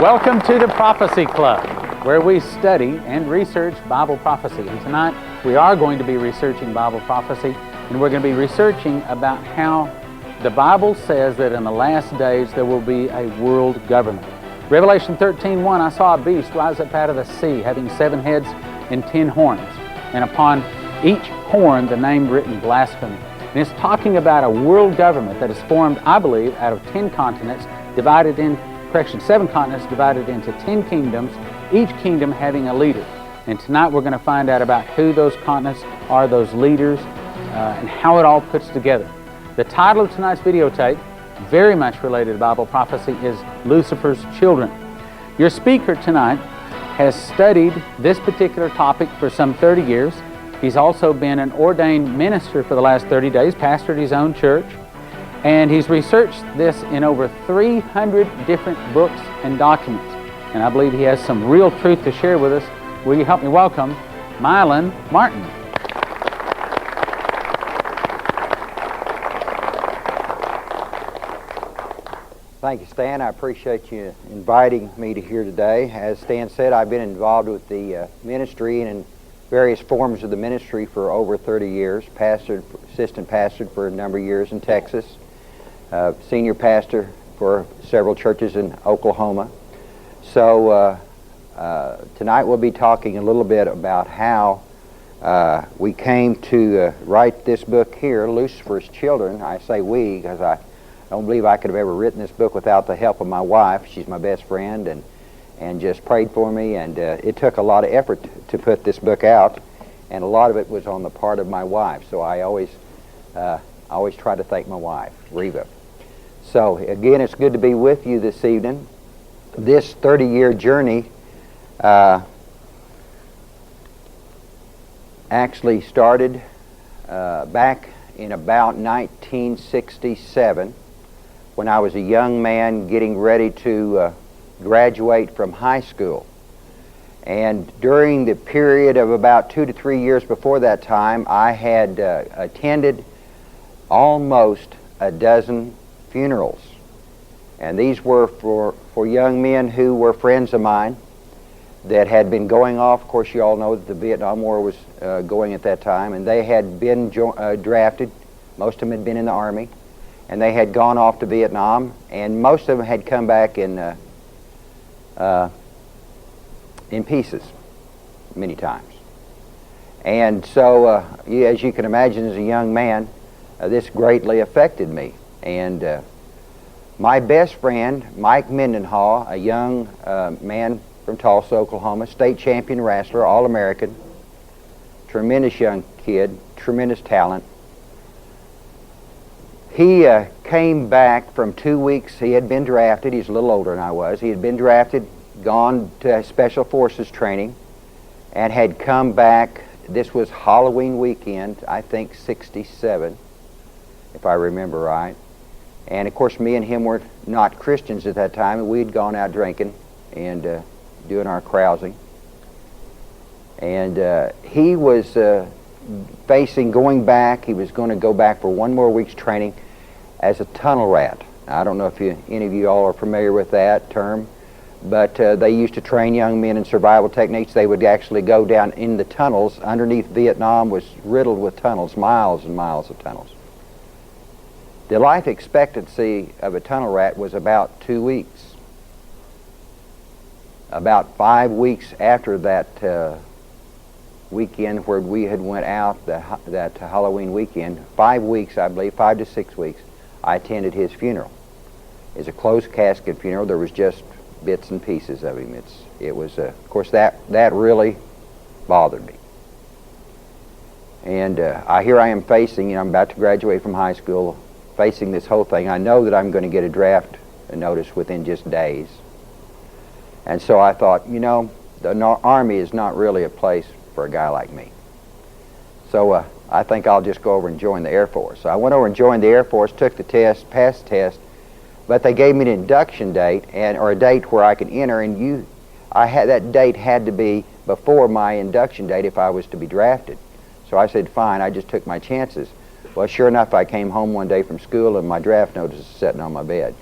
Welcome to the Prophecy Club, where we study and research Bible prophecy. And tonight we are going to be researching Bible prophecy, and we're going to be researching about how the Bible says that in the last days there will be a world government. Revelation 13:1, I saw a beast rise up out of the sea, having 7 heads and 10 horns, and upon each horn the name written blasphemy. And it's talking about a world government that is formed, I believe, out of 10 continents, divided in 7 continents divided into 10 kingdoms, each kingdom having a leader. And tonight we're going to find out about who those continents are, those leaders, and how it all puts together. The title of tonight's videotape, very much related to Bible prophecy, is Lucifer's Children. Your speaker tonight has studied this particular topic for some 30 years. He's also been an ordained minister for the last 30 days, pastored his own church. And he's researched this in over 300 different books and documents. And I believe he has some real truth to share with us. Will you help me welcome Milan Martin? Thank you, Stan. I appreciate you inviting me to here today. As Stan said, I've been involved with the ministry and in various forms of the ministry for over 30 years. Assistant pastored for a number of years in Texas. Senior pastor for several churches in Oklahoma. So tonight we'll be talking a little bit about how we came to write this book here, Lucifer's Children. I say we because I don't believe I could have ever written this book without the help of my wife. She's my best friend and just prayed for me, and it took a lot of effort to put this book out, and a lot of it was on the part of my wife. So I always try to thank my wife, Reva. So again, it's good to be with you this evening. This 30-year journey actually started back in about 1967 when I was a young man getting ready to graduate from high school. And during the period of about 2 to 3 years before that time, I had attended almost a dozen funerals. And these were for young men who were friends of mine that had been going off. Of course, you all know that the Vietnam War was going at that time, and they had been drafted. Most of them had been in the Army, and they had gone off to Vietnam, and most of them had come back in pieces many times. And so, as you can imagine, as a young man, this greatly affected me. And my best friend, Mike Mendenhall, a young man from Tulsa, Oklahoma, state champion wrestler, All-American, tremendous young kid, tremendous talent. He came back from 2 weeks. He had been drafted. He's a little older than I was. He had been drafted, gone to Special Forces training, and had come back. This was Halloween weekend, I think 67, if I remember right. And of course, me and him were not Christians at that time, and we'd gone out drinking and doing our carousing. And he was going back. He was going to go back for 1 more week's training as a tunnel rat. Now, I don't know if any of you all are familiar with that term, but they used to train young men in survival techniques. They would actually go down in the tunnels. Underneath Vietnam was riddled with tunnels, miles and miles of tunnels. The life expectancy of a tunnel rat was about 2 weeks. About 5 weeks after that weekend where we had went out, that Halloween weekend, 5 weeks, I believe, 5 to 6 weeks, I attended his funeral. It's a closed casket funeral. There was just bits and pieces of him. It was, of course, that really bothered me. And here I am facing, I'm about to graduate from high school, facing this whole thing. I know that I'm going to get a draft notice within just days. And so I thought, the Army is not really a place for a guy like me. So I think I'll just go over and join the Air Force. So I went over and joined the Air Force, took the test, passed the test, but they gave me an induction date, or a date where I could enter, and that date had to be before my induction date if I was to be drafted. So I said, fine, I just took my chances. Well, sure enough, I came home one day from school and my draft notice was sitting on my bed.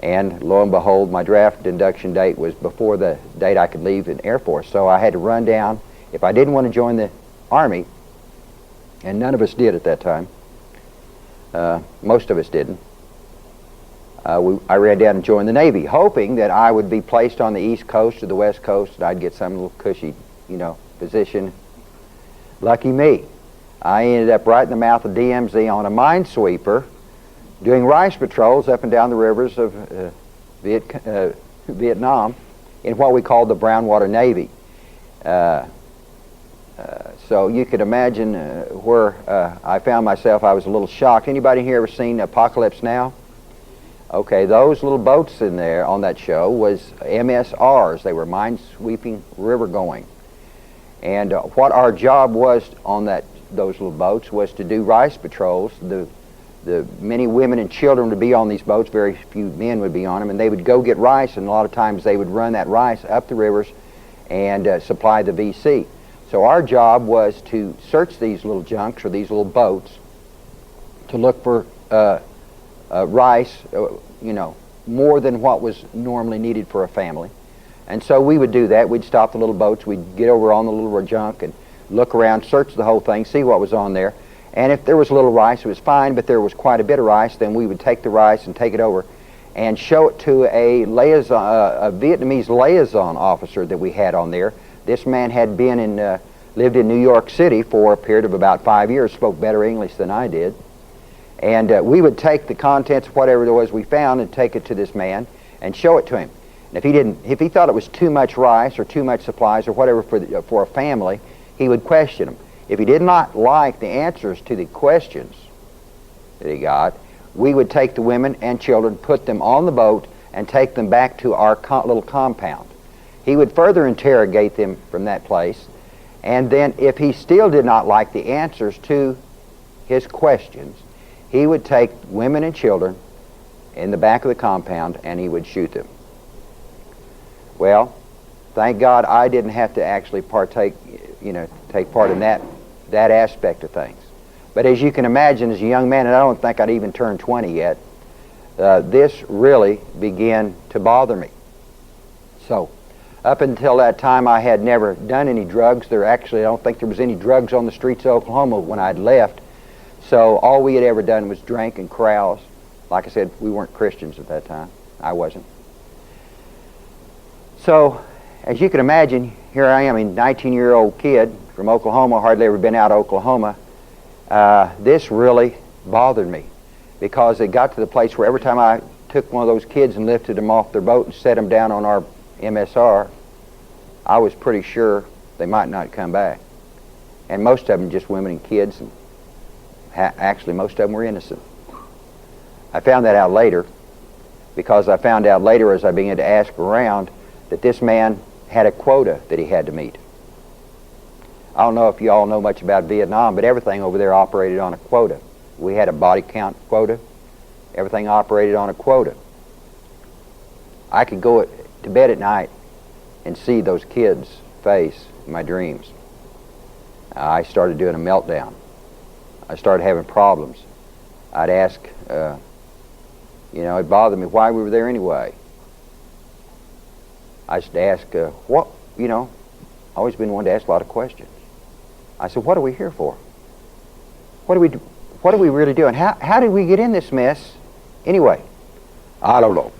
And lo and behold, my draft induction date was before the date I could leave in Air Force. So I had to run down. If I didn't want to join the Army, and none of us did at that time, most of us didn't, I ran down and joined the Navy, hoping that I would be placed on the East Coast or the West Coast, and I'd get some little cushy, position. Lucky me. I ended up right in the mouth of DMZ on a minesweeper, doing rice patrols up and down the rivers of Vietnam in what we called the Brown Water Navy. So you could imagine where I found myself. I was a little shocked. Anybody here ever seen Apocalypse Now? Okay, those little boats in there on that show was MSRs. They were mine-sweeping, river-going. And what our job was on those little boats was to do rice patrols. The many women and children would be on these boats. Very few men would be on them, and they would go get rice, and a lot of times they would run that rice up the rivers and supply the VC. So our job was to search these little junks or these little boats to look for rice, more than what was normally needed for a family. And so we would do that. We'd stop the little boats. We'd get over on the little junk and look around, search the whole thing, see what was on there. And if there was a little rice, it was fine, but there was quite a bit of rice, then we would take the rice and take it over and show it to a Vietnamese liaison officer that we had on there. This man had lived in New York City for a period of about 5 years, spoke better English than I did. And we would take the contents of whatever there was we found and take it to this man and show it to him. And if he thought it was too much rice or too much supplies or whatever for a family, he would question them. If he did not like the answers to the questions that he got, we would take the women and children, put them on the boat, and take them back to our little compound. He would further interrogate them from that place, and then if he still did not like the answers to his questions, he would take women and children in the back of the compound and he would shoot them. Well, thank God I didn't have to actually take part in that aspect of things. But as you can imagine, as a young man, and I don't think I'd even turned 20 yet, this really began to bother me. So, up until that time, I had never done any drugs. I don't think there was any drugs on the streets of Oklahoma when I'd left. So all we had ever done was drink and carouse. Like I said, we weren't Christians at that time. I wasn't. So, as you can imagine, here I am, a 19-year-old kid from Oklahoma, hardly ever been out of Oklahoma. This really bothered me because it got to the place where every time I took one of those kids and lifted them off their boat and set them down on our MSR, I was pretty sure they might not come back. And most of them just women and kids, and actually most of them were innocent. I found that out later because I found out later as I began to ask around that this man had a quota that he had to meet. I don't know if you all know much about Vietnam, but everything over there operated on a quota. We had a body count quota. Everything operated on a quota. I could go to bed at night and see those kids' face in my dreams. I started doing a meltdown. I started having problems. I'd ask, it bothered me why we were there anyway. I used to ask, always been one to ask a lot of questions. I said, what are we here for? What are we really doing? How did we get in this mess anyway? I don't know.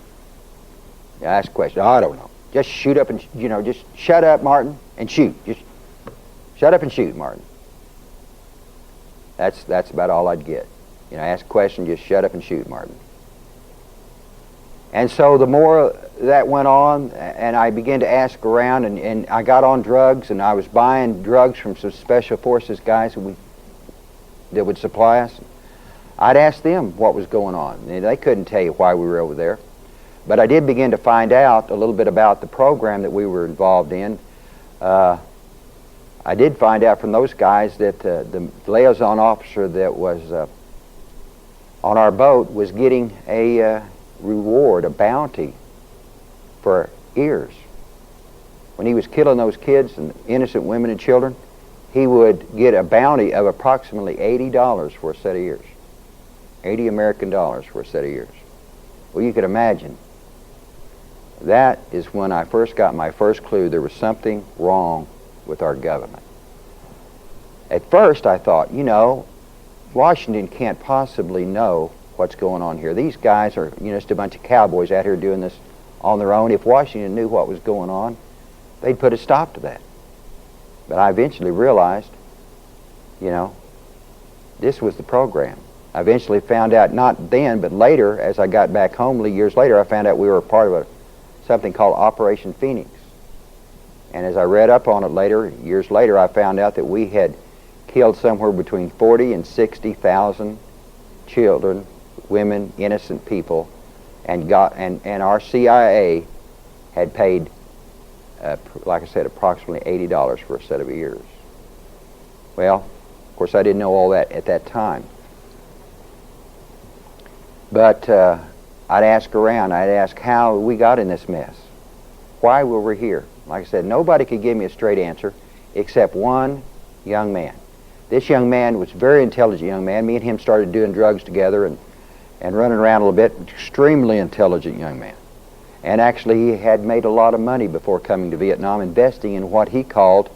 I ask questions. I don't know. Just shoot up and, just shut up, Martin, and shoot. Just shut up and shoot, Martin. That's about all I'd get. Ask a question, just shut up and shoot, Martin. And so the more that went on, and I began to ask around, and I got on drugs, and I was buying drugs from some special forces guys that would supply us. I'd ask them what was going on. They couldn't tell you why we were over there. But I did begin to find out a little bit about the program that we were involved in. I did find out from those guys that the liaison officer that was on our boat was getting a reward, a bounty for ears. When he was killing those kids and innocent women and children, he would get a bounty of approximately $80 for a set of ears. 80 American dollars for a set of ears. Well, you could imagine That is when I first got my first clue there was something wrong with our government. At first I thought, Washington can't possibly know what's going on here. These guys are, just a bunch of cowboys out here doing this on their own. If Washington knew what was going on, they'd put a stop to that. But I eventually realized, this was the program. I eventually found out, not then, but later, as I got back home years later, I found out we were a part of something called Operation Phoenix. And as I read up on it years later, I found out that we had killed somewhere between 40 and 60,000 children, women, innocent people, and our CIA had paid, like I said, approximately $80 for a set of ears. Well, of course, I didn't know all that at that time. But I'd ask around. I'd ask how we got in this mess. Why were we here? Like I said, nobody could give me a straight answer except one young man. This young man was a very intelligent young man. Me and him started doing drugs together and running around a little bit. Extremely intelligent young man. And actually, he had made a lot of money before coming to Vietnam, investing in what he called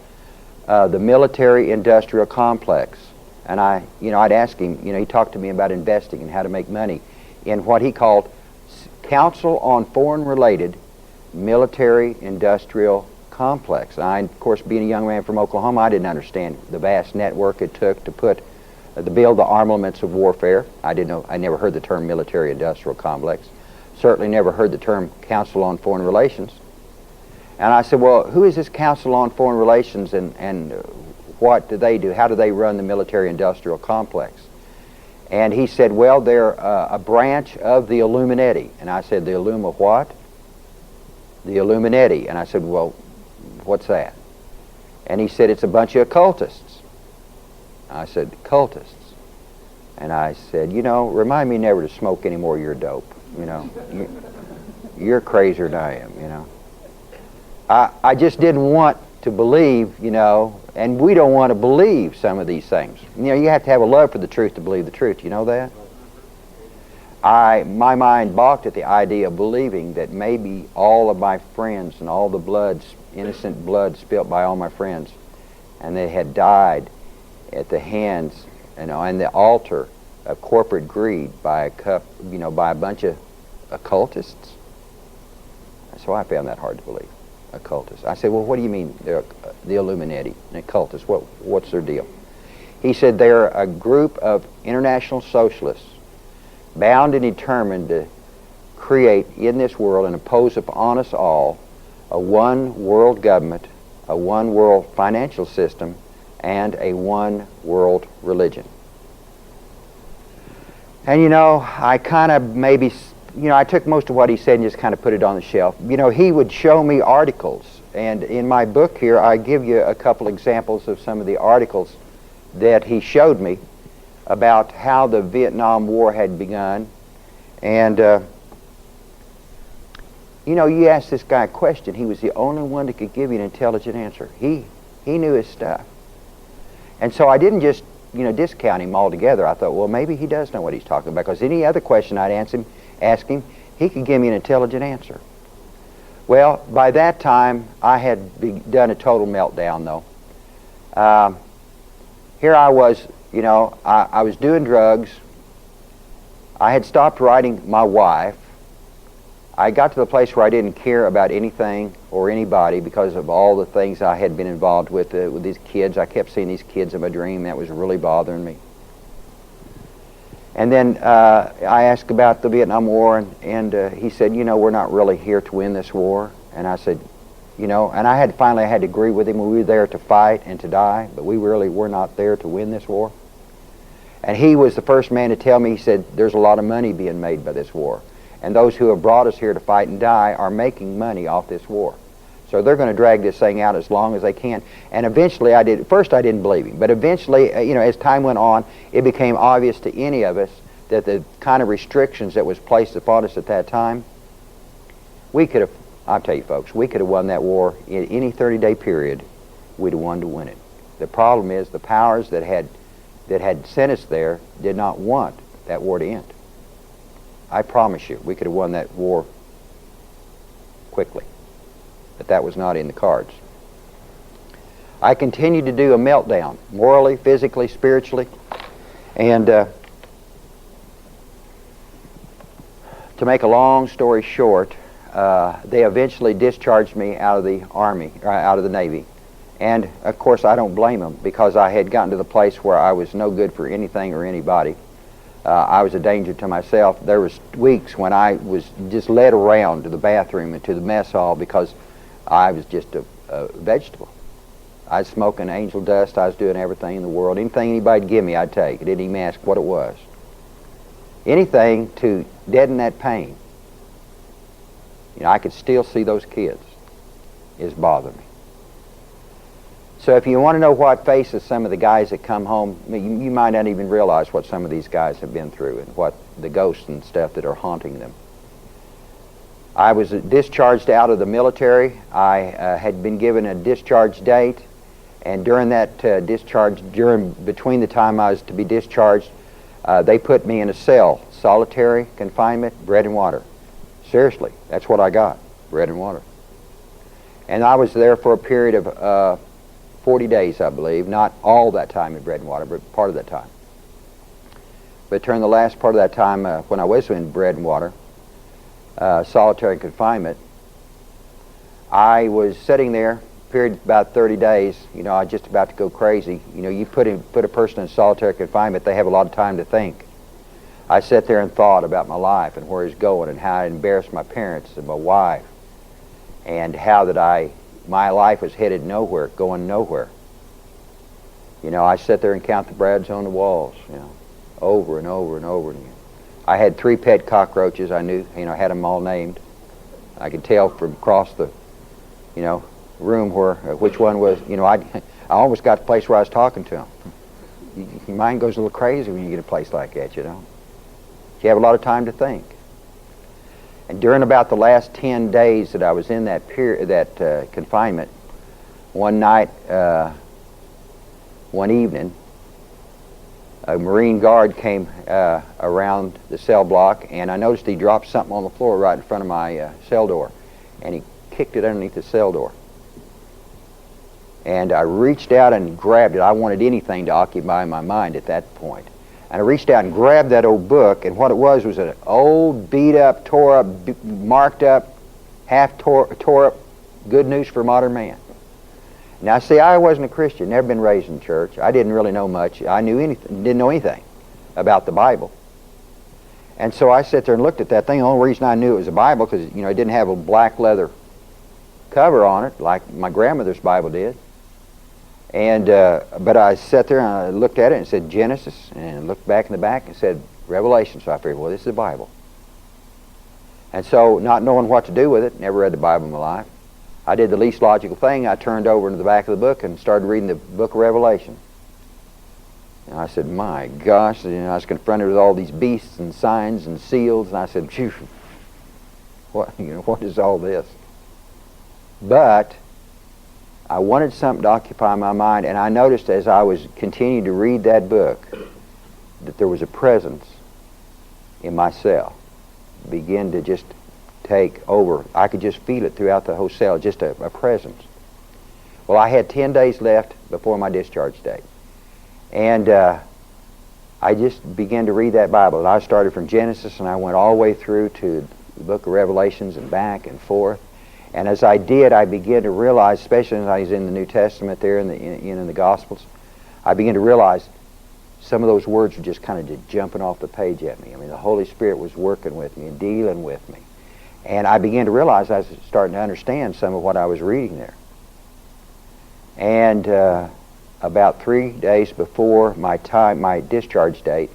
the military-industrial complex. And I'd ask him, he talked to me about investing and how to make money in what he called Council on Foreign-Related Military-Industrial Complex. I, of course, being a young man from Oklahoma, I didn't understand the vast network it took to build the armaments of warfare. I never heard the term military-industrial complex. Certainly never heard the term Council on Foreign Relations. And I said, well, who is this Council on Foreign Relations and what do they do? How do they run the military-industrial complex? And he said, well, they're a branch of the Illuminati. And I said, the Illuma what? The Illuminati. And I said, well, what's that? And he said, it's a bunch of occultists. I said, cultists? And I said, remind me never to smoke any more of your dope. You're crazier than I am, I just didn't want to believe, and we don't want to believe some of these things. You have to have a love for the truth to believe the truth. You know that? My mind balked at the idea of believing that maybe all of my friends and all the innocent blood spilt by all my friends, and they had died at the hands, and the altar of corporate greed by a bunch of occultists. So I found that hard to believe. Occultists. I said, well, what do you mean they're the Illuminati and occultists? What's their deal? He said they're a group of international socialists bound and determined to create in this world and impose upon us all a one world government, a one world financial system, and a one world religion. And I kind of maybe I took most of what he said and just kind of put it on the shelf. He would show me articles, and in my book here I give you a couple examples of some of the articles that he showed me about how the Vietnam War had begun. And you asked this guy a question, he was the only one that could give you an intelligent answer. He knew his stuff. And so I didn't just discount him altogether. I thought, well, maybe he does know what he's talking about, because any other question I'd ask him, he could give me an intelligent answer. Well, by that time, I had done a total meltdown, though. Here I was, I was doing drugs. I had stopped writing my wife. I got to the place where I didn't care about anything or anybody because of all the things I had been involved with these kids. I kept seeing these kids in my dream. That was really bothering me. And then I asked about the Vietnam War, and he said, we're not really here to win this war. And I said, and I had to agree with him. We were there to fight and to die, but we really were not there to win this war. And he was the first man to tell me, he said, there's a lot of money being made by this war. And those who have brought us here to fight and die are making money off this war. So they're going to drag this thing out as long as they can. And eventually first I didn't believe him, but eventually, as time went on, it became obvious to any of us that the kind of restrictions that was placed upon us at that time, I'll tell you folks, we could have won that war in any 30-day period. We'd have won to win it. The problem is the powers that had sent us there did not want that war to end. I promise you, we could have won that war quickly. But that was not in the cards. I continued to do a meltdown, morally, physically, spiritually, and to make a long story short, they eventually discharged me out of the Army, or out of the Navy. And of course I don't blame them, because I had gotten to the place where I was no good for anything or anybody. I was a danger to myself. There was weeks when I was just led around to the bathroom and to the mess hall because I was just a vegetable. I was smoking angel dust. I was doing everything in the world. Anything anybody'd give me, I'd take. I didn't even ask what it was. Anything to deaden that pain. You know, I could still see those kids. It's bothering me. So if you want to know what faces some of the guys that come home, you might not even realize what some of these guys have been through and what the ghosts and stuff that are haunting them. I was discharged out of the military. I had been given a discharge date, and during that between the time I was to be discharged, they put me in a cell, solitary confinement, bread and water. Seriously, that's what I got, bread and water. And I was there for a period of 40 days, I believe. Not all that time in bread and water, but part of that time. But during the last part of that time, when I was in bread and water, solitary confinement, I was sitting there, period about 30 days. You know, I was just about to go crazy. You know, you put a person in solitary confinement, they have a lot of time to think. I sat there and thought about my life and where it's going and how I embarrassed my parents and my wife, and how that my life was headed nowhere, going nowhere. You know, I sat there and count the brads on the walls, you know, over and over and over again. I had 3 pet cockroaches. I knew, you know, I had them all named. I could tell from across the, you know, room which one was, you know, I almost got to the place where I was talking to them. Your mind goes a little crazy when you get a place like that, you know. You have a lot of time to think. And during about the last 10 days that I was in that confinement, one night, one evening, a Marine guard came around the cell block, and I noticed he dropped something on the floor right in front of my cell door, and he kicked it underneath the cell door. And I reached out and grabbed it. I wanted anything to occupy my mind at that point. And I reached out and grabbed that old book, and what it was an old, beat-up, tore-up, marked-up, half-tore-up Good News for Modern Man. Now, see, I wasn't a Christian, never been raised in church. I didn't really know much. I didn't know anything about the Bible. And so I sat there and looked at that thing. The only reason I knew it was a Bible, because, you know, it didn't have a black leather cover on it like my grandmother's Bible did. And but I sat there and I looked at it and it said Genesis, and looked back in the back and said Revelation. So I figured, well, this is the Bible. And so, not knowing what to do with it, never read the Bible in my life, I did the least logical thing. I turned over into the back of the book and started reading the book of Revelation. And I said, my gosh, you know, I was confronted with all these beasts and signs and seals, and I said, phew, what is all this? But I wanted something to occupy my mind, and I noticed as I was continuing to read that book that there was a presence in my cell. It began to just take over. I could just feel it throughout the whole cell, just a presence. Well, I had 10 days left before my discharge date, and I just began to read that Bible. And I started from Genesis, and I went all the way through to the book of Revelations and back and forth. And as I did, I began to realize, especially as I was in the New Testament there, in the Gospels, I began to realize some of those words were just kind of just jumping off the page at me. I mean, the Holy Spirit was working with me and dealing with me. And I began to realize I was starting to understand some of what I was reading there. And about 3 days before my discharge date,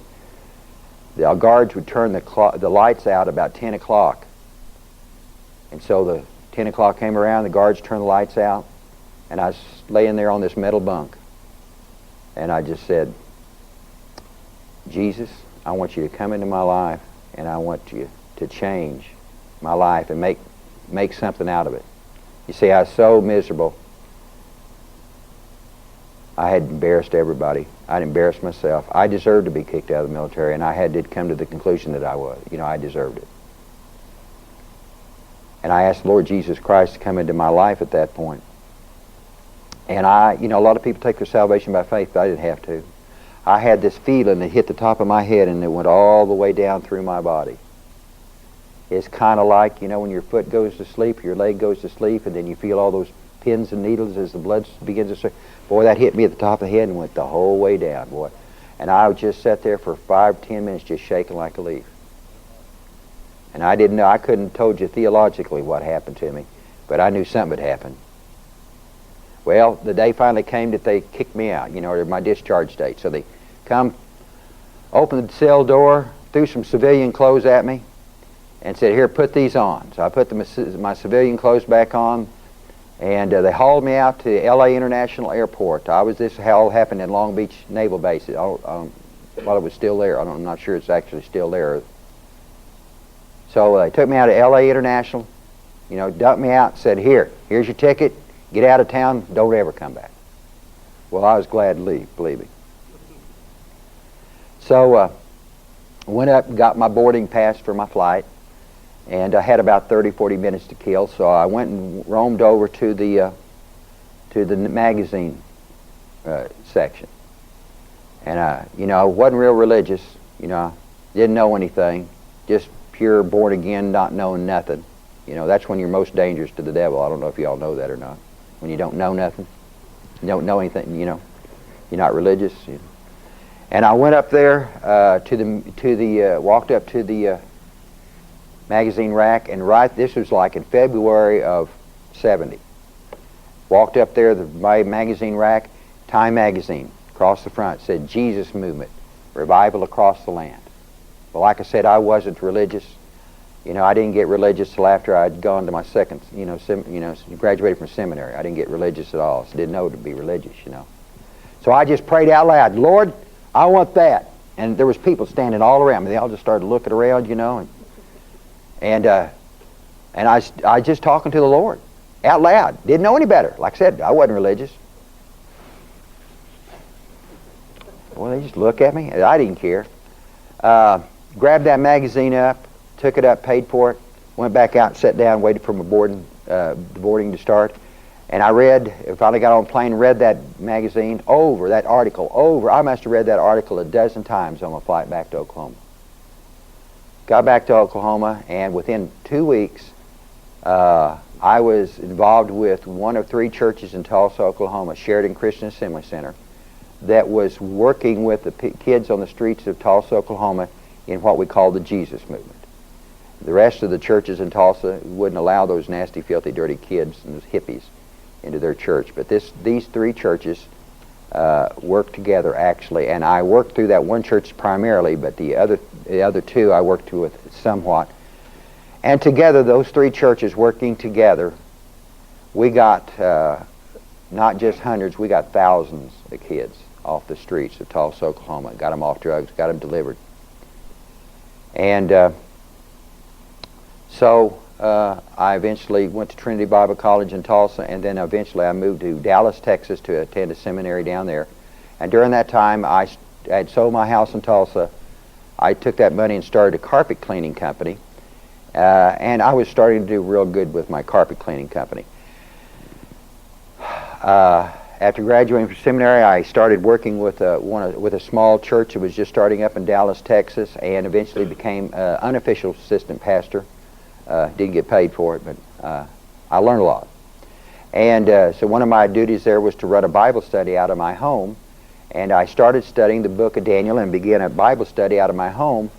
the guards would turn the lights out about 10 o'clock. And so the 10 o'clock came around, the guards turned the lights out, and I was laying there on this metal bunk. And I just said, Jesus, I want you to come into my life, and I want you to change my life and make something out of it. You see, I was so miserable. I had embarrassed everybody. I'd embarrassed myself. I deserved to be kicked out of the military, and I had to come to the conclusion that I deserved it. And I asked the Lord Jesus Christ to come into my life at that point. And a lot of people take their salvation by faith, but I didn't have to. I had this feeling that hit the top of my head and it went all the way down through my body. It's kind of like, when your foot goes to sleep, your leg goes to sleep, and then you feel all those pins and needles as the blood begins to circulate. Boy, that hit me at the top of the head and went the whole way down, boy. And I just sat there for 5-10 minutes just shaking like a leaf. And I didn't know, I couldn't have told you theologically what happened to me, but I knew something had happened. Well, the day finally came that they kicked me out, or my discharge date. So they come, opened the cell door, threw some civilian clothes at me, and said, "Here, put these on." So I put my civilian clothes back on, and they hauled me out to L.A. International Airport. This all happened in Long Beach Naval Base while it was still there. I'm not sure it's actually still there. So they took me out to L.A. International, dumped me out, said, here's your ticket, get out of town, don't ever come back. Well, I was glad to leave, believe me. So went up and got my boarding pass for my flight, and I had about 30-40 minutes to kill, so I went and roamed over to the magazine section. And I wasn't real religious, didn't know anything, just pure born again, not knowing nothing. That's when you're most dangerous to the devil. I don't know if you all know that or not. When you don't know nothing, you don't know anything, you're not religious. And I went up there walked up to the magazine rack, and this was like in February of '70. Walked up there, my magazine rack, Time magazine, across the front, said Jesus Movement, Revival Across the Land. Well, like I said, I wasn't religious. I didn't get religious till after I'd gone to my second, graduated from seminary. I didn't get religious at all, so didn't know to be religious, So I just prayed out loud, "Lord, I want that." And there was people standing all around me. They all just started looking around, and I just talking to the Lord out loud. Didn't know any better. Like I said, I wasn't religious. Well, they just look at me. I didn't care. Grabbed that magazine up, took it up, paid for it, went back out, sat down, waited for my boarding to start, and I finally got on the plane, read that magazine over, that article over. I must have read that article a dozen times on my flight back to Oklahoma. Got back to Oklahoma, and within 2 weeks, I was involved with one of 3 churches in Tulsa, Oklahoma, Sheridan Christian Assembly Center, that was working with the kids on the streets of Tulsa, Oklahoma, in what we call the Jesus Movement. The rest of the churches in Tulsa wouldn't allow those nasty, filthy, dirty kids and those hippies into their church. But these 3 churches worked together, actually, and I worked through that one church primarily, but the other 2 I worked with somewhat. And together, those 3 churches working together, we got not just hundreds, we got thousands of kids off the streets of Tulsa, Oklahoma. Got them off drugs, got them delivered. And so I eventually went to Trinity Bible College in Tulsa, and then eventually I moved to Dallas, Texas to attend a seminary down there. And during that time, I had sold my house in Tulsa. I took that money and started a carpet cleaning company. And I was starting to do real good with my carpet cleaning company. After graduating from seminary, I started working with a small church that was just starting up in Dallas, Texas, and eventually became unofficial assistant pastor. Didn't get paid for it, but I learned a lot. And so one of my duties there was to run a Bible study out of my home, and I started studying the book of Daniel and began a Bible study out of my home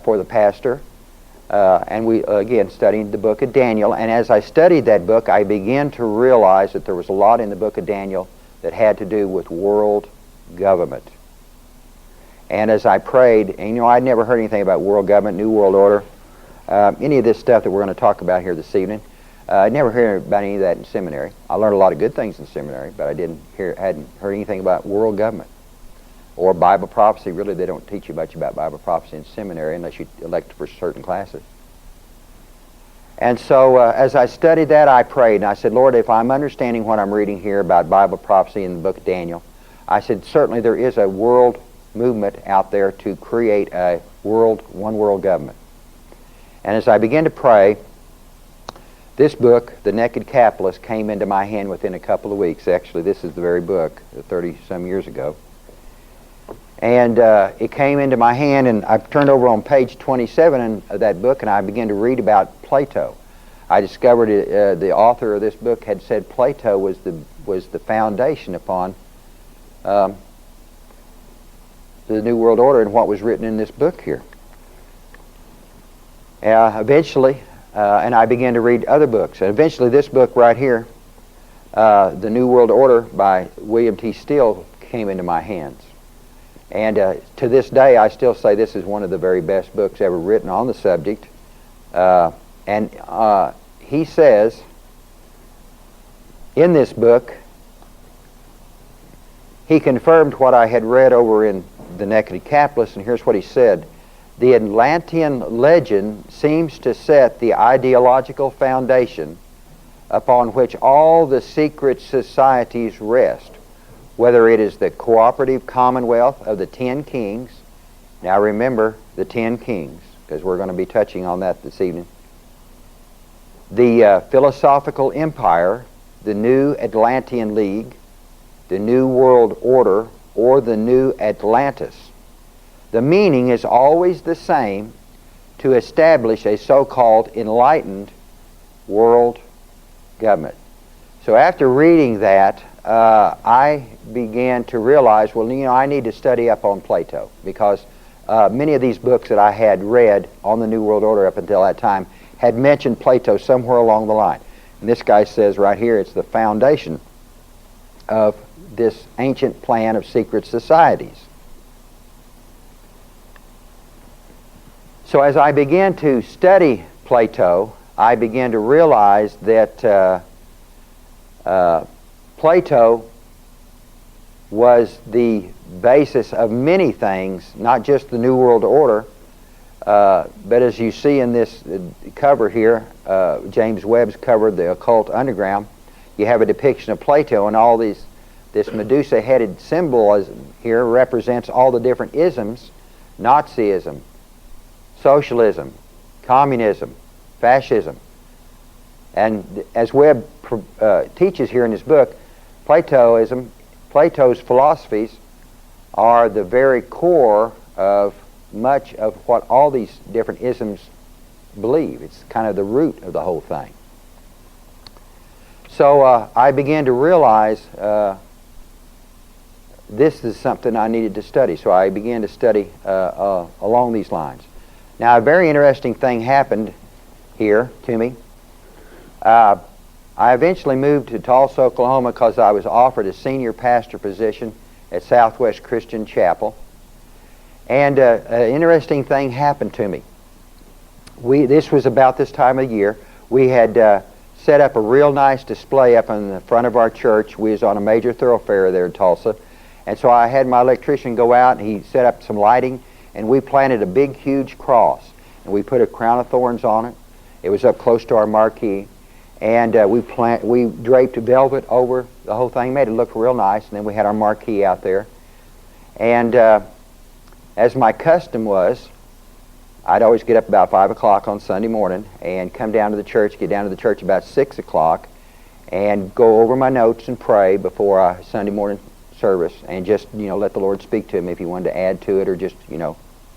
for the pastor. And we, again, studied the book of Daniel. And as I studied that book, I began to realize that there was a lot in the book of Daniel that had to do with world government. And as I prayed, and I'd never heard anything about world government, New World Order, any of this stuff that we're going to talk about here this evening. I'd never heard about any of that in seminary. I learned a lot of good things in seminary, but I hadn't heard anything about world government. Or Bible prophecy. Really, they don't teach you much about Bible prophecy in seminary unless you elect for certain classes. And so as I studied that, I prayed, and I said, Lord, if I'm understanding what I'm reading here about Bible prophecy in the book of Daniel, I said, certainly there is a world movement out there to create a one world government. And as I began to pray, This book, The Naked Capitalist, came into my hand within a couple of weeks. Actually, this is the very book, 30-some years ago. And it came into my hand, and I turned over on page 27 of that book, and I began to read about Plato. I discovered the author of this book had said Plato was the foundation upon the New World Order and what was written in this book here. Eventually, and I began to read other books, and eventually this book right here, The New World Order by William T. Steele, came into my hands. And to this day, I still say this is one of the very best books ever written on the subject. And he says in this book, he confirmed what I had read over in The Naked Capitalist, and here's what he said. The Atlantean legend seems to set the ideological foundation upon which all the secret societies rest, whether it is the cooperative commonwealth of the 10 kings. Now remember the 10 kings, because we're going to be touching on that this evening. The philosophical empire, the New Atlantean League, the New World Order, or the New Atlantis. The meaning is always the same: to establish a so-called enlightened world government. So after reading that, I began to realize, well, I need to study up on Plato, because many of these books that I had read on the New World Order up until that time had mentioned Plato somewhere along the line. And this guy says right here it's the foundation of this ancient plan of secret societies. So as I began to study Plato, I began to realize that Plato was the basis of many things, not just the New World Order, but as you see in this cover here, James Webb's cover, The Occult Underground, you have a depiction of Plato, and all this Medusa-headed symbolism here represents all the different isms: Nazism, socialism, communism, fascism. And as Webb teaches here in his book, Plato's philosophies are the very core of much of what all these different isms believe. It's kind of the root of the whole thing. So I began to realize this is something I needed to study. So I began to study along these lines. Now, a very interesting thing happened here to me. I eventually moved to Tulsa, Oklahoma, because I was offered a senior pastor position at Southwest Christian Chapel. And an interesting thing happened to me. This was about this time of year. We had set up a real nice display up in the front of our church. We was on a major thoroughfare there in Tulsa. And so I had my electrician go out, and he set up some lighting, and we planted a big, huge cross. And we put a crown of thorns on it. It was up close to our marquee. And we draped velvet over the whole thing, made it look real nice, and then we had our marquee out there. And as my custom was, I'd always get up about 5 o'clock on Sunday morning and come down to the church, get down to the church about 6 o'clock, and go over my notes and pray before our Sunday morning service, and just, let the Lord speak to me if he wanted to add to it, or just,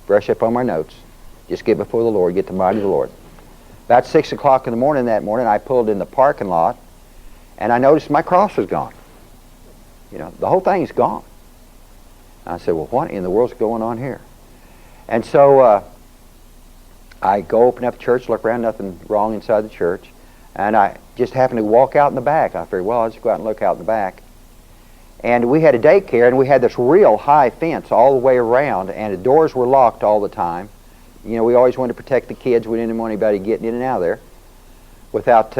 brush up on my notes. Just get before the Lord, get the mind of the Lord. About 6 o'clock in the morning that morning, I pulled in the parking lot, and I noticed my cross was gone. The whole thing is gone. I said, well, what in the world's going on here? And so I go open up the church, look around, nothing wrong inside the church, and I just happened to walk out in the back. I figured, well, I'll just go out and look out in the back. And we had a daycare, and we had this real high fence all the way around, and the doors were locked all the time. We always wanted to protect the kids. We didn't want anybody getting in and out of there without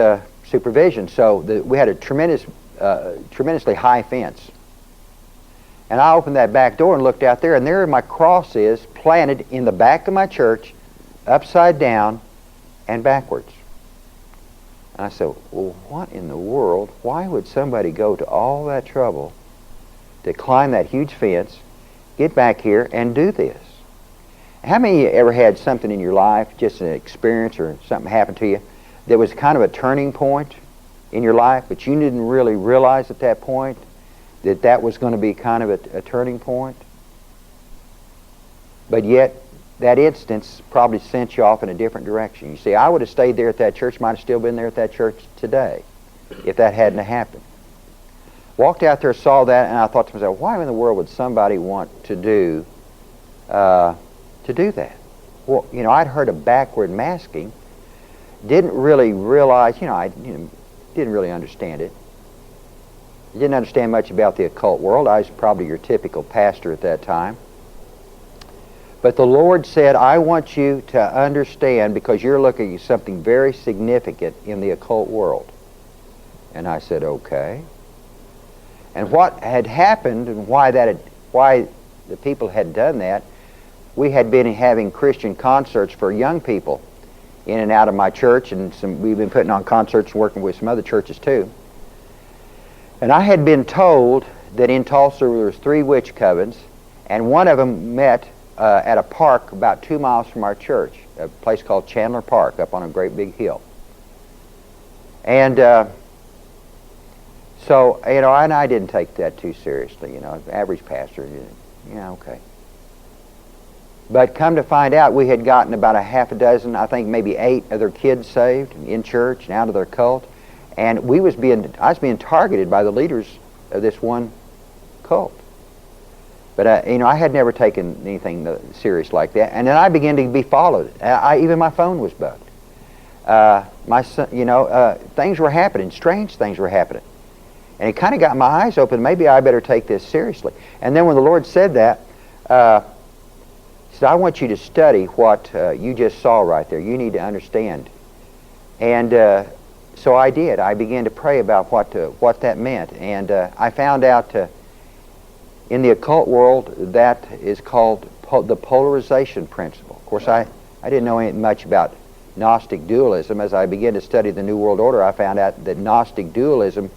supervision. So we had a tremendously high fence. And I opened that back door and looked out there, and there my cross is, planted in the back of my church, upside down and backwards. And I said, well, what in the world? Why would somebody go to all that trouble to climb that huge fence, get back here, and do this? How many of you ever had something in your life, just an experience or something happened to you, that was kind of a turning point in your life, but you didn't really realize at that point that that was going to be kind of a turning point? But yet, that instance probably sent you off in a different direction. You see, I would have stayed there at that church, might have still been there at that church today if that hadn't happened. Walked out there, saw that, and I thought to myself, why in the world would somebody want to do that? Well, you know, I'd heard of backward masking, didn't really realize, didn't really understand it. Didn't understand much about the occult world. I was probably your typical pastor at that time. But the Lord said, I want you to understand, because you're looking at something very significant in the occult world. And I said, okay. And what had happened and why the people had done that, we had been having Christian concerts for young people in and out of my church, and we've been putting on concerts and working with some other churches too. And I had been told that in Tulsa there was 3 witch covens, and one of them met at a park about 2 miles from our church, a place called Chandler Park, up on a great big hill. And so, and I didn't take that too seriously, average pastor, okay. But come to find out, we had gotten about a half a dozen, I think maybe 8 of their kids saved in church and out of their cult. And I was being targeted by the leaders of this one cult. But I had never taken anything serious like that. And then I began to be followed. Even my phone was bugged. Things were happening. Strange things were happening. And it kind of got my eyes open. Maybe I better take this seriously. And then when the Lord said that, He said, I want you to study what you just saw right there. You need to understand. And so I did. I began to pray about what that meant. And I found out in the occult world that is called the polarization principle. Of course, I didn't know much about Gnostic dualism. As I began to study the New World Order, I found out that Gnostic dualism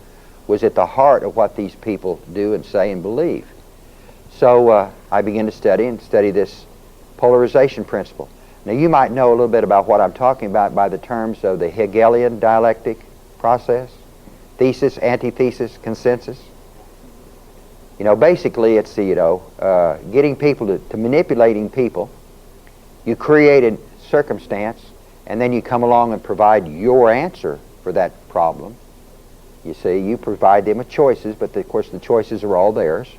was at the heart of what these people do and say and believe. So I began to study this polarization principle. Now you might know a little bit about what I'm talking about by the terms of the Hegelian dialectic process, thesis, antithesis, consensus. Basically it's getting people to manipulating people. You create a circumstance, and then you come along and provide your answer for that problem. You see, you provide them with choices, but of course the choices are all theirs.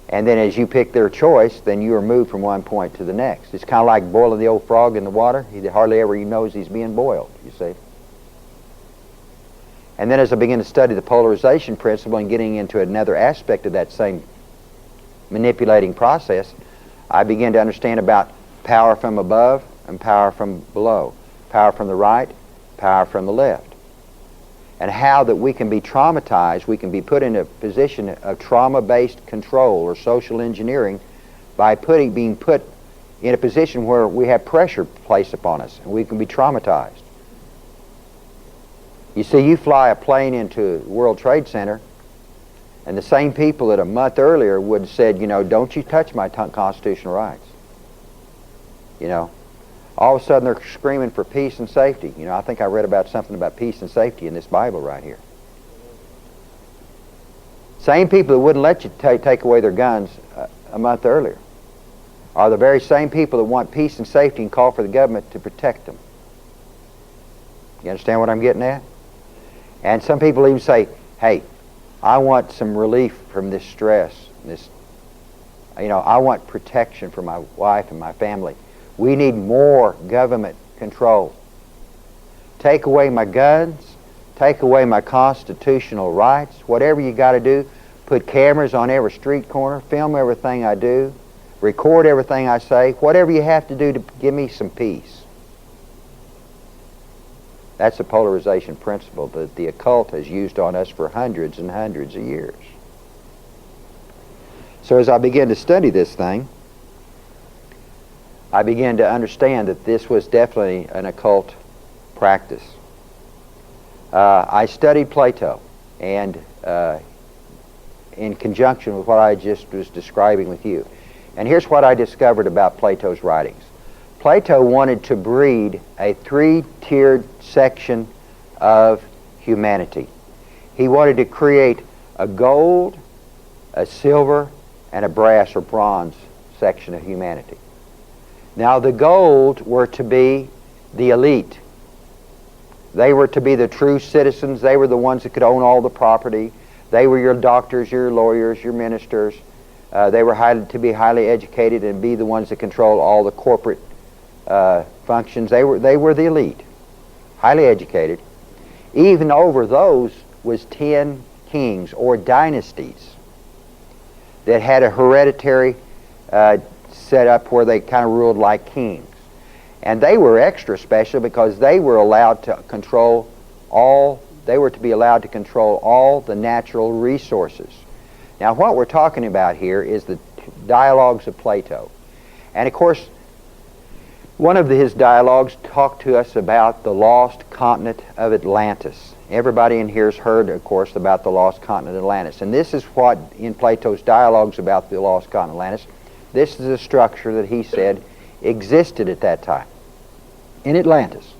And then as you pick their choice, then you are moved from one point to the next. It's kind of like boiling the old frog in the water. He hardly ever knows he's being boiled, you see. And then as I begin to study the polarization principle and getting into another aspect of that same manipulating process, I begin to understand about power from above and power from below, power from the right, power from the left. And how that we can be traumatized, we can be put in a position of trauma-based control or social engineering by being put in a position where we have pressure placed upon us, and we can be traumatized. You see, you fly a plane into the World Trade Center, and the same people that a month earlier would have said, don't you touch my constitutional rights. All of a sudden they're screaming for peace and safety. I think I read about something about peace and safety in this Bible right here. Same people that wouldn't let you take away their guns a month earlier are the very same people that want peace and safety and call for the government to protect them. You understand what I'm getting at? And some people even say, hey, I want some relief from this stress. I want protection for my wife and my family. We need more government control. Take away my guns, take away my constitutional rights, whatever you got to do. Put cameras on every street corner, film everything I do, record everything I say, whatever you have to do to give me some peace. That's the polarization principle that the occult has used on us for hundreds and hundreds of years. So as I began to study this thing, I began to understand that this was definitely an occult practice. I studied Plato, and in conjunction with what I just was describing with you. And here's what I discovered about Plato's writings. Plato wanted to breed a three-tiered section of humanity. He wanted to create a gold, a silver, and a brass or bronze section of humanity. Now the gold were to be the elite. They were to be the true citizens. They were the ones that could own all the property. They were your doctors, your lawyers, your ministers. They were to be highly educated and be the ones that control all the corporate functions. They were the elite, highly educated. Even over those was 10 kings or dynasties that had a hereditary set up where they kind of ruled like kings. And they were extra special because they were allowed to control they were to be allowed to control all the natural resources. Now what we're talking about here is the dialogues of Plato. And of course, one of his dialogues talked to us about the lost continent of Atlantis. Everybody in here has heard, of course, about the lost continent of Atlantis. And this is what, in Plato's dialogues about the lost continent of Atlantis, this is a structure that he said existed at that time in Atlantis.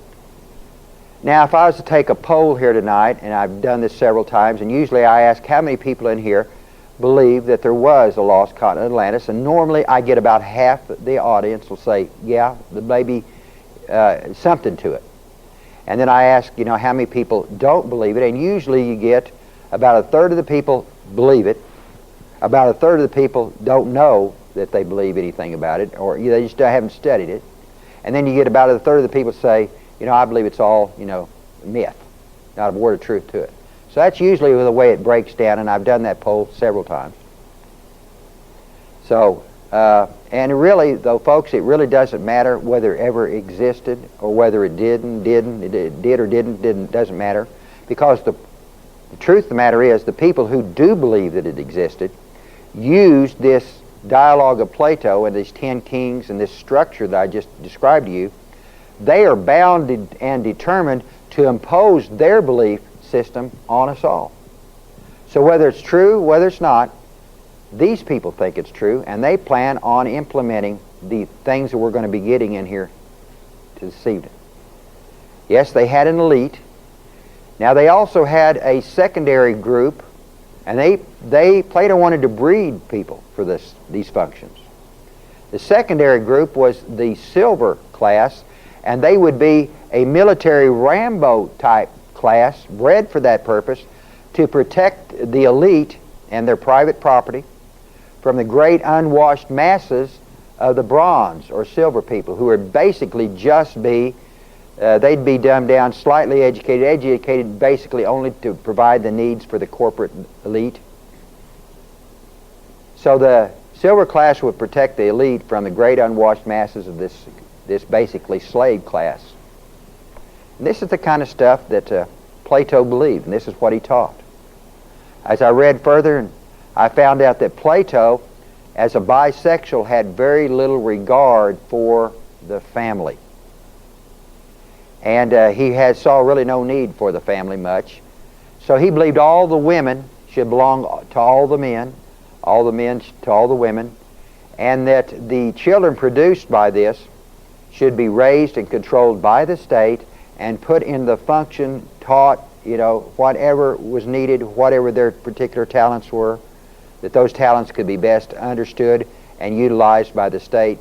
Now, if I was to take a poll here tonight, and I've done this several times, and usually I ask how many people in here believe that there was a lost continent of Atlantis, and normally I get about half the audience will say, yeah, there may be something to it. And then I ask, how many people don't believe it, and usually you get about a third of the people believe it, about a third of the people don't know that they believe anything about it, or they just haven't studied it, and then you get about a third of the people say, I believe it's all, myth, not a word of truth to it. So that's usually the way it breaks down, and I've done that poll several times. So, and really, though, folks, it really doesn't matter whether it ever existed or whether it did or didn't, doesn't matter, because the truth of the matter is the people who do believe that it existed used this dialogue of Plato and these 10 kings and this structure that I just described to you. They are bound and determined to impose their belief system on us all. So whether it's true, whether it's not, these people think it's true, and they plan on implementing the things that we're going to be getting in here this evening. Yes, they had an elite. Now they also had a secondary group, and Plato wanted to breed people for these functions. The secondary group was the silver class, and they would be a military Rambo type class bred for that purpose to protect the elite and their private property from the great unwashed masses of the bronze or silver people who would basically just be, they'd be dumbed down, slightly educated basically only to provide the needs for the corporate elite. So the silver class would protect the elite from the great unwashed masses of this basically slave class. And this is the kind of stuff that Plato believed, and this is what he taught. As I read further, I found out that Plato, as a bisexual, had very little regard for the family. And he saw really no need for the family much. So he believed all the women should belong to all the men to all the women, and that the children produced by this should be raised and controlled by the state and put in the function, taught, whatever was needed, whatever their particular talents were, that those talents could be best understood and utilized by the state.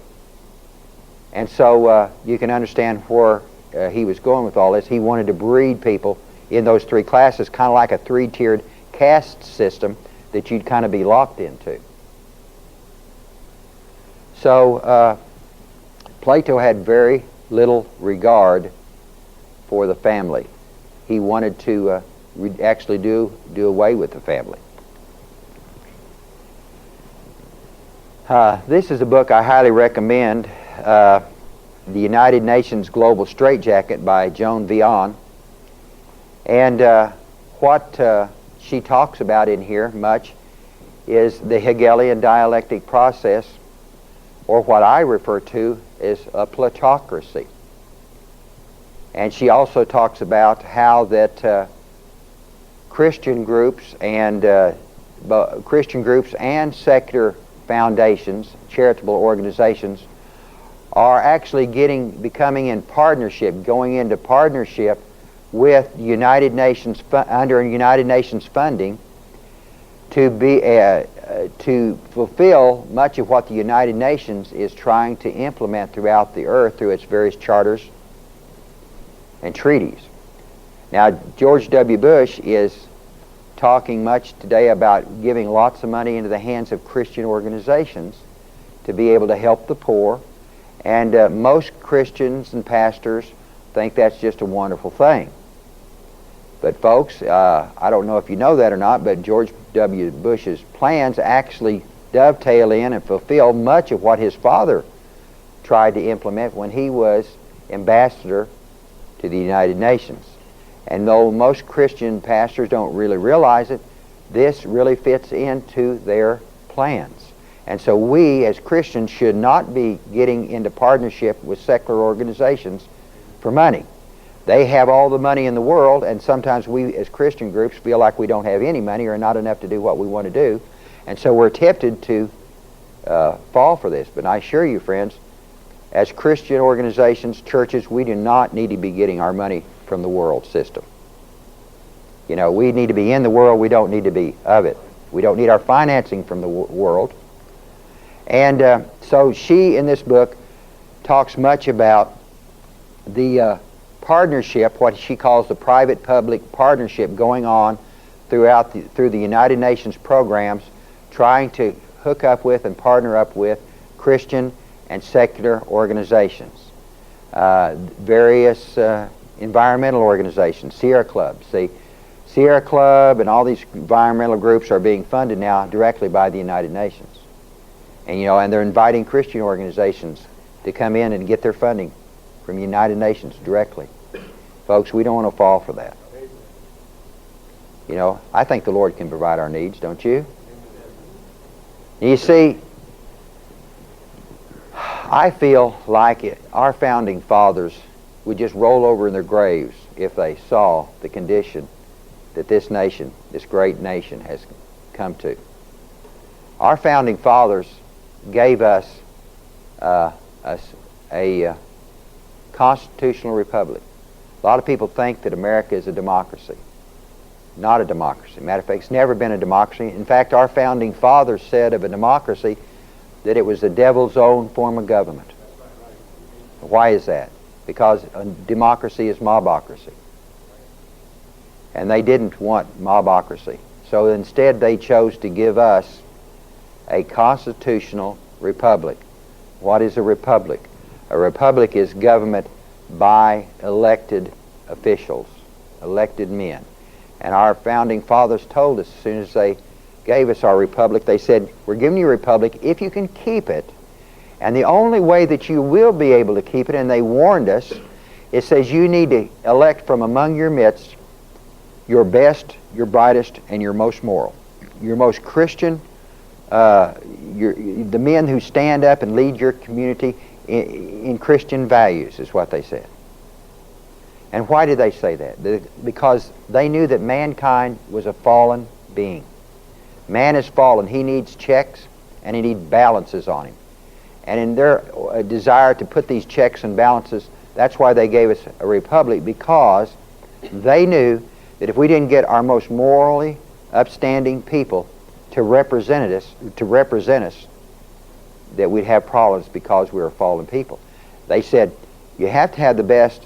And so you can understand where he was going with all this. He wanted to breed people in those three classes, kind of like a three-tiered caste system that you'd kind of be locked into. So Plato had very little regard for the family. He wanted to actually do away with the family. This is a book I highly recommend, The United Nations Global Straitjacket by Joan Vion. And what she talks about in here much is the Hegelian dialectic process, or what I refer to as a plutocracy. And she also talks about how that Christian groups and secular foundations, charitable organizations, are actually becoming in partnership, going into partnership with United Nations under United Nations funding to fulfill much of what the United Nations is trying to implement throughout the earth through its various charters and treaties. Now, George W. Bush is talking much today about giving lots of money into the hands of Christian organizations to be able to help the poor, and most Christians and pastors think that's just a wonderful thing. But folks, I don't know if you know that or not, but George W. Bush's plans actually dovetail in and fulfill much of what his father tried to implement when he was ambassador to the United Nations. And though most Christian pastors don't really realize it, this really fits into their plans. And so we as Christians should not be getting into partnership with secular organizations for money. They have all the money in the world, and sometimes we as Christian groups feel like we don't have any money or not enough to do what we want to do. And so we're tempted to fall for this. But I assure you, friends, as Christian organizations, churches, we do not need to be getting our money from the world system. You know, we need to be in the world. We don't need to be of it. We don't need our financing from the world. And so she, in this book, talks much about the partnership, what she calls the private-public partnership going on through the United Nations programs, trying to hook up with and partner up with Christian and secular organizations. Various environmental organizations, Sierra Clubs. The Sierra Club and all these environmental groups are being funded now directly by the United Nations. And you know, and they're inviting Christian organizations to come in and get their funding from the United Nations directly. Folks, we don't want to fall for that. You know, I think the Lord can provide our needs, don't you? You see, I feel like our founding fathers would just roll over in their graves if they saw the condition that this nation, this great nation, has come to. Our founding fathers gave us a constitutional republic. A lot of people think that America is a democracy. Not a democracy. Matter of fact, it's never been a democracy. In fact, our founding fathers said of a democracy that it was the devil's own form of government. Why is that? Because a democracy is mobocracy. And they didn't want mobocracy. So instead they chose to give us a constitutional republic. What is a republic? A republic is government by elected officials, elected men. And our founding fathers told us as soon as they gave us our republic, they said, we're giving you a republic if you can keep it. And the only way that you will be able to keep it, and they warned us, it says you need to elect from among your midst your best, your brightest, and your most moral. Your most Christian, the men who stand up and lead your community in Christian values is what they said. And why did they say that? Because they knew that mankind was a fallen being. Man is fallen. He needs checks and he needs balances on him. And in their desire to put these checks and balances, that's why they gave us a republic, because they knew that if we didn't get our most morally upstanding people to represent us, that we'd have problems because we were fallen people. They said, you have to have the best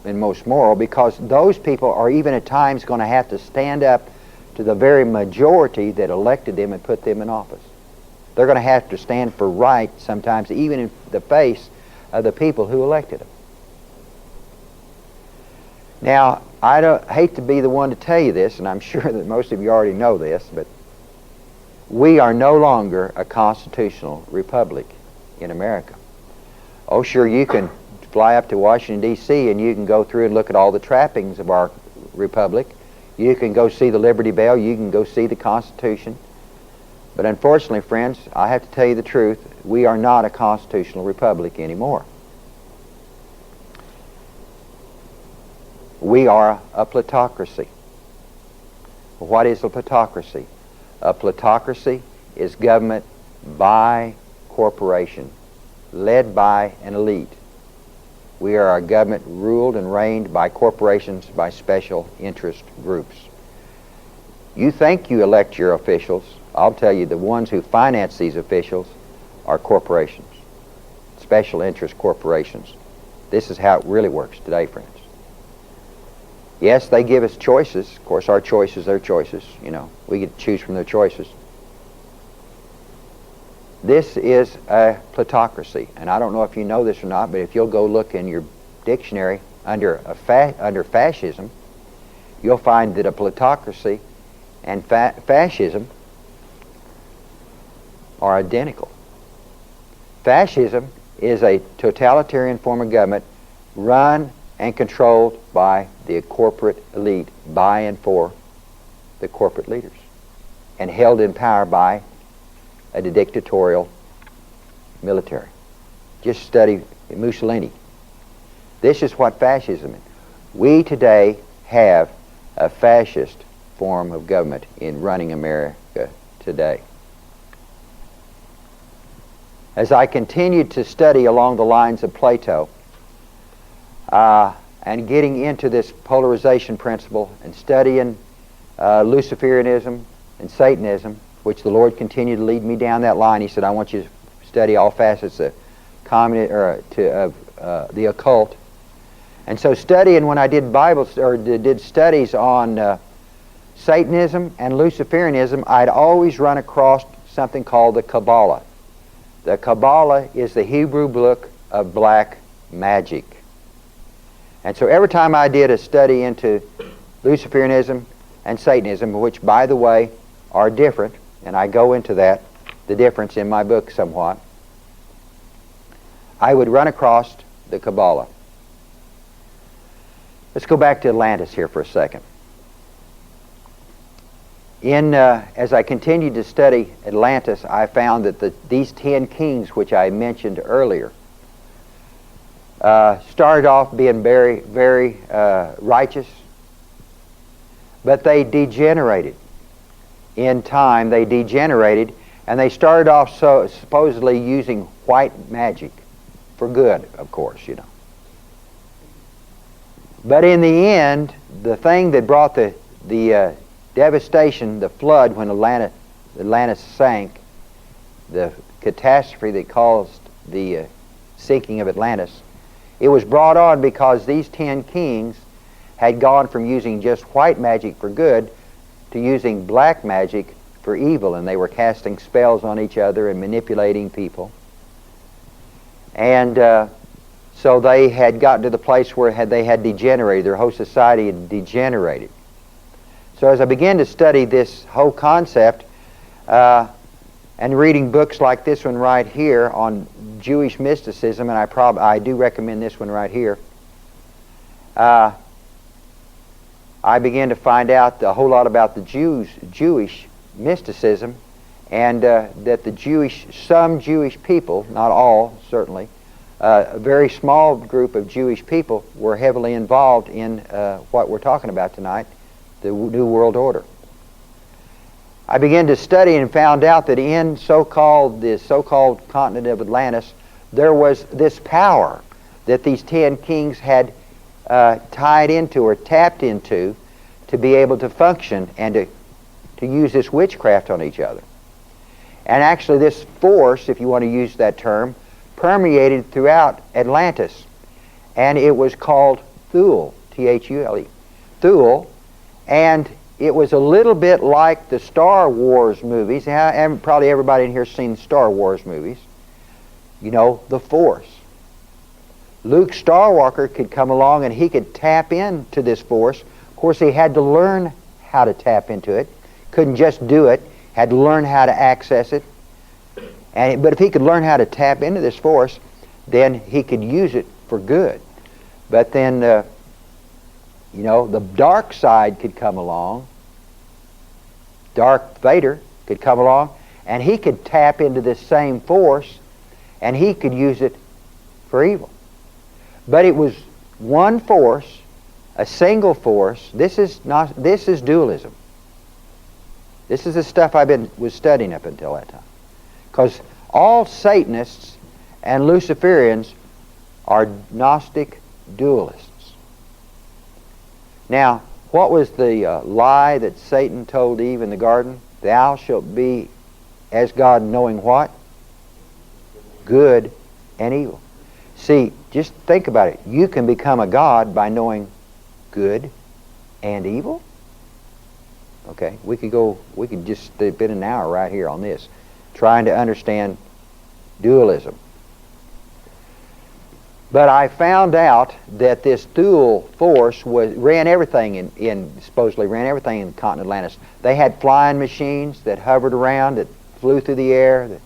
and most moral, because those people are even at times going to have to stand up to the very majority that elected them and put them in office. They're going to have to stand for right sometimes, even in the face of the people who elected them. Now, I hate to be the one to tell you this, and I'm sure that most of you already know this, but we are no longer a constitutional republic in America. Oh, sure, you can fly up to Washington, D.C., and you can go through and look at all the trappings of our republic. You can go see the Liberty Bell. You can go see the Constitution. But unfortunately, friends, I have to tell you the truth, we are not a constitutional republic anymore. We are a plutocracy. What is a plutocracy? A plutocracy is government by corporation, led by an elite. We are a government ruled and reigned by corporations, by special interest groups. You think you elect your officials. I'll tell you, the ones who finance these officials are corporations, special interest corporations. This is how it really works today, friends. Yes, they give us choices. Of course, our choices, their choices. You know, we get to choose from their choices. This is a plutocracy, and I don't know if you know this or not, but if you'll go look in your dictionary under fascism, you'll find that a plutocracy and fascism are identical. Fascism is a totalitarian form of government run and controlled by the corporate elite, by and for the corporate leaders, and held in power by a dictatorial military. Just study Mussolini. This is what fascism is. We today have a fascist form of government in running America today. As I continued to study along the lines of Plato, and getting into this polarization principle and studying Luciferianism and Satanism, which the Lord continued to lead me down that line. He said, I want you to study all facets of the occult. And so studying, when I did did studies on Satanism and Luciferianism, I'd always run across something called the Kabbalah. The Kabbalah is the Hebrew book of black magic. And so every time I did a study into Luciferianism and Satanism, which, by the way, are different, and I go into that, the difference in my book somewhat, I would run across the Kabbalah. Let's go back to Atlantis here for a second. As I continued to study Atlantis, I found that these 10 kings, which I mentioned earlier, started off being very, very righteous, but they degenerated. In time, they degenerated, and they started off supposedly using white magic for good, of course, you know. But in the end, the thing that brought the devastation, the flood when Atlantis sank, the catastrophe that caused the sinking of Atlantis, it was brought on because these 10 kings had gone from using just white magic for good to using black magic for evil, and they were casting spells on each other and manipulating people. And so they had gotten to the place where they had degenerated. Their whole society had degenerated. So as I began to study this whole concept, and reading books like this one right here on Jewish mysticism, and I do recommend this one right here, I began to find out a whole lot about the Jewish mysticism, and that some Jewish people, not all certainly, a very small group of Jewish people were heavily involved in what we're talking about tonight, the New World Order. I began to study and found out that in the so-called continent of Atlantis, there was this power that these 10 kings had tied into or tapped into to be able to function and to use this witchcraft on each other. And actually this force, if you want to use that term, permeated throughout Atlantis. And it was called Thule, T-H-U-L-E, Thule, and it was a little bit like the Star Wars movies. And probably everybody in here has seen Star Wars movies. You know, the Force. Luke Skywalker could come along and he could tap into this force. Of course, he had to learn how to tap into it. Couldn't just do it. Had to learn how to access it. But if he could learn how to tap into this force, then he could use it for good. But then, the dark side could come along. Darth Vader could come along, and he could tap into this same force, and he could use it for evil. But it was one force, a single force. This is dualism. This is the stuff was studying up until that time. Because all Satanists and Luciferians are Gnostic dualists. Now, what was the lie that Satan told Eve in the garden? Thou shalt be as God, knowing what? Good and evil. See, just think about it. You can become a god by knowing good and evil. Okay, we could just spend an hour right here on this, trying to understand dualism. But I found out that this dual force supposedly ran everything in the continent Atlantis. They had flying machines that hovered around, that flew through the air,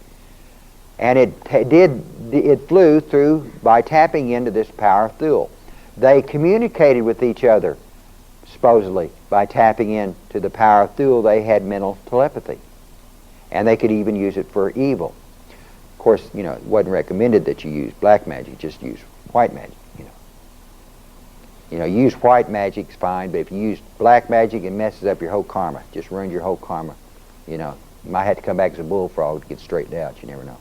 and it flew through by tapping into this power of Thule. They communicated with each other, supposedly, by tapping into the power of Thule. They had mental telepathy, and they could even use it for evil. Of course, it wasn't recommended that you use black magic, just use white magic, use white magic's fine, but if you use black magic, it messes up your whole karma. Just ruins your whole karma. You might have to come back as a bullfrog to get straightened out. You never know.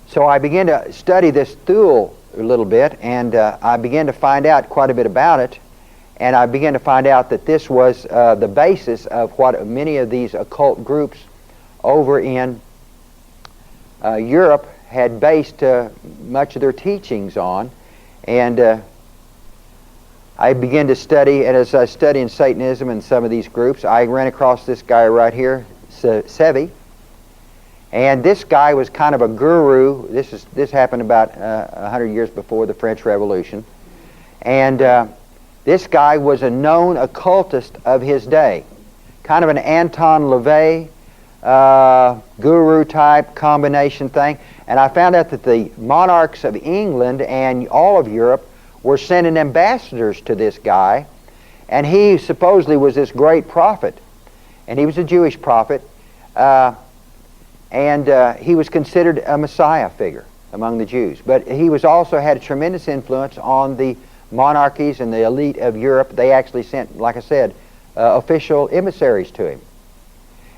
So I began to study this Thule a little bit, and I began to find out quite a bit about it, and I began to find out that this was the basis of what many of these occult groups over in Europe had based much of their teachings on. And I began to study, and as I studied in Satanism and some of these groups, I ran across this guy right here, Sevi. And this guy was kind of a guru. This happened about 100 years before the French Revolution. And this guy was a known occultist of his day, kind of an Anton LaVey guru type combination thing. And I found out that the monarchs of England and all of Europe were sending ambassadors to this guy, and he supposedly was this great prophet, and he was a Jewish prophet, and he was considered a Messiah figure among the Jews. But he was also had a tremendous influence on the monarchies and the elite of Europe. They actually sent, like I said, official emissaries to him.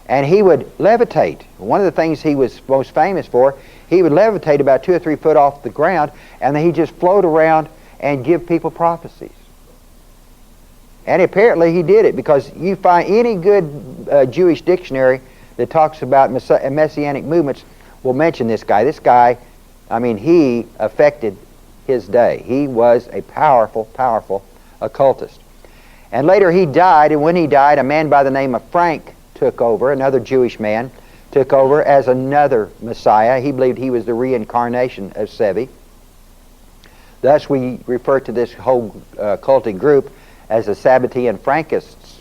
And he would levitate. One of the things he was most famous for, he would levitate about 2 or 3 foot off the ground, and then he'd just float around and give people prophecies. And apparently he did it, because you find any good Jewish dictionary that talks about messianic movements will mention this guy. This guy, he affected his day. He was a powerful, powerful occultist. And later he died, and when he died, a man by the name of Frank took over, another Jewish man, took over as another Messiah. He believed he was the reincarnation of Sevi. Thus we refer to this whole cultic group as the Sabbatean Frankists.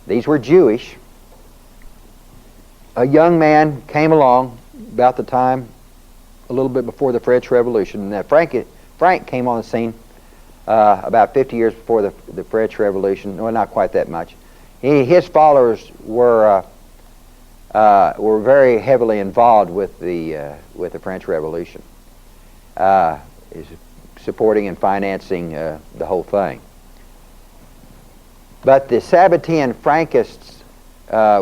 These were Jewish. A young man came along about the time, a little bit before the French Revolution. And Frank came on the scene about 50 years before the French Revolution. Well, not quite that much. His followers were very heavily involved with the French Revolution, supporting and financing the whole thing. But the Sabbatean Frankists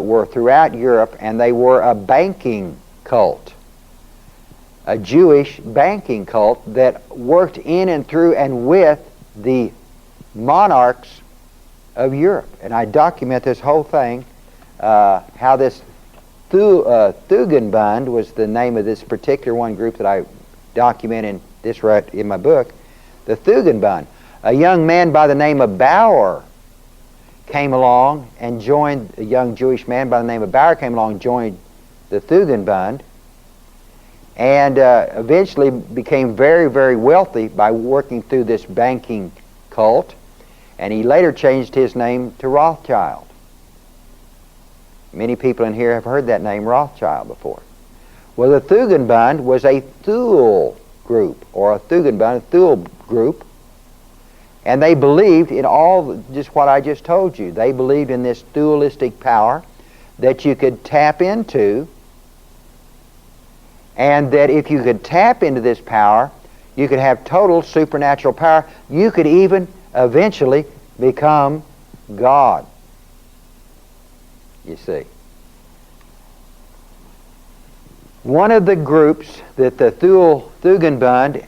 were throughout Europe, and they were a banking cult, a Jewish banking cult that worked in and through and with the monarchs of Europe. And I document this whole thing, how this Thugenbund was the name of this particular one group that I document in this right in my book. The Thugenbund. A young man by the name of Bauer came along and joined, a young Jewish man by the name of Bauer came along and joined the Thugenbund, and eventually became very, very wealthy by working through this banking cult. And he later changed his name to Rothschild. Many people in here have heard that name Rothschild before. Well, the Thugenbund was a Thule group, or a Thugenbund, a Thule group, and they believed in all, just what I just told you. They believed in this dualistic power that you could tap into, and that if you could tap into this power, you could have total supernatural power. You could even eventually become God. You see. One of the groups that the Thugenbund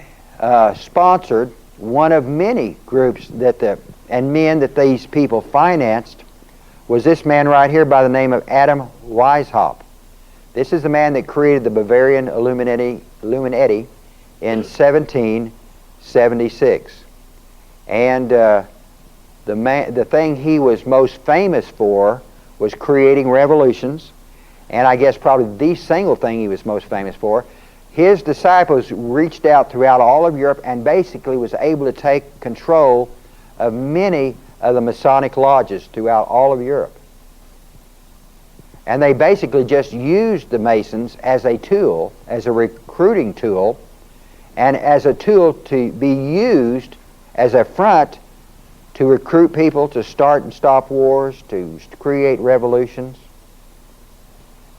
sponsored, one of many groups and men that these people financed, was this man right here by the name of Adam Weishaupt. This is the man that created the Bavarian Illuminati in 1776. And the thing he was most famous for was creating revolutions, and I guess probably the single thing he was most famous for. His disciples reached out throughout all of Europe and basically was able to take control of many of the Masonic lodges throughout all of Europe. And they basically just used the Masons as a tool, as a recruiting tool, and as a tool to be used as a front to recruit people to start and stop wars, to create revolutions.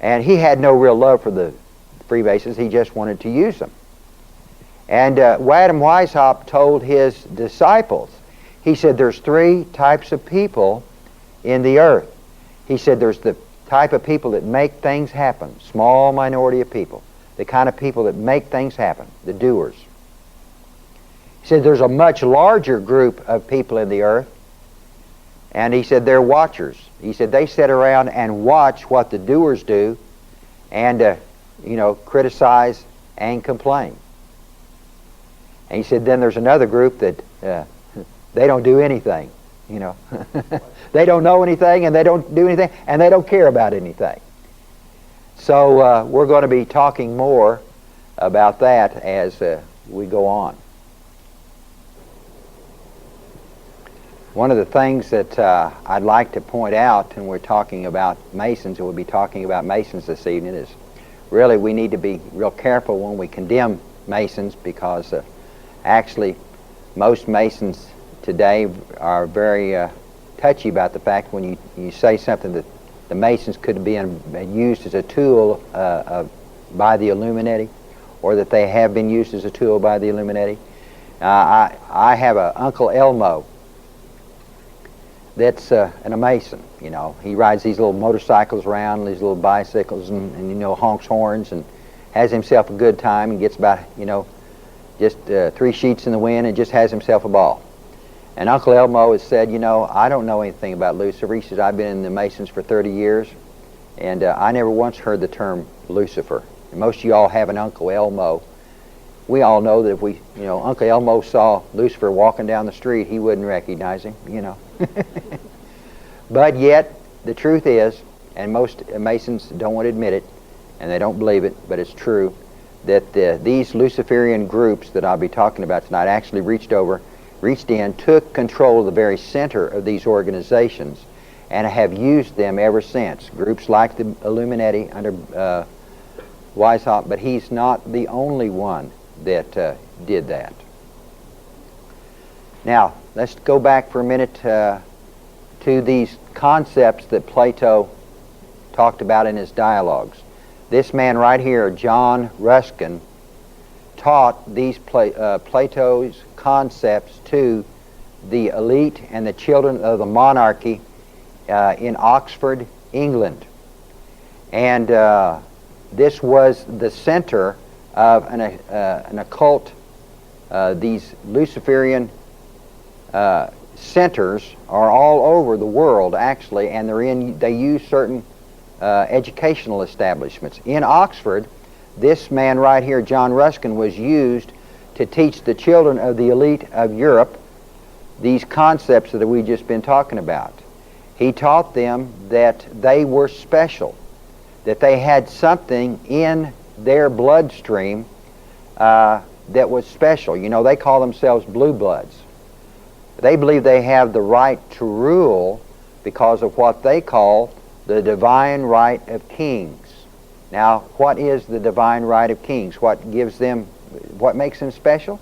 And he had no real love for the Freemasons. He just wanted to use them. And Adam Weishaupt told his disciples, he said, there's three types of people in the earth. He said there's the type of people that make things happen, small minority of people, the kind of people that make things happen, the doers. He said there's a much larger group of people in the earth, and he said they're watchers. He said they sit around and watch what the doers do and, criticize and complain. And he said then there's another group that they don't do anything, They don't know anything, and they don't do anything, and they don't care about anything. So we're going to be talking more about that as we go on. One of the things that I'd like to point out, and we're talking about Masons, and we'll be talking about Masons this evening, is really we need to be real careful when we condemn Masons, because actually most Masons today are very touchy about the fact when you say something that the Masons could be used as a tool by the Illuminati, or that they have been used as a tool by the Illuminati. I have an Uncle Elmo that's a Mason. He rides these little motorcycles around, these little bicycles, and honks horns and has himself a good time, and gets about just 3 sheets in the wind and just has himself a ball. And Uncle Elmo has said, I don't know anything about Lucifer. He says, I've been in the Masons for 30 years, and I never once heard the term Lucifer. And most of you all have an Uncle Elmo. We all know that if Uncle Elmo saw Lucifer walking down the street, he wouldn't recognize him, But yet, the truth is, and most Masons don't want to admit it, and they don't believe it, but it's true, that these Luciferian groups that I'll be talking about tonight actually reached in, took control of the very center of these organizations, and have used them ever since. Groups like the Illuminati under Weishaupt, but he's not the only one that did that. Now, let's go back for a minute to these concepts that Plato talked about in his dialogues. This man right here, John Ruskin, taught these Plato's concepts to the elite and the children of the monarchy in Oxford, England. And this was the center of an occult. These Luciferian centers are all over the world, actually, and they use certain educational establishments. In Oxford, this man right here, John Ruskin, was used to teach the children of the elite of Europe these concepts that we've just been talking about. He taught them that they were special, that they had something in their bloodstream that was special. They call themselves blue bloods. They believe they have the right to rule because of what they call the divine right of kings. Now, what is the divine right of kings? What makes them special?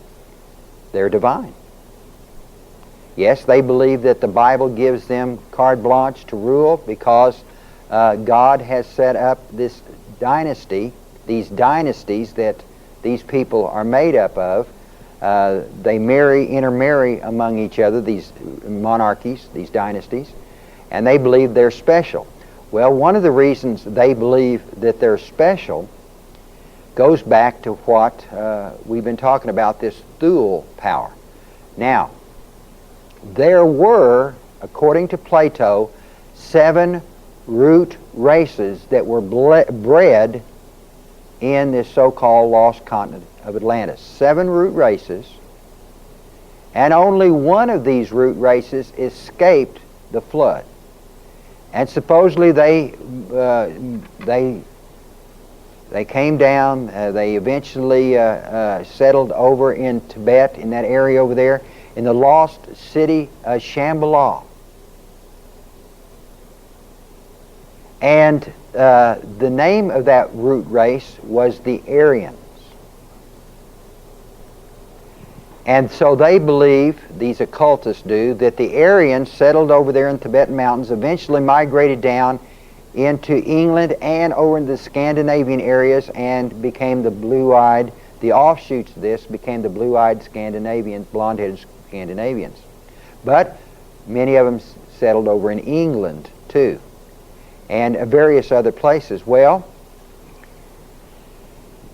They're divine. Yes, they believe that the Bible gives them carte blanche to rule because God has set up this dynasty, these dynasties that these people are made up of. They intermarry among each other, these monarchies, these dynasties, and they believe they're special. Well, one of the reasons they believe that they're special goes back to what we've been talking about, this Thule power. Now, there were, according to Plato, 7 root races that were bred in this so-called lost continent of Atlantis. 7 root races, and only one of these root races escaped the flood. And supposedly they came down, they eventually settled over in Tibet, in that area over there, in the lost city of Shambhala. And the name of that root race was the Aryans. And so they believe, these occultists do, that the Aryans settled over there in the Tibetan mountains, eventually migrated down into England and over into the Scandinavian areas, and became the blue-eyed, the offshoots of this became the blue-eyed Scandinavians, blonde-headed Scandinavians. But many of them settled over in England too, and various other places. Well,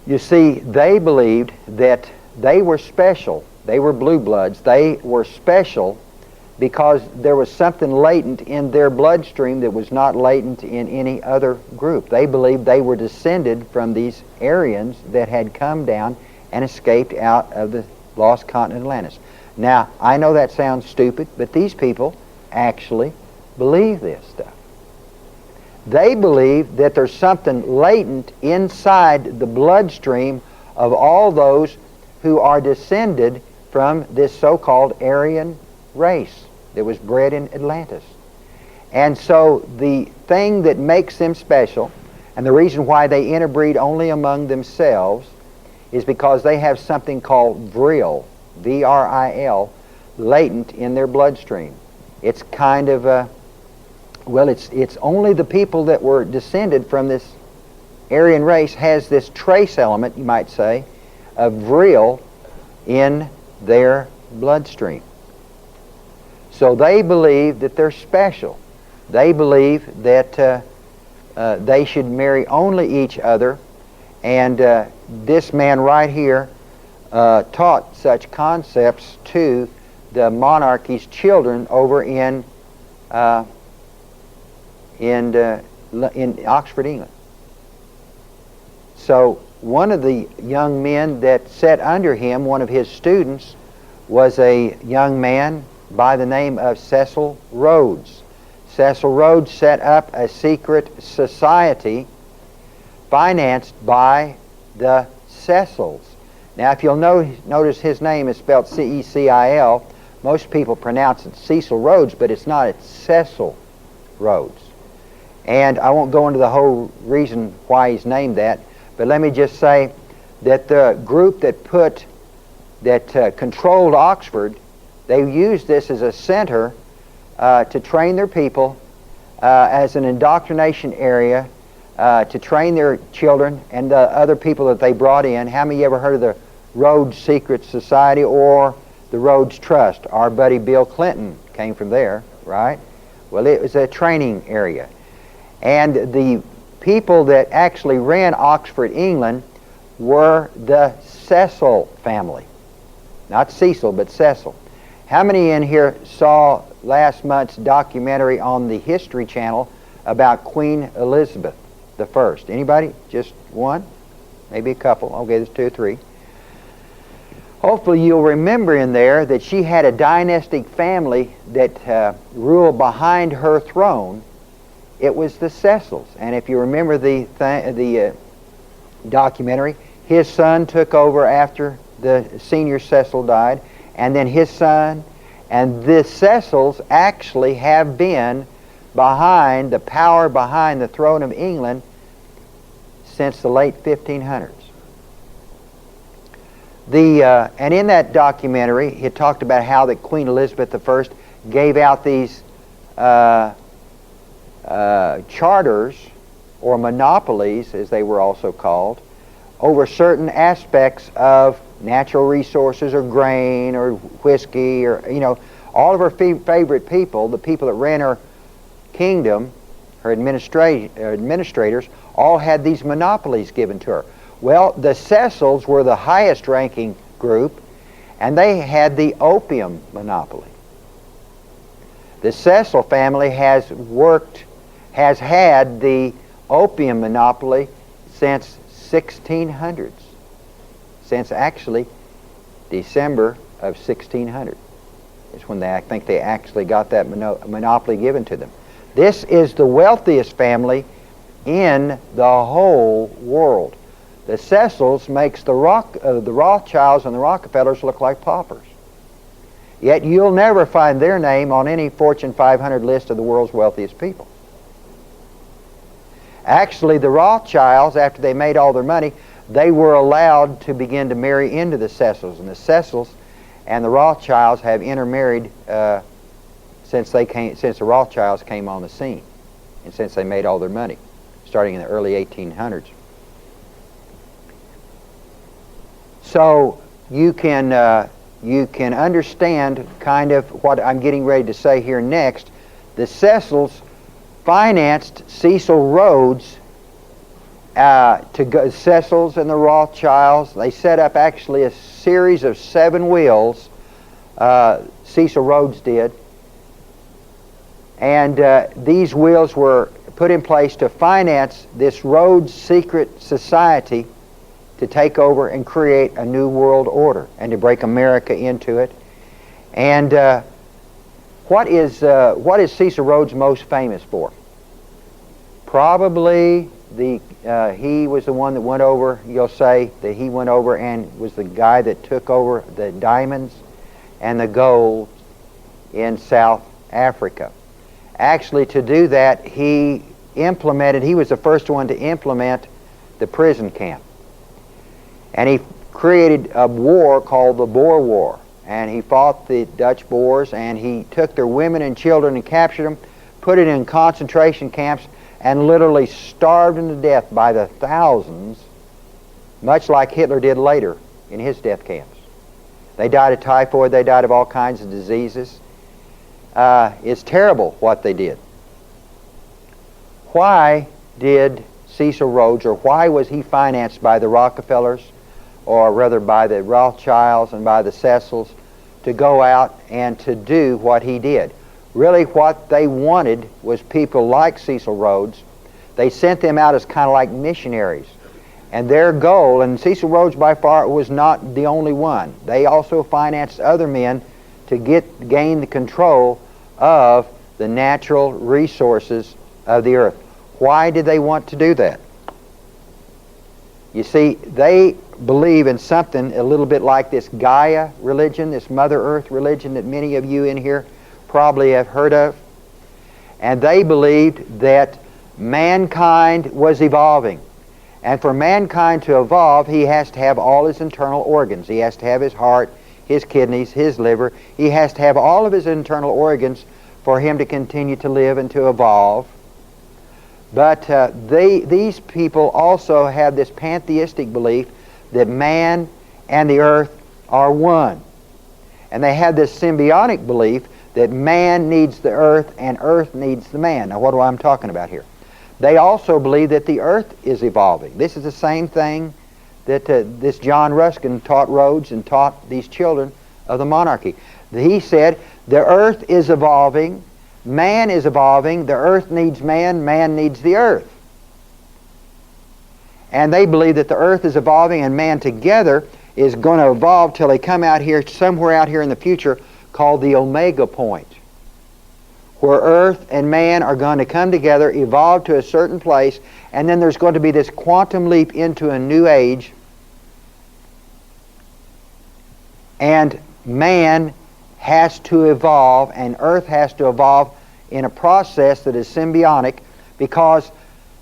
you see, they believed that they were special. They were blue bloods. They were special because there was something latent in their bloodstream that was not latent in any other group. They believed they were descended from these Aryans that had come down and escaped out of the lost continent of Atlantis. Now, I know that sounds stupid, but these people actually believe this stuff. They believe that there's something latent inside the bloodstream of all those who are descended from this so-called Aryan race that was bred in Atlantis. And so the thing that makes them special, and the reason why they interbreed only among themselves, is because they have something called vril, V-R-I-L, latent in their bloodstream. It's kind of a, well, it's only the people that were descended from this Aryan race has this trace element, you might say, of vril in their bloodstream. So they believe that they're special. They believe that they should marry only each other, and this man right here taught such concepts to the monarchy's children over in Oxford, England. So one of the young men that sat under him, one of his students, was a young man by the name of Cecil Rhodes. Cecil Rhodes set up a secret society financed by the Cecils. Now, if you'll notice his name is spelled C-E-C-I-L. Most people pronounce it Cecil Rhodes, but it's not. It's Cecil Rhodes. And I won't go into the whole reason why he's named that, but let me just say that the group that controlled Oxford, they used this as a center to train their people, as an indoctrination area, to train their children and the other people that they brought in. How many of you ever heard of the Rhodes Secret Society or the Rhodes Trust? Our buddy Bill Clinton came from there, right? Well, it was a training area. And the people that actually ran Oxford, England, were the Cecil family. Not Cecil, but Cecil. How many in here saw last month's documentary on the History Channel about Queen Elizabeth I? Anybody? Just one? Maybe a couple. Okay, there's 2 or 3. Hopefully you'll remember in there that she had a dynastic family that ruled behind her throne. It was the Cecils. And if you remember the documentary, his son took over after the senior Cecil died, and then his son, and the Cecils actually have been behind the power behind the throne of England since the late 1500s. And in that documentary, it talked about how that Queen Elizabeth I gave out these charters, or monopolies as they were also called, over certain aspects of natural resources or grain or whiskey or, all of her favorite people, the people that ran her kingdom, her administrators, all had these monopolies given to her. Well, the Cecils were the highest ranking group, and they had the opium monopoly. The Cecil family has had the opium monopoly since 1600s, since actually December of 1600 is when I think they actually got that monopoly given to them. This is the wealthiest family in the whole world. The Cecils makes the Rothschilds and the Rockefellers look like paupers. Yet you'll never find their name on any Fortune 500 list of the world's wealthiest people. Actually, the Rothschilds, after they made all their money, they were allowed to begin to marry into the Cecils. And the Cecils and the Rothschilds have intermarried since the Rothschilds came on the scene, and since they made all their money, starting in the early 1800s. So you can understand kind of what I'm getting ready to say here next. The Cecils financed Cecil Rhodes Cecils and the Rothschilds. They set up actually a series of 7 wills. Cecil Rhodes did. And these wills were put in place to finance this Rhodes secret society to take over and create a new world order and to break America into it. And what is Cecil Rhodes most famous for? Probably he was the one that went over, you'll say, that he went over and was the guy that took over the diamonds and the gold in South Africa. Actually, to do that, he was the first one to implement the prison camp. And he created a war called the Boer War. And he fought the Dutch Boers, and he took their women and children and captured them, put it in concentration camps, and literally starved them to death by the thousands, much like Hitler did later in his death camps. They died of typhoid, they died of all kinds of diseases. It's terrible what they did. Why did Cecil Rhodes, or why was he financed by the Rockefellers, or rather by the Rothschilds and by the Cecils, to go out and to do what he did? Really what they wanted was people like Cecil Rhodes. They sent them out as kind of like missionaries. And their goal, and Cecil Rhodes by far was not the only one. They also financed other men to gain the control of the natural resources of the earth. Why did they want to do that? You see, they believe in something a little bit like this Gaia religion, this Mother Earth religion that many of you in here probably have heard of. And they believed that mankind was evolving. And for mankind to evolve, he has to have all his internal organs. He has to have his heart, his kidneys, his liver. He has to have all of his internal organs for him to continue to live and to evolve. But these people also have this pantheistic belief that man and the earth are one. And they have this symbiotic belief that man needs the earth and earth needs the man. Now, what am I talking about here? They also believe that the earth is evolving. This is the same thing that this John Ruskin taught Rhodes and taught these children of the monarchy. He said, the earth is evolving, man is evolving, the earth needs man, man needs the earth. And they believe that the earth is evolving and man together is going to evolve till they come out here, somewhere out here in the future, called the Omega Point, where earth and man are going to come together, evolve to a certain place, and then there's going to be this quantum leap into a new age, and man has to evolve and earth has to evolve in a process that is symbiotic, because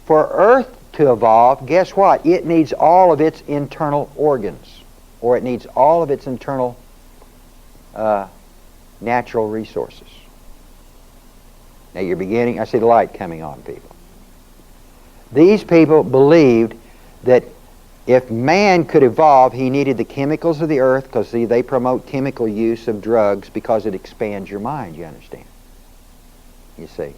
for earth to evolve, guess what? It needs all of its internal organs, or it needs all of its internal natural resources. Now you're beginning, I see the light coming on, people. These people believed that if man could evolve, he needed the chemicals of the earth, because they promote chemical use of drugs because it expands your mind, you understand? You see.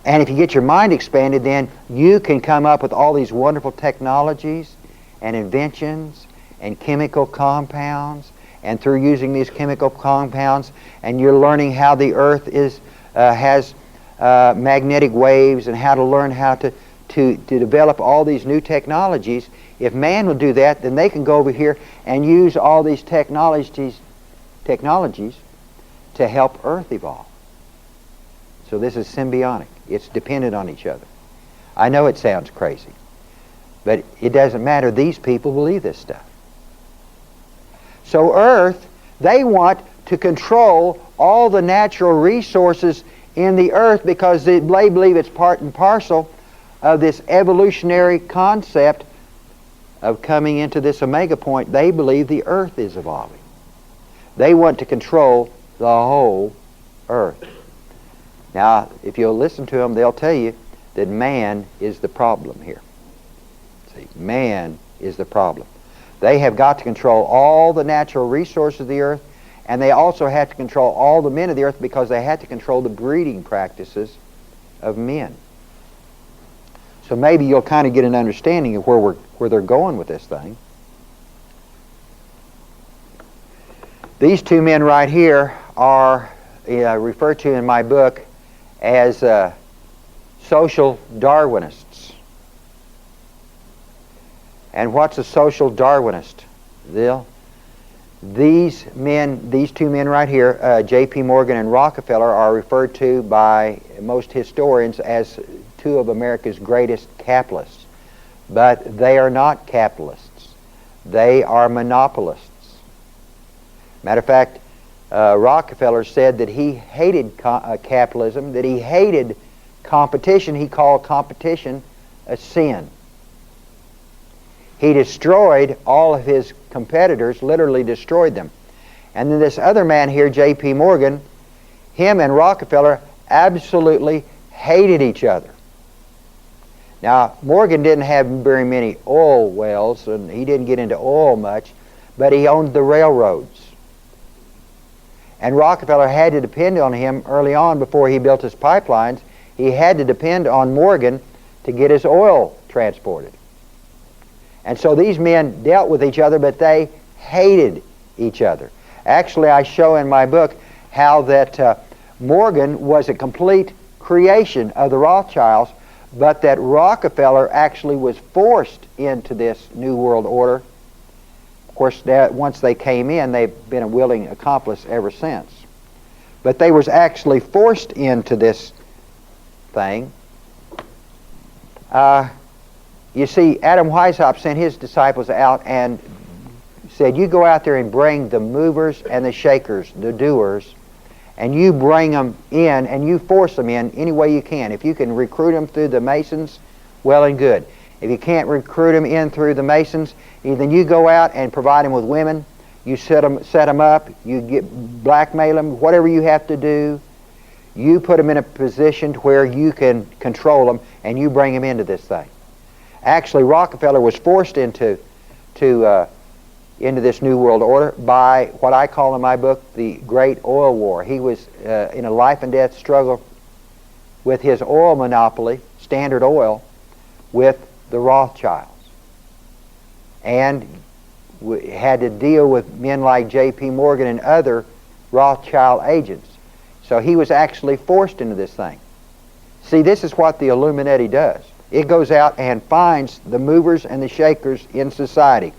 And if you get your mind expanded, then you can come up with all these wonderful technologies and inventions and chemical compounds, and through using these chemical compounds, and you're learning how the earth has magnetic waves, and how to learn how to develop all these new technologies. If man will do that, then they can go over here and use all these technologies to help Earth evolve. So this is symbiotic. It's dependent on each other. I know it sounds crazy, but it doesn't matter. These people believe this stuff. So Earth, they want to control all the natural resources in the earth because they believe it's part and parcel of this evolutionary concept of coming into this omega point. They believe the earth is evolving. They want to control the whole earth. Now, if you'll listen to them, they'll tell you that man is the problem here. See, man is the problem. They have got to control all the natural resources of the earth, and they also have to control all the men of the earth because they have to control the breeding practices of men. So maybe you'll kind of get an understanding of where they're going with this thing. These two men right here are referred to in my book as social Darwinists. And what's a social Darwinist? These two men right here, J.P. Morgan and Rockefeller, are referred to by most historians as two of America's greatest capitalists. But they are not capitalists. They are monopolists. Matter of fact, Rockefeller said that he hated capitalism, that he hated competition. He called competition a sin. He destroyed all of his competitors, literally destroyed them. And then this other man here, J.P. Morgan, him and Rockefeller absolutely hated each other. Now, Morgan didn't have very many oil wells, and he didn't get into oil much, but he owned the railroads. And Rockefeller had to depend on him early on before he built his pipelines. He had to depend on Morgan to get his oil transported. And so these men dealt with each other, but they hated each other. Actually, I show in my book how that Morgan was a complete creation of the Rothschilds, but that Rockefeller actually was forced into this New World Order. Of course, once they came in, they've been a willing accomplice ever since. But they was actually forced into this thing. You see, Adam Weishaupt sent his disciples out and said, you go out there and bring the movers and the shakers, the doers, and you bring them in and you force them in any way you can. If you can recruit them through the Masons, well and good. If you can't recruit them in through the Masons, then you go out and provide them with women. You set them up, you blackmail them, whatever you have to do. You put them in a position to where you can control them, and you bring them into this thing. Actually, Rockefeller was forced into this New World Order by what I call in my book the Great Oil War. He was in a life and death struggle with his oil monopoly, Standard Oil, with the Rothschilds, and had to deal with men like J.P. Morgan and other Rothschild agents. So he was actually forced into this thing. See, this is what the Illuminati does. It goes out and finds the movers and the shakers in society.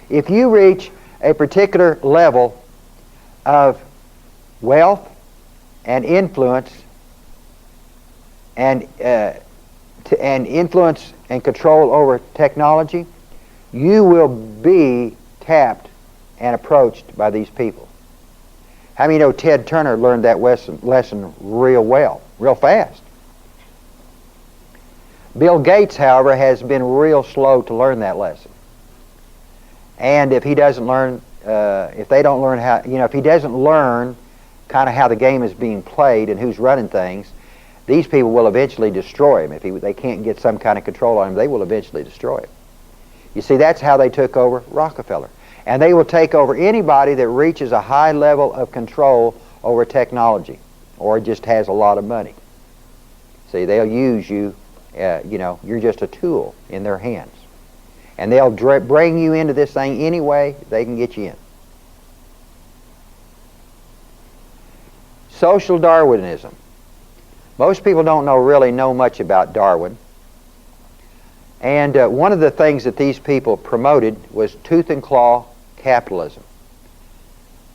If you reach a particular level of wealth and influence and influence and control over technology, you will be tapped and approached by these people. How many know Ted Turner learned that lesson real well, real fast? Bill Gates, however, has been real slow to learn that lesson. And if he doesn't learn, if they don't learn how, if he doesn't learn kind of how the game is being played and who's running things, these people will eventually destroy him. If they can't get some kind of control on him, they will eventually destroy him. You see, that's how they took over Rockefeller. And they will take over anybody that reaches a high level of control over technology or just has a lot of money. See, they'll use you, you're just a tool in their hands. And they'll bring you into this thing any way they can get you in. Social Darwinism. Most people don't really know much about Darwin. And one of the things that these people promoted was tooth and claw capitalism.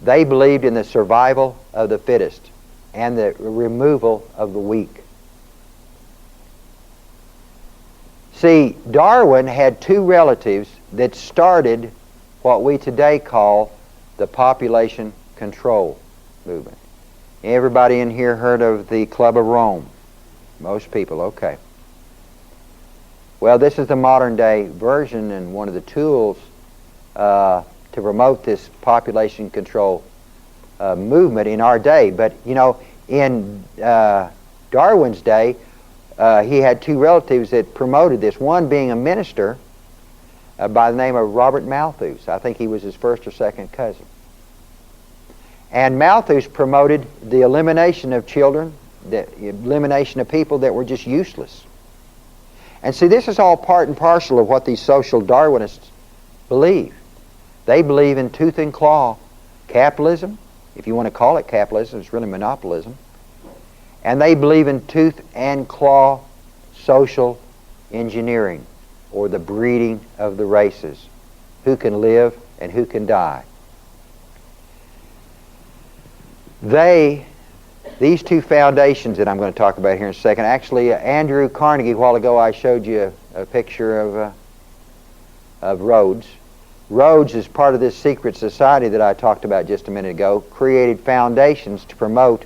They believed in the survival of the fittest and the removal of the weak. See, Darwin had two relatives that started what we today call the population control movement. Everybody in here heard of the Club of Rome? Most people, okay. Well, this is the modern day version and one of the tools to promote this population control movement in our day. But, you know, in Darwin's day, he had two relatives that promoted this, one being a minister by the name of Robert Malthus. I think he was his first or second cousin. And Malthus promoted the elimination of children, the elimination of people that were just useless. And see, this is all part and parcel of what these social Darwinists believe. They believe in tooth and claw capitalism, if you want to call it capitalism, it's really monopolism. And they believe in tooth and claw social engineering, or the breeding of the races, who can live and who can die. These two foundations that I'm going to talk about here in a second, actually Andrew Carnegie, a while ago I showed you a picture of Rhodes. Rhodes, is part of this secret society that I talked about just a minute ago, created foundations to promote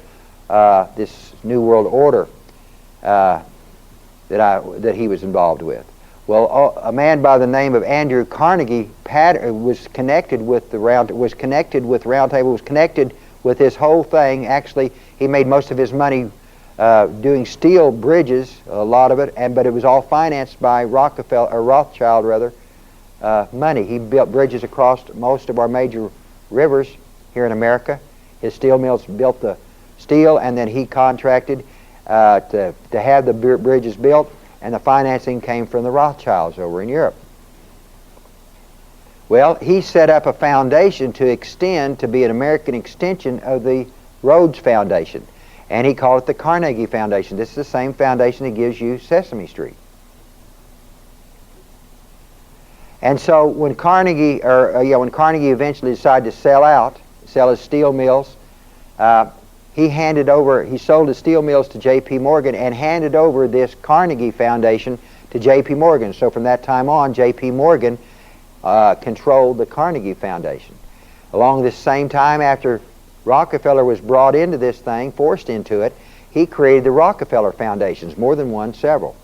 this New World Order that he was involved with. Well, a man by the name of Andrew Carnegie was connected with Roundtable, was connected with this whole thing. Actually, he made most of his money doing steel bridges, a lot of it, but it was all financed by Rothschild money. He built bridges across most of our major rivers here in America. His steel mills built the steel, and then he contracted to have the bridges built, and the financing came from the Rothschilds over in Europe. Well, he set up a foundation to extend to be an American extension of the Rhodes Foundation, and he called it the Carnegie Foundation. This is the same foundation that gives you Sesame Street. And so when Carnegie eventually decided to sell his steel mills, he sold his steel mills to J.P. Morgan and handed over this Carnegie Foundation to J.P. Morgan. So from that time on, J.P. Morgan controlled the Carnegie Foundation. Along this same time, after Rockefeller was brought into this thing, forced into it, he created the Rockefeller Foundations, more than one, several.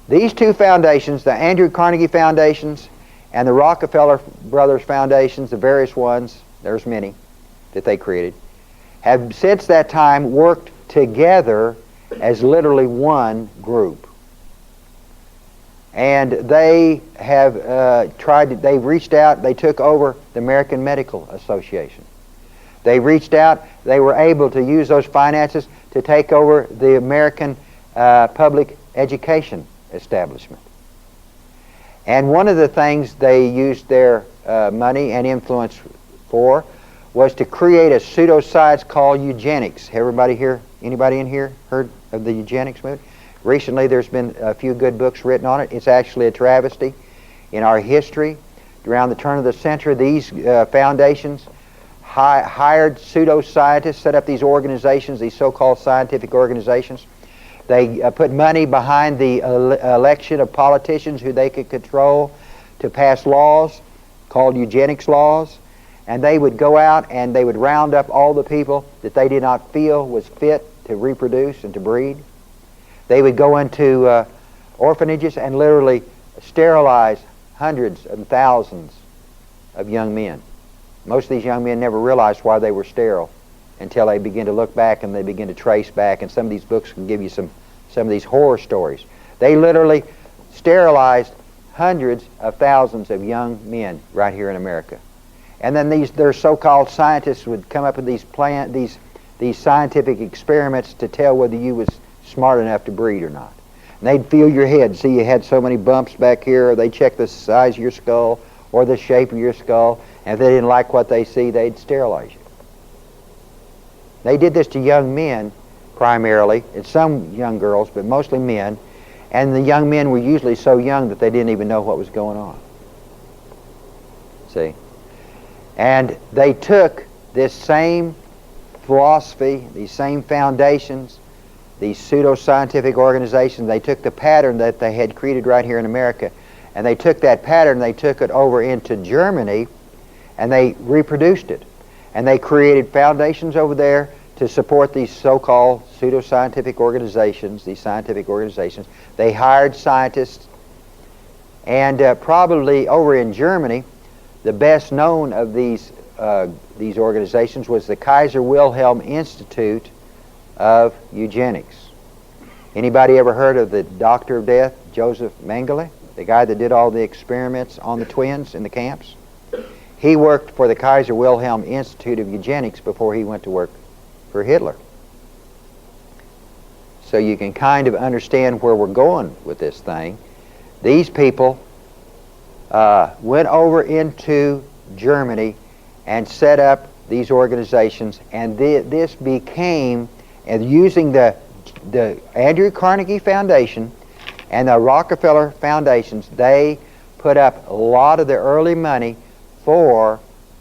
These two foundations, the Andrew Carnegie Foundations and the Rockefeller Brothers Foundations, the various ones, there's many that they created, have since that time worked together as literally one group. And they have they've reached out, they took over the American Medical Association. They reached out, they were able to use those finances to take over the American public education establishment. And one of the things they used their money and influence for was to create a pseudoscience called eugenics. Anybody in here heard of the eugenics movement? Recently there's been a few good books written on it. It's actually a travesty. In our history, around the turn of the century, these foundations hired pseudoscientists, set up these organizations, these so-called scientific organizations. They put money behind the election of politicians who they could control to pass laws called eugenics laws. And they would go out and they would round up all the people that they did not feel was fit to reproduce and to breed. They would go into orphanages and literally sterilize hundreds and thousands of young men. Most of these young men never realized why they were sterile until they begin to look back and they begin to trace back. And some of these books can give you some of these horror stories. They literally sterilized hundreds of thousands of young men right here in America. And then their so-called scientists would come up with these scientific experiments to tell whether you was smart enough to breed or not. And they'd feel your head, see you had so many bumps back here, or they'd check the size of your skull or the shape of your skull, and if they didn't like what they see, they'd sterilize you. They did this to young men primarily, and some young girls, but mostly men, and the young men were usually so young that they didn't even know what was going on. See? And they took this same philosophy, these same foundations, these pseudo-scientific organizations, they took the pattern that they had created right here in America, and they took that pattern, they took it over into Germany, and they reproduced it. And they created foundations over there to support these so-called pseudo-scientific organizations, these scientific organizations. They hired scientists, and probably over in Germany, the best known of these organizations was the Kaiser Wilhelm Institute of Eugenics. Anybody ever heard of the Doctor of Death, Joseph Mengele, the guy that did all the experiments on the twins in the camps? He worked for the Kaiser Wilhelm Institute of Eugenics before he went to work for Hitler. So you can kind of understand where we're going with this thing. These people went over into Germany and set up these organizations, and this became, and using the Andrew Carnegie Foundation and the Rockefeller Foundations, they put up a lot of the early money for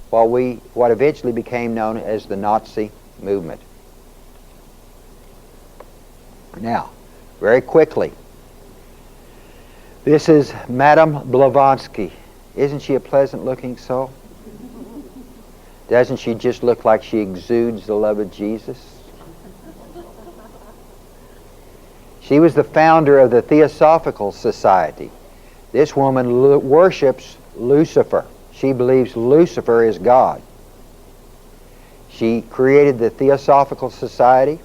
what eventually became known as the Nazi movement. Now, very quickly, this is Madame Blavatsky. Isn't she a pleasant-looking soul? Doesn't she just look like she exudes the love of Jesus? She was the founder of the Theosophical Society. This woman worships Lucifer. She believes Lucifer is God. She created the Theosophical Society.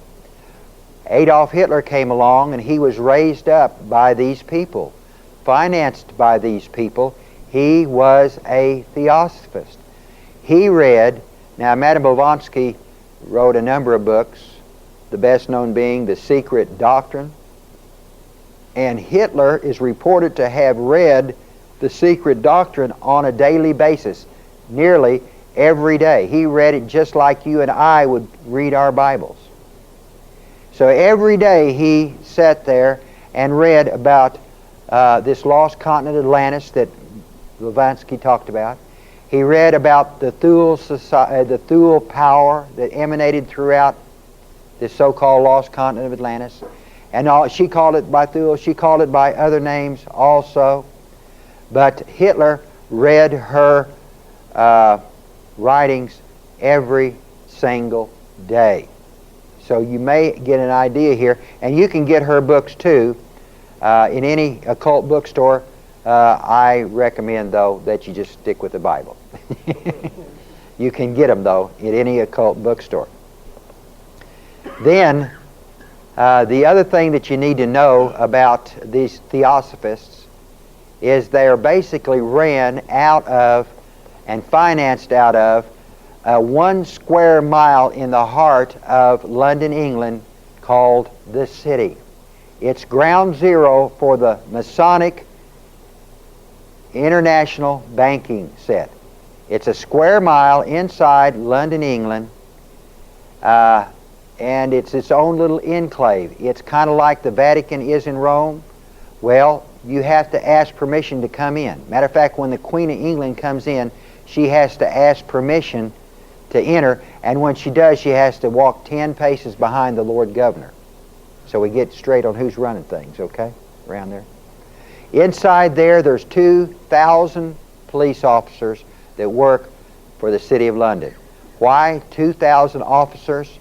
Adolf Hitler came along, and he was raised up by these people, financed by these people. He was a theosophist. He read, now Madame Blavatsky wrote a number of books, the best known being The Secret Doctrine, and Hitler is reported to have read The Secret Doctrine on a daily basis, nearly every day. He read it just like you and I would read our Bibles. So every day he sat there and read about this lost continent Atlantis that Blavatsky talked about. He read about the Thule power that emanated throughout this so-called lost continent of Atlantis. And she called it by Thule, she called it by other names also. But Hitler read her writings every single day. So you may get an idea here, and you can get her books too in any occult bookstore. I recommend, though, that you just stick with the Bible. You can get them, though, at any occult bookstore. Then, the other thing that you need to know about these theosophists is they are basically ran out of and financed out of 1 square mile in the heart of London, England, called the City. It's ground zero for the Masonic international banking set. It's a square mile inside London, England, and it's its own little enclave. It's kind of like the Vatican is in Rome. Well, you have to ask permission to come in. Matter of fact, when the Queen of England comes in, she has to ask permission to enter, and when she does, she has to walk 10 paces behind the Lord Governor. So we get straight on who's running things, okay, around there. Inside there's 2,000 police officers that work for the City of London. Why 2,000 officers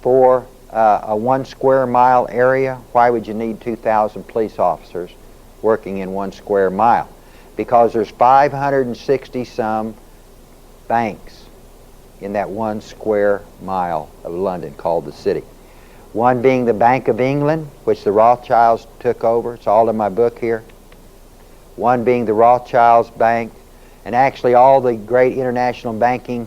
for a 1 square mile area? Why would you need 2,000 police officers working in 1 square mile? Because there's 560 some banks in that 1 square mile of London called the City. One being the Bank of England, which the Rothschilds took over. It's all in my book here. One being the Rothschilds Bank, and actually all the great international banking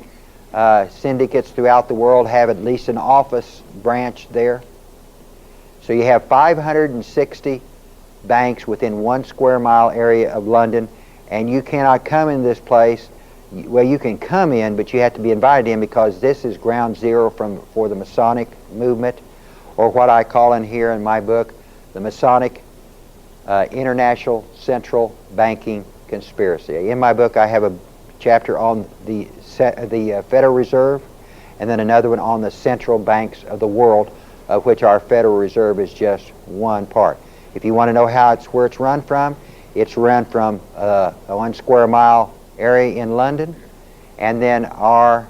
syndicates throughout the world have at least an office branch there. So you have 560 banks within 1 square mile area of London, and you cannot come in this place. Well, you can come in, but you have to be invited in, because this is ground zero for the Masonic movement, or what I call in here in my book, the Masonic International Central Banking Conspiracy. In my book, I have a chapter on the Federal Reserve, and then another one on the central banks of the world, of which our Federal Reserve is just one part. If you want to know where it's run from a 1 square mile area in London, and then our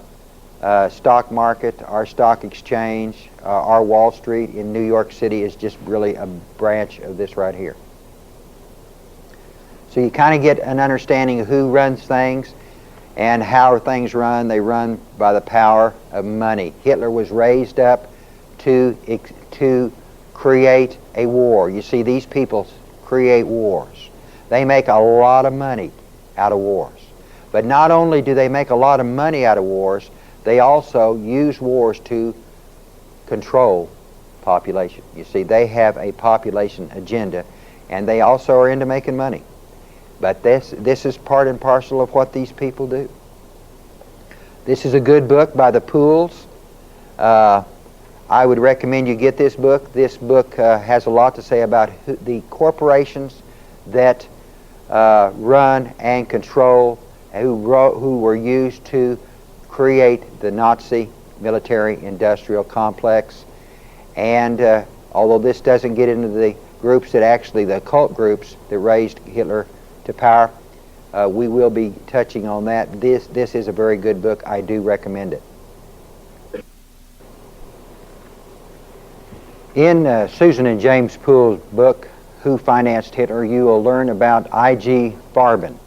stock market, our stock exchange, our Wall Street in New York City is just really a branch of this right here. So you kind of get an understanding of who runs things and how things run. They run by the power of money. Hitler was raised up to create a war. You see, these people create wars. They make a lot of money out of wars. But not only do they make a lot of money out of wars, they also use wars to control population. You see, they have a population agenda, and they also are into making money. But this is part and parcel of what these people do. This is a good book by the Pools. I would recommend you get this book. This book has a lot to say about the corporations that run and control, who were used to create the Nazi military-industrial complex. And although this doesn't get into the groups that actually, the occult groups that raised Hitler to power, we will be touching on that. This is a very good book. I do recommend it. In Susan and James Poole's book, Who Financed Hitler, you will learn about I.G. Farben.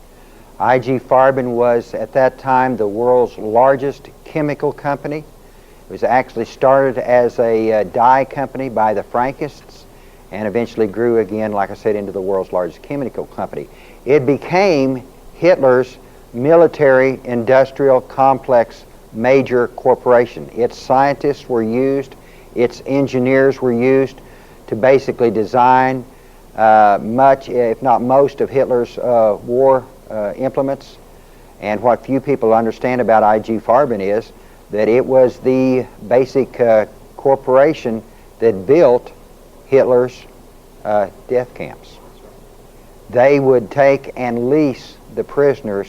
I.G. Farben was, at that time, the world's largest chemical company. It was actually started as a dye company by the Frankists, and eventually grew again, like I said, into the world's largest chemical company. It became Hitler's military-industrial complex major corporation. Its scientists were used, its engineers were used to basically design much, if not most, of Hitler's war implements. And what few people understand about I.G. Farben is that it was the basic corporation that built Hitler's death camps. They would take and lease the prisoners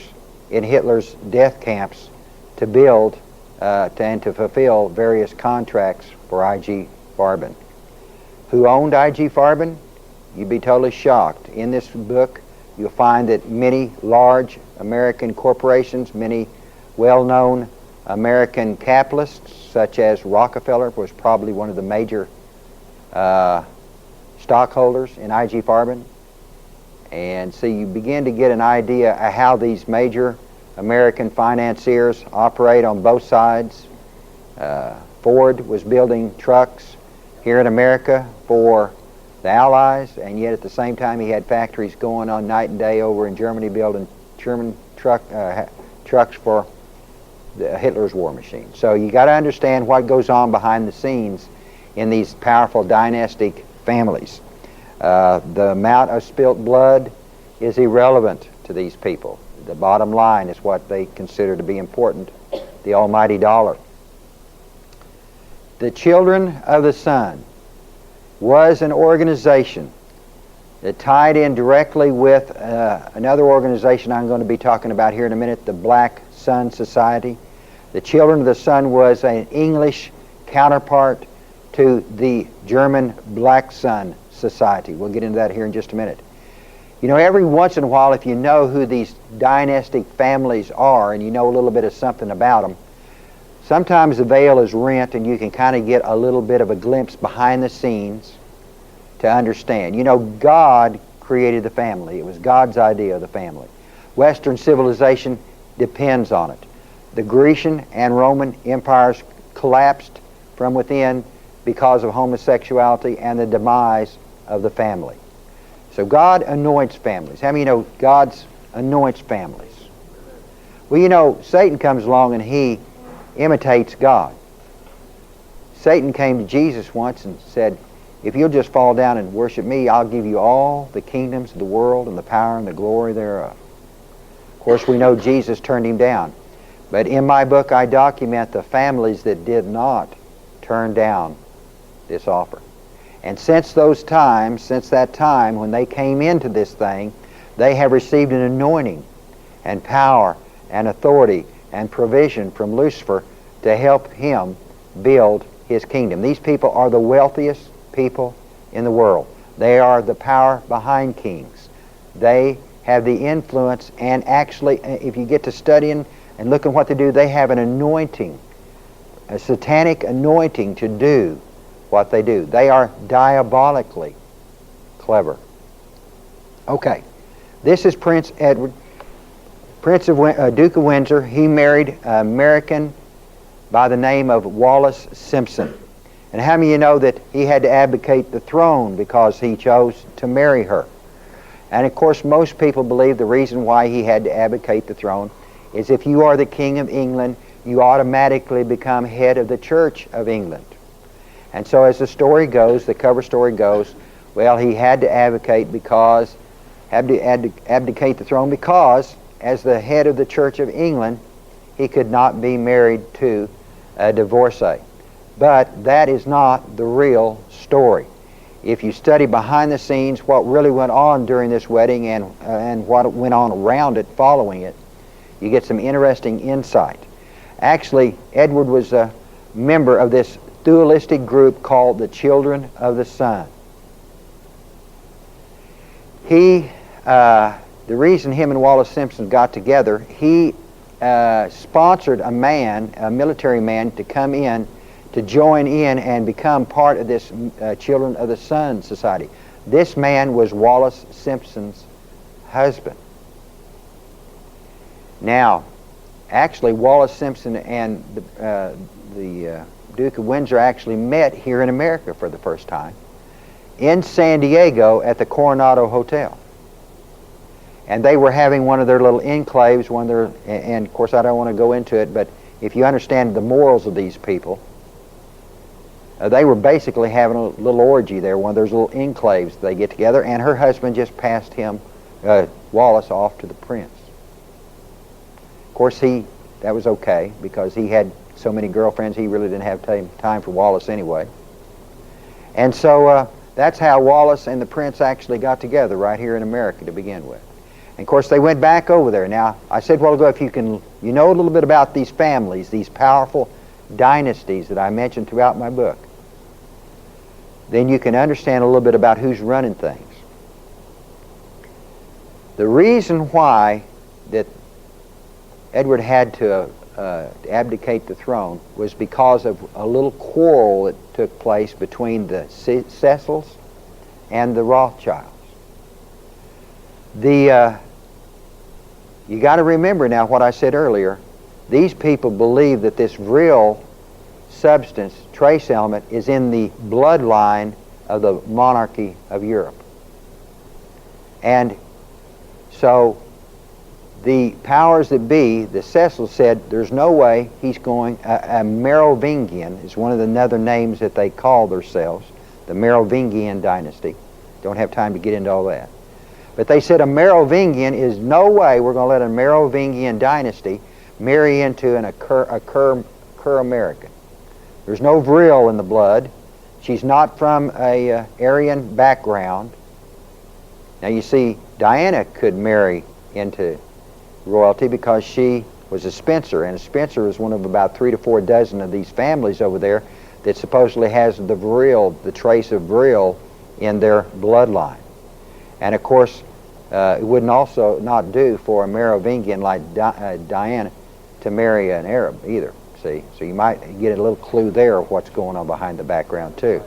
in Hitler's death camps to build and to fulfill various contracts for I.G. Farben. Who owned I.G. Farben? You'd be totally shocked. In this book, you'll find that many large American corporations, many well-known American capitalists, such as Rockefeller, was probably one of the major stockholders in I.G. Farben. And so you begin to get an idea of how these major American financiers operate on both sides. Ford was building trucks here in America for the Allies, and yet at the same time he had factories going on night and day over in Germany building German trucks for Hitler's war machine. So you got to understand what goes on behind the scenes in these powerful dynastic families. The amount of spilt blood is irrelevant to these people. The bottom line is what they consider to be important, the almighty dollar. The Children of the Sun was an organization that tied in directly with another organization I'm going to be talking about here in a minute, the Black Sun Society. The Children of the Sun was an English counterpart to the German Black Sun Society. We'll get into that here in just a minute. You know, every once in a while, if you know who these dynastic families are and you know a little bit of something about them, sometimes the veil is rent and you can kind of get a little bit of a glimpse behind the scenes to understand. You know, God created the family. It was God's idea of the family. Western civilization depends on it. The Grecian and Roman empires collapsed from within because of homosexuality and the demise of the family. So God anoints families. How many know God anoints families? Well, you know, Satan comes along and he imitates God. Satan came to Jesus once and said, if you'll just fall down and worship me, I'll give you all the kingdoms of the world and the power and the glory thereof. Of course, we know Jesus turned him down. But in my book, I document the families that did not turn down this offer. And since that time when they came into this thing, they have received an anointing and power and authority and provision from Lucifer to help him build his kingdom. These people are the wealthiest people in the world. They are the power behind kings. They have the influence, and actually, if you get to studying and looking what they do, they have an anointing, a satanic anointing to do what they do. They are diabolically clever. Okay, this is Prince Edward, Duke of Windsor. He married an American by the name of Wallis Simpson. And how many of you know that he had to abdicate the throne because he chose to marry her? And of course, most people believe the reason why he had to abdicate the throne is if you are the King of England, you automatically become head of the Church of England. And so as the story goes, the cover story goes, well, he had to abdicate the throne because as the head of the Church of England, he could not be married to a divorcee. But that is not the real story. If you study behind the scenes what really went on during this wedding and what went on around it following it, you get some interesting insight. Actually, Edward was a member of this dualistic group called the Children of the Sun. The reason him and Wallis Simpson got together, he sponsored a military man, to come in, to join in and become part of this Children of the Sun Society. This man was Wallis Simpson's husband. Now, actually, Wallis Simpson and the Duke of Windsor actually met here in America for the first time in San Diego at the Coronado Hotel. And they were having one of their little enclaves, and of course I don't want to go into it, but if you understand the morals of these people, they were basically having a little orgy there, one of those little enclaves they get together, and her husband just passed him, Wallis, off to the prince. Of course, that was okay, because he had so many girlfriends, he really didn't have time for Wallis anyway. And so that's how Wallis and the prince actually got together right here in America to begin with. And of course, they went back over there. Now, I said a while ago, if you know a little bit about these families, these powerful dynasties that I mentioned throughout my book, then you can understand a little bit about who's running things. The reason why that Edward had to abdicate the throne was because of a little quarrel that took place between the Cecils and the Rothschilds. You got to remember now what I said earlier. These people believe that this real substance, trace element, is in the bloodline of the monarchy of Europe. And so the powers that be, the Cecils, said there's no way he's going, a Merovingian is one of the other names that they call themselves, the Merovingian dynasty. Don't have time to get into all that. But they said a Merovingian is no way we're going to let a Merovingian dynasty marry into a Kerr American. There's no Vril in the blood. She's not from a Aryan background. Now you see, Diana could marry into royalty because she was a Spencer, and a Spencer is one of about 3 to 4 dozen of these families over there that supposedly has the Vril, the trace of Vril in their bloodline. And of course, it wouldn't also not do for a Merovingian like Diana to marry an Arab either. See, so you might get a little clue there of what's going on behind the background too.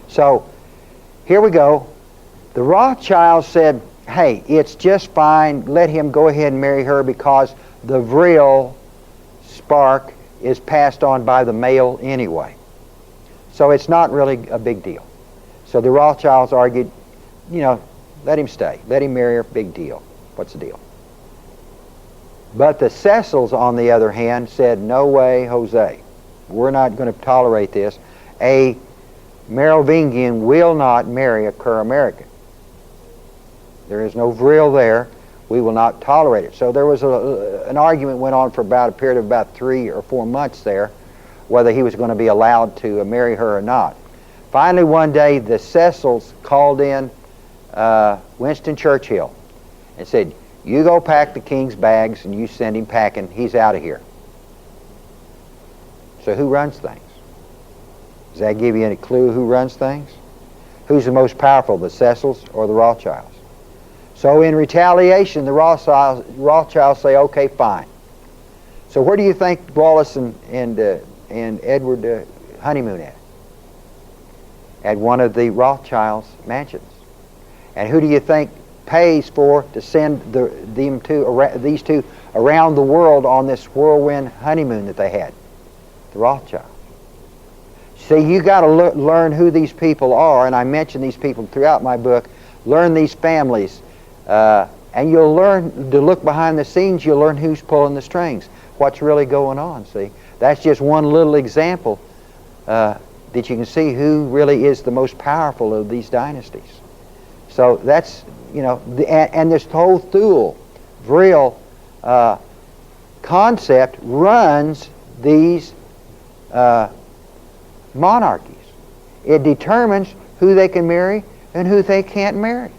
So here we go. The Rothschilds said, hey, it's just fine, let him go ahead and marry her because the Vril spark is passed on by the male anyway. So it's not really a big deal. So the Rothschilds argued, let him stay, let him marry her, big deal. What's the deal? But the Cecils, on the other hand, said, no way, Jose. We're not going to tolerate this. A Merovingian will not marry a Kerr American. There is no vril there. We will not tolerate it. So there was an argument went on for about a period of about 3 or 4 months there, whether he was going to be allowed to marry her or not. Finally, one day, the Cecils called in Winston Churchill and said, "You go pack the king's bags and you send him packing. He's out of here." So who runs things? Does that give you any clue who runs things? Who's the most powerful, the Cecils or the Rothschilds? So in retaliation, the Rothschilds say, "Okay, fine." So where do you think Wallace and Edward honeymoon at? At one of the Rothschilds' mansions. And who do you think pays for to send these two around the world on this whirlwind honeymoon that they had? The Rothschilds. See, you got to learn who these people are, and I mention these people throughout my book. Learn these families, and you'll learn to look behind the scenes. You'll learn who's pulling the strings, what's really going on. See, that's just one little example that you can see who really is the most powerful of these dynasties. So that's, you know, and this whole Thule, vril concept runs these monarchies. It determines who they can marry and who they can't marry.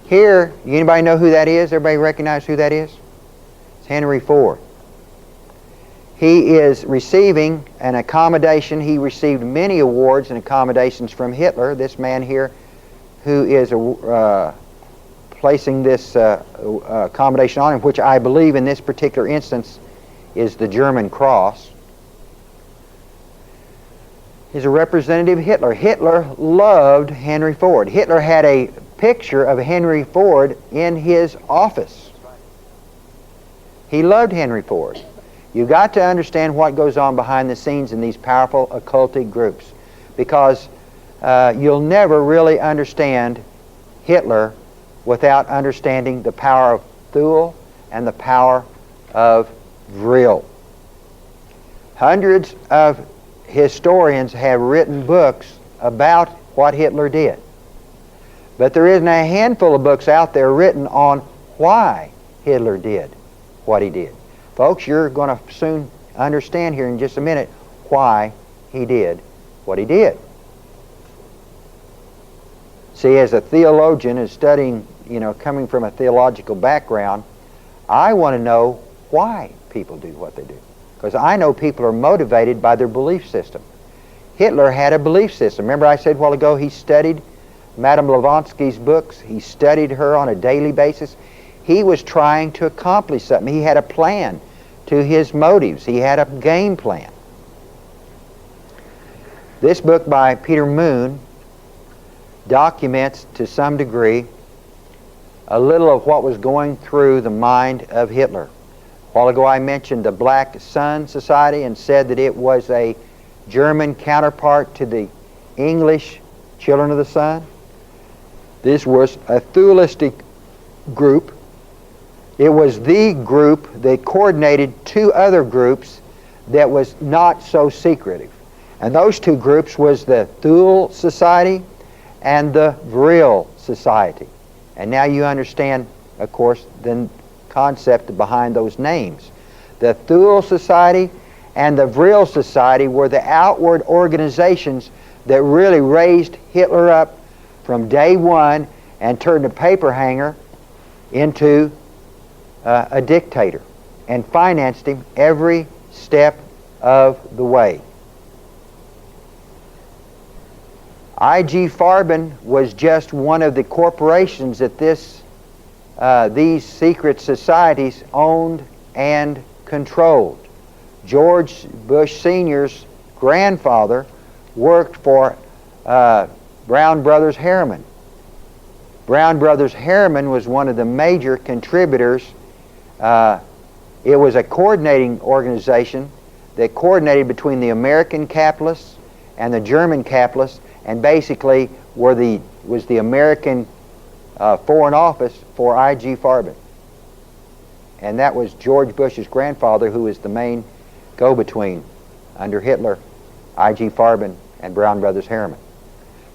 Here, anybody know who that is? Everybody recognize who that is? It's Henry Ford. He is receiving an accommodation. He received many awards and accommodations from Hitler, this man here who is placing this accommodation on him, which I believe in this particular instance is the German cross. He's a representative of Hitler. Hitler loved Henry Ford. Hitler had a picture of Henry Ford in his office. He loved Henry Ford. You've got to understand what goes on behind the scenes in these powerful occultic groups, because you'll never really understand Hitler without understanding the power of Thule and the power of vril. Hundreds of historians have written books about what Hitler did, but there isn't a handful of books out there written on why Hitler did what he did. Folks, you're going to soon understand here in just a minute why he did what he did. See, as a theologian and studying, coming from a theological background, I want to know why people do what they do. Because I know people are motivated by their belief system. Hitler had a belief system. Remember I said a while ago he studied Madame Blavatsky's books. He studied her on a daily basis. He was trying to accomplish something. He had a plan to his motives. He had a game plan. This book by Peter Moon documents to some degree a little of what was going through the mind of Hitler. A while ago I mentioned the Black Sun Society and said that it was a German counterpart to the English Children of the Sun. This was a Thulistic group. It was the group that coordinated two other groups that was not so secretive. And those two groups was the Thule Society and the Vril Society. And now you understand, of course, the concept behind those names. The Thule Society and the Vril Society were the outward organizations that really raised Hitler up from day one and turned a paper hanger into a dictator and financed him every step of the way. I.G. Farben was just one of the corporations that these secret societies owned and controlled. George Bush Sr.'s grandfather worked for Brown Brothers Harriman. Brown Brothers Harriman was one of the major contributors. It was a coordinating organization that coordinated between the American capitalists and the German capitalists, and basically was the American Foreign Office for I.G. Farben. And that was George Bush's grandfather, who was the main go-between under Hitler, I.G. Farben, and Brown Brothers Harriman.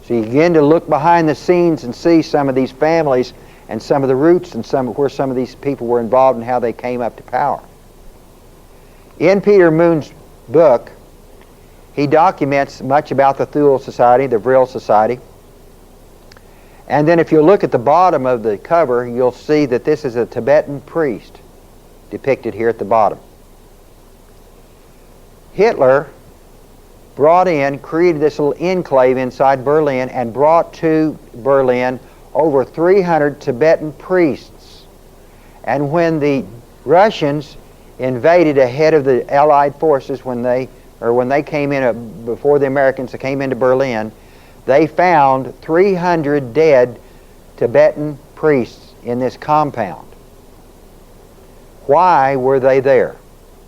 So you begin to look behind the scenes and see some of these families and some of the roots and where some of these people were involved and how they came up to power. In Peter Moon's book, he documents much about the Thule Society, the Vril Society. And then if you look at the bottom of the cover, you'll see that this is a Tibetan priest depicted here at the bottom. Hitler created this little enclave inside Berlin and brought to Berlin over 300 Tibetan priests. And when the Russians invaded ahead of the Allied forces, when they came in, before the Americans came into Berlin, they found 300 dead Tibetan priests in this compound. Why were they there?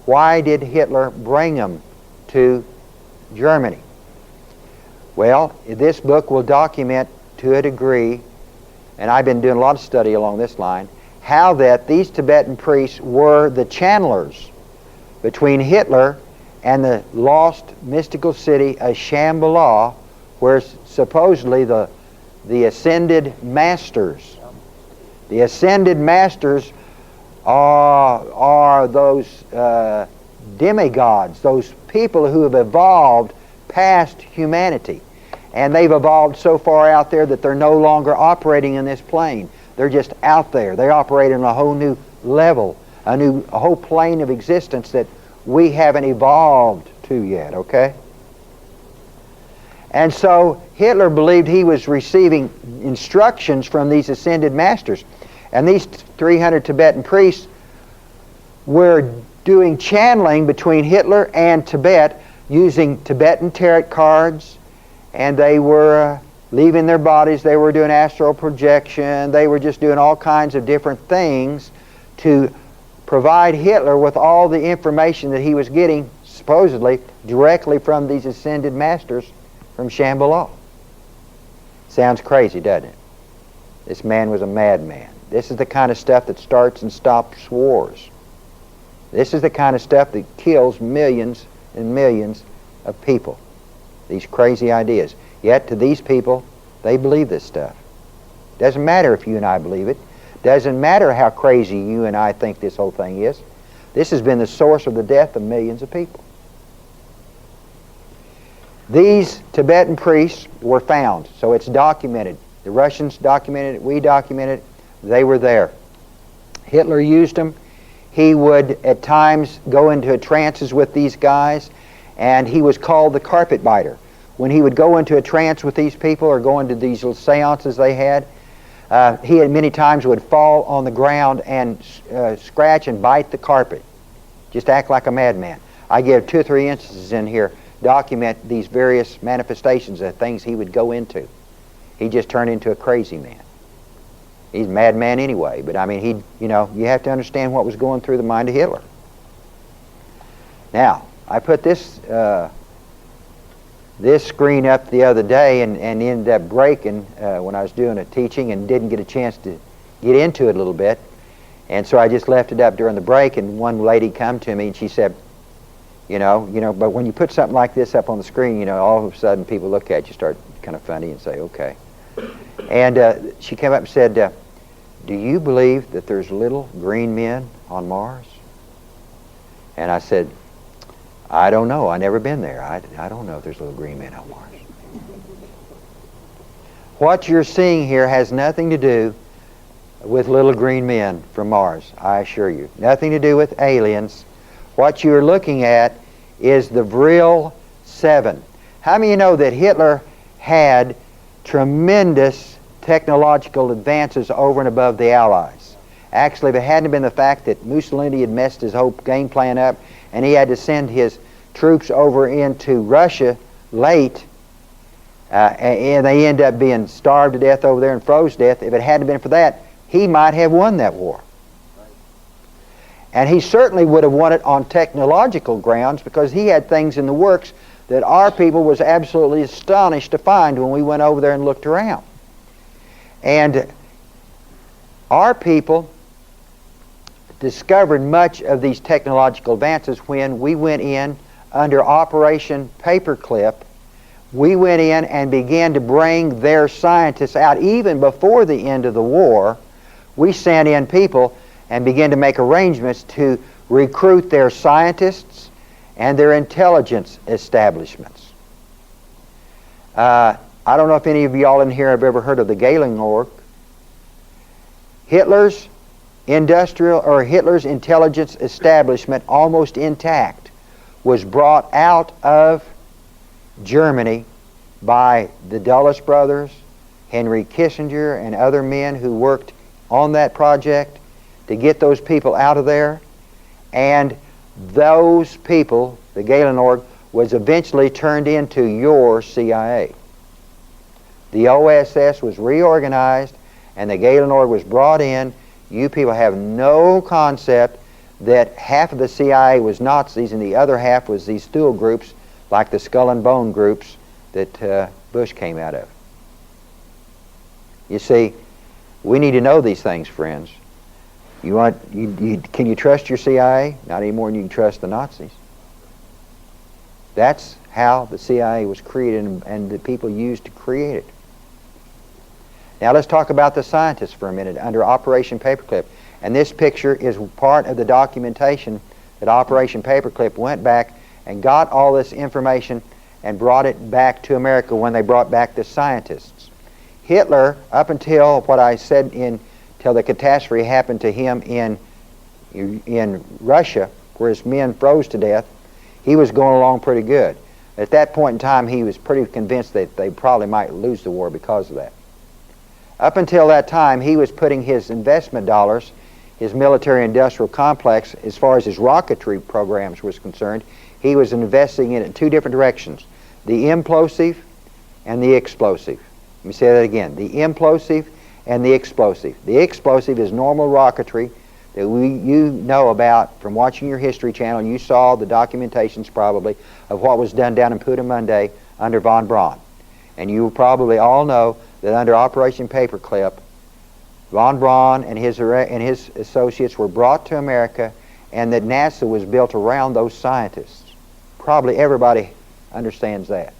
Why did Hitler bring them to Germany? Well, this book will document to a degree, and I've been doing a lot of study along this line, how that these Tibetan priests were the channelers between Hitler and the lost mystical city of Shambhala, where supposedly the ascended masters are those demigods, those people who have evolved past humanity. And they've evolved so far out there that they're no longer operating in this plane. They're just out there. They operate on a whole new level, a whole plane of existence that we haven't evolved to yet, okay? And so Hitler believed he was receiving instructions from these ascended masters. And these 300 Tibetan priests were doing channeling between Hitler and Tibet using Tibetan tarot cards, and they were leaving their bodies. They were doing astral projection. They were just doing all kinds of different things to provide Hitler with all the information that he was getting, supposedly, directly from these ascended masters from Shambhala. Sounds crazy, doesn't it? This man was a madman. This is the kind of stuff that starts and stops wars. This is the kind of stuff that kills millions and millions of people. These crazy ideas. Yet to these people, they believe this stuff. Doesn't matter if you and I believe it. Doesn't matter how crazy you and I think this whole thing is. This has been the source of the death of millions of people. These Tibetan priests were found, so it's documented. The Russians documented it, we documented it, they were there. Hitler used them. He would at times go into trances with these guys, and he was called the carpet biter. When he would go into a trance with these people or go into these little seances they had, he at many times would fall on the ground and scratch and bite the carpet. Just act like a madman. I give 2 or 3 instances in here, document these various manifestations of things he would go into. He just turned into a crazy man. He's a madman anyway, but I mean, you have to understand what was going through the mind of Hitler. Now, I put this screen up the other day and ended up breaking when I was doing a teaching and didn't get a chance to get into it a little bit. And so I just left it up during the break, and one lady come to me and she said, but when you put something like this up on the screen, all of a sudden people look at you, start kind of funny and say, okay. And she came up and said, do you believe that there's little green men on Mars? And I said, I don't know. I've never been there. I don't know if there's little green men on Mars. What you're seeing here has nothing to do with little green men from Mars, I assure you. Nothing to do with aliens. What you're looking at is the Vril 7. How many of you know that Hitler had tremendous technological advances over and above the Allies? Actually, if it hadn't been the fact that Mussolini had messed his whole game plan up and he had to send his troops over into Russia late, and they end up being starved to death over there and froze to death, if it hadn't been for that, he might have won that war. And he certainly would have won it on technological grounds, because he had things in the works that our people was absolutely astonished to find when we went over there and looked around. And our people discovered much of these technological advances when we went in under Operation Paperclip, we went in and began to bring their scientists out. Even before the end of the war, we sent in people and began to make arrangements to recruit their scientists and their intelligence establishments. I don't know if any of y'all in here have ever heard of the Gehlen org. Hitler's intelligence establishment, almost intact, was brought out of Germany by the Dulles brothers, Henry Kissinger, and other men who worked on that project to get those people out of there. And those people, the Gehlen org, was eventually turned into your CIA. The OSS was reorganized and the Gehlen org was brought in. You people have no concept that half of the CIA was Nazis and the other half was these Thule groups, like the Skull and Bone groups that Bush came out of. You see, we need to know these things, friends. Can you trust your CIA? Not any more than you can trust the Nazis. That's how the CIA was created and the people used to create it. Now let's talk about the scientists for a minute under Operation Paperclip. And this picture is part of the documentation that Operation Paperclip went back and got all this information and brought it back to America when they brought back the scientists. Hitler, up until what I said until the catastrophe happened to him in Russia, where his men froze to death, he was going along pretty good. At that point in time, he was pretty convinced that they probably might lose the war because of that. Up until that time, he was putting his investment dollars, his military-industrial complex, as far as his rocketry programs was concerned, he was investing in it in two different directions, the implosive and the explosive. Let me say that again, the implosive and the explosive. The explosive is normal rocketry that you know about from watching your History Channel, and you saw the documentations probably of what was done down in Putumayo under von Braun. And you probably all know that under Operation Paperclip, von Braun and his associates were brought to America, and that NASA was built around those scientists. Probably everybody understands that.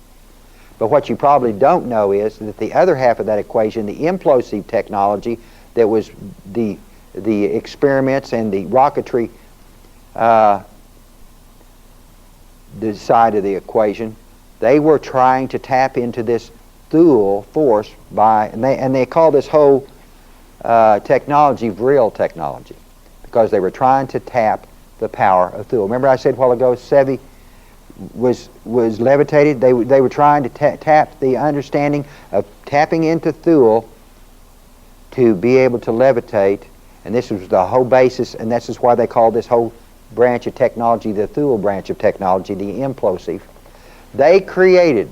But what you probably don't know is that the other half of that equation, the implosive technology, that was the experiments and the rocketry the side of the equation, they were trying to tap into this Thule force and they call this whole technology vril technology, because they were trying to tap the power of Thule. Remember I said a while ago Sevi was levitated? They were trying to tap the understanding of tapping into Thule to be able to levitate, and this was the whole basis, and this is why they call this whole branch of technology the Thule branch of technology, the implosive. They created,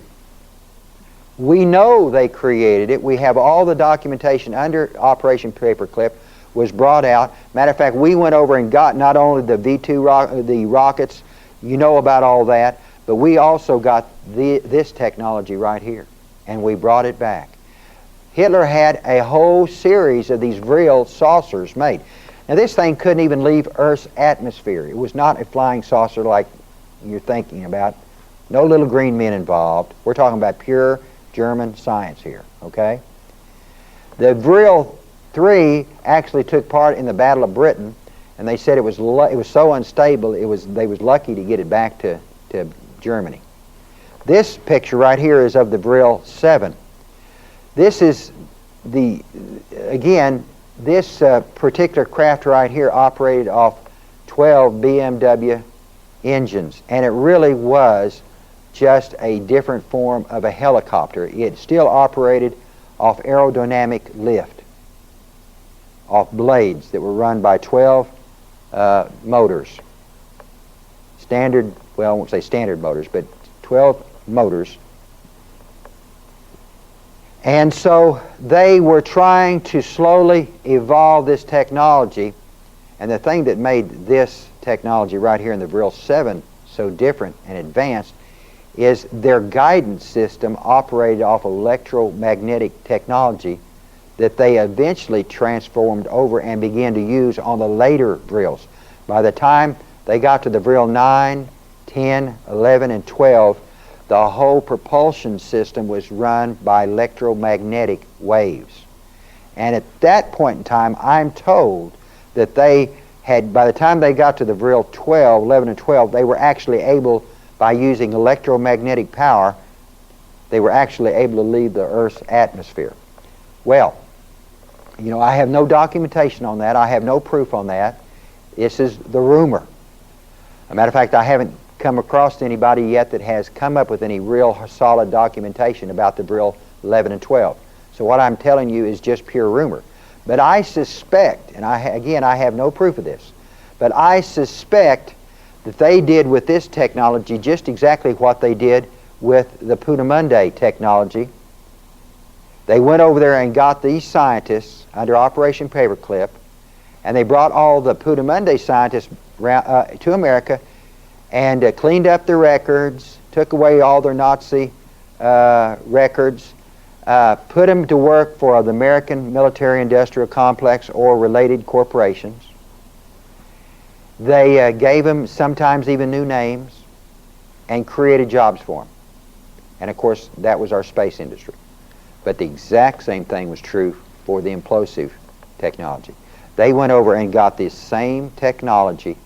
we know they created it, we have all the documentation under Operation Paperclip was brought out. Matter of fact, we went over and got not only the V2 the rockets, you know about all that, but we also got this technology right here, and we brought it back. Hitler had a whole series of these vril saucers made. Now this thing couldn't even leave Earth's atmosphere. It was not a flying saucer like you're thinking about. No little green men involved. We're talking about pure German science here, okay? The Vril 3 actually took part in the Battle of Britain, and they said it was so unstable, they was lucky to get it back to Germany. This picture right here is of the Vril 7. This is this particular craft right here operated off 12 BMW engines, and it really was just a different form of a helicopter. It still operated off aerodynamic lift, off blades that were run by 12 motors. Standard, well, I won't say standard motors, but 12 motors. And so they were trying to slowly evolve this technology, and the thing that made this technology right here in the Vril 7 so different and advanced is their guidance system operated off electromagnetic technology that they eventually transformed over and began to use on the later Vrils. By the time they got to the Vril 9, 10, 11, and 12, the whole propulsion system was run by electromagnetic waves. And at that point in time, I'm told that they had, by the time they got to the real 11 and 12, they were actually able, by using electromagnetic power, they were actually able to leave the Earth's atmosphere. Well, you know, I have no documentation on that. I have no proof on that. This is the rumor. As a matter of fact, I haven't come across anybody yet that has come up with any real solid documentation about the Brill 11 and 12. So what I'm telling you is just pure rumor. But I suspect, and again, I have no proof of this, but I suspect that they did with this technology just exactly what they did with the Putamundi technology. They went over there and got these scientists under Operation Paperclip, and they brought all the Putamundi scientists to America and cleaned up their records, took away all their Nazi records, put them to work for the American military-industrial complex or related corporations. They gave them sometimes even new names and created jobs for them. And of course, that was our space industry. But the exact same thing was true for the implosive technology. They went over and got this same technology,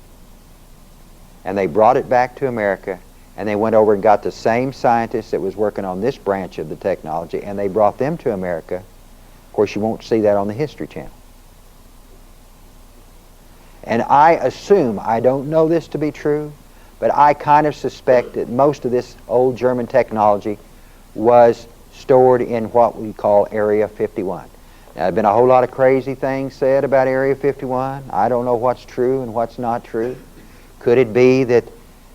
and they brought it back to America, and they went over and got the same scientists that was working on this branch of the technology, and they brought them to America. Of course, you won't see that on the History Channel. And I assume, I don't know this to be true, but I kind of suspect that most of this old German technology was stored in what we call Area 51. Now, there have been a whole lot of crazy things said about Area 51. I don't know what's true and what's not true. Could it be that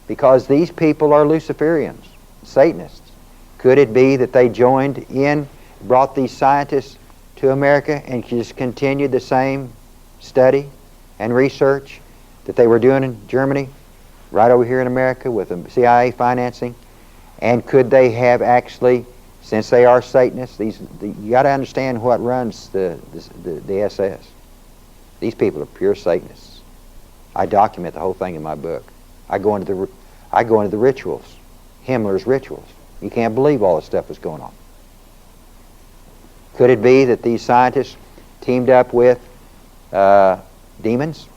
because these people are Luciferians, Satanists, could it be that they joined in, brought these scientists to America and just continued the same study and research that they were doing in Germany, right over here in America with the CIA financing? And could they have actually, since they are Satanists, you got to understand what runs the SS. These people are pure Satanists. I document the whole thing in my book. I go into the rituals, Himmler's rituals. You can't believe all the stuff that's going on. Could it be that these scientists teamed up with demons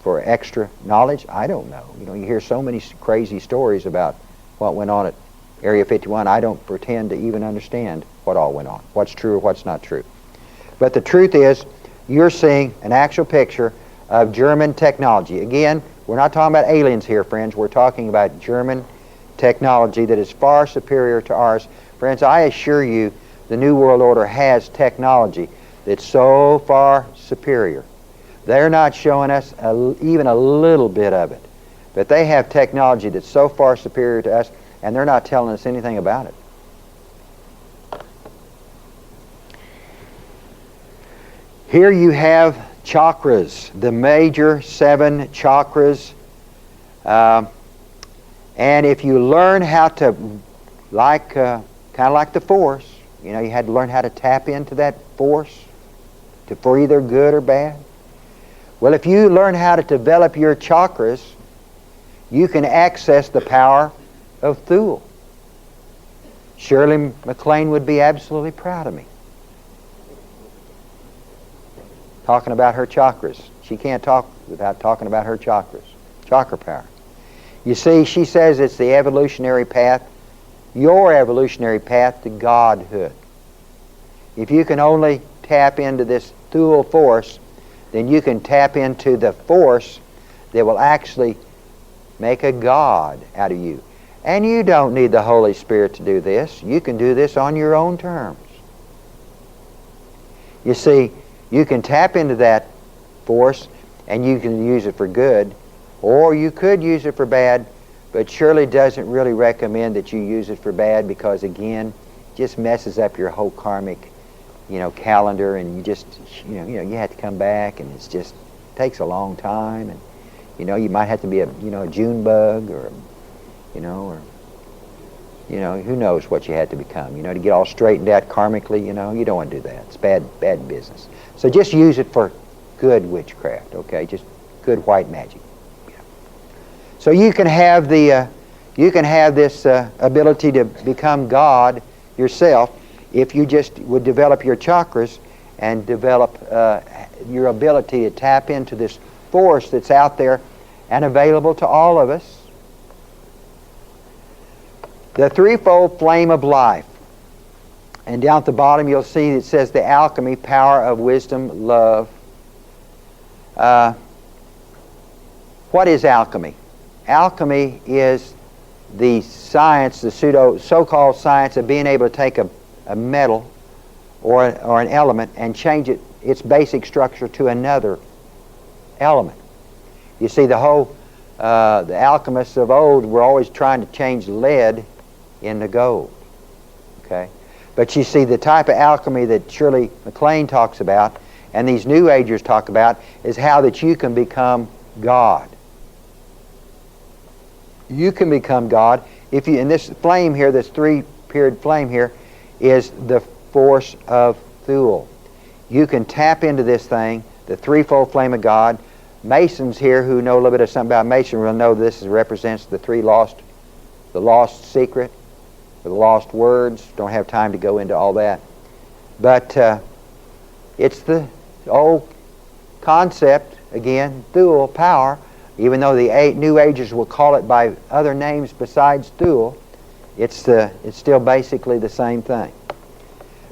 for extra knowledge? I don't know. You know, you hear so many crazy stories about what went on at Area 51. I don't pretend to even understand what all went on, what's true or what's not true. But the truth is, you're seeing an actual picture of German technology. Again, we're not talking about aliens here, friends. We're talking about German technology that is far superior to ours. Friends, I assure you, the New World Order has technology that's so far superior. They're not showing us even a little bit of it. But they have technology that's so far superior to us, and they're not telling us anything about it. Here you have chakras, the major 7 chakras. And if you learn how to, kind of like the force, you know, you had to learn how to tap into that force for either good or bad. Well, if you learn how to develop your chakras, you can access the power of Thule. Shirley MacLaine would be absolutely proud of me. Talking about her chakras. She can't talk without talking about her chakras. Chakra power. You see, she says it's the evolutionary path, your evolutionary path to godhood. If you can only tap into this Thule force, then you can tap into the force that will actually make a god out of you. And you don't need the Holy Spirit to do this. You can do this on your own terms. You see, you can tap into that force and you can use it for good, or you could use it for bad, but Shirley doesn't really recommend that you use it for bad because, again, it just messes up your whole karmic, calendar, and you just, you have to come back, and it's just takes a long time, and you might have to be a June bug, or who knows what you had to become, to get all straightened out karmically. You don't want to do that. It's bad business. So just use it for good witchcraft, okay? Just good white magic. So you can have the You can have this ability to become God yourself if you just would develop your chakras and develop your ability to tap into this force that's out there and available to all of us. The threefold flame of life. And down at the bottom you'll see it says the alchemy, power of wisdom, love. What is alchemy? Alchemy is the science, the so-called science of being able to take a metal or an element and change its basic structure to another element. You see, the alchemists of old were always trying to change lead into gold. Okay? But you see, the type of alchemy that Shirley MacLaine talks about and these New Agers talk about is how that you can become God. You can become God if you, and this flame here, this three-period flame here, is the force of Thule. You can tap into this thing, the threefold flame of God. Masons here who know a little bit of something about Masonry will know this represents the lost secret, the lost words. Don't have time to go into all that. But it's the old concept, again, Thule, power. Even though the New Agers will call it by other names besides Thule, it's still basically the same thing.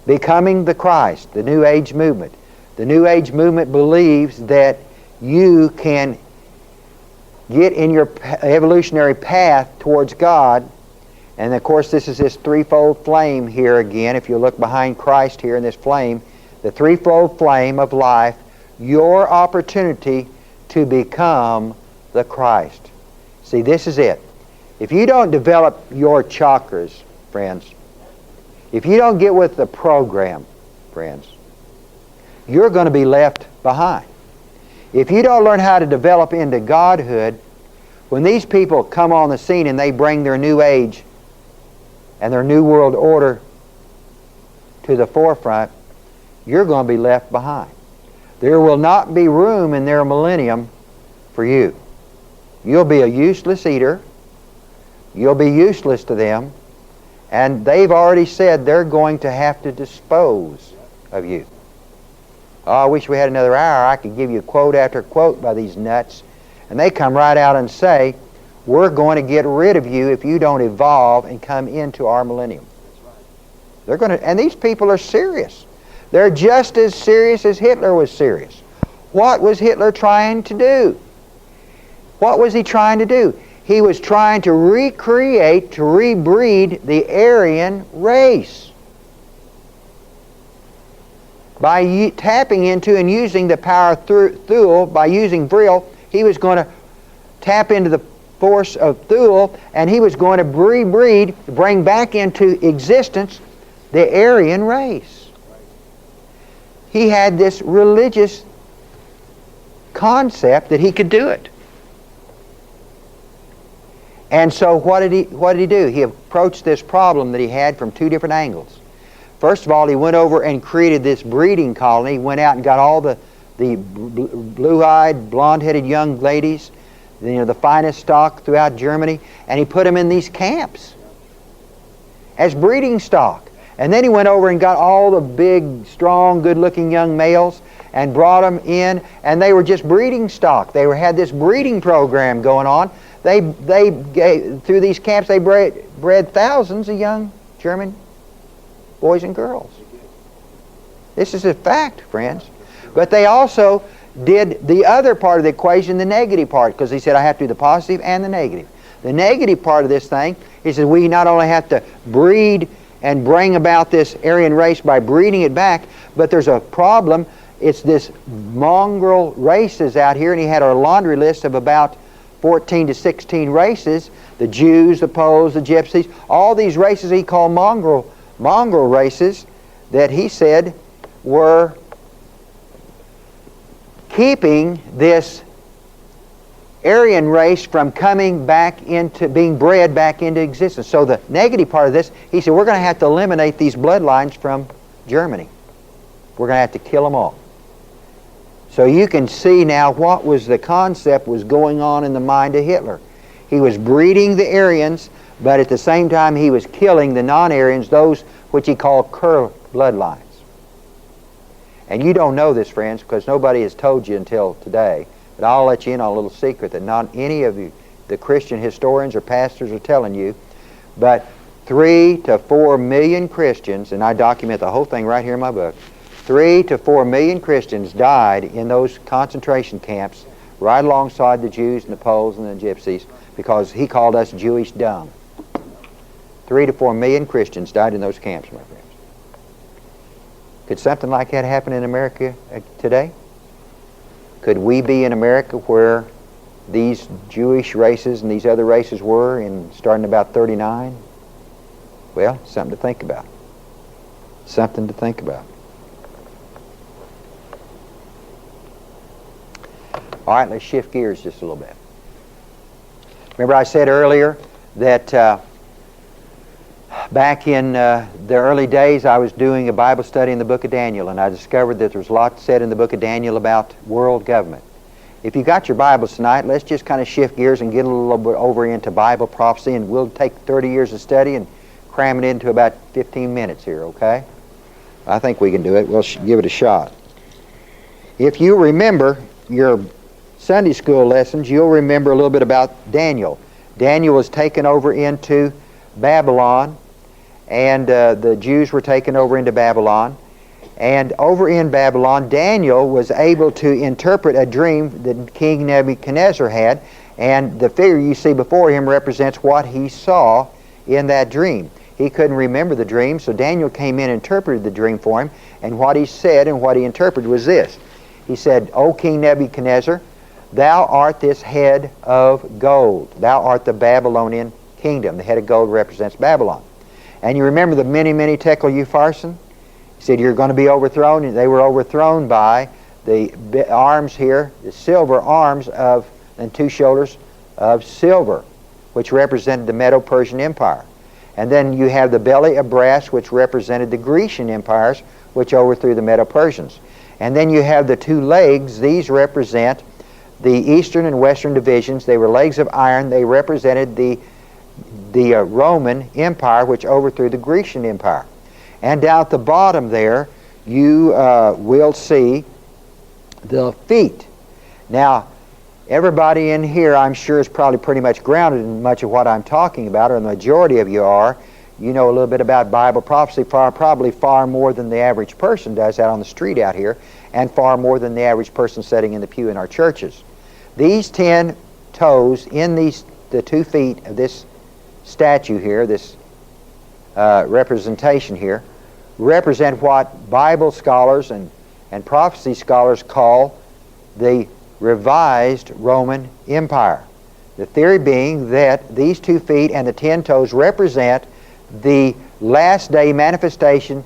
Becoming the Christ, the New Age movement. The New Age movement believes that you can get in your evolutionary path towards God. And of course this is this threefold flame here again. If you look behind Christ here in this flame, the threefold flame of life, your opportunity to become the Christ. See, this is it. If you don't develop your chakras, friends, if you don't get with the program, friends, you're going to be left behind. If you don't learn how to develop into Godhood, when these people come on the scene and they bring their New Age and their New World Order to the forefront, you're going to be left behind. There will not be room in their millennium for you. You'll be a useless eater. You'll be useless to them. And they've already said they're going to have to dispose of you. Oh, I wish we had another hour. I could give you quote after quote by these nuts. And they come right out and say, we're going to get rid of you if you don't evolve and come into our millennium. They're going to, and these people are serious. They're just as serious as Hitler was serious. What was Hitler trying to do? What was he trying to do? He was trying to recreate, to rebreed the Aryan race. By tapping into and using the power of Thule, by using Vril, he was going to tap into the force of Thule, and he was going to rebreed, bring back into existence the Aryan race. He had this religious concept that he could do it. And so what did he do? He approached this problem that he had from two different angles. First of all, he went over and created this breeding colony. He went out and got all the blue-eyed, blonde-headed young ladies, the finest stock throughout Germany, and he put them in these camps as breeding stock. And then he went over and got all the big, strong, good-looking young males and brought them in, and they were just breeding stock. They had this breeding program going on. They gave, through these camps, they bred thousands of young German boys and girls. This is a fact, friends. But they also did the other part of the equation, the negative part, because he said, I have to do the positive and the negative. The negative part of this thing, he said, we not only have to breed and bring about this Aryan race by breeding it back, but there's a problem. It's this mongrel races out here, and he had a laundry list of about 14 to 16 races, the Jews, the Poles, the Gypsies, all these races he called mongrel races that he said were keeping this Aryan race from coming back into being bred back into existence. So the negative part of this, he said, we're going to have to eliminate these bloodlines from Germany. We're going to have to kill them all. So you can see now what was the concept was going on in the mind of Hitler. He was breeding the Aryans, but at the same time he was killing the non-Aryans, those which he called current bloodlines. And you don't know this, friends, because nobody has told you until today. But I'll let you in on a little secret that not any of you, the Christian historians or pastors, are telling you. But 3 to 4 million Christians, and I document the whole thing right here in my book, 3 to 4 million Christians died in those concentration camps right alongside the Jews and the Poles and the Gypsies, because he called us Jewish dung. 3 to 4 million Christians died in those camps, my friends. Could something like that happen in America today? Could we be in America where these Jewish races and these other races were in starting about 39? Well, something to think about. Something to think about. All right, let's shift gears just a little bit. Remember I said earlier that back in the early days I was doing a Bible study in the book of Daniel, and I discovered that there's a lot said in the book of Daniel about world government. If you got your Bibles tonight, let's just kind of shift gears and get a little bit over into Bible prophecy, and we'll take 30 years of study and cram it into about 15 minutes here, okay? I think we can do it. We'll give it a shot. If you remember your Sunday school lessons, you'll remember a little bit about Daniel. Daniel was taken over into Babylon, and the Jews were taken over into Babylon. And over in Babylon, Daniel was able to interpret a dream that King Nebuchadnezzar had, and the figure you see before him represents what he saw in that dream. He couldn't remember the dream, so Daniel came in and interpreted the dream for him, and what he said and what he interpreted was this. He said, "O King Nebuchadnezzar, thou art this head of gold. Thou art the Babylonian kingdom." The head of gold represents Babylon. And you remember the many, many tekel upharsin? He said, you're going to be overthrown. And they were overthrown by the arms here, the silver arms of, and 2 shoulders of silver, which represented the Medo-Persian Empire. And then you have the belly of brass, which represented the Grecian empires, which overthrew the Medo-Persians. And then you have the 2 legs. These represent the eastern and western divisions. They were legs of iron. They represented the Roman Empire, which overthrew the Grecian Empire. And down at the bottom there, you will see the feet. Now, everybody in here, I'm sure, is probably pretty much grounded in much of what I'm talking about, or the majority of you are. You know a little bit about Bible prophecy, probably far more than the average person does out on the street out here, and far more than the average person sitting in the pew in our churches. These 10 toes in the 2 feet of this statue here, this representation here, represent what Bible scholars and prophecy scholars call the revised Roman Empire. The theory being that these 2 feet and the 10 toes represent the last day manifestation,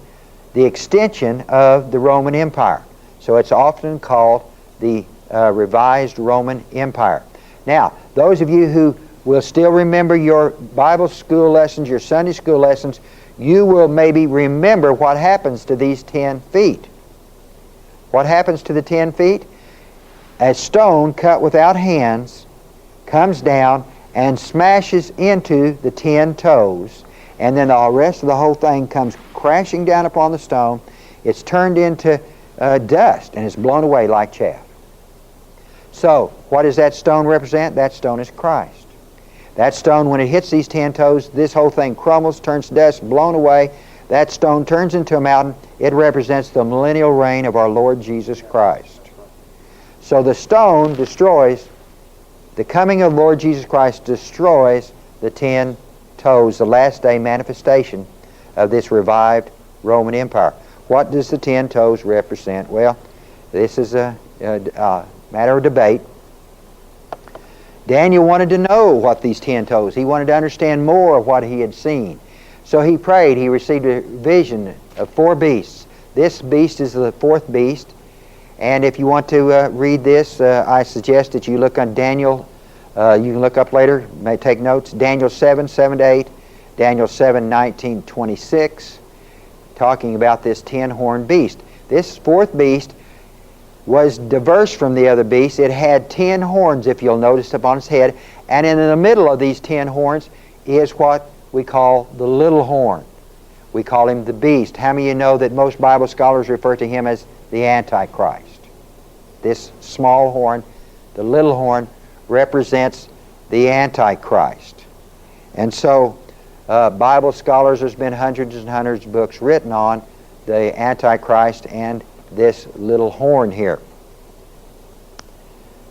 the extension of the Roman Empire. So it's often called the revised Roman Empire. Now, those of you who will still remember your Bible school lessons, your Sunday school lessons, you will maybe remember what happens to these 10 feet. What happens to the 10 feet? A stone cut without hands comes down and smashes into the 10 toes, and then the rest of the whole thing comes crashing down upon the stone. It's turned into dust, and it's blown away like chaff. So, what does that stone represent? That stone is Christ. That stone, when it hits these 10 toes, this whole thing crumbles, turns to dust, blown away. That stone turns into a mountain. It represents the millennial reign of our Lord Jesus Christ. So the stone destroys, the coming of Lord Jesus Christ destroys the 10 toes, the last day manifestation of this revived Roman Empire. What does the 10 toes represent? Well, this is a matter of debate. Daniel wanted to know what these 10 toes. He wanted to understand more of what he had seen. So he prayed. He received a vision of 4 beasts. This beast is the 4th beast. And if you want to read this, I suggest that you look on Daniel. You can look up later, may take notes. Daniel 7:7-8, Daniel 7:19-26, talking about this 10-horned beast. This 4th beast was diverse from the other beasts. It had 10 horns, if you'll notice, upon its head. And in the middle of these 10 horns is what we call the little horn. We call him the beast. How many of you know that most Bible scholars refer to him as the Antichrist? This small horn, the little horn, represents the Antichrist. And so Bible scholars, there's been hundreds and hundreds of books written on the Antichrist and this little horn here.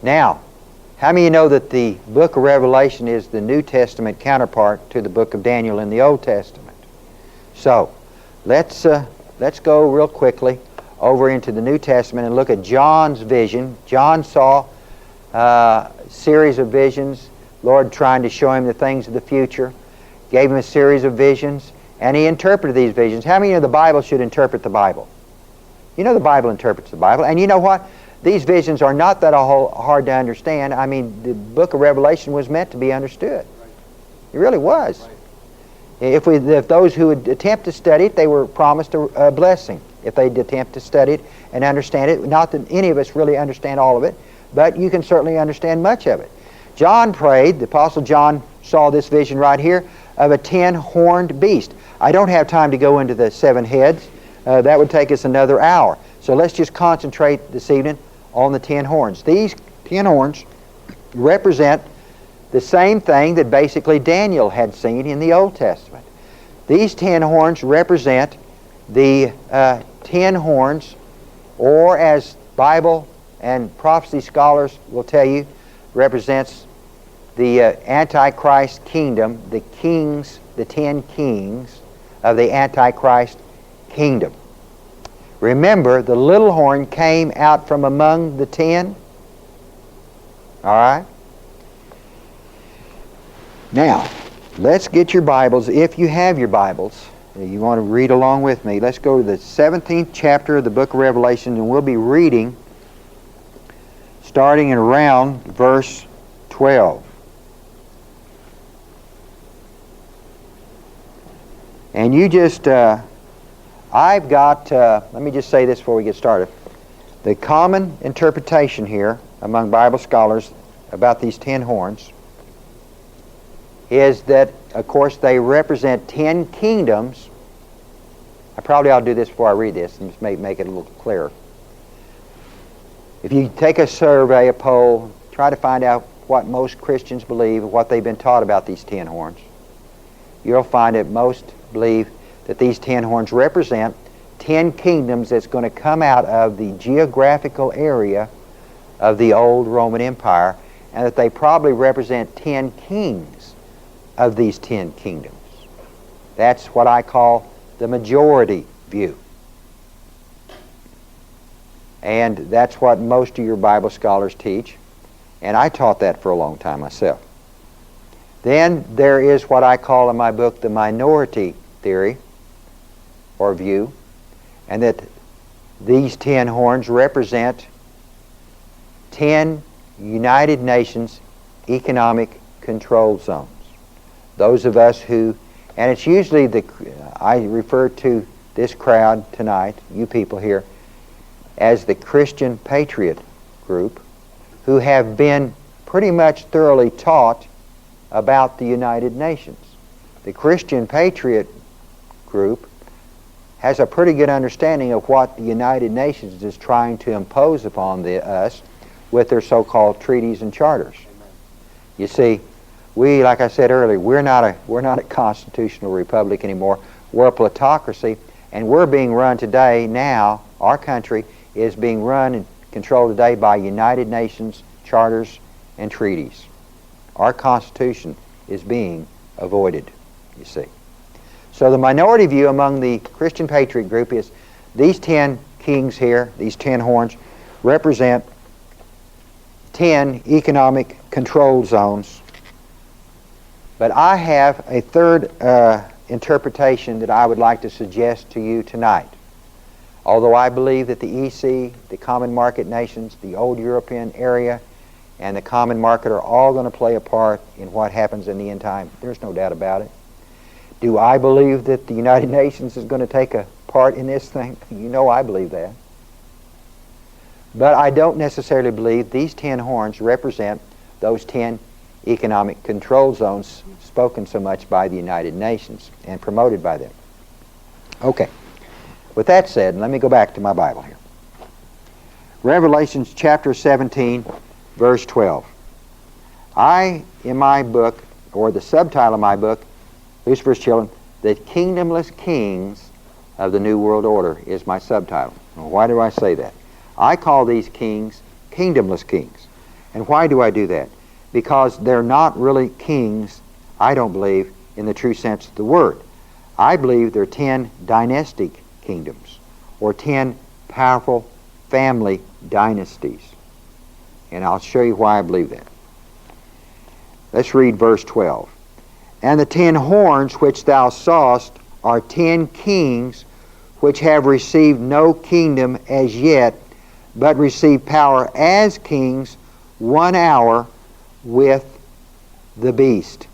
Now, how many of you know that the book of Revelation is the New Testament counterpart to the book of Daniel in the Old Testament? So, let's go real quickly over into the New Testament and look at John's vision. John saw a series of visions, Lord trying to show him the things of the future, gave him a series of visions, and he interpreted these visions. How many of you know the Bible should interpret the Bible? You know the Bible interprets the Bible, and you know what? These visions are not that hard to understand. I mean, the book of Revelation was meant to be understood. It really was. If those who would attempt to study it, they were promised a blessing. If they'd attempt to study it and understand it, not that any of us really understand all of it, but you can certainly understand much of it. John prayed, the Apostle John saw this vision right here, of a 10-horned beast. I don't have time to go into the 7 heads. That would take us another hour. So let's just concentrate this evening on the 10 horns. These 10 horns represent the same thing that basically Daniel had seen in the Old Testament. These 10 horns represent the 10 horns, or as Bible and prophecy scholars will tell you, represents the Antichrist kingdom, the 10 kings of the Antichrist kingdom. Remember, the little horn came out from among the 10. All right? Now, let's get your Bibles. If you have your Bibles, you want to read along with me. Let's go to the 17th chapter of the book of Revelation, and we'll be reading starting in around verse 12. And you just, I've got, let me just say this before we get started. The common interpretation here among Bible scholars about these 10 horns is that, of course, they represent 10 kingdoms. I probably ought to do this before I read this and just make it a little clearer. If you take a survey, a poll, try to find out what most Christians believe, what they've been taught about these 10 horns, you'll find that most believe that these 10 horns represent 10 kingdoms that's going to come out of the geographical area of the old Roman Empire, and that they probably represent 10 kings of these 10 kingdoms. That's what I call the majority view. And that's what most of your Bible scholars teach, and I taught that for a long time myself. Then there is what I call in my book the minority theory or view, and that these 10 horns represent 10 United Nations economic control zones. Those of us who, and it's usually I refer to this crowd tonight, you people here, as the Christian Patriot group, who have been pretty much thoroughly taught about the United Nations. The Christian Patriot group has a pretty good understanding of what the United Nations is trying to impose upon us with their so-called treaties and charters. You see, we, like I said earlier, we're not a constitutional republic anymore. We're a plutocracy, and we're being run today now, our country is being run and controlled today by United Nations charters and treaties. Our Constitution is being avoided, you see. So the minority view among the Christian Patriot group is these 10 kings here, these 10 horns, represent 10 economic control zones. But I have a third interpretation that I would like to suggest to you tonight. Although I believe that the EC, the common market nations, the old European area, and the common market are all going to play a part in what happens in the end time. There's no doubt about it. Do I believe that the United Nations is going to take a part in this thing? You know I believe that. But I don't necessarily believe these 10 horns represent those 10 economic control zones spoken so much by the United Nations and promoted by them. Okay. With that said, let me go back to my Bible here. Revelation chapter 17, verse 12. In my book, or the subtitle of my book, Lucifer's Children, the Kingdomless Kings of the New World Order is my subtitle. Well, why do I say that? I call these kings kingdomless kings. And why do I do that? Because they're not really kings, I don't believe, in the true sense of the word. I believe they're 10 dynastic kingdoms, or 10 powerful family dynasties. And I'll show you why I believe that. Let's read verse 12. And the 10 horns which thou sawest are 10 kings which have received no kingdom as yet, but receive power as kings 1 hour with the beast.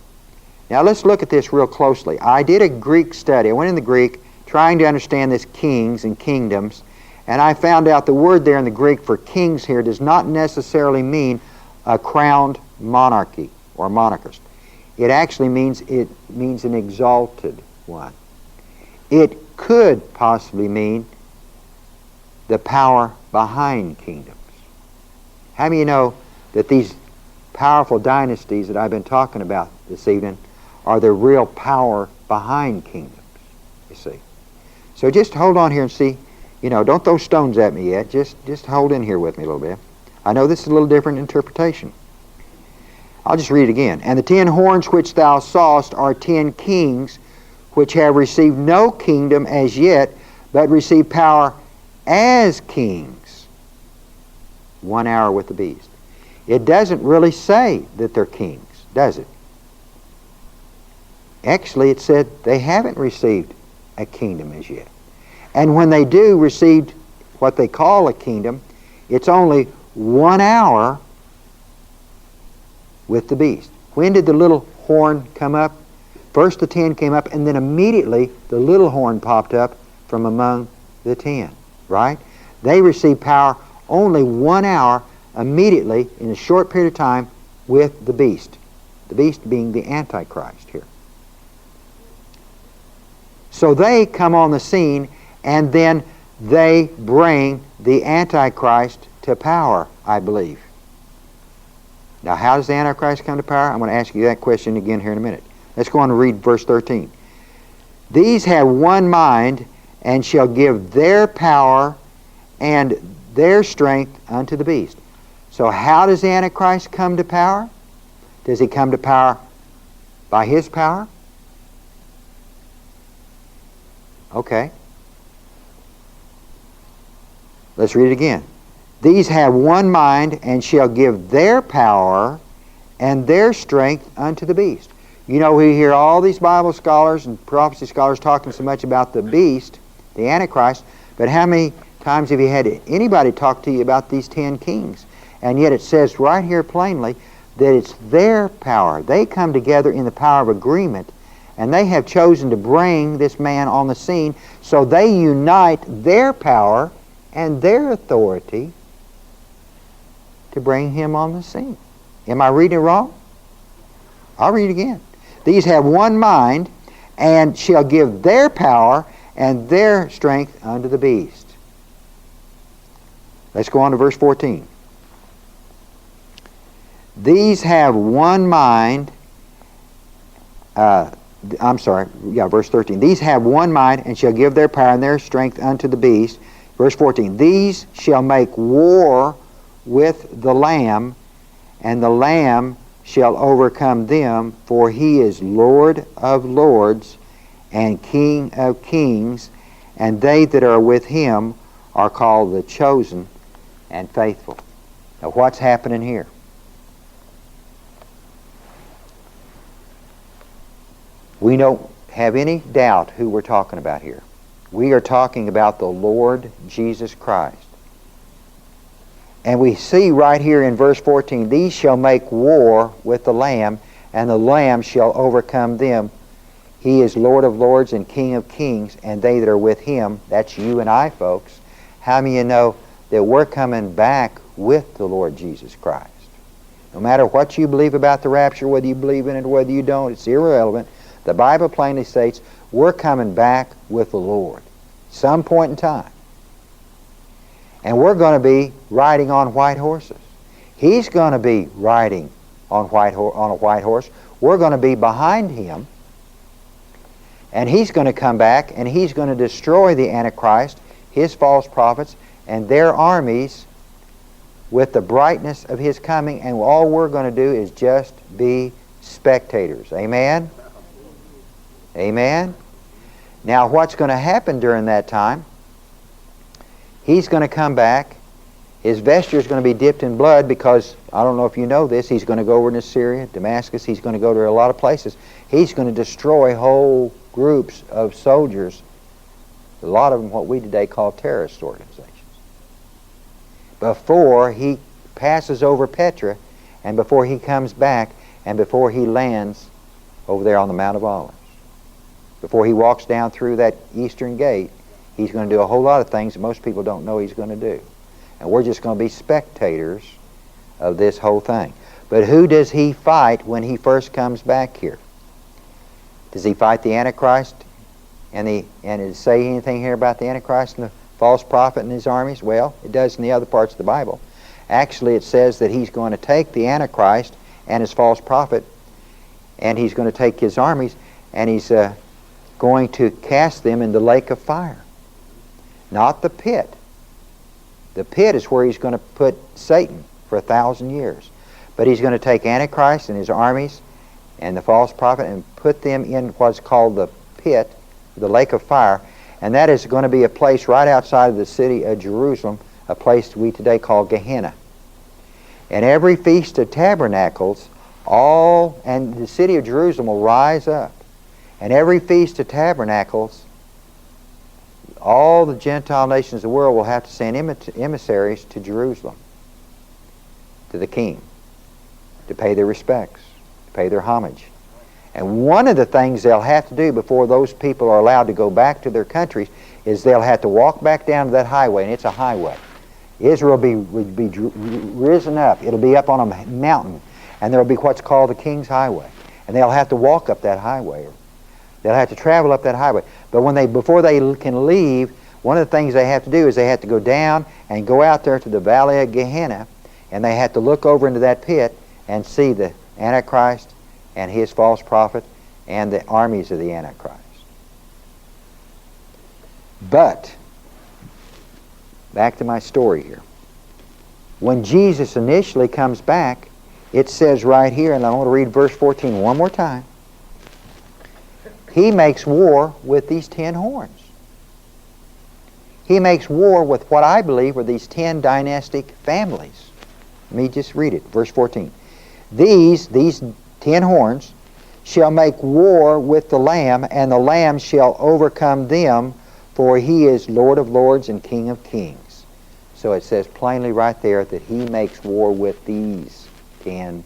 Now let's look at this real closely. I did a Greek study. I went in the Greek trying to understand this kings and kingdoms, and I found out the word there in the Greek for kings here does not necessarily mean a crowned monarchy or monarchist. It actually means an exalted one. It could possibly mean the power behind kingdoms. How many of you know that these powerful dynasties that I've been talking about this evening are the real power behind kingdoms, you see? So just hold on here and see. Don't throw stones at me yet. Just hold in here with me a little bit. I know this is a little different interpretation. I'll just read it again. And the 10 horns which thou sawest are 10 kings which have received no kingdom as yet, but receive power as kings 1 hour with the beast. It doesn't really say that they're kings, does it? Actually, it said they haven't received a kingdom as yet. And when they do receive what they call a kingdom, it's only 1 hour with the beast. When did the little horn come up? First the 10 came up, and then immediately the little horn popped up from among the 10, right? They received power only 1 hour immediately in a short period of time with the beast. The beast being the Antichrist here. So they come on the scene, and then they bring the Antichrist to power, I believe. Now, how does the Antichrist come to power? I'm going to ask you that question again here in a minute. Let's go on and read verse 13. These have one mind, and shall give their power and their strength unto the beast. So how does the Antichrist come to power? Does he come to power by his power? Okay. Let's read it again. These have one mind, and shall give their power and their strength unto the beast. We hear all these Bible scholars and prophecy scholars talking so much about the beast, the Antichrist, but how many times have you had anybody talk to you about these 10 kings? And yet it says right here plainly that it's their power. They come together in the power of agreement, and they have chosen to bring this man on the scene, so they unite their power and their authority to bring him on the scene. Am I reading it wrong? I'll read it again. These have one mind, and shall give their power and their strength unto the beast. Let's go on to verse 14. These have one mind, verse 13. These have one mind, and shall give their power and their strength unto the beast. Verse 14. These shall make war with the Lamb, and the Lamb shall overcome them, for he is Lord of lords and King of kings, and they that are with him are called the chosen and faithful. Now what's happening here? We don't have any doubt who we're talking about here. We are talking about the Lord Jesus Christ. And we see right here in verse 14, these shall make war with the Lamb, and the Lamb shall overcome them. He is Lord of lords and King of kings, and they that are with him, that's you and I, folks. How many of you know that we're coming back with the Lord Jesus Christ. No matter what you believe about the rapture, whether you believe in it or whether you don't, it's irrelevant. The Bible plainly states we're coming back with the Lord some point in time. And we're going to be riding on white horses. He's going to be riding on a white horse. We're going to be behind him. And he's going to come back and he's going to destroy the Antichrist, his false prophets, and their armies with the brightness of his coming. And all we're going to do is just be spectators. Amen? Amen? Now what's going to happen during that time? He's going to come back. His vesture is going to be dipped in blood because, I don't know if you know this, he's going to go over into Syria, Damascus, he's going to go to a lot of places. He's going to destroy whole groups of soldiers, a lot of them what we today call terrorist organizations, before he passes over Petra and before he comes back and before he lands over there on the Mount of Olives. Before he walks down through that eastern gate, he's going to do a whole lot of things that most people don't know he's going to do. And we're just going to be spectators of this whole thing. But who does he fight when he first comes back here? Does he fight the Antichrist? And does it say anything here about the Antichrist and the false prophet and his armies? Well, it does in the other parts of the Bible. Actually, it says that he's going to take the Antichrist and his false prophet, and he's going to take his armies, and he's going to cast them in the lake of fire. Not the pit. The pit is where he's going to put Satan for 1,000 years. But he's going to take Antichrist and his armies and the false prophet and put them in what's called the pit, the lake of fire. And that is going to be a place right outside of the city of Jerusalem, a place we today call Gehenna. And every Feast of Tabernacles, and the city of Jerusalem will rise up. And every Feast of Tabernacles, all the Gentile nations of the world will have to send emissaries to Jerusalem, to the king, to pay their respects, to pay their homage. And one of the things they'll have to do before those people are allowed to go back to their countries is they'll have to walk back down to that highway, and it's a highway. Israel will be risen up. It'll be up on a mountain, and there'll be what's called the King's Highway. And they'll have to walk up that highway. They'll have to travel up that highway. But before they can leave, one of the things they have to do is they have to go down and go out there to the valley of Gehenna, and they have to look over into that pit and see the Antichrist and his false prophet and the armies of the Antichrist. But, back to my story here. When Jesus initially comes back, it says right here, and I want to read verse 14 one more time, he makes war with these 10 horns. He makes war with what I believe are these 10 dynastic families. Let me just read it, verse 14. These 10 horns shall make war with the Lamb, and the Lamb shall overcome them, for he is Lord of lords and King of kings. So it says plainly right there that he makes war with these 10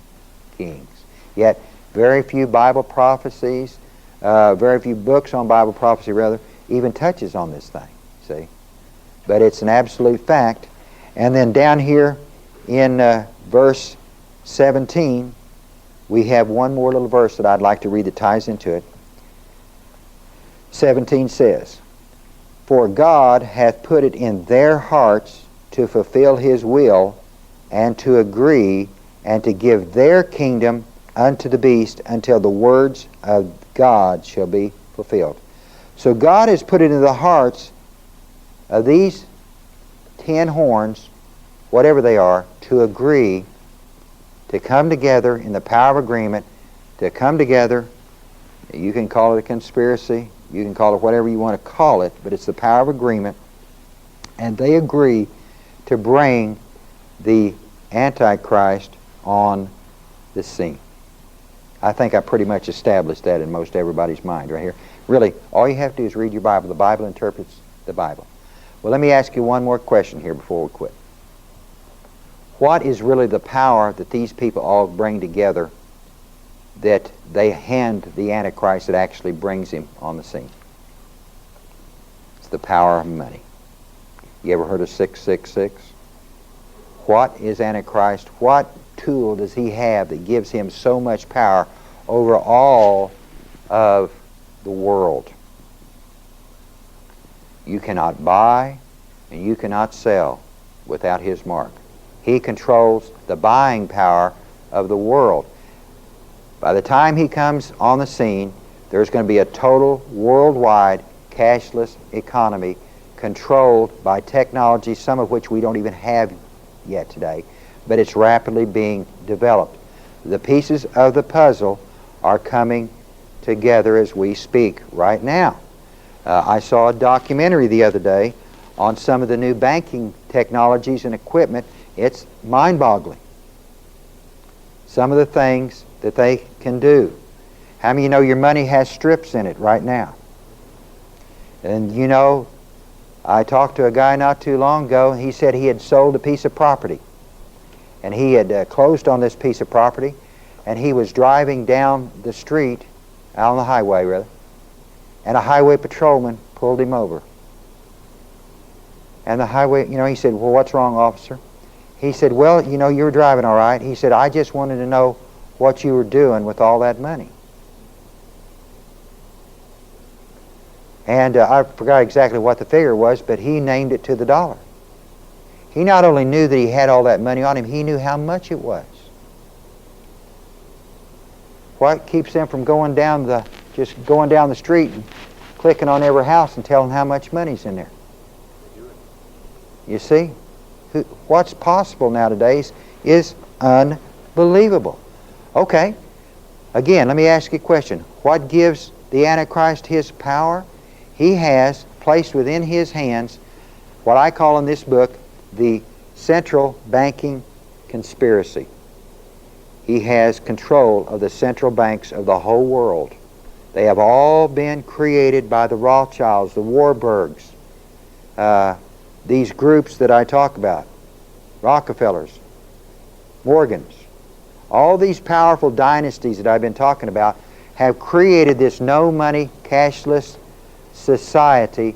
kings. Yet very few Bible prophecies, very few books on Bible prophecy, rather, even touches on this thing, see? But it's an absolute fact. And then down here in verse 17, we have one more little verse that I'd like to read that ties into it. 17 says, "For God hath put it in their hearts to fulfill his will, and to agree, and to give their kingdom unto the beast, until the words of God shall be fulfilled." So God has put it in the hearts of these 10 horns, whatever they are, to agree, to come together in the power of agreement, to come together. You can call it a conspiracy, you can call it whatever you want to call it, but it's the power of agreement. And they agree to bring the Antichrist on the scene. I think I pretty much established that in most everybody's mind right here. Really, all you have to do is read your Bible. The Bible interprets the Bible. Well, let me ask you one more question here before we quit. What is really the power that these people all bring together that they hand the Antichrist that actually brings him on the scene? It's the power of money. You ever heard of 666? What is Antichrist? What tool does he have that gives him so much power over all of the world? You cannot buy and you cannot sell without his mark. He controls the buying power of the world. By the time he comes on the scene, there's going to be a total worldwide cashless economy controlled by technology, some of which we don't even have yet today, but it's rapidly being developed. The pieces of the puzzle are coming together as we speak right now. I saw a documentary the other day on some of the new banking technologies and equipment. It's mind-boggling. Some of the things that they can do. How many of you know your money has strips in it right now? And you know, I talked to a guy not too long ago, and he said he had sold a piece of property. And he had closed on this piece of property, and he was driving down the street, out on the highway rather, and a highway patrolman pulled him over. And the highway, you know, he said, "Well, what's wrong, officer?" He said, "Well, you know, you were driving all right." He said, "I just wanted to know what you were doing with all that money." And I forgot exactly what the figure was, but he named it to the dollar. He not only knew that he had all that money on him, he knew how much it was. What keeps them from going down the street and clicking on every house and telling how much money's in there? You see? What's possible nowadays is unbelievable. Okay, again, let me ask you a question. What gives the Antichrist his power? He has placed within his hands what I call in this book the central banking conspiracy. He has control of the central banks of the whole world. They have all been created by the Rothschilds, the Warburgs, these groups that I talk about, Rockefellers, Morgans. All these powerful dynasties that I've been talking about have created this no-money, cashless society,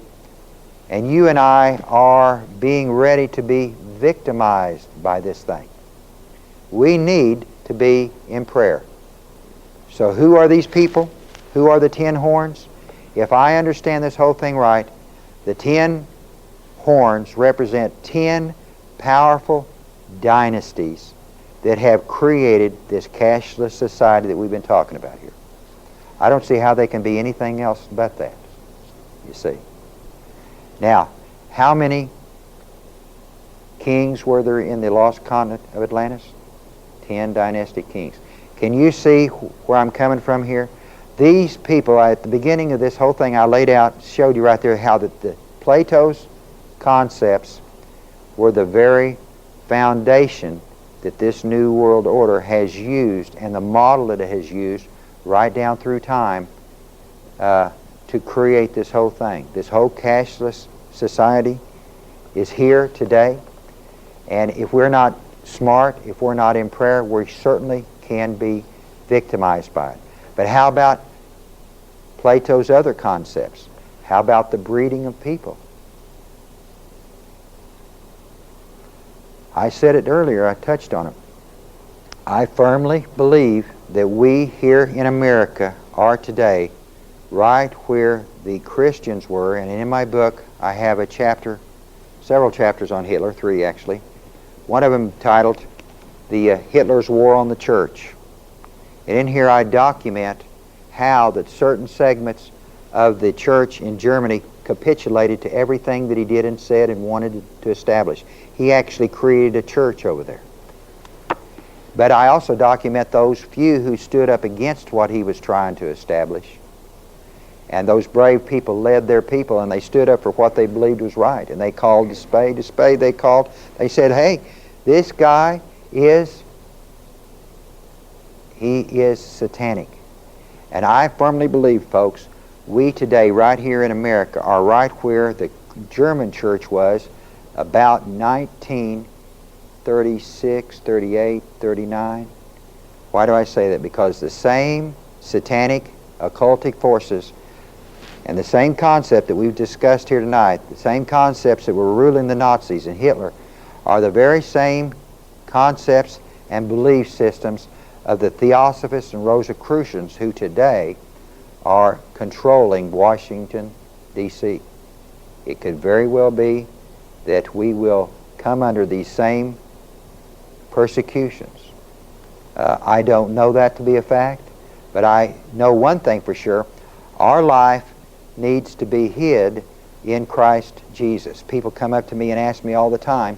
and you and I are being ready to be victimized by this thing. We need to be in prayer. So who are these people? Who are the 10 horns? If I understand this whole thing right, the 10 horns represent 10 powerful dynasties that have created this cashless society that we've been talking about here. I don't see how they can be anything else but that, you see. Now, how many kings were there in the lost continent of Atlantis? 10 dynastic kings. Can you see where I'm coming from here? These people, at the beginning of this whole thing I laid out, showed you right there how that Plato's concepts were the very foundation that this New World Order has used, and the model that it has used right down through time to create this whole thing. This whole cashless society is here today, and if we're not smart, if we're not in prayer, we certainly can be victimized by it. But how about Plato's other concepts? How about the breeding of people? I said it earlier, I touched on it. I firmly believe that we here in America are today right where the Christians were, and in my book I have a chapter, several chapters on Hitler, 3 actually. One of them titled Hitler's War on the Church. And in here I document how that certain segments of the church in Germany capitulated to everything that he did and said and wanted to establish. He actually created a church over there. But I also document those few who stood up against what he was trying to establish. And those brave people led their people, and they stood up for what they believed was right. And they called a spade. They said, hey, this guy is satanic. And I firmly believe, folks, we today, right here in America, are right where the German church was about 1936, 38, 39. Why do I say that? Because the same satanic, occultic forces and the same concept that we've discussed here tonight, the same concepts that were ruling the Nazis and Hitler, are the very same concepts and belief systems of the Theosophists and Rosicrucians who today are controlling Washington, D.C. It could very well be that we will come under these same persecutions. I don't know that to be a fact, but I know one thing for sure. Our life needs to be hid in Christ Jesus. People come up to me and ask me all the time,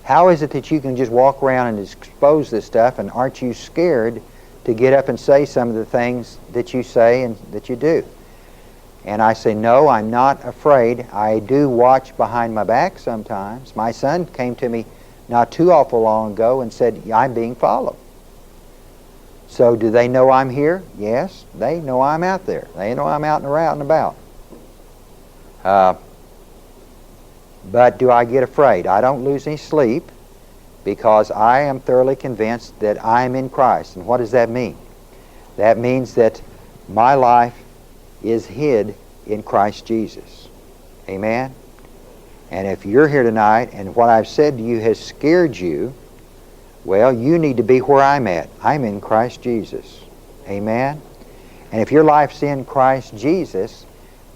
how is it that you can just walk around and expose this stuff, and aren't you scared to get up and say some of the things that you say and that you do? And I say, no, I'm not afraid. I do watch behind my back sometimes. My son came to me not too awful long ago and said, I'm being followed. So do they know I'm here? Yes, they know I'm out there. They know I'm out and around and about. But do I get afraid? I don't lose any sleep because I am thoroughly convinced that I'm in Christ. And what does that mean? That means that my life is hid in Christ Jesus. Amen? And if you're here tonight and what I've said to you has scared you, well, you need to be where I'm at. I'm in Christ Jesus. Amen? And if your life's in Christ Jesus,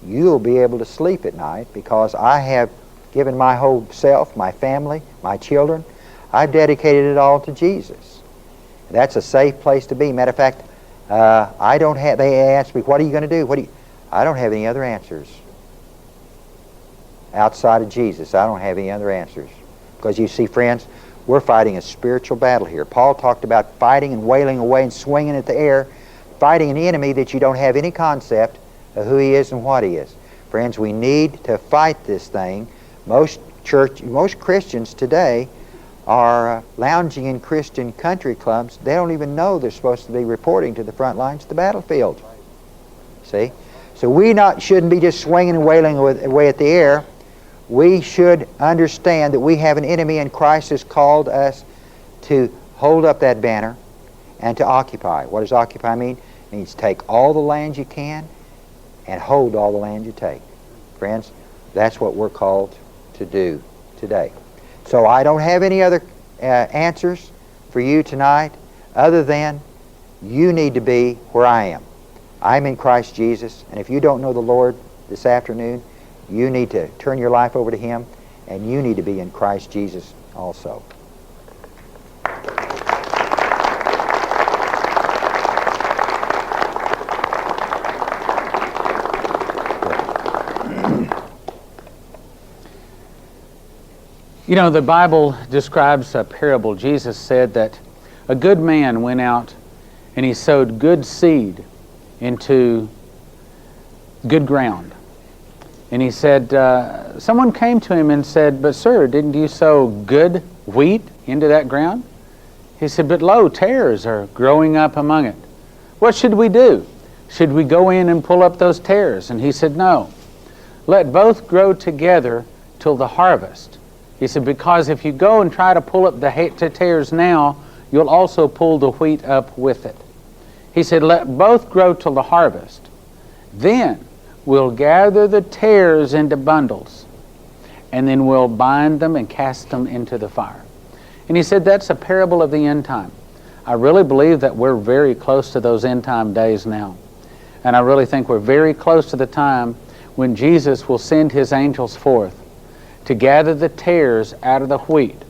you'll be able to sleep at night because I have given my whole self, my family, my children. I've dedicated it all to Jesus. That's a safe place to be. Matter of fact, I don't have. They ask me, "What are you going to do?" I don't have any other answers outside of Jesus. I don't have any other answers because you see, friends, we're fighting a spiritual battle here. Paul talked about fighting and wailing away and swinging at the air, fighting an enemy that you don't have any concept of who he is and what he is. Friends, we need to fight this thing. Most Christians today are lounging in Christian country clubs. They don't even know they're supposed to be reporting to the front lines of the battlefield. See? So we shouldn't be just swinging and wailing away at the air. We should understand that we have an enemy, and Christ has called us to hold up that banner and to occupy. What does occupy mean? It means take all the land you can and hold all the land you take. Friends, that's what we're called to do today. So I don't have any other answers for you tonight other than you need to be where I am. I'm in Christ Jesus, and if you don't know the Lord this afternoon, you need to turn your life over to Him, and you need to be in Christ Jesus also. You know, the Bible describes a parable. Jesus said that a good man went out and he sowed good seed into good ground. And he said, someone came to him and said, "But sir, didn't you sow good wheat into that ground?" He said, "But lo, tares are growing up among it. What should we do? Should we go in and pull up those tares?" And he said, "No. Let both grow together till the harvest." He said, because if you go and try to pull up the tares now, you'll also pull the wheat up with it. He said, let both grow till the harvest. Then we'll gather the tares into bundles, and then we'll bind them and cast them into the fire. And he said, that's a parable of the end time. I really believe that we're very close to those end time days now. And I really think we're very close to the time when Jesus will send His angels forth to gather the tares out of the wheat,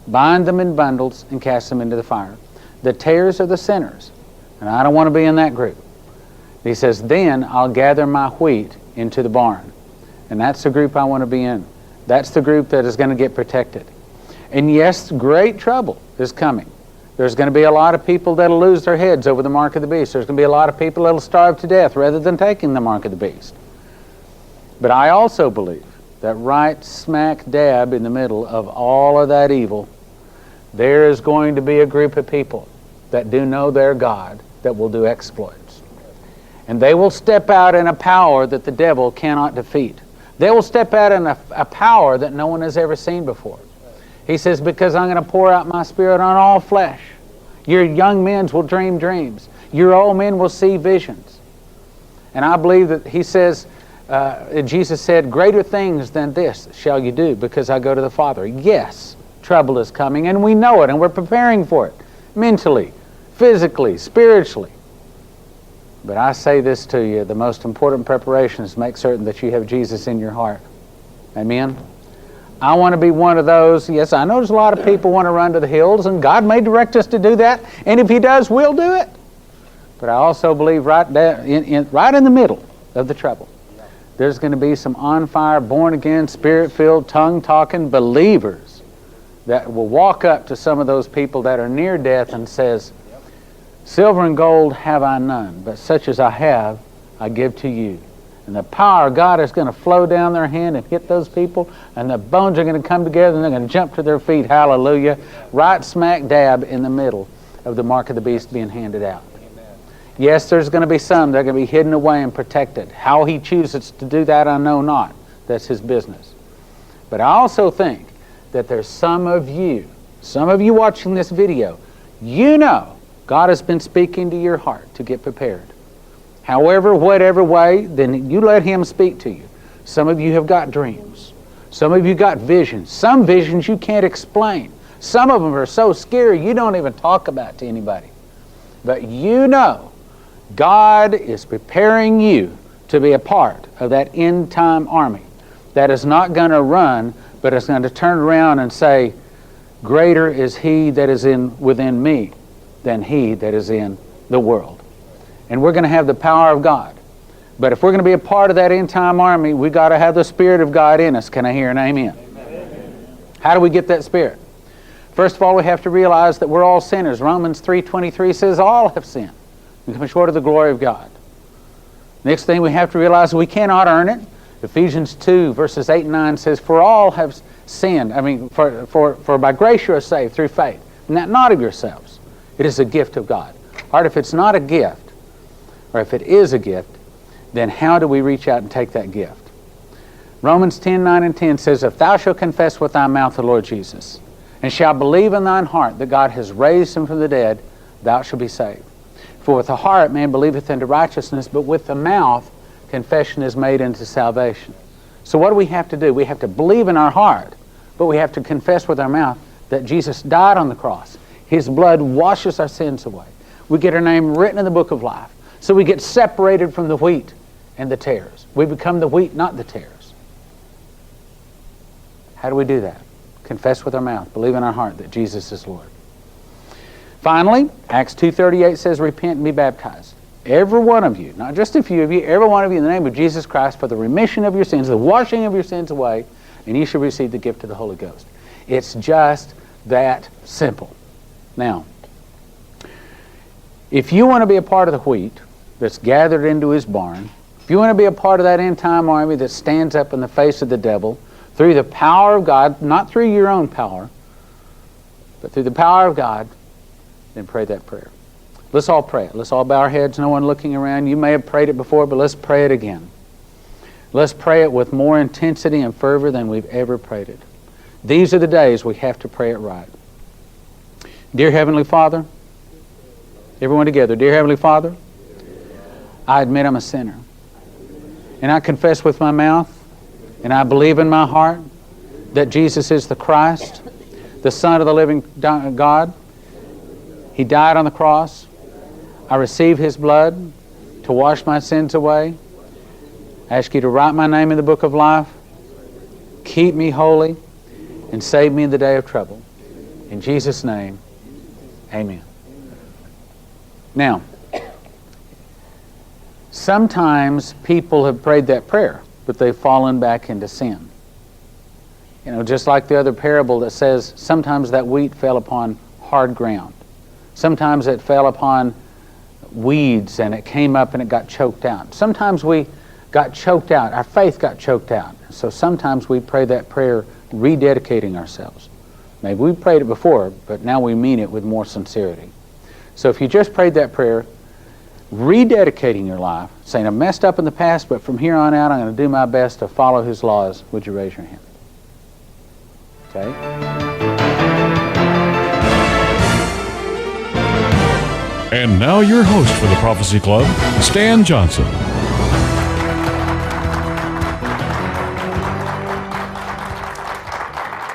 bind them in bundles, and cast them into the fire. The tares are the sinners, and I don't want to be in that group. He says, then I'll gather my wheat into the barn. And that's the group I want to be in. That's the group that is going to get protected. And yes, great trouble is coming. There's going to be a lot of people that'll lose their heads over the mark of the beast. There's going to be a lot of people that'll starve to death rather than taking the mark of the beast. But I also believe that right smack dab in the middle of all of that evil, there is going to be a group of people that do know their God that will do exploits. And they will step out in a power that the devil cannot defeat. They will step out in a power that no one has ever seen before. He says, because I'm going to pour out my Spirit on all flesh. Your young men will dream dreams. Your old men will see visions. And I believe that he says Jesus said, greater things than this shall you do because I go to the Father. Yes, trouble is coming, and we know it, and we're preparing for it mentally, physically, spiritually. But I say this to you, the most important preparation is make certain that you have Jesus in your heart. Amen? I want to be one of those. Yes, I know there's a lot of people want to run to the hills, and God may direct us to do that, and if He does, we'll do it. But I also believe right in the middle of the trouble, there's going to be some on-fire, born-again, Spirit-filled, tongue-talking believers that will walk up to some of those people that are near death and says, silver and gold have I none, but such as I have, I give to you. And the power of God is going to flow down their hand and hit those people, and the bones are going to come together, and they're going to jump to their feet, hallelujah, right smack dab in the middle of the mark of the beast being handed out. Yes, there's going to be some that are going to be hidden away and protected. How He chooses to do that, I know not. That's His business. But I also think that there's some of you watching this video, you know God has been speaking to your heart to get prepared. However, whatever way, then you let Him speak to you. Some of you have got dreams. Some of you got visions. Some visions you can't explain. Some of them are so scary you don't even talk about to anybody. But you know God is preparing you to be a part of that end-time army that is not going to run, but is going to turn around and say, greater is He that is within me than he that is in the world. And we're going to have the power of God. But if we're going to be a part of that end-time army, we've got to have the Spirit of God in us. Can I hear an amen? Amen? How do we get that Spirit? First of all, we have to realize that we're all sinners. Romans 3:23 says all have sinned and come short of the glory of God. Next thing we have to realize we cannot earn it. Ephesians 2 verses 8 and 9 says, for all have sinned. For by grace you are saved through faith, and that not of yourselves. It is a gift of God. All right, if it's not a gift, or if it is a gift, then how do we reach out and take that gift? Romans 10:9 and 10 says, if thou shalt confess with thy mouth the Lord Jesus, and shalt believe in thine heart that God has raised Him from the dead, thou shalt be saved. For with the heart man believeth unto righteousness, but with the mouth confession is made unto salvation. So what do we have to do? We have to believe in our heart, but we have to confess with our mouth that Jesus died on the cross. His blood washes our sins away. We get our name written in the book of life. So we get separated from the wheat and the tares. We become the wheat, not the tares. How do we do that? Confess with our mouth, believe in our heart that Jesus is Lord. Finally, Acts 2:38 says, repent and be baptized. Every one of you, not just a few of you, every one of you in the name of Jesus Christ for the remission of your sins, the washing of your sins away, and you shall receive the gift of the Holy Ghost. It's just that simple. Now, if you want to be a part of the wheat that's gathered into His barn, if you want to be a part of that end-time army that stands up in the face of the devil through the power of God, not through your own power, but through the power of God, then pray that prayer. Let's all pray it. Let's all bow our heads, no one looking around. You may have prayed it before, but let's pray it again. Let's pray it with more intensity and fervor than we've ever prayed it. These are the days we have to pray it right. Dear Heavenly Father, everyone together, dear Heavenly Father, I admit I'm a sinner. And I confess with my mouth, and I believe in my heart that Jesus is the Christ, the Son of the living God. He died on the cross. I receive His blood to wash my sins away. I ask You to write my name in the book of life, keep me holy, and save me in the day of trouble. In Jesus' name, amen. Now, sometimes people have prayed that prayer, but they've fallen back into sin. You know, just like the other parable that says sometimes that wheat fell upon hard ground. Sometimes it fell upon weeds and it came up and it got choked out. Sometimes we got choked out. Our faith got choked out. So sometimes we pray that prayer rededicating ourselves. Maybe we prayed it before, but now we mean it with more sincerity. So if you just prayed that prayer, rededicating your life, saying, I messed up in the past, but from here on out I'm going to do my best to follow His laws, would you raise your hand? Okay? And now your host for the Prophecy Club, Stan Johnson.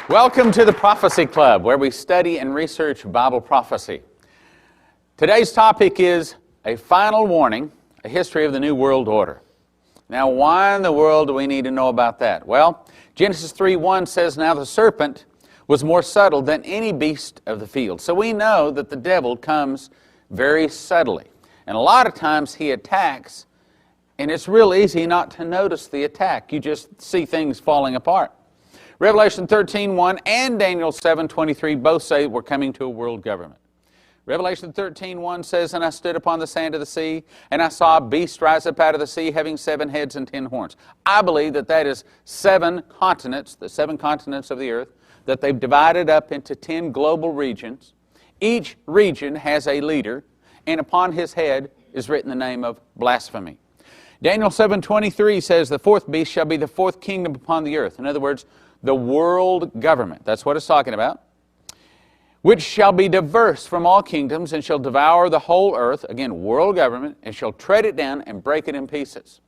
Welcome to the Prophecy Club, where we study and research Bible prophecy. Today's topic is a final warning, a history of the New World Order. Now, why in the world do we need to know about that? Well, Genesis 3:1 says, "Now the serpent was more subtle than any beast of the field." So we know that the devil comes very subtly. And a lot of times he attacks, and it's real easy not to notice the attack. You just see things falling apart. Revelation 13:1 and Daniel 7:23 both say we're coming to a world government. Revelation 13:1 says, "And I stood upon the sand of the sea, and I saw a beast rise up out of the sea, having 7 heads and 10 horns." I believe that that is 7 continents, the 7 continents of the earth, that they've divided up into 10 global regions. Each region has a leader, and upon his head is written the name of blasphemy. Daniel 7:23 says, "The 4th beast shall be the 4th kingdom upon the earth." In other words, the world government. That's what it's talking about. "Which shall be diverse from all kingdoms, and shall devour the whole earth," again, world government, "and shall tread it down and break it in pieces."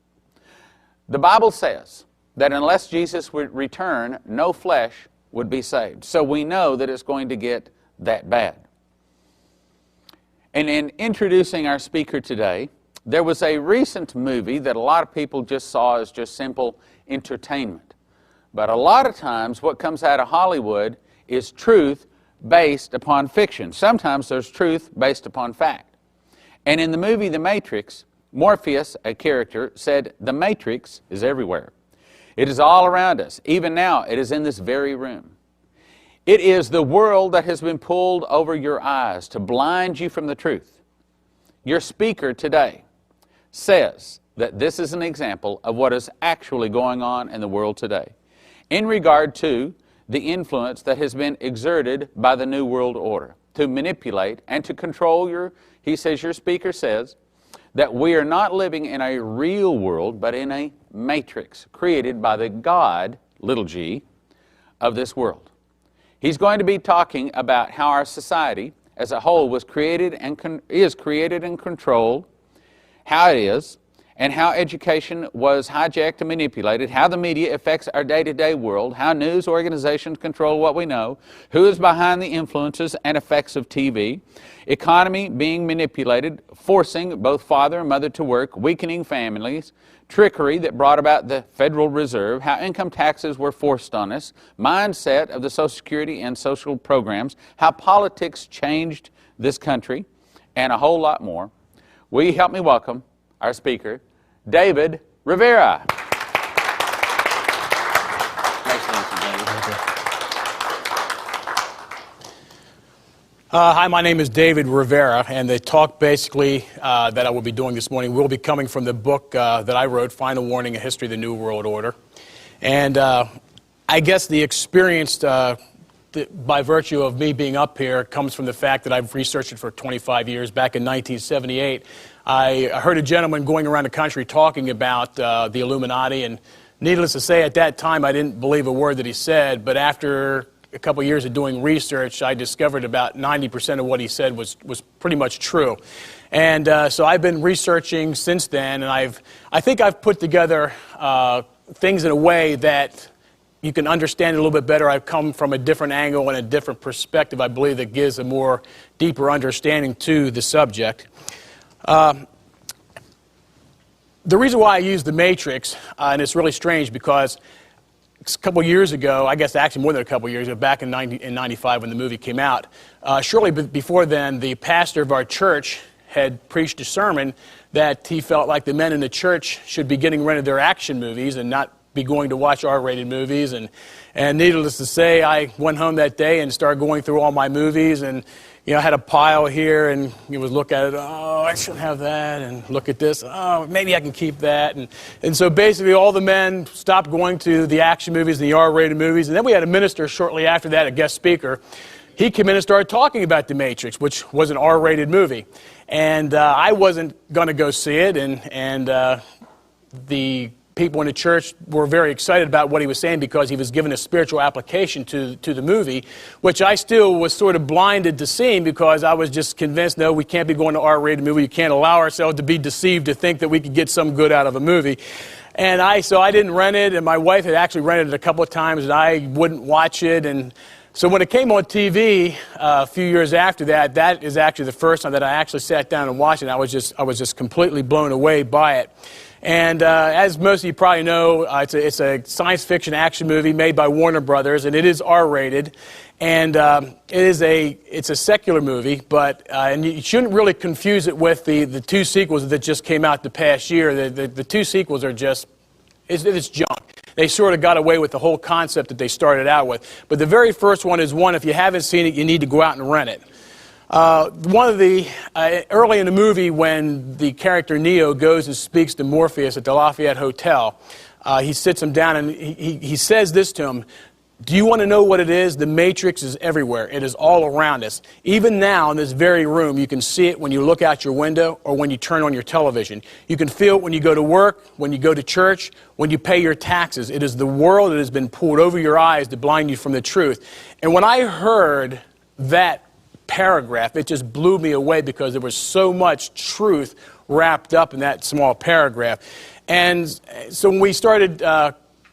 The Bible says that unless Jesus would return, no flesh would be saved. So we know that it's going to get that bad. And in introducing our speaker today, there was a recent movie that a lot of people just saw as just simple entertainment. But a lot of times what comes out of Hollywood is truth based upon fiction. Sometimes there's truth based upon fact. And in the movie The Matrix, Morpheus, a character, said, "The Matrix is everywhere. It is all around us. Even now, it is in this very room. It is the world that has been pulled over your eyes to blind you from the truth." Your speaker today says that this is an example of what is actually going on in the world today in regard to the influence that has been exerted by the New World Order to manipulate and to control your speaker says that we are not living in a real world, but in a matrix created by the God, little g, of this world. He's going to be talking about how our society as a whole was created and is created and controlled, how it is, and how education was hijacked and manipulated, how the media affects our day-to-day world, how news organizations control what we know, who is behind the influences and effects of TV, economy being manipulated, forcing both father and mother to work, weakening families, trickery that brought about the Federal Reserve, how income taxes were forced on us, mindset of the Social Security and social programs, how politics changed this country, and a whole lot more. Will you help me welcome our speaker, David Riviera. Hi, my name is David Riviera, and the talk basically that I will be doing this morning will be coming from the book that I wrote, Final Warning, A History of the New World Order. And I guess the experience by virtue of me being up here comes from the fact that I've researched it for 25 years. Back in 1978, I heard a gentleman going around the country talking about the Illuminati, and needless to say, at that time I didn't believe a word that he said, but after a couple of years of doing research, I discovered about 90% of what he said was pretty much true. And so I've been researching since then, and I think I've put together things in a way that you can understand it a little bit better. I've come from a different angle and a different perspective, I believe, that gives a more deeper understanding to the subject. The reason why I use the Matrix, and it's really strange because a couple years ago, I guess actually more than a couple years ago, back in 95 when the movie came out, shortly before then, the pastor of our church had preached a sermon that he felt like the men in the church should be getting rid of their action movies and not be going to watch R-rated movies. And needless to say, I went home that day and started going through all my movies, and I had a pile here, and you would look at it, oh, I shouldn't have that, and look at this, oh, maybe I can keep that. And so basically all the men stopped going to the action movies and the R-rated movies, and then we had a minister shortly after that, a guest speaker. He came in and started talking about The Matrix, which was an R-rated movie. And I wasn't going to go see it, and the people in the church were very excited about what he was saying because he was given a spiritual application to the movie, which I still was sort of blinded to seeing because I was just convinced, no, we can't be going to R-rated movie. You can't allow ourselves to be deceived to think that we could get some good out of a movie. So I didn't rent it, and my wife had actually rented it a couple of times, and I wouldn't watch it. And so when it came on TV a few years after that, that is actually the first time that I actually sat down and watched it. I was just completely blown away by it. And as most of you probably know, it's a science fiction action movie made by Warner Brothers, and it is R-rated. And it's a secular movie, but and you shouldn't really confuse it with the two sequels that just came out the past year. The two sequels are just it's junk. They sort of got away with the whole concept that they started out with. But the very first one is one, if you haven't seen it, you need to go out and rent it. One of the, early in the movie when the character Neal goes and speaks to Morpheus at the Lafayette Hotel, he sits him down and he says this to him: do you want to know what it is? The Matrix is everywhere. It is all around us. Even now in this very room, you can see it when you look out your window or when you turn on your television. You can feel it when you go to work, when you go to church, when you pay your taxes. It is the world that has been pulled over your eyes to blind you from the truth. And when I heard that paragraph, it just blew me away because there was so much truth wrapped up in that small paragraph. And so when we started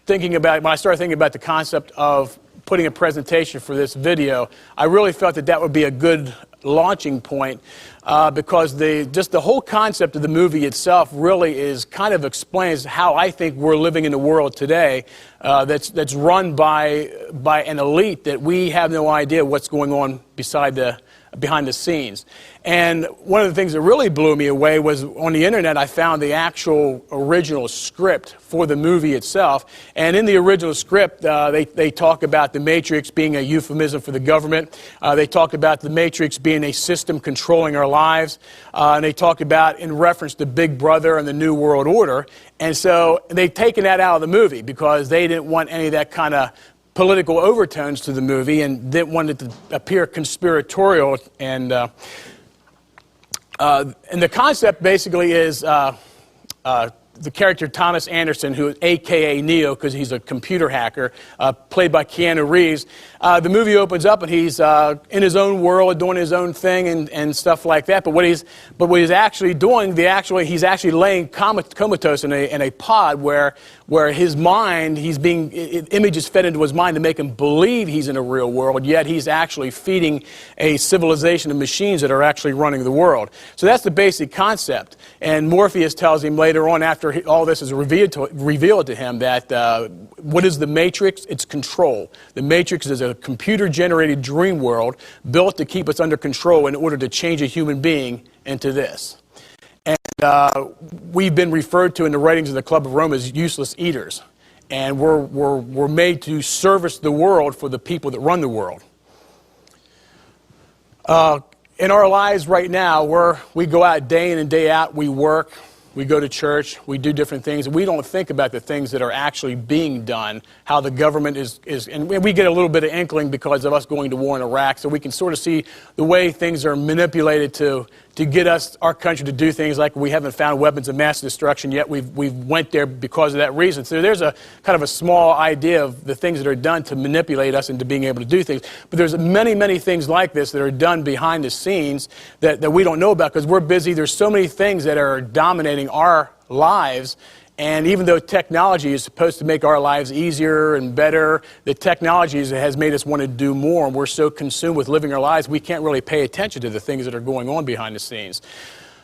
when I started thinking about the concept of putting a presentation for this video, I really felt that would be a good launching point because just the whole concept of the movie itself really kind of explains how I think we're living in the world today that's run by an elite that we have no idea what's going on behind the scenes. And one of the things that really blew me away was on the internet I found the actual original script for the movie itself. And in the original script, they talk about the Matrix being a euphemism for the government. They talk about the Matrix being a system controlling our lives. And they talk about, in reference to Big Brother and the New World Order. And so they've taken that out of the movie because they didn't want any of that kind of political overtones to the movie and didn't want it to appear conspiratorial. And the concept basically is the character Thomas Anderson, who is a.k.a. Neo, because he's a computer hacker, played by Keanu Reeves. The movie opens up and he's in his own world, doing his own thing and stuff like that. But what he's actually doing, he's actually laying comatose in a pod where his mind, images fed into his mind to make him believe he's in a real world, yet he's actually feeding a civilization of machines that are actually running the world. So that's the basic concept. And Morpheus tells him later on, after all this is revealed to him, that what is the Matrix? It's control. The Matrix is a computer-generated dream world built to keep us under control in order to change a human being into this. And we've been referred to in the writings of the Club of Rome as useless eaters. And we're made to service the world for the people that run the world. In our lives right now, we go out day in and day out, we work, we go to church, we do different things, and we don't think about the things that are actually being done, how the government is, and we get a little bit of inkling because of us going to war in Iraq, so we can sort of see the way things are manipulated to get our country to do things like we haven't found weapons of mass destruction yet. We've went there because of that reason. So there's a kind of a small idea of the things that are done to manipulate us into being able to do things. But there's many, many things like this that are done behind the scenes that we don't know about because we're busy. There's so many things that are dominating our lives. And even though technology is supposed to make our lives easier and better, the technology has made us want to do more, and we're so consumed with living our lives, we can't really pay attention to the things that are going on behind the scenes.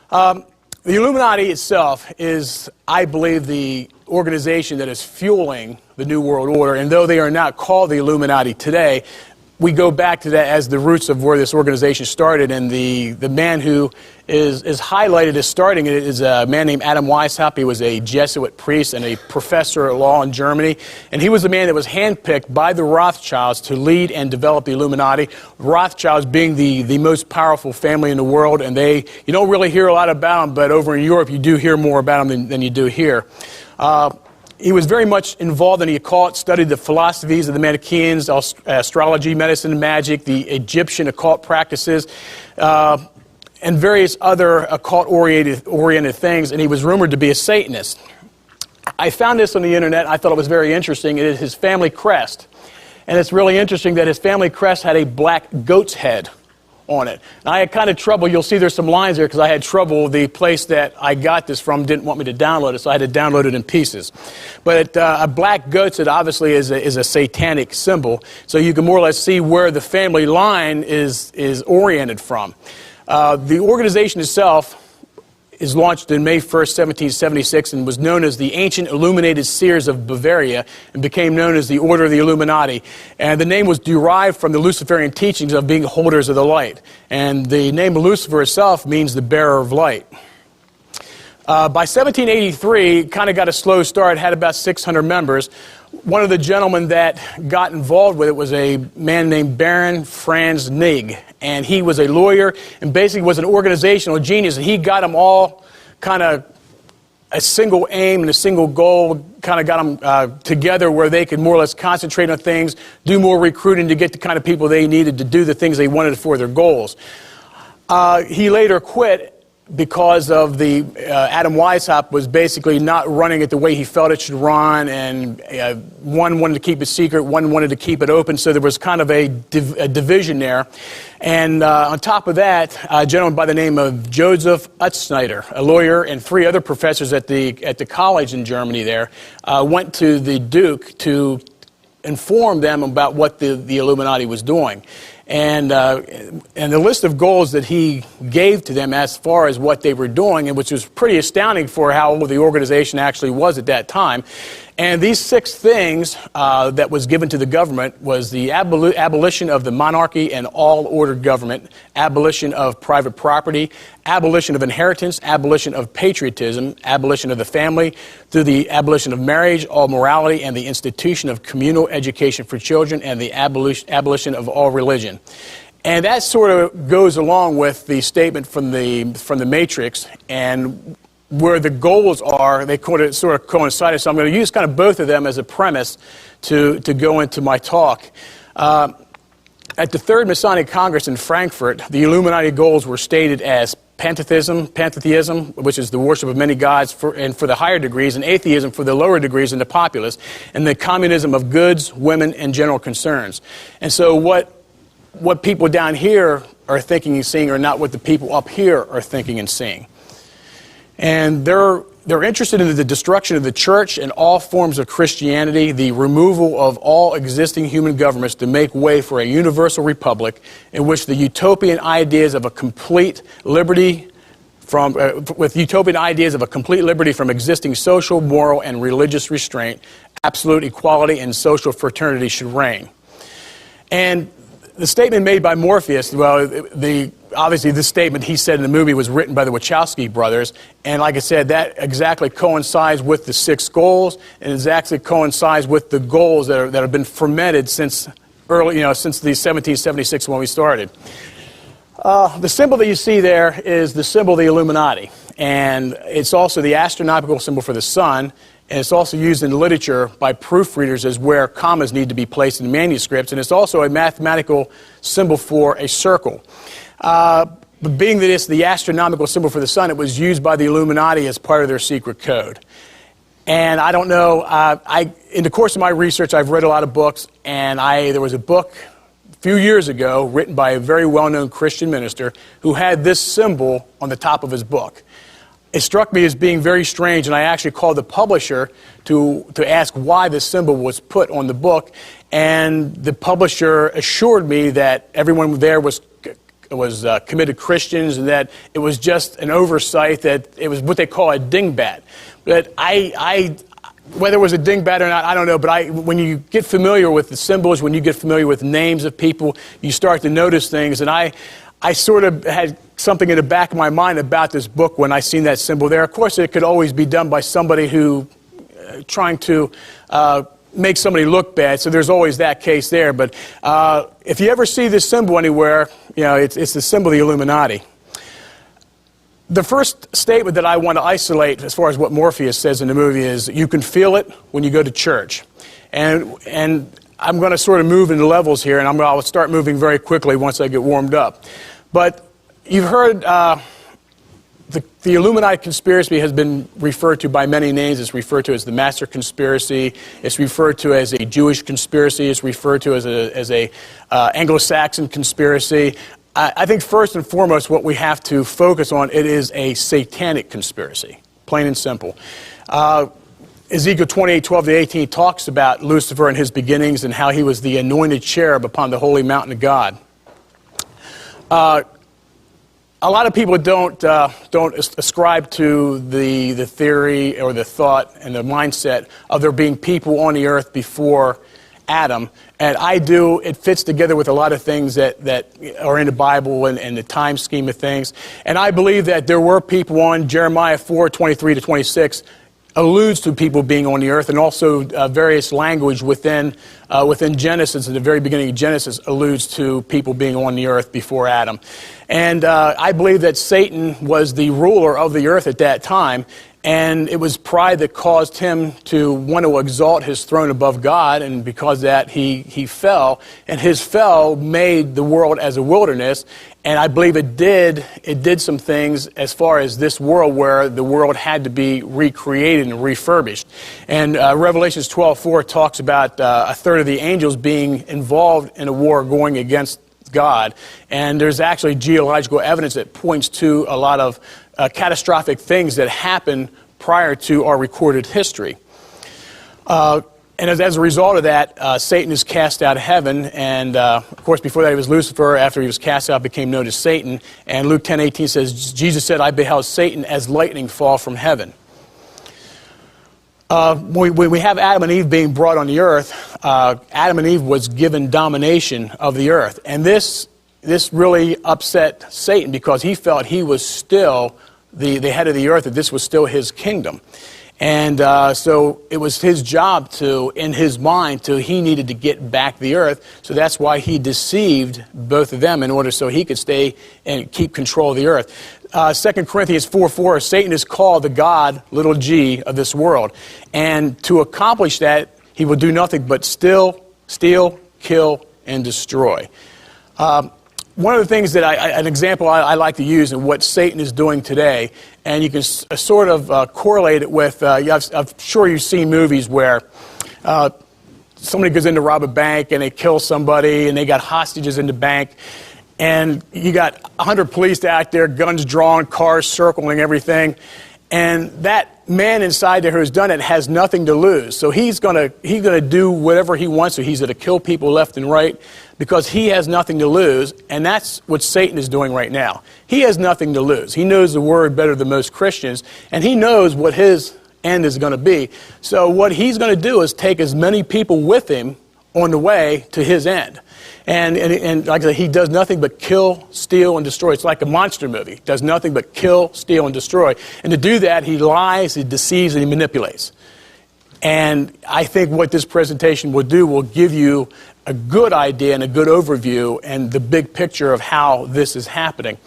The Illuminati itself is, I believe, the organization that is fueling the New World Order, and though they are not called the Illuminati today, we go back to that as the roots of where this organization started, and the man who is highlighted as starting it is a man named Adam Weishaupt. He was a Jesuit priest and a professor of law in Germany, and he was the man that was handpicked by the Rothschilds to lead and develop the Illuminati. Rothschilds being the most powerful family in the world, and you don't really hear a lot about them, but over in Europe you do hear more about them than you do here. He was very much involved in the occult, studied the philosophies of the Manichaeans, astrology, medicine, magic, the Egyptian occult practices, and various other occult-oriented things, and he was rumored to be a Satanist. I found this on the internet. I thought it was very interesting. It is his family crest, and it's really interesting that his family crest had a black goat's head on it. And I had kind of trouble. You'll see there's some lines there because I had trouble. The place that I got this from didn't want me to download it, so I had to download it in pieces. But a black goat's it obviously is a satanic symbol, so you can more or less see where the family line is oriented from. The organization itself is launched in May 1st, 1776, and was known as the Ancient Illuminated Seers of Bavaria, and became known as the Order of the Illuminati. And the name was derived from the Luciferian teachings of being holders of the light. And the name of Lucifer itself means the bearer of light. By 1783, kind of got a slow start, had about 600 members. One of the gentlemen that got involved with it was a man named Baron Franz Nig, and he was a lawyer and basically was an organizational genius, and he got them all kind of a single aim and a single goal, kind of got them together where they could more or less concentrate on things, do more recruiting to get the kind of people they needed to do the things they wanted for their goals. He later quit because of the Adam Weishaupt was basically not running it the way he felt it should run, and one wanted to keep it secret, one wanted to keep it open, so there was kind of a division there. And on top of that, a gentleman by the name of Joseph Utzschneider, a lawyer, and 3 other professors at the college in Germany there, went to the Duke to inform them about what the Illuminati was doing. And the list of goals that he gave to them as far as what they were doing, and which was pretty astounding for how old the organization actually was at that time. And these 6 things that was given to the government was the abolition of the monarchy and all-ordered government, abolition of private property, abolition of inheritance, abolition of patriotism, abolition of the family, through the abolition of marriage, all morality, and the institution of communal education for children, and the abolition of all religion. And that sort of goes along with the statement from the Matrix, and where the goals are, they sort of coincide. So I'm going to use kind of both of them as a premise to go into my talk. At the Third Masonic Congress in Frankfurt, the Illuminati goals were stated as pantheism, which is the worship of many gods for the higher degrees, and atheism for the lower degrees and the populace, and the communism of goods, women, and general concerns. And so what people down here are thinking and seeing are not what the people up here are thinking and seeing. And they're interested in the destruction of the church and all forms of Christianity, the removal of all existing human governments to make way for a universal republic in which the utopian ideas of a complete liberty from existing social, moral, and religious restraint, absolute equality, and social fraternity should reign. And the statement made by Morpheus, obviously this statement he said in the movie was written by the Wachowski brothers, and like I said, that exactly coincides with the 6 goals, and exactly coincides with the goals that have been fermented since the 1776 when we started. The symbol that you see there is the symbol of the Illuminati, and it's also the astronomical symbol for the sun. And it's also used in literature by proofreaders as where commas need to be placed in manuscripts. And it's also a mathematical symbol for a circle. But being that it's the astronomical symbol for the sun, it was used by the Illuminati as part of their secret code. And I don't know, in the course of my research, I've read a lot of books. And there was a book a few years ago written by a very well-known Christian minister who had this symbol on the top of his book. It struck me as being very strange, and I actually called the publisher to ask why this symbol was put on the book, and the publisher assured me that everyone there was committed Christians, and that it was just an oversight, that it was what they call a dingbat. But whether it was a dingbat or not, I don't know, but when you get familiar with the symbols, when you get familiar with names of people, you start to notice things, and I sort of had something in the back of my mind about this book when I seen that symbol there. Of course, it could always be done by somebody who trying to make somebody look bad, so there's always that case there. But if you ever see this symbol anywhere, it's the symbol of the Illuminati. The first statement that I want to isolate as far as what Morpheus says in the movie is, you can feel it when you go to church. And I'm going to sort of move into levels here, and I'll start moving very quickly once I get warmed up. But you've heard the Illuminati conspiracy has been referred to by many names. It's referred to as the Master Conspiracy. It's referred to as a Jewish conspiracy. It's referred to as a Anglo-Saxon conspiracy. I think first and foremost what we have to focus on, it is a satanic conspiracy, plain and simple. Ezekiel 28:12-18 talks about Lucifer and his beginnings and how he was the anointed cherub upon the holy mountain of God. A lot of people don't ascribe to the theory or the thought and the mindset of there being people on the earth before Adam, and I do. It fits together with a lot of things that are in the Bible and the time scheme of things, and I believe that there were people on Jeremiah 4:23-26 alludes to people being on the earth, and also various language within Genesis, at the very beginning of Genesis, alludes to people being on the earth before Adam. And I believe that Satan was the ruler of the earth at that time, and it was pride that caused him to want to exalt his throne above God, and because of that he fell, and his fall made the world as a wilderness. And I believe it did some things as far as this world, where the world had to be recreated and refurbished. And Revelations 12:4 talks about a third of the angels being involved in a war going against God. And there's actually geological evidence that points to a lot of catastrophic things that happened prior to our recorded history. And as a result of that, Satan is cast out of heaven, and of course before that he was Lucifer. After he was cast out, became known as Satan. And Luke 10:18 says, Jesus said, I beheld Satan as lightning fall from heaven. When we have Adam and Eve being brought on the earth, Adam and Eve was given domination of the earth. And this really upset Satan, because he felt he was still the head of the earth, that this was still his kingdom. And so it was his job in his mind, he needed to get back the earth. So that's why he deceived both of them in order so he could stay and keep control of the earth. 2 Corinthians 4:4, Satan is called the god, little g, of this world. And to accomplish that, he will do nothing but steal, kill, and destroy. One of the things that an example I like to use in what Satan is doing today, and you can sort of correlate it with, I'm sure you've seen movies where somebody goes in to rob a bank and they kill somebody and they got hostages in the bank, and you got 100 police out there, guns drawn, cars circling everything, and that man inside there who's done it has nothing to lose. So he's gonna do whatever he wants to. He's going to kill people left and right because he has nothing to lose, and that's what Satan is doing right now. He has nothing to lose. He knows the word better than most Christians, and he knows what his end is going to be. So what he's going to do is take as many people with him on the way to his end. And like I said, he does nothing but kill, steal, and destroy. It's like a monster movie. He does nothing but kill, steal, and destroy. And to do that, he lies, he deceives, and he manipulates. And I think what this presentation will do will give you a good idea and a good overview and the big picture of how this is happening.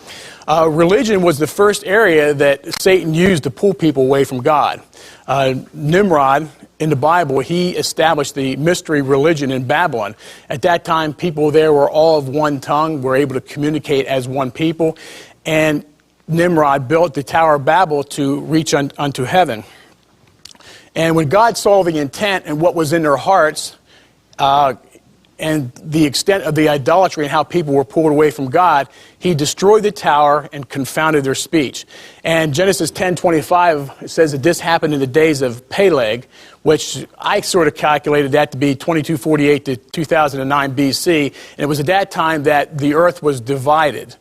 Religion was the first area that Satan used to pull people away from God. Nimrod, in the Bible, he established the mystery religion in Babylon. At that time, people there were all of one tongue, were able to communicate as one people. And Nimrod built the Tower of Babel to reach unto heaven. And when God saw the intent and what was in their hearts, and the extent of the idolatry and how people were pulled away from God, he destroyed the tower and confounded their speech. And Genesis 10:25 says that this happened in the days of Peleg, which I sort of calculated that to be 2248 to 2009 BC. And it was at that time that the earth was divided.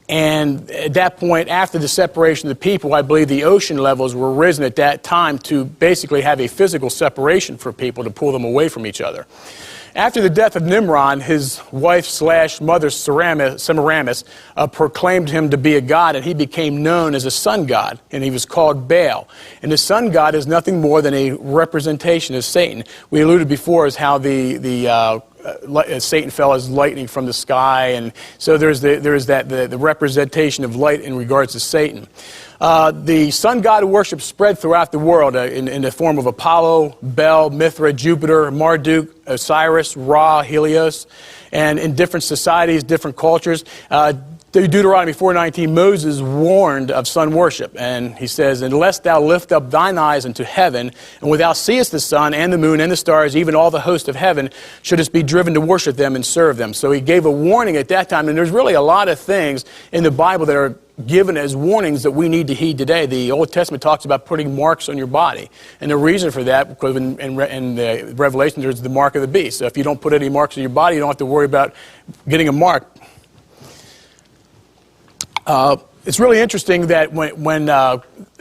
And at that point, after the separation of the people, I believe the ocean levels were risen at that time to basically have a physical separation for people to pull them away from each other. After the death of Nimrod, his wife/mother Semiramis proclaimed him to be a god, and he became known as a sun god, and he was called Baal. And the sun god is nothing more than a representation of Satan. We alluded before as how Satan fell as lightning from the sky, and so the representation of light in regards to Satan. The sun god worship spread throughout the world in the form of Apollo, Bel, Mithra, Jupiter, Marduk, Osiris, Ra, Helios, and in different societies, different cultures. Deuteronomy 4:19, Moses warned of sun worship, and he says, "Unless thou lift up thine eyes unto heaven, and without seest the sun and the moon and the stars, even all the host of heaven, shouldest be driven to worship them and serve them." So he gave a warning at that time, and there's really a lot of things in the Bible that are given as warnings that we need to heed today. The Old Testament talks about putting marks on your body, and the reason for that, because in the Revelation there's the mark of the beast. So if you don't put any marks on your body, you don't have to worry about getting a mark. It's really interesting that when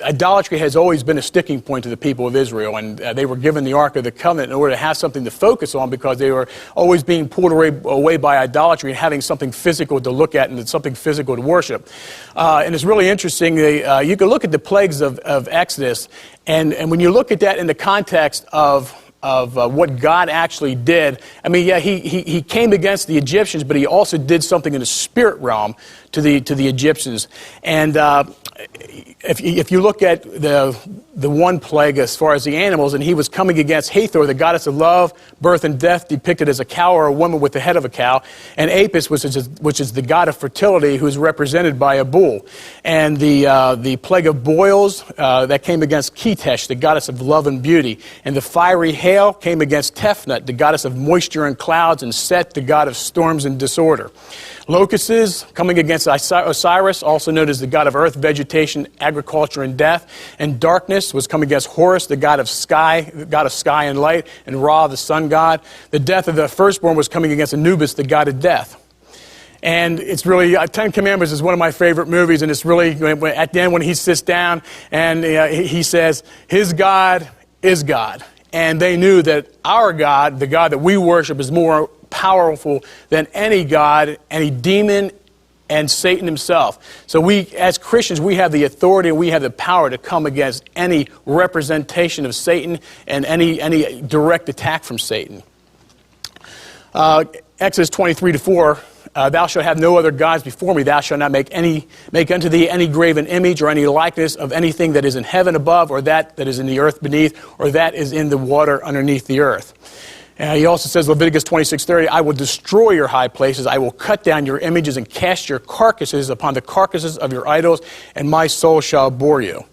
idolatry has always been a sticking point to the people of Israel, and they were given the Ark of the Covenant in order to have something to focus on, because they were always being pulled away by idolatry and having something physical to look at and something physical to worship. And it's really interesting. You can look at the plagues of Exodus, and when you look at that in the context of what God actually did. I mean, yeah, he came against the Egyptians, but he also did something in the spirit realm to the Egyptians. And if you look at the one plague as far as the animals, and he was coming against Hathor, the goddess of love, birth, and death, depicted as a cow or a woman with the head of a cow, and Apis, which is the god of fertility, who is represented by a bull. And the plague of boils that came against Ketesh, the goddess of love and beauty. And the fiery hail came against Tefnut, the goddess of moisture and clouds, and Set, the god of storms and disorder. Locusts coming against Osiris, also known as the god of earth, vegetation, agriculture, and death. And darkness was coming against Horus, the god of sky and light, and Ra, the sun god. The death of the firstborn was coming against Anubis, the god of death. And it's really, Ten Commandments is one of my favorite movies, and it's really, at the end when he sits down and he says, his God is God. And they knew that our God, the God that we worship, is more powerful than any god, any demon, and Satan himself. So we, as Christians, we have the authority and we have the power to come against any representation of Satan and any direct attack from Satan. Exodus 23:4, thou shalt have no other gods before me. Thou shalt not make unto thee any graven image or any likeness of anything that is in heaven above, or that is in the earth beneath, or that is in the water underneath the earth. He also says, Leviticus 26:30, I will destroy your high places, I will cut down your images and cast your carcasses upon the carcasses of your idols, and my soul shall abhor you.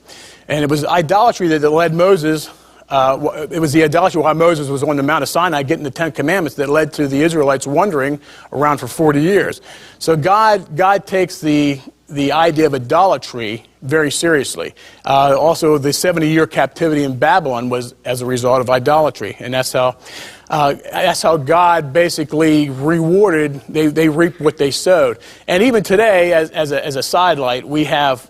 And it was idolatry that led Moses, it was the idolatry while Moses was on the Mount of Sinai getting the Ten Commandments that led to the Israelites wandering around for 40 years. So God takes the idea of idolatry very seriously. Also, the 70-year captivity in Babylon was as a result of idolatry, and that's how God basically rewarded. They reaped what they sowed. And even today, as a sidelight, we have.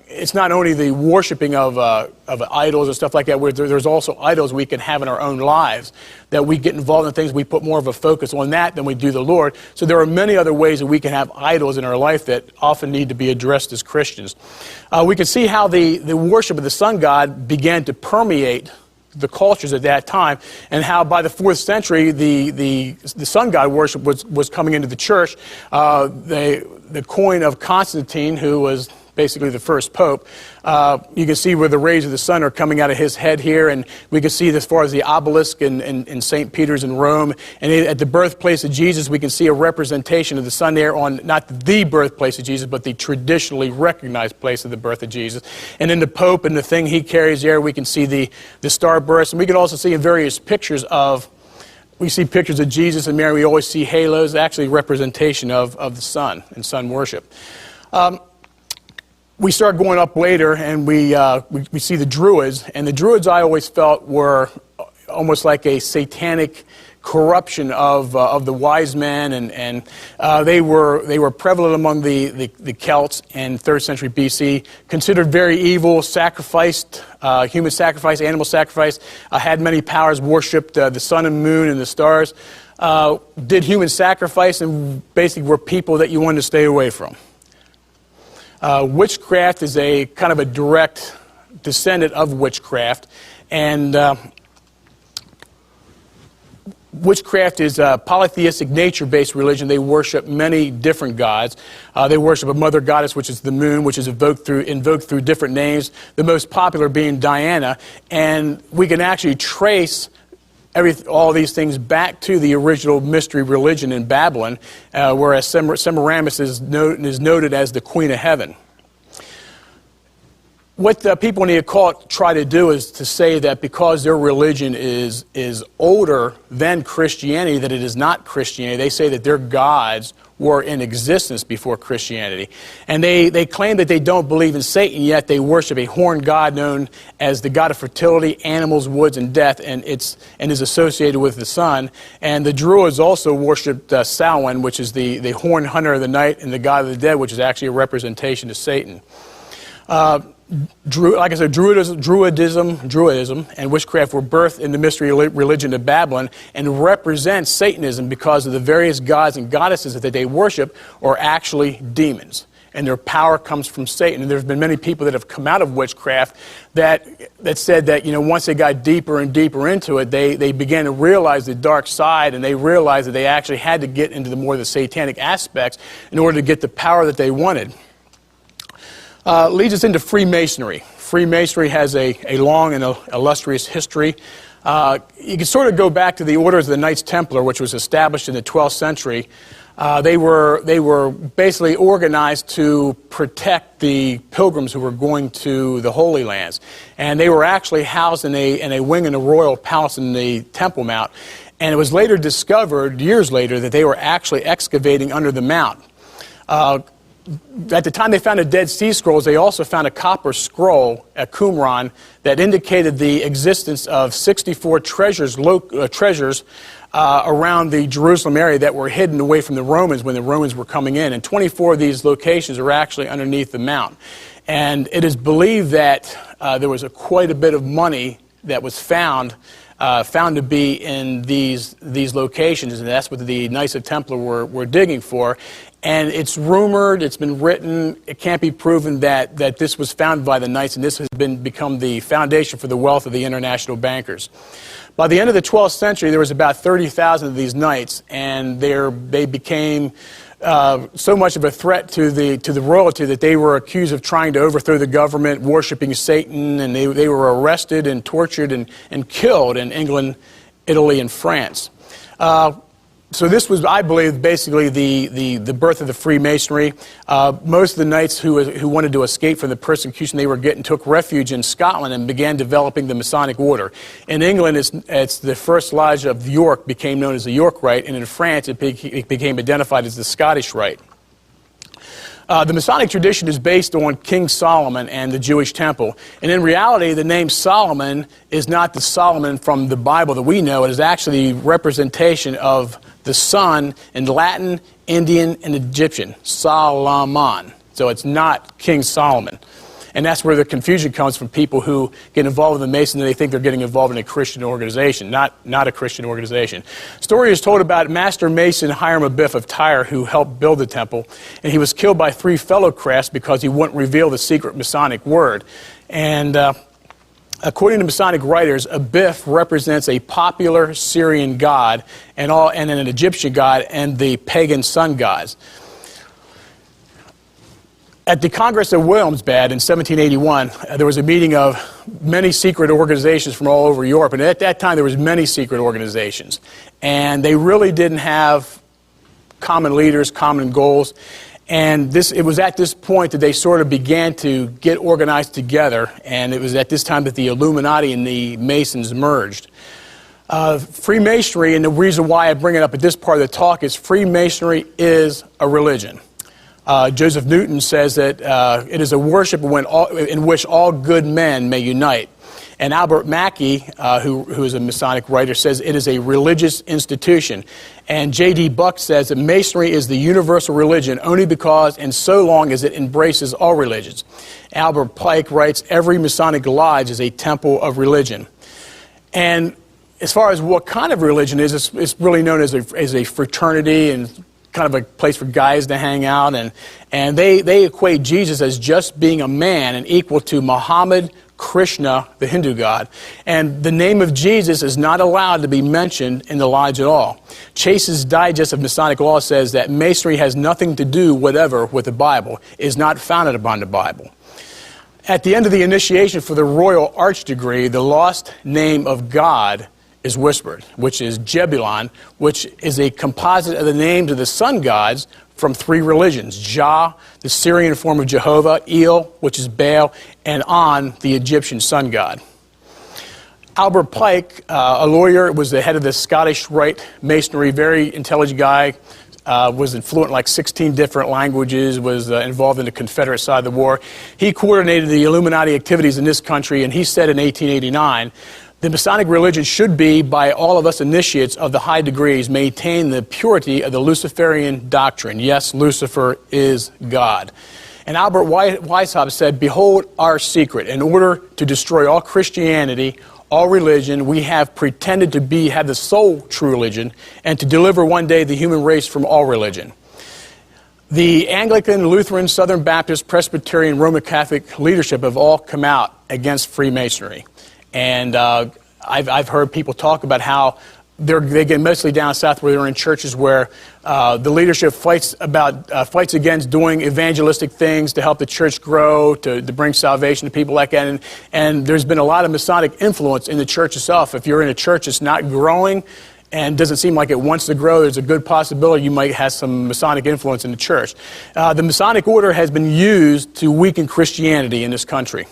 It's not only the worshiping of idols and stuff like that, where there's also idols we can have in our own lives, that we get involved in things, we put more of a focus on that than we do the Lord. So there are many other ways that we can have idols in our life that often need to be addressed as Christians. We can see how the worship of the sun god began to permeate the cultures at that time, and how by the 4th century the sun god worship was coming into the church. The coin of Constantine, who was basically the first pope, you can see where the rays of the sun are coming out of his head here, and we can see as far as the obelisk in St. Peter's in Rome, and at the birthplace of Jesus we can see a representation of the sun there on not the birthplace of Jesus, but the traditionally recognized place of the birth of Jesus. And in the Pope and the thing he carries there, we can see the starburst, and we can also see in various pictures we see pictures of Jesus and Mary, we always see halos, actually representation of the sun and sun worship. We start going up later, and we see the Druids, and the Druids I always felt were almost like a satanic corruption of the wise men, and they were prevalent among the Celts in 3rd century BC, considered very evil, sacrificed, human sacrifice, animal sacrifice, had many powers, worshipped the sun and moon and the stars, did human sacrifice, and basically were people that you wanted to stay away from. Witchcraft is a kind of a direct descendant of witchcraft, and witchcraft is a polytheistic, nature-based religion. They worship many different gods. They worship a mother goddess, which is the moon, which is invoked through different names, the most popular being Diana, and we can actually trace all these things back to the original mystery religion in Babylon, whereas Semiramis is noted as the Queen of Heaven. What the people in the occult try to do is to say that because their religion is older than Christianity, that it is not Christianity. They say that their gods were in existence before Christianity. And they claim that they don't believe in Satan, yet they worship a horned god known as the god of fertility, animals, woods, and death, and is associated with the sun. And the Druids also worshipped Samhain, which is the horned hunter of the night, and the god of the dead, which is actually a representation of Satan. Like I said, Druidism and witchcraft were birthed in the mystery religion of Babylon and represent Satanism because of the various gods and goddesses that they worship are actually demons. And their power comes from Satan. And there's been many people that have come out of witchcraft that said that, once they got deeper and deeper into it, they began to realize the dark side, and they realized that they actually had to get into the satanic aspects in order to get the power that they wanted. Leads us into Freemasonry. Freemasonry has a long and illustrious history. You can sort of go back to the Orders of the Knights Templar, which was established in the 12th century. They were basically organized to protect the pilgrims who were going to the Holy Lands. And they were actually housed in a wing in the royal palace in the Temple Mount. And it was later discovered, years later, that they were actually excavating under the mount. At the time they found the Dead Sea Scrolls, they also found a copper scroll at Qumran that indicated the existence of 64 treasures around the Jerusalem area that were hidden away from the Romans when the Romans were coming in. And 24 of these locations are actually underneath the mount. And it is believed that there was quite a bit of money that was found to be in these locations, and that's what the Knights of Templar were digging for. And it's rumored, it's been written, it can't be proven that this was founded by the Knights, and this has become the foundation for the wealth of the international bankers. By the end of the 12th century, there was about 30,000 of these Knights, and they became so much of a threat to the royalty that they were accused of trying to overthrow the government, worshiping Satan, and they were arrested and tortured and killed in England, Italy, and France. So this was, I believe, basically the birth of the Freemasonry. Most of the Knights who wanted to escape from the persecution they were getting took refuge in Scotland and began developing the Masonic Order. In England, it's the First Lodge of York became known as the York Rite, and in France, it became identified as the Scottish Rite. The Masonic tradition is based on King Solomon and the Jewish temple. And in reality, the name Solomon is not the Solomon from the Bible that we know. It is actually the representation of the sun in Latin, Indian, and Egyptian, Solomon. So it's not King Solomon. And that's where the confusion comes from people who get involved in the Masons and they think they're getting involved in a Christian organization, not a Christian organization. Story is told about Master Mason Hiram Abiff of Tyre, who helped build the temple, and he was killed by 3 fellow crafts because he wouldn't reveal the secret Masonic word. And according to Masonic writers, Abiff represents a popular Syrian god and an Egyptian god and the pagan sun gods. At the Congress of Williamsbad in 1781, there was a meeting of many secret organizations from all over Europe, and at that time there was many secret organizations, and they really didn't have common leaders, common goals, and it was at this point that they sort of began to get organized together, and it was at this time that the Illuminati and the Masons merged. Freemasonry, and the reason why I bring it up at this part of the talk, is Freemasonry is a religion. Joseph Newton says that it is a worship in which all good men may unite. And Albert Mackey, who is a Masonic writer, says it is a religious institution. And J.D. Buck says that Masonry is the universal religion only because and so long as it embraces all religions. Albert Pike writes, every Masonic lodge is a temple of religion. And as far as what kind of religion is, it's really known as a fraternity and kind of a place for guys to hang out, and they equate Jesus as just being a man and equal to Muhammad, Krishna, the Hindu god. And the name of Jesus is not allowed to be mentioned in the lodge at all. Chase's Digest of Masonic Law says that Masonry has nothing to do whatever with the Bible, is not founded upon the Bible. At the end of the initiation for the Royal Arch degree, the lost name of God is whispered, which is Jebulon, which is a composite of the names of the sun gods from three religions: Jah, the Syrian form of Jehovah; El, which is Baal; and On, the Egyptian sun god. Albert Pike, a lawyer, was the head of the Scottish Rite Masonry, very intelligent guy, was fluent in like 16 different languages, was involved in the Confederate side of the war. He coordinated the Illuminati activities in this country, and he said in 1889, the Masonic religion should be, by all of us initiates of the high degrees, maintain the purity of the Luciferian doctrine. Yes, Lucifer is God. And Albert Weishaupt said, behold our secret. In order to destroy all Christianity, all religion, we have pretended to have the sole true religion, and to deliver one day the human race from all religion. The Anglican, Lutheran, Southern Baptist, Presbyterian, Roman Catholic leadership have all come out against Freemasonry. And I've heard people talk about how they get mostly down south where they're in churches where the leadership fights against doing evangelistic things to help the church grow, to bring salvation to people like that. And there's been a lot of Masonic influence in the church itself. If you're in a church that's not growing and doesn't seem like it wants to grow, there's a good possibility you might have some Masonic influence in the church. The Masonic order has been used to weaken Christianity in this country.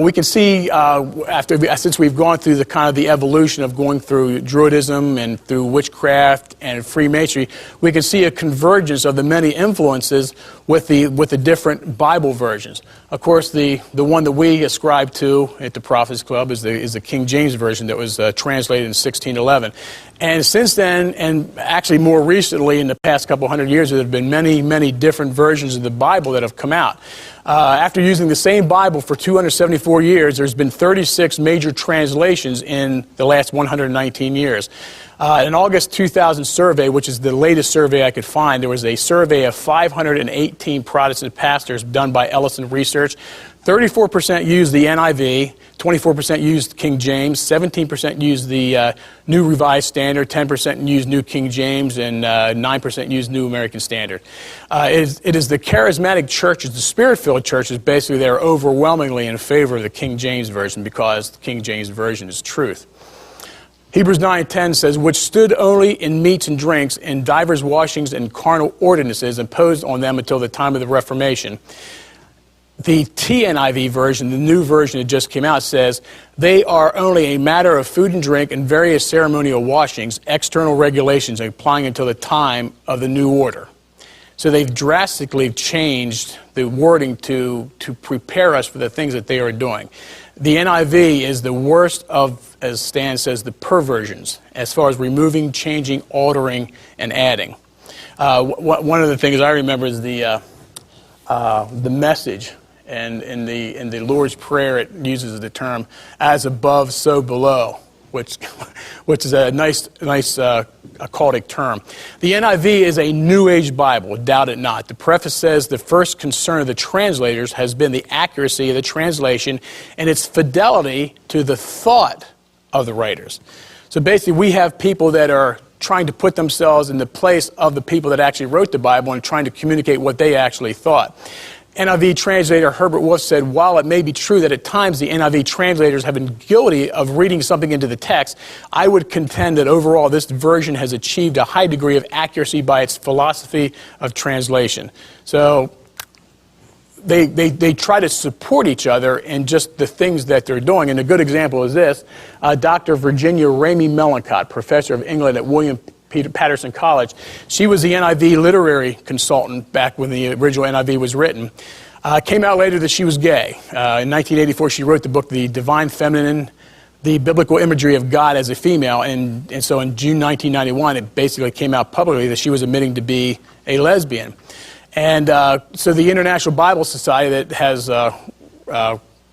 We can see, since we've gone through the evolution of going through Druidism and through witchcraft and Freemasonry, we can see a convergence of the many influences with the different Bible versions. Of course, the one that we ascribe to at the Prophets Club is the King James Version that was translated in 1611. And since then, and actually more recently in the past couple hundred years, there have been many, many different versions of the Bible that have come out. After using the same Bible for 274 years, there's been 36 major translations in the last 119 years. An August 2000 survey, which is the latest survey I could find, there was a survey of 518 Protestant pastors done by Ellison Research. 34% used the NIV, 24% used King James, 17% used the New Revised Standard, 10% used New King James, and 9% used New American Standard. It is the charismatic churches, the spirit-filled churches, basically they're overwhelmingly in favor of the King James Version because the King James Version is truth. Hebrews 9:10 says, which stood only in meats and drinks, in divers washings and carnal ordinances imposed on them until the time of the Reformation. The TNIV version, the new version that just came out, says, they are only a matter of food and drink and various ceremonial washings, external regulations applying until the time of the new order. So they've drastically changed the wording to prepare us for the things that they are doing. The NIV is the worst of, as Stan says, the perversions, as far as removing, changing, altering, and adding. One of the things I remember is the Message. And in the Lord's Prayer, it uses the term "as above, so below," which is a nice occultic term. The NIV is a New Age Bible, doubt it not. The preface says the first concern of the translators has been the accuracy of the translation and its fidelity to the thought of the writers. So basically, we have people that are trying to put themselves in the place of the people that actually wrote the Bible and trying to communicate what they actually thought. NIV translator Herbert Wolf said, while it may be true that at times the NIV translators have been guilty of reading something into the text, I would contend that overall this version has achieved a high degree of accuracy by its philosophy of translation. So they try to support each other in just the things that they're doing. And a good example is this. Dr. Virginia Ramey Mellencott, professor of England at William Patterson College. She was the NIV literary consultant back when the original NIV was written. Came out later that she was gay. In 1984, she wrote the book, The Divine Feminine, The Biblical Imagery of God as a Female. And so in June 1991, it basically came out publicly that she was admitting to be a lesbian. And so the International Bible Society that has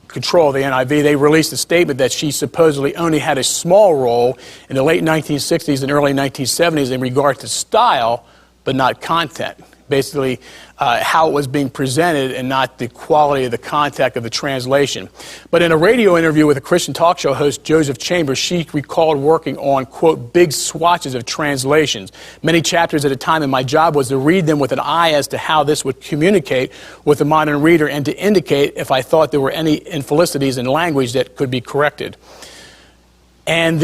control of the NIV, they released a statement that she supposedly only had a small role in the late 1960s and early 1970s in regard to style, but not content. Basically, how it was being presented and not the quality of the content of the translation. But in a radio interview with a Christian talk show host, Joseph Chambers, she recalled working on, quote, big swatches of translations, many chapters at a time, and my job was to read them with an eye as to how this would communicate with the modern reader and to indicate if I thought there were any infelicities in language that could be corrected. And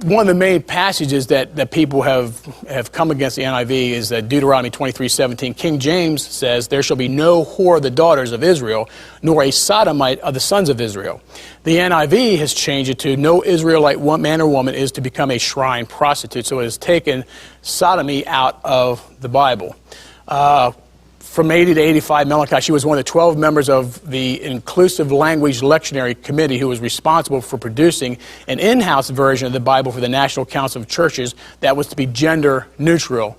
one of the main passages that people have come against the NIV is Deuteronomy 23:17. King James says, "There shall be no whore of the daughters of Israel, nor a sodomite of the sons of Israel." The NIV has changed it to, "No Israelite man or woman is to become a shrine prostitute." So it has taken sodomy out of the Bible. From 80 to 85, Malachi, she was one of the 12 members of the Inclusive Language Lectionary Committee who was responsible for producing an in-house version of the Bible for the National Council of Churches that was to be gender neutral.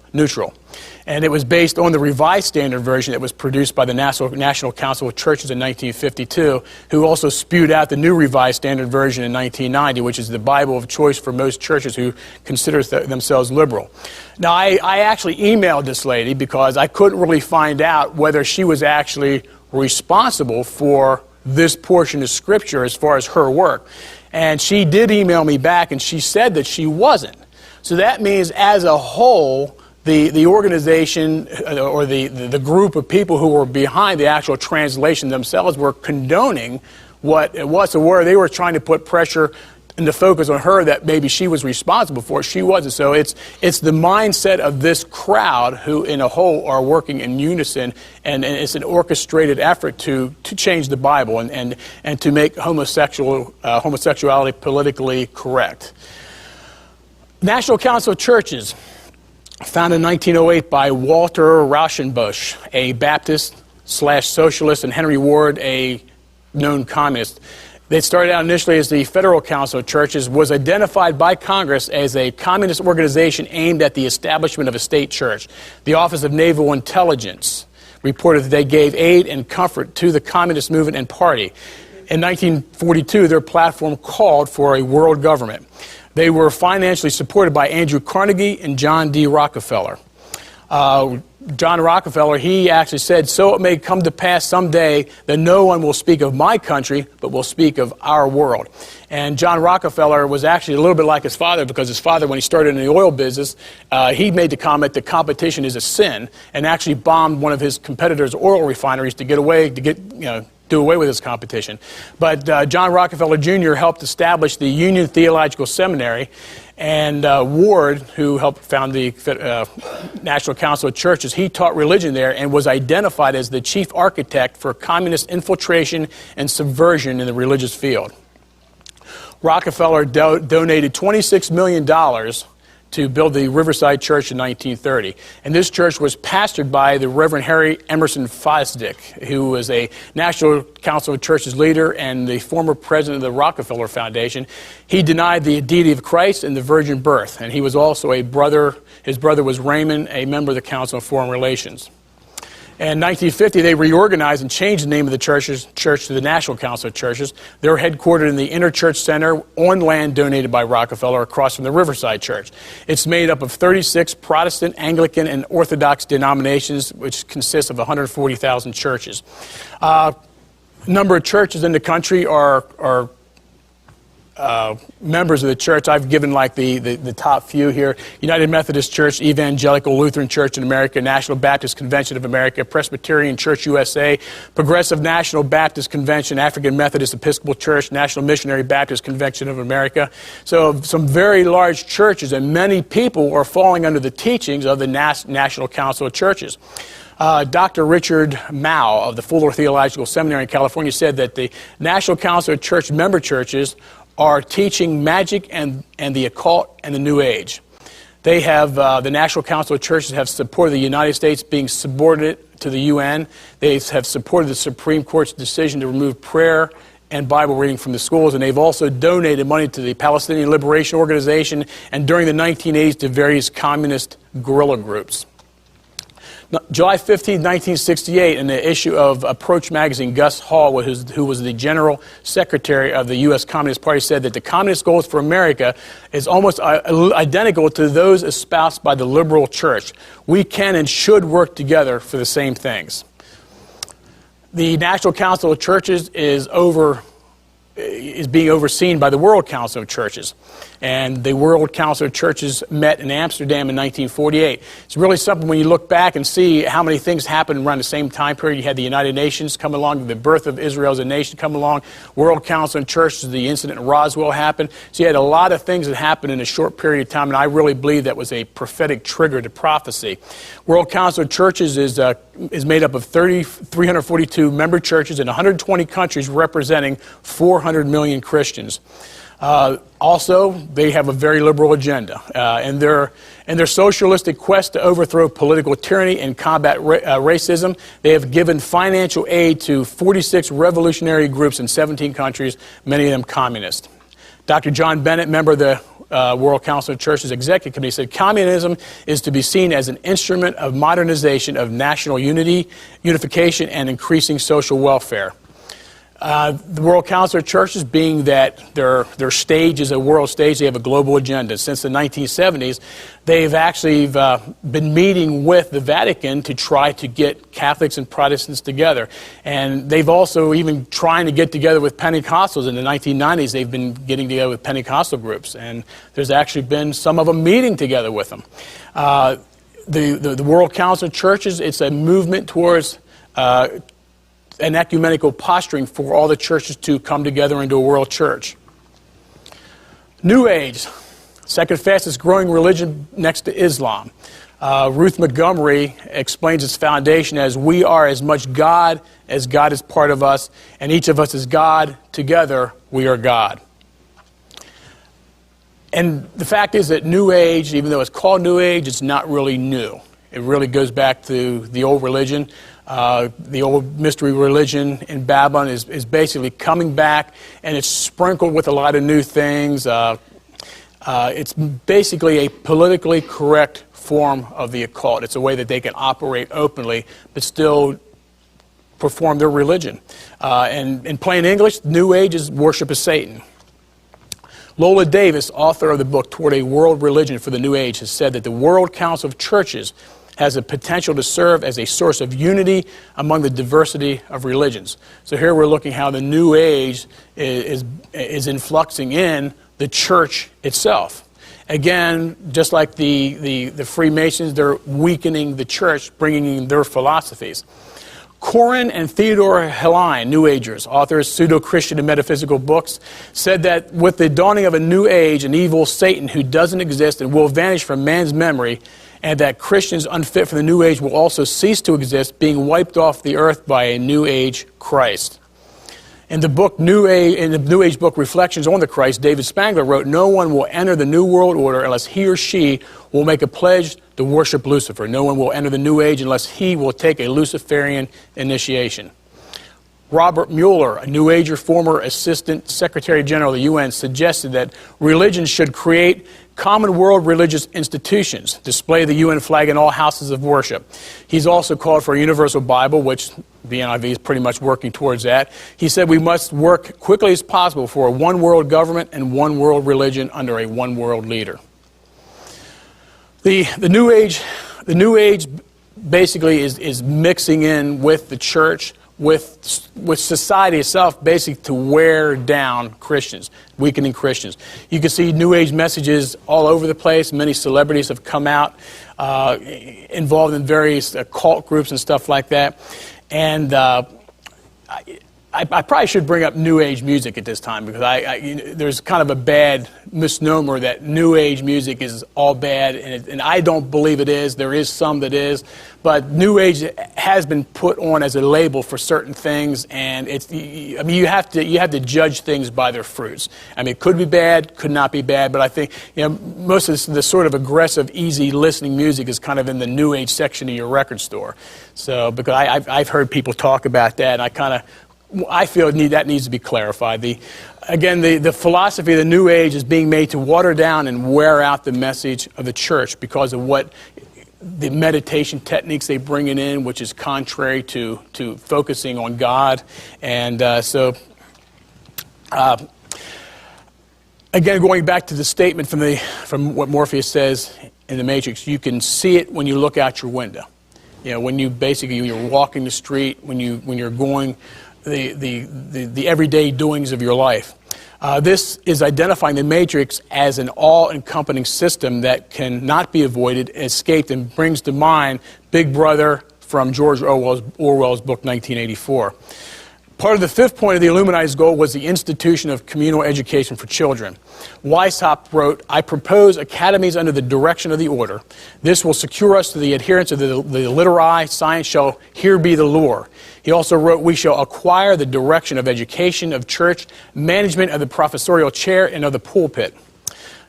And it was based on the Revised Standard Version that was produced by the National Council of Churches in 1952, who also spewed out the new Revised Standard Version in 1990, which is the Bible of choice for most churches who consider themselves liberal. Now, I actually emailed this lady because I couldn't really find out whether she was actually responsible for this portion of Scripture as far as her work. And she did email me back, and she said that she wasn't. So that means, as a whole, the organization or the group of people who were behind the actual translation themselves were condoning what it was. So where they were trying to put pressure and the focus on her that maybe she was responsible for it, she wasn't. So it's the mindset of this crowd who in a whole are working in unison, and it's an orchestrated effort to change the Bible and to make homosexuality politically correct. National Council of Churches, founded in 1908 by Walter Rauschenbusch, a Baptist/socialist, and Henry Ward, a known communist. They started out initially as the Federal Council of Churches, was identified by Congress as a communist organization aimed at the establishment of a state church. The Office of Naval Intelligence reported that they gave aid and comfort to the communist movement and party. In 1942, their platform called for a world government. They were financially supported by Andrew Carnegie and John D. Rockefeller. John Rockefeller, he actually said, "So it may come to pass someday that no one will speak of my country, but will speak of our world." And John Rockefeller was actually a little bit like his father, because his father, when he started in the oil business, he made the comment that competition is a sin, and actually bombed one of his competitors' oil refineries to do away with his competition. But John Rockefeller Jr. helped establish the Union Theological Seminary, and Ward, who helped found the National Council of Churches, he taught religion there and was identified as the chief architect for communist infiltration and subversion in the religious field. Rockefeller donated $26 million to build the Riverside Church in 1930. And this church was pastored by the Reverend Harry Emerson Fosdick, who was a National Council of Churches leader and the former president of the Rockefeller Foundation. He denied the deity of Christ and the virgin birth, and he was also a brother. His brother was Raymond, a member of the Council of Foreign Relations. In 1950, they reorganized and changed the name of the church to the National Council of Churches. They're headquartered in the Interchurch Center on land donated by Rockefeller across from the Riverside Church. It's made up of 36 Protestant, Anglican, and Orthodox denominations, which consists of 140,000 churches. Number of churches in the country are members of the church. I've given like the top few here: United Methodist Church, Evangelical Lutheran Church in America, National Baptist Convention of America, Presbyterian Church USA, Progressive National Baptist Convention, African Methodist Episcopal Church, National Missionary Baptist Convention of America. So some very large churches, and many people are falling under the teachings of the National Council of Churches. Dr. Richard Mao of the Fuller Theological Seminary in California said that the National Council of Church member churches are teaching magic and the occult and the New Age. They have, the National Council of Churches have supported the United States being subordinate to the UN. They have supported the Supreme Court's decision to remove prayer and Bible reading from the schools, and they've also donated money to the Palestinian Liberation Organization and during the 1980s to various communist guerrilla groups. July 15, 1968, in the issue of Approach magazine, Gus Hall, who was the general secretary of the U.S. Communist Party, said that the communist goals for America is almost identical to those espoused by the liberal church. We can and should work together for the same things. The National Council of Churches is over is being overseen by the World Council of Churches. And the World Council of Churches met in Amsterdam in 1948. It's really something when you look back and see how many things happened around the same time period. You had the United Nations come along, the birth of Israel as a nation come along, World Council of Churches, the incident in Roswell happened. So you had a lot of things that happened in a short period of time, and I really believe that was a prophetic trigger to prophecy. World Council of Churches is made up of 342 member churches in 120 countries representing 400 million Christians. Also, they have a very liberal agenda. In their socialistic quest to overthrow political tyranny and combat racism, they have given financial aid to 46 revolutionary groups in 17 countries, many of them communist. Dr. John Bennett, member of the World Council of Churches Executive Committee, said communism is to be seen as an instrument of modernization of national unification, and increasing social welfare. The World Council of Churches, being that their stage is a world stage, they have a global agenda. Since the 1970s, they've actually been meeting with the Vatican to try to get Catholics and Protestants together. And they've also even trying to get together with Pentecostals. In the 1990s, they've been getting together with Pentecostal groups. And there's actually been some of them meeting together with them. The World Council of Churches, it's a movement towards an ecumenical posturing for all the churches to come together into a world church. New Age, second fastest growing religion next to Islam. Ruth Montgomery explains its foundation as we are as much God as God is part of us, and each of us is God. Together, we are God. And the fact is that New Age, even though it's called New Age, it's not really new. It really goes back to the old religion. The old mystery religion in Babylon is basically coming back, and it's sprinkled with a lot of new things. It's basically a politically correct form of the occult. It's a way that they can operate openly but still perform their religion. And in plain English, New Age is worship of Satan. Lola Davis, author of the book Toward a World Religion for the New Age, has said that the World Council of Churches has a potential to serve as a source of unity among the diversity of religions. So here we're looking how the New Age is influxing in the church itself. Again, just like the Freemasons, they're weakening the church, bringing in their philosophies. Corin and Theodore Heline, New Agers, authors pseudo-Christian and metaphysical books, said that with the dawning of a new age, an evil Satan who doesn't exist and will vanish from man's memory, and that Christians unfit for the New Age will also cease to exist, being wiped off the earth by a New Age Christ. In the New Age book Reflections on the Christ, David Spangler wrote, "No one will enter the New World Order unless he or she will make a pledge to worship Lucifer. No one will enter the New Age unless he will take a Luciferian initiation." Robert Mueller, a New Ager, former Assistant Secretary General of the UN, suggested that religions should create common world religious institutions, display the UN flag in all houses of worship. He's also called for a universal Bible, which the NIV is pretty much working towards that. He said we must work quickly as possible for a one world government and one world religion under a one world leader. The New Age basically is mixing in with the church, with society itself, basically to wear down Christians, weakening Christians. You can see New Age messages all over the place. Many celebrities have come out involved in various cult groups and stuff like that. And I probably should bring up New Age music at this time, because there's kind of a bad misnomer that New Age music is all bad, and I don't believe it is. There is some that is, but New Age has been put on as a label for certain things, and you have to judge things by their fruits. I mean, it could be bad, could not be bad, but I think most of the sort of aggressive, easy listening music is kind of in the New Age section of your record store. So, because I've heard people talk about that, and I feel that needs to be clarified. The philosophy of the New Age is being made to water down and wear out the message of the church because of what the meditation techniques they bring in, which is contrary to focusing on God. And again, going back to the statement from what Morpheus says in The Matrix, you can see it when you look out your window. When you're walking the street, when you're going the everyday doings of your life. This is identifying the matrix as an all-encompassing system that cannot be avoided, escaped, and brings to mind Big Brother from George Orwell's book 1984. Part of the fifth point of the Illuminati's goal was the institution of communal education for children. Weishaupt wrote, "I propose academies under the direction of the order. This will secure us to the adherence of the literae. Science shall here be the lure." He also wrote, "We shall acquire the direction of education, of church, management of the professorial chair, and of the pulpit."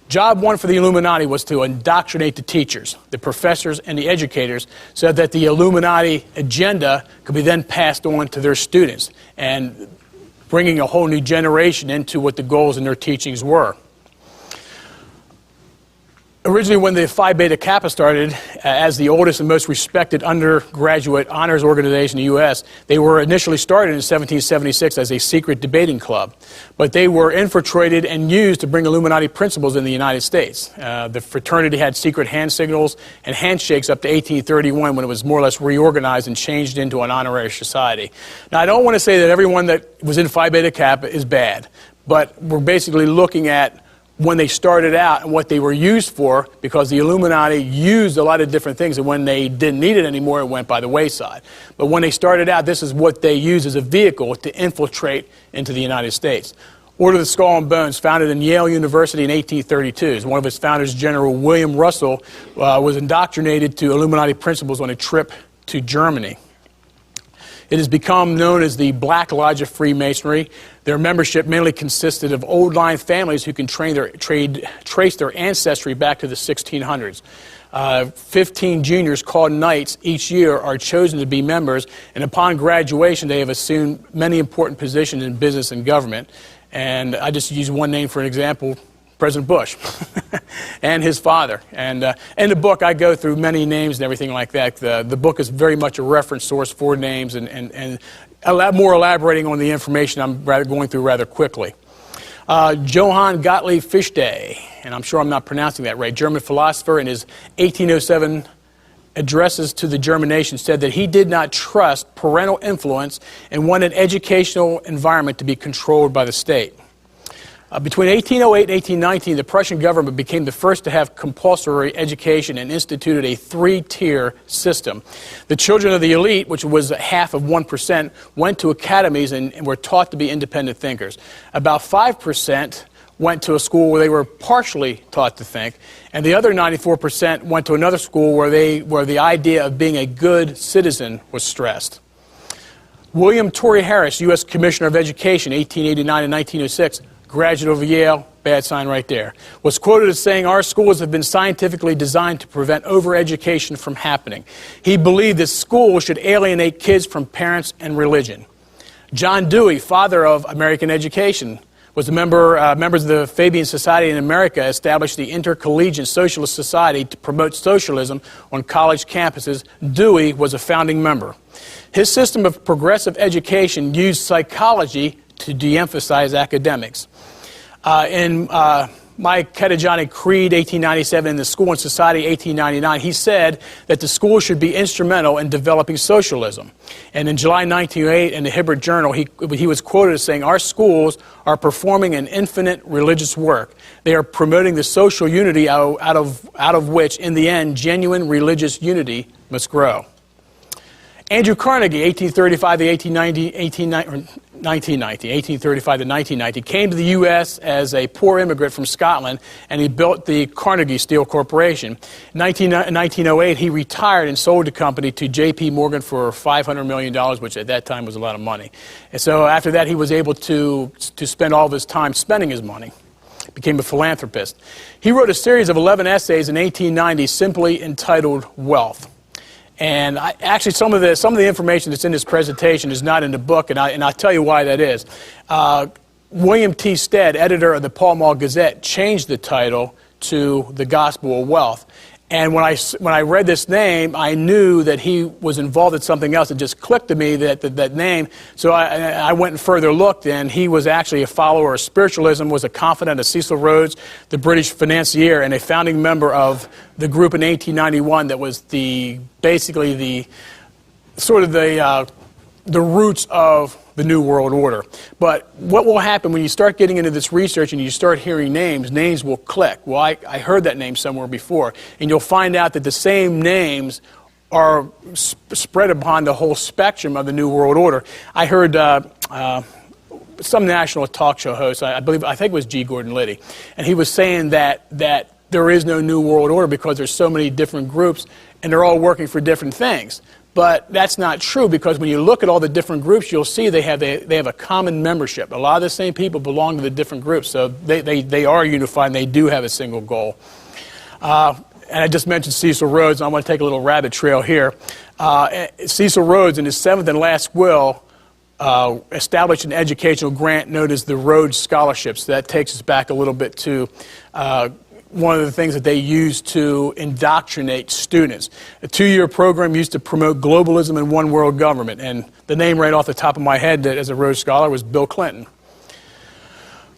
Job one for the Illuminati was to indoctrinate the teachers, the professors, and the educators so that the Illuminati agenda could be then passed on to their students, and bringing a whole new generation into what the goals in their teachings were. Originally, when the Phi Beta Kappa started, as the oldest and most respected undergraduate honors organization in the U.S., they were initially started in 1776 as a secret debating club. But they were infiltrated and used to bring Illuminati principles in the United States. The fraternity had secret hand signals and handshakes up to 1831 when it was more or less reorganized and changed into an honorary society. Now, I don't want to say that everyone that was in Phi Beta Kappa is bad, but we're basically looking at when they started out and what they were used for, because the Illuminati used a lot of different things, and when they didn't need it anymore, it went by the wayside. But when they started out, this is what they used as a vehicle to infiltrate into the United States. Order of the Skull and Bones, founded in Yale University in 1832. As one of its founders, General William Russell, was indoctrinated to Illuminati principles on a trip to Germany. It has become known as the Black Lodge of Freemasonry. Their membership mainly consisted of old-line families who can trace their ancestry back to the 1600s. 15 juniors called knights each year are chosen to be members, and upon graduation they have assumed many important positions in business and government. And I just use one name for an example, President Bush and his father. And in the book, I go through many names and everything like that. The book is very much a reference source for names and a lot more elaborating on the information I'm going through rather quickly. Johann Gottlieb Fichte, and I'm sure I'm not pronouncing that right, German philosopher, in his 1807 addresses to the German nation said that he did not trust parental influence and wanted educational environment to be controlled by the state. Between 1808 and 1819, the Prussian government became the first to have compulsory education and instituted a three-tier system. The children of the elite, which was half of 1%, went to academies and were taught to be independent thinkers. About 5% went to a school where they were partially taught to think, and the other 94% went to another school where the idea of being a good citizen was stressed. William Torrey Harris, U.S. Commissioner of Education, 1889 and 1906, graduate of Yale, bad sign right there, was quoted as saying, "Our schools have been scientifically designed to prevent overeducation from happening." He believed that schools should alienate kids from parents and religion. John Dewey, father of American education, was members of the Fabian Society in America, established the Intercollegiate Socialist Society to promote socialism on college campuses. Dewey was a founding member. His system of progressive education used psychology to de-emphasize academics. In My Ketogenic Creed, 1897, and the School and Society, 1899, he said that the school should be instrumental in developing socialism. And in July 1908, in the Hibbert Journal, he was quoted as saying, "Our schools are performing an infinite religious work. They are promoting the social unity out of which, in the end, genuine religious unity must grow." Andrew Carnegie, 1835 to 1990, came to the U.S. as a poor immigrant from Scotland, and he built the Carnegie Steel Corporation. In 1908, he retired and sold the company to J.P. Morgan for $500 million, which at that time was a lot of money. And so after that, he was able to spend all of his time spending his money. Became a philanthropist. He wrote a series of 11 essays in 1890 simply entitled Wealth. And actually, some of the information that's in this presentation is not in the book, and I'll tell you why that is. William T. Stead, editor of the Pall Mall Gazette, changed the title to The Gospel of Wealth. And when I read this name, I knew that he was involved in something else. It just clicked to me that name. So I went and further looked, and he was actually a follower of spiritualism, was a confidant of Cecil Rhodes, the British financier, and a founding member of the group in 1891 that was basically the the roots of the New World Order. But what will happen when you start getting into this research and you start hearing names will click. Well, I heard that name somewhere before. And you'll find out that the same names are spread upon the whole spectrum of the New World Order. I heard some national talk show host, I think it was G. Gordon Liddy, and he was saying that there is no New World Order because there's so many different groups and they're all working for different things. But that's not true, because when you look at all the different groups, you'll see they have a common membership. A lot of the same people belong to the different groups, so they are unified and they do have a single goal. And I just mentioned Cecil Rhodes, and I want to take a little rabbit trail here. Cecil Rhodes, in his 7th and last will, established an educational grant known as the Rhodes Scholarships. That takes us back a little bit to one of the things that they used to indoctrinate students. A 2-year program used to promote globalism and one world government. And the name right off the top of my head that, as a Rhodes Scholar, was Bill Clinton.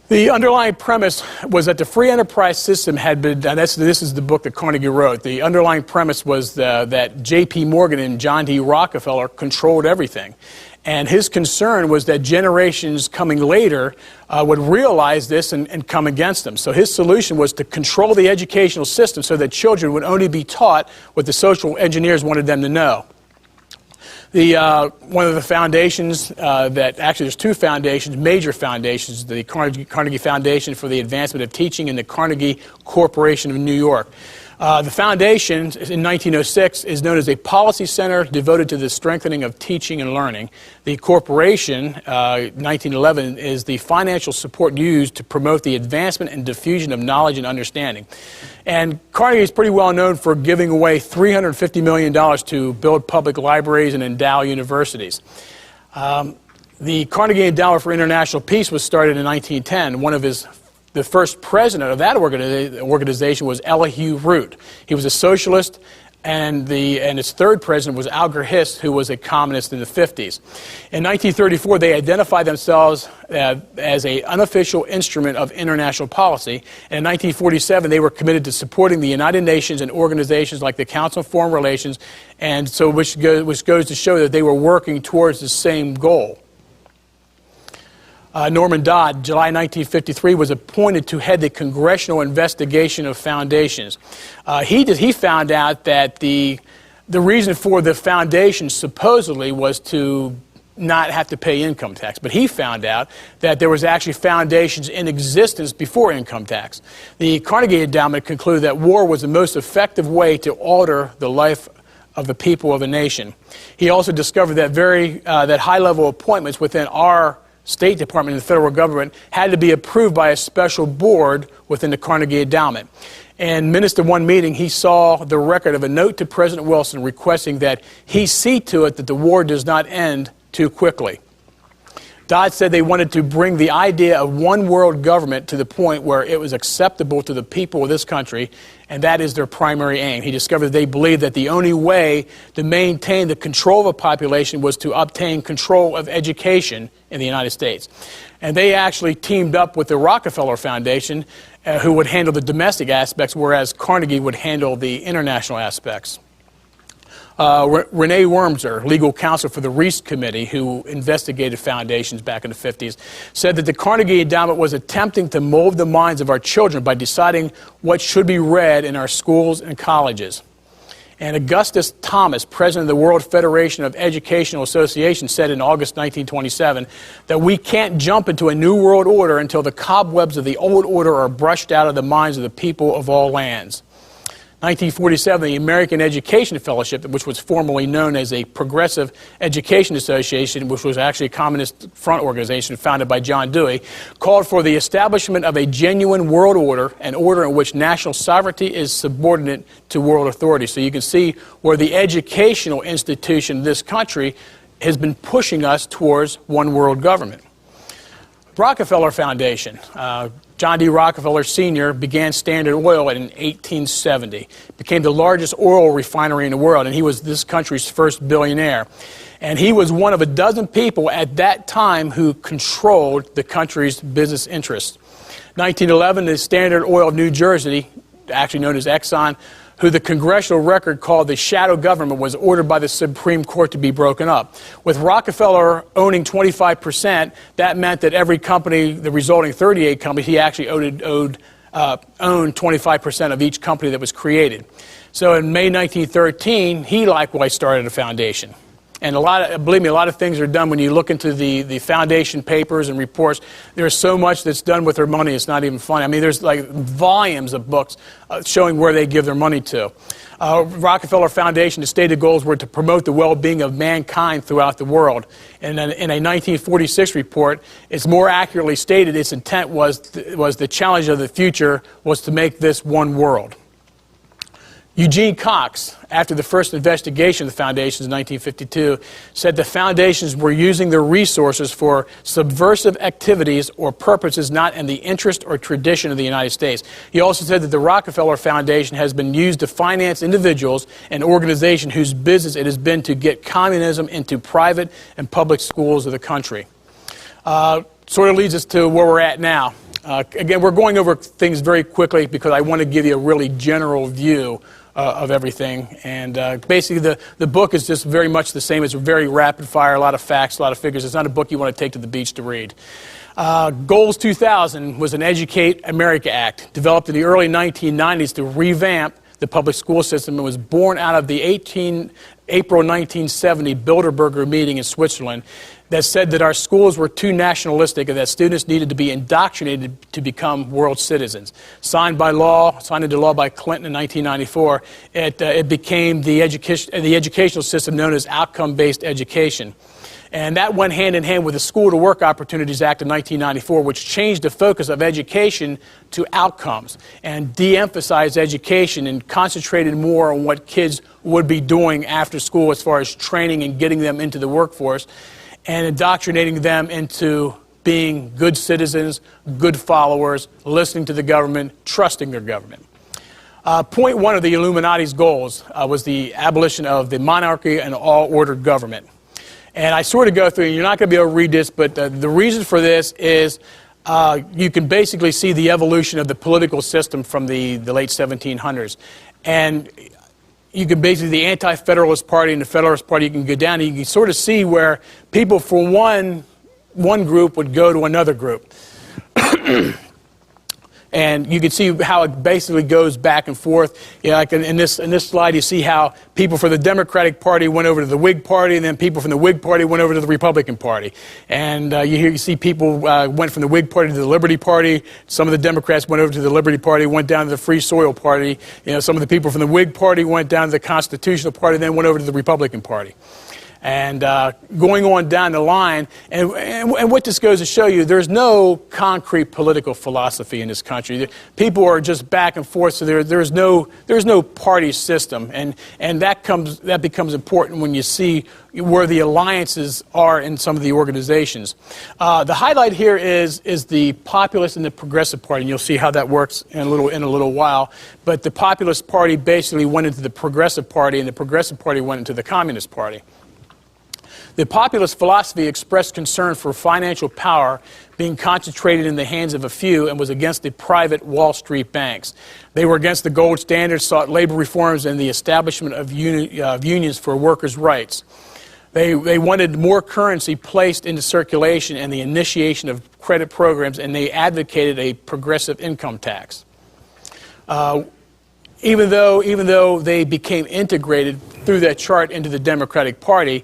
The underlying premise was that the free enterprise system had been, and this is the book that Carnegie wrote, the underlying premise was that J.P. Morgan and John D. Rockefeller controlled everything. And his concern was that generations coming later would realize this and come against them. So his solution was to control the educational system so that children would only be taught what the social engineers wanted them to know. One of the foundations there's 2 foundations, major foundations, the Carnegie Foundation for the Advancement of Teaching and the Carnegie Corporation of New York. The foundation, in 1906, is known as a policy center devoted to the strengthening of teaching and learning. The corporation, 1911, is the financial support used to promote the advancement and diffusion of knowledge and understanding. And Carnegie is pretty well known for giving away $350 million to build public libraries and endow universities. The Carnegie Endowment for International Peace was started in 1910. The first president of that organization was Elihu Root. He was a socialist, and its third president was Alger Hiss, who was a communist in the 50s. In 1934, they identified themselves as an unofficial instrument of international policy. And in 1947, they were committed to supporting the United Nations and organizations like the Council on Foreign Relations, and so which goes to show that they were working towards the same goal. Norman Dodd, July 1953, was appointed to head the Congressional Investigation of Foundations. He found out that the reason for the foundation supposedly was to not have to pay income tax, but he found out that there was actually foundations in existence before income tax. The Carnegie Endowment concluded that war was the most effective way to alter the life of the people of a nation. He also discovered that high-level appointments within our State Department and the federal government had to be approved by a special board within the Carnegie Endowment. And minutes to one meeting, he saw the record of a note to President Wilson requesting that he see to it that the war does not end too quickly. Dodd said they wanted to bring the idea of one world government to the point where it was acceptable to the people of this country, and that is their primary aim. He discovered they believed that the only way to maintain the control of a population was to obtain control of education in the United States. And they actually teamed up with the Rockefeller Foundation, who would handle the domestic aspects, whereas Carnegie would handle the international aspects. Renee Wormser, legal counsel for the Reese Committee, who investigated foundations back in the 50s, said that the Carnegie Endowment was attempting to mold the minds of our children by deciding what should be read in our schools and colleges. And Augustus Thomas, president of the World Federation of Educational Associations, said in August 1927 that we can't jump into a new world order until the cobwebs of the old order are brushed out of the minds of the people of all lands. 1947, the American Education Fellowship, which was formerly known as a Progressive Education Association, which was actually a communist front organization founded by John Dewey, called for the establishment of a genuine world order, an order in which national sovereignty is subordinate to world authority. So you can see where the educational institution of this country has been pushing us towards one world government. Rockefeller Foundation. John D. Rockefeller Sr. began Standard Oil in 1870, became the largest oil refinery in the world, and he was this country's first billionaire. And he was one of a dozen people at that time who controlled the country's business interests. 1911, the Standard Oil of New Jersey, actually known as Exxon, who the congressional record called the shadow government, was ordered by the Supreme Court to be broken up. With Rockefeller owning 25%, that meant that every company, the resulting 38 companies, he actually owned 25% of each company that was created. So in May 1913, he likewise started a foundation. And believe me, a lot of things are done when you look into the foundation papers and reports. There's so much that's done with their money, it's not even funny. I mean, there's like volumes of books showing where they give their money to. Rockefeller Foundation, the stated goals were to promote the well-being of mankind throughout the world. And in a 1946 report, it's more accurately stated its intent was the challenge of the future was to make this one world. Eugene Cox, after the first investigation of the foundations in 1952, said the foundations were using their resources for subversive activities or purposes not in the interest or tradition of the United States. He also said that the Rockefeller Foundation has been used to finance individuals and organizations whose business it has been to get communism into private and public schools of the country. Sort of leads us to where we're at now. Again, we're going over things very quickly because I want to give you a really general view of everything. And basically the book is just very much the same. It's very rapid fire, a lot of facts, a lot of figures. It's not a book you want to take to the beach to read. Goals 2000 was an Educate America Act developed in the early 1990s to revamp the public school system. It was born out of the April 1970 Bilderberger meeting in Switzerland that said that our schools were too nationalistic and that students needed to be indoctrinated to become world citizens. Signed into law by Clinton in 1994, it became the educational system known as outcome-based education. And that went hand in hand with the School to Work Opportunities Act of 1994, which changed the focus of education to outcomes and de-emphasized education and concentrated more on what kids would be doing after school as far as training and getting them into the workforce and indoctrinating them into being good citizens, good followers, listening to the government, trusting their government. Point one of the Illuminati's goals was the abolition of the monarchy and all-ordered government. And I sort of go through, and you're not going to be able to read this, but the reason for this is you can basically see the evolution of the political system from the late 1700s. And you can basically, the Anti-Federalist Party and the Federalist Party, you can go down and you can sort of see where people from one group would go to another group. And you can see how it basically goes back and forth. You know, like in this slide, you see how people from the Democratic Party went over to the Whig Party, and then people from the Whig Party went over to the Republican Party. And you see people went from the Whig Party to the Liberty Party. Some of the Democrats went over to the Liberty Party, went down to the Free Soil Party. You know, some of the people from the Whig Party went down to the Constitutional Party, then went over to the Republican Party. And going on down the line, and what this goes to show you, there's no concrete political philosophy in this country. People are just back and forth, so there's no party system, and that becomes important when you see where the alliances are in some of the organizations. The highlight here is the Populist and the Progressive Party, and you'll see how that works in a little while. But the Populist Party basically went into the Progressive Party, and the Progressive Party went into the Communist Party. The populist philosophy expressed concern for financial power being concentrated in the hands of a few and was against the private Wall Street banks. They were against the gold standard, sought labor reforms, and the establishment of unions for workers' rights. They wanted more currency placed into circulation and the initiation of credit programs, and they advocated a progressive income tax. Even though they became integrated through that chart into the Democratic Party,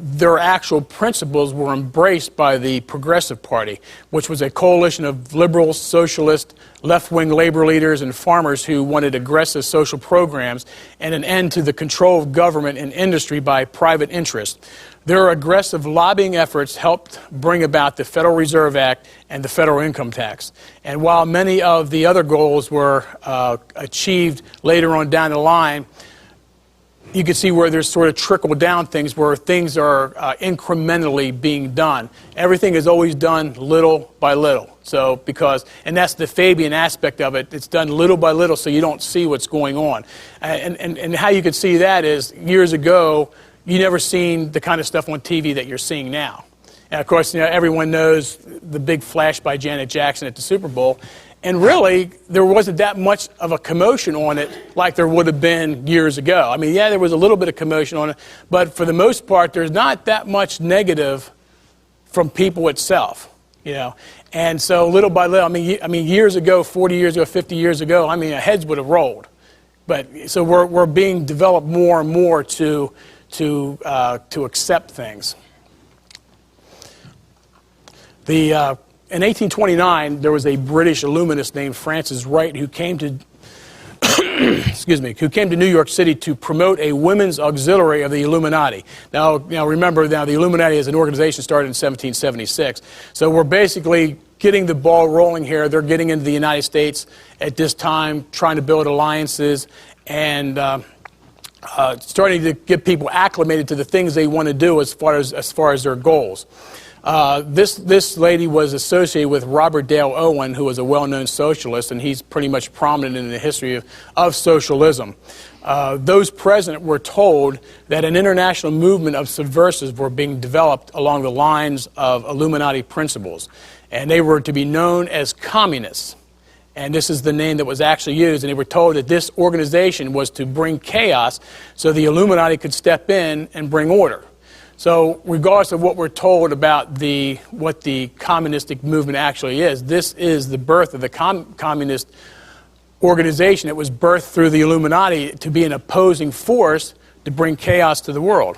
their actual principles were embraced by the Progressive Party, which was a coalition of liberals, socialists, left-wing labor leaders, and farmers who wanted aggressive social programs and an end to the control of government and industry by private interest. Their aggressive lobbying efforts helped bring about the Federal Reserve Act and the federal income tax. And while many of the other goals were achieved later on down the line, you can see where there's sort of trickle-down things, where things are incrementally being done. Everything is always done little by little. And that's the Fabian aspect of it. It's done little by little, so you don't see what's going on. And how you could see that is, years ago, you never seen the kind of stuff on TV that you're seeing now. And of course, everyone knows the big flash by Janet Jackson at the Super Bowl. And really, there wasn't that much of a commotion on it like there would have been years ago. I mean, yeah, there was a little bit of commotion on it, but for the most part, there's not that much negative from people itself, you know. And so little by little, I mean, years ago, 40 years ago, 50 years ago, I mean, heads would have rolled. But so we're being developed more and more to accept things. In 1829, there was a British Illuminist named Francis Wright who came to New York City to promote a women's auxiliary of the Illuminati. Now remember, the Illuminati as an organization started in 1776. So we're basically getting the ball rolling here. They're getting into the United States at this time, trying to build alliances and starting to get people acclimated to the things they want to do as far as their goals. This lady was associated with Robert Dale Owen, who was a well-known socialist, and he's pretty much prominent in the history of socialism. Those present were told that an international movement of subversives were being developed along the lines of Illuminati principles, and they were to be known as communists. And this is the name that was actually used, and they were told that this organization was to bring chaos so the Illuminati could step in and bring order. So regardless of what we're told about what the communistic movement actually is, this is the birth of the communist organization. It was birthed through the Illuminati to be an opposing force to bring chaos to the world.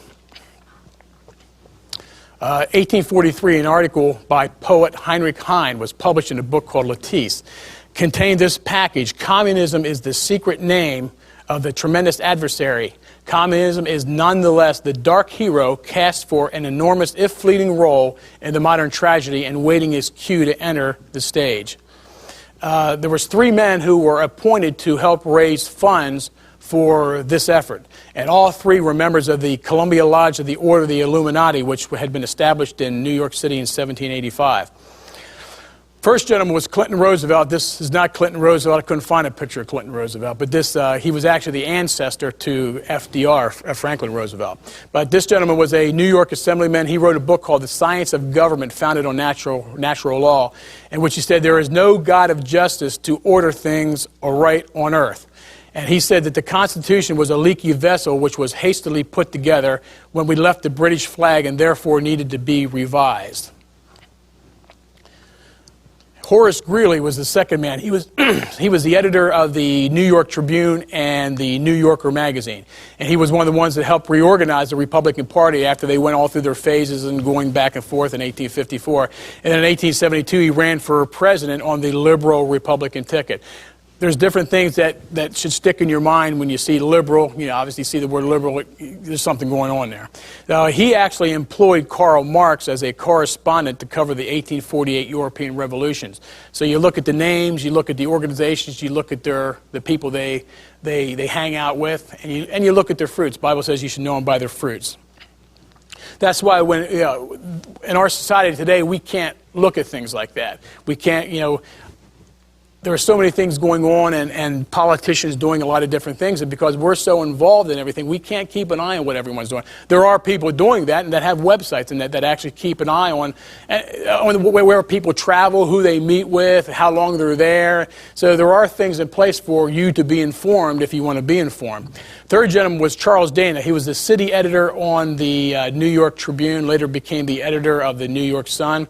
1843, an article by poet Heinrich Heine was published in a book called Latisse, contained this passage: communism is the secret name of the tremendous adversary. Communism is nonetheless the dark hero cast for an enormous, if fleeting, role in the modern tragedy and waiting his cue to enter the stage. There was 3 men who were appointed to help raise funds for this effort. And all 3 were members of the Columbia Lodge of the Order of the Illuminati, which had been established in New York City in 1785. First gentleman was Clinton Roosevelt. This is not Clinton Roosevelt. I couldn't find a picture of Clinton Roosevelt. But he was actually the ancestor to FDR, Franklin Roosevelt. But this gentleman was a New York assemblyman. He wrote a book called The Science of Government, founded on natural law, in which he said there is no God of justice to order things aright on earth. And he said that the Constitution was a leaky vessel which was hastily put together when we left the British flag and therefore needed to be revised. Horace Greeley was the second man. He was the editor of the New York Tribune and the New Yorker magazine. And he was one of the ones that helped reorganize the Republican Party after they went all through their phases and going back and forth in 1854. And then in 1872, he ran for president on the liberal Republican ticket. There's different things that should stick in your mind when you see liberal. You know, obviously you see the word liberal, there's something going on there. He actually employed Karl Marx as a correspondent to cover the 1848 European revolutions. So you look at the names, you look at the organizations, you look at the people they hang out with, and you look at their fruits. The Bible says you should know them by their fruits. That's why in our society today, we can't look at things like that. We can't, there are so many things going on and politicians doing a lot of different things, and because we're so involved in everything, we can't keep an eye on what everyone's doing. There are people doing that and that have websites and that actually keep an eye on where people travel, who they meet with, how long they're there. So there are things in place for you to be informed if you want to be informed. Third gentleman was Charles Dana. He was the city editor on the New York Tribune, later became the editor of the New York Sun.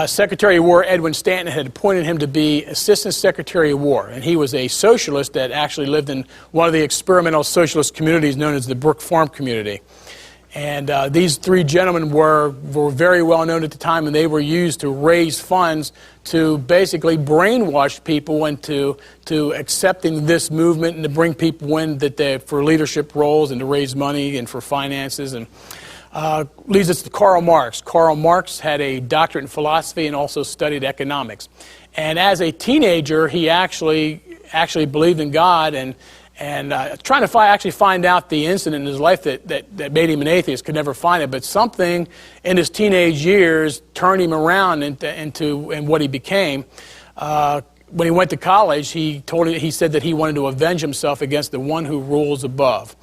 Secretary of War Edwin Stanton had appointed him to be Assistant Secretary of War, and he was a socialist that actually lived in one of the experimental socialist communities known as the Brook Farm community. And these 3 gentlemen were very well known at the time, and they were used to raise funds to basically brainwash people into accepting this movement and to bring people in for leadership roles and to raise money and for finances. And leads us to Karl Marx. Karl Marx had a doctorate in philosophy and also studied economics. And as a teenager, he actually believed in God and trying to actually find out the incident in his life that made him an atheist, could never find it. But something in his teenage years turned him around into what he became. When he went to college, he said that he wanted to avenge himself against the one who rules above.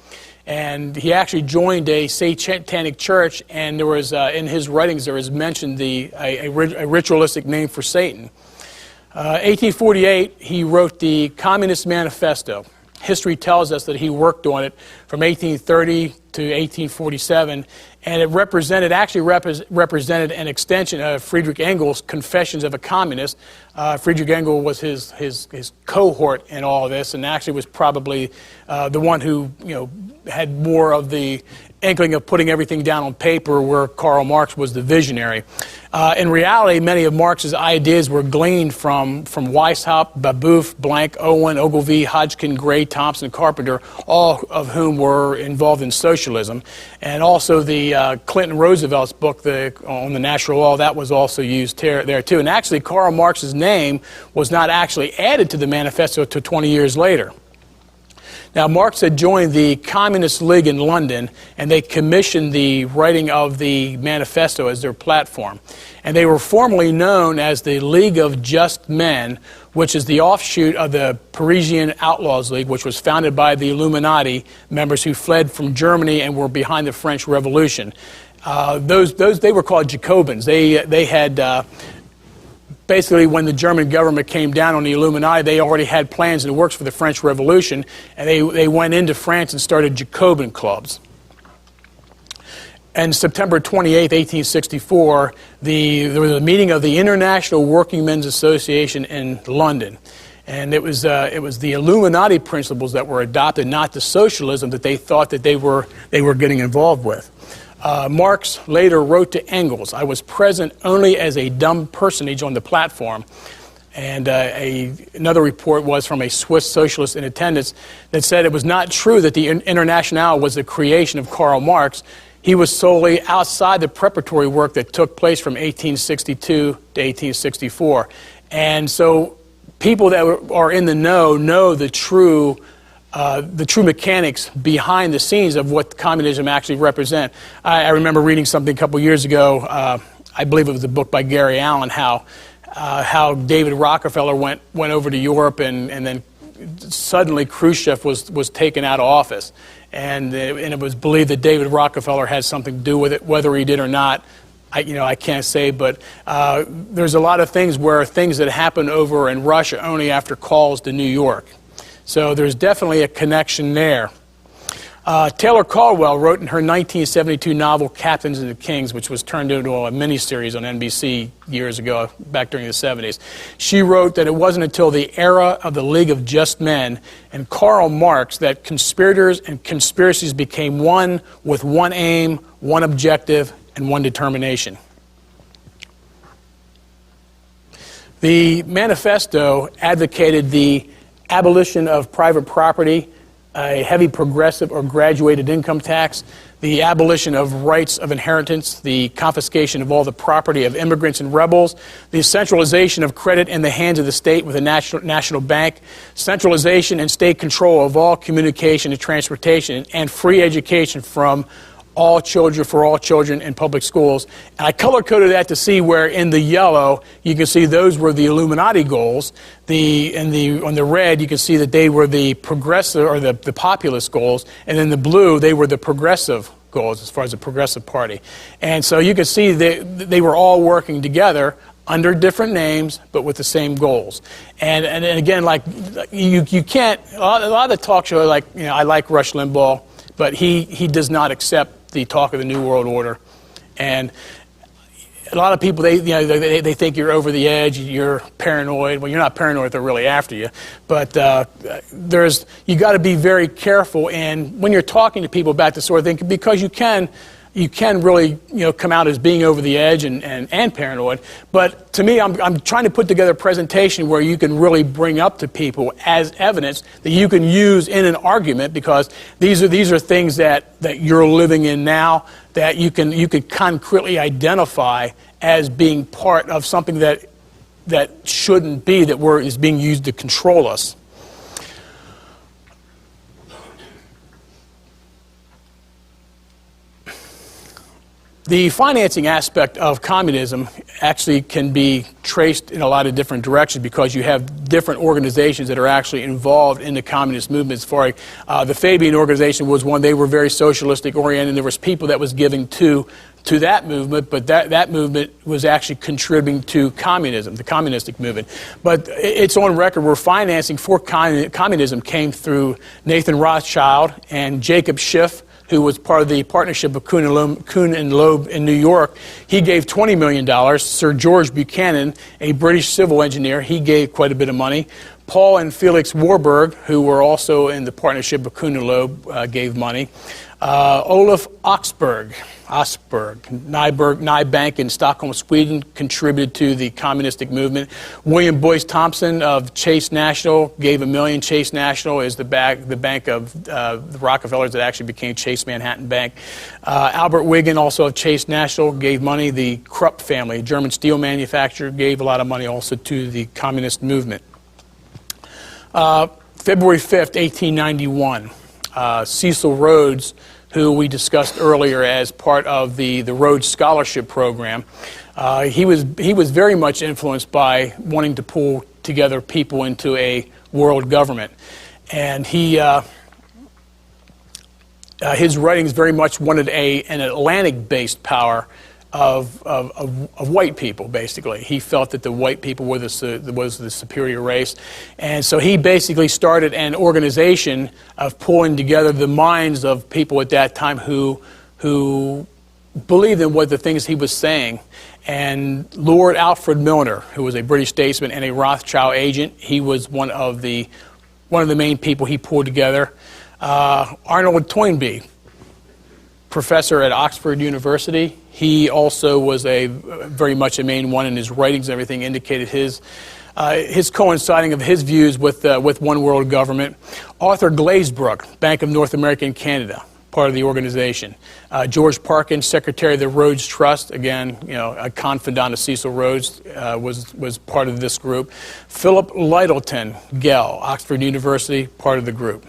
And he actually joined a satanic church, and there was in his writings there is mentioned a ritualistic name for Satan. 1848, he wrote the Communist Manifesto. History tells us that he worked on it from 1830 to 1847, and it represented an extension of Friedrich Engels' Confessions of a Communist. Friedrich Engels was his cohort in all of this, and actually was probably the one who had more of the inkling of putting everything down on paper, where Karl Marx was the visionary. In reality, many of Marx's ideas were gleaned from Weishaupt, Babeuf, Blank, Owen, Ogilvy, Hodgkin, Gray, Thompson, Carpenter, all of whom were involved in socialism. And also the Clinton Roosevelt's book on the natural law, that was also used there too. And actually, Karl Marx's name was not actually added to the manifesto until 20 years later. Now, Marx had joined the Communist League in London, and they commissioned the writing of the manifesto as their platform. And they were formerly known as the League of Just Men, which is the offshoot of the Parisian Outlaws League, which was founded by the Illuminati members who fled from Germany and were behind the French Revolution. They were called Jacobins. They had... Basically, when the German government came down on the Illuminati, they already had plans in the works for the French Revolution, and they went into France and started Jacobin clubs. And September 28, 1864, there was a meeting of the International Working Men's Association in London. And it was the Illuminati principles that were adopted, not the socialism that they thought that they were getting involved with. Marx later wrote to Engels, "I was present only as a dumb personage on the platform." And another report was from a Swiss socialist in attendance that said it was not true that the Internationale was the creation of Karl Marx. He was solely outside the preparatory work that took place from 1862 to 1864. And so people that are in the know the true mechanics behind the scenes of what communism actually represent. I remember reading something a couple years ago, I believe it was a book by Gary Allan, how David Rockefeller went over to Europe, and then suddenly Khrushchev was taken out of office. And it was believed that David Rockefeller had something to do with it, whether he did or not. I can't say, but there's a lot of things that happen over in Russia only after calls to New York. So there's definitely a connection there. Taylor Caldwell wrote in her 1972 novel Captains and the Kings, which was turned into a miniseries on NBC years ago, back during the 70s. She wrote that it wasn't until the era of the League of Just Men and Karl Marx that conspirators and conspiracies became one, with one aim, one objective, and one determination. The manifesto advocated the abolition of private property, a heavy progressive or graduated income tax, the abolition of rights of inheritance, the confiscation of all the property of immigrants and rebels, the centralization of credit in the hands of the state with a national bank, centralization and state control of all communication and transportation, and free education for all children in public schools. And I color-coded that to see where in the yellow you can see those were the Illuminati goals. On the red you can see that they were the progressive or the populist goals, and in the blue they were the progressive goals as far as the Progressive Party. And so you can see they were all working together under different names, but with the same goals. And again, like you can't. A lot of the talk show, I like Rush Limbaugh, but he does not accept the talk of the New World Order. And a lot of people, they think you're over the edge, you're paranoid. Well, you're not paranoid, they're really after you. But you got to be very careful, and when you're talking to people about this sort of thing, because you can really come out as being over the edge and paranoid. But to me, I'm trying to put together a presentation where you can really bring up to people as evidence that you can use in an argument, because these are things that you're living in now, that you could concretely identify as being part of something that shouldn't be, that is being used to control us. The financing aspect of communism actually can be traced in a lot of different directions because you have different organizations that are actually involved in the communist movement. As far as the Fabian organization was one, they were very socialistic oriented, and there was people that was giving to that movement, but that movement was actually contributing to communism, the communistic movement. But it's on record where financing for communism came through Nathan Rothschild and Jacob Schiff, who was part of the partnership of Kuhn and Loeb in New York. He gave $20 million. Sir George Buchanan, a British civil engineer, he gave quite a bit of money. Paul and Felix Warburg, who were also in the partnership of Kuhn and Loeb, gave money. Olaf Oxberg, Nye Bank in Stockholm, Sweden, contributed to the communistic movement. William Boyce Thompson of Chase National gave $1 million. Chase National is the bank of the Rockefellers that actually became Chase Manhattan Bank. Albert Wiggin, also of Chase National, gave money. The Krupp family, a German steel manufacturer, gave a lot of money also to the communist movement. February 5th, 1891, Cecil Rhodes, who we discussed earlier as part of the Rhodes Scholarship Program, he was very much influenced by wanting to pull together people into a world government, and his writings very much wanted an Atlantic-based power of white people. Basically, he felt that the white people was the superior race, and so he basically started an organization of pulling together the minds of people at that time who believed in what the things he was saying. And Lord Alfred Milner, who was a British statesman and a Rothschild agent, he was one of the main people he pulled together. Arnold Toynbee, professor at Oxford University. He also was very much a main one, in his writings and everything indicated his coinciding of his views with one world government. Arthur Glazebrook, Bank of North America and Canada, part of the organization. George Parkin, secretary of the Rhodes Trust, again, a confidant of Cecil Rhodes, was part of this group. Philip Lyttelton Gell, Oxford University, part of the group.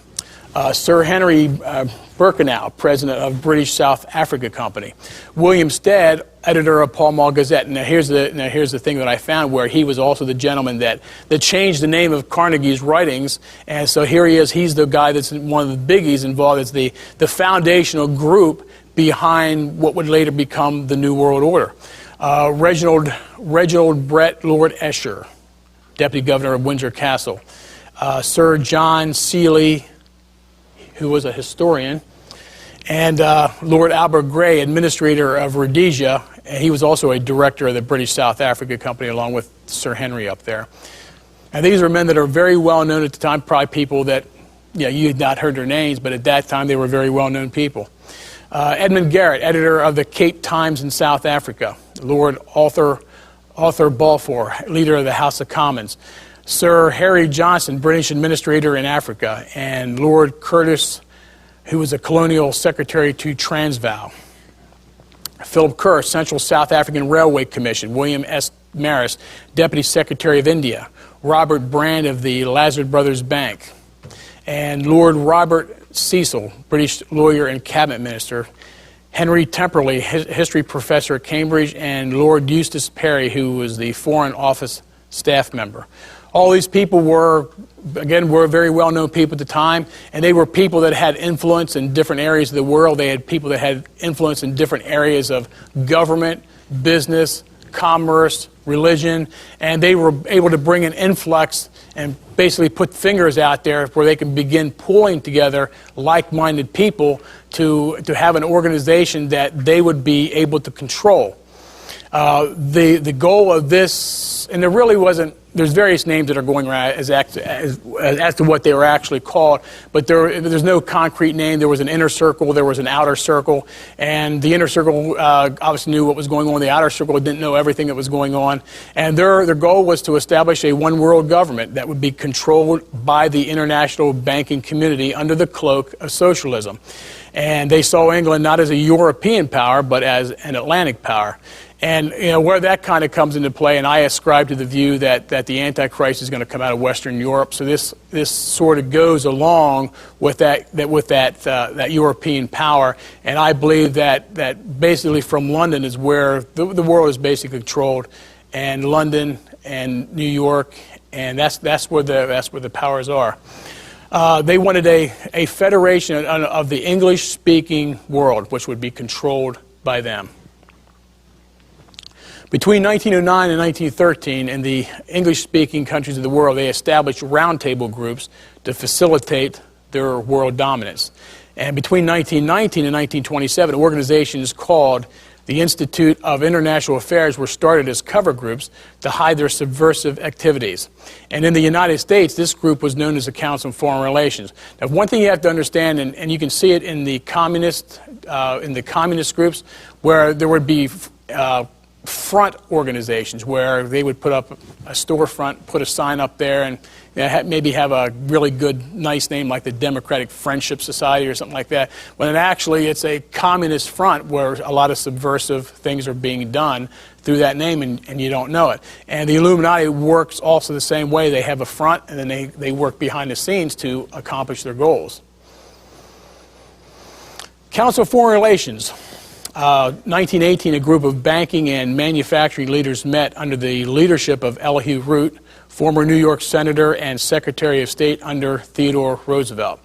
Sir Henry Birkenau, president of British South Africa Company. William Stead, editor of Pall Mall Gazette. Now here's the thing that I found, where he was also the gentleman that changed the name of Carnegie's writings, and so here he is. He's the guy that's one of the biggies involved. It's the foundational group behind what would later become the New World Order. Reginald Brett Lord Esher, deputy governor of Windsor Castle. Sir John Seeley, who was a historian, and Lord Albert Grey, administrator of Rhodesia, and he was also a director of the British South Africa Company, along with Sir Henry up there. And these are men that are very well known at the time, probably people that you had not heard their names, but at that time they were very well known people. Edmund Garrett, editor of the Cape Times in South Africa. Lord Arthur Balfour, leader of the House of Commons. Sir Harry Johnson, British administrator in Africa, and Lord Curtis, who was a colonial secretary to Transvaal. Philip Kerr, Central South African Railway Commission. William S. Maris, Deputy Secretary of India. Robert Brand of the Lazard Brothers Bank. And Lord Robert Cecil, British lawyer and cabinet minister. Henry Temperley, history professor at Cambridge, and Lord Eustace Perry, who was the Foreign Office staff member. All these people were very well-known people at the time, and they were people that had influence in different areas of the world. They had people that had influence in different areas of government, business, commerce, religion, and they were able to bring an influx and basically put fingers out there where they can begin pulling together like-minded people to have an organization that they would be able to control. The goal of this, and there really wasn't, there's various names that are going around as to what they were actually called, but there's no concrete name. There was an inner circle, there was an outer circle, and the inner circle obviously knew what was going on. The outer circle didn't know everything that was going on, and their goal was to establish a one-world government that would be controlled by the international banking community under the cloak of socialism. And they saw England not as a European power, but as an Atlantic power. And where that kind of comes into play, and I ascribe to the view that the Antichrist is going to come out of Western Europe. So this sort of goes along with that European power. And I believe that basically from London is where the world is basically controlled, and London and New York, and that's where the powers are. They wanted a federation of the English-speaking world, which would be controlled by them. Between 1909 and 1913, in the English-speaking countries of the world, they established roundtable groups to facilitate their world dominance. And between 1919 and 1927, organizations called the Institute of International Affairs were started as cover groups to hide their subversive activities. And in the United States, this group was known as the Council on Foreign Relations. Now, one thing you have to understand, and you can see it in the communist groups, where there would be front organizations where they would put up a storefront, put a sign up there, and maybe have a really good, nice name like the Democratic Friendship Society or something like that, when actually it's a communist front where a lot of subversive things are being done through that name, and you don't know it. And the Illuminati works also the same way. They have a front, and then they work behind the scenes to accomplish their goals. Council of Foreign Relations. 1918, a group of banking and manufacturing leaders met under the leadership of Elihu Root, former New York Senator and Secretary of State under Theodore Roosevelt.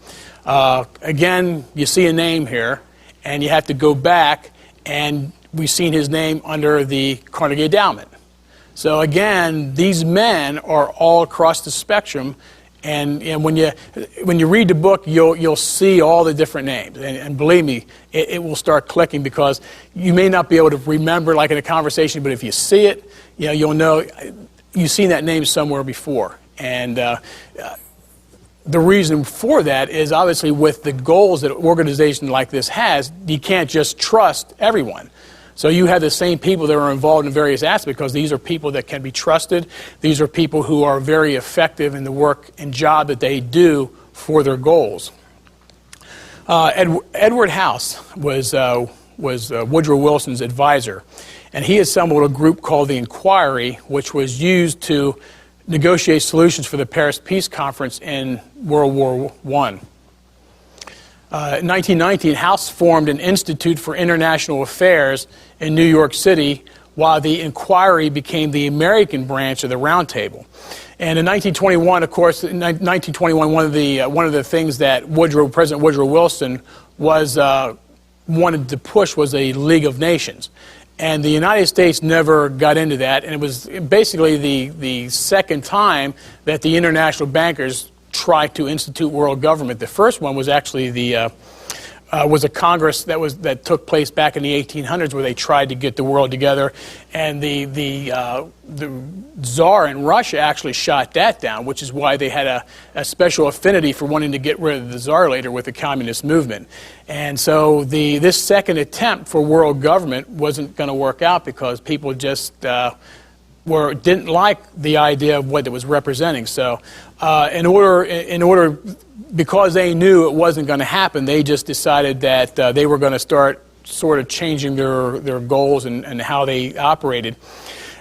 Again, you see a name here, and you have to go back, and we've seen his name under the Carnegie Endowment. So again, these men are all across the spectrum. And when you read the book, you'll see all the different names, and believe me, it will start clicking, because you may not be able to remember like in a conversation, but if you see it, you'll know you've seen that name somewhere before. And the reason for that is obviously with the goals that an organization like this has, you can't just trust everyone. So you have the same people that are involved in various aspects, because these are people that can be trusted. These are people who are very effective in the work and job that they do for their goals. Edward House was Woodrow Wilson's advisor, and he assembled a group called the Inquiry, which was used to negotiate solutions for the Paris Peace Conference in World War I. In 1919, House formed an Institute for International Affairs in New York City, while the Inquiry became the American branch of the Roundtable. And in 1921, of course, one of the things that President Woodrow Wilson wanted to push was a League of Nations. And the United States never got into that, and it was basically the second time that the international bankers tried to institute world government. The first one was actually was a Congress that took place back in the 1800s, where they tried to get the world together, and the Tsar in Russia actually shot that down, which is why they had a special affinity for wanting to get rid of the Tsar later with the communist movement. And so this second attempt for world government wasn't going to work out, because people just didn't like the idea of what it was representing. So in order, because they knew it wasn't going to happen, they just decided that they were going to start sort of changing their goals and how they operated.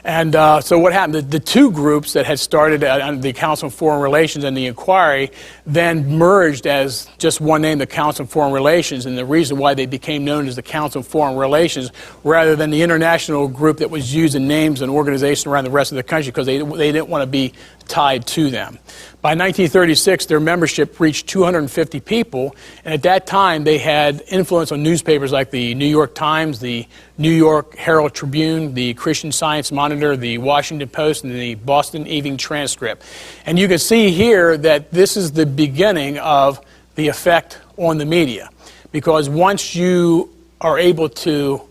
And so what happened, the two groups that had started under the Council on Foreign Relations and the Inquiry then merged as just one name, the Council on Foreign Relations, and the reason why they became known as the Council on Foreign Relations rather than the international group that was using names and organizations around the rest of the country, because they didn't want to be tied to them. By 1936, their membership reached 250 people, and at that time they had influence on newspapers like the New York Times, the New York Herald Tribune, the Christian Science Monitor, the Washington Post, and the Boston Evening Transcript. And you can see here that this is the beginning of the effect on the media, because once you are able to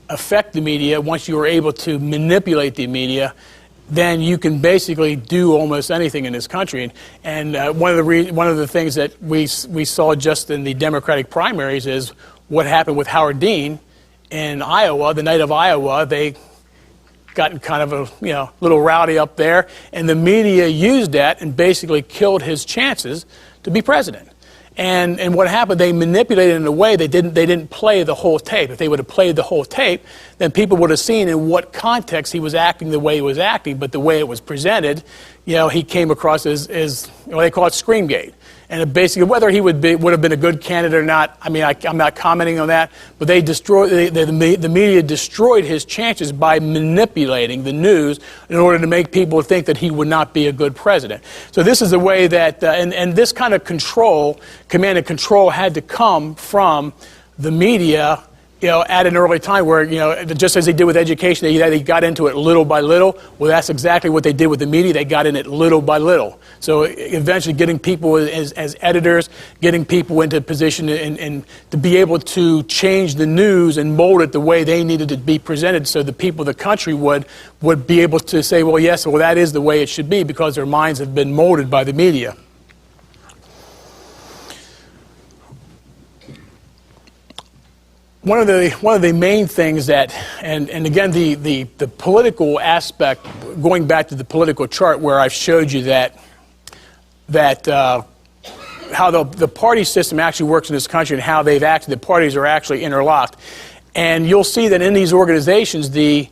affect the media, once you are able to manipulate the media, then you can basically do almost anything in this country. And one of the things that we saw just in the Democratic primaries is what happened with Howard Dean in Iowa. The night of Iowa, they got kind of a little rowdy up there, and the media used that and basically killed his chances to be president. And what happened, they manipulated it in a way they didn't play the whole tape. If they would have played the whole tape, then people would have seen in what context he was acting the way he was acting, but the way it was presented, he came across as they call it Screamgate. And basically, whether he would have been a good candidate or not, I'm not commenting on that. But they destroyed the media destroyed his chances by manipulating the news in order to make people think that he would not be a good president. So this is a way that, and this kind of control, command and control, had to come from the media. At an early time where, just as they did with education, they got into it little by little. Well, that's exactly what they did with the media. They got in it little by little. So eventually getting people as editors, getting people into position and to be able to change the news and mold it the way they needed to be presented so the people of the country would be able to say, well, yes, well, that is the way it should be because their minds have been molded by the media. One of the main things that, and again, the political aspect, going back to the political chart where I've showed you that how the party system actually works in this country and how they've acted, the parties are actually interlocked. And you'll see that in these organizations, the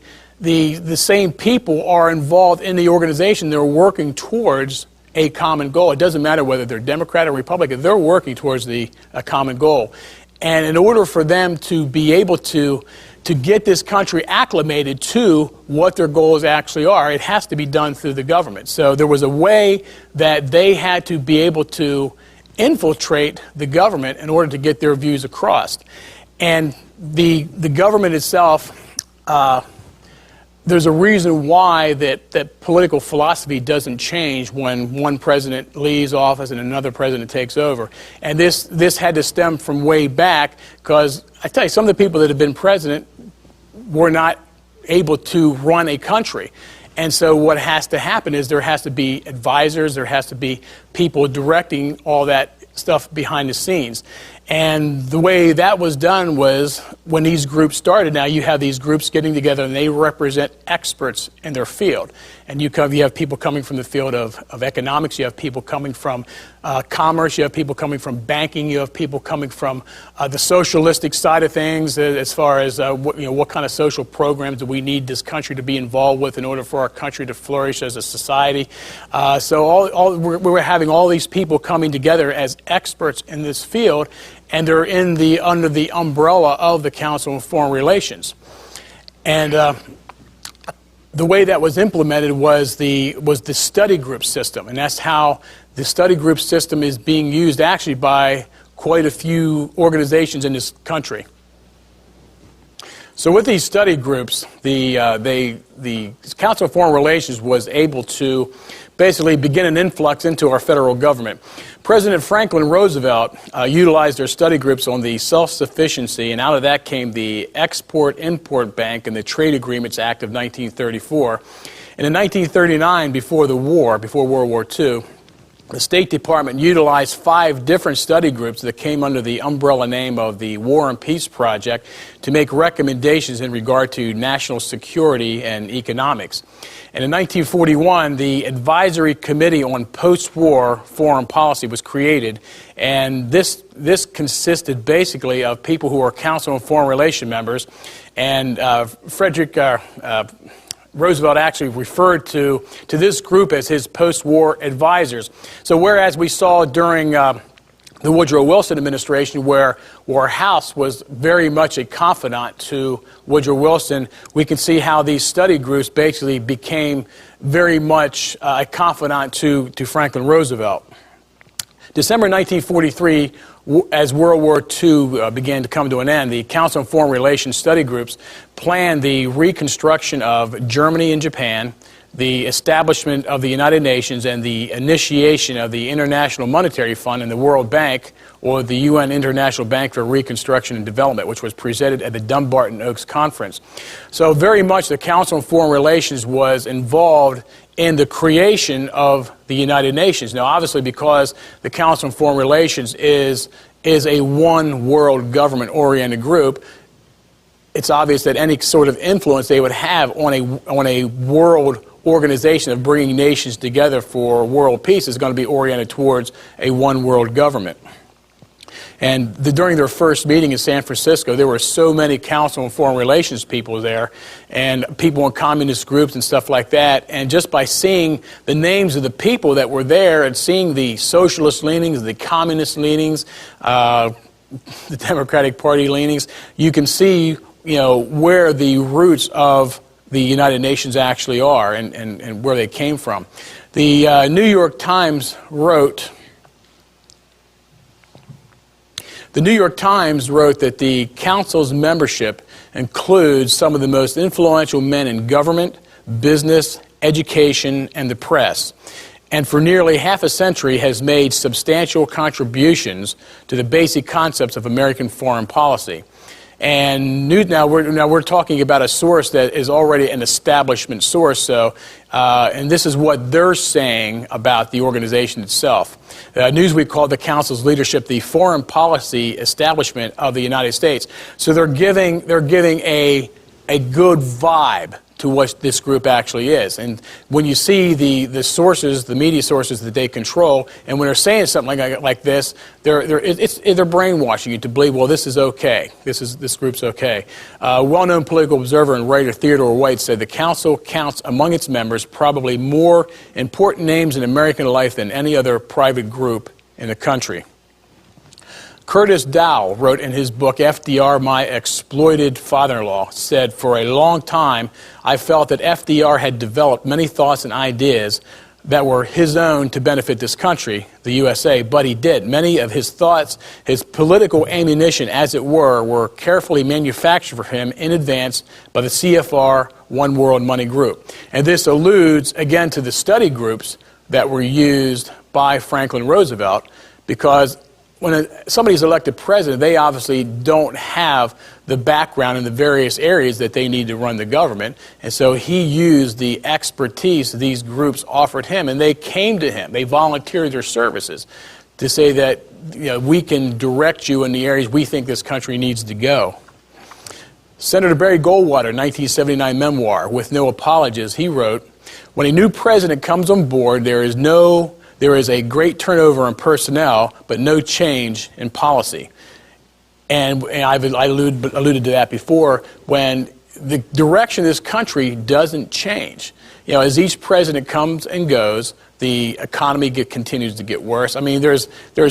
same people are involved in the organization. They're working towards a common goal. It doesn't matter whether they're Democrat or Republican. They're working towards a common goal. And in order for them to be able to get this country acclimated to what their goals actually are, it has to be done through the government. So there was a way that they had to be able to infiltrate the government in order to get their views across. And the government itself, there's a reason why that political philosophy doesn't change when one president leaves office and another president takes over. And this had to stem from way back because, I tell you, some of the people that have been president were not able to run a country. And so what has to happen is there has to be advisors, there has to be people directing all that stuff behind the scenes. And the way that was done was when these groups started. Now you have these groups getting together and they represent experts in their field. And you have people coming from the field of economics, you have people coming from commerce, you have people coming from banking, you have people coming from the socialistic side of things as far as what kind of social programs do we need this country to be involved with in order for our country to flourish as a society. So we're having all these people coming together as experts in this field, and they're under the umbrella of the Council on Foreign Relations. And the way that was implemented was the study group system, and that's how the study group system is being used actually by quite a few organizations in this country. So with these study groups, the Council on Foreign Relations was able to basically begin an influx into our federal government. President Franklin Roosevelt utilized their study groups on the self-sufficiency, and out of that came the Export-Import Bank and the Trade Agreements Act of 1934. And in 1939, before World War II, the State Department utilized 5 different study groups that came under the umbrella name of the War and Peace Project to make recommendations in regard to national security and economics. And in 1941, the Advisory Committee on Post-War Foreign Policy was created, and this consisted basically of people who were Council on Foreign Relations members, and Frederick Roosevelt actually referred to this group as his post-war advisors. So whereas we saw during the Woodrow Wilson administration where House was very much a confidant to Woodrow Wilson, we can see how these study groups basically became very much a confidant to Franklin Roosevelt. December 1943, as World War II began to come to an end, the Council on Foreign Relations study groups planned the reconstruction of Germany and Japan, the establishment of the United Nations, and the initiation of the International Monetary Fund and the World Bank, or the UN International Bank for Reconstruction and Development, which was presented at the Dumbarton Oaks Conference. So very much the Council on Foreign Relations was involved in the creation of the United Nations. Now, obviously, because the Council on Foreign Relations is a one-world government-oriented group, it's obvious that any sort of influence they would have on a world organization of bringing nations together for world peace is going to be oriented towards a one-world government. And during their first meeting in San Francisco, there were so many Council on Foreign Relations people there, and people in communist groups and stuff like that. And just by seeing the names of the people that were there and seeing the socialist leanings, the communist leanings, the Democratic Party leanings, you can see, where the roots of the United Nations actually are and where they came from. The New York Times wrote that the Council's membership includes some of the most influential men in government, business, education, and the press, and for nearly half a century has made substantial contributions to the basic concepts of American foreign policy. And now we're talking about a source that is already an establishment source. So, and this is what they're saying about the organization itself. Newsweek called the Council's leadership the foreign policy establishment of the United States. So they're giving a good vibe to what this group actually is. And when you see the sources, the media sources that they control, and when they're saying something like this, they're brainwashing you to believe, well, this is okay. This group's okay. Well-known political observer and writer Theodore White said the Council counts among its members probably more important names in American life than any other private group in the country. Curtis Dow wrote in his book, FDR, My Exploited Father-in-Law, said, for a long time, I felt that FDR had developed many thoughts and ideas that were his own to benefit this country, the USA, but he did. Many of his thoughts, his political ammunition, as it were carefully manufactured for him in advance by the CFR One World Money Group. And this alludes, again, to the study groups that were used by Franklin Roosevelt, because when somebody's elected president, they obviously don't have the background in the various areas that they need to run the government. And so he used the expertise these groups offered him, and they came to him. They volunteered their services to say that we can direct you in the areas we think this country needs to go. Senator Barry Goldwater, 1979 memoir, With No Apologies, he wrote, when a new president comes on board, there is a great turnover in personnel, but no change in policy. And I alluded to that before, when the direction of this country doesn't change. As each president comes and goes, the economy continues to get worse. I mean, there's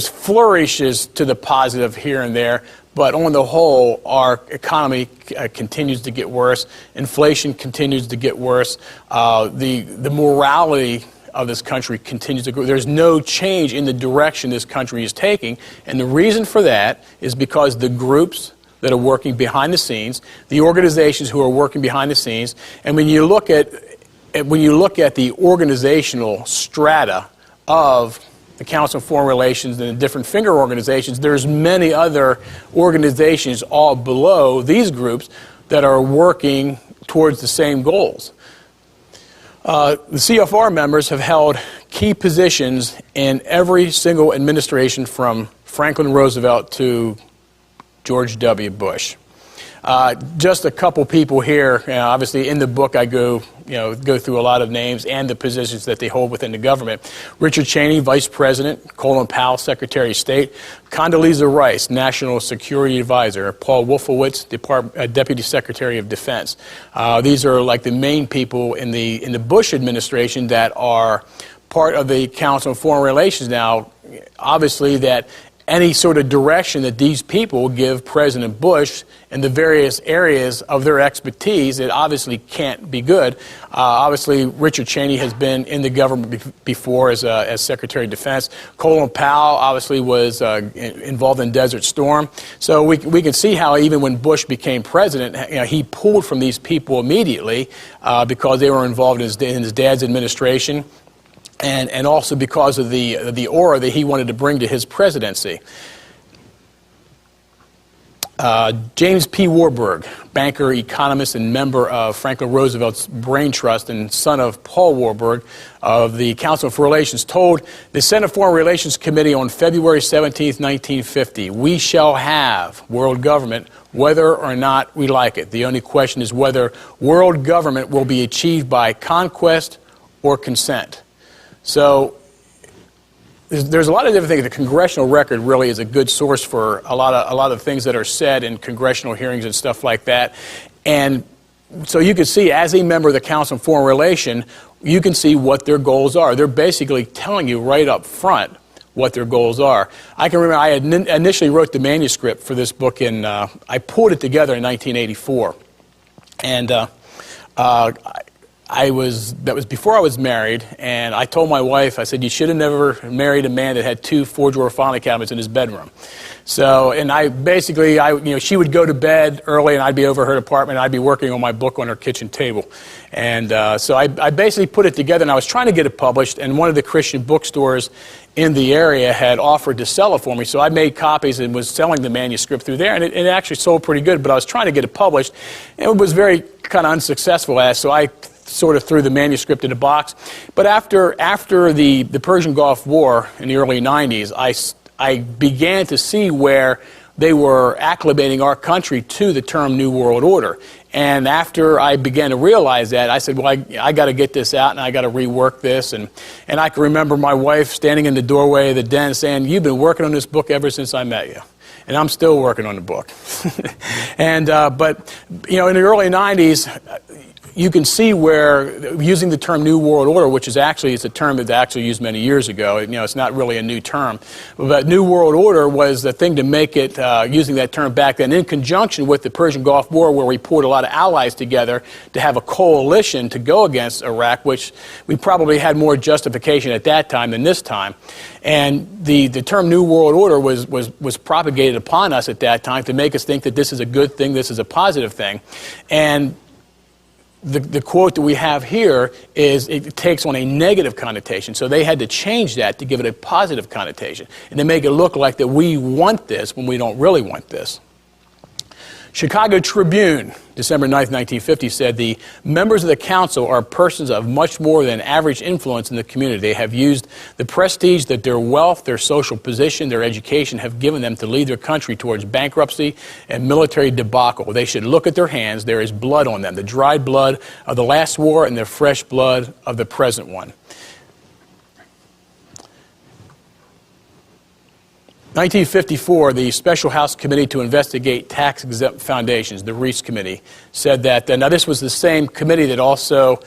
flourishes to the positive here and there, but on the whole, our economy continues to get worse. Inflation continues to get worse. The morality of this country continues to grow. There's no change in the direction this country is taking, and the reason for that is because the groups that are working behind the scenes, the organizations who are working behind the scenes, and when you look at the organizational strata of the Council on Foreign Relations and the different finger organizations, there's many other organizations all below these groups that are working towards the same goals. The CFR members have held key positions in every single administration from Franklin Roosevelt to George W. Bush. Just a couple people here. Obviously, in the book, I go through a lot of names and the positions that they hold within the government. Richard Cheney, Vice President. Colin Powell, Secretary of State. Condoleezza Rice, National Security Advisor. Paul Wolfowitz, Deputy Secretary of Defense. These are like the main people in the Bush administration that are part of the Council on Foreign Relations now. Obviously, that any sort of direction that these people give President Bush in the various areas of their expertise, it obviously can't be good. Obviously, Richard Cheney has been in the government before as Secretary of Defense. Colin Powell obviously was involved in Desert Storm. So we can see how even when Bush became president, he pulled from these people immediately because they were involved in his dad's administration. And also because of the aura that he wanted to bring to his presidency. James P. Warburg, banker, economist, and member of Franklin Roosevelt's Brain Trust and son of Paul Warburg of the Council for Relations, told the Senate Foreign Relations Committee on February 17, 1950, "We shall have world government whether or not we like it. The only question is whether world government will be achieved by conquest or consent." So there's a lot of different things. The congressional record really is a good source for a lot of things that are said in congressional hearings and stuff like that. And so you can see, as a member of the Council on Foreign Relations, you can see what their goals are. They're basically telling you right up front what their goals are. I can remember I had initially wrote the manuscript for this book I pulled it together in 1984. And that was before I was married, and I told my wife, I said, you should have never married a man that had 2 4-drawer filing cabinets in his bedroom. So, and she would go to bed early, and I'd be over at her apartment, and I'd be working on my book on her kitchen table. And so I basically put it together, and I was trying to get it published, and one of the Christian bookstores in the area had offered to sell it for me. So I made copies and was selling the manuscript through there, and it actually sold pretty good, but I was trying to get it published, and it was very kind of unsuccessful so I sort of threw the manuscript in a box. But after the Persian Gulf War in the early 90s, I began to see where they were acclimating our country to the term New World Order. And after I began to realize that, I said, well, I got to get this out, and I got to rework this. And I can remember my wife standing in the doorway of the den saying, you've been working on this book ever since I met you. And I'm still working on the book. But in the early 90s, you can see where using the term New World Order, which is it's a term that's actually used many years ago. It's not really a new term. But New World Order was the thing to make it, using that term back then, in conjunction with the Persian Gulf War, where we pulled a lot of allies together to have a coalition to go against Iraq, which we probably had more justification at that time than this time. And the term New World Order was propagated upon us at that time to make us think that this is a good thing, this is a positive thing. And the quote that we have here is it takes on a negative connotation. So they had to change that to give it a positive connotation and to make it look like that we want this when we don't really want this. Chicago Tribune, December 9th, 1950, said the members of the council are persons of much more than average influence in the community. They have used the prestige that their wealth, their social position, their education have given them to lead their country towards bankruptcy and military debacle. They should look at their hands. There is blood on them, the dried blood of the last war and the fresh blood of the present one. 1954, the Special House Committee to Investigate Tax-Exempt Foundations, the Reese Committee, said that, now this was the same committee that also,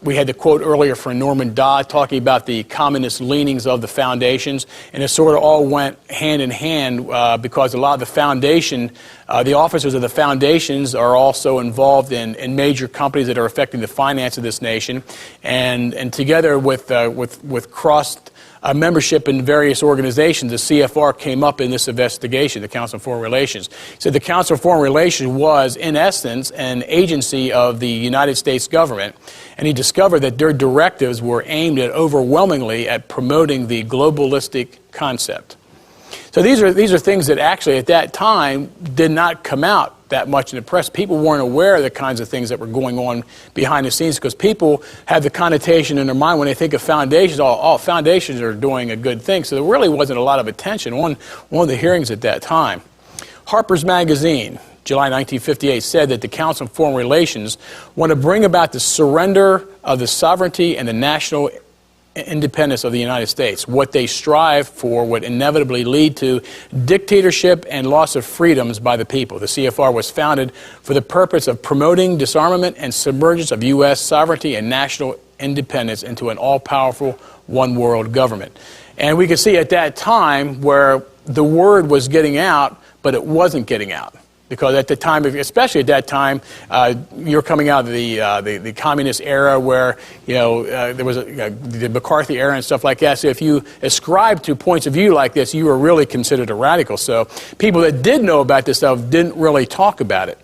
we had the quote earlier from Norman Dodd talking about the communist leanings of the foundations, and it sort of all went hand in hand because a lot of the foundation, the officers of the foundations are also involved in major companies that are affecting the finance of this nation, and together with crossed membership in various organizations, the CFR came up in this investigation, the Council on Foreign Relations. So the Council on Foreign Relations was, in essence, an agency of the United States government, and he discovered that their directives were aimed overwhelmingly at promoting the globalistic concept. So these are things that actually at that time did not come out that much in the press. People weren't aware of the kinds of things that were going on behind the scenes because people have the connotation in their mind when they think of foundations, all foundations are doing a good thing. So there really wasn't a lot of attention on one of the hearings at that time. Harper's Magazine, July 1958, said that the Council on Foreign Relations want to bring about the surrender of the sovereignty and the national independence of the United States. What they strive for would inevitably lead to dictatorship and loss of freedoms by the people. The CFR was founded for the purpose of promoting disarmament and submergence of U.S. sovereignty and national independence into an all-powerful one-world government. And we could see at that time where the word was getting out, but it wasn't getting out. Because at the time, especially at that time, you're coming out of the communist era where, there was the McCarthy era and stuff like that. So if you ascribe to points of view like this, you were really considered a radical. So people that did know about this stuff didn't really talk about it.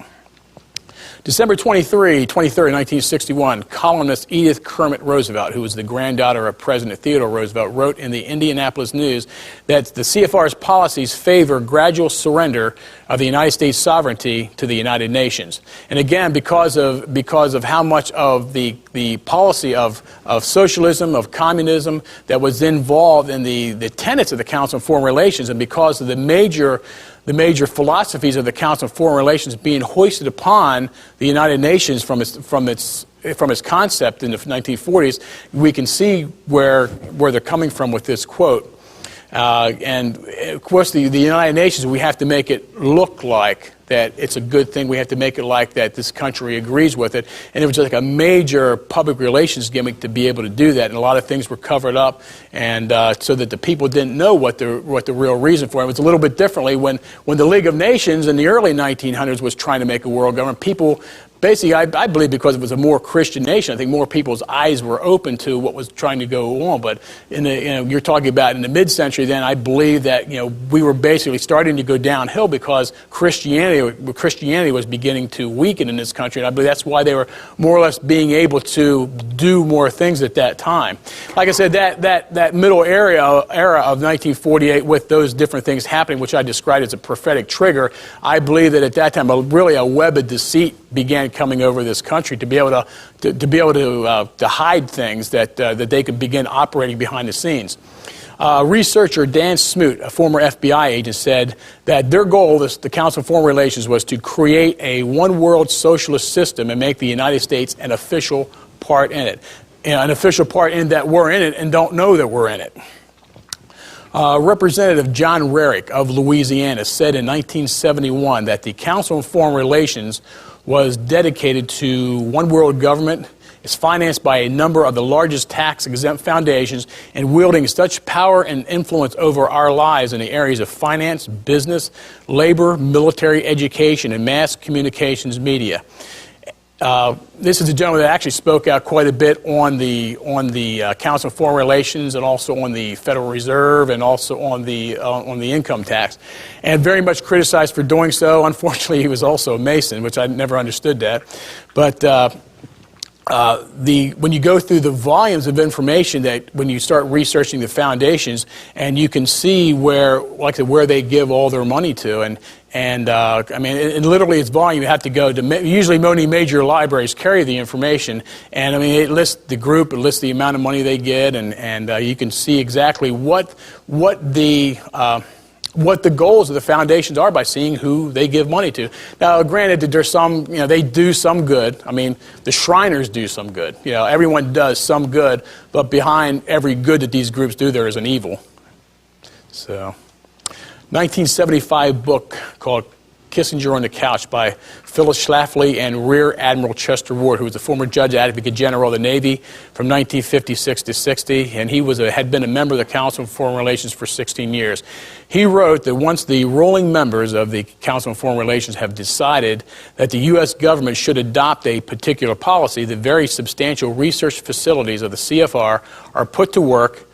December 23rd, 1961, columnist Edith Kermit Roosevelt, who was the granddaughter of President Theodore Roosevelt, wrote in the Indianapolis News that the CFR's policies favor gradual surrender of the United States sovereignty to the United Nations. And again, because of how much of the policy of socialism, of communism that was involved in the tenets of the Council on Foreign Relations, and because of the major philosophies of the Council on Foreign Relations being hoisted upon the United Nations from its from his concept in the 1940s, we can see where they're coming from with this quote. And of course, the United Nations, we have to make it look like that it's a good thing. We have to make it like that this country agrees with it. And it was like a major public relations gimmick to be able to do that. And a lot of things were covered up, and so that the people didn't know what the real reason for it. It was a little bit differently when the League of Nations in the early 1900s was trying to make a world government. People basically, I believe because it was a more Christian nation, I think more people's eyes were open to what was trying to go on. But you're talking about in the mid-century, then I believe that we were basically starting to go downhill because Christianity was beginning to weaken in this country, and I believe that's why they were more or less being able to do more things at that time. Like I said, that middle era of 1948 with those different things happening, which I described as a prophetic trigger, I believe that at that time really a web of deceit began coming over this country to be able to hide things that they could begin operating behind the scenes. Researcher Dan Smoot, a former FBI agent, said that their goal, the Council on Foreign Relations, was to create a one-world socialist system and make the United States an official part in it. An official part in that we're in it and don't know that we're in it. Representative John Rarick of Louisiana said in 1971 that the Council on Foreign Relations was dedicated to one world government. It's financed by a number of the largest tax-exempt foundations and wielding such power and influence over our lives in the areas of finance, business, labor, military, education, and mass communications media. This is a gentleman that actually spoke out quite a bit on the Council on Foreign Relations and also on the Federal Reserve and also on the income tax, and very much criticized for doing so. Unfortunately, he was also a Mason, which I never understood that. But when you go through the volumes of information that when you start researching the foundations, and you can see where they give all their money to, and literally its volume, you have to go to, usually many major libraries carry the information, and it lists the group, it lists the amount of money they get, and you can see exactly what the goals of the foundations are by seeing who they give money to. Now, granted that there's some, they do some good. The Shriners do some good. Everyone does some good, but behind every good that these groups do, there is an evil. So, 1975 book called Kissinger on the Couch by Phyllis Schlafly and Rear Admiral Chester Ward, who was a former Judge Advocate General of the Navy from 1956 to 60, and he had been a member of the Council on Foreign Relations for 16 years. He wrote that once the rolling members of the Council on Foreign Relations have decided that the U.S. government should adopt a particular policy, the very substantial research facilities of the CFR are put to work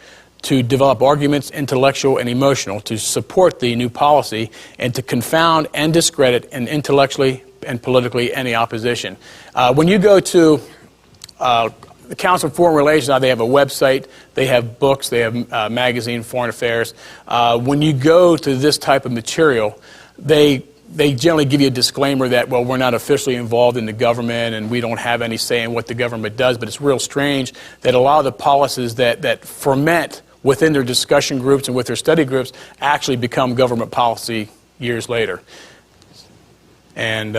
to develop arguments, intellectual and emotional, to support the new policy and to confound and discredit and intellectually and politically any opposition. When you go to the Council on Foreign Relations, now they have a website, they have books, they have magazine, Foreign Affairs. When you go to this type of material, they generally give you a disclaimer that, well, we're not officially involved in the government and we don't have any say in what the government does, but it's real strange that a lot of the policies that ferment within their discussion groups and with their study groups actually become government policy years later. And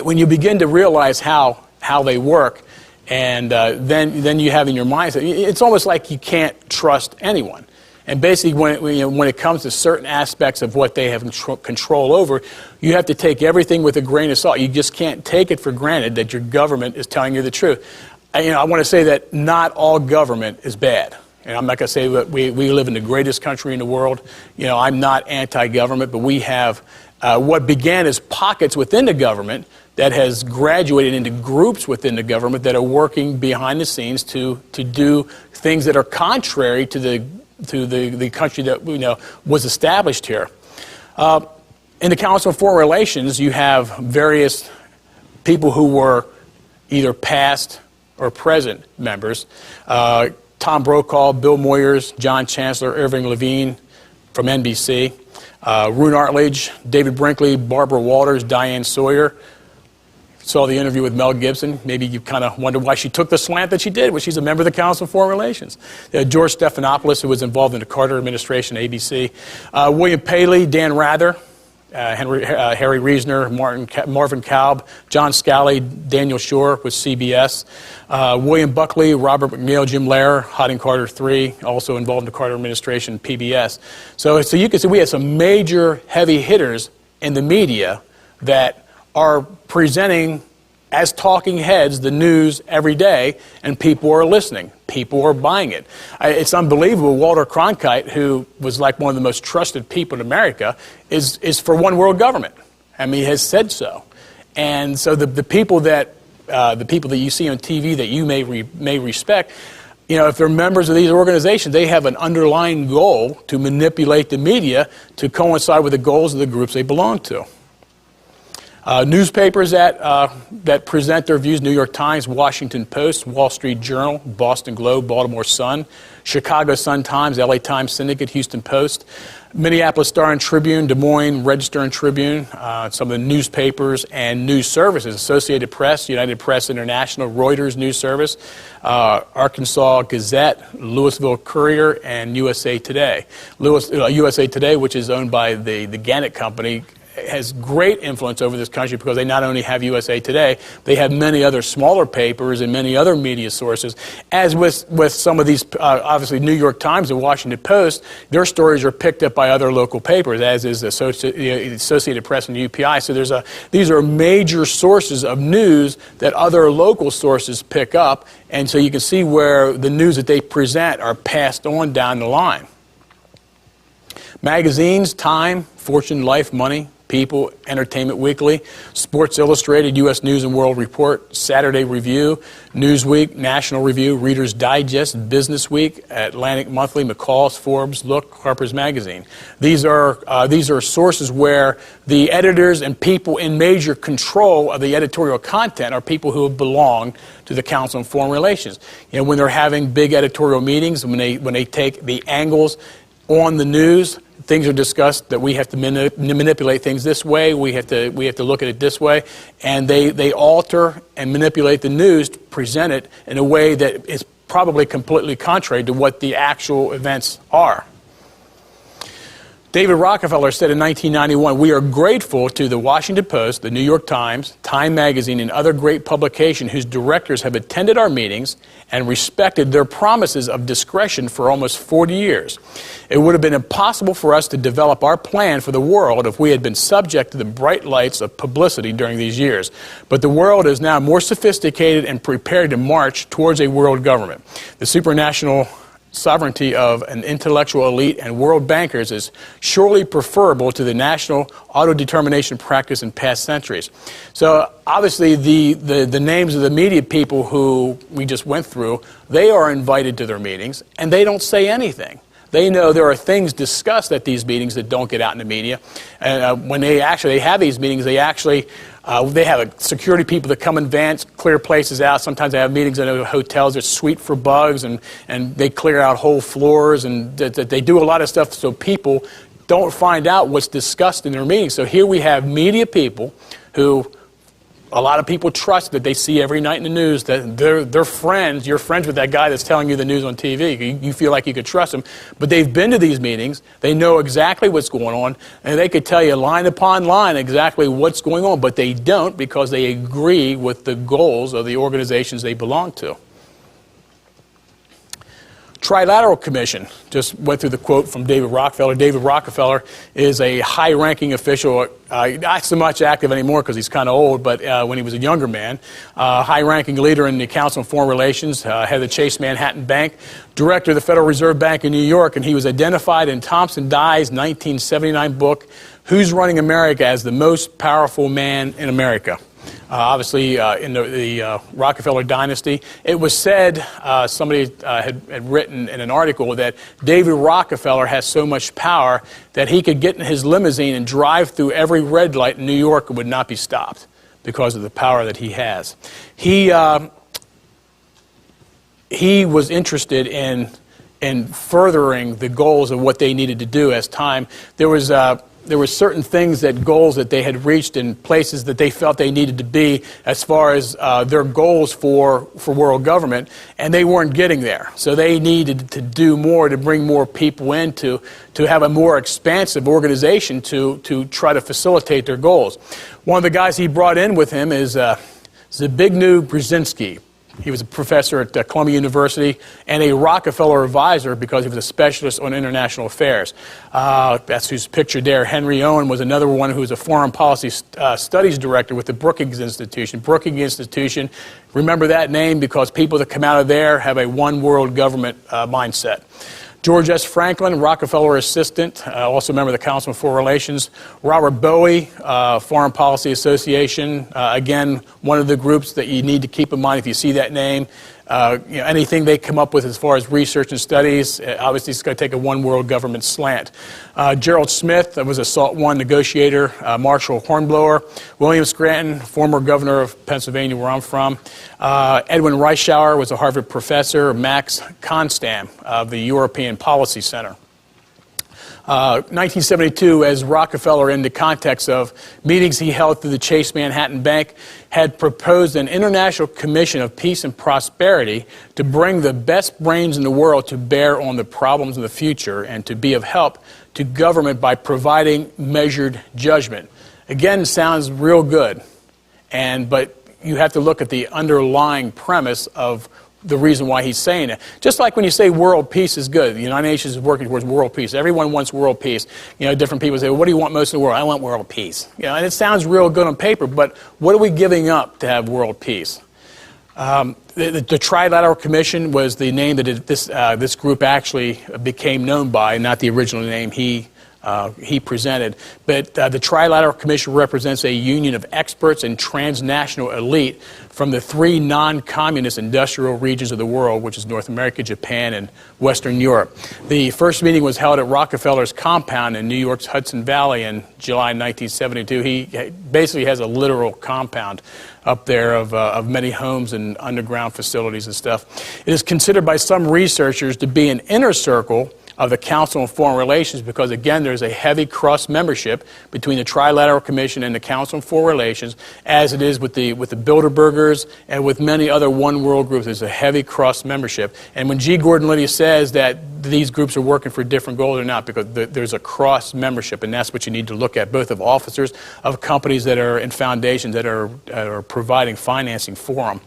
when you begin to realize how they work, and then you have in your mind, it's almost like you can't trust anyone. And basically, when it comes to certain aspects of what they have control over, you have to take everything with a grain of salt. You just can't take it for granted that your government is telling you the truth. I want to say that not all government is bad. And I'm not going to say that we live in the greatest country in the world. I'm not anti-government, but we have what began as pockets within the government that has graduated into groups within the government that are working behind the scenes to do things that are contrary to the country that was established here. In the Council on Foreign Relations, you have various people who were either past or present members. Tom Brokaw, Bill Moyers, John Chancellor, Irving Levine from NBC, Roone Artledge, David Brinkley, Barbara Walters, Diane Sawyer. Saw the interview with Mel Gibson. Maybe you kind of wonder why she took the slant that she did, well, she's a member of the Council on Foreign Relations. George Stephanopoulos, who was involved in the Carter administration, ABC. William Paley, Dan Rather, Harry Reasoner, Marvin Kalb, John Scally, Daniel Shore with CBS, William Buckley, Robert McNeil, Jim Lehrer, Hot and Carter III, also involved in the Carter administration, PBS. So you can see we had some major heavy hitters in the media that are presenting as talking heads the news every day, and people are listening. People are buying it. It's unbelievable. Walter Cronkite, who was like one of the most trusted people in America, is for one world government. I mean, he has said so. And so the people that you see on TV that you may respect, if they're members of these organizations, they have an underlying goal to manipulate the media to coincide with the goals of the groups they belong to. Newspapers that present their views: New York Times, Washington Post, Wall Street Journal, Boston Globe, Baltimore Sun, Chicago Sun-Times, LA Times Syndicate, Houston Post, Minneapolis Star and Tribune, Des Moines Register and Tribune, some of the newspapers and news services: Associated Press, United Press International, Reuters News Service, Arkansas Gazette, Louisville Courier, and USA Today. USA Today, which is owned by the Gannett Company, has great influence over this country because they not only have USA Today, they have many other smaller papers and many other media sources. As with some of these, obviously New York Times and Washington Post, their stories are picked up by other local papers, as is the Associated Press and UPI. So these are major sources of news that other local sources pick up, and so you can see where the news that they present are passed on down the line. Magazines: Time, Fortune, Life, Money, People, Entertainment Weekly, Sports Illustrated, U.S. News and World Report, Saturday Review, Newsweek, National Review, Reader's Digest, Business Week, Atlantic Monthly, McCall's, Forbes, Look, Harper's Magazine. These are sources where the editors and people in major control of the editorial content are people who have belonged to the Council on Foreign Relations. When they're having big editorial meetings, when they take the angles on the news, things are discussed that we have to manipulate things this way. We have to look at it this way, and they alter and manipulate the news to present it in a way that is probably completely contrary to what the actual events are. David Rockefeller said in 1991, "We are grateful to the Washington Post, the New York Times, Time Magazine, and other great publications whose directors have attended our meetings and respected their promises of discretion for almost 40 years. It would have been impossible for us to develop our plan for the world if we had been subject to the bright lights of publicity during these years. But the world is now more sophisticated and prepared to march towards a world government. The supranational sovereignty of an intellectual elite and world bankers is surely preferable to the national autodetermination practice in past centuries." So obviously the names of the media people who we just went through, they are invited to their meetings and they don't say anything. They know there are things discussed at these meetings that don't get out in the media. And when they have these meetings, they have security people that come in vans, clear places out. Sometimes they have meetings in hotels that sweep for bugs, and they clear out whole floors, and they do a lot of stuff so people don't find out what's discussed in their meetings. So here we have media people who a lot of people trust, that they see every night in the news, that they're friends. You're friends with that guy that's telling you the news on TV. You feel like you could trust him. But they've been to these meetings. They know exactly what's going on. And they could tell you line upon line exactly what's going on. But they don't, because they agree with the goals of the organizations they belong to. Trilateral Commission. Just went through the quote from David Rockefeller. David Rockefeller is a high-ranking official, not so much active anymore because he's kind of old, but when he was a younger man, high-ranking leader in the Council on Foreign Relations, head of the Chase Manhattan Bank, director of the Federal Reserve Bank in New York, and he was identified in Thomson Dye's 1979 book, Who's Running America, as the most powerful man in America. Obviously, in the Rockefeller dynasty, it was said, somebody had written in an article, that David Rockefeller has so much power that he could get in his limousine and drive through every red light in New York and would not be stopped because of the power that he has. He was interested in furthering the goals of what they needed to do as time. There was there were certain things, goals that they had reached in places that they felt they needed to be as far as their goals for world government, and they weren't getting there. So they needed to do more to bring more people in to have a more expansive organization to try to facilitate their goals. One of the guys he brought in with him is Zbigniew Brzezinski. He was a professor at Columbia University and a Rockefeller advisor because he was a specialist on international affairs. That's who's pictured there. Henry Owen was another one who was a foreign policy studies director with the Brookings Institution. Brookings Institution, remember that name because people that come out of there have a one world government mindset. George S. Franklin, Rockefeller assistant, also a member of the Council on Foreign Relations. Robert Bowie, Foreign Policy Association, again, one of the groups that you need to keep in mind if you see that name. Anything they come up with as far as research and studies, obviously it's going to take a one world government slant. Gerald Smith was a SALT I negotiator. Marshall Hornblower. William Scranton, former governor of Pennsylvania, where I'm from. Edwin Reischauer was a Harvard professor. Max Constam of the European Policy Center. 1972, as Rockefeller, in the context of meetings he held through the Chase Manhattan Bank, had proposed an international commission of peace and prosperity to bring the best brains in the world to bear on the problems of the future and to be of help to government by providing measured judgment. Again, sounds real good, but you have to look at the underlying premise of the reason why he's saying it. Just like when you say world peace is good, the United Nations is working towards world peace. Everyone wants world peace. Different people say, well, what do you want most in the world? I want world peace. And it sounds real good on paper, but what are we giving up to have world peace? The Trilateral Commission was the name that this group actually became known by, not the original name he presented. But the Trilateral Commission represents a union of experts and transnational elite from the three non-communist industrial regions of the world, which is North America, Japan, and Western Europe. The first meeting was held at Rockefeller's compound in New York's Hudson Valley in July 1972. He basically has a literal compound up there of many homes and underground facilities and stuff. It is considered by some researchers to be an inner circle of the Council on Foreign Relations because, again, there's a heavy cross-membership between the Trilateral Commission and the Council on Foreign Relations, as it is with the Bilderbergers and with many other one-world groups. There's a heavy cross-membership. And when G. Gordon Liddy says that these groups are working for different goals, they're not, because there's a cross-membership, and that's what you need to look at, both of officers, of companies that are in foundations that are providing financing for them.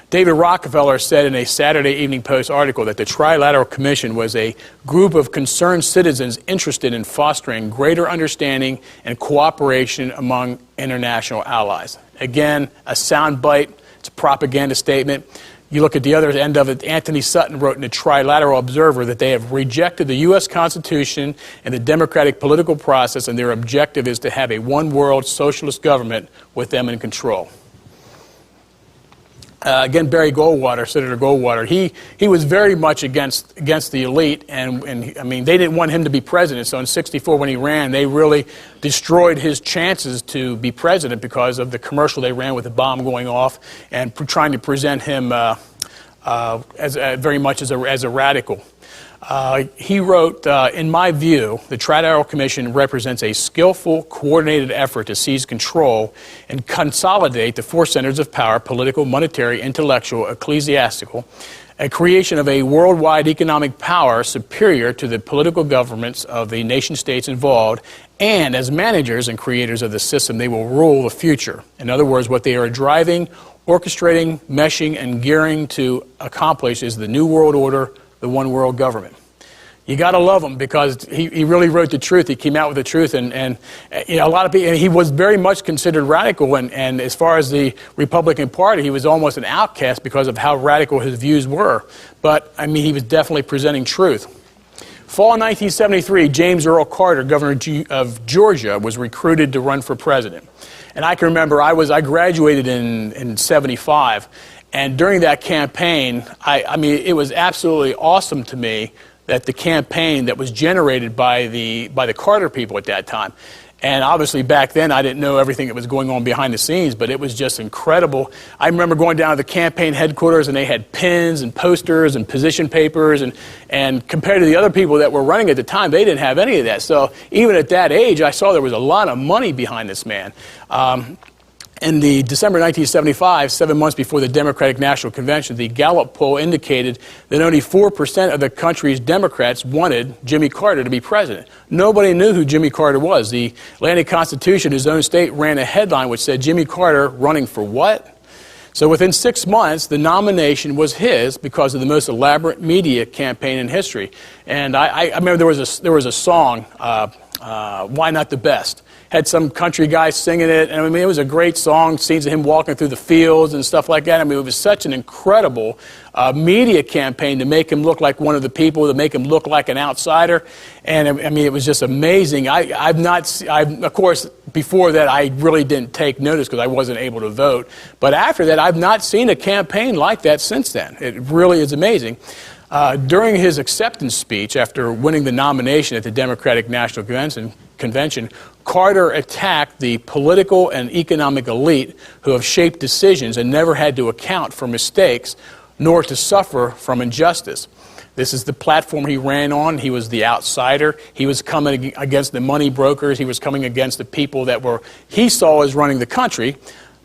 David Rockefeller said in a Saturday Evening Post article that the Trilateral Commission was a group of concerned citizens interested in fostering greater understanding and cooperation among international allies. Again, a soundbite. It's a propaganda statement. You look at the other end of it, Anthony Sutton wrote in the Trilateral Observer that they have rejected the U.S. Constitution and the democratic political process, and their objective is to have a one-world socialist government with them in control. Again, Barry Goldwater, Senator Goldwater, he was very much against the elite, and I mean, they didn't want him to be president. So in -- when he ran, they really destroyed his chances to be president because of the commercial they ran with the bomb going off and trying to present him as very much as a radical. He wrote, in my view, the Trilateral Commission represents a skillful, coordinated effort to seize control and consolidate the four centers of power, political, monetary, intellectual, ecclesiastical, a creation of a worldwide economic power superior to the political governments of the nation-states involved, and as managers and creators of the system, they will rule the future. In other words, what they are driving, orchestrating, meshing, and gearing to accomplish is the New World Order, the one world government. You got to love him because he really wrote the truth. He came out with the truth, and a lot of people. And he was very much considered radical, and as far as the Republican Party, he was almost an outcast because of how radical his views were. But I mean, he was definitely presenting truth. Fall 1973, James Earl Carter, governor of Georgia, was recruited to run for president. And I can remember I graduated in '75. And during that campaign, I mean, it was absolutely awesome to me that the campaign that was generated by the Carter people at that time. And obviously back then I didn't know everything that was going on behind the scenes, but it was just incredible. I remember going down to the campaign headquarters, and they had pins and posters and position papers, and compared to the other people that were running at the time, they didn't have any of that. So even at that age, I saw there was a lot of money behind this man. In the December 1975, 7 months before the Democratic National Convention, the Gallup poll indicated that only 4% of the country's Democrats wanted Jimmy Carter to be president. Nobody knew who Jimmy Carter was. The Atlantic Constitution, his own state, ran a headline which said, "Jimmy Carter running for what?" So within 6 months, the nomination was his because of the most elaborate media campaign in history. And I remember there was a song, "Why Not the Best?" Had some country guy singing it, and I mean, it was a great song, scenes of him walking through the fields and stuff like that. I mean, it was such an incredible media campaign to make him look like one of the people, to make him look like an outsider. And I mean, it was just amazing. Of course, before that, I really didn't take notice because I wasn't able to vote. But after that, I've not seen a campaign like that since then. It really is amazing. During his acceptance speech, after winning the nomination at the Democratic National Convention, Carter attacked the political and economic elite who have shaped decisions and never had to account for mistakes nor to suffer from injustice. This is the platform he ran on. He was the outsider. He was coming against the money brokers. He was coming against the people that he saw as running the country.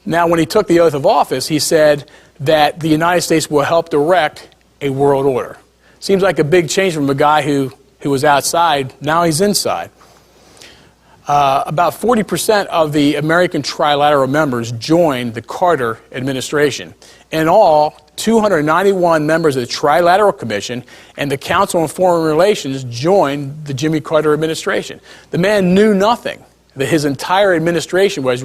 Now, when he took the oath of office, he said that the United States will help direct a world order. Seems like a big change from a guy who was outside. Now he's inside. About 40% of the American trilateral members joined the Carter administration. In all, 291 members of the Trilateral Commission and the Council on Foreign Relations joined the Jimmy Carter administration. The man knew nothing. That his entire administration was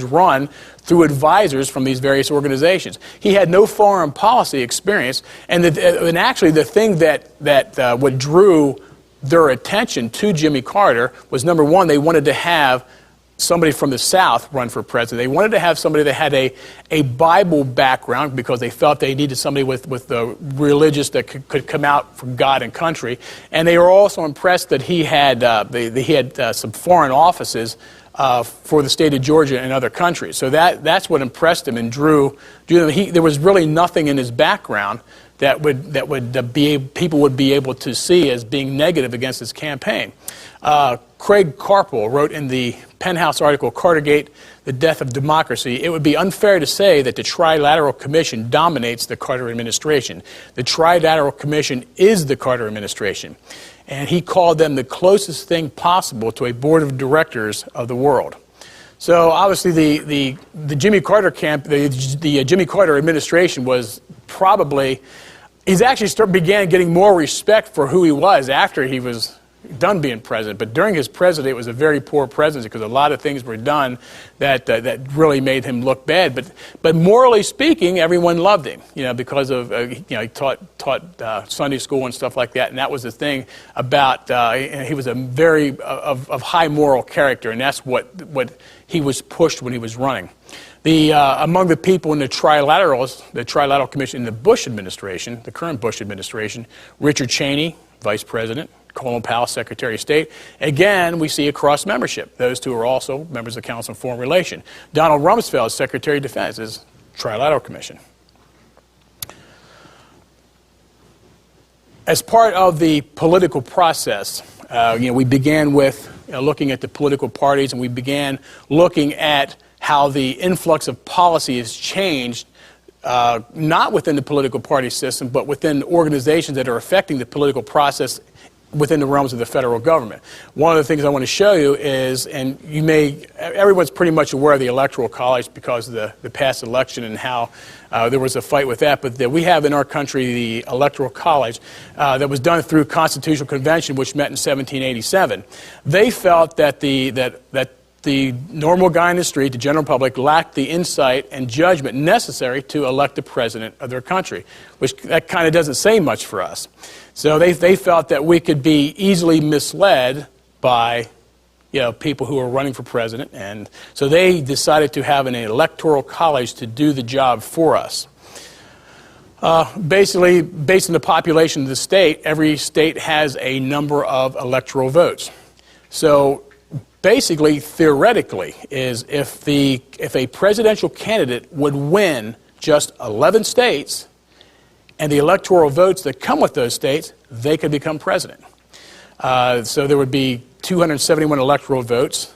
run through advisors from these various organizations. He had no foreign policy experience, and actually the thing that what drew their attention to Jimmy Carter was, number one, they wanted to have somebody from the South run for president. They wanted to have somebody that had a Bible background because they felt they needed somebody with the religious that could come out from God and country. And they were also impressed that he had some foreign offices for the state of Georgia and other countries. So that's what impressed him and drew them. There was really nothing in his background that people would be able to see as being negative against his campaign. Craig Carpel wrote in the Penthouse article, Cartergate, The Death of Democracy, "It would be unfair to say that the Trilateral Commission dominates the Carter administration. The Trilateral Commission is the Carter administration." And he called them the closest thing possible to a board of directors of the world. So obviously the Jimmy Carter the Jimmy Carter administration was probably, he's actually began getting more respect for who he was after he was done being president. But during his presidency, it was a very poor presidency because a lot of things were done that really made him look bad. But morally speaking, everyone loved him, because of he taught Sunday school and stuff like that. And that was the thing about he was a very of high moral character, and that's what he was pushed when he was running. Among the people in the Trilateral Commission in the Bush administration, the current Bush administration, Richard Cheney, Vice President, Colin Powell, Secretary of State. Again, we see a cross membership. Those two are also members of the Council on Foreign Relations. Donald Rumsfeld, Secretary of Defense, is Trilateral Commission. As part of the political process, we began with looking at the political parties, and we began looking at how the influx of policy has changed, not within the political party system, but within organizations that are affecting the political process within the realms of the federal government. One of the things I want to show you is, and everyone's pretty much aware of the Electoral College because of the past election and how there was a fight with that, but we have in our country the Electoral College that was done through Constitutional Convention, which met in 1787. They felt that the normal guy in the street, the general public, lacked the insight and judgment necessary to elect the president of their country, which that kind of doesn't say much for us. So they felt that we could be easily misled by people who are running for president, and so they decided to have an electoral college to do the job for us. Basically, based on the population of the state, every state has a number of electoral votes. So basically, theoretically, is if a presidential candidate would win just 11 states and the electoral votes that come with those states, they could become president. So there would be 271 electoral votes,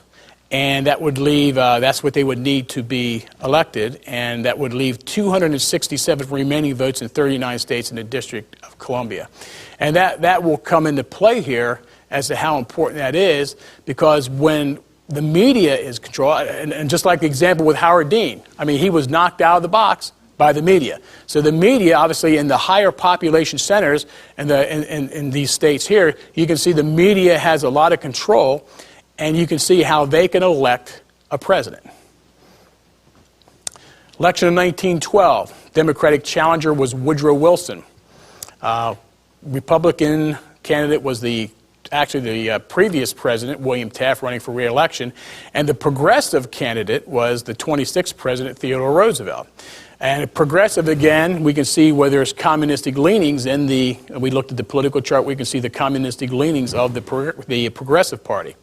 and that would leave, that's what they would need to be elected, and that would leave 267 remaining votes in 39 states in the District of Columbia. And that will come into play here as to how important that is, because when the media is controlled, and just like the example with Howard Dean, I mean, he was knocked out of the box by the media. So the media, obviously, in the higher population centers and in these states here, you can see the media has a lot of control, and you can see how they can elect a president. Election of 1912, Democratic challenger was Woodrow Wilson. Republican candidate was the previous president, William Taft, running for re-election, and the progressive candidate was the 26th president, Theodore Roosevelt. And progressive, again, we can see where there's communistic leanings we looked at the political chart, we can see the communistic leanings of the Progressive Party.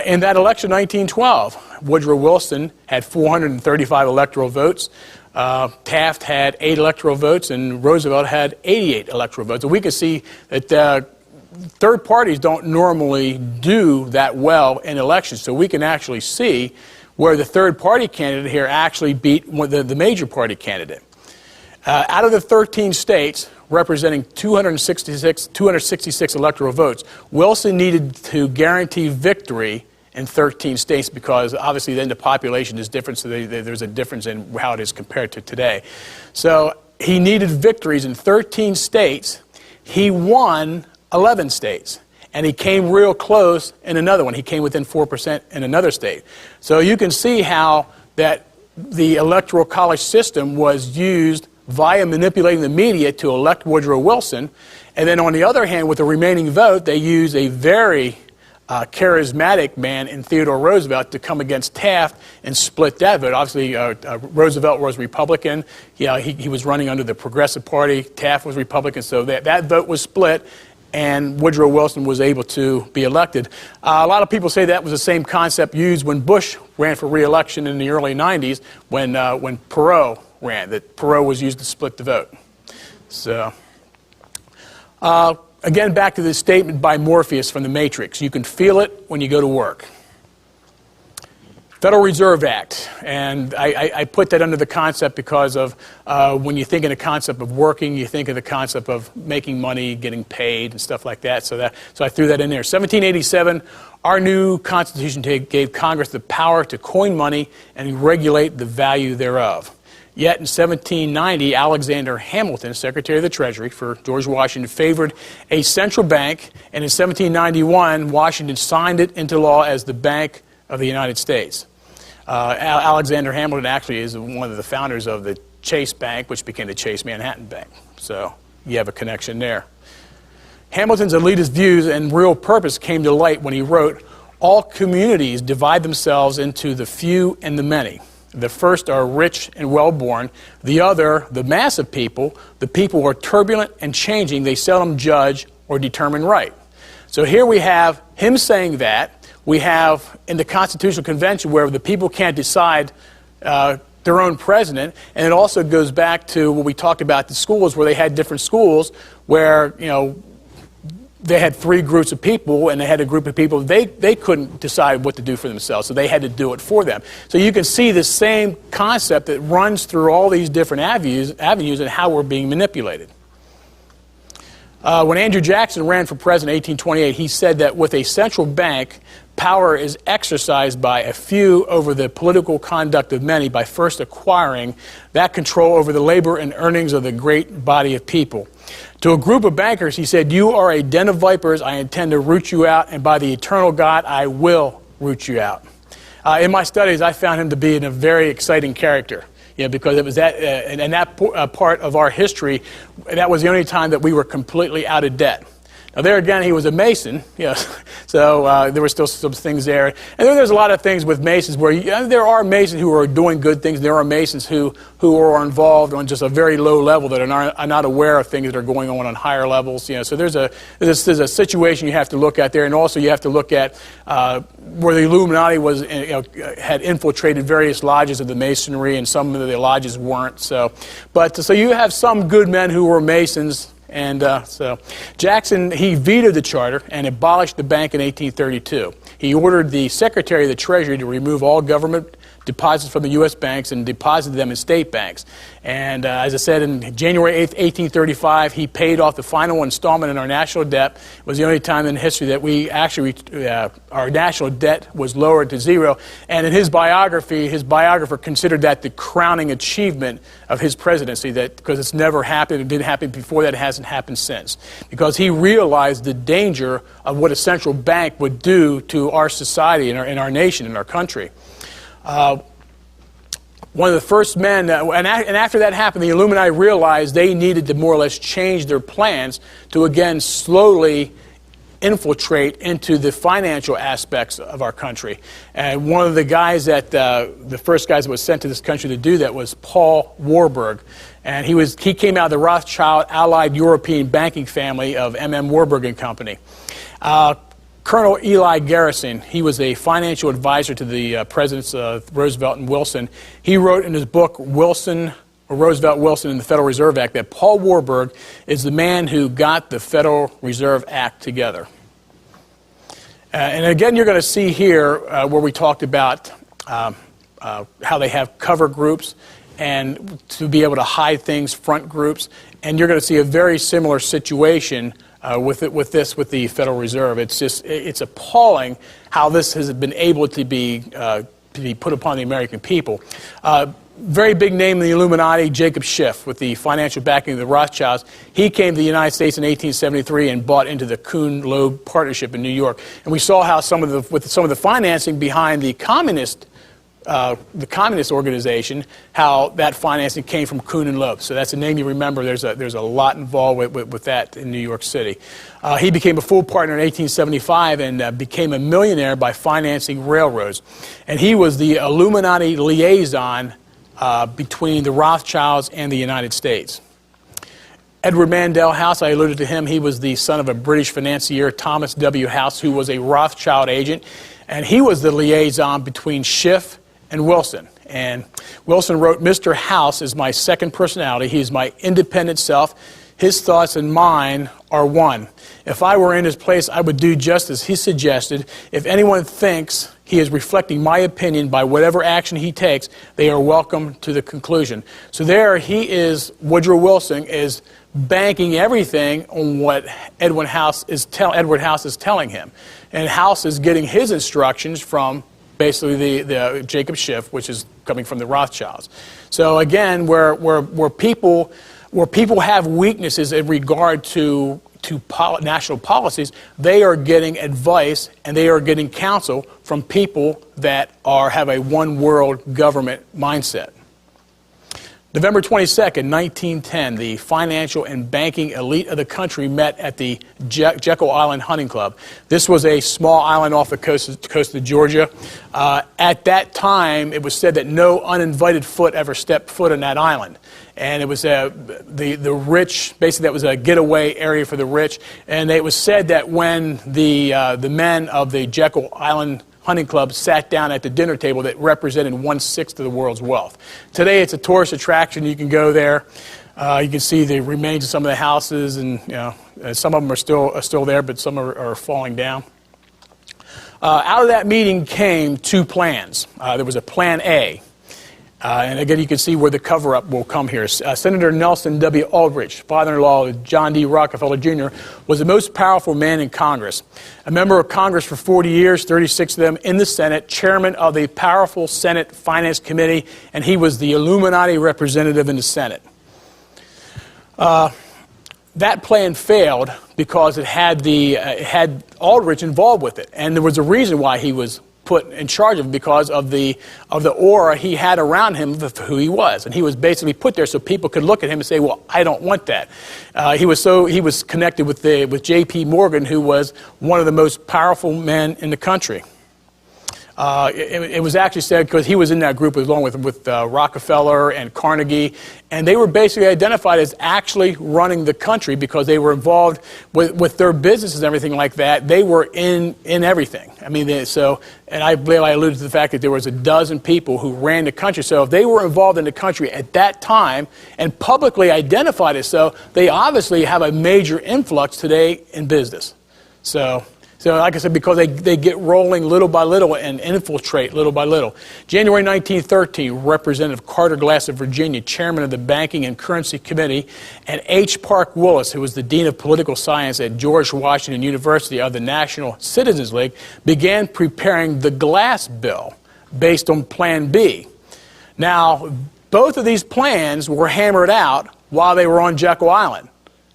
In that election, 1912, Woodrow Wilson had 435 electoral votes. Taft had 8 electoral votes, and Roosevelt had 88 electoral votes. And we can see that third parties don't normally do that well in elections. So we can actually see where the third party candidate here actually beat the major party candidate. Out of the 13 states representing 266 electoral votes, Wilson needed to guarantee victory in 13 states because obviously then the population is different, so there's a difference in how it is compared to today. So he needed victories in 13 states. He won 11 states. And he came real close in another one. He came within 4% in another state. So you can see how that the Electoral College system was used via manipulating the media to elect Woodrow Wilson. And then on the other hand, with the remaining vote, they used a very charismatic man in Theodore Roosevelt to come against Taft and split that vote. Obviously, Roosevelt was Republican. He was running under the Progressive Party. Taft was Republican. So that vote was split, and Woodrow Wilson was able to be elected. A lot of people say that was the same concept used when Bush ran for re-election in the early 90s when Perot ran, that Perot was used to split the vote. So, again, back to this statement by Morpheus from The Matrix. You can feel it when you go to work. Federal Reserve Act, and I put that under the concept because of when you think of the concept of working, you think of the concept of making money, getting paid, and stuff like that. So I threw that in there. 1787, our new Constitution gave Congress the power to coin money and regulate the value thereof. Yet in 1790, Alexander Hamilton, Secretary of the Treasury for George Washington, favored a central bank, and in 1791, Washington signed it into law as the Bank of the United States. Alexander Hamilton actually is one of the founders of the Chase Bank, which became the Chase Manhattan Bank. So you have a connection there. Hamilton's elitist views and real purpose came to light when he wrote, "All communities divide themselves into the few and the many. The first are rich and well-born. The other, the mass of people, the people are turbulent and changing. They seldom judge or determine right." So here we have him saying that. We have in the Constitutional Convention where the people can't decide their own president, and it also goes back to what we talked about the schools, where they had different schools where, they had 3 groups of people, and they had a group of people, they couldn't decide what to do for themselves, so they had to do it for them. So you can see the same concept that runs through all these different avenues and how we're being manipulated. When Andrew Jackson ran for president in 1828, he said that with a central bank, power is exercised by a few over the political conduct of many by first acquiring that control over the labor and earnings of the great body of people. To a group of bankers, he said, "You are a den of vipers. I intend to root you out, and by the eternal God, I will root you out." In my studies, I found him to be a very exciting character. Because it was that, and that part of our history, that was the only time that we were completely out of debt. Now, there again, he was a Mason, yes. So there were still some things there. And there's a lot of things with Masons where there are Masons who are doing good things. There are Masons who are involved on just a very low level that are not aware of things that are going on higher levels. So there's a situation you have to look at there, and also you have to look at where the Illuminati had infiltrated various lodges of the Masonry, and some of the lodges weren't. So you have some good men who were Masons. And so Jackson, he vetoed the charter and abolished the bank in 1832. He ordered the Secretary of the Treasury to remove all government deposits from the U.S. banks and deposited them in state banks. And as I said, in January 8th, 1835, he paid off the final installment in our national debt. It was the only time in history that we actually, our national debt was lowered to zero. And in his biographer considered that the crowning achievement of his presidency, that because it's never happened, it didn't happen before that, it hasn't happened since. Because he realized the danger of what a central bank would do to our society and our nation and our country. One of the first men, and after that happened, the Illuminati realized they needed to more or less change their plans to again slowly infiltrate into the financial aspects of our country. And one of the guys the first guys that was sent to this country to do that was Paul Warburg. And he came out of the Rothschild Allied European banking family of M.M. Warburg and Company. Colonel Eli Garrison, he was a financial advisor to the presidents Roosevelt and Wilson. He wrote in his book, Roosevelt, Wilson, and the Federal Reserve Act, that Paul Warburg is the man who got the Federal Reserve Act together. And again, you're going to see here where we talked about how they have cover groups and to be able to hide things, front groups. And you're going to see a very similar situation with the Federal Reserve. It's appalling how this has been able to be put upon the American people. Very big name in the Illuminati, Jacob Schiff, with the financial backing of the Rothschilds. He came to the United States in 1873 and bought into the Kuhn-Loeb Partnership in New York. And we saw how with some of the financing behind the communist organization, how that financing came from Kuhn and Loeb. So that's a name you remember. There's a lot involved with that in New York City. He became a full partner in 1875 and became a millionaire by financing railroads. And he was the Illuminati liaison between the Rothschilds and the United States. Edward Mandell House, I alluded to him. He was the son of a British financier, Thomas W. House, who was a Rothschild agent. And he was the liaison between Schiff and Wilson. And Wilson wrote, "Mr. House is my second personality. He is my independent self. His thoughts and mine are one. If I were in his place, I would do just as he suggested. If anyone thinks he is reflecting my opinion by whatever action he takes, they are welcome to the conclusion." So there he is, Woodrow Wilson is banking everything on what Edward House is telling him. And House is getting his instructions from basically the Jacob Schiff, which is coming from the Rothschilds. So again, where people have weaknesses in regard to national policies, they are getting advice and they are getting counsel from people that have a one-world government mindset. November 22nd, 1910, the financial and banking elite of the country met at the Jekyll Island Hunting Club. This was a small island off the coast of Georgia. At that time, it was said that no uninvited foot ever stepped foot on that island. And it was the rich, basically that was a getaway area for the rich. And it was said that when the men of the Jekyll Island Hunting Club sat down at the dinner table, that represented 1/6 of the world's wealth. Today it's a tourist attraction. You can go there. You can see the remains of some of the houses, and some of them are still there, but some are falling down. Out of that meeting came two plans. There was a Plan A. And again, you can see where the cover-up will come here. Senator Nelson W. Aldrich, father-in-law of John D. Rockefeller Jr., was the most powerful man in Congress. A member of Congress for 40 years, 36 of them in the Senate, chairman of the powerful Senate Finance Committee, and he was the Illuminati representative in the Senate. That plan failed because it had Aldrich involved with it, and there was a reason why he was put in charge of because of the aura he had around him of who he was. And he was basically put there so people could look at him and say, well, I don't want that. He was connected with J.P. Morgan, who was one of the most powerful men in the country. It was actually said because he was in that group along with Rockefeller and Carnegie, and they were basically identified as actually running the country because they were involved with their businesses and everything like that. They were in everything. I mean, and I believe I alluded to the fact that there was a dozen people who ran the country. So if they were involved in the country at that time and publicly identified as so, they obviously have a major influx today in business. So like I said, because they get rolling little by little and infiltrate little by little. January 1913, Representative Carter Glass of Virginia, chairman of the Banking and Currency Committee, and H. Park Willis, who was the dean of political science at George Washington University of the National Citizens League, began preparing the Glass Bill based on Plan B. Now, both of these plans were hammered out while they were on Jekyll Island.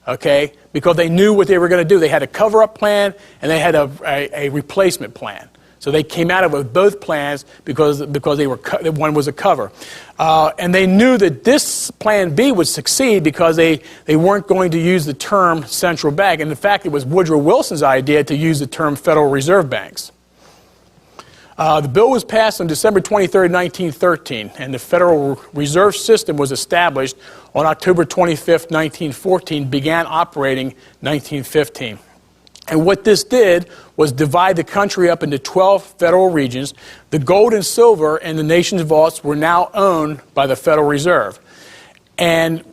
Okay, because they knew what they were going to do. They had a cover-up plan and they had a replacement plan. So they came out of it with both plans because they were one was a cover, and they knew that this Plan B would succeed because they weren't going to use the term central bank. And in fact, it was Woodrow Wilson's idea to use the term Federal Reserve Banks. The bill was passed on December 23, 1913, and the Federal Reserve System was established on October 25, 1914, began operating 1915. And what this did was divide the country up into 12 federal regions. The gold and silver in the nation's vaults were now owned by the Federal Reserve. And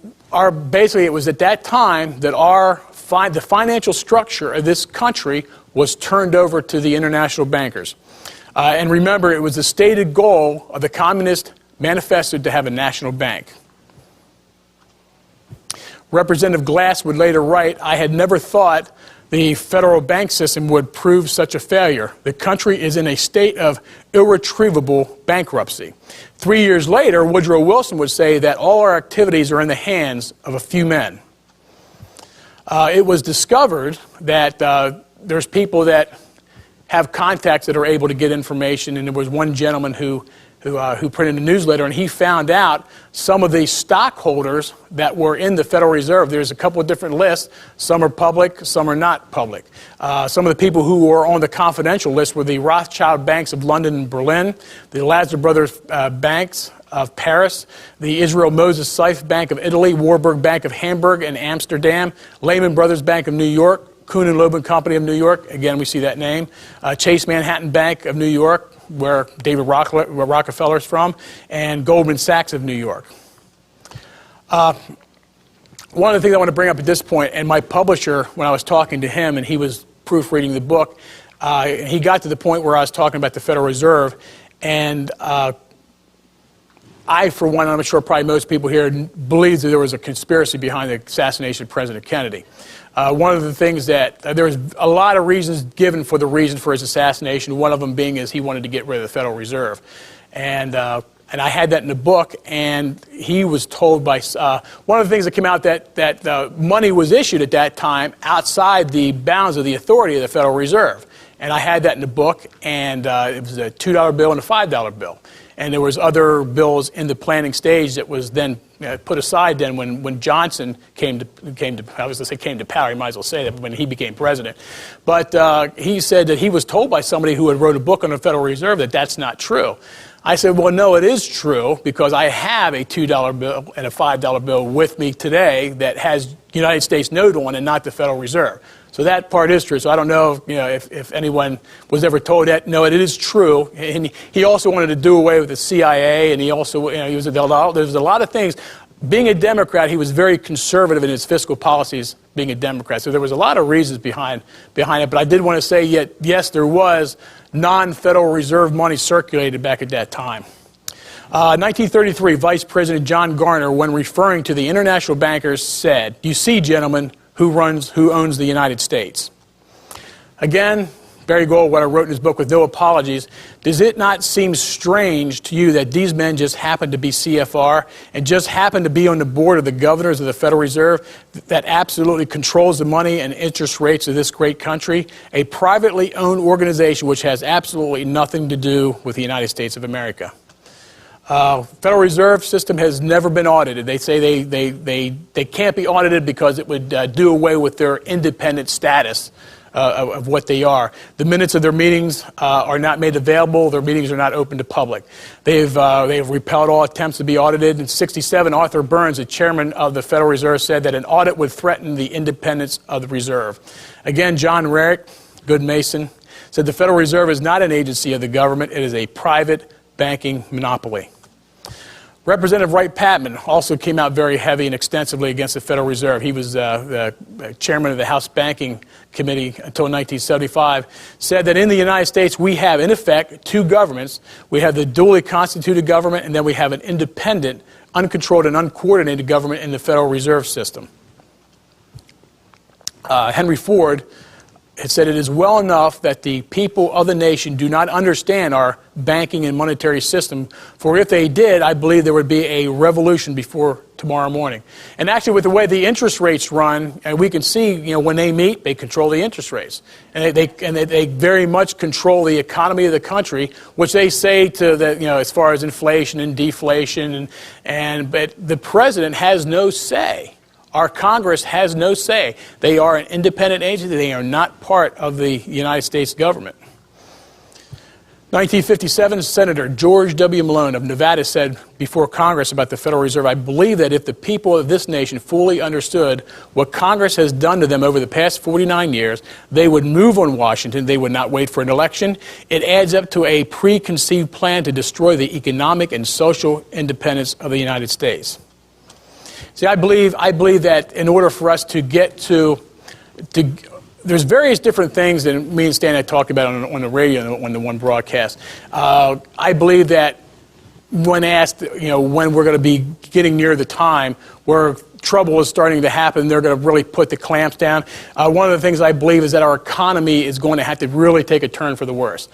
basically it was at that time that the financial structure of this country was turned over to the international bankers. And remember, it was the stated goal of the Communist Manifesto to have a national bank. Representative Glass would later write, I had never thought the federal bank system would prove such a failure. The country is in a state of irretrievable bankruptcy. 3 years later, Woodrow Wilson would say that all our activities are in the hands of a few men. It was discovered that there's people that have contacts that are able to get information, and there was one gentleman who printed a newsletter, and he found out some of the stockholders that were in the Federal Reserve. There's a couple of different lists. Some are public, some are not public. Some of the people who were on the confidential list were the Rothschild banks of London and Berlin, the Lazar Brothers banks of Paris, the Israel Moses Seif Bank of Italy, Warburg Bank of Hamburg and Amsterdam, Lehman Brothers Bank of New York, Kuhn and Loeb and Company of New York, again we see that name, Chase Manhattan Bank of New York, where David Rockefeller's from, and Goldman Sachs of New York. One of the things I want to bring up at this point, and my publisher, when I was talking to him and he was proofreading the book, he got to the point where I was talking about the Federal Reserve, and I, for one, I'm sure probably most people here, believe that there was a conspiracy behind the assassination of President Kennedy. One of the things that there was a lot of reasons given for the reason for his assassination. One of them being is he wanted to get rid of the Federal Reserve, and I had that in the book. And he was told by one of the things that came out that money was issued at that time outside the bounds of the authority of the Federal Reserve, and I had that in the book. And it was a $2 bill and a $5 bill. And there was other bills in the planning stage that was then put aside then when Johnson came to I was going to say came to power. You might as well say that, but when he became president. But he said that he was told by somebody who had wrote a book on the Federal Reserve that that's not true. I said, well, no, it is true because I have a $2 bill and a $5 bill with me today that has United States note on and not the Federal Reserve. So that part is true. So I don't know, if anyone was ever told that. No, it is true. And he also wanted to do away with the CIA, and he also, there's a lot of things. Being a Democrat, he was very conservative in his fiscal policies. Being a Democrat, so there was a lot of reasons behind it. But I did want to say, yes, there was non-Federal Reserve money circulated back at that time. 1933, Vice President John Garner, when referring to the international bankers, said, "You see, gentlemen, who owns the United States." Again, Barry Gold, what I wrote in his book, With No Apologies, does it not seem strange to you that these men just happen to be CFR and just happen to be on the board of the governors of the Federal Reserve that absolutely controls the money and interest rates of this great country, a privately owned organization which has absolutely nothing to do with the United States of America? Federal Reserve System has never been audited. They say they can't be audited because it would do away with their independent status of what they are. The minutes of their meetings are not made available. Their meetings are not open to public. They've repelled all attempts to be audited. In '67, Arthur Burns, the chairman of the Federal Reserve, said that an audit would threaten the independence of the Reserve. Again, John Rarick, good Mason, said the Federal Reserve is not an agency of the government. It is a private banking monopoly. Representative Wright Patman also came out very heavy and extensively against the Federal Reserve. He was the chairman of the House Banking Committee until 1975, said that in the United States we have, in effect, two governments. We have the duly constituted government, and then we have an independent, uncontrolled, and uncoordinated government in the Federal Reserve System. Henry Ford had said it is well enough that the people of the nation do not understand our banking and monetary system, for if they did, I believe there would be a revolution before tomorrow morning. And actually, with the way the interest rates run, and we can see, when they meet, they control the interest rates. And they very much control the economy of the country, which they say to the, as far as inflation and deflation, but the president has no say. Our Congress has no say. They are an independent agency. They are not part of the United States government. 1957, Senator George W. Malone of Nevada said before Congress about the Federal Reserve, I believe that if the people of this nation fully understood what Congress has done to them over the past 49 years, they would move on Washington. They would not wait for an election. It adds up to a preconceived plan to destroy the economic and social independence of the United States. See, I believe that in order for us to get to there's various different things that me and Stan had talked about on the radio on the one broadcast. I believe that when asked, when we're going to be getting near the time where trouble is starting to happen, they're going to really put the clamps down. One of the things I believe is that our economy is going to have to really take a turn for the worse.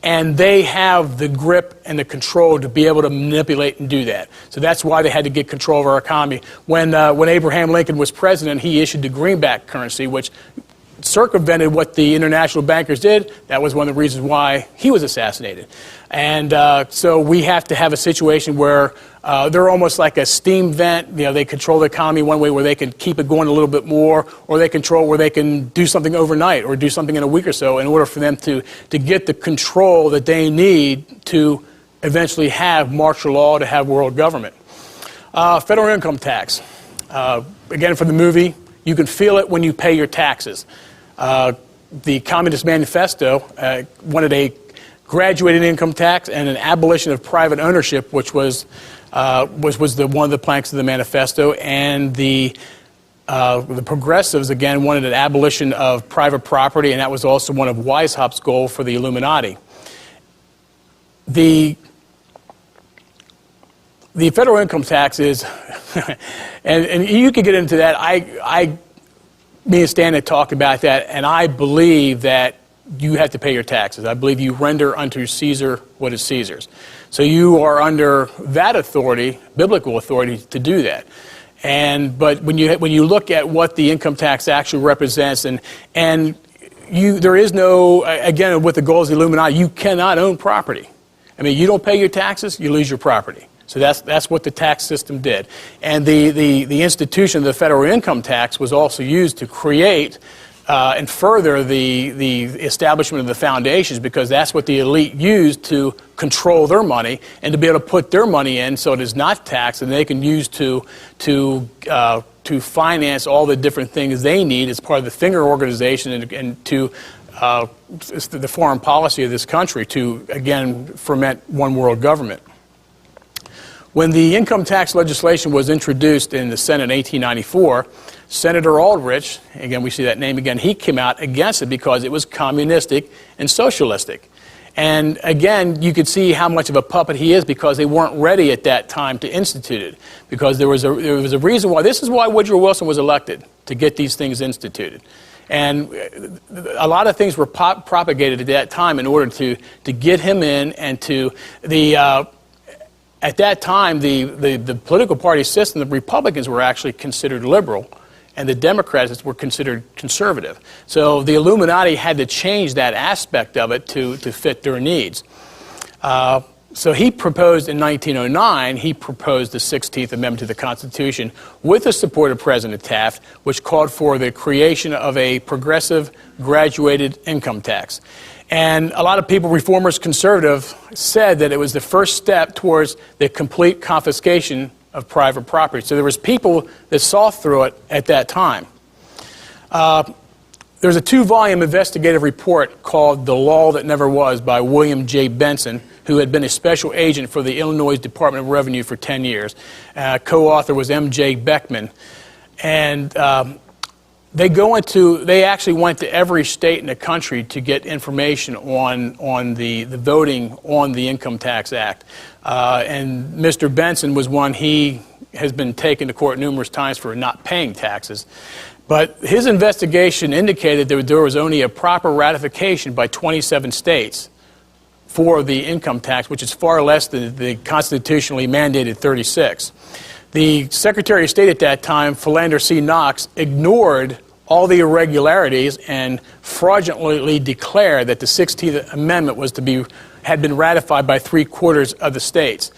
And they have the grip and the control to be able to manipulate and do that. So that's why they had to get control of our economy. When Abraham Lincoln was president, he issued the greenback currency, which circumvented what the international bankers did. That was one of the reasons why he was assassinated. And so we have to have a situation where they're almost like a steam vent. They control the economy one way where they can keep it going a little bit more, or they control where they can do something overnight or do something in a week or so in order for them to get the control that they need to eventually have martial law, to have world government. Federal income tax. Again, from the movie, you can feel it when you pay your taxes. The Communist Manifesto wanted a graduated income tax and an abolition of private ownership, which was one of the planks of the manifesto, and the progressives again wanted an abolition of private property, and that was also one of Weishaupt's goals for the Illuminati. The federal income tax is, and you could get into that. Me and Stan had talked about that, and I believe that you have to pay your taxes. I believe you render unto Caesar what is Caesar's. So you are under that authority, biblical authority, to do that. But when you look at what the income tax actually represents, there is no, again, with the goals of the Illuminati, you cannot own property. I mean, you don't pay your taxes, you lose your property. So that's what the tax system did. And the institution of the federal income tax was also used to create and further the establishment of the foundations, because that's what the elite used to control their money and to be able to put their money in so it is not taxed, and they can use to finance all the different things they need as part of the Finger organization and to the foreign policy of this country to, again, ferment one world government. When the income tax legislation was introduced in the Senate in 1894, Senator Aldrich, again we see that name again, he came out against it because it was communistic and socialistic. And again, you could see how much of a puppet he is because they weren't ready at that time to institute it. Because there was a reason why. This is why Woodrow Wilson was elected, to get these things instituted. And a lot of things were propagated at that time in order to get him in, and at that time, the political party system, the Republicans were actually considered liberal, and the Democrats were considered conservative. So the Illuminati had to change that aspect of it to fit their needs. So he proposed in 1909, he proposed the 16th Amendment to the Constitution with the support of President Taft, which called for the creation of a progressive graduated income tax. And a lot of people, reformers, conservative, said that it was the first step towards the complete confiscation of private property. So there was people that saw through it at that time. There's a 2-volume investigative report called The Law That Never Was by William J. Benson, who had been a special agent for the Illinois Department of Revenue for 10 years. Co-author was M.J. Beckman. And they actually went to every state in the country to get information on the voting on the Income Tax Act. And Mr. Benson was one. He has been taken to court numerous times for not paying taxes. But his investigation indicated that there was only a proper ratification by 27 states for the income tax, which is far less than the constitutionally mandated 36. The Secretary of State at that time, Philander C. Knox, ignored all the irregularities and fraudulently declared that the 16th Amendment had been ratified by 3/4 of the states.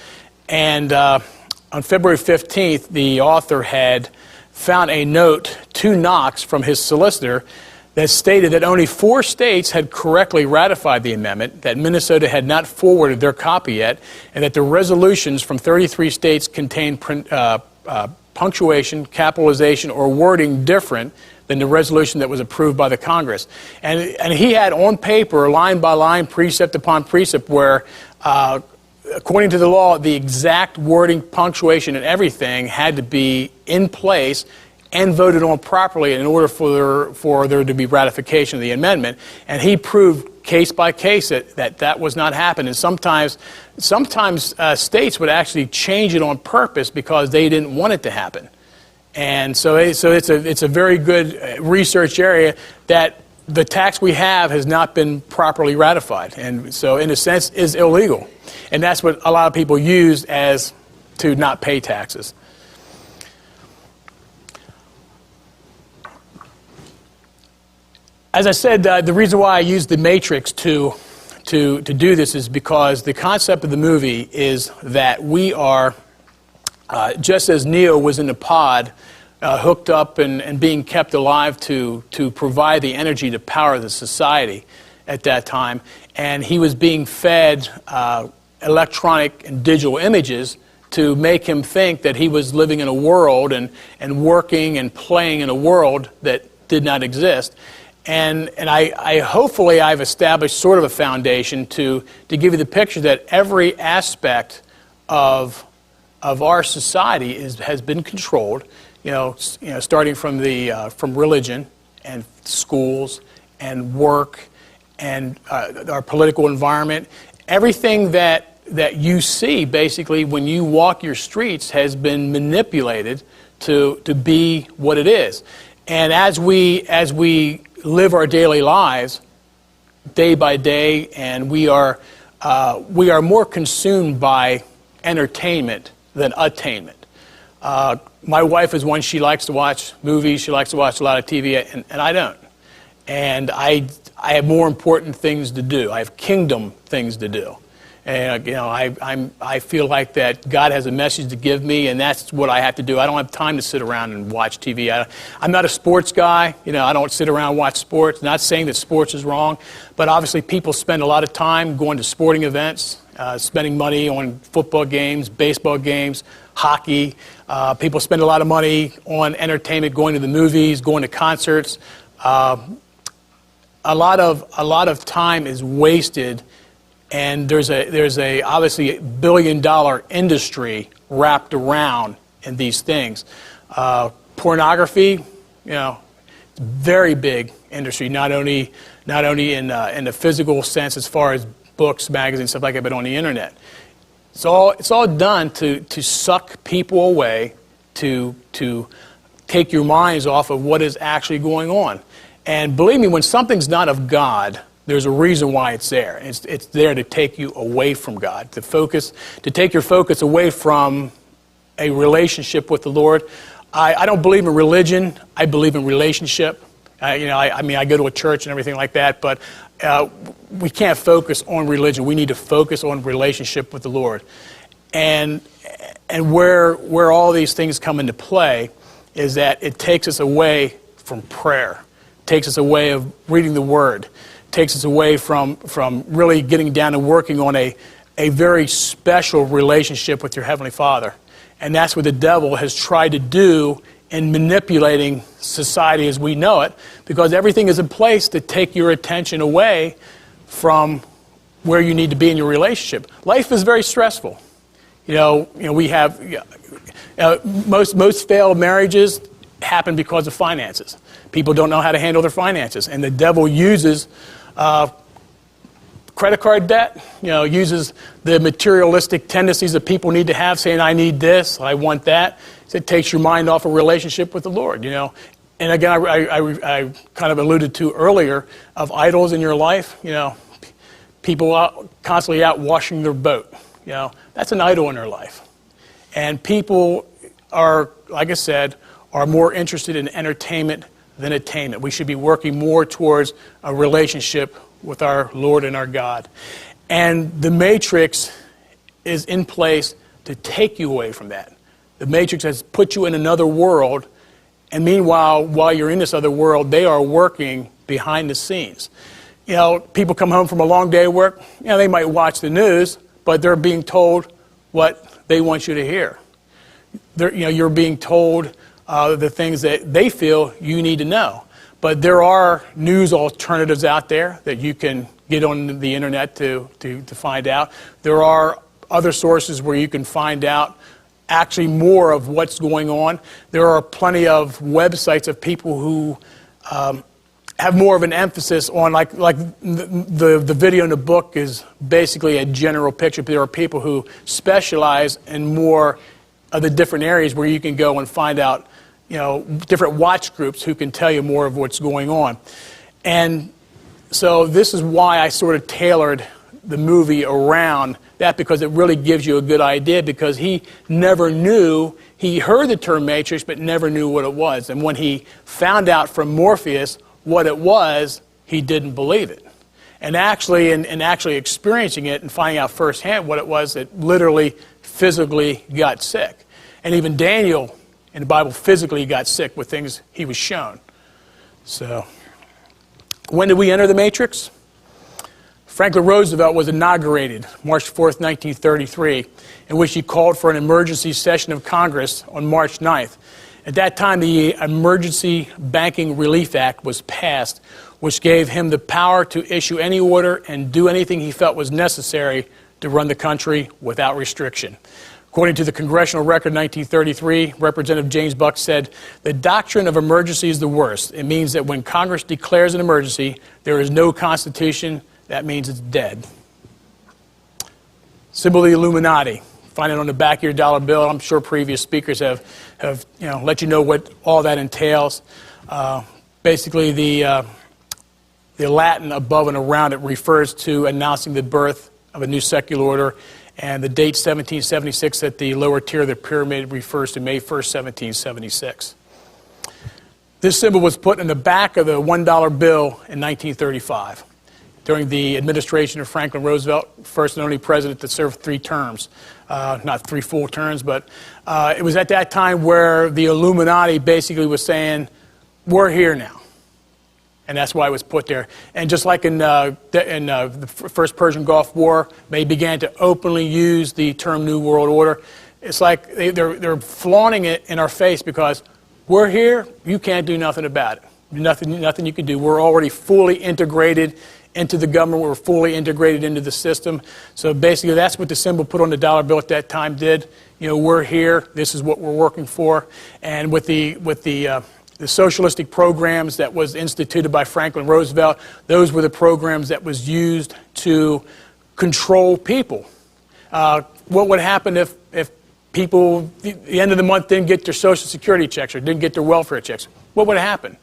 And on February 15th, the author had found a note to Knox from his solicitor that stated that only 4 states had correctly ratified the amendment, that Minnesota had not forwarded their copy yet, and that the resolutions from 33 states contained punctuation, capitalization, or wording different than the resolution that was approved by the Congress. And he had on paper, line by line, precept upon precept, where according to the law, the exact wording, punctuation, and everything had to be in place and voted on properly in order for there to be ratification of the amendment. And he proved case by case that was not happening. And sometimes states would actually change it on purpose because they didn't want it to happen. And so it's a very good research area that the tax we have has not been properly ratified, and so in a sense is illegal. And that's what a lot of people use as to not pay taxes. As I said, the reason why I used the Matrix to do this is because the concept of the movie is that we are, just as Neal was in the pod, hooked up and being kept alive to provide the energy to power the society at that time, and he was being fed electronic and digital images to make him think that he was living in a world and working and playing in a world that did not exist. And I hopefully I've established sort of a foundation to give you the picture that every aspect of our society has been controlled. You know, starting from from religion and schools and work and our political environment, everything that you see basically when you walk your streets has been manipulated to be what it is. And as we live our daily lives, day by day, and we are more consumed by entertainment than attainment. My wife is one, she likes to watch movies, she likes to watch a lot of TV, and I don't. And I have more important things to do. I have kingdom things to do. And I feel like that God has a message to give me, and that's what I have to do. I don't have time to sit around and watch TV. I'm not a sports guy. I don't sit around and watch sports. Not saying that sports is wrong, but obviously people spend a lot of time going to sporting events, spending money on football games, baseball games, hockey. People spend a lot of money on entertainment, going to the movies, going to concerts. A lot of time is wasted. And there's obviously $1 billion industry wrapped around in these things. Pornography, very big industry. Not only in the physical sense as far as books, magazines, stuff like that, but on the internet. It's all done to suck people away, to take your minds off of what is actually going on. And believe me, when something's not of God, there's a reason why it's there. It's there to take you away from God, to take your focus away from a relationship with the Lord. I don't believe in religion. I believe in relationship. I go to a church and everything like that, but we can't focus on religion. We need to focus on relationship with the Lord. And where all these things come into play is that it takes us away from prayer, takes us away of reading the Word, takes us away from really getting down and working on a very special relationship with your Heavenly Father. And that's what the devil has tried to do in manipulating society as we know it, because everything is in place to take your attention away from where you need to be in your relationship. Life is very stressful. We have most failed marriages happen because of finances. People don't know how to handle their finances, and the devil uses credit card debt, uses the materialistic tendencies that people need to have, saying, I need this, I want that. It takes your mind off a relationship with the Lord, And again, I kind of alluded to earlier of idols in your life, people constantly out washing their boat, that's an idol in their life. And people are, like I said, are more interested in entertainment than attainment. We should be working more towards a relationship with our Lord and our God. And the matrix is in place to take you away from that. The matrix has put you in another world, and meanwhile, while you're in this other world, they are working behind the scenes. People come home from a long day of work, they might watch the news, but they're being told what they want you to hear. You're being told the things that they feel you need to know. But there are news alternatives out there that you can get on the internet to find out. There are other sources where you can find out actually more of what's going on. There are plenty of websites of people who have more of an emphasis on, like the video in the book is basically a general picture. But there are people who specialize in more of the different areas where you can go and find out, different watch groups who can tell you more of what's going on. And so this is why I sort of tailored the movie around that, because it really gives you a good idea, because he never knew, he heard the term matrix, but never knew what it was. And when he found out from Morpheus what it was, he didn't believe it. And actually, in actually experiencing it and finding out firsthand what it was, it literally, physically got sick. And even Daniel in the Bible physically got sick with things he was shown. So, when did we enter the matrix? Franklin Roosevelt was inaugurated March 4th, 1933, in which he called for an emergency session of Congress on March 9th. At that time, the Emergency Banking Relief Act was passed, which gave him the power to issue any order and do anything he felt was necessary to run the country without restriction. According to the Congressional Record 1933, Representative James Buck said, "The doctrine of emergency is the worst. It means that when Congress declares an emergency, there is no Constitution. That means it's dead." Symbol of the Illuminati. Find it on the back of your dollar bill. I'm sure previous speakers have let you know what all that entails. Basically, the Latin above and around it refers to announcing the birth of a new secular order, and the date 1776 at the lower tier of the pyramid refers to May 1st, 1776. This symbol was put in the back of the $1 bill in 1935. During the administration of Franklin Roosevelt, first and only president that served 3 terms. Not 3 full terms, but it was at that time where the Illuminati basically was saying, we're here now. And that's why it was put there. And just like in the First Persian Gulf War, they began to openly use the term New World Order. It's like they're flaunting it in our face because we're here, you can't do nothing about it. Nothing you can do. We're already fully integrated into the government. We're fully integrated into the system. So basically that's what the symbol put on the dollar bill at that time did. We're here. This is what we're working for. And with the socialistic programs that was instituted by Franklin Roosevelt, those were the programs that was used to control people. What would happen if people, at the end of the month, didn't get their Social Security checks or didn't get their welfare checks? What would happen?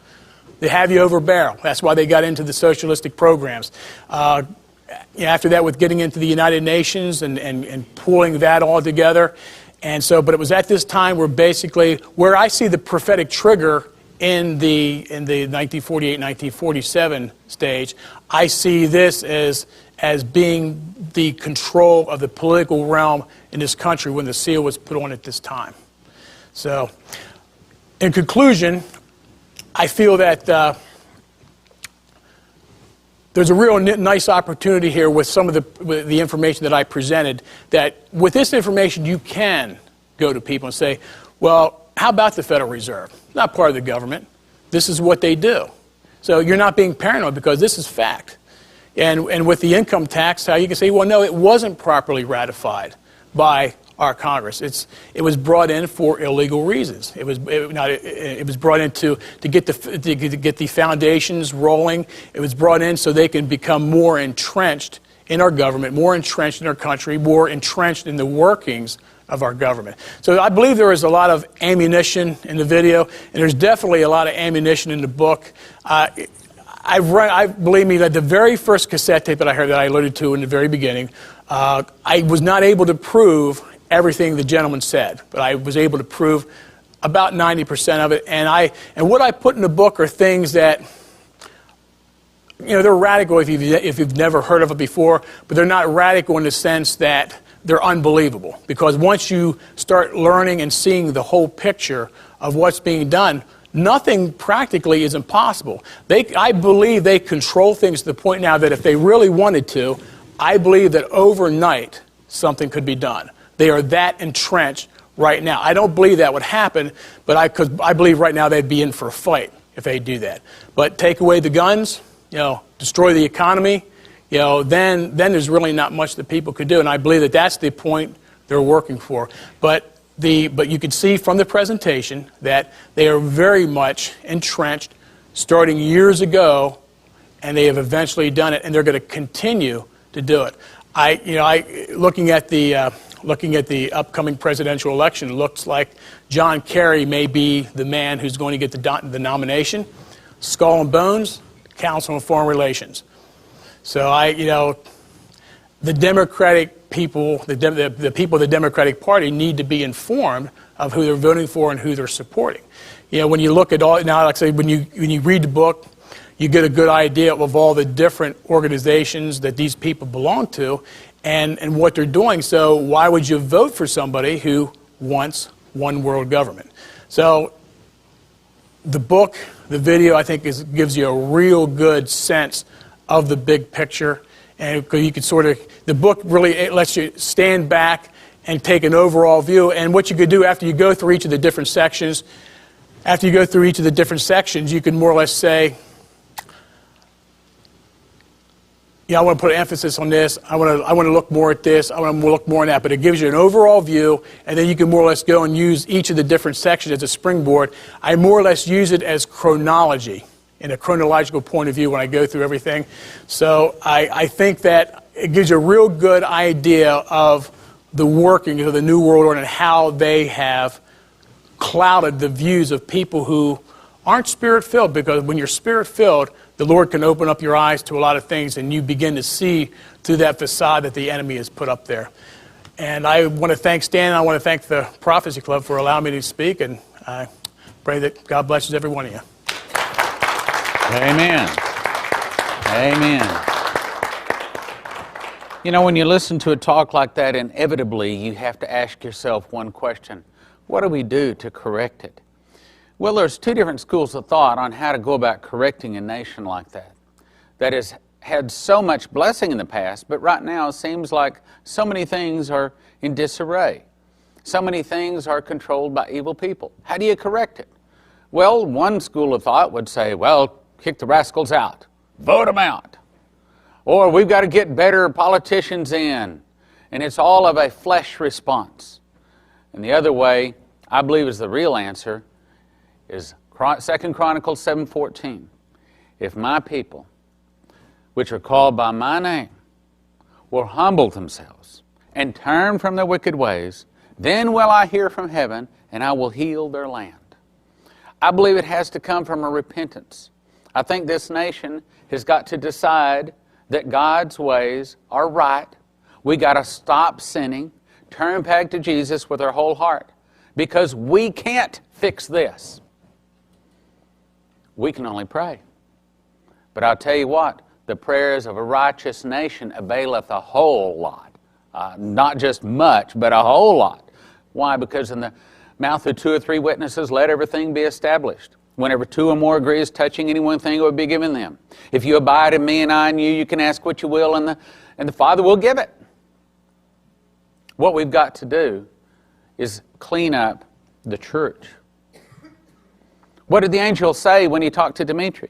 They have you over barrel. That's why they got into the socialistic programs. After that, with getting into the United Nations and pulling that all together. And so, but it was at this time where I see the prophetic trigger in the 1948, 1947 stage. I see this as being the control of the political realm in this country when the seal was put on at this time. So, in conclusion, I feel that there's a real nice opportunity here with some of the information that I presented, that with this information you can go to people and say, well, how about the Federal Reserve? Not part of the government. This is what they do. So you're not being paranoid because this is fact. And with the income tax, how you can say, well, no, it wasn't properly ratified by our Congress. It was brought in for illegal reasons. It was brought in to get the foundations rolling. It was brought in so they can become more entrenched in our government, more entrenched in our country, more entrenched in the workings of our government. So I believe there is a lot of ammunition in the video, and there's definitely a lot of ammunition in the book. I believe me that the very first cassette tape that I heard, that I alluded to in the very beginning, I was not able to prove everything the gentleman said, but I was able to prove about 90% of it. And what I put in the book are things that, they're radical if you've never heard of it before, but they're not radical in the sense that they're unbelievable. Because once you start learning and seeing the whole picture of what's being done, nothing practically is impossible. I believe they control things to the point now that if they really wanted to, I believe that overnight something could be done. They are that entrenched right now. I don't believe that would happen, but I believe right now they'd be in for a fight if they do that. But take away the guns, destroy the economy, then there's really not much that people could do. And I believe that that's the point they're working for. But you can see from the presentation that they are very much entrenched, starting years ago, and they have eventually done it, and they're going to continue to do it. Looking at the upcoming presidential election, looks like John Kerry may be the man who's going to get the nomination. Skull and Bones, Council on Foreign Relations. So the Democratic people, the people of the Democratic Party need to be informed of who they're voting for and who they're supporting. When you look at all, now like I say, when you read the book, you get a good idea of all the different organizations that these people belong to and what they're doing. So why would you vote for somebody who wants one world government? So the book, the video, I think gives you a real good sense of the big picture. And you can the book really lets you stand back and take an overall view. And what you could do after you go through each of the different sections, you can more or less say, I want to put an emphasis on this. I want to look more at this. I want to look more on that. But it gives you an overall view, and then you can more or less go and use each of the different sections as a springboard. I more or less use it as chronology, in a chronological point of view when I go through everything. So I think that it gives you a real good idea of the workings of the New World Order and how they have clouded the views of people who aren't Spirit-filled, because when you're Spirit-filled, the Lord can open up your eyes to a lot of things, and you begin to see through that facade that the enemy has put up there. And I want to thank Stan, and I want to thank the Prophecy Club for allowing me to speak, and I pray that God blesses every one of you. Amen. Amen. When you listen to a talk like that, inevitably you have to ask yourself one question. What do we do to correct it? Well, there's two different schools of thought on how to go about correcting a nation like that has had so much blessing in the past, but right now it seems like so many things are in disarray. So many things are controlled by evil people. How do you correct it? Well, one school of thought would say, kick the rascals out. Vote them out. Or we've got to get better politicians in. And it's all of a flesh response. And the other way, I believe is the real answer, is 2 Chronicles 7:14. If my people, which are called by my name, will humble themselves and turn from their wicked ways, then will I hear from heaven, and I will heal their land. I believe it has to come from a repentance. I think this nation has got to decide that God's ways are right. We got to stop sinning, turn back to Jesus with our whole heart, because we can't fix this. We can only pray. But I'll tell you what, the prayers of a righteous nation availeth a whole lot. Not just much, but a whole lot. Why? Because in the mouth of 2 or 3 witnesses, let everything be established. Whenever 2 or more agree as touching any one thing, it will be given them. If you abide in me and I in you, you can ask what you will, and the Father will give it. What we've got to do is clean up the church. What did the angel say when he talked to Dimitri?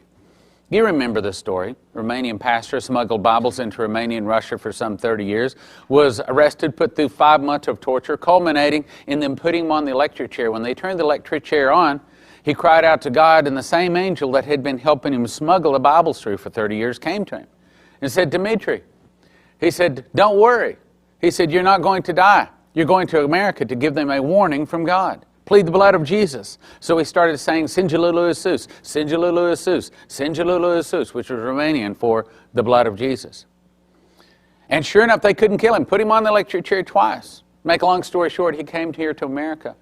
You remember the story. Romanian pastor smuggled Bibles into Romania and Russia for some 30 years, was arrested, put through 5 months of torture, culminating in them putting him on the electric chair. When they turned the electric chair on, he cried out to God, and the same angel that had been helping him smuggle the Bibles through for 30 years came to him and said, Dimitri, he said, don't worry. He said, you're not going to die. You're going to America to give them a warning from God. Plead the blood of Jesus. So he started saying, Singululu Jesus, Singululu Jesus, Singululu Jesus, which was Romanian for the blood of Jesus. And sure enough, they couldn't kill him. Put him on the electric chair twice. Make a long story short, he came here to America.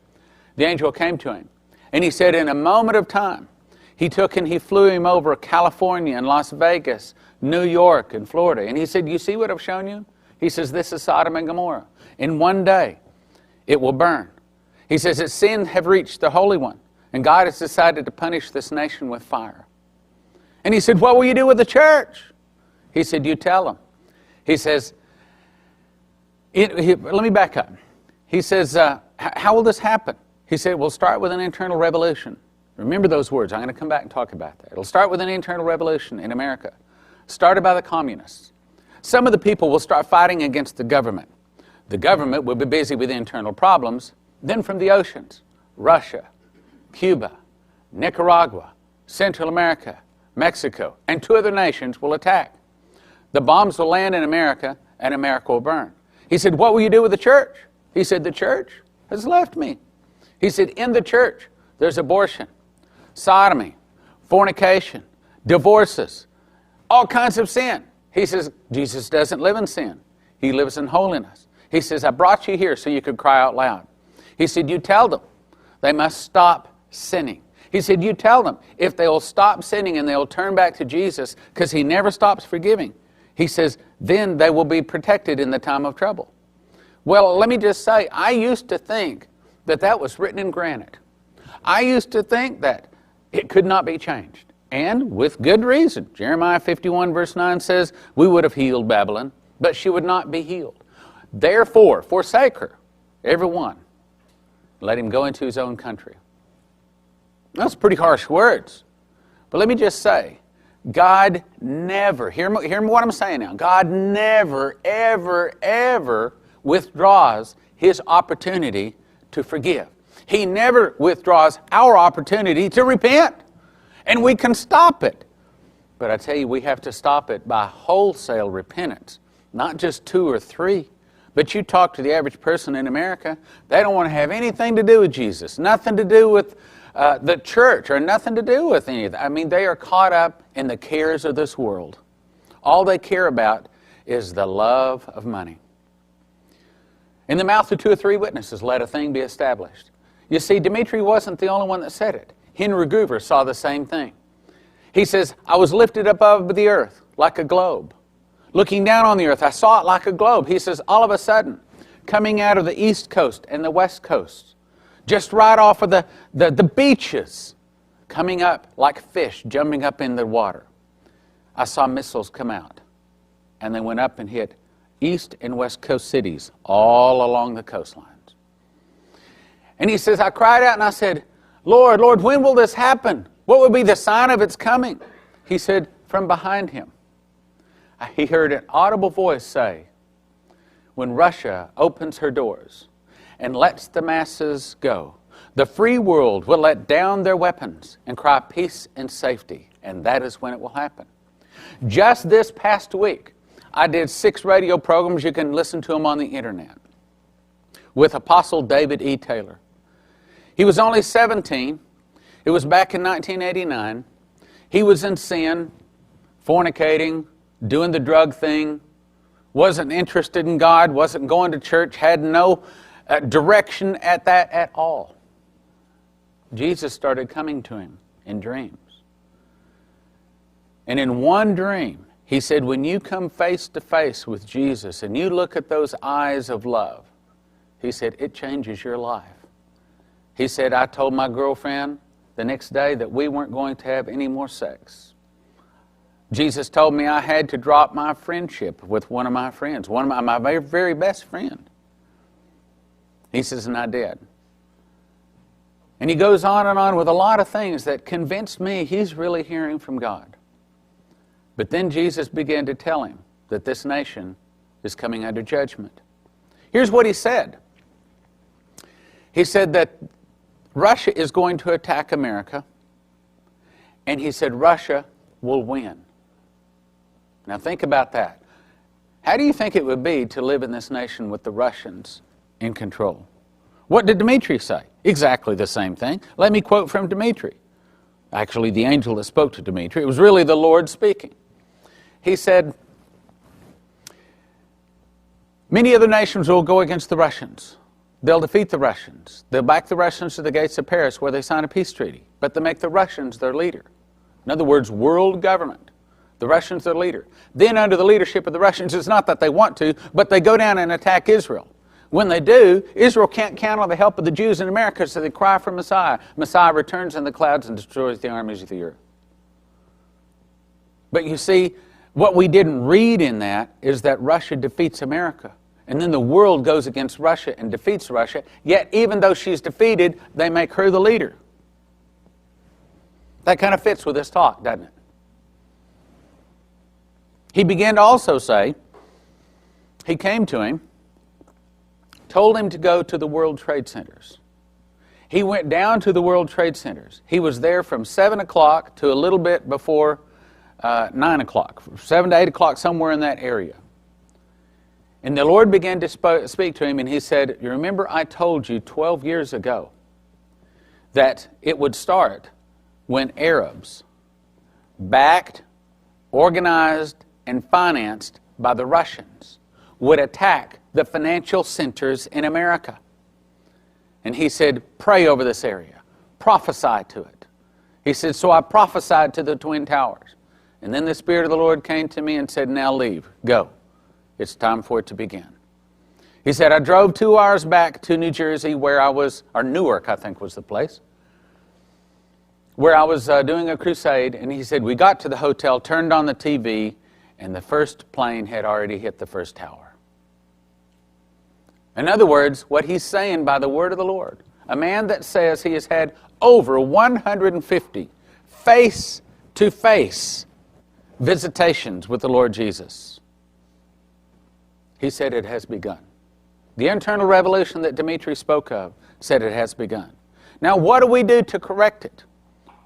The angel came to him. And he said in a moment of time, he took and he flew him over California and Las Vegas, New York and Florida. And he said, you see what I've shown you? He says, this is Sodom and Gomorrah. In one day, it will burn. He says that sin have reached the Holy One, and God has decided to punish this nation with fire. And he said, what will you do with the church? He said, you tell them. He says, let me back up. He says, how will this happen? He said, we'll start with an internal revolution. Remember those words. I'm going to come back and talk about that. It'll start with an internal revolution in America, started by the communists. Some of the people will start fighting against the government. The government will be busy with internal problems. Then from the oceans, Russia, Cuba, Nicaragua, Central America, Mexico, and 2 other nations will attack. The bombs will land in America, and America will burn. He said, what will you do with the church? He said, the church has left me. He said, in the church, there's abortion, sodomy, fornication, divorces, all kinds of sin. He says, Jesus doesn't live in sin. He lives in holiness. He says, I brought you here so you could cry out loud. He said, you tell them they must stop sinning. He said, you tell them if they'll stop sinning and they'll turn back to Jesus, because he never stops forgiving. He says, then they will be protected in the time of trouble. Well, let me just say, I used to think that that was written in granite. I used to think that it could not be changed. And with good reason. Jeremiah 51 verse 9 says, we would have healed Babylon, but she would not be healed. Therefore, forsake her, every one. Let him go into his own country. That's pretty harsh words. But let me just say, God never, hear me what I'm saying now. God never, ever, ever withdraws his opportunity to forgive. He never withdraws our opportunity to repent. And we can stop it. But I tell you, we have to stop it by wholesale repentance. Not just 2 or 3. But you talk to the average person in America, they don't want to have anything to do with Jesus. Nothing to do with the church, or nothing to do with any of that. I mean, they are caught up in the cares of this world. All they care about is the love of money. In the mouth of 2 or 3 witnesses, let a thing be established. You see, Dimitri wasn't the only one that said it. Henry Groover saw the same thing. He says, I was lifted up above the earth like a globe. Looking down on the earth, I saw it like a globe. He says, all of a sudden, coming out of the east coast and the west coast, just right off of the beaches, coming up like fish jumping up in the water, I saw missiles come out. And they went up and hit east and west coast cities all along the coastlines. And he says, I cried out and I said, Lord, Lord, when will this happen? What will be the sign of its coming? He said, from behind him. He heard an audible voice say, when Russia opens her doors and lets the masses go, the free world will let down their weapons and cry peace and safety. And that is when it will happen. Just this past week, I did 6 radio programs. You can listen to them on the internet. With Apostle David E. Taylor. He was only 17. It was back in 1989. He was in sin, fornicating, doing the drug thing, wasn't interested in God, wasn't going to church, had no direction at that at all. Jesus started coming to him in dreams. And in one dream, he said, when you come face to face with Jesus and you look at those eyes of love, he said, it changes your life. He said, I told my girlfriend the next day that we weren't going to have any more sex. Jesus told me I had to drop my friendship with one of my friends, one of my very, very best friend. He says, and I did. And he goes on with a lot of things that convinced me he's really hearing from God. But then Jesus began to tell him that this nation is coming under judgment. Here's what he said. He said that Russia is going to attack America, and he said Russia will win. Now think about that. How do you think it would be to live in this nation with the Russians in control? What did Dmitri say? Exactly the same thing. Let me quote from Dmitri. Actually, the angel that spoke to Dmitri. It was really the Lord speaking. He said, many other nations will go against the Russians. They'll defeat the Russians. They'll back the Russians to the gates of Paris where they sign a peace treaty. But they make the Russians their leader. In other words, world government. The Russians their leader. Then under the leadership of the Russians, it's not that they want to, but they go down and attack Israel. When they do, Israel can't count on the help of the Jews in America, so they cry for Messiah. Messiah returns in the clouds and destroys the armies of the earth. But you see, what we didn't read in that is that Russia defeats America. And then the world goes against Russia and defeats Russia. Yet, even though she's defeated, they make her the leader. That kind of fits with this talk, doesn't it? He began to also say, he came to him, told him to go to the World Trade Centers. He went down to the World Trade Centers. He was there from 7 o'clock to a little bit before 9 o'clock, 7 to 8 o'clock, somewhere in that area. And the Lord began to speak to him, and he said, you remember I told you 12 years ago that it would start when Arabs, backed, organized, and financed by the Russians, would attack the financial centers in America. And he said, pray over this area. Prophesy to it. He said, so I prophesied to the Twin Towers. And then the Spirit of the Lord came to me and said, now leave, go. It's time for it to begin. He said, I drove 2 hours back to New Jersey where I was, or Newark, I think was the place, where I was doing a crusade. And he said, we got to the hotel, turned on the TV, and the first plane had already hit the first tower. In other words, what he's saying by the word of the Lord, a man that says he has had over 150 face-to-face visitations with the Lord Jesus. He said it has begun. The internal revolution that Dmitri spoke of said it has begun. Now, what do we do to correct it?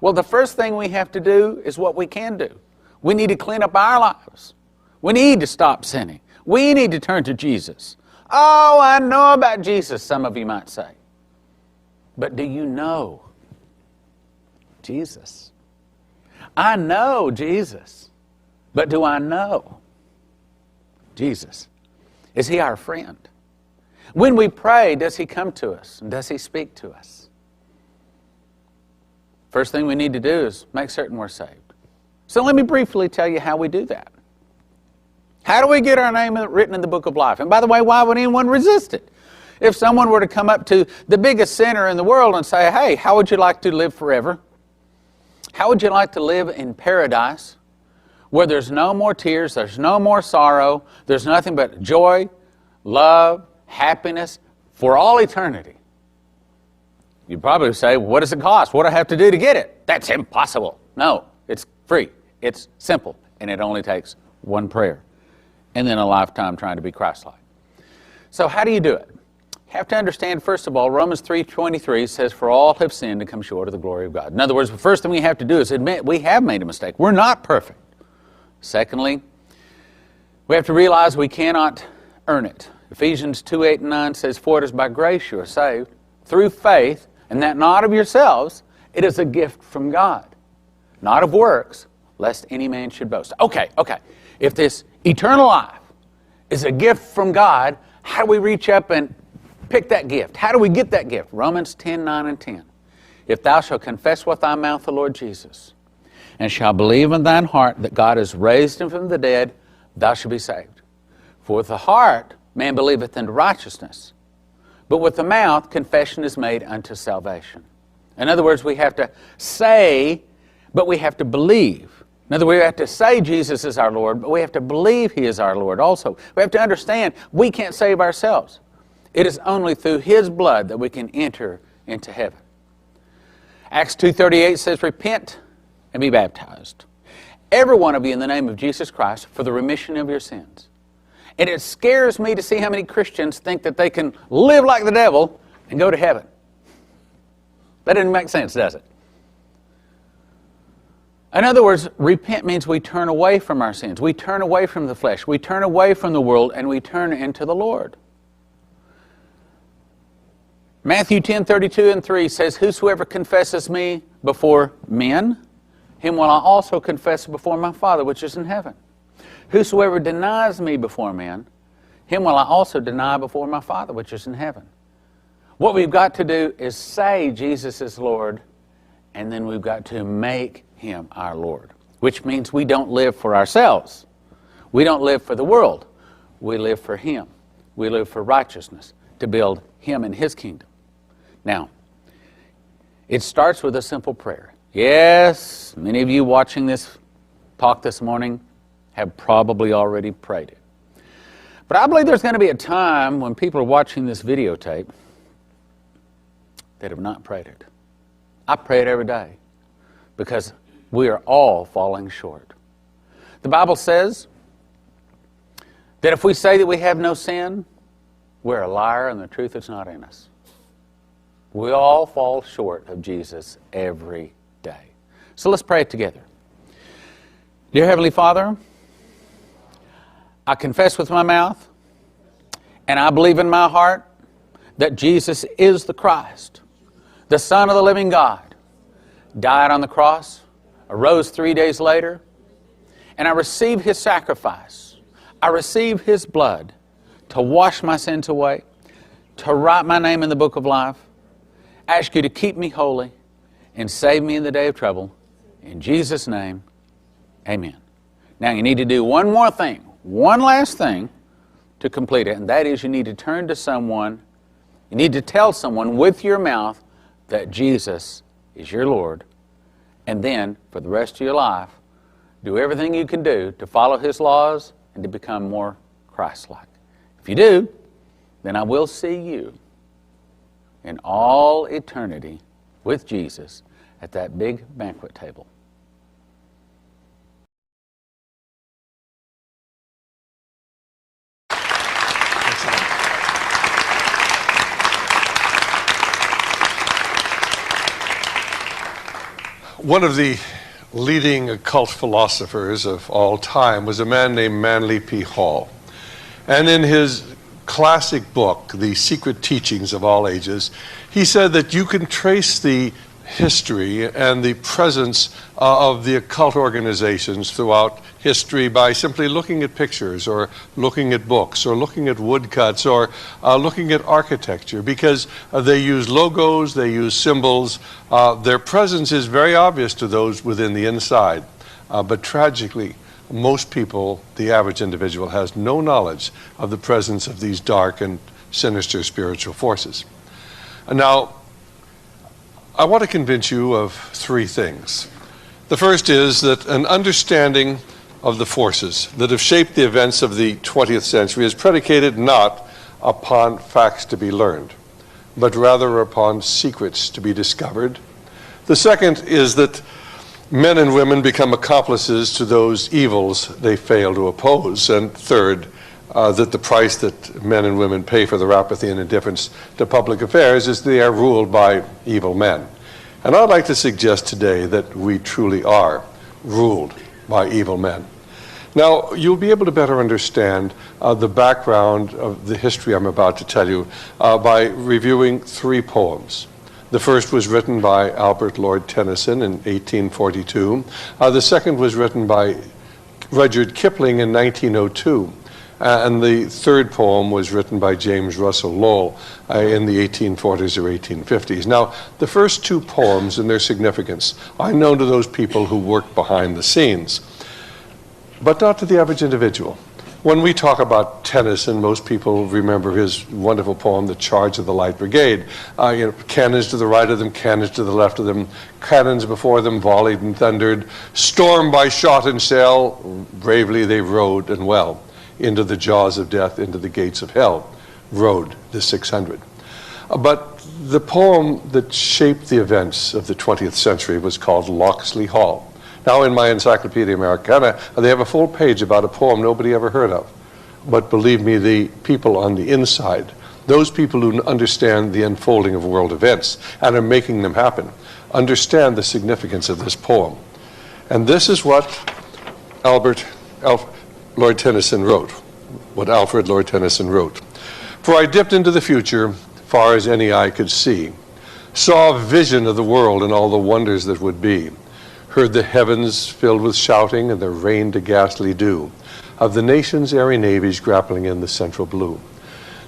Well, the first thing we have to do is what we can do. We need to clean up our lives. We need to stop sinning. We need to turn to Jesus. Oh, I know about Jesus, some of you might say. But do you know Jesus? I know Jesus. But do I know Jesus? Is he our friend? When we pray, does he come to us? And does he speak to us? First thing we need to do is make certain we're saved. So let me briefly tell you how we do that. How do we get our name written in the book of life? And by the way, why would anyone resist it? If someone were to come up to the biggest sinner in the world and say, hey, how would you like to live forever? How would you like to live in paradise where there's no more tears, there's no more sorrow, there's nothing but joy, love, happiness for all eternity? You'd probably say, well, what does it cost? What do I have to do to get it? That's impossible. No, it's free. It's simple. And it only takes one prayer. And then a lifetime trying to be Christ-like. So how do you do it? You have to understand, first of all, Romans 3:23 says, for all have sinned and come short of the glory of God. In other words, the first thing we have to do is admit we have made a mistake. We're not perfect. Secondly, we have to realize we cannot earn it. Ephesians 2:8-9 says, for it is by grace you are saved, through faith, and that not of yourselves, it is a gift from God, not of works, lest any man should boast. Okay. If this eternal life is a gift from God, how do we reach up and pick that gift? How do we get that gift? Romans 10:9 and 10. If thou shalt confess with thy mouth the Lord Jesus, and shalt believe in thine heart that God has raised him from the dead, thou shalt be saved. For with the heart man believeth unto righteousness, but with the mouth confession is made unto salvation. In other words, we have to say, but we have to believe. In other words, we have to say Jesus is our Lord, but we have to believe He is our Lord also. We have to understand we can't save ourselves. It is only through His blood that we can enter into heaven. Acts 2:38 says, repent and be baptized, every one of you, in the name of Jesus Christ, for the remission of your sins. And it scares me to see how many Christians think that they can live like the devil and go to heaven. That doesn't make sense, does it? In other words, repent means we turn away from our sins. We turn away from the flesh. We turn away from the world, and we turn into the Lord. Matthew 10:32 and 3 says, whosoever confesses me before men, him will I also confess before my Father which is in heaven. Whosoever denies me before men, him will I also deny before my Father which is in heaven. What we've got to do is say Jesus is Lord, and then we've got to make Him our Lord, which means we don't live for ourselves. We don't live for the world. We live for Him. We live for righteousness, to build Him and His kingdom. Now, it starts with a simple prayer. Yes, many of you watching this talk this morning have probably already prayed it. But I believe there's going to be a time when people are watching this videotape that have not prayed it. I pray it every day because we are all falling short. The Bible says that if we say that we have no sin, we're a liar and the truth is not in us. We all fall short of Jesus every day. So let's pray it together. Dear Heavenly Father, I confess with my mouth and I believe in my heart that Jesus is the Christ, the Son of the living God, died on the cross, arose 3 days later, and I receive His sacrifice. I receive His blood to wash my sins away, to write my name in the book of life. I ask You to keep me holy and save me in the day of trouble. In Jesus' name, amen. Now you need to do one more thing, one last thing to complete it, and that is you need to turn to someone, you need to tell someone with your mouth that Jesus is your Lord, and then for the rest of your life, do everything you can do to follow His laws and to become more Christ-like. If you do, then I will see you in all eternity with Jesus at that big banquet table. One of the leading occult philosophers of all time was a man named Manly P. Hall. And in his classic book, The Secret Teachings of All Ages, he said that you can trace the history and the presence of the occult organizations throughout history by simply looking at pictures or looking at books or looking at woodcuts or looking at architecture, because they use logos, they use symbols. Their presence is very obvious to those within the inside. But tragically, most people, the average individual, has no knowledge of the presence of these dark and sinister spiritual forces. Now, I want to convince you of three things. The first is that an understanding of the forces that have shaped the events of the 20th century is predicated not upon facts to be learned, but rather upon secrets to be discovered. The second is that men and women become accomplices to those evils they fail to oppose. And third, that the price that men and women pay for their apathy and indifference to public affairs is they are ruled by evil men. And I'd like to suggest today that we truly are ruled by evil men. Now, you'll be able to better understand the background of the history I'm about to tell you by reviewing three poems. The first was written by Albert Lord Tennyson in 1842. The second was written by Rudyard Kipling in 1902. And the third poem was written by James Russell Lowell in the 1840s or 1850s. Now, the first two poems and their significance are known to those people who work behind the scenes, but not to the average individual. When we talk about Tennyson, most people remember his wonderful poem, The Charge of the Light Brigade. Cannons to the right of them, cannons to the left of them, cannons before them volleyed and thundered, stormed by shot and shell, bravely they rode and well. Into the jaws of death, into the gates of hell, rode the 600. But the poem that shaped the events of the 20th century was called Locksley Hall. Now in my Encyclopedia Americana, they have a full page about a poem nobody ever heard of. But believe me, the people on the inside, those people who understand the unfolding of world events and are making them happen, understand the significance of this poem. And this is what Lord Tennyson wrote, what Alfred Lord Tennyson wrote. For I dipped into the future, far as any eye could see, saw a vision of the world and all the wonders that would be, heard the heavens filled with shouting and there rained a ghastly dew of the nation's airy navies grappling in the central blue,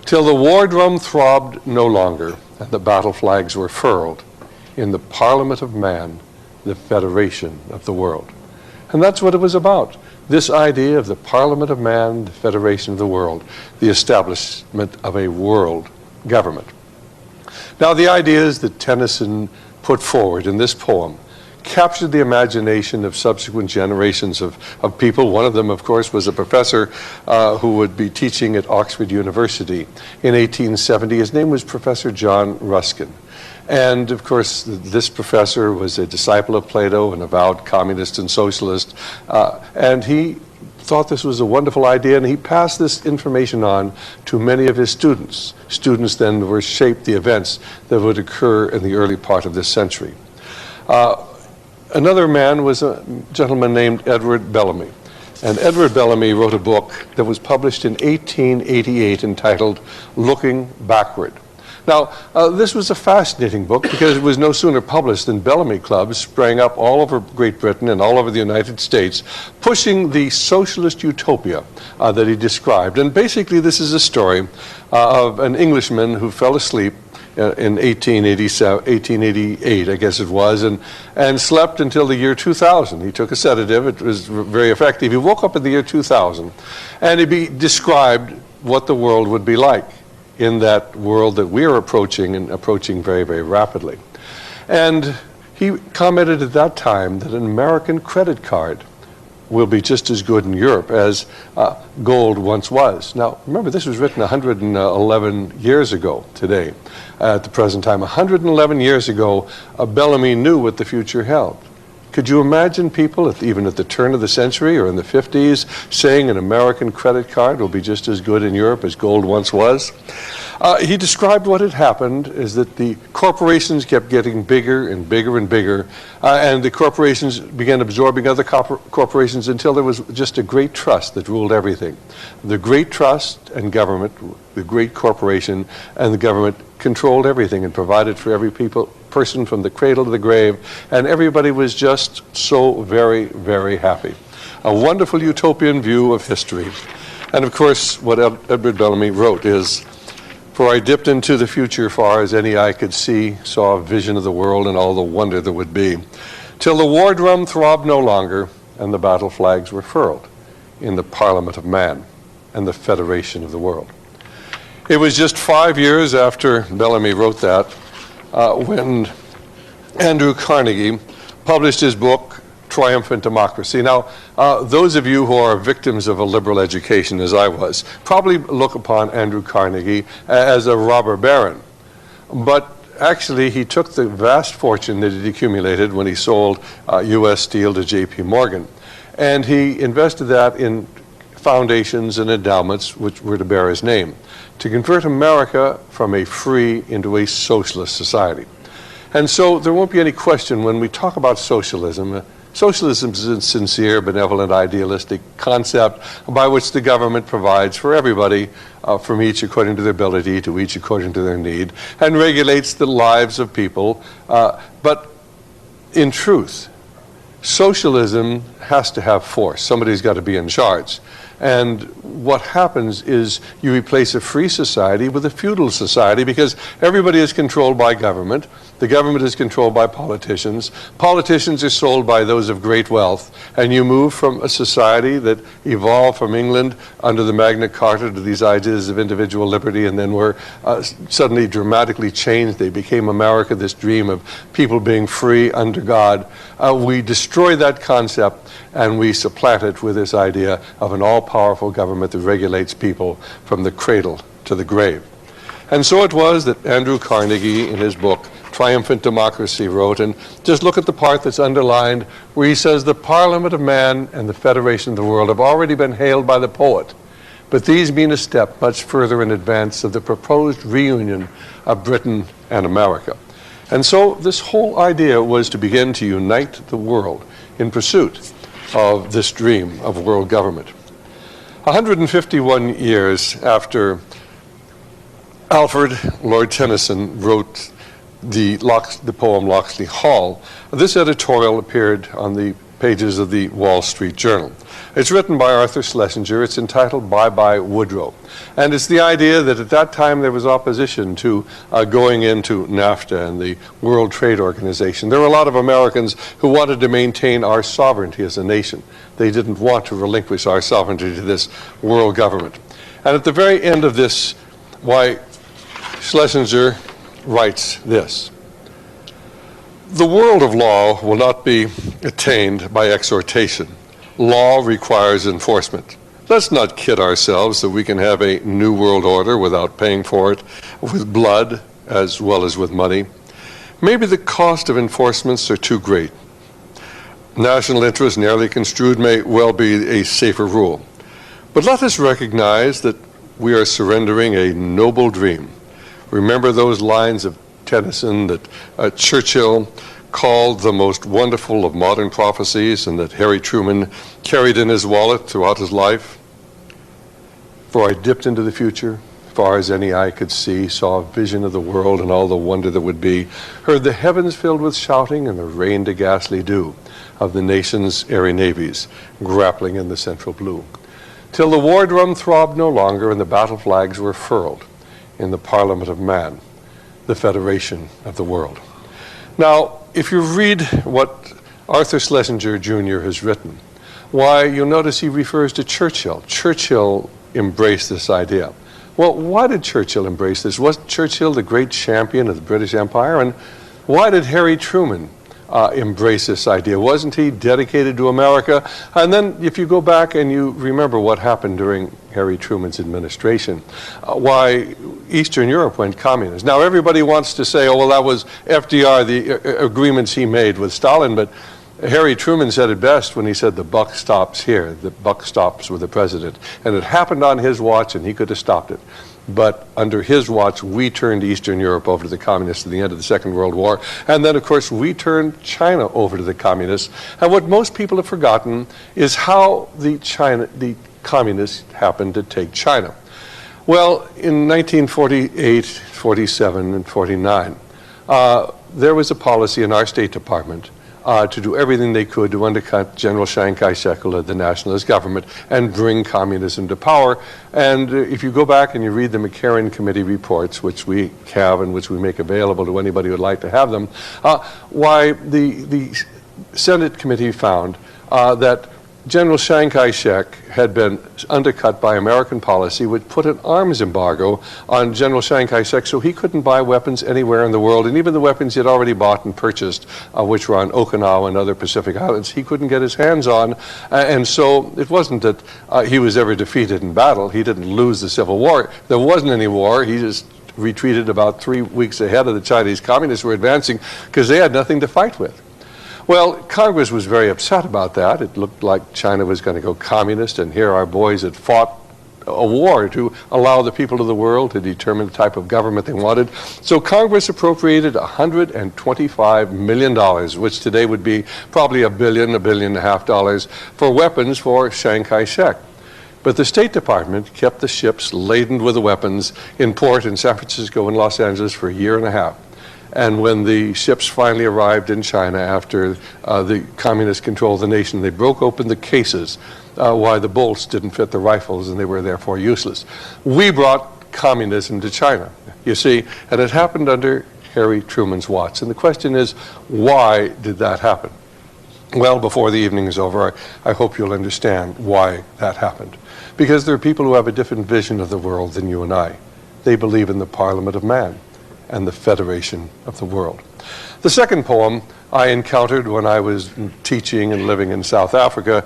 till the war drum throbbed no longer and the battle flags were furled in the Parliament of Man, the Federation of the world. And that's what it was about. This idea of the Parliament of Man, the Federation of the world, the establishment of a world government. Now, the ideas that Tennyson put forward in this poem captured the imagination of subsequent generations of people. One of them, of course, was a professor who would be teaching at Oxford University in 1870. His name was Professor John Ruskin. And, of course, this professor was a disciple of Plato, an avowed communist and socialist, and he thought this was a wonderful idea, and he passed this information on to many of his students. Students then were shaped the events that would occur in the early part of this century. Another man was a gentleman named Edward Bellamy. And Edward Bellamy wrote a book that was published in 1888 entitled Looking Backward. Now, this was a fascinating book because it was no sooner published than Bellamy clubs sprang up all over Great Britain and all over the United States, pushing the socialist utopia that he described. And basically, this is a story of an Englishman who fell asleep in 1888, I guess it was, and slept until the year 2000. He took a sedative. It was very effective. He woke up in the year 2000, and he described what the world would be like in that world that we are approaching, and approaching very, very rapidly. And he commented at that time that an American credit card will be just as good in Europe as gold once was. Now, remember, this was written 111 years ago today, at the present time. 111 years ago, Bellamy knew what the future held. Could you imagine people, even at the turn of the century or in the 50s, saying an American credit card will be just as good in Europe as gold once was? He described what had happened is that the corporations kept getting bigger and bigger and bigger, and the corporations began absorbing other corporations until there was just a great trust that ruled everything. The great trust and government, the great corporation and the government controlled everything and provided for every person from the cradle to the grave, and everybody was just so very, very happy. A wonderful utopian view of history. And of course, what Edward Bellamy wrote is, for I dipped into the future far as any eye could see, saw a vision of the world and all the wonder there would be, till the war drum throbbed no longer and the battle flags were furled in the Parliament of Man and the Federation of the world. It was just 5 years after Bellamy wrote that when Andrew Carnegie published his book, Triumphant Democracy. Now, those of you who are victims of a liberal education, as I was, probably look upon Andrew Carnegie as a robber baron. But actually, he took the vast fortune that he'd accumulated when he sold U.S. Steel to J.P. Morgan, and he invested that in foundations and endowments which were to bear his name, to convert America from a free into a socialist society. And so there won't be any question when we talk about socialism, Socialism is a sincere, benevolent, idealistic concept by which the government provides for everybody, from each according to their ability to each according to their need, and regulates the lives of people. But in truth, socialism has to have force. Somebody's got to be in charge. And what happens is you replace a free society with a feudal society because everybody is controlled by government. The government is controlled by politicians. Politicians are sold by those of great wealth. And you move from a society that evolved from England under the Magna Carta to these ideas of individual liberty, and then were suddenly dramatically changed. They became America, this dream of people being free under God. We destroy that concept and we supplant it with this idea of an all-powerful government that regulates people from the cradle to the grave. And so it was that Andrew Carnegie, in his book, Triumphant Democracy, wrote, and just look at the part that's underlined, where he says, the Parliament of Man and the Federation of the World have already been hailed by the poet, but these mean a step much further in advance of the proposed reunion of Britain and America. And so this whole idea was to begin to unite the world in pursuit of this dream of world government. 151 years after Alfred Lord Tennyson wrote the poem Locksley Hall, this editorial appeared on the pages of the Wall Street Journal. It's written by Arthur Schlesinger. It's entitled Bye Bye Woodrow. And it's the idea that at that time there was opposition to going into NAFTA and the World Trade Organization. There were a lot of Americans who wanted to maintain our sovereignty as a nation. They didn't want to relinquish our sovereignty to this world government. And at the very end of this, Schlesinger writes this: the world of law will not be attained by exhortation. Law requires enforcement. Let's not kid ourselves that we can have a new world order without paying for it with blood as well as with money. Maybe the cost of enforcements are too great. National interest, narrowly construed, may well be a safer rule. But let us recognize that we are surrendering a noble dream. Remember those lines of Tennyson that Churchill called the most wonderful of modern prophecies, and that Harry Truman carried in his wallet throughout his life? For I dipped into the future, far as any eye could see, saw a vision of the world and all the wonder that would be, heard the heavens filled with shouting and the rained a ghastly dew of the nation's airy navies grappling in the central blue, till the war drum throbbed no longer and the battle flags were furled in the Parliament of Man, the Federation of the World. Now, if you read what Arthur Schlesinger Jr. has written, you'll notice he refers to Churchill. Churchill embraced this idea. Well, why did Churchill embrace this? Wasn't Churchill the great champion of the British Empire? And why did Harry Truman embrace this idea? Wasn't he dedicated to America? And then if you go back and you remember what happened during Harry Truman's administration, why Eastern Europe went communist. Now everybody wants to say, oh, well, that was FDR, the agreements he made with Stalin, but Harry Truman said it best when he said the buck stops here. The buck stops with the president. And it happened on his watch and he could have stopped it. But under his watch, we turned Eastern Europe over to the communists at the end of the Second World War. And then, of course, we turned China over to the communists. And what most people have forgotten is how the communists happened to take China. Well, in 1948, 47, and 49, there was a policy in our State Department to do everything they could to undercut General Chiang Kai-shek, who led the nationalist government, and bring communism to power. And if you go back and you read the McCarran Committee reports, which we have and which we make available to anybody who would like to have them, the Senate committee found that General Chiang Kai-shek had been undercut by American policy, which put an arms embargo on General Chiang Kai-shek, so he couldn't buy weapons anywhere in the world, and even the weapons he had already bought and purchased, which were on Okinawa and other Pacific islands, he couldn't get his hands on. And so it wasn't that he was ever defeated in battle. He didn't lose the Civil War. There wasn't any war. He just retreated about 3 weeks ahead of the Chinese communists who were advancing because they had nothing to fight with. Well, Congress was very upset about that. It looked like China was going to go communist, and here our boys had fought a war to allow the people of the world to determine the type of government they wanted. So Congress appropriated $125 million, which today would be probably $1 billion, $1.5 billion, for weapons for Chiang Kai-shek. But the State Department kept the ships laden with the weapons in port in San Francisco and Los Angeles for a year and a half. And when the ships finally arrived in China after the communists controlled the nation, they broke open the cases why the bolts didn't fit the rifles and they were therefore useless. We brought communism to China, you see, and it happened under Harry Truman's watch. And the question is, why did that happen? Well, before the evening is over, I hope you'll understand why that happened. Because there are people who have a different vision of the world than you and I. They believe in the Parliament of Man and the Federation of the World. The second poem I encountered when I was teaching and living in South Africa.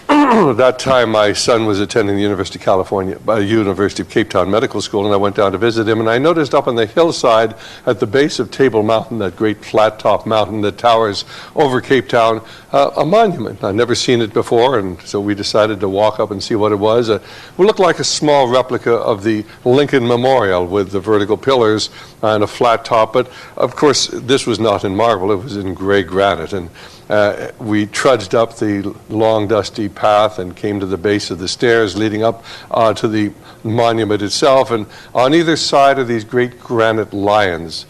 That time my son was attending the University of Cape Town Medical School, and I went down to visit him, and I noticed up on the hillside at the base of Table Mountain, that great flat-top mountain that towers over Cape Town, a monument. I'd never seen it before, and so we decided to walk up and see what it was. It looked like a small replica of the Lincoln Memorial with the vertical pillars and a flat top, but of course this was not in marble, it was in gray granite. And we trudged up the long, dusty path and came to the base of the stairs leading up to the monument itself. And on either side are these great granite lions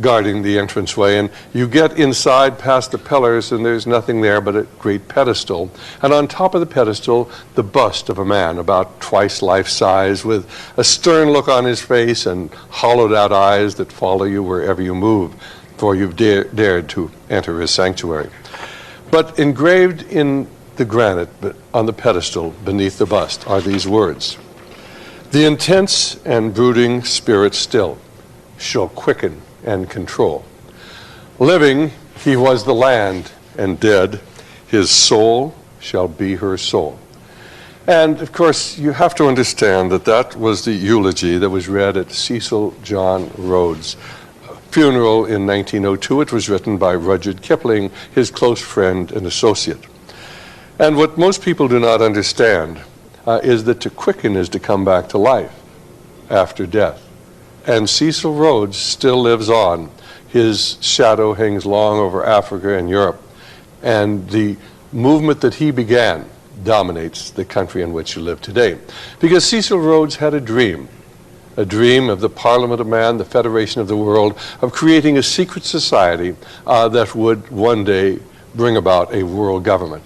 guarding the entranceway. And you get inside past the pillars, and there's nothing there but a great pedestal. And on top of the pedestal, the bust of a man about twice life size, with a stern look on his face and hollowed out eyes that follow you wherever you move, for you've dared to enter his sanctuary. But engraved in the granite on the pedestal beneath the bust are these words: "The intense and brooding spirit still shall quicken and control. Living, he was the land, and dead, his soul shall be her soul." And of course, you have to understand that that was the eulogy that was read at Cecil John Rhodes' funeral in 1902. It was written by Rudyard Kipling, his close friend and associate. And what most people do not understand is that to quicken is to come back to life after death. And Cecil Rhodes still lives on. His shadow hangs long over Africa and Europe. And the movement that he began dominates the country in which you live today. Because Cecil Rhodes had a dream of the Parliament of Man, the Federation of the World, of creating a secret society that would one day bring about a world government.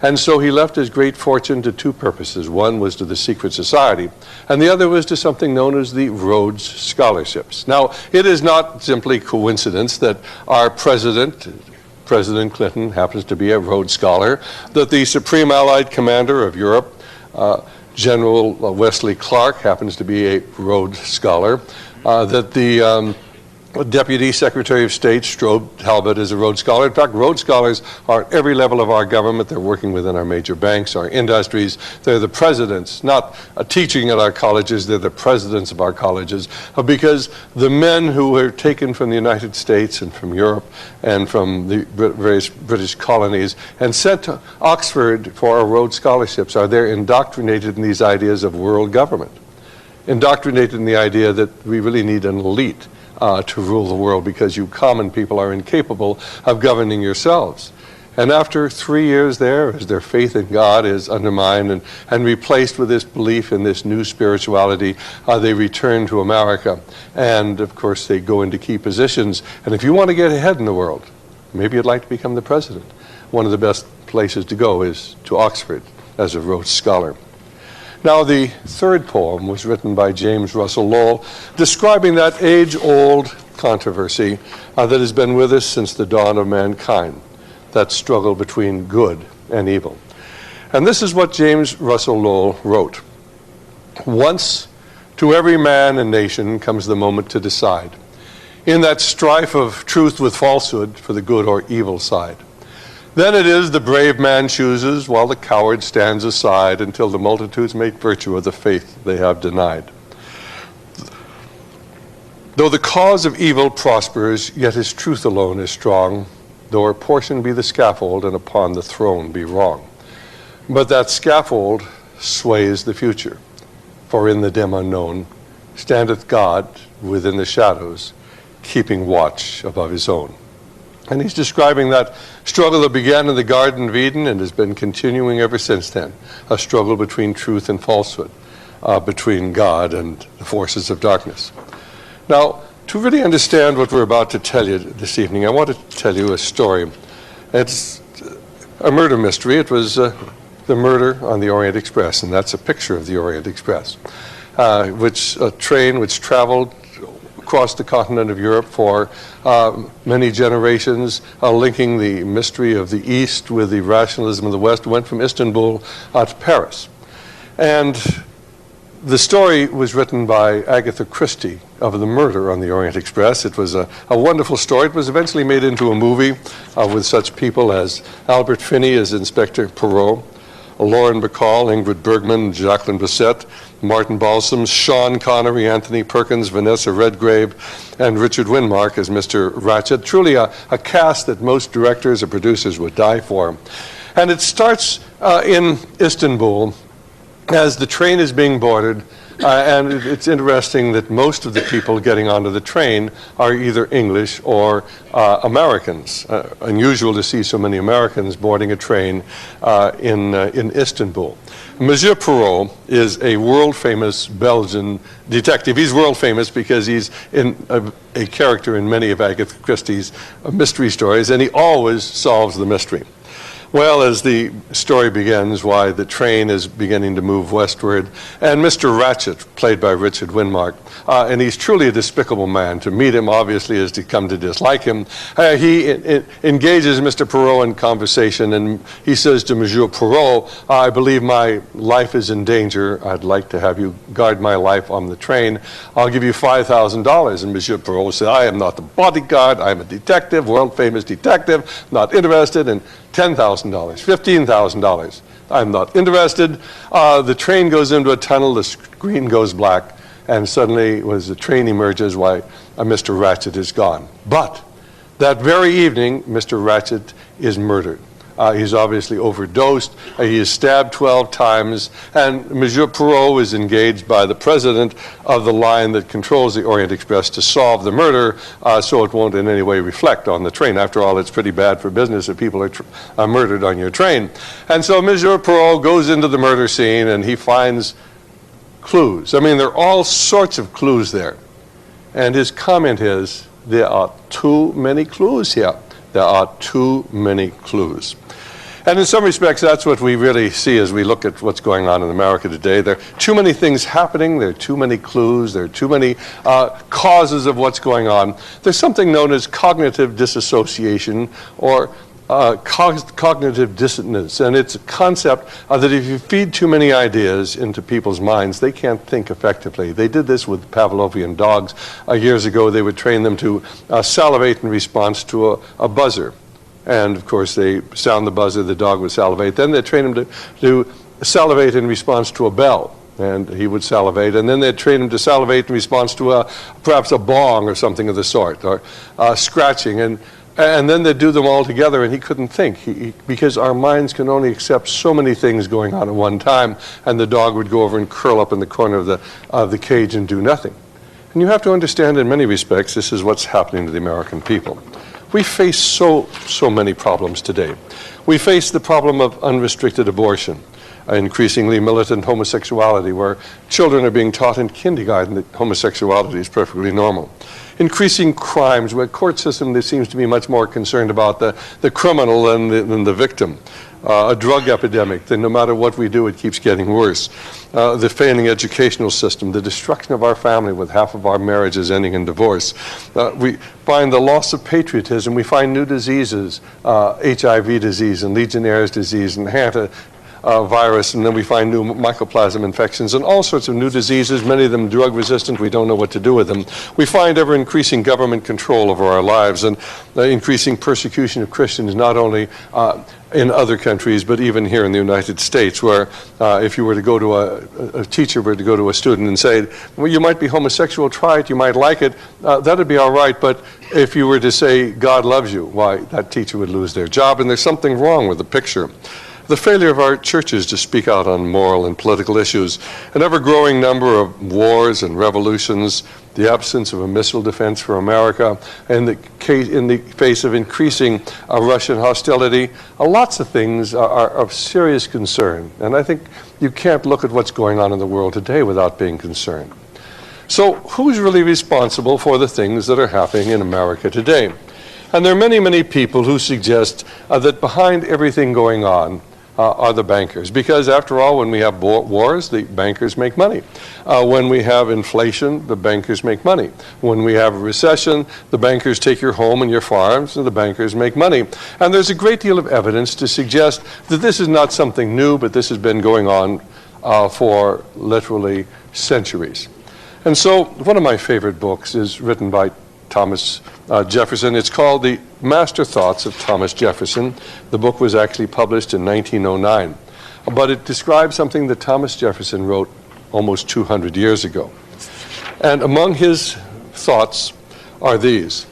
And so he left his great fortune to two purposes. One was to the secret society, and the other was to something known as the Rhodes Scholarships. Now, it is not simply coincidence that our President Clinton, happens to be a Rhodes Scholar, that the Supreme Allied Commander of Europe, General Wesley Clark, happens to be a Rhodes Scholar, that the Deputy Secretary of State, Strobe Talbot, is a Rhodes Scholar. In fact, Rhodes Scholars are at every level of our government. They're working within our major banks, our industries. They're the presidents, not teaching at our colleges, they're the presidents of our colleges, because the men who were taken from the United States and from Europe and from the various British colonies and sent to Oxford for our Rhodes Scholarships are there indoctrinated in these ideas of world government, indoctrinated in the idea that we really need an elite to rule the world, because you common people are incapable of governing yourselves. And after 3 years there, as their faith in God is undermined and replaced with this belief in this new spirituality, they return to America. And of course, they go into key positions. And if you want to get ahead in the world, maybe you'd like to become the president, one of the best places to go is to Oxford as a Rhodes Scholar. Now, the third poem was written by James Russell Lowell, describing that age-old controversy that has been with us since the dawn of mankind, that struggle between good and evil. And this is what James Russell Lowell wrote: "Once to every man and nation comes the moment to decide, in that strife of truth with falsehood for the good or evil side. Then it is the brave man chooses, while the coward stands aside, until the multitudes make virtue of the faith they have denied. Though the cause of evil prospers, yet his truth alone is strong, though her portion be the scaffold, and upon the throne be wrong. But that scaffold sways the future, For in the dim unknown standeth God within the shadows, keeping watch above his own. And he's describing that struggle that began in the Garden of Eden and has been continuing ever since then, a struggle between truth and falsehood, between God and the forces of darkness. Now, to really understand what we're about to tell you this evening, I want to tell you a story. It's a murder mystery. It was the murder on the Orient Express, and that's a picture of the Orient Express, a train which traveled across the continent of Europe for many generations, linking the mystery of the East with the rationalism of the West, went from Istanbul to Paris. And the story was written by Agatha Christie of the murder on the Orient Express. It was a wonderful story. It was eventually made into a movie with such people as Albert Finney as Inspector Poirot, Lauren Bacall, Ingrid Bergman, Jacqueline Bisset, Martin Balsam, Sean Connery, Anthony Perkins, Vanessa Redgrave, and Richard Winmark as Mr. Ratchet. Truly a cast that most directors or producers would die for. And it starts in Istanbul as the train is being boarded, and it's interesting that most of the people getting onto the train are either English or Americans. Unusual to see so many Americans boarding a train in Istanbul. Monsieur Poirot is a world-famous Belgian detective. He's world-famous because he's a character in many of Agatha Christie's mystery stories, and he always solves the mystery. Well, as the story begins, why the train is beginning to move westward, and Mr. Ratchet, played by Richard Winmark, and he's truly a despicable man. To meet him, obviously, is to come to dislike him. He engages Mr. Poirot in conversation, and he says to Monsieur Poirot, I believe my life is in danger. I'd like to have you guard my life on the train. I'll give you $5,000. And Monsieur Poirot said, I am not the bodyguard. I'm a detective, world-famous detective, not interested in $10,000, $15,000. I'm not interested. The train goes into a tunnel, the screen goes black, and suddenly, as the train emerges, why, Mr. Ratchet is gone. But that very evening, Mr. Ratchet is murdered. He's obviously overdosed. He is stabbed 12 times, and Monsieur Poirot is engaged by the president of the line that controls the Orient Express to solve the murder, so it won't in any way reflect on the train. After all, it's pretty bad for business if people are murdered on your train. And so Monsieur Poirot goes into the murder scene, and he finds clues. I mean, there are all sorts of clues there. And his comment is, there are too many clues here. There are too many clues. And in some respects, that's what we really see as we look at what's going on in America today. There are too many things happening. There are too many clues. There are too many causes of what's going on. There's something known as cognitive disassociation or cognitive dissonance. And it's a concept that if you feed too many ideas into people's minds, they can't think effectively. They did this with Pavlovian dogs. Years ago, they would train them to salivate in response to a buzzer. And, of course, they sound the buzzer, the dog would salivate. Then they train him to salivate in response to a bell, and he would salivate. And then they'd train him to salivate in response to perhaps a bong or something of the sort, or scratching. And then they'd do them all together, and he couldn't think, because our minds can only accept so many things going on at one time, and the dog would go over and curl up in the corner of the cage and do nothing. And you have to understand, in many respects, this is what's happening to the American people. We face so many problems today. We face the problem of unrestricted abortion, increasingly militant homosexuality, where children are being taught in kindergarten that homosexuality is perfectly normal. Increasing crimes, where court system there seems to be much more concerned about the criminal than the victim. A drug epidemic, that no matter what we do, it keeps getting worse. The failing educational system, the destruction of our family with half of our marriages ending in divorce. We find the loss of patriotism. We find new diseases, HIV disease and Legionnaire's disease and virus, and then we find new mycoplasma infections and all sorts of new diseases, many of them drug resistant. We don't know what to do with them. We find ever increasing government control over our lives and increasing persecution of Christians, not only in other countries, but even here in the United States, where if you were to go to a teacher were to go to a student and say, well, you might be homosexual, try it, you might like it, that'd be all right, but if you were to say, God loves you, why, that teacher would lose their job, and there's something wrong with the picture. the failure of our churches to speak out on moral and political issues, an ever-growing number of wars and revolutions, the absence of a missile defense for America, and in the face of increasing Russian hostility, lots of things are of serious concern. And I think you can't look at what's going on in the world today without being concerned. So who's really responsible for the things that are happening in America today? And there are many, many people who suggest that behind everything going on are the bankers. Because after all, when we have wars, the bankers make money. When we have inflation, the bankers make money. When we have a recession, the bankers take your home and your farms, and the bankers make money. And there's a great deal of evidence to suggest that this is not something new, but this has been going on for literally centuries. And so one of my favorite books is written by Thomas Jefferson. It's called The Master Thoughts of Thomas Jefferson. The book was actually published in 1909. But it describes something that Thomas Jefferson wrote almost 200 years ago. And among his thoughts are these.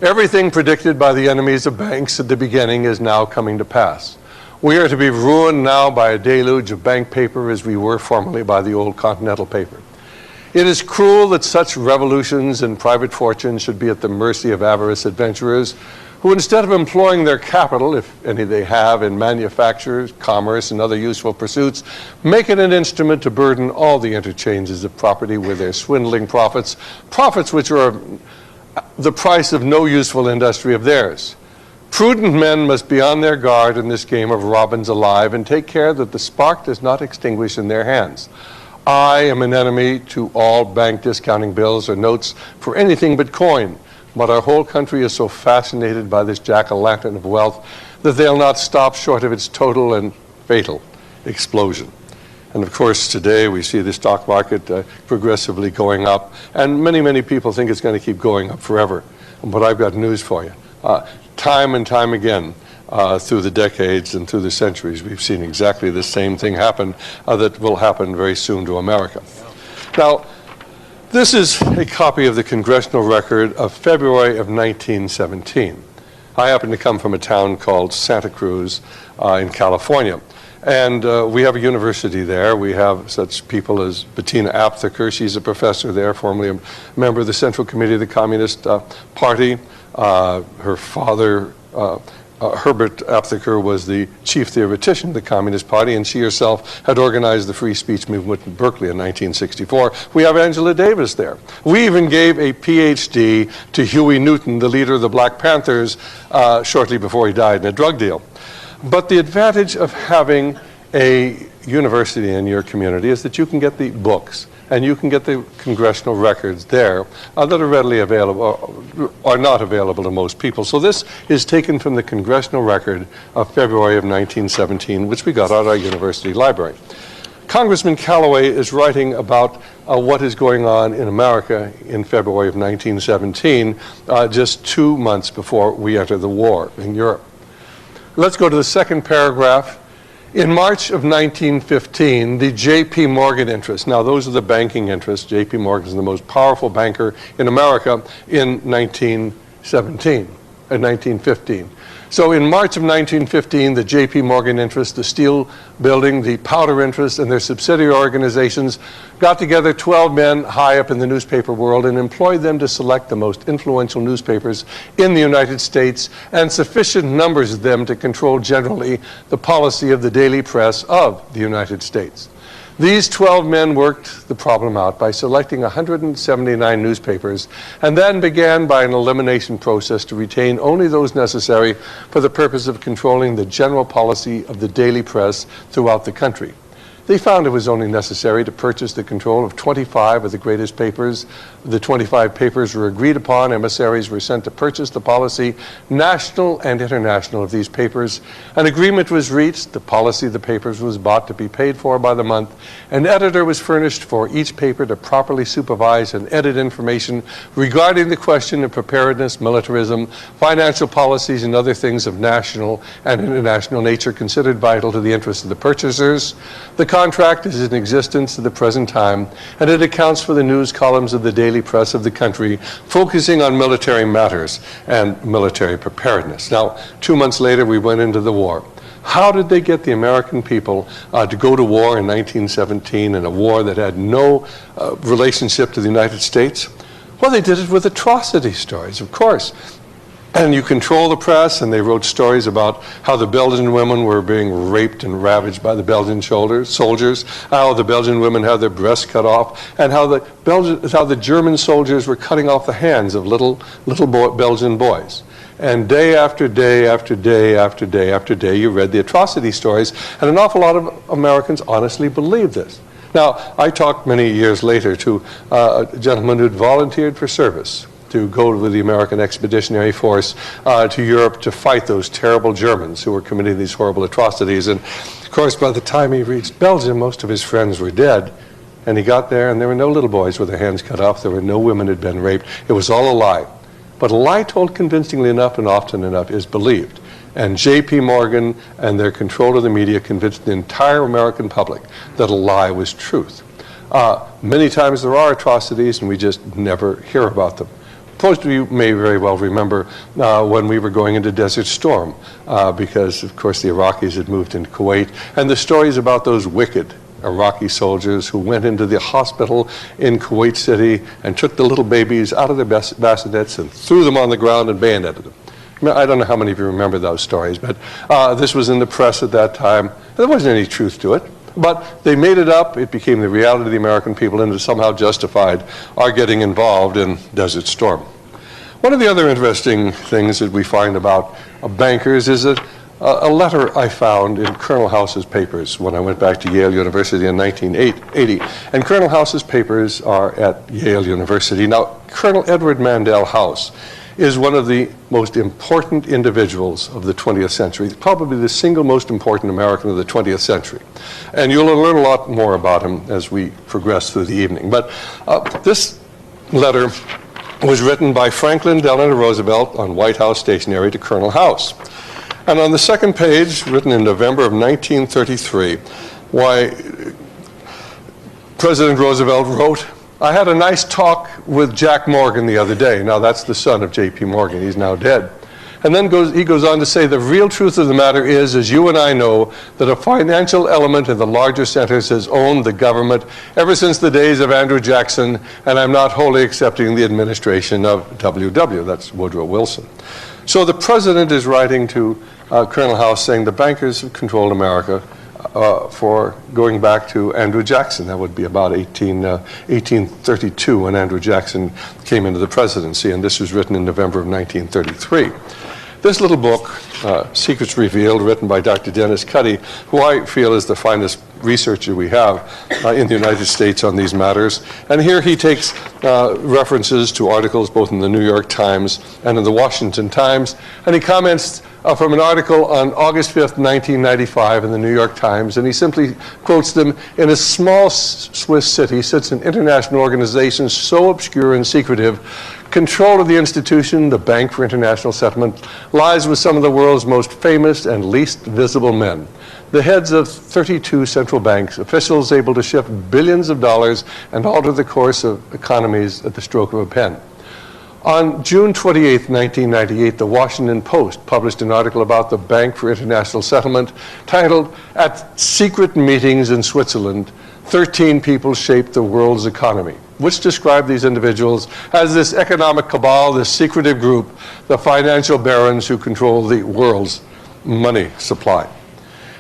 Everything predicted by the enemies of banks at the beginning is now coming to pass. We are to be ruined now by a deluge of bank paper as we were formerly by the old Continental paper. It is cruel that such revolutions and private fortunes should be at the mercy of avarice adventurers who, instead of employing their capital, if any they have, in manufacture, commerce, and other useful pursuits, make it an instrument to burden all the interchanges of property with their swindling profits, profits which are the price of no useful industry of theirs. Prudent men must be on their guard in this game of robins alive and take care that the spark does not extinguish in their hands. I am an enemy to all bank discounting bills or notes for anything but coin, but our whole country is so fascinated by this jack-o'-lantern of wealth that they'll not stop short of its total and fatal explosion. And of course, today we see the stock market progressively going up, and many, many people think it's going to keep going up forever. But I've got news for you. Time and time again, through the decades and through the centuries, we've seen exactly the same thing happen that will happen very soon to America. Now, this is a copy of the congressional record of February of 1917. I happen to come from a town called Santa Cruz in California. And we have a university there. We have such people as Bettina Aptheker. She's a professor there, formerly a member of the Central Committee of the Communist Party. Her father, Herbert Aptheker, was the chief theoretician of the Communist Party, and she herself had organized the free speech movement in Berkeley in 1964. We have Angela Davis there. We even gave a PhD to Huey Newton, the leader of the Black Panthers, shortly before he died in a drug deal. But the advantage of having a university in your community is that you can get the books and you can get the congressional records there that are readily available, are not available to most people. So this is taken from the congressional record of February of 1917, which we got at our university library. Congressman Callaway is writing about what is going on in America in February of 1917, just 2 months before we enter the war in Europe. Let's go to the second paragraph. In March of 1915, the J.P. Morgan interest, now those are the banking interests. J.P. Morgan is the most powerful banker in America in 1915. So in March of 1915, the J.P. Morgan interest, the steel building, the powder interest, and their subsidiary organizations got together 12 men high up in the newspaper world and employed them to select the most influential newspapers in the United States, and sufficient numbers of them to control generally the policy of the daily press of the United States. These 12 men worked the problem out by selecting 179 newspapers and then began by an elimination process to retain only those necessary for the purpose of controlling the general policy of the daily press throughout the country. They found it was only necessary to purchase the control of 25 of the greatest papers. The 25 papers were agreed upon. Emissaries were sent to purchase the policy, national and international, of these papers. An agreement was reached. The policy of the papers was bought to be paid for by the month. An editor was furnished for each paper to properly supervise and edit information regarding the question of preparedness, militarism, financial policies, and other things of national and international nature considered vital to the interests of the purchasers. The contract is in existence at the present time, and it accounts for the news columns of the daily press of the country, focusing on military matters and military preparedness. Now, 2 months later, we went into the war. How did they get the American people to go to war in 1917, in a war that had no relationship to the United States? Well, they did it with atrocity stories, of course. And you control the press, and they wrote stories about how the Belgian women were being raped and ravaged by the Belgian soldiers, how the Belgian women had their breasts cut off, and how the German soldiers were cutting off the hands of little Belgian boys. And day after day after day after day after day, you read the atrocity stories, and an awful lot of Americans honestly believed this. Now, I talked many years later to a gentleman who'd volunteered for service to go with the American Expeditionary Force to Europe to fight those terrible Germans who were committing these horrible atrocities. And, of course, by the time he reached Belgium, most of his friends were dead. And he got there, and there were no little boys with their hands cut off. There were no women who had been raped. It was all a lie. But a lie told convincingly enough and often enough is believed. And J.P. Morgan and their control of the media convinced the entire American public that a lie was truth. Many times there are atrocities, and we just never hear about them. Most of you may very well remember when we were going into Desert Storm, because, of course, the Iraqis had moved into Kuwait, and the stories about those wicked Iraqi soldiers who went into the hospital in Kuwait City and took the little babies out of their bassinets and threw them on the ground and bayoneted them. I don't know how many of you remember those stories, but this was in the press at that time. There wasn't any truth to it. But they made it up, it became the reality of the American people, and it somehow justified our getting involved in Desert Storm. One of the other interesting things that we find about bankers is that a letter I found in Colonel House's papers when I went back to Yale University in 1980. And Colonel House's papers are at Yale University. Now, Colonel Edward Mandell House is one of the most important individuals of the 20th century, probably the single most important American of the 20th century. And you'll learn a lot more about him as we progress through the evening. But this letter was written by Franklin Delano Roosevelt on White House stationery to Colonel House. And on the second page, written in November of 1933, why President Roosevelt wrote, "I had a nice talk with Jack Morgan the other day." Now, that's the son of J.P. Morgan. He's now dead. And then he goes on to say, "The real truth of the matter is, as you and I know, that a financial element in the larger centers has owned the government ever since the days of Andrew Jackson, and I'm not wholly accepting the administration of W.W." That's Woodrow Wilson. So the president is writing to Colonel House saying the bankers have controlled America for going back to Andrew Jackson. That would be about 1832 when Andrew Jackson came into the presidency, and this was written in November of 1933. This little book, Secrets Revealed, written by Dr. Dennis Cuddy, who I feel is the finest researcher we have in the United States on these matters. And here he takes references to articles both in the New York Times and in the Washington Times, and he comments from an article on August 5th, 1995 in the New York Times, and he simply quotes them, "In a small Swiss city sits an international organization so obscure and secretive, control of the institution, the Bank for International Settlement, lies with some of the world's most famous and least visible men. The heads of 32 central banks, officials able to shift billions of dollars and alter the course of economies at the stroke of a pen." On June 28, 1998, the Washington Post published an article about the Bank for International Settlement titled, "At Secret Meetings in Switzerland, 13 people shaped the world's economy," which described these individuals as this economic cabal, this secretive group, the financial barons who control the world's money supply.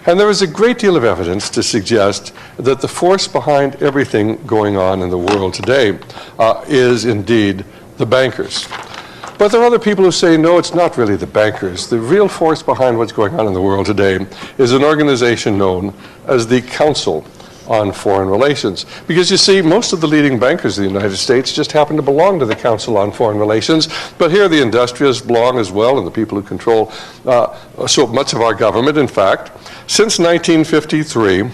And there is a great deal of evidence to suggest that the force behind everything going on in the world today is indeed the bankers. But there are other people who say, no, it's not really the bankers. The real force behind what's going on in the world today is an organization known as the Council on Foreign Relations. Because you see, most of the leading bankers in the United States just happen to belong to the Council on Foreign Relations, but here the industrialists belong as well, and the people who control so much of our government. In fact, since 1953,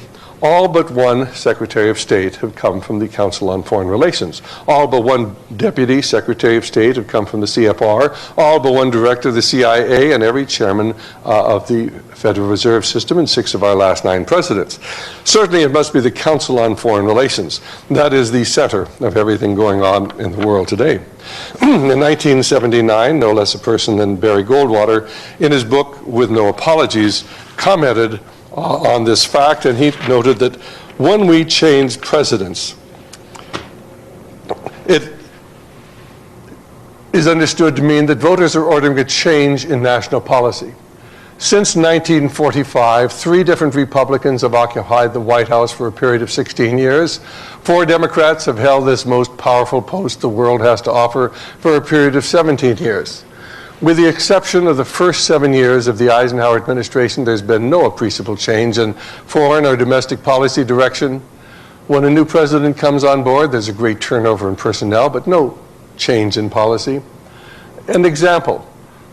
All but one Secretary of State have come from the Council on Foreign Relations. All but one Deputy Secretary of State have come from the CFR. All but one Director of the CIA, and every Chairman of the Federal Reserve System, and 6 of our last 9 presidents. Certainly it must be the Council on Foreign Relations. That is the center of everything going on in the world today. In 1979, no less a person than Barry Goldwater, in his book With No Apologies, commented on this fact, and he noted that when we change presidents, it is understood to mean that voters are ordering a change in national policy. Since 1945, 3 different Republicans have occupied the White House for a period of 16 years. 4 Democrats have held this most powerful post the world has to offer for a period of 17 years. With the exception of the first 7 years of the Eisenhower administration, there's been no appreciable change in foreign or domestic policy direction. When a new president comes on board, there's a great turnover in personnel, but no change in policy. An example,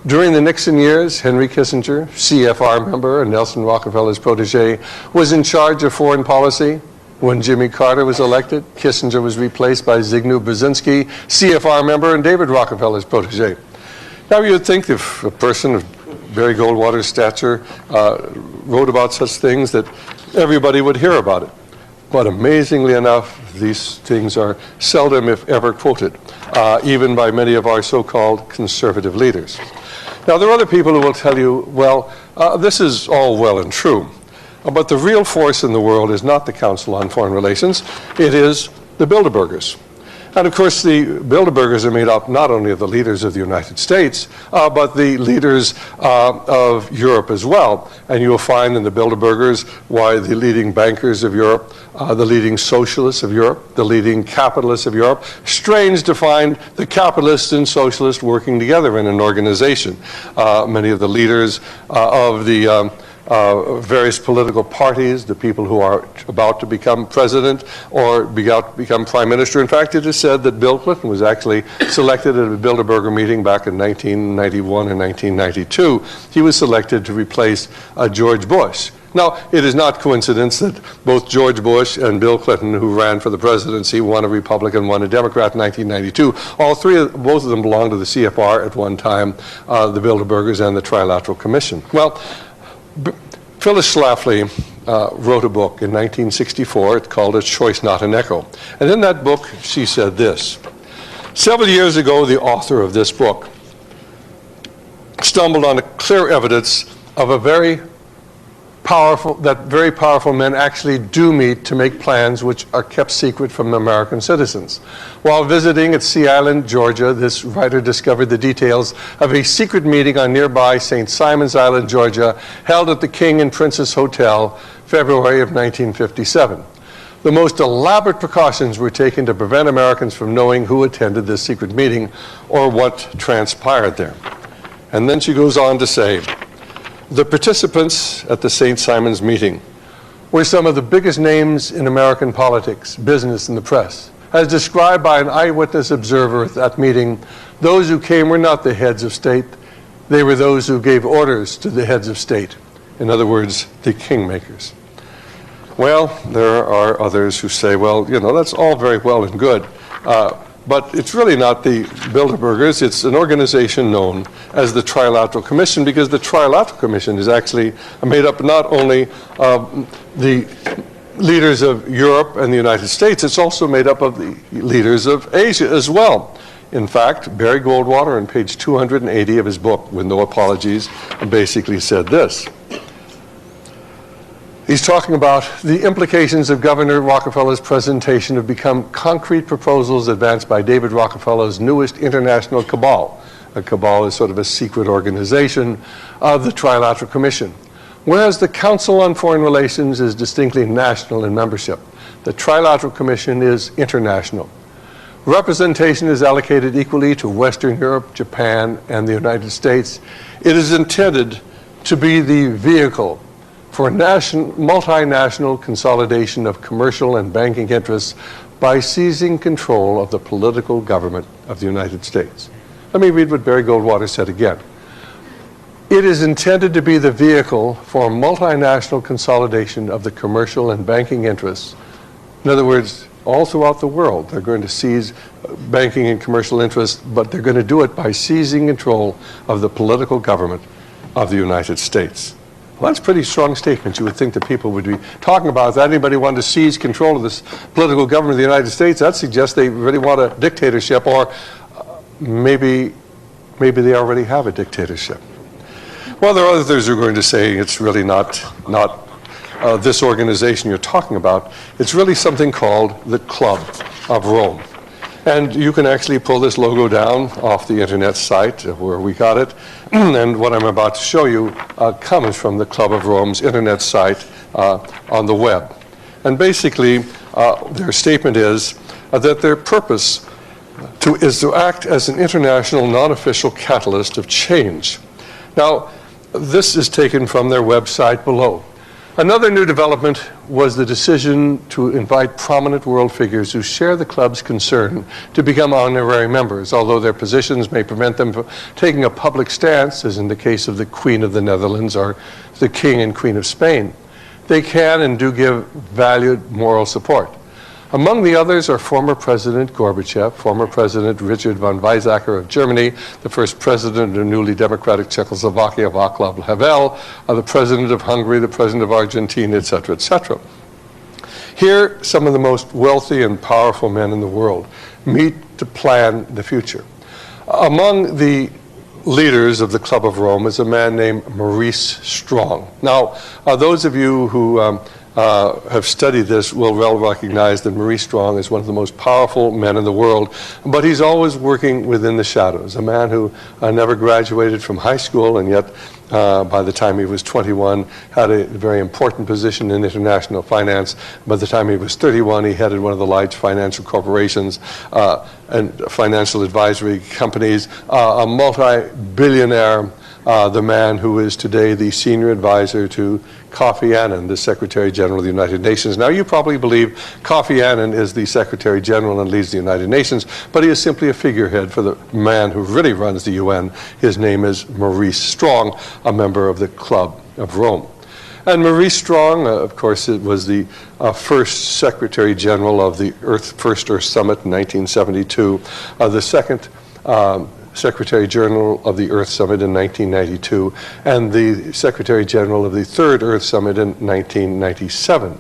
during the Nixon years, Henry Kissinger, CFR member and Nelson Rockefeller's protege, was in charge of foreign policy. When Jimmy Carter was elected, Kissinger was replaced by Zbigniew Brzezinski, CFR member and David Rockefeller's protege. Now you would think if a person of Barry Goldwater's stature wrote about such things that everybody would hear about it. But amazingly enough, these things are seldom, if ever, quoted, even by many of our so-called conservative leaders. Now there are other people who will tell you, well, this is all well and true, but the real force in the world is not the Council on Foreign Relations, it is the Bilderbergers. And of course, the Bilderbergers are made up not only of the leaders of the United States, but the leaders of Europe as well. And you'll find in the Bilderbergers why the leading bankers of Europe, the leading socialists of Europe, the leading capitalists of Europe. Strange to find the capitalists and socialists working together in an organization. Many of the leaders of the various political parties, the people who are about to become president or become prime minister. In fact, it is said that Bill Clinton was actually selected at a Bilderberger meeting back in 1991 and 1992. He was selected to replace George Bush. Now, it is not coincidence that both George Bush and Bill Clinton, who ran for the presidency, one a Republican, one a Democrat in 1992, both of them belonged to the CFR at one time, the Bilderbergers and the Trilateral Commission. Well, Phyllis Schlafly wrote a book in 1964. It's called A Choice Not an Echo. And in that book, she said this. Several years ago, the author of this book stumbled on a clear evidence of that very powerful men actually do meet to make plans which are kept secret from American citizens. While visiting at Sea Island, Georgia, this writer discovered the details of a secret meeting on nearby St. Simon's Island, Georgia, held at the King and Princess Hotel, February of 1957. The most elaborate precautions were taken to prevent Americans from knowing who attended this secret meeting or what transpired there. And then she goes on to say, the participants at the St. Simon's meeting were some of the biggest names in American politics, business, and the press. As described by an eyewitness observer at that meeting, those who came were not the heads of state, they were those who gave orders to the heads of state. In other words, the kingmakers. Well, there are others who say, well, that's all very well and good. But it's really not the Bilderbergers. It's an organization known as the Trilateral Commission, because the Trilateral Commission is actually made up not only of the leaders of Europe and the United States, it's also made up of the leaders of Asia as well. In fact, Barry Goldwater on page 280 of his book, With No Apologies, basically said this. He's talking about the implications of Governor Rockefeller's presentation have become concrete proposals advanced by David Rockefeller's newest international cabal. A cabal is sort of a secret organization of the Trilateral Commission. Whereas the Council on Foreign Relations is distinctly national in membership, the Trilateral Commission is international. Representation is allocated equally to Western Europe, Japan, and the United States. It is intended to be the vehicle for multinational consolidation of commercial and banking interests by seizing control of the political government of the United States. Let me read what Barry Goldwater said again. It is intended to be the vehicle for multinational consolidation of the commercial and banking interests. In other words, all throughout the world, they're going to seize banking and commercial interests, but they're going to do it by seizing control of the political government of the United States. Well, that's a pretty strong statement. You would think that people would be talking about that. Anybody wanted to seize control of this political government of the United States, that suggests they really want a dictatorship, or maybe they already have a dictatorship. Well, there are others who are going to say it's really not this organization you're talking about. It's really something called the Club of Rome. And you can actually pull this logo down off the internet site where we got it. And what I'm about to show you comes from the Club of Rome's internet site on the web. And basically, their statement is that their purpose is to act as an international non-official catalyst of change. Now, this is taken from their website below. Another new development was the decision to invite prominent world figures who share the club's concern to become honorary members, although their positions may prevent them from taking a public stance, as in the case of the Queen of the Netherlands or the King and Queen of Spain. They can and do give valued moral support. Among the others are former President Gorbachev, former President Richard von Weizsäcker of Germany, the first president of newly democratic Czechoslovakia, Václav Havel, the president of Hungary, the president of Argentina, etc., etc. Here, some of the most wealthy and powerful men in the world meet to plan the future. Among the leaders of the Club of Rome is a man named Maurice Strong. Now, those of you who have studied this will well recognize that Maurice Strong is one of the most powerful men in the world, but he's always working within the shadows. A man who never graduated from high school, and yet by the time he was 21 had a very important position in international finance. By the time he was 31, he headed one of the large financial corporations and financial advisory companies, a multi-billionaire, the man who is today the senior advisor to Kofi Annan, the Secretary General of the United Nations. Now, you probably believe Kofi Annan is the Secretary General and leads the United Nations, but he is simply a figurehead for the man who really runs the UN. His name is Maurice Strong, a member of the Club of Rome. And Maurice Strong, of course, it was the first Secretary General of the First Earth Summit in 1972, the second Secretary General of the Earth Summit in 1992, and the Secretary General of the Third Earth Summit in 1997.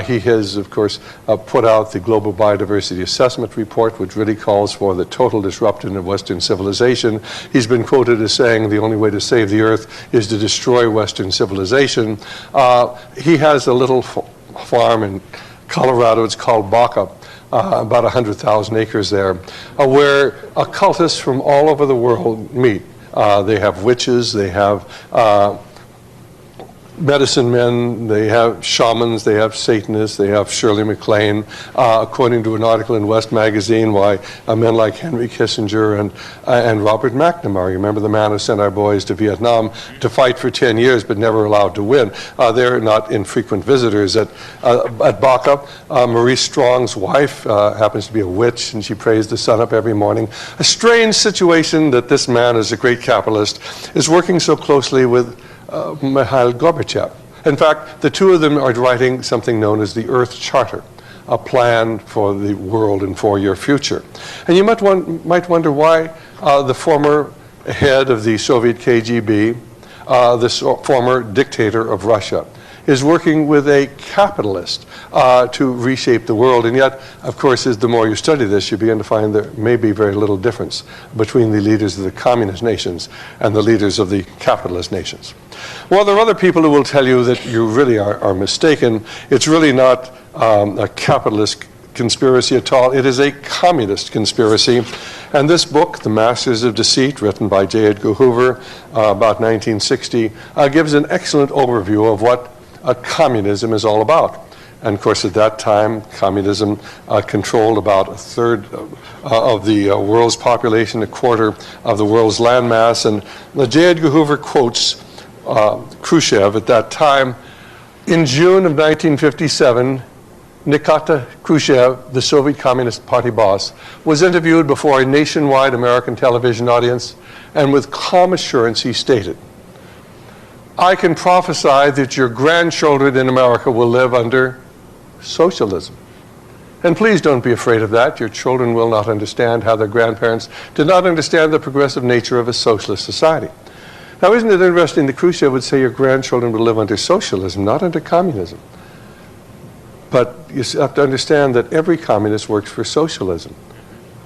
He has, of course, put out the Global Biodiversity Assessment Report, which really calls for the total disruption of Western civilization. He's been quoted as saying the only way to save the Earth is to destroy Western civilization. He has a little farm in Colorado. It's called Baca. About 100,000 acres there, where occultists from all over the world meet. They have witches, they have medicine men, they have shamans, they have Satanists, they have Shirley MacLaine. According to an article in West Magazine, why men like Henry Kissinger and Robert McNamara, remember the man who sent our boys to Vietnam to fight for 10 years but never allowed to win. They're not infrequent visitors at Baca. Maurice Strong's wife happens to be a witch, and she prays the sun up every morning. A strange situation that this man, as a great capitalist, is working so closely with Mikhail Gorbachev. In fact, the two of them are writing something known as the Earth Charter, a plan for the world and for your future. And you might wonder why the former head of the Soviet KGB, this former dictator of Russia, is working with a capitalist to reshape the world. And yet, of course, as the more you study this, you begin to find there may be very little difference between the leaders of the communist nations and the leaders of the capitalist nations. Well, there are other people who will tell you that you really are mistaken. It's really not a capitalist conspiracy at all. It is a communist conspiracy. And this book, The Masters of Deceit, written by J. Edgar Hoover about 1960, gives an excellent overview of what communism is all about. And of course, at that time, communism controlled about a third of the world's population, a quarter of the world's landmass. And J. Edgar Hoover quotes Khrushchev at that time. In June of 1957, Nikita Khrushchev, the Soviet Communist Party boss, was interviewed before a nationwide American television audience, and with calm assurance he stated, I can prophesy that your grandchildren in America will live under socialism. And please don't be afraid of that. Your children will not understand how their grandparents did not understand the progressive nature of a socialist society. Now, isn't it interesting that Khrushchev would say your grandchildren will live under socialism, not under communism? But you have to understand that every communist works for socialism.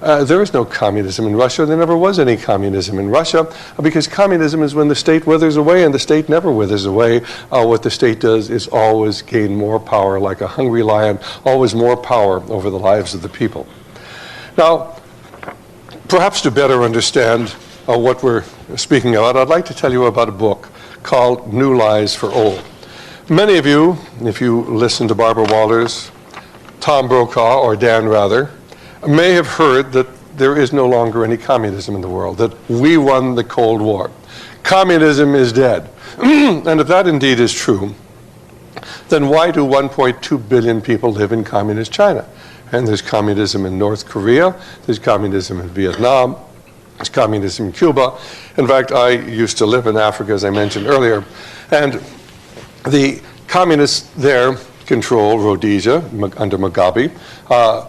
There is no communism in Russia. There never was any communism in Russia, because communism is when the state withers away, and the state never withers away. What the state does is always gain more power, like a hungry lion, always more power over the lives of the people. Now, perhaps to better understand what we're speaking about, I'd like to tell you about a book called New Lies for Old. Many of you, if you listen to Barbara Walters, Tom Brokaw, or Dan Rather, may have heard that there is no longer any communism in the world, that we won the Cold War. Communism is dead. And if that indeed is true, then why do 1.2 billion people live in communist China? And there's communism in North Korea, there's communism in Vietnam, there's communism in Cuba. In fact, I used to live in Africa, as I mentioned earlier, and the communists there control Rhodesia under Mugabe.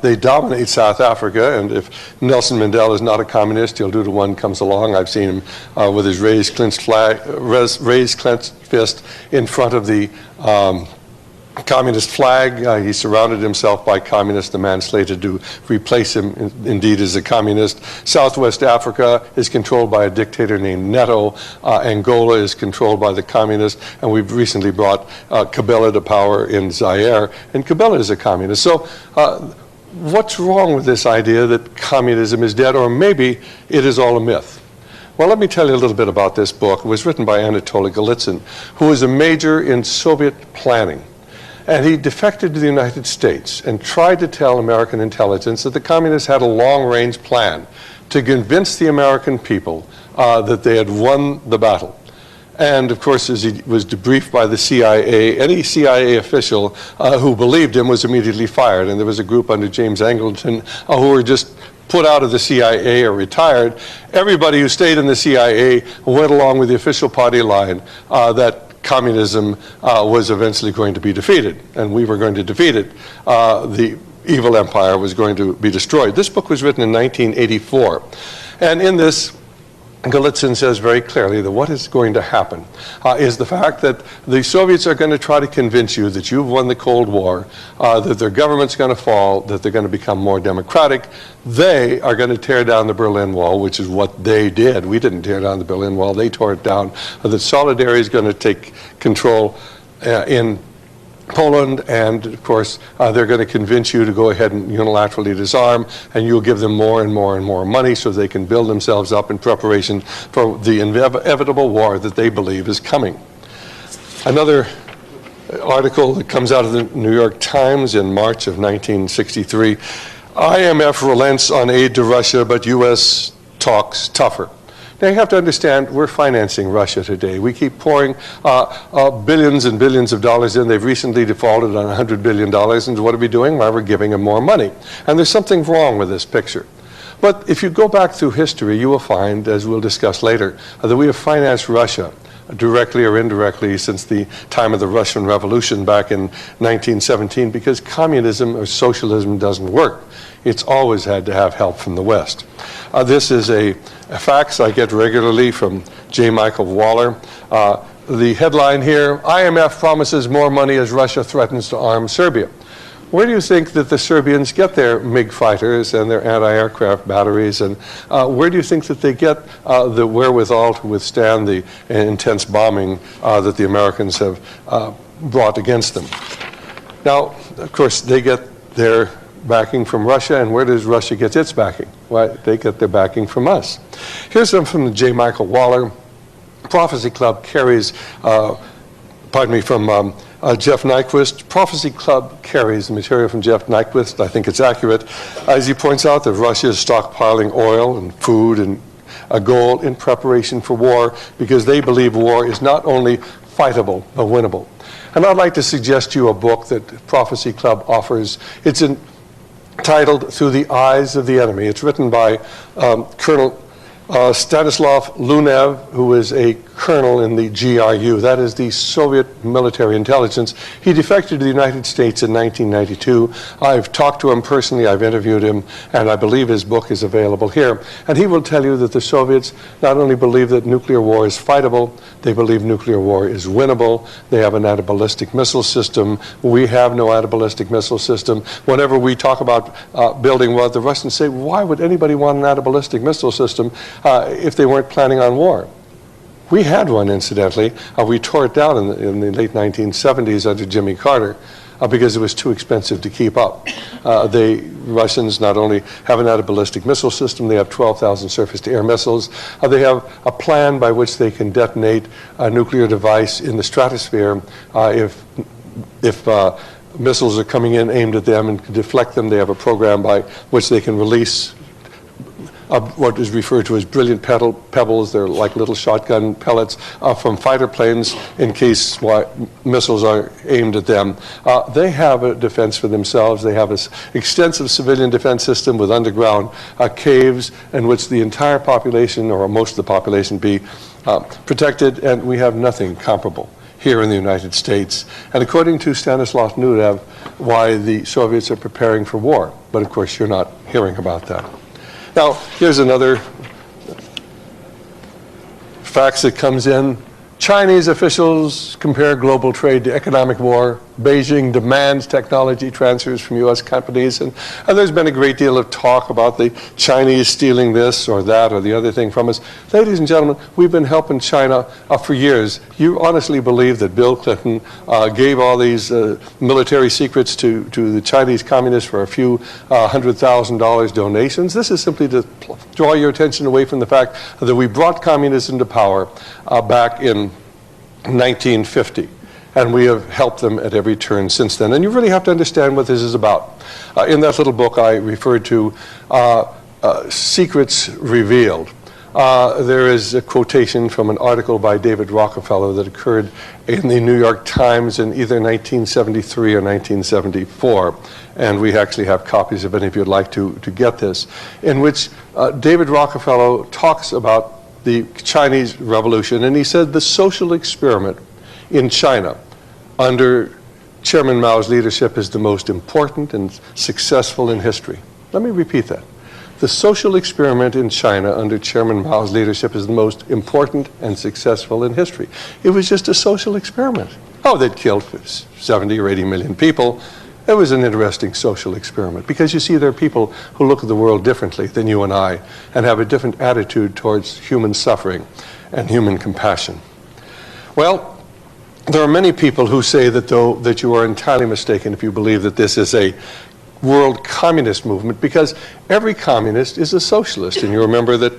They dominate South Africa, and if Nelson Mandela is not a communist, he'll do to one comes along. I've seen him with his raised clenched fist in front of the communist flag. He surrounded himself by communists. The man slated to replace him indeed as a communist. Southwest Africa is controlled by a dictator named Neto. Angola is controlled by the communists, and we've recently brought Kabila to power in Zaire, and Kabila is a communist. So what's wrong with this idea that communism is dead, or maybe it is all a myth? Well, let me tell you a little bit about this book. It was written by Anatoly Golitsyn, who was a major in Soviet planning. And he defected to the United States and tried to tell American intelligence that the communists had a long-range plan to convince the American people that they had won the battle. And, of course, as he was debriefed by the CIA, any CIA official who believed him was immediately fired. And there was a group under James Angleton who were just put out of the CIA or retired. Everybody who stayed in the CIA went along with the official party line that communism was eventually going to be defeated, and we were going to defeat it. The evil empire was going to be destroyed. This book was written in 1984, and in this, Golitsyn says very clearly that what is going to happen is the fact that the Soviets are going to try to convince you that you've won the Cold War, that their government's going to fall, that they're going to become more democratic. They are going to tear down the Berlin Wall, which is what they did. We didn't tear down the Berlin Wall. They tore it down. That Solidarity is going to take control in Poland, and of course they're going to convince you to go ahead and unilaterally disarm, and you'll give them more and more and more money so they can build themselves up in preparation for the inevitable war that they believe is coming. Another article that comes out of the New York Times in March of 1963, IMF relents on aid to Russia, but U.S. talks tougher. Now, you have to understand, we're financing Russia today. We keep pouring billions and billions of dollars in. They've recently defaulted on $100 billion. And what are we doing? Well, we're giving them more money. And there's something wrong with this picture. But if you go back through history, you will find, as we'll discuss later, that we have financed Russia directly or indirectly since the time of the Russian Revolution back in 1917, because communism or socialism doesn't work. It's always had to have help from the West. This is a fax I get regularly from J. Michael Waller. The headline here, IMF promises more money as Russia threatens to arm Serbia. Where do you think that the Serbians get their MiG fighters and their anti-aircraft batteries? And where do you think that they get the wherewithal to withstand the intense bombing that the Americans have brought against them? Now, of course, they get their backing from Russia, and where does Russia get its backing? Well, they get their backing from us. Here's some from J. Michael Waller. Prophecy Club carries, from Jeff Nyquist. Prophecy Club carries the material from Jeff Nyquist. I think it's accurate. As he points out that Russia is stockpiling oil and food and gold in preparation for war, because they believe war is not only fightable, but winnable. And I'd like to suggest to you a book that Prophecy Club offers. It's entitled Through the Eyes of the Enemy. It's written by Colonel Stanislav Lunev, who is a colonel in the GRU, that is the Soviet military intelligence. He defected to the United States in 1992. I've talked to him personally, I've interviewed him, and I believe his book is available here. And he will tell you that the Soviets not only believe that nuclear war is fightable, they believe nuclear war is winnable. They have an anti-ballistic missile system. We have no anti-ballistic missile system. Whenever we talk about building one, the Russians say, why would anybody want an anti-ballistic missile system if they weren't planning on war? We had one, incidentally. We tore it down in the late 1970s under Jimmy Carter because it was too expensive to keep up. The Russians not only have an anti-ballistic missile system, they have 12,000 surface-to-air missiles. They have a plan by which they can detonate a nuclear device in the stratosphere if missiles are coming in aimed at them and can deflect them. They have a program by which they can release what is referred to as brilliant pebbles. They're like little shotgun pellets from fighter planes in case missiles are aimed at them. They have a defense for themselves. They have an extensive civilian defense system with underground caves in which the entire population, or most of the population, be protected, and we have nothing comparable here in the United States. And according to Stanislav Lunev, why the Soviets are preparing for war. But of course, you're not hearing about that. Now, here's another fact that comes in. Chinese officials compare global trade to economic war. Beijing demands technology transfers from U.S. companies. And there's been a great deal of talk about the Chinese stealing this or that or the other thing from us. Ladies and gentlemen, we've been helping China for years. You honestly believe that Bill Clinton gave all these military secrets to the Chinese communists for a few $100,000 donations? This is simply to draw your attention away from the fact that we brought communism to power back in 1950. And we have helped them at every turn since then. And you really have to understand what this is about. In that little book I referred to, Secrets Revealed, there is a quotation from an article by David Rockefeller that occurred in the New York Times in either 1973 or 1974. And we actually have copies of it if you'd like to get this, in which David Rockefeller talks about the Chinese Revolution. And he said the social experiment in China under Chairman Mao's leadership is the most important and successful in history. Let me repeat that. The social experiment in China under Chairman Mao's leadership is the most important and successful in history. It was just a social experiment. Oh, they'd killed 70 or 80 million people. It was an interesting social experiment because you see there are people who look at the world differently than you and I and have a different attitude towards human suffering and human compassion. Well, there are many people who say that you are entirely mistaken if you believe that this is a world communist movement, because every communist is a socialist. And you remember that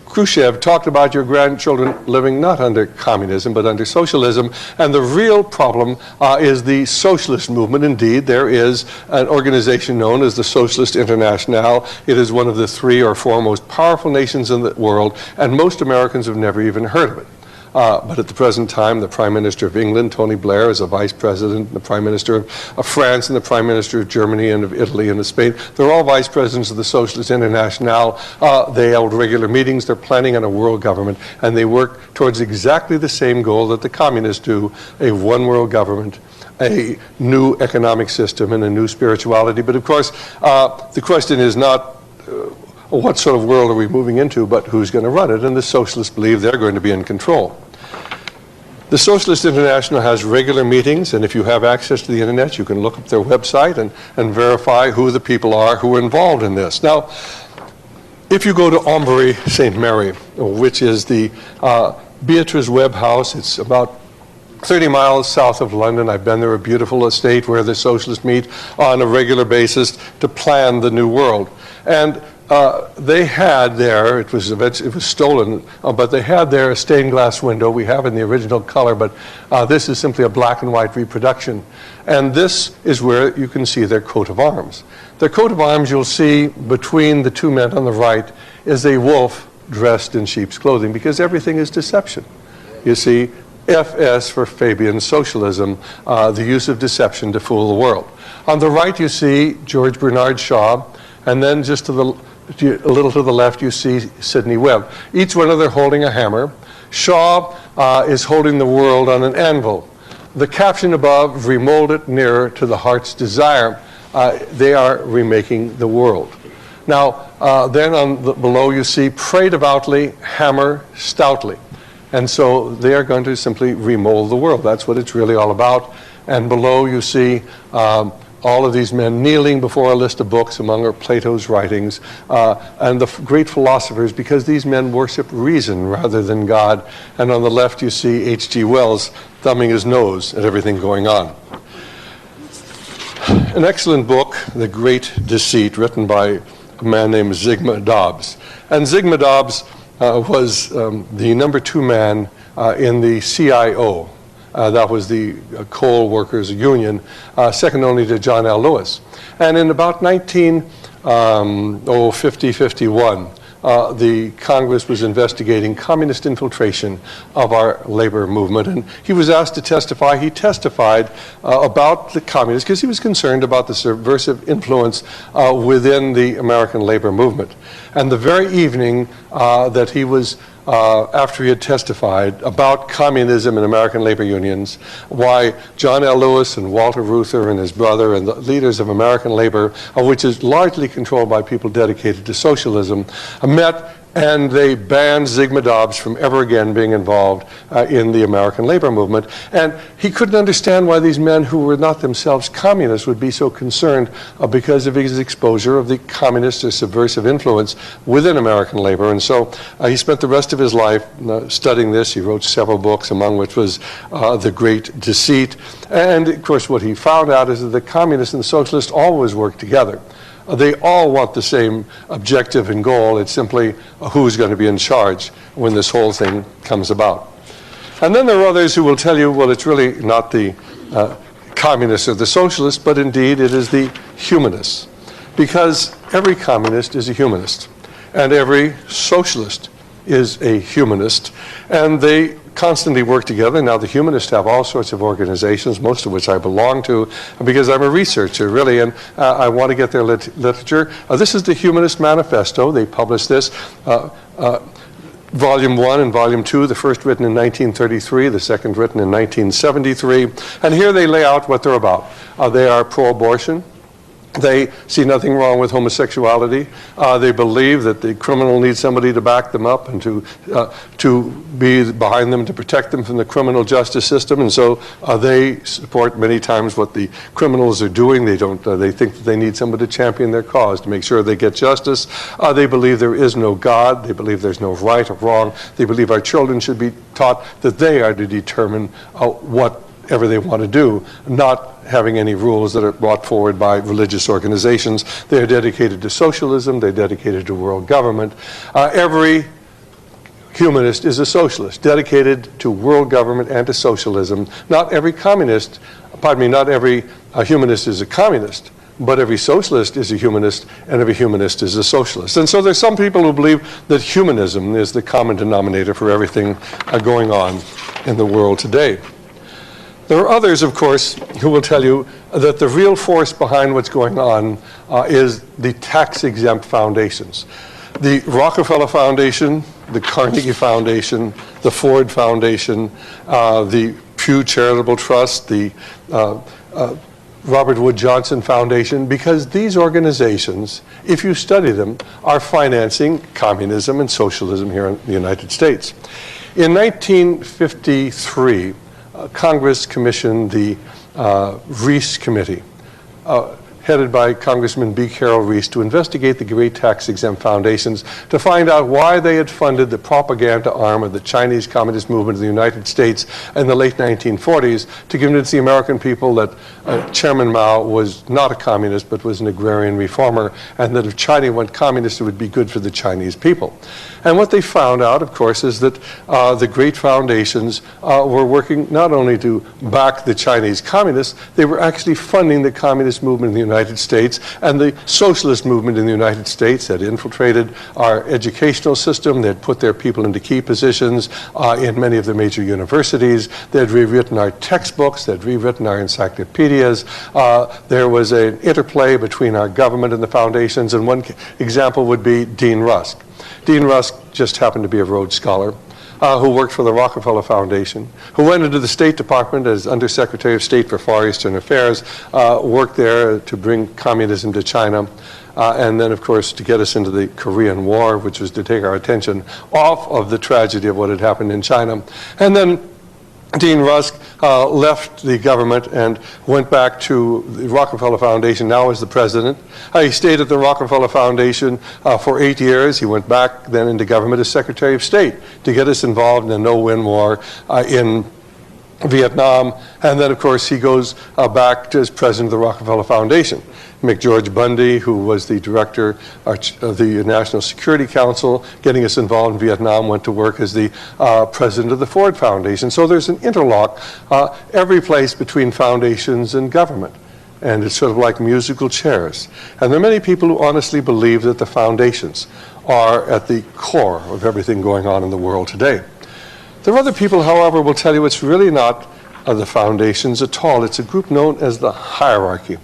Khrushchev talked about your grandchildren living not under communism but under socialism. And the real problem is the socialist movement. Indeed, there is an organization known as the Socialist International. It is one of the 3 or 4 most powerful nations in the world, and most Americans have never even heard of it. But at the present time, the Prime Minister of England, Tony Blair, is a Vice President, the Prime Minister of France, and the Prime Minister of Germany and of Italy and of Spain. They're all Vice Presidents of the Socialist International. They held regular meetings. They're planning on a world government, and they work towards exactly the same goal that the communists do, a one world government, a new economic system, and a new spirituality. But of course, the question is not what sort of world are we moving into, but who's going to run it, and the socialists believe they're going to be in control. The Socialist International has regular meetings, and if you have access to the internet, you can look up their website and verify who the people are who are involved in this. Now, if you go to Aumbury St. Mary, which is the Beatrice Webb House, it's about 30 miles south of London. I've been there, a beautiful estate where the socialists meet on a regular basis to plan the new world. And they had there, it was stolen, but they had there a stained glass window. We have in the original color, but this is simply a black and white reproduction. And this is where you can see their coat of arms. Their coat of arms, you'll see between the 2 men on the right, is a wolf dressed in sheep's clothing, because everything is deception. You see, FS for Fabian socialism, the use of deception to fool the world. On the right, you see George Bernard Shaw, and then just to the A little to the left, you see Sidney Webb. Each one of them holding a hammer. Shaw is holding the world on an anvil. The caption above, remold it nearer to the heart's desire. They are remaking the world. Now, then below you see, pray devoutly, hammer stoutly. And so they are going to simply remold the world. That's what it's really all about. And below you see all of these men kneeling before a list of books, among Plato's writings, and the great philosophers, because these men worship reason rather than God. And on the left you see H.G. Wells thumbing his nose at everything going on. An excellent book, The Great Deceit, written by a man named Zygmunt Dobbs. And Zygmunt Dobbs was the number 2 man in the CIO. That was the Coal Workers Union, second only to John L. Lewis. And in about 1950-51, the Congress was investigating communist infiltration of our labor movement, and he was asked to testify. He testified about the communists because he was concerned about the subversive influence within the American labor movement. And the very evening that he was after he had testified about communism and American labor unions, why John L. Lewis and Walter Reuther and his brother and the leaders of American labor, which is largely controlled by people dedicated to socialism, met and they banned Zygmunt Dobbs from ever again being involved in the American labor movement. And he couldn't understand why these men who were not themselves communists would be so concerned because of his exposure of the communist or subversive influence within American labor. And so he spent the rest of his life studying this. He wrote several books, among which was The Great Deceit. And of course what he found out is that the communists and the socialists always work together. They all want the same objective and goal. It's simply who's going to be in charge when this whole thing comes about. And then there are others who will tell you, well, it's really not the communists or the socialists, but indeed it is the humanists. Because every communist is a humanist, and every socialist is a humanist, and they constantly work together. Now, the humanists have all sorts of organizations, most of which I belong to, because I'm a researcher, really, and I want to get their literature. This is the Humanist Manifesto. They published this. Volume 1 and Volume 2, the first written in 1933, the second written in 1973. And here they lay out what they're about. They are pro-abortion. They see nothing wrong with homosexuality. They believe that the criminal needs somebody to back them up and to be behind them to protect them from the criminal justice system. And so they support many times what the criminals are doing. They don't. They think that they need somebody to champion their cause to make sure they get justice. They believe there is no God. They believe there's no right or wrong. They believe our children should be taught that they are to determine whatever they want to do, not having any rules that are brought forward by religious organizations. They are dedicated to socialism. They're dedicated to world government. Every humanist is a socialist, dedicated to world government and to socialism. Not every humanist is a communist, but every socialist is a humanist, and every humanist is a socialist. And so there's some people who believe that humanism is the common denominator for everything going on in the world today. There are others, of course, who will tell you that the real force behind what's going on is the tax-exempt foundations. The Rockefeller Foundation, the Carnegie Foundation, the Ford Foundation, the Pew Charitable Trust, the Robert Wood Johnson Foundation, because these organizations, if you study them, are financing communism and socialism here in the United States. In 1953, Congress commissioned the Reese Committee, headed by Congressman B. Carroll Reese, to investigate the great tax-exempt foundations to find out why they had funded the propaganda arm of the Chinese Communist movement in the United States in the late 1940s to convince the American people that Chairman Mao was not a communist but was an agrarian reformer, and that if China went communist, it would be good for the Chinese people. And what they found out, of course, is that the great foundations were working not only to back the Chinese communists, they were actually funding the communist movement in the United States, and the socialist movement in the United States had infiltrated our educational system. They had put their people into key positions in many of the major universities. They had rewritten our textbooks. They had rewritten our encyclopedias. There was an interplay between our government and the foundations, and one example would be Dean Rusk. Dean Rusk just happened to be a Rhodes Scholar who worked for the Rockefeller Foundation, who went into the State Department as Undersecretary of State for Far Eastern Affairs, worked there to bring communism to China, and then, of course, to get us into the Korean War, which was to take our attention off of the tragedy of what had happened in China. And then Dean Rusk left the government and went back to the Rockefeller Foundation, now as the president. He stayed at the Rockefeller Foundation for 8 years. He went back then into government as Secretary of State to get us involved in a no-win war in Vietnam. And then, of course, he goes back as president of the Rockefeller Foundation. McGeorge Bundy, who was the director of the National Security Council, getting us involved in Vietnam, went to work as the president of the Ford Foundation. So there's an interlock every place between foundations and government. And it's sort of like musical chairs. And there are many people who honestly believe that the foundations are at the core of everything going on in the world today. There are other people, however, will tell you it's really not the foundations at all. It's a group known as the hierarchy.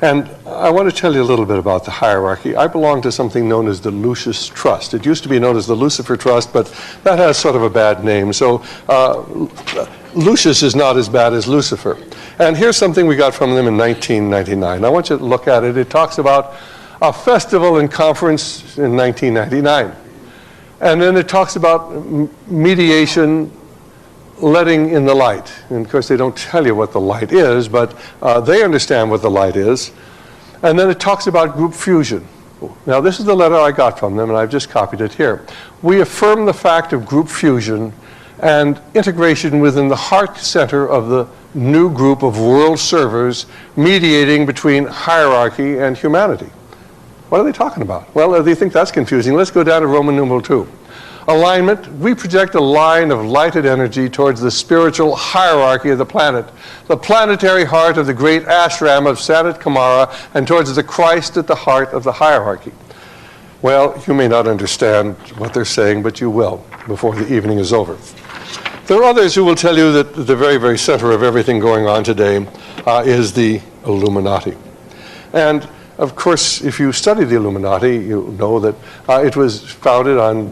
And I want to tell you a little bit about the hierarchy. I belong to something known as the Lucis Trust. It used to be known as the Lucifer Trust, but that has sort of a bad name. So Lucius is not as bad as Lucifer. And here's something we got from them in 1999. I want you to look at it. It talks about a festival and conference in 1999. And then it talks about mediation, letting in the light. And of course, they don't tell you what the light is, but they understand what the light is. And then it talks about group fusion. Now, this is the letter I got from them, and I've just copied it here. We affirm the fact of group fusion and integration within the heart center of the new group of world servers mediating between hierarchy and humanity. What are they talking about? Well, if you think that's confusing, let's go down to Roman numeral 2. Alignment, we project a line of lighted energy towards the spiritual hierarchy of the planet, the planetary heart of the great ashram of Sanat Kumara, and towards the Christ at the heart of the hierarchy. Well, you may not understand what they're saying, but you will before the evening is over. There are others who will tell you that the very, very center of everything going on today is the Illuminati. And of course, if you study the Illuminati, you know that it was founded on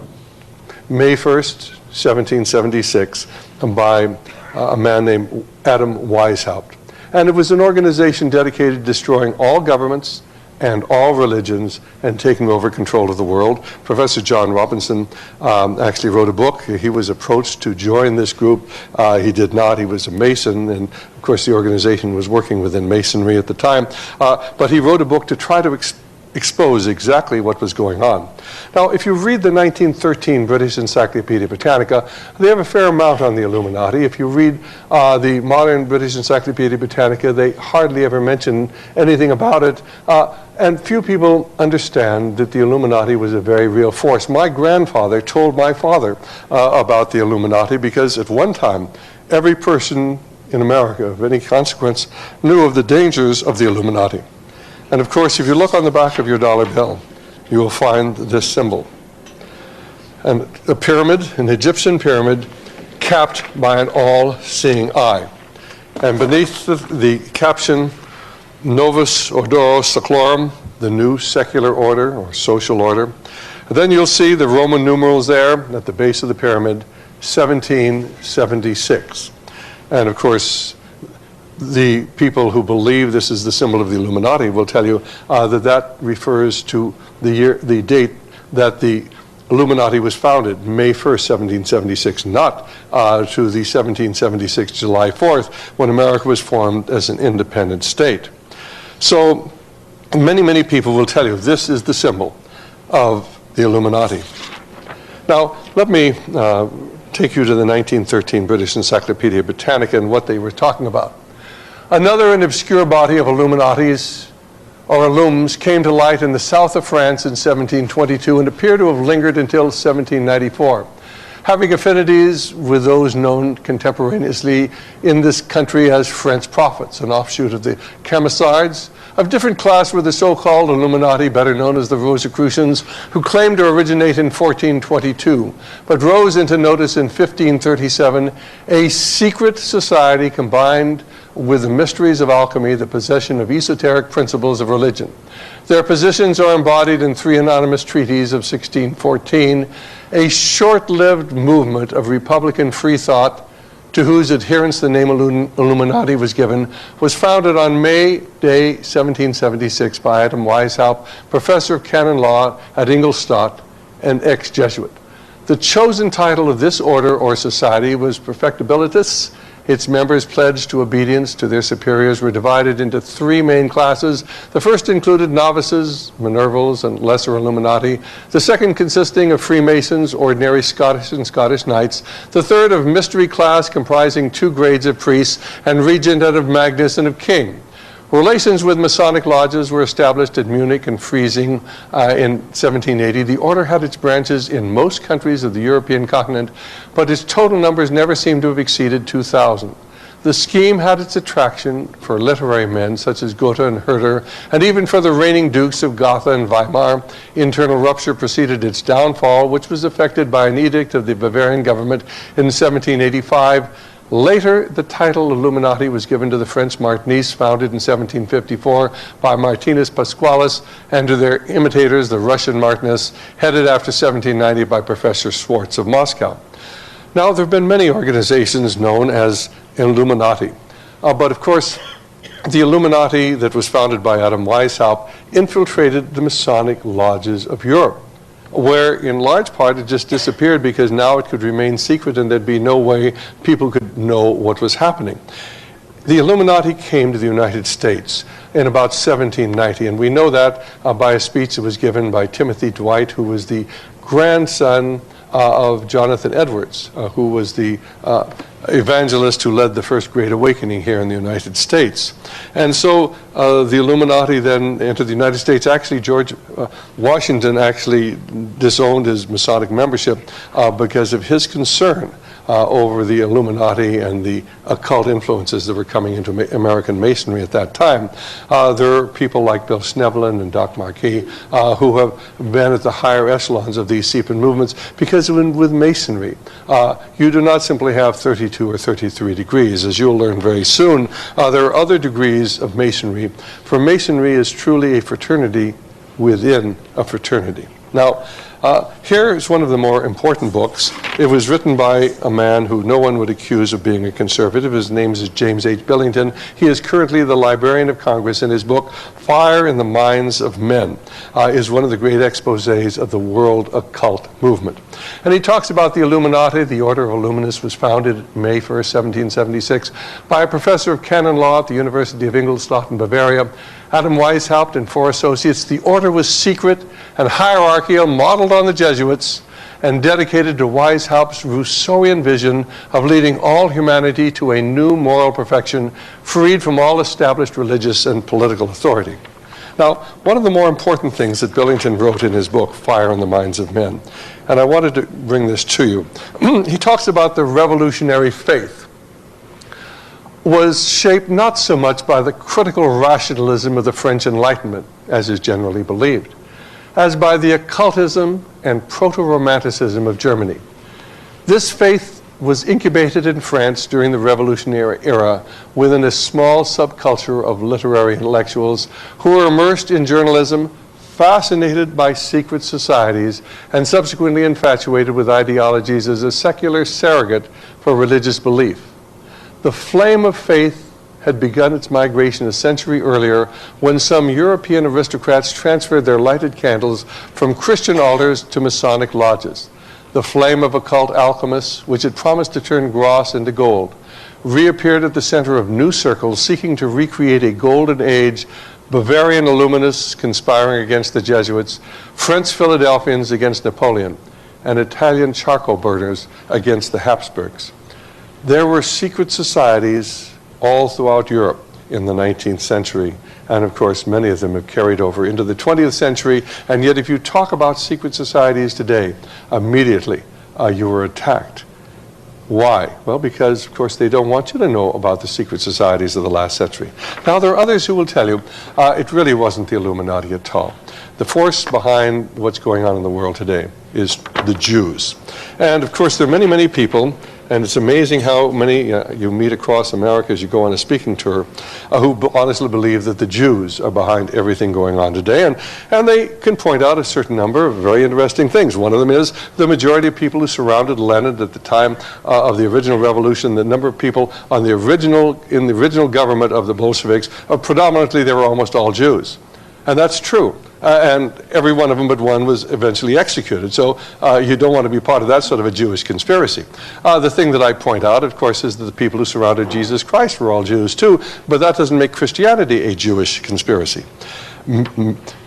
May 1st, 1776, by a man named Adam Weishaupt. And it was an organization dedicated to destroying all governments and all religions and taking over control of the world. Professor John Robinson actually wrote a book. He was approached to join this group. He did not. He was a Mason, and of course the organization was working within Masonry at the time. But he wrote a book to try to expose exactly what was going on. Now, if you read the 1913 British Encyclopedia Britannica, they have a fair amount on the Illuminati. If you read the modern British Encyclopedia Britannica, they hardly ever mention anything about it. And few people understand that the Illuminati was a very real force. My grandfather told my father about the Illuminati because at one time, every person in America of any consequence knew of the dangers of the Illuminati. And of course, if you look on the back of your dollar bill, you will find this symbol. And a pyramid, an Egyptian pyramid, capped by an all-seeing eye. And beneath the caption, Novus Ordo Seclorum, the new secular order or social order. And then you'll see the Roman numerals there at the base of the pyramid, 1776. And of course, the people who believe this is the symbol of the Illuminati will tell you that refers to the date that the Illuminati was founded, May 1st, 1776, not to the 1776 July 4th, when America was formed as an independent state. So many, many people will tell you this is the symbol of the Illuminati. Now, let me take you to the 1913 British Encyclopedia Britannica and what they were talking about. Another and obscure body of Illuminatis, or Illums, came to light in the south of France in 1722 and appear to have lingered until 1794. Having affinities with those known contemporaneously in this country as French prophets, an offshoot of the Camisards, Of different class were the so-called Illuminati, better known as the Rosicrucians, who claimed to originate in 1422, but rose into notice in 1537, a secret society combined with the mysteries of alchemy, the possession of esoteric principles of religion. Their positions are embodied in 3 anonymous treaties of 1614, a short-lived movement of Republican free thought to whose adherence the name Illuminati was given, was founded on May Day 1776 by Adam Weishaupt, professor of canon law at Ingolstadt and ex-Jesuit. The chosen title of this order or society was Perfectibilitas. Its members pledged to obedience to their superiors were divided into 3 main classes. The first included novices, Minervals, and lesser Illuminati. The second consisting of Freemasons, ordinary Scottish and Scottish Knights. The third of mystery class comprising 2 grades of priests and regent and of Magnus and of King. Relations with Masonic lodges were established at Munich and Freising in 1780. The order had its branches in most countries of the European continent, but its total numbers never seem to have exceeded 2,000. The scheme had its attraction for literary men such as Goethe and Herder, and even for the reigning dukes of Gotha and Weimar. Internal rupture preceded its downfall, which was effected by an edict of the Bavarian government in 1785. Later, the title Illuminati was given to the French Martinis, founded in 1754 by Martinus Pasqualis, and to their imitators, the Russian Martinis, headed after 1790 by Professor Schwartz of Moscow. Now, there have been many organizations known as Illuminati, but of course, the Illuminati that was founded by Adam Weishaupt infiltrated the Masonic lodges of Europe, where in large part it just disappeared because now it could remain secret and there'd be no way people could know what was happening. The Illuminati came to the United States in about 1790, and we know that by a speech that was given by Timothy Dwight, who was the grandson of Jonathan Edwards, who was the evangelist who led the first Great Awakening here in the United States. And so the Illuminati then entered the United States. Actually, George Washington actually disowned his Masonic membership because of his concern over the Illuminati and the occult influences that were coming into American Masonry at that time. There are people like Bill Schneebelen and Doc Marquis who have been at the higher echelons of these secret movements, because with Masonry, you do not simply have 32 or 33 degrees. As you'll learn very soon, there are other degrees of Masonry, for Masonry is truly a fraternity within a fraternity. Now, here is one of the more important books. It was written by a man who no one would accuse of being a conservative. His name is James H. Billington. He is currently the Librarian of Congress, and his book, Fire in the Minds of Men, is one of the great exposés of the world occult movement. And he talks about the Illuminati. The Order of Illuminists was founded May 1st, 1776, by a professor of canon law at the University of Ingolstadt in Bavaria, Adam Weishaupt and 4 associates. The order was secret and hierarchical, modeled on the Jesuits, and dedicated to Weishaupt's Rousseauian vision of leading all humanity to a new moral perfection, freed from all established religious and political authority. Now, one of the more important things that Billington wrote in his book, Fire in the Minds of Men, and I wanted to bring this to you, he talks about the revolutionary faith was shaped not so much by the critical rationalism of the French Enlightenment, as is generally believed, as by the occultism and proto-romanticism of Germany. This faith was incubated in France during the Revolutionary era within a small subculture of literary intellectuals who were immersed in journalism, fascinated by secret societies, and subsequently infatuated with ideologies as a secular surrogate for religious belief. The flame of faith had begun its migration a century earlier when some European aristocrats transferred their lighted candles from Christian altars to Masonic lodges. The flame of occult alchemists, which had promised to turn dross into gold, reappeared at the center of new circles seeking to recreate a golden age, Bavarian Illuminists conspiring against the Jesuits, French Philadelphians against Napoleon, and Italian charcoal burners against the Habsburgs. There were secret societies all throughout Europe in the 19th century, and of course many of them have carried over into the 20th century, and yet if you talk about secret societies today, immediately you were attacked Why? Well, because, of course, they don't want you to know about the secret societies of the last century. Now, there are others who will tell you it really wasn't the Illuminati at all. The force behind what's going on in the world today is the Jews. And, of course, there are many, many people, and it's amazing how many you meet across America as you go on a speaking tour, who honestly believe that the Jews are behind everything going on today. And they can point out a certain number of very interesting things. One of them is the majority of people who surrounded Lenin at the time of the original revolution, the number of people in the original government of the Bolsheviks, predominantly they were almost all Jews. And that's true. And every one of them but one was eventually executed. So you don't want to be part of that sort of a Jewish conspiracy. The thing that I point out, of course, is that the people who surrounded Jesus Christ were all Jews too, but that doesn't make Christianity a Jewish conspiracy.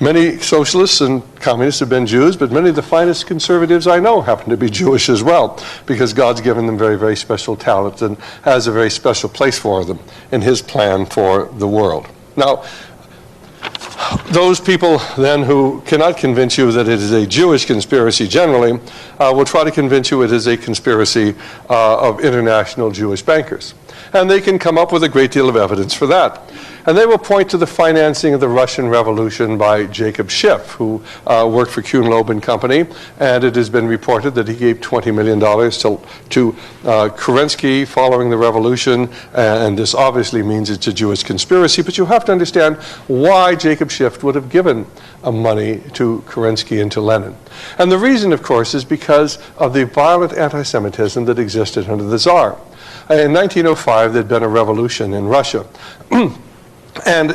Many socialists and communists have been Jews, but many of the finest conservatives I know happen to be Jewish as well, because God's given them very, very special talents and has a very special place for them in His plan for the world. Now, those people then who cannot convince you that it is a Jewish conspiracy generally will try to convince you it is a conspiracy of international Jewish bankers. And they can come up with a great deal of evidence for that. And they will point to the financing of the Russian Revolution by Jacob Schiff, who worked for Kuhn Loeb and Company, and it has been reported that he gave $20 million to Kerensky following the revolution, and this obviously means it's a Jewish conspiracy, but you have to understand why Jacob Schiff would have given money to Kerensky and to Lenin. And the reason, of course, is because of the violent anti-Semitism that existed under the Tsar. In 1905, there had been a revolution in Russia. And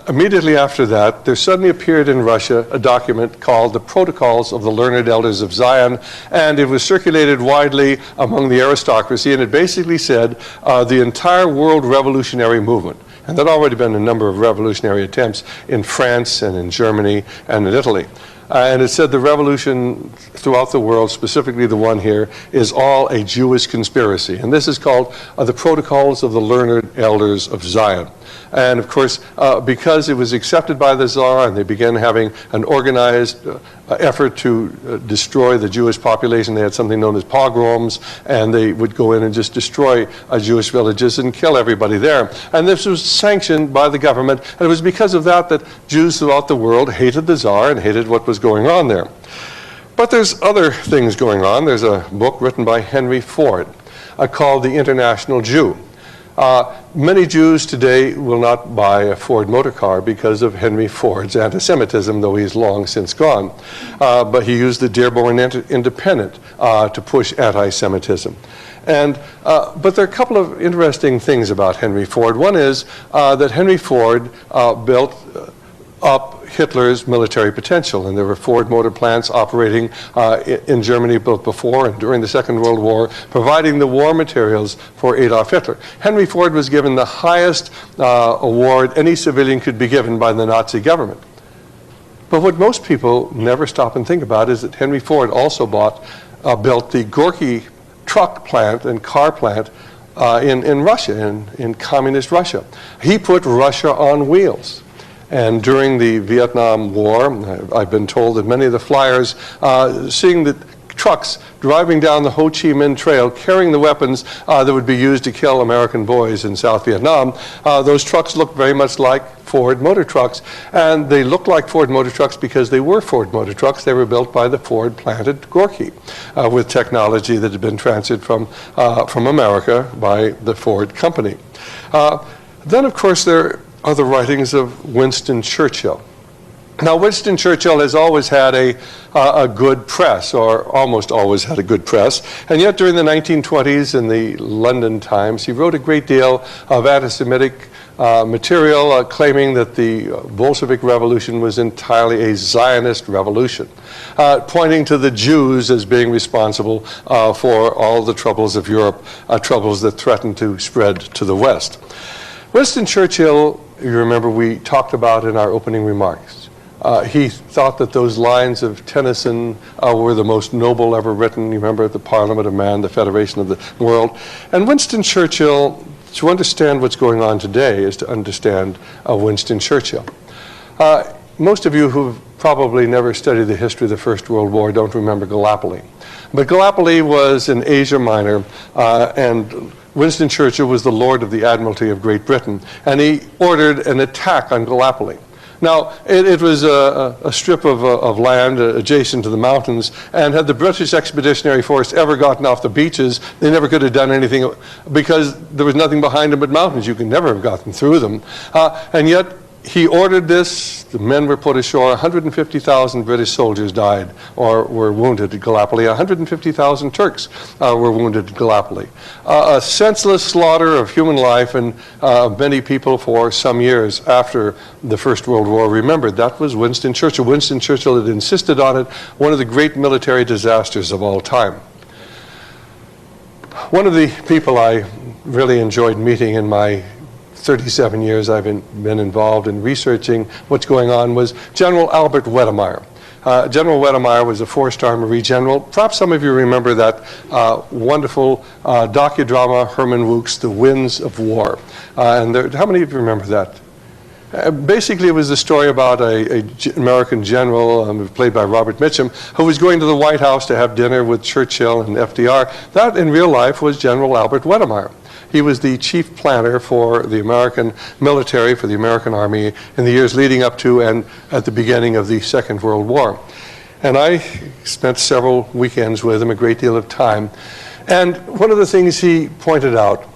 immediately after that, there suddenly appeared in Russia a document called the Protocols of the Learned Elders of Zion, and it was circulated widely among the aristocracy, and it basically said the entire world revolutionary movement. And there had already been a number of revolutionary attempts in France and in Germany and in Italy. And it said the revolution throughout the world, specifically the one here, is all a Jewish conspiracy. And this is called the Protocols of the Learned Elders of Zion. And of course, because it was accepted by the Tsar and they began having an organized effort to destroy the Jewish population, they had something known as pogroms, and they would go in and just destroy Jewish villages and kill everybody there. And this was sanctioned by the government, and it was because of that that Jews throughout the world hated the Tsar and hated what was going on there. But there's other things going on. There's a book written by Henry Ford called The International Jew. Many Jews today will not buy a Ford motor car because of Henry Ford's anti-Semitism, though he's long since gone. But he used the Dearborn Independent to push anti-Semitism. But there are a couple of interesting things about Henry Ford. One is that Henry Ford built up Hitler's military potential, and there were Ford motor plants operating in Germany both before and during the Second World War, providing the war materials for Adolf Hitler. Henry Ford was given the highest award any civilian could be given by the Nazi government. But what most people never stop and think about is that Henry Ford also built the Gorky truck plant and car plant in Russia, in communist Russia. He put Russia on wheels. And during the Vietnam War, I've been told that many of the flyers, seeing the trucks driving down the Ho Chi Minh Trail carrying the weapons that would be used to kill American boys in South Vietnam, those trucks looked very much like Ford motor trucks. And they looked like Ford motor trucks because they were Ford motor trucks. They were built by the Ford plant at Gorky with technology that had been transferred from America by the Ford company. Then, of course, there are the writings of Winston Churchill. Now, Winston Churchill has always had a good press, or almost always had a good press, and yet during the 1920s in the London Times, he wrote a great deal of anti-Semitic material claiming that the Bolshevik Revolution was entirely a Zionist revolution, pointing to the Jews as being responsible for all the troubles of Europe, troubles that threatened to spread to the West. Winston Churchill, you remember we talked about in our opening remarks. He thought that those lines of Tennyson were the most noble ever written. You remember the Parliament of Man, the Federation of the World. And Winston Churchill, to understand what's going on today is to understand Winston Churchill. Most of you who've probably never studied the history of the First World War don't remember Gallipoli. But Gallipoli was in Asia Minor, and Winston Churchill was the Lord of the Admiralty of Great Britain, and he ordered an attack on Gallipoli. Now, it was a strip of land adjacent to the mountains, and had the British Expeditionary Force ever gotten off the beaches, they never could have done anything because there was nothing behind them but mountains. You could never have gotten through them. And yet, he ordered this. The men were put ashore. 150,000 British soldiers died or were wounded at Gallipoli. 150,000 Turks were wounded at Gallipoli. A senseless slaughter of human life, and many people for some years after the First World War remembered. That was Winston Churchill. Winston Churchill had insisted on it, one of the great military disasters of all time. One of the people I really enjoyed meeting in my 37 years I've been involved in researching what's going on was General Albert Wedemeyer. General Wedemeyer was a four-star Marine general. Perhaps some of you remember that wonderful docudrama, Herman Wouk's The Winds of War. How many of you remember that? Basically, it was a story about an American general played by Robert Mitchum who was going to the White House to have dinner with Churchill and FDR. That, in real life, was General Albert Wedemeyer. He was the chief planner for the American military, for the American Army, in the years leading up to and at the beginning of the Second World War. And I spent several weekends with him, a great deal of time. And one of the things he pointed out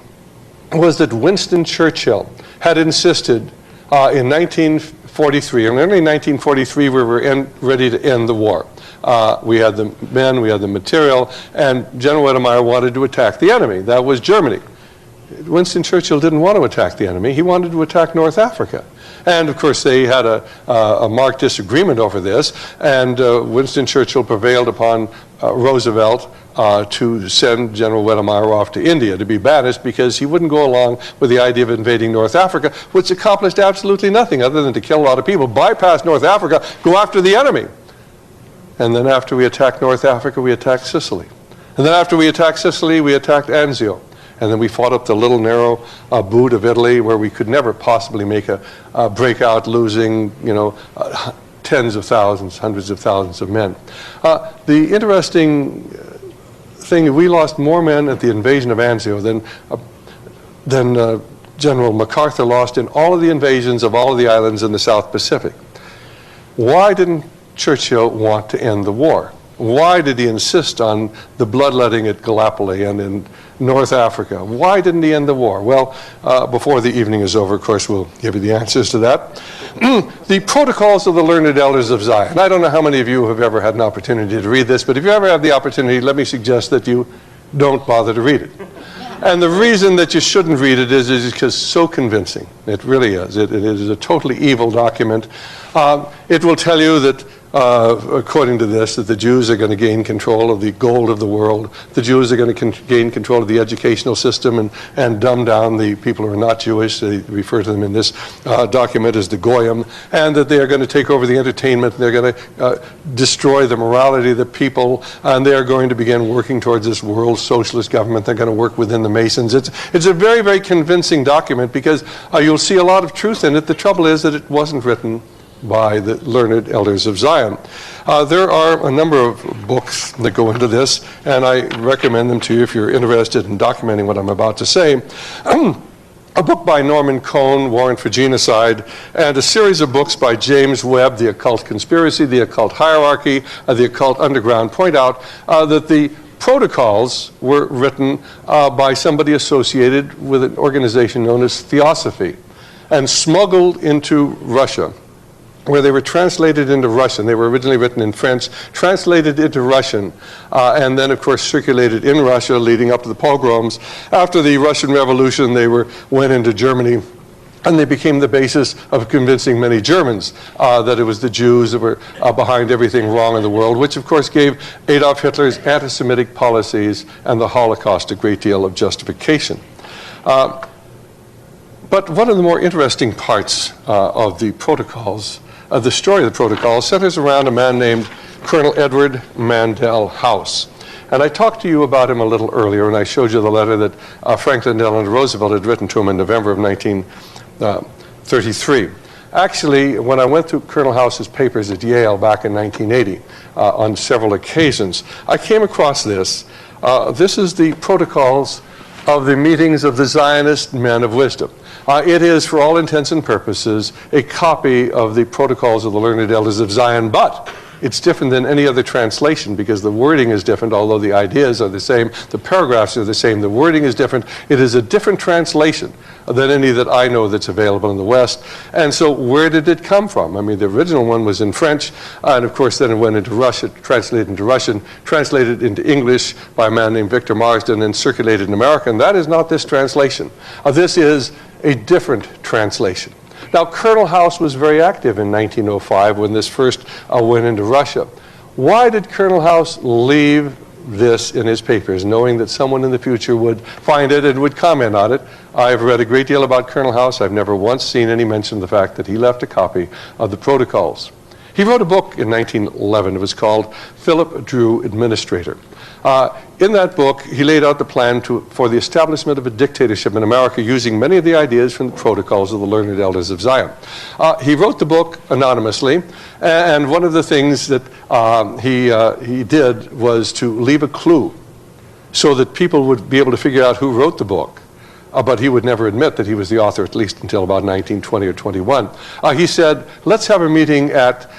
was that Winston Churchill had insisted in 1943, and early 1943 we were ready to end the war. We had the men, we had the material, and General Wedemeyer wanted to attack the enemy. That was Germany. Winston Churchill didn't want to attack the enemy. He wanted to attack North Africa. And, of course, they had a marked disagreement over this, and Winston Churchill prevailed upon Roosevelt to send General Wedemeyer off to India to be banished because he wouldn't go along with the idea of invading North Africa, which accomplished absolutely nothing other than to kill a lot of people, bypass North Africa, go after the enemy. And then after we attacked North Africa, we attacked Sicily. And then after we attacked Sicily, we attacked Anzio. And then we fought up the little narrow boot of Italy where we could never possibly make a breakout, losing, tens of thousands, hundreds of thousands of men. The interesting thing, we lost more men at the invasion of Anzio than General MacArthur lost in all of the invasions of all of the islands in the South Pacific. Why didn't Churchill want to end the war? Why did he insist on the bloodletting at Gallipoli and in North Africa? Why didn't he end the war? Well, before the evening is over, of course, we'll give you the answers to that. The Protocols of the Learned Elders of Zion. I don't know how many of you have ever had an opportunity to read this, but if you ever have the opportunity, let me suggest that you don't bother to read it. And the reason that you shouldn't read it is because it's so convincing. It really is. It is a totally evil document. It will tell you that according to this, that the Jews are going to gain control of the gold of the world. The Jews are going to gain control of the educational system and dumb down the people who are not Jewish. They refer to them in this document as the Goyim. And that they are going to take over the entertainment. They're going to destroy the morality of the people. And they are going to begin working towards this world socialist government. They're going to work within the Masons. It's a very, very convincing document because you'll see a lot of truth in it. The trouble is that it wasn't written by the learned elders of Zion. There are a number of books that go into this, and I recommend them to you if you're interested in documenting what I'm about to say. A book by Norman Cohn, Warrant for Genocide, and a series of books by James Webb, The Occult Conspiracy, The Occult Hierarchy, The Occult Underground, point out that the protocols were written by somebody associated with an organization known as Theosophy and smuggled into Russia, where they were translated into Russian. They were originally written in French, translated into Russian, and then, of course, circulated in Russia leading up to the pogroms. After the Russian Revolution, they went into Germany, and they became the basis of convincing many Germans that it was the Jews that were behind everything wrong in the world, which, of course, gave Adolf Hitler's anti-Semitic policies and the Holocaust a great deal of justification. But one of the more interesting parts of the protocols, the story of the protocols, centers around a man named Colonel Edward Mandell House. And I talked to you about him a little earlier, and I showed you the letter that Franklin Delano Roosevelt had written to him in November of 1933. Actually, when I went through Colonel House's papers at Yale back in 1980 on several occasions, I came across this. This is the protocols of the meetings of the Zionist men of wisdom. It is, for all intents and purposes, a copy of the protocols of the learned elders of Zion, but it's different than any other translation because the wording is different, although the ideas are the same, the paragraphs are the same, the wording is different. It is a different translation than any that I know that's available in the West. And so where did it come from? I mean, the original one was in French, and of course then it went into Russian, translated into Russian, translated into English by a man named Victor Marsden, and circulated in America. And that is not this translation. This is a different translation. Now, Colonel House was very active in 1905 when this first went into Russia. Why did Colonel House leave this in his papers, knowing that someone in the future would find it and would comment on it? I've read a great deal about Colonel House. I've never once seen any mention of the fact that he left a copy of the protocols. He wrote a book in 1911. It was called Philip Drew Administrator. In that book, he laid out the plan for the establishment of a dictatorship in America using many of the ideas from the protocols of the learned elders of Zion. He wrote the book anonymously, and one of the things that he did was to leave a clue so that people would be able to figure out who wrote the book. But he would never admit that he was the author, at least until about 1920 or 21. He said, let's have a meeting at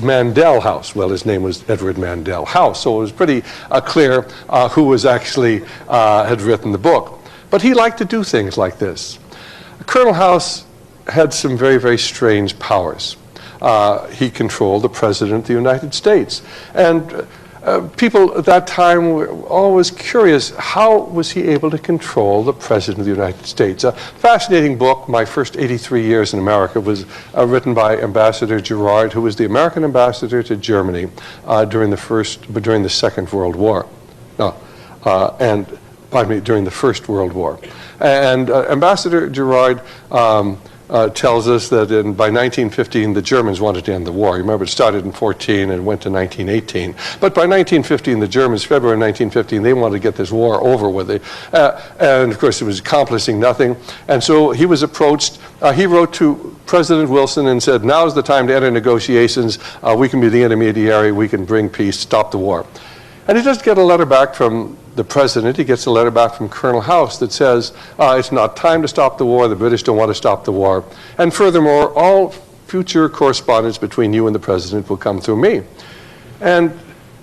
Mandel House. Well, his name was Edward Mandel House, so it was pretty clear who was actually had written the book. But he liked to do things like this. Colonel House had some very, very strange powers. He controlled the President of the United States. And people at that time were always curious, how was he able to control the President of the United States? A fascinating book, My First 83 Years in America, was written by Ambassador Gerard, who was the American ambassador to Germany during the Second World War. During the First World War. And Ambassador Gerard tells us that by 1915 the Germans wanted to end the war. You remember it started in 14 and went to 1918. But by 1915 the Germans, February 1915, they wanted to get this war over with. And of course it was accomplishing nothing. And so he was approached. He wrote to President Wilson and said, now's the time to enter negotiations. We can be the intermediary. We can bring peace, stop the war. And he doesn't get a letter back from the president. He gets a letter back from Colonel House that says, it's not time to stop the war. The British don't want to stop the war. And furthermore, all future correspondence between you and the president will come through me. And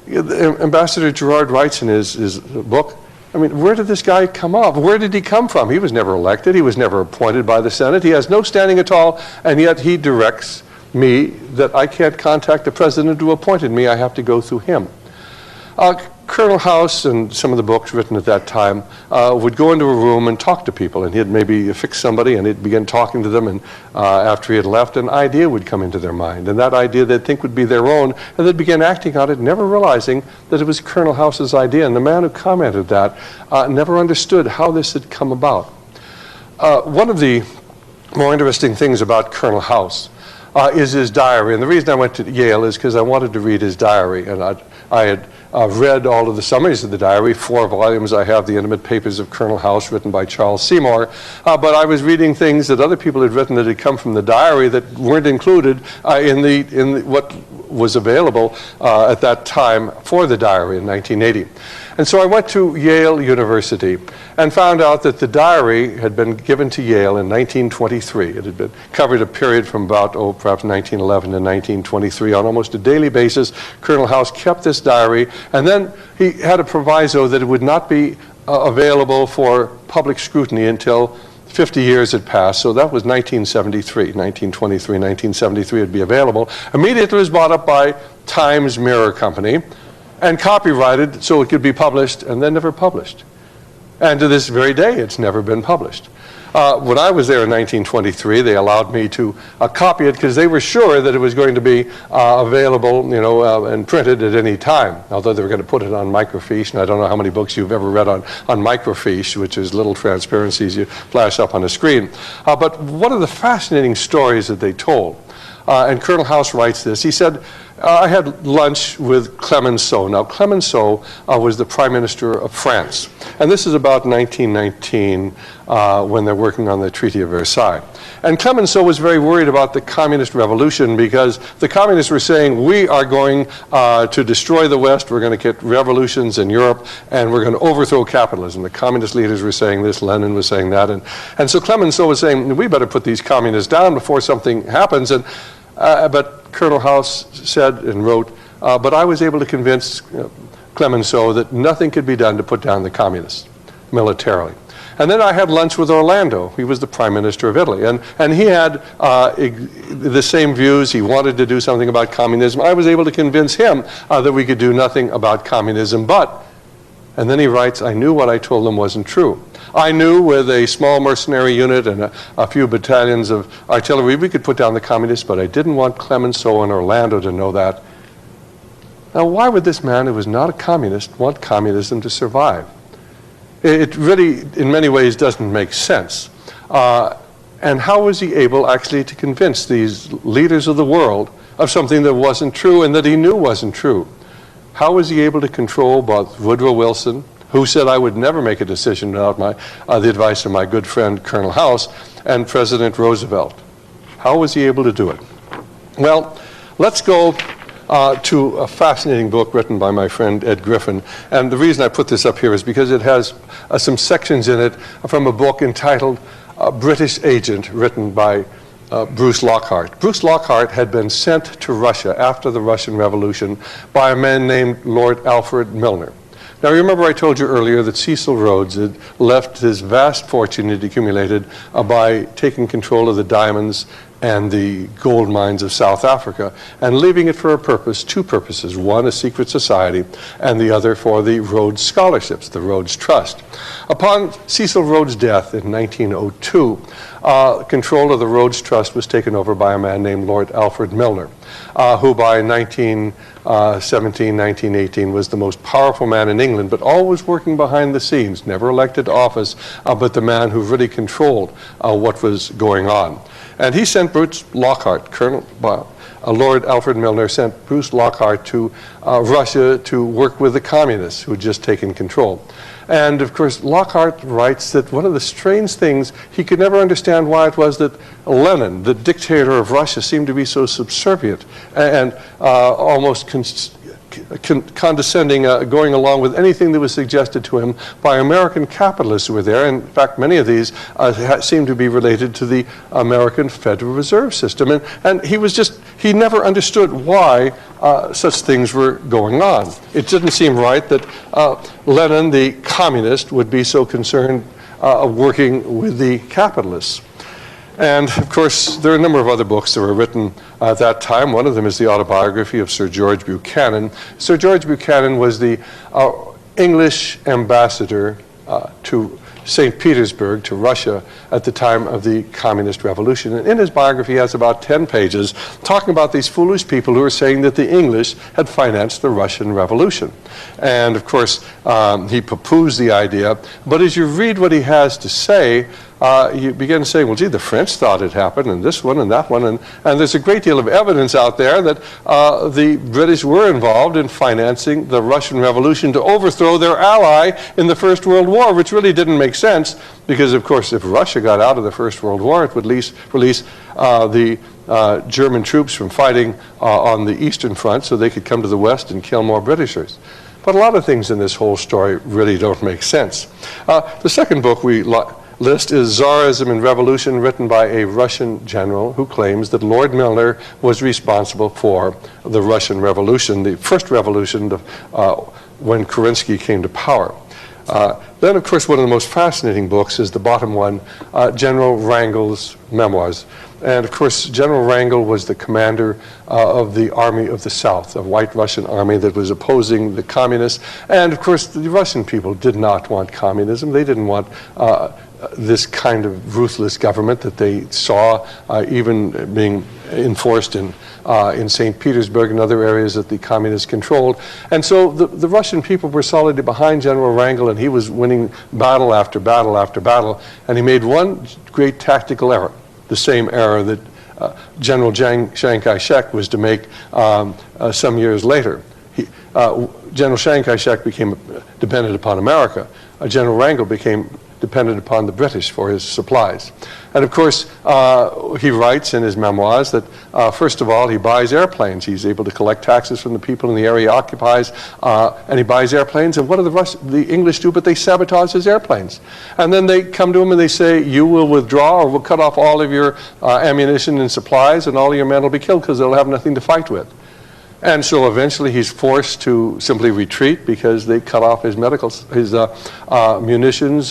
Ambassador Gerard writes in his book, I mean, where did this guy come up? Where did he come from? He was never elected. He was never appointed by the Senate. He has no standing at all. And yet he directs me that I can't contact the president who appointed me. I have to go through him. Colonel House and some of the books written at that time would go into a room and talk to people, and he'd maybe fix somebody and he'd begin talking to them, and after he had left, an idea would come into their mind, and that idea they'd think would be their own, and they'd begin acting on it, never realizing that it was Colonel House's idea. And the man who commented that never understood how this had come about. One of the more interesting things about Colonel House is his diary, and the reason I went to Yale is because I wanted to read his diary, and I had read all of the summaries of the diary, 4 volumes. I have the intimate papers of Colonel House written by Charles Seymour, but I was reading things that other people had written that had come from the diary that weren't included in what was available at that time for the diary in 1980. And so I went to Yale University and found out that the diary had been given to Yale in 1923. It had been covered a period from about, perhaps 1911 to 1923 on almost a daily basis. Colonel House kept this diary, and then he had a proviso that it would not be available for public scrutiny until 50 years had passed. So that was 1973, 1923, 1973 would be available. Immediately it was bought up by Times Mirror Company and copyrighted so it could be published, and then never published. And to this very day, it's never been published. When I was there in 1923, they allowed me to copy it because they were sure that it was going to be available, and printed at any time. Although they were going to put it on microfiche, and I don't know how many books you've ever read on microfiche, which is little transparencies you flash up on a screen. But one of the fascinating stories that they told, and Colonel House writes this, he said, I had lunch with Clemenceau. Now, Clemenceau was the Prime Minister of France. And this is about 1919 when they're working on the Treaty of Versailles. And Clemenceau was very worried about the communist revolution because the communists were saying, we are going to destroy the West, we're going to get revolutions in Europe, and we're going to overthrow capitalism. The communist leaders were saying this, Lenin was saying that. And so Clemenceau was saying, we better put these communists down before something happens. But Colonel House said and wrote, but I was able to convince Clemenceau that nothing could be done to put down the communists militarily. And then I had lunch with Orlando. He was the Prime Minister of Italy. And he had the same views. He wanted to do something about communism. I was able to convince him that we could do nothing about communism. And then he writes, I knew what I told them wasn't true. I knew with a small mercenary unit and a few battalions of artillery we could put down the communists, but I didn't want Clemenceau and Orlando to know that. Now, why would this man who was not a communist want communism to survive? It really, in many ways, doesn't make sense. And how was he able actually to convince these leaders of the world of something that wasn't true and that he knew wasn't true? How was he able to control both Woodrow Wilson, who said I would never make a decision without the advice of my good friend Colonel House, and President Roosevelt? How was he able to do it? Well, let's go to a fascinating book written by my friend Ed Griffin. And the reason I put this up here is because it has some sections in it from a book entitled British Agent, written by Bruce Lockhart. Bruce Lockhart had been sent to Russia after the Russian Revolution by a man named Lord Alfred Milner. Now, remember I told you earlier that Cecil Rhodes had left his vast fortune he'd accumulated by taking control of the diamonds and the gold mines of South Africa, and leaving it for a purpose, two purposes. One, a secret society, and the other for the Rhodes Scholarships, the Rhodes Trust. Upon Cecil Rhodes' death in 1902, control of the Rhodes Trust was taken over by a man named Lord Alfred Milner, who by 1917, 1918 was the most powerful man in England, but always working behind the scenes, never elected to office, but the man who really controlled what was going on. And he sent Bruce Lockhart, Lord Alfred Milner sent Bruce Lockhart to Russia to work with the communists who had just taken control. And of course, Lockhart writes that one of the strange things, he could never understand why it was that Lenin, the dictator of Russia, seemed to be so subservient and almost condescending, going along with anything that was suggested to him by American capitalists who were there. In fact, many of these seem to be related to the American Federal Reserve System. And he never understood why such things were going on. It didn't seem right that Lenin, the communist, would be so concerned working with the capitalists. And of course, there are a number of other books that were written at that time. One of them is the autobiography of Sir George Buchanan. Sir George Buchanan was the English ambassador to St. Petersburg, to Russia, at the time of the Communist Revolution. And in his biography, he has about 10 pages talking about these foolish people who are saying that the English had financed the Russian Revolution. And of course, he poo-poos the idea. But as you read what he has to say, you begin saying, well, gee, the French thought it happened, and this one and that one. And there's a great deal of evidence out there that the British were involved in financing the Russian Revolution to overthrow their ally in the First World War, which really didn't make sense because, of course, if Russia got out of the First World War, it would release the German troops from fighting on the Eastern Front so they could come to the West and kill more Britishers. But a lot of things in this whole story really don't make sense. The second book we list is Tsarism and Revolution, written by a Russian general who claims that Lord Milner was responsible for the Russian Revolution, the first revolution when Kerensky came to power. Then, of course, one of the most fascinating books is the bottom one, General Wrangel's Memoirs. And, of course, General Wrangel was the commander of the Army of the South, a white Russian army that was opposing the communists. And, of course, the Russian people did not want communism. They didn't want this kind of ruthless government that they saw even being enforced in St. Petersburg and other areas that the communists controlled. And so the Russian people were solidly behind General Wrangel, and he was winning battle after battle after battle. And he made one great tactical error, the same error that General Chiang Kai-shek was to make some years later. General Chiang Kai-shek became dependent upon America. General Wrangel became dependent upon the British for his supplies. And of course, he writes in his memoirs that, first of all, he buys airplanes. He's able to collect taxes from the people in the area he occupies, and he buys airplanes. And what do the English do? But they sabotage his airplanes. And then they come to him and they say, you will withdraw, or we'll cut off all of your ammunition and supplies, and all of your men will be killed because they'll have nothing to fight with. And so eventually he's forced to simply retreat because they cut off his munitions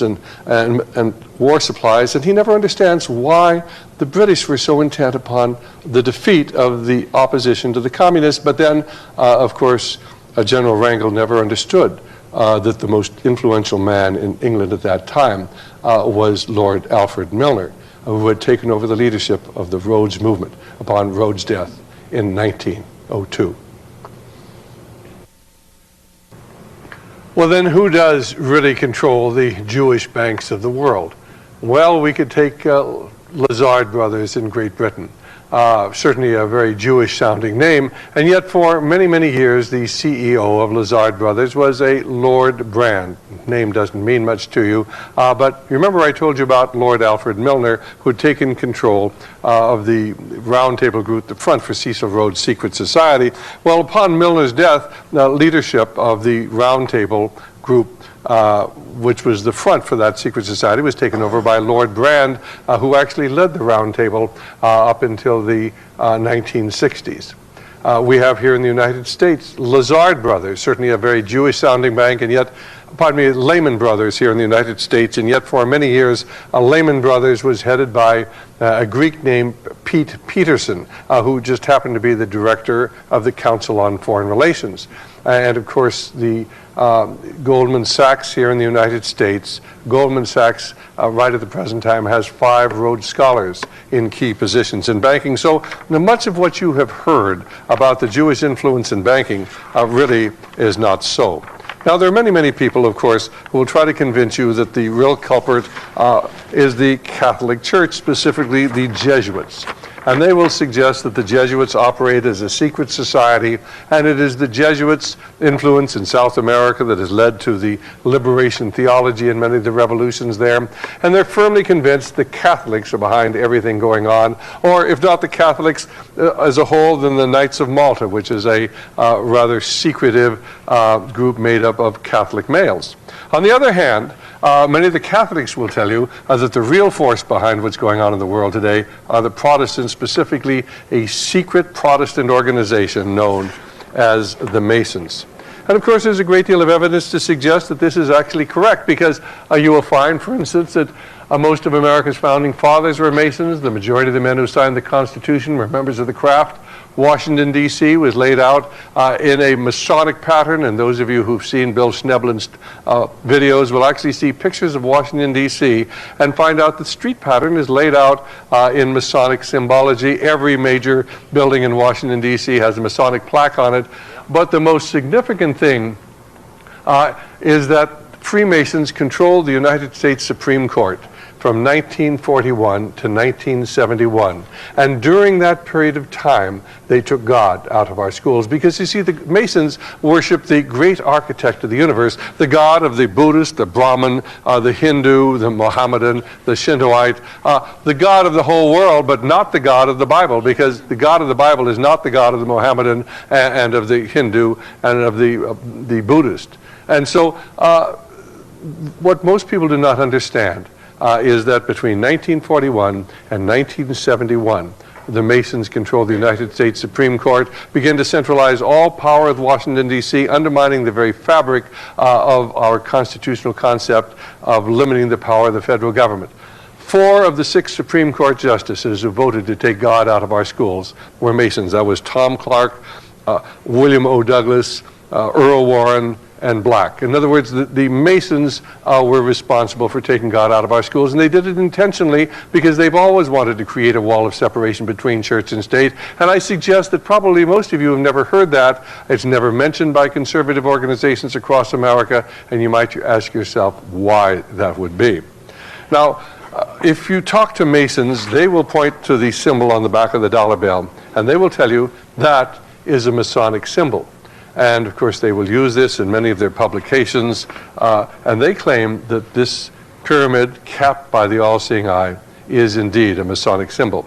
and war supplies. And he never understands why the British were so intent upon the defeat of the opposition to the communists. But then, of course, General Wrangel never understood that the most influential man in England at that time was Lord Alfred Milner, who had taken over the leadership of the Rhodes movement upon Rhodes' death in 1902. Well, then who does really control the Jewish banks of the world? Well, we could take Lazard Brothers in Great Britain. Certainly a very Jewish-sounding name, and yet for many, many years the CEO of Lazard Brothers was a Lord Brand. Name doesn't mean much to you, but remember I told you about Lord Alfred Milner, who had taken control of the Round Table group, the Front for Cecil Rhodes' Secret Society. Well, upon Milner's death, the leadership of the Round Table group, which was the front for that secret society, was taken over by Lord Brand, who actually led the Round Table up until the 1960s. We have here in the United States Lazard Brothers, certainly a very Jewish-sounding bank, and yet, Lehman Brothers here in the United States, and yet for many years, Lehman Brothers was headed by a Greek named Pete Peterson, who just happened to be the director of the Council on Foreign Relations. And of course, the Goldman Sachs here in the United States, Goldman Sachs right at the present time has 5 Rhodes Scholars in key positions in banking. So much of what you have heard about the Jewish influence in banking really is not so. Now, there are many, many people, of course, who will try to convince you that the real culprit is the Catholic Church, specifically the Jesuits. And they will suggest that the Jesuits operate as a secret society, and it is the Jesuits' influence in South America that has led to the liberation theology and many of the revolutions there. And they're firmly convinced the Catholics are behind everything going on, or if not the Catholics as a whole, then the Knights of Malta, which is a rather secretive group made up of Catholic males. On the other hand, many of the Catholics will tell you that the real force behind what's going on in the world today are the Protestants, specifically a secret Protestant organization known as the Masons. And of course, there's a great deal of evidence to suggest that this is actually correct, because you will find, for instance, that most of America's founding fathers were Masons. The majority of the men who signed the Constitution were members of the craft. Washington, D.C. was laid out in a Masonic pattern, and those of you who've seen Bill Schneblin's videos will actually see pictures of Washington, D.C. and find out the street pattern is laid out in Masonic symbology. Every major building in Washington, D.C. has a Masonic plaque on it. But the most significant thing is that Freemasons controlled the United States Supreme Court from 1941 to 1971. And during that period of time, they took God out of our schools. Because you see, the Masons worship the great architect of the universe, the God of the Buddhist, the Brahmin, the Hindu, the Mohammedan, the Shintoite, the God of the whole world, but not the God of the Bible, because the God of the Bible is not the God of the Mohammedan and of the Hindu and of the Buddhist. And so what most people do not understand is that between 1941 and 1971, the Masons controlled the United States Supreme Court, began to centralize all power of Washington, D.C., undermining the very fabric of our constitutional concept of limiting the power of the federal government. 4 of the 6 Supreme Court justices who voted to take God out of our schools were Masons. That was Tom Clark, William O. Douglas, Earl Warren, and Black. In other words, the Masons were responsible for taking God out of our schools, and they did it intentionally because they've always wanted to create a wall of separation between church and state. And I suggest that probably most of you have never heard that. It's never mentioned by conservative organizations across America, and you might ask yourself why that would be. Now, if you talk to Masons, they will point to the symbol on the back of the dollar bill, and they will tell you that is a Masonic symbol. And of course, they will use this in many of their publications, and they claim that this pyramid capped by the all-seeing eye is indeed a Masonic symbol.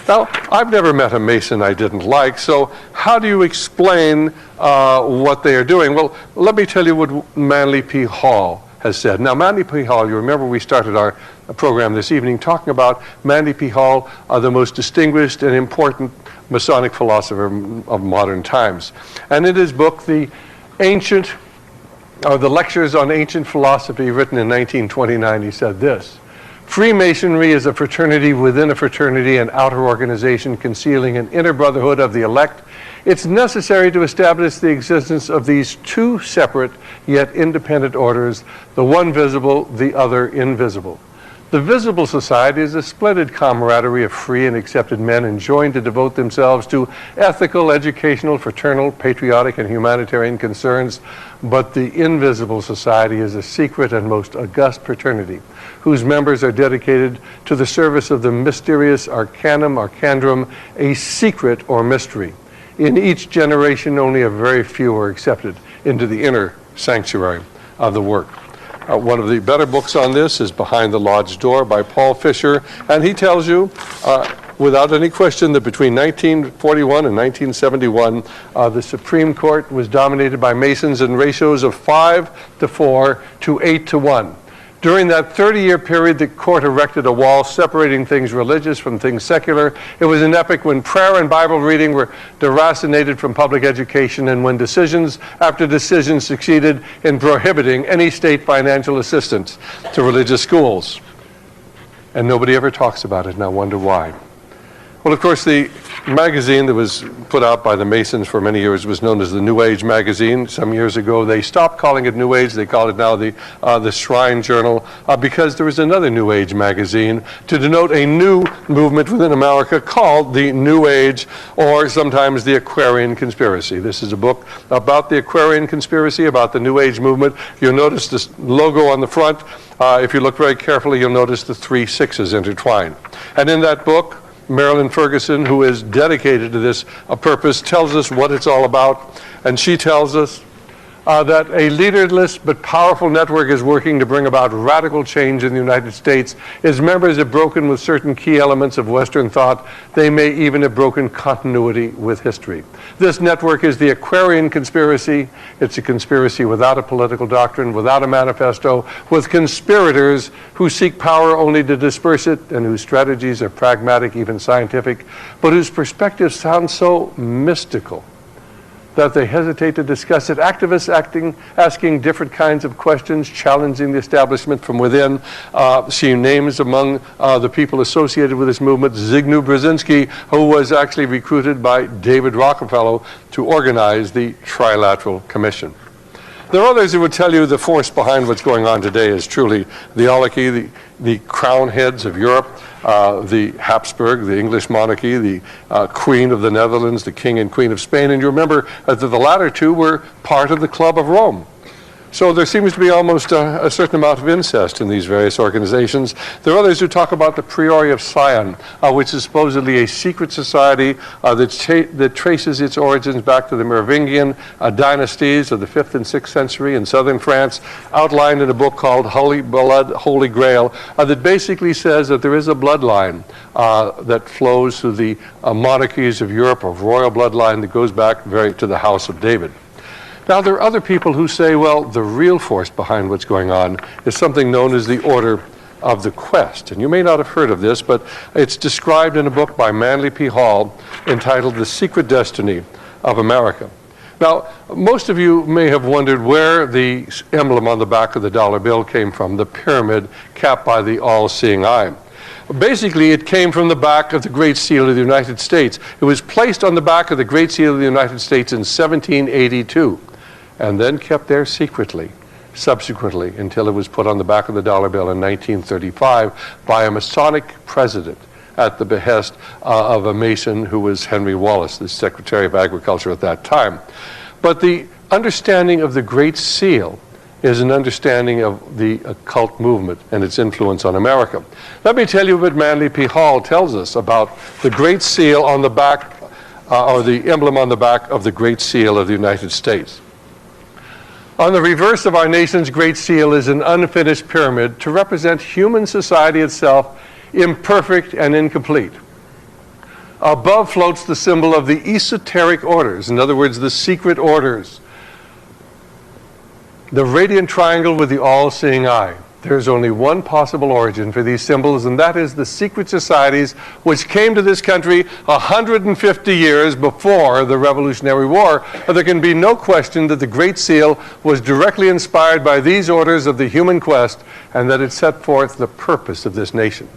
Now, I've never met a Mason I didn't like, so how do you explain what they are doing? Well, let me tell you what Manly P. Hall has said. Now, Manly P. Hall, you remember we started our program this evening talking about Manly P. Hall, the most distinguished and important Masonic philosopher of modern times. And in his book, The Lectures on Ancient Philosophy, written in 1929, he said this: Freemasonry is a fraternity within a fraternity, an outer organization concealing an inner brotherhood of the elect. It's necessary to establish the existence of these two separate yet independent orders, the one visible, the other invisible. The visible society is a splendid camaraderie of free and accepted men enjoined to devote themselves to ethical, educational, fraternal, patriotic, and humanitarian concerns. But the invisible society is a secret and most august fraternity, whose members are dedicated to the service of the mysterious arcandrum, a secret or mystery. In each generation, only a very few are accepted into the inner sanctuary of the work. One of the better books on this is Behind the Lodge Door by Paul Fisher, and he tells you without any question that between 1941 and 1971, the Supreme Court was dominated by Masons in ratios of 5-4 to 8-1. During that 30-year period, the court erected a wall separating things religious from things secular. It was an epoch when prayer and Bible reading were deracinated from public education, and when decisions after decisions succeeded in prohibiting any state financial assistance to religious schools. And nobody ever talks about it, and I wonder why. Well, of course, the magazine that was put out by the Masons for many years was known as the New Age magazine. Some years ago, they stopped calling it New Age. They called it now the Shrine Journal, because there was another New Age magazine to denote a new movement within America called the New Age, or sometimes the Aquarian Conspiracy. This is a book about the Aquarian Conspiracy, about the New Age movement. You'll notice this logo on the front. If you look very carefully, you'll notice the 3 6s intertwined. And in that book, Marilyn Ferguson, who is dedicated to this purpose, tells us what it's all about. And she tells us that a leaderless but powerful network is working to bring about radical change in the United States. Its members have broken with certain key elements of Western thought. They may even have broken continuity with history. This network is the Aquarian Conspiracy. It's a conspiracy without a political doctrine, without a manifesto, with conspirators who seek power only to disperse it, and whose strategies are pragmatic, even scientific, but whose perspectives sound so mystical that they hesitate to discuss it. Activists asking different kinds of questions, challenging the establishment from within. She names among the people associated with this movement Zygmunt Brzezinski, who was actually recruited by David Rockefeller to organize the Trilateral Commission. There are others who would tell you the force behind what's going on today is truly the oligarchy, the crown heads of Europe, the Habsburg, the English monarchy, the Queen of the Netherlands, the King and Queen of Spain. And you remember that the latter two were part of the Club of Rome. So there seems to be almost a certain amount of incest in these various organizations. There are others who talk about the Priori of Sion, which is supposedly a secret society that traces its origins back to the Merovingian dynasties of the 5th and 6th century in southern France, outlined in a book called Holy Blood, Holy Grail, that basically says that there is a bloodline that flows through the monarchies of Europe, of royal bloodline that goes back to the House of David. Now, there are other people who say, well, the real force behind what's going on is something known as the Order of the Quest. And you may not have heard of this, but it's described in a book by Manly P. Hall entitled The Secret Destiny of America. Now, most of you may have wondered where the emblem on the back of the dollar bill came from, the pyramid capped by the all-seeing eye. Basically, it came from the back of the Great Seal of the United States. It was placed on the back of the Great Seal of the United States in 1782. And then kept there secretly, subsequently, until it was put on the back of the dollar bill in 1935 by a Masonic president at the behest of a Mason who was Henry Wallace, the Secretary of Agriculture at that time. But the understanding of the Great Seal is an understanding of the occult movement and its influence on America. Let me tell you what Manly P. Hall tells us about the Great Seal on the back, or the emblem on the back of the Great Seal of the United States. On the reverse of our nation's Great Seal is an unfinished pyramid to represent human society itself, imperfect and incomplete. Above floats the symbol of the esoteric orders, in other words, the secret orders. The radiant triangle with the all-seeing eye. There's only one possible origin for these symbols, and that is the secret societies which came to this country 150 years before the Revolutionary War. There can be no question that the Great Seal was directly inspired by these orders of the human quest, and that it set forth the purpose of this nation.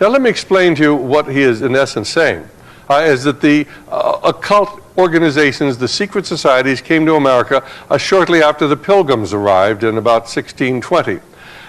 Now let me explain to you what he is in essence saying, is that the occult organizations, the secret societies, came to America shortly after the Pilgrims arrived in about 1620.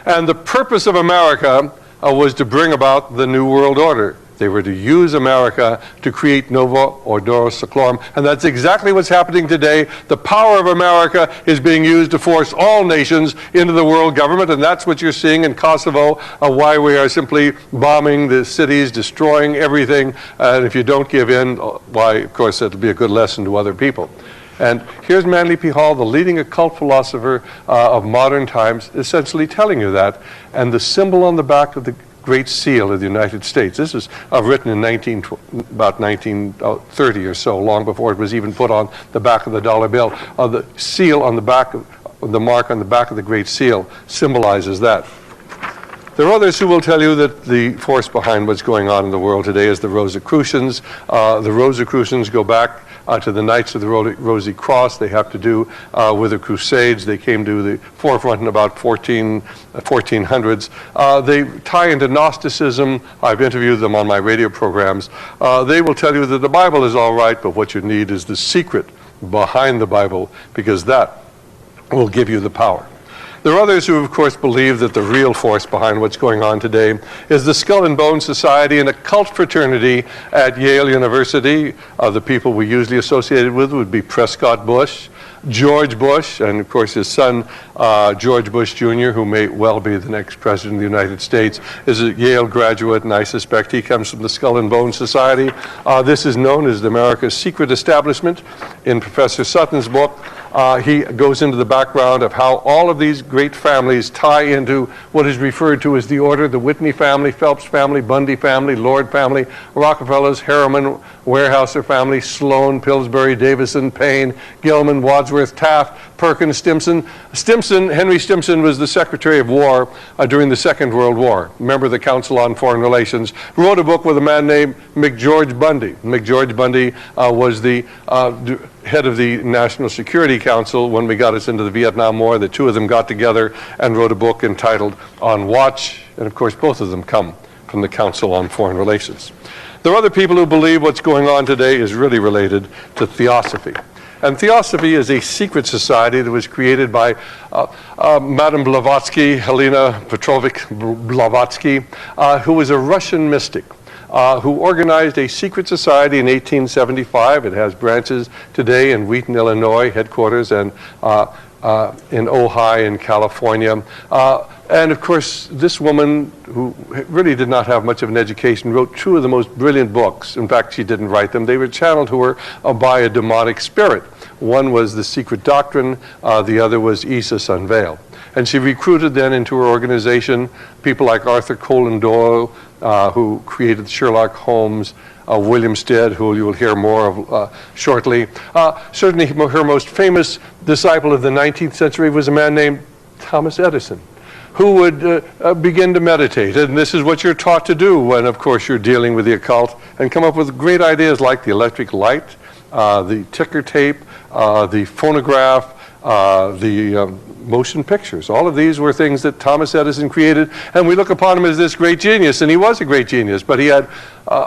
And the purpose of America was to bring about the New World Order. They were to use America to create Nova Ordo Seclorum, and that's exactly what's happening today. The power of America is being used to force all nations into the world government, and that's what you're seeing in Kosovo, why we are simply bombing the cities, destroying everything, and if you don't give in, why, of course, it'll be a good lesson to other people. And here's Manly P. Hall, the leading occult philosopher of modern times, essentially telling you that, and the symbol on the back of the Great Seal of the United States. This was written in about 1930 or so, long before it was even put on the back of the dollar bill. The seal on the back, the mark on the back of the Great Seal symbolizes that. There are others who will tell you that the force behind what's going on in the world today is the Rosicrucians. The Rosicrucians go back to the Knights of the Rosy Cross. They have to do with the Crusades. They came to the forefront in about 1400s. They tie into Gnosticism. I've interviewed them on my radio programs. They will tell you that the Bible is all right, but what you need is the secret behind the Bible, because that will give you the power. There are others who, of course, believe that the real force behind what's going on today is the Skull and Bone Society, an occult fraternity at Yale University. The people we usually associated with would be Prescott Bush, George Bush, and of course his son, George Bush Jr., who may well be the next president of the United States, is a Yale graduate, and I suspect he comes from the Skull and Bone Society. This is known as America's secret establishment. In Professor Sutton's book, he goes into the background of how all of these great families tie into what is referred to as the order: the Whitney family, Phelps family, Bundy family, Lord family, Rockefellers, Harriman, Weyerhaeuser family, Sloan, Pillsbury, Davison, Payne, Gilman, Wadsworth, Taft, Perkins, Stimson. Henry Stimson was the Secretary of War during the Second World War, member of the Council on Foreign Relations, wrote a book with a man named McGeorge Bundy. McGeorge Bundy was the head of the National Security Council when we got us into the Vietnam War. The two of them got together and wrote a book entitled On Watch, and of course both of them come from the Council on Foreign Relations. There are other people who believe what's going on today is really related to theosophy. And theosophy is a secret society that was created by Madame Blavatsky, Helena Petrovich Blavatsky, who was a Russian mystic, who organized a secret society in 1875. It has branches today in Wheaton, Illinois, headquarters, and in Ojai in California. And of course, this woman, who really did not have much of an education, wrote two of the most brilliant books. In fact, she didn't write them. They were channeled to her by a demonic spirit. One was The Secret Doctrine, the other was Isis Unveiled. And she recruited then into her organization people like Arthur Conan Doyle, who created Sherlock Holmes, William Stead, who you will hear more of shortly. Certainly her most famous disciple of the 19th century was a man named Thomas Edison, who would begin to meditate. And this is what you're taught to do when, of course, you're dealing with the occult, and come up with great ideas like the electric light, the ticker tape, the phonograph, the motion pictures. All of these were things that Thomas Edison created, and we look upon him as this great genius, and he was a great genius, but he had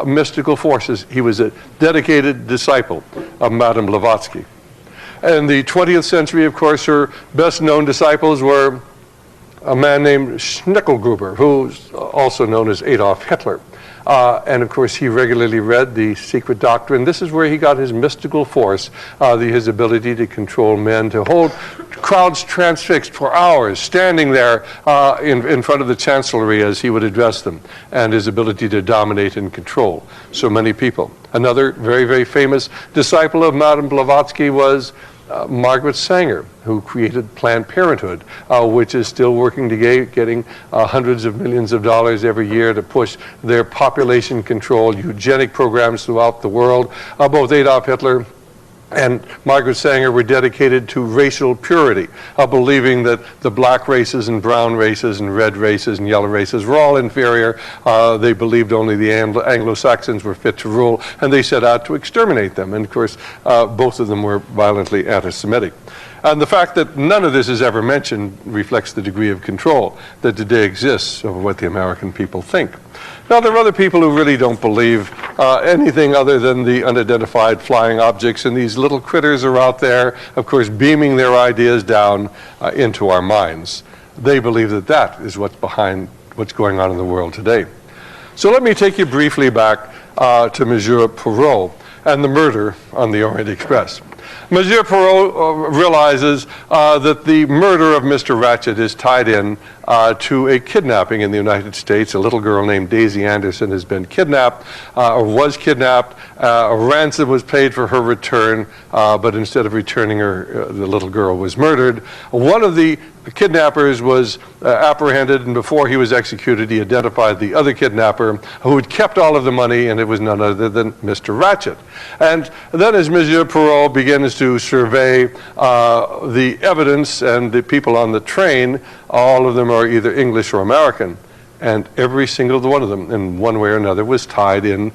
mystical forces. He was a dedicated disciple of Madame Blavatsky. In the 20th century, of course, her best-known disciples were a man named Schnickelgruber, who's also known as Adolf Hitler. And of course, he regularly read the secret doctrine. This is where he got his mystical force, his ability to control men, to hold crowds transfixed for hours, standing there in front of the chancellery as he would address them, and his ability to dominate and control so many people. Another very, very famous disciple of Madame Blavatsky was Margaret Sanger, who created Planned Parenthood, which is still working to getting hundreds of millions of dollars every year to push their population control, eugenic programs throughout the world. Both Adolf Hitler and Margaret Sanger were dedicated to racial purity, believing that the black races and brown races and red races and yellow races were all inferior. They believed only the Anglo-Saxons were fit to rule, and they set out to exterminate them. And of course, both of them were violently anti-Semitic. And the fact that none of this is ever mentioned reflects the degree of control that today exists over what the American people think. Now, there are other people who really don't believe anything other than the unidentified flying objects, and these little critters are out there, of course, beaming their ideas down into our minds. They believe that that is what's behind what's going on in the world today. So let me take you briefly back to Monsieur Poirot and the murder on the Orient Express. Monsieur Poirot realizes that the murder of Mr. Ratchet is tied in to a kidnapping in the United States. A little girl named Daisy Anderson has been kidnapped, or was kidnapped. A ransom was paid for her return, but instead of returning her, the little girl was murdered. One of the kidnappers was apprehended, and before he was executed, he identified the other kidnapper who had kept all of the money, and it was none other than Mr. Ratchet. And then as Monsieur Poirot begins to survey the evidence and the people on the train, all of them are either English or American. And every single one of them, in one way or another, was tied in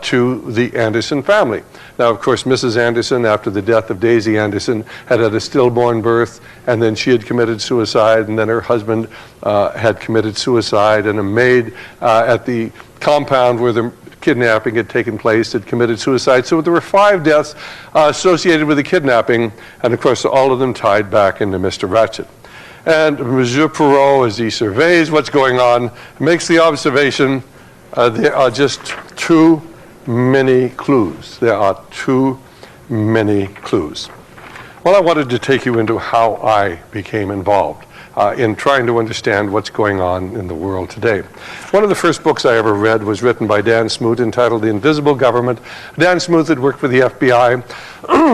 to the Anderson family. Now, of course, Mrs. Anderson, after the death of Daisy Anderson, had a stillborn birth, and then she had committed suicide, and then her husband had committed suicide, and a maid at the compound where the kidnapping had taken place had committed suicide. So there were 5 deaths associated with the kidnapping, and of course, all of them tied back into Mr. Ratchet. And Monsieur Poirot, as he surveys what's going on, makes the observation, there are just too many clues. There are too many clues. Well, I wanted to take you into how I became involved in trying to understand what's going on in the world today. One of the first books I ever read was written by Dan Smoot, entitled The Invisible Government. Dan Smoot had worked for the FBI,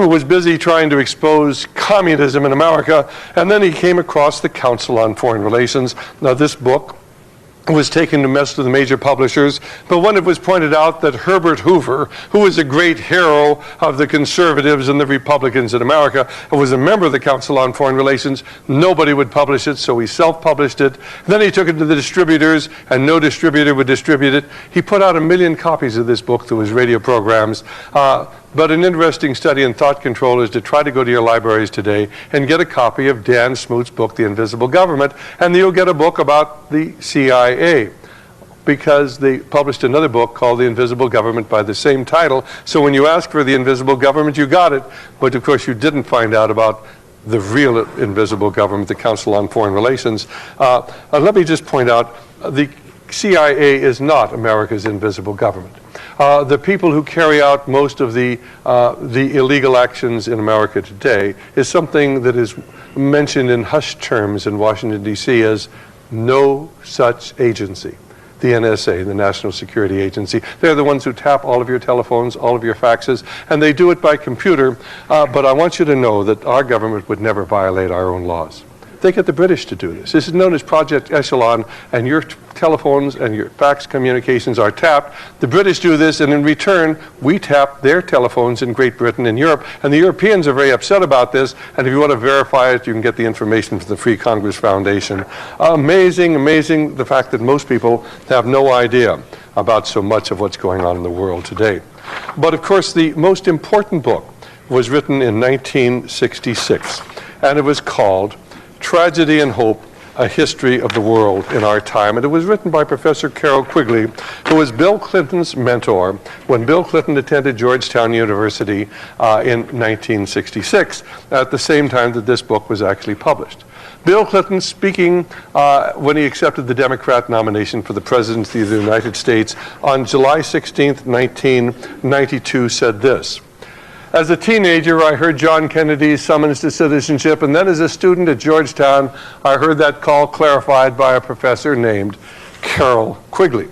was busy trying to expose communism in America, and then he came across the Council on Foreign Relations. Now, this book was taken to most of the major publishers, but when it was pointed out that Herbert Hoover, who was a great hero of the conservatives and the Republicans in America, was a member of the Council on Foreign Relations, nobody would publish it, so he self-published it. Then he took it to the distributors, and no distributor would distribute it. He put out 1 million copies of this book through his radio programs. But an interesting study in thought control is to try to go to your libraries today and get a copy of Dan Smoot's book, The Invisible Government, and you'll get a book about the CIA, because they published another book called The Invisible Government by the same title. So when you ask for The Invisible Government, you got it, but of course you didn't find out about the real invisible government, the Council on Foreign Relations. Let me just point out, the CIA is not America's invisible government. The people who carry out most of the illegal actions in America today is something that is mentioned in hushed terms in Washington, D.C. as no such agency. The NSA, the National Security Agency. They're the ones who tap all of your telephones, all of your faxes, and they do it by computer. But I want you to know that our government would never violate our own laws. They get the British to do this. This is known as Project Echelon, and your telephones and your fax communications are tapped. The British do this, and in return, we tap their telephones in Great Britain and Europe, and the Europeans are very upset about this, and if you want to verify it, you can get the information from the Free Congress Foundation. Amazing, amazing, the fact that most people have no idea about so much of what's going on in the world today. But of course, the most important book was written in 1966, and it was called Tragedy and Hope, A History of the World in Our Time. And it was written by Professor Carroll Quigley, who was Bill Clinton's mentor when Bill Clinton attended Georgetown University in 1966, at the same time that this book was actually published. Bill Clinton, speaking when he accepted the Democrat nomination for the presidency of the United States on July 16th, 1992, said this: "As a teenager, I heard John Kennedy's summons to citizenship, and then as a student at Georgetown, I heard that call clarified by a professor named Carroll Quigley."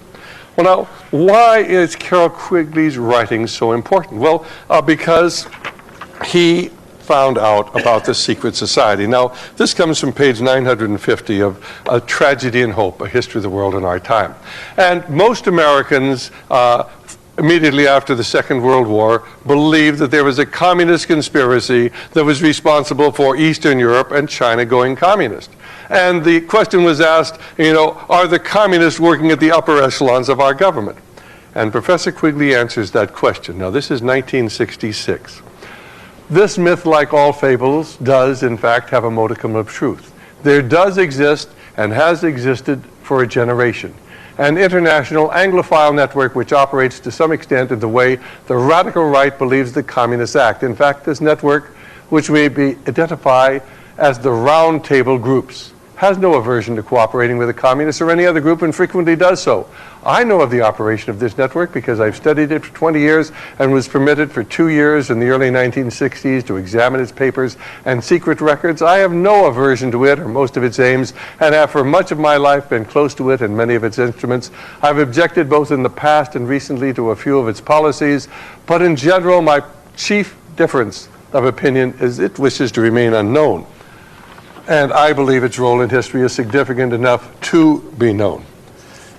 Well, now, why is Carroll Quigley's writing so important? Well, because he found out about the secret society. Now, this comes from page 950 of A Tragedy and Hope, A History of the World in Our Time. And most Americans, immediately after the Second World War, believed that there was a communist conspiracy that was responsible for Eastern Europe and China going communist. And the question was asked, are the communists working at the upper echelons of our government? And Professor Quigley answers that question. Now, this is 1966. This myth, like all fables, does in fact have a modicum of truth. There does exist and has existed for a generation an international Anglophile network which operates to some extent in the way the radical right believes the communists act. In fact, this network, which may be identified as the Round Table groups, has no aversion to cooperating with the communists or any other group, and frequently does so. I know of the operation of this network because I've studied it for 20 years and was permitted for 2 years in the early 1960s to examine its papers and secret records. I have no aversion to it or most of its aims, and have for much of my life been close to it and many of its instruments. I've objected both in the past and recently to a few of its policies, but in general, my chief difference of opinion is it wishes to remain unknown. And I believe its role in history is significant enough to be known.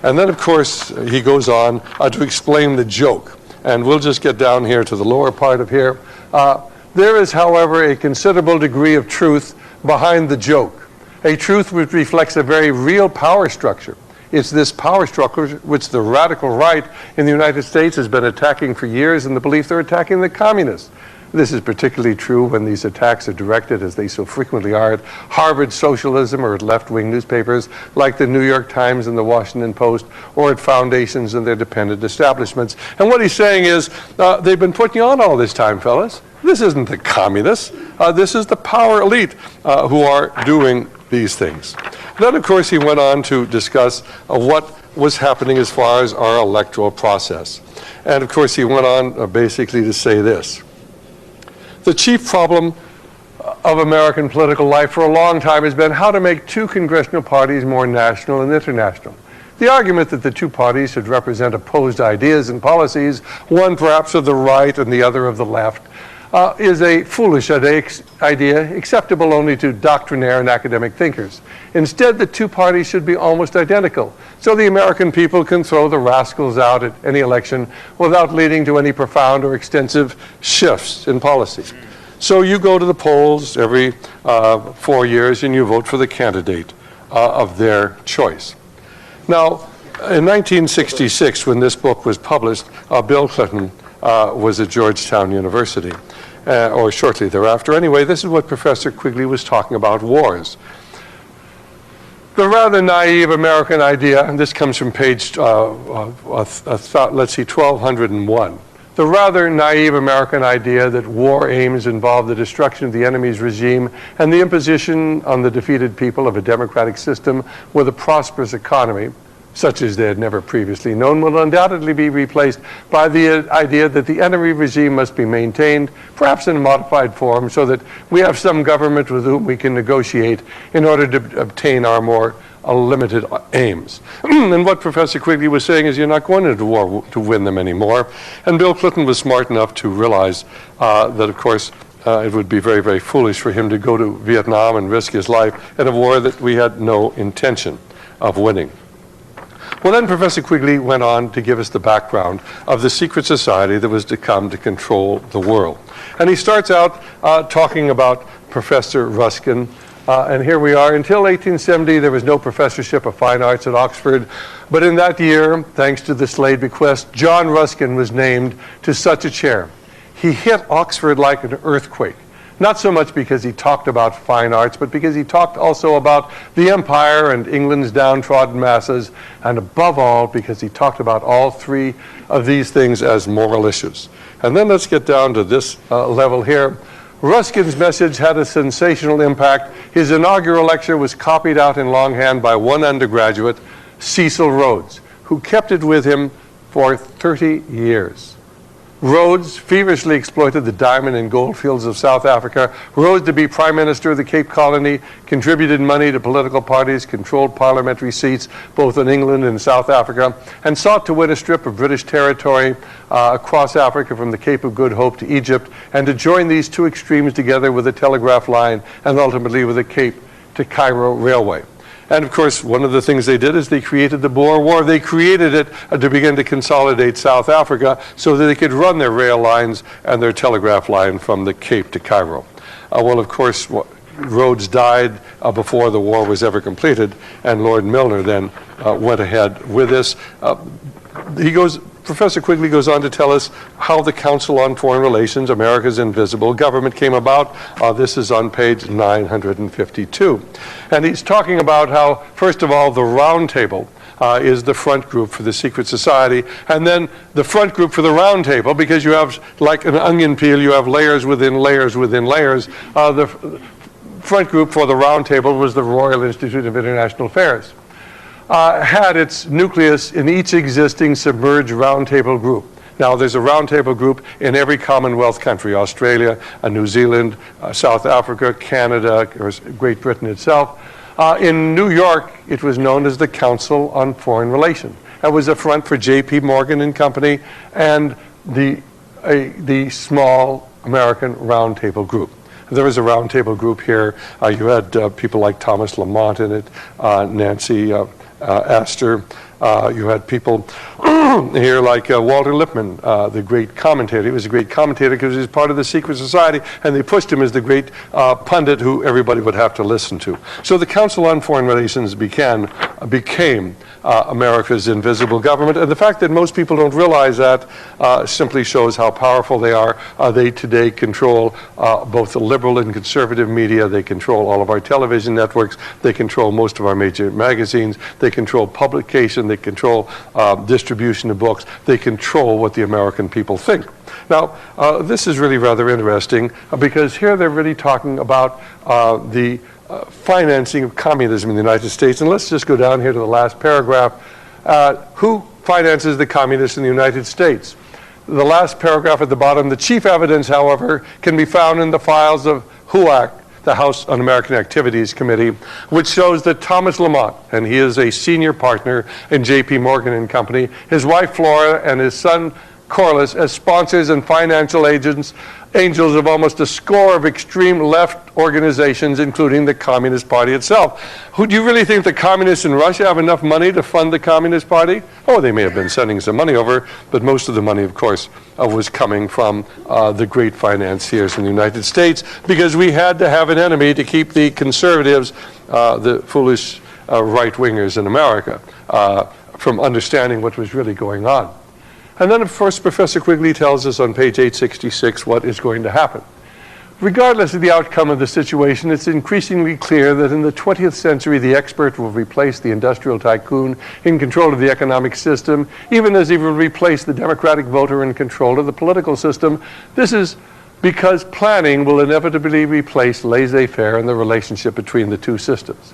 And then, of course, he goes on to explain the joke. And we'll just get down here to the lower part of here. There is, however, a considerable degree of truth behind the joke, a truth which reflects a very real power structure. It's this power structure which the radical right in the United States has been attacking for years in the belief they're attacking the communists. This is particularly true when these attacks are directed, as they so frequently are, at Harvard socialism or at left-wing newspapers like the New York Times and the Washington Post, or at foundations and their dependent establishments. And what he's saying is, they've been putting you on all this time, fellas. This isn't the communists. This is the power elite who are doing these things. Then, of course, he went on to discuss what was happening as far as our electoral process. And, of course, he went on basically to say this: the chief problem of American political life for a long time has been how to make two congressional parties more national and international. The argument that the two parties should represent opposed ideas and policies, one perhaps of the right and the other of the left, is a foolish idea acceptable only to doctrinaire and academic thinkers. Instead, the two parties should be almost identical, so the American people can throw the rascals out at any election without leading to any profound or extensive shifts in policy. So you go to the polls every 4 years and you vote for the candidate of their choice. Now, in 1966, when this book was published, Bill Clinton was at Georgetown University, or shortly thereafter. Anyway, this is what Professor Quigley was talking about: wars. The rather naive American idea, and this comes from page, let's see, 1201. The rather naive American idea that war aims involve the destruction of the enemy's regime and the imposition on the defeated people of a democratic system with a prosperous economy, such as they had never previously known, will undoubtedly be replaced by the idea that the enemy regime must be maintained, perhaps in a modified form, so that we have some government with whom we can negotiate in order to obtain our more limited aims. And what Professor Quigley was saying is, you're not going into war to win them anymore. And Bill Clinton was smart enough to realize that, of course, it would be very, very foolish for him to go to Vietnam and risk his life in a war that we had no intention of winning. Well, then Professor Quigley went on to give us the background of the secret society that was to come to control the world. And he starts out talking about Professor Ruskin. And here we are. Until 1870, there was no professorship of fine arts at Oxford. But in that year, thanks to the Slade bequest, John Ruskin was named to such a chair. He hit Oxford like an earthquake. Not so much because he talked about fine arts, but because he talked also about the empire and England's downtrodden masses, and above all, because he talked about all three of these things as moral issues. And then let's get down to this level here. Ruskin's message had a sensational impact. His inaugural lecture was copied out in longhand by one undergraduate, Cecil Rhodes, who kept it with him for 30 years. Rhodes feverishly exploited the diamond and gold fields of South Africa, rose to be Prime Minister of the Cape Colony, contributed money to political parties, controlled parliamentary seats both in England and South Africa, and sought to win a strip of British territory across Africa from the Cape of Good Hope to Egypt, and to join these two extremes together with a telegraph line and ultimately with a Cape to Cairo railway. And of course, one of the things they did is they created the Boer War. They created it to begin to consolidate South Africa so that they could run their rail lines and their telegraph line from the Cape to Cairo. Well, of course, Rhodes died before the war was ever completed, and Lord Milner then went ahead with this. Professor Quigley goes on to tell us how the Council on Foreign Relations, America's Invisible Government, came about. This is on page 952. And he's talking about how, first of all, the Round Table is the front group for the secret society, and then the front group for the Round Table, because you have, like an onion peel, you have layers within layers within layers. The front group for the Round Table was the Royal Institute of International Affairs. Had its nucleus in each existing submerged roundtable group. Now, there's a roundtable group in every Commonwealth country, Australia, New Zealand, South Africa, Canada, or Great Britain itself. In New York, it was known as the Council on Foreign Relations. It was a front for J.P. Morgan and Company and the small American roundtable group. There was a roundtable group here. You had people like Thomas Lamont in it, Nancy Astor. You had people here like Walter Lippmann, the great commentator. He was a great commentator because he was part of the secret society, and they pushed him as the great pundit who everybody would have to listen to. So the Council on Foreign Relations became America's invisible government. And the fact that most people don't realize that simply shows how powerful they are. They today control both the liberal and conservative media. They control all of our television networks. They control most of our major magazines. They control publication. They control distribution of books. They control what the American people think. Now, this is really rather interesting because here they're really talking about the financing of communism in the United States. And let's just go down here to the last paragraph. Who finances the communists in the United States? The last paragraph at the bottom, the chief evidence, however, can be found in the files of HUAC, the House Un-American Activities Committee, which shows that Thomas Lamont, and he is a senior partner in J.P. Morgan and Company, his wife Flora and his son Corliss as sponsors and financial angels of almost a score of extreme left organizations, including the Communist Party itself. Do you really think the communists in Russia have enough money to fund the Communist Party? Oh, they may have been sending some money over, but most of the money, of course, was coming from the great financiers in the United States, because we had to have an enemy to keep the conservatives, the foolish right-wingers in America, from understanding what was really going on. And then, of course, Professor Quigley tells us on page 866 what is going to happen. Regardless of the outcome of the situation, it's increasingly clear that in the 20th century, the expert will replace the industrial tycoon in control of the economic system, even as he will replace the democratic voter in control of the political system. This is because planning will inevitably replace laissez-faire in the relationship between the two systems.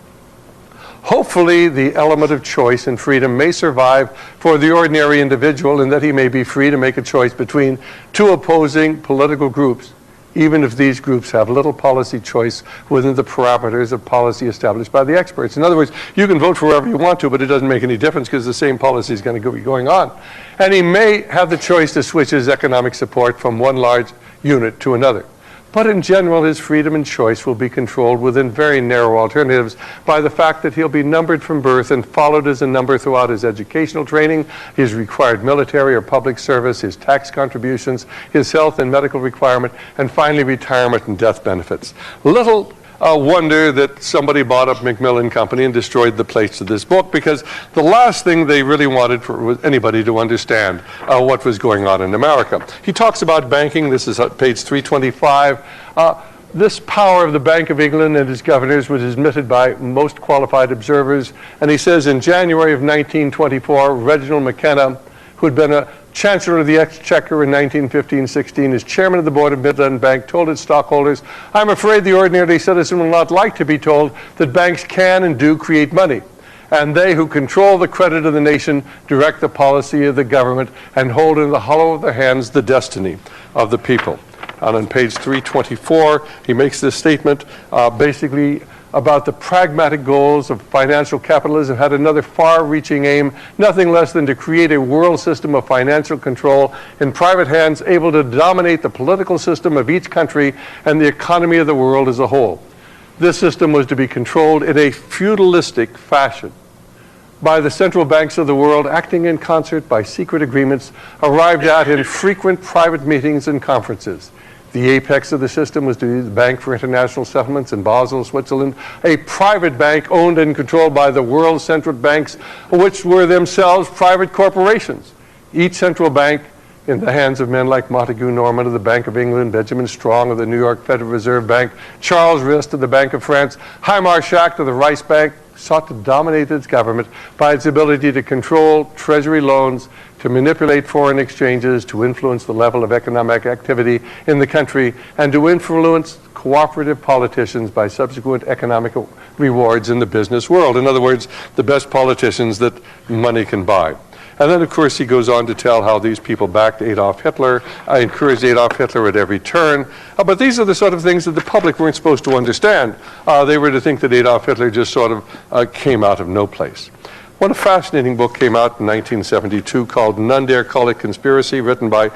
Hopefully, the element of choice and freedom may survive for the ordinary individual, in that he may be free to make a choice between two opposing political groups, even if these groups have little policy choice within the parameters of policy established by the experts. In other words, you can vote for whoever you want to, but it doesn't make any difference because the same policy is going to be going on. And he may have the choice to switch his economic support from one large unit to another. But in general, his freedom and choice will be controlled within very narrow alternatives by the fact that he'll be numbered from birth and followed as a number throughout his educational training, his required military or public service, his tax contributions, his health and medical requirement, and finally retirement and death benefits. Little wonder that somebody bought up Macmillan Company and destroyed the plates of this book, because the last thing they really wanted was anybody to understand what was going on in America. He talks about banking. This is page 325. this power of the Bank of England and its governors was admitted by most qualified observers. And he says in January of 1924, Reginald McKenna, who had been a Chancellor of the Exchequer in 1915-16, as chairman of the board of Midland Bank, told its stockholders, "I'm afraid the ordinary citizen will not like to be told that banks can and do create money. And they who control the credit of the nation direct the policy of the government and hold in the hollow of their hands the destiny of the people." And on page 324, he makes this statement basically about the pragmatic goals of financial capitalism had another far-reaching aim, nothing less than to create a world system of financial control in private hands able to dominate the political system of each country and the economy of the world as a whole. This system was to be controlled in a feudalistic fashion by the central banks of the world, acting in concert by secret agreements arrived at in frequent private meetings and conferences. The apex of the system was to be the Bank for International Settlements in Basel, Switzerland, a private bank owned and controlled by the world's central banks, which were themselves private corporations. Each central bank in the hands of men like Montague Norman of the Bank of England, Benjamin Strong of the New York Federal Reserve Bank, Charles Rist of the Bank of France, Hymar Schacht of the Rice Bank, sought to dominate its government by its ability to control treasury loans, to manipulate foreign exchanges, to influence the level of economic activity in the country, and to influence cooperative politicians by subsequent economic rewards in the business world. In other words, the best politicians that money can buy. And then, of course, he goes on to tell how these people backed Adolf Hitler, encouraged Adolf Hitler at every turn. But these are the sort of things that the public weren't supposed to understand. They were to think that Adolf Hitler just sort of came out of no place. What a fascinating book came out in 1972 called None Dare Call It Conspiracy, written by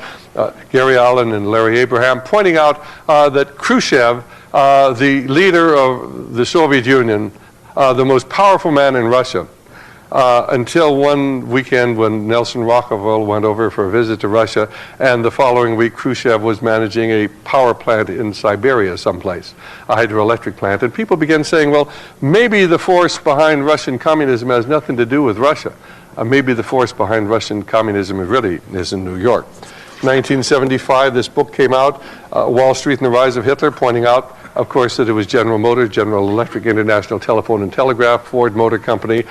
Gary Allan and Larry Abraham, pointing out that Khrushchev, the leader of the Soviet Union, the most powerful man in Russia, until one weekend when Nelson Rockefeller went over for a visit to Russia, and the following week Khrushchev was managing a power plant in Siberia someplace, a hydroelectric plant, and people began saying, well, maybe the force behind Russian communism has nothing to do with Russia. Maybe the force behind Russian communism really is in New York. 1975, this book came out, Wall Street and the Rise of Hitler, pointing out, of course, that it was General Motors, General Electric, International Telephone and Telegraph, Ford Motor Company,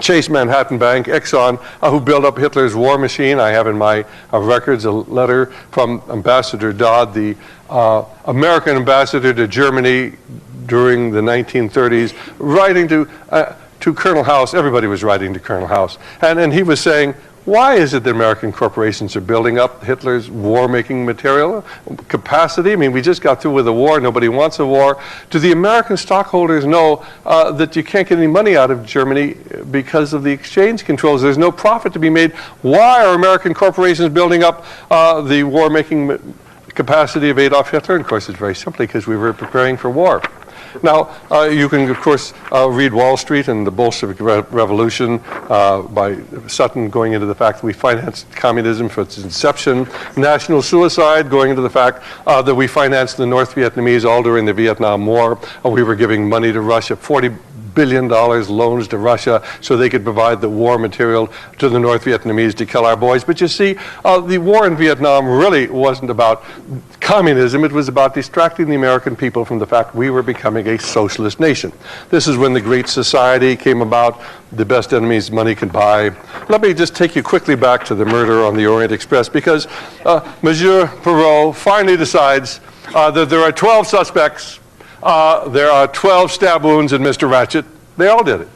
Chase Manhattan Bank, Exxon, who built up Hitler's war machine. I have in my records a letter from Ambassador Dodd, the American ambassador to Germany during the 1930s, writing to Colonel House. Everybody was writing to Colonel House. And he was saying, why is it that American corporations are building up Hitler's war-making material capacity? I mean, we just got through with a war. Nobody wants a war. Do the American stockholders know that you can't get any money out of Germany because of the exchange controls? There's no profit to be made. Why are American corporations building up the war-making capacity of Adolf Hitler? And of course, it's very simply because we were preparing for war. Now, you can, of course, read Wall Street and the Bolshevik Revolution by Sutton, going into the fact that we financed communism for its inception, national suicide, going into the fact that we financed the North Vietnamese all during the Vietnam War. We were giving money to Russia, $40 billion loans to Russia so they could provide the war material to the North Vietnamese to kill our boys. But you see, the war in Vietnam really wasn't about communism. It was about distracting the American people from the fact we were becoming a socialist nation. This is when the Great Society came about, the best enemies money could buy. Let me just take you quickly back to the murder on the Orient Express, because Monsieur Perot finally decides that there are 12 suspects. There are 12 stab wounds in Mr. Ratchet. They all did it.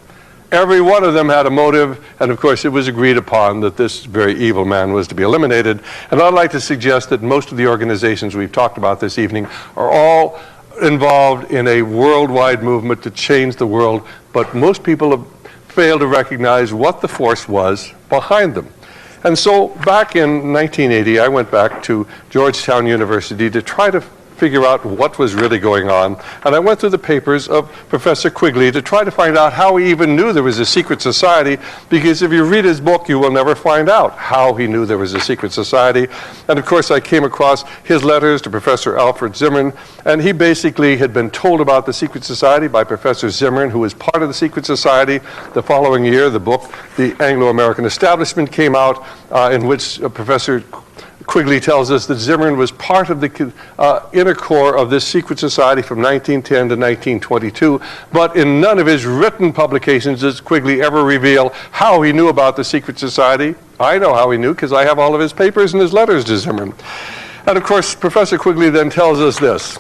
Every one of them had a motive, and of course it was agreed upon that this very evil man was to be eliminated. And I'd like to suggest that most of the organizations we've talked about this evening are all involved in a worldwide movement to change the world, but most people have failed to recognize what the force was behind them. And so back in 1980, I went back to Georgetown University to try to figure out what was really going on. And I went through the papers of Professor Quigley to try to find out how he even knew there was a secret society, because if you read his book, you will never find out how he knew there was a secret society. And of course, I came across his letters to Professor Alfred Zimmern, and he basically had been told about the secret society by Professor Zimmern, who was part of the secret society. The following year, the book, The Anglo-American Establishment, came out, in which Professor Quigley tells us that Zimmerman was part of the inner core of this secret society from 1910 to 1922, but in none of his written publications does Quigley ever reveal how he knew about the secret society. I know how he knew because I have all of his papers and his letters to Zimmerman. And of course, Professor Quigley then tells us this.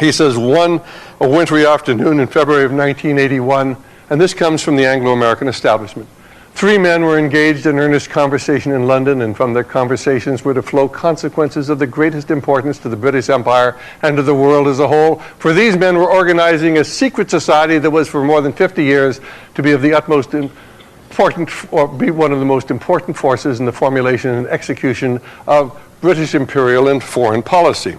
He says, a wintry afternoon in February of 1981, and this comes from the Anglo-American establishment. 3 men were engaged in earnest conversation in London, and from their conversations were to flow consequences of the greatest importance to the British Empire and to the world as a whole. For these men were organizing a secret society that was for more than 50 years to be of the utmost important, or be one of the most important forces in the formulation and execution of British imperial and foreign policy.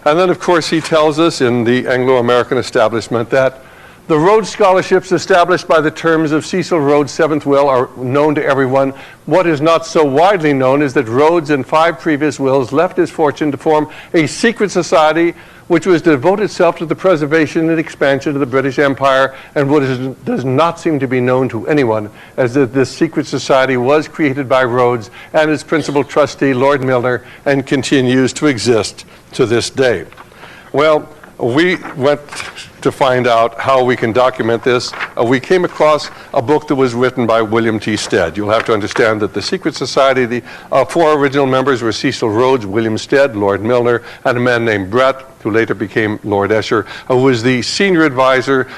And then, of course, he tells us in the Anglo-American establishment that the Rhodes Scholarships established by the terms of Cecil Rhodes' 7th will are known to everyone. What is not so widely known is that Rhodes in 5 previous wills left his fortune to form a secret society which was to devote itself to the preservation and expansion of the British Empire, and what does not seem to be known to anyone as that this secret society was created by Rhodes and its principal trustee, Lord Milner, and continues to exist to this day. Well, we went to find out how we can document this. We came across a book that was written by William T. Stead. You'll have to understand that the secret society, the 4 original members were Cecil Rhodes, William Stead, Lord Milner, and a man named Brett, who later became Lord Esher, who was the senior advisor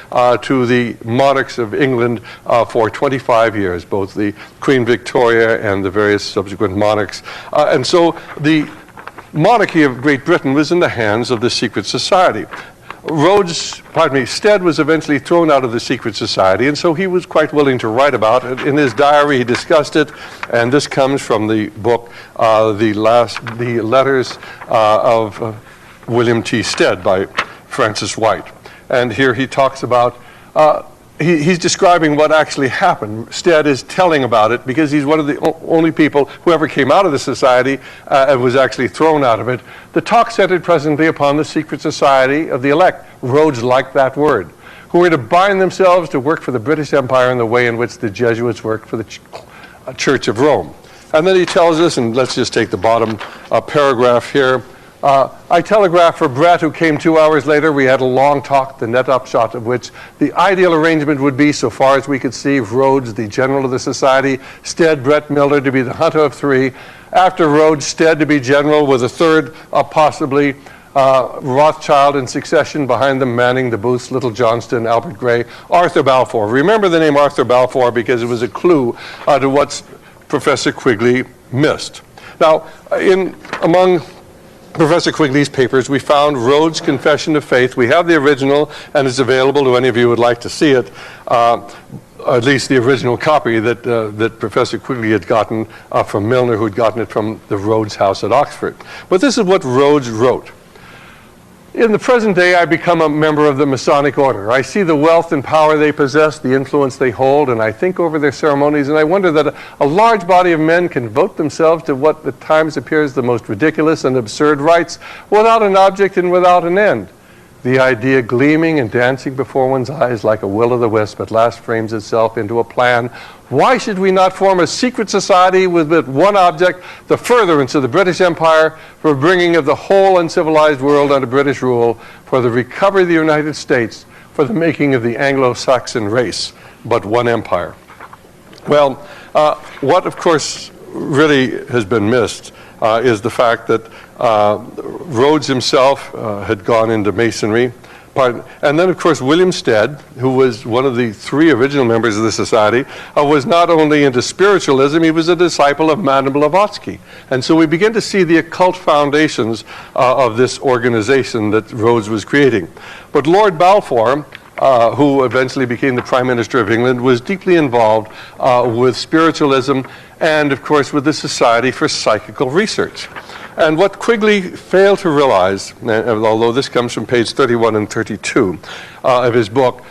to the monarchs of England for 25 years, both the Queen Victoria and the various subsequent monarchs. And so the monarchy of Great Britain was in the hands of the secret society. Stead was eventually thrown out of the secret society, and so he was quite willing to write about it. In his diary, he discussed it, and this comes from the book, The Letters of William T. Stead by Francis White. And here he talks about he's describing what actually happened. Stead is telling about it because he's one of the only people who ever came out of the society and was actually thrown out of it. The talk centered presently upon the secret society of the elect. Rhodes liked that word. Who were to bind themselves to work for the British Empire in the way in which the Jesuits worked for the Church of Rome. And then he tells us, and let's just take the bottom paragraph here. I telegraphed for Brett, who came 2 hours later. We had a long talk, the net upshot of which the ideal arrangement would be, so far as we could see, Rhodes, the general of the society, Stead, Brett, Milner to be the hunter of 3. After Rhodes, Stead to be general, with a third, possibly Rothschild in succession behind them, manning the booths, Little Johnston, Albert Gray, Arthur Balfour. Remember the name Arthur Balfour because it was a clue to what Professor Quigley missed. Now, among Professor Quigley's papers, we found Rhodes' Confession of Faith. We have the original, and it's available to any of you who would like to see it, at least the original copy that Professor Quigley had gotten from Milner, who had gotten it from the Rhodes House at Oxford. But this is what Rhodes wrote. In the present day, I become a member of the Masonic order. I see the wealth and power they possess, the influence they hold, and I think over their ceremonies, and I wonder that a large body of men can devote themselves to what at times appears the most ridiculous and absurd rites without an object and without an end. The idea gleaming and dancing before one's eyes like a will-o'-the-wisp at last frames itself into a plan. Why should we not form a secret society with but one object, the furtherance of the British Empire, for bringing of the whole uncivilized world under British rule, for the recovery of the United States, for the making of the Anglo-Saxon race, but one empire? Well, what of course really has been missed is the fact that Rhodes himself had gone into Masonry. And then, of course, William Stead, who was one of the 3 original members of the society, was not only into spiritualism, he was a disciple of Madame Blavatsky. And so we begin to see the occult foundations of this organization that Rhodes was creating. But Lord Balfour, who eventually became the Prime Minister of England, was deeply involved with spiritualism and, of course, with the Society for Psychical Research. And what Quigley failed to realize, although this comes from page 31 and 32 of his book,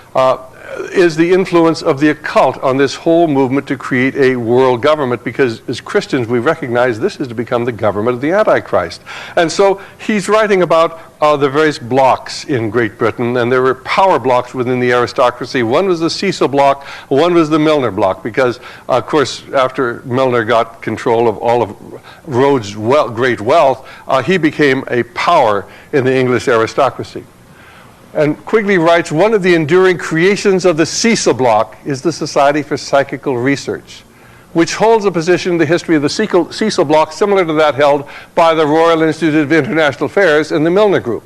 is the influence of the occult on this whole movement to create a world government, because as Christians we recognize this is to become the government of the Antichrist. And so he's writing about the various blocks in Great Britain, and there were power blocks within the aristocracy. One was the Cecil block, one was the Milner block, because of course after Milner got control of all of Rhodes' great wealth, he became a power in the English aristocracy. And Quigley writes, one of the enduring creations of the Cecil block is the Society for Psychical Research, which holds a position in the history of the Cecil block similar to that held by the Royal Institute of International Affairs and the Milner Group.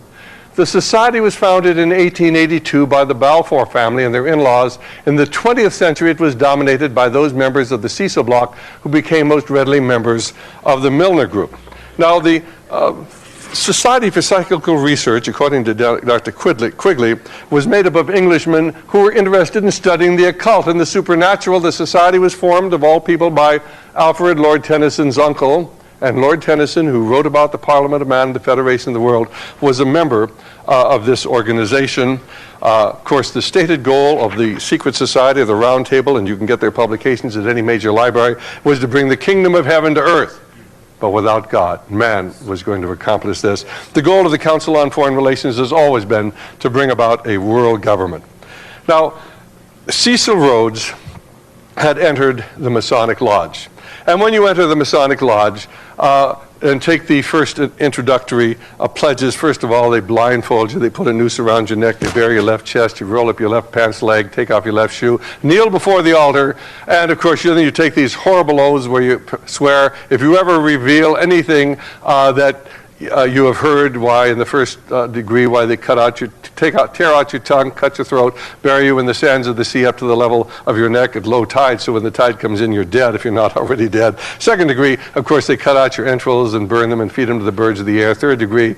The society was founded in 1882 by the Balfour family and their in-laws. In the 20th century, it was dominated by those members of the Cecil block who became most readily members of the Milner Group. Now, the Society for Psychical Research, according to Dr. Quigley, was made up of Englishmen who were interested in studying the occult and the supernatural. The society was formed, of all people, by Alfred Lord Tennyson's uncle, and Lord Tennyson, who wrote about the Parliament of Man and the Federation of the World, was a member of this organization. Of course, the stated goal of the secret society of the Round Table, and you can get their publications at any major library, was to bring the kingdom of heaven to earth. But without God, man was going to accomplish this. The goal of the Council on Foreign Relations has always been to bring about a world government. Now, Cecil Rhodes had entered the Masonic Lodge. And when you enter the Masonic Lodge and take the first introductory pledges, first of all, they blindfold you, they put a noose around your neck, they bare your left chest, you roll up your left pants leg, take off your left shoe, kneel before the altar, and of course then you take these horrible oaths where you swear, if you ever reveal anything that you have heard, why in the first degree, why they tear out your tongue, cut your throat, bury you in the sands of the sea up to the level of your neck at low tide, so when the tide comes in, you're dead if you're not already dead. Second degree, of course, they cut out your entrails and burn them and feed them to the birds of the air. Third degree,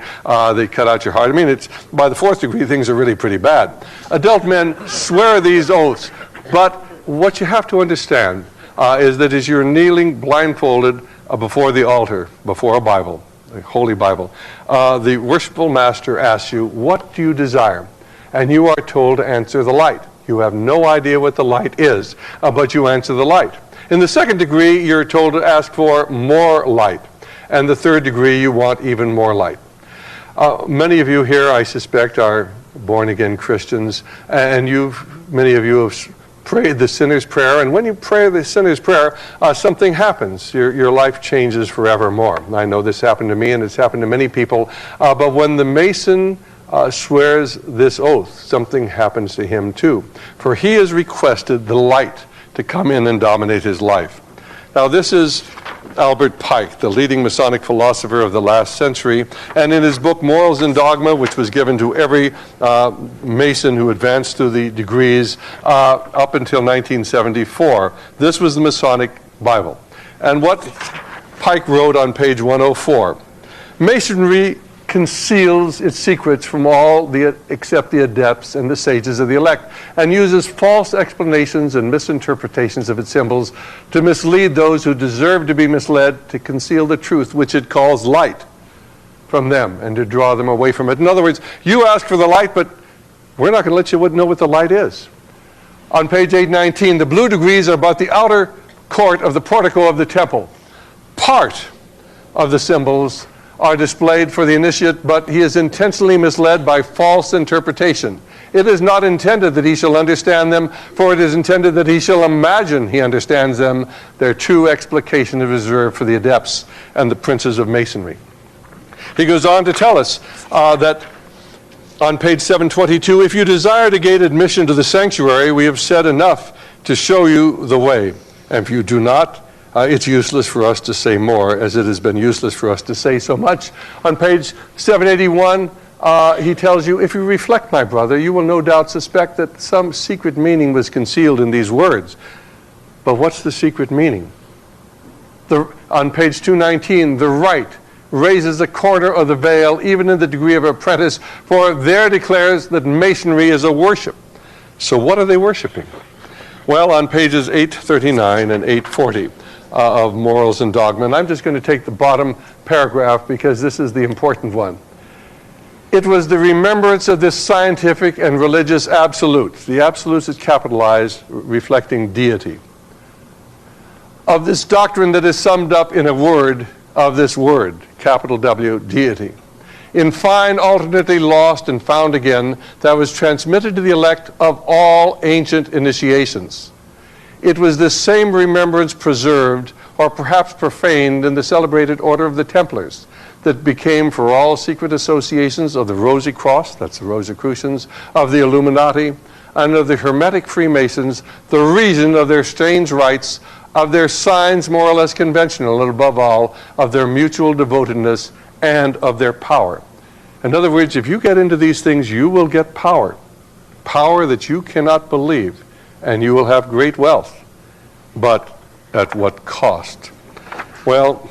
they cut out your heart. I mean, it's by the fourth degree, things are really pretty bad. Adult men swear these oaths, but what you have to understand is that as you're kneeling blindfolded before the altar, before a Bible, the Holy Bible, the worshipful master asks you, what do you desire? And you are told to answer the light. You have no idea what the light is, but you answer the light. In the second degree, you're told to ask for more light. And the third degree, you want even more light. Many of you here, I suspect, are born-again Christians, and many of you have prayed the sinner's prayer, and when you pray the sinner's prayer, something happens. Your life changes forevermore. I know this happened to me, and it's happened to many people, but when the Mason swears this oath, something happens to him too, for he has requested the light to come in and dominate his life. Now, this is Albert Pike, the leading Masonic philosopher of the last century, and in his book Morals and Dogma, which was given to every Mason who advanced through the degrees up until 1974, this was the Masonic Bible. And what Pike wrote on page 104, Masonry conceals its secrets from all except the adepts and the sages of the elect, and uses false explanations and misinterpretations of its symbols to mislead those who deserve to be misled, to conceal the truth which it calls light from them, and to draw them away from it. In other words, you ask for the light, but we're not going to let you know what the light is. On page 819, the blue degrees are about the outer court of the portico of the temple. Part of the symbols are displayed for the initiate, but he is intentionally misled by false interpretation. It is not intended that he shall understand them, for it is intended that he shall imagine he understands them. Their true explication is reserved for the adepts and the princes of Masonry. He goes on to tell us that on page 722, if you desire to gain admission to the sanctuary, we have said enough to show you the way. And if you do not, it's useless for us to say more, as it has been useless for us to say so much. On page 781, he tells you, if you reflect, my brother, you will no doubt suspect that some secret meaning was concealed in these words. But what's the secret meaning? On page 219, the right raises a corner of the veil, even in the degree of apprentice, for there declares that Masonry is a worship. So what are they worshiping? Well, on pages 839 and 840, of Morals and Dogma, and I'm just going to take the bottom paragraph because this is the important one. It was the remembrance of this scientific and religious absolute. The absolute is capitalized, reflecting deity. Of this doctrine that is summed up in a word of this word, capital W, deity. In fine, alternately lost and found again, that was transmitted to the elect of all ancient initiations. It was this same remembrance preserved, or perhaps profaned, in the celebrated order of the Templars, that became for all secret associations of the Rosy Cross, that's the Rosicrucians, of the Illuminati, and of the Hermetic Freemasons, the reason of their strange rites, of their signs more or less conventional, and above all, of their mutual devotedness and of their power. In other words, if you get into these things, you will get power. Power that you cannot believe, and you will have great wealth. But at what cost? Well,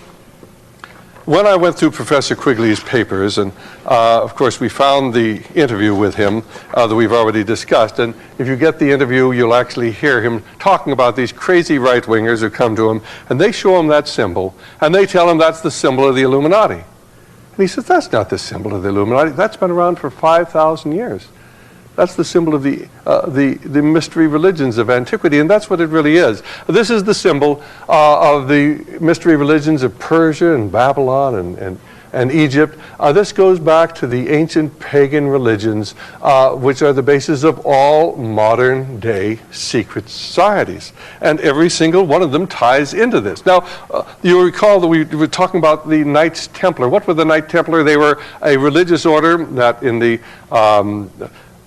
when I went through Professor Quigley's papers, and of course we found the interview with him that we've already discussed, and if you get the interview, you'll actually hear him talking about these crazy right-wingers who come to him, and they show him that symbol, and they tell him that's the symbol of the Illuminati. And he says, that's not the symbol of the Illuminati. That's been around for 5,000 years. That's the symbol of the mystery religions of antiquity, and that's what it really is. This is the symbol of the mystery religions of Persia and Babylon and Egypt. This goes back to the ancient pagan religions, which are the basis of all modern-day secret societies. And every single one of them ties into this. Now, you'll recall that we were talking about the Knights Templar. What were the Knights Templar? They were a religious order that in the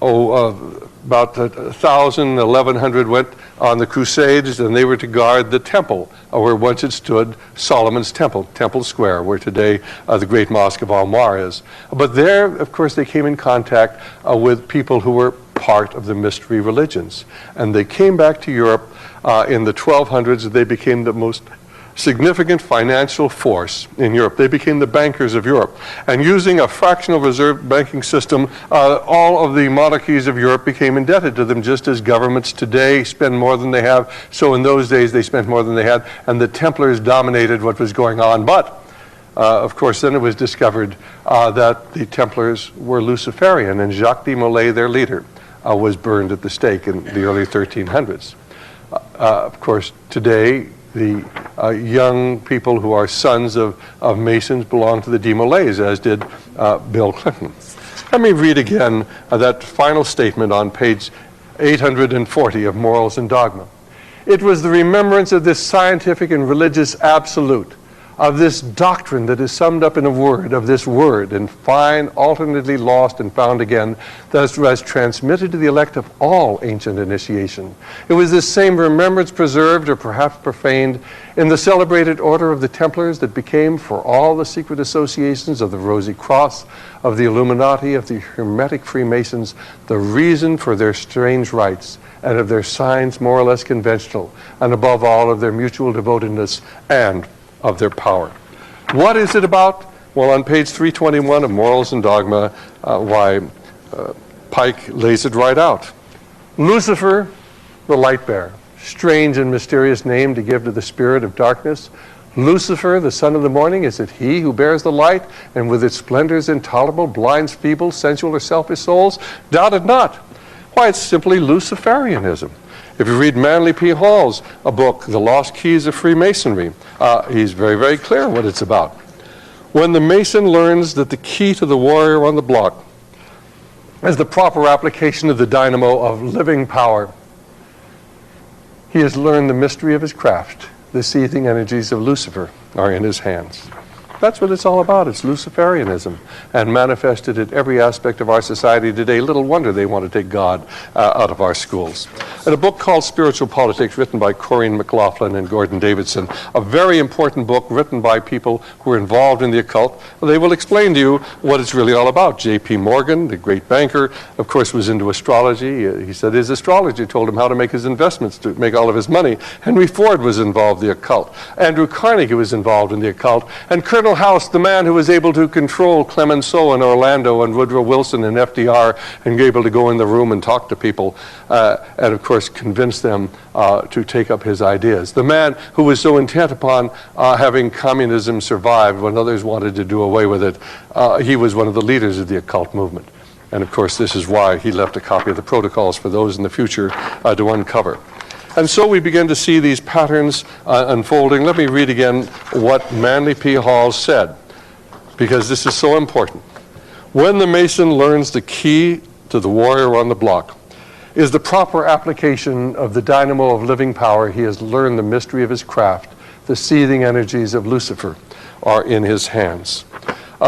about 1,000, 1,100 went on the Crusades, and they were to guard the temple where once it stood Solomon's Temple, Temple Square, where today the Great Mosque of Al-Mar is. But there, of course, they came in contact with people who were part of the mystery religions. And they came back to Europe in the 1200s. They became the most significant financial force in Europe. They became the bankers of Europe. And using a fractional reserve banking system, all of the monarchies of Europe became indebted to them, just as governments today spend more than they have. So in those days, they spent more than they had, and the Templars dominated what was going on. But, of course, then it was discovered that the Templars were Luciferian, and Jacques de Molay, their leader, was burned at the stake in the early 1300s. Of course, today, the young people who are sons of Masons belong to the de Molays, as did Bill Clinton. Let me read again that final statement on page 840 of Morals and Dogma. It was the remembrance of this scientific and religious absolute, of this doctrine that is summed up in a word, of this word, and fine, alternately lost and found again, that was transmitted to the elect of all ancient initiation. It was this same remembrance preserved, or perhaps profaned, in the celebrated order of the Templars that became for all the secret associations of the Rosy Cross, of the Illuminati, of the Hermetic Freemasons, the reason for their strange rites, and of their signs more or less conventional, and above all of their mutual devotedness and of their power. What is it about? Well, on page 321 of Morals and Dogma, Pike lays it right out. Lucifer, the light bearer, strange and mysterious name to give to the spirit of darkness. Lucifer, the son of the morning, is it he who bears the light, and with its splendors intolerable, blinds feeble, sensual, or selfish souls? Doubt it not. Why, it's simply Luciferianism. If you read Manly P. Hall's book, The Lost Keys of Freemasonry, he's very, very clear what it's about. When the Mason learns that the key to the warrior on the block is the proper application of the dynamo of living power, he has learned the mystery of his craft. The seething energies of Lucifer are in his hands. That's what it's all about. It's Luciferianism, and manifested in every aspect of our society today. Little wonder they want to take God out of our schools. In a book called Spiritual Politics, written by Corinne McLaughlin and Gordon Davidson, a very important book written by people who are involved in the occult, they will explain to you what it's really all about. J.P. Morgan, the great banker, of course, was into astrology. He said his astrologer told him how to make his investments, to make all of his money. Henry Ford was involved in the occult. Andrew Carnegie was involved in the occult. And Colonel Cardinal House, the man who was able to control Clemenceau and Orlando and Woodrow Wilson and FDR and able to go in the room and talk to people and, of course, convince them to take up his ideas. The man who was so intent upon having communism survive when others wanted to do away with it, he was one of the leaders of the occult movement. And, of course, this is why he left a copy of the protocols for those in the future to uncover. And so we begin to see these patterns unfolding. Let me read again what Manly P. Hall said, because this is so important. When the Mason learns the key to the warrior on the block is the proper application of the dynamo of living power, he has learned the mystery of his craft. The seething energies of Lucifer are in his hands.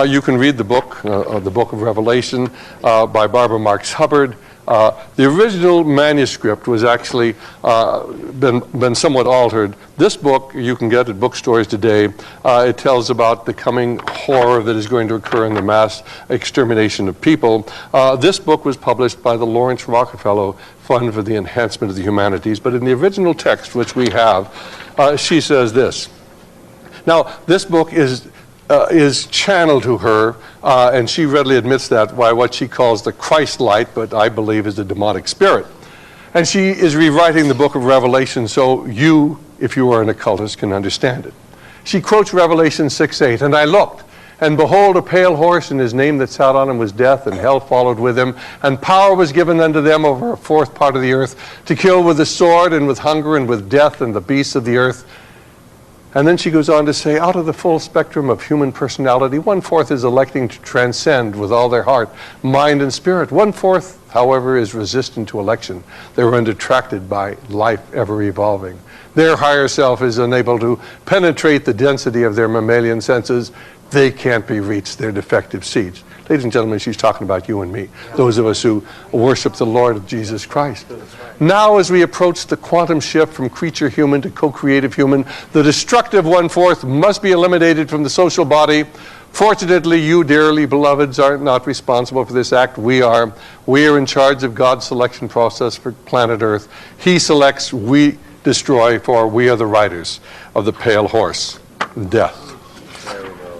You can read the book of Revelation by Barbara Marx Hubbard. The original manuscript was actually been somewhat altered. This book you can get at bookstores today. It tells about the coming horror that is going to occur in the mass extermination of people. This book was published by the Lawrence Rockefeller Fund for the Enhancement of the Humanities, but in the original text, which we have, she says this. Now, this book is channeled to her, and she readily admits that by what she calls the Christ light, but I believe is the demonic spirit. And she is rewriting the book of Revelation so you, if you are an occultist, can understand it. She quotes Revelation 6:8, and I looked, and behold, a pale horse, and his name that sat on him was Death, and hell followed with him, and power was given unto them over a fourth part of the earth, to kill with the sword, and with hunger, and with death, and the beasts of the earth. And then she goes on to say, out of the full spectrum of human personality, 1/4 is electing to transcend with all their heart, mind, and spirit. 1/4, however, is resistant to election. They were unattracted by life ever evolving. Their higher self is unable to penetrate the density of their mammalian senses. They can't be reached. They're defective seeds. Ladies and gentlemen, she's talking about you and me, those of us who worship the Lord Jesus Christ. Now, as we approach the quantum shift from creature human to co-creative human, the destructive 1/4 must be eliminated from the social body. Fortunately, you, dearly beloveds, are not responsible for this act. We are. We are in charge of God's selection process for planet Earth. He selects, we destroy, for we are the riders of the pale horse, death.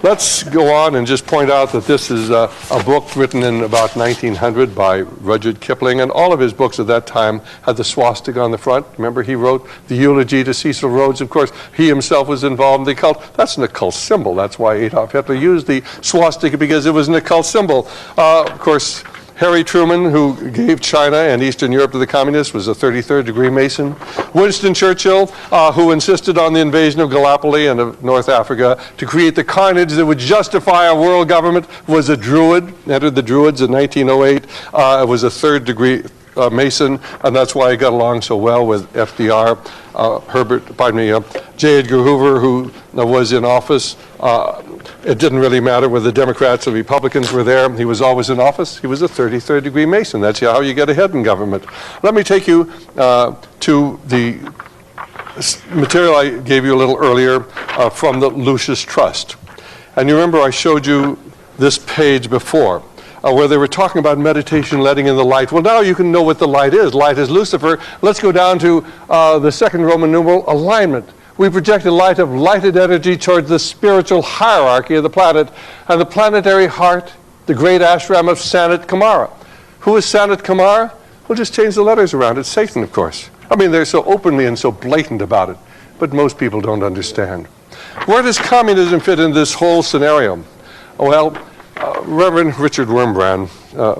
Let's go on and just point out that this is a book written in about 1900 by Rudyard Kipling, and all of his books at that time had the swastika on the front. Remember, he wrote the eulogy to Cecil Rhodes. Of course, he himself was involved in the occult. That's an occult symbol. That's why Adolf Hitler used the swastika, because it was an occult symbol. Of course, Harry Truman, who gave China and Eastern Europe to the communists, was a 33rd degree Mason. Winston Churchill, who insisted on the invasion of Gallipoli and of North Africa to create the carnage that would justify a world government, was a Druid, entered the Druids in 1908, was a 3rd degree Mason, and that's why he got along so well with FDR. J. Edgar Hoover, who was in office. It didn't really matter whether the Democrats or Republicans were there. He was always in office. He was a 33rd degree Mason. That's how you get ahead in government. Let me take you to the material I gave you a little earlier from the Lucis Trust. And you remember I showed you this page before, where they were talking about meditation, letting in the light. Well, now you can know what the light is. Light is Lucifer. Let's go down to the second Roman numeral, alignment. We project a light of lighted energy towards the spiritual hierarchy of the planet and the planetary heart, the great ashram of Sanat Kumara. Who is Sanat Kumara? We'll just change the letters around. It's Satan, of course. I mean, they're so openly and so blatant about it, but most people don't understand. Where does communism fit in this whole scenario? Well, Reverend Richard Wurmbrand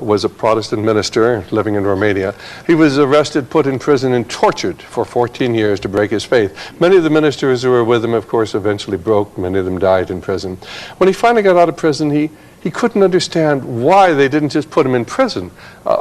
was a Protestant minister living in Romania. He was arrested, put in prison, and tortured for 14 years to break his faith. Many of the ministers who were with him, of course, eventually broke. Many of them died in prison. When he finally got out of prison, he couldn't understand why they didn't just put him in prison.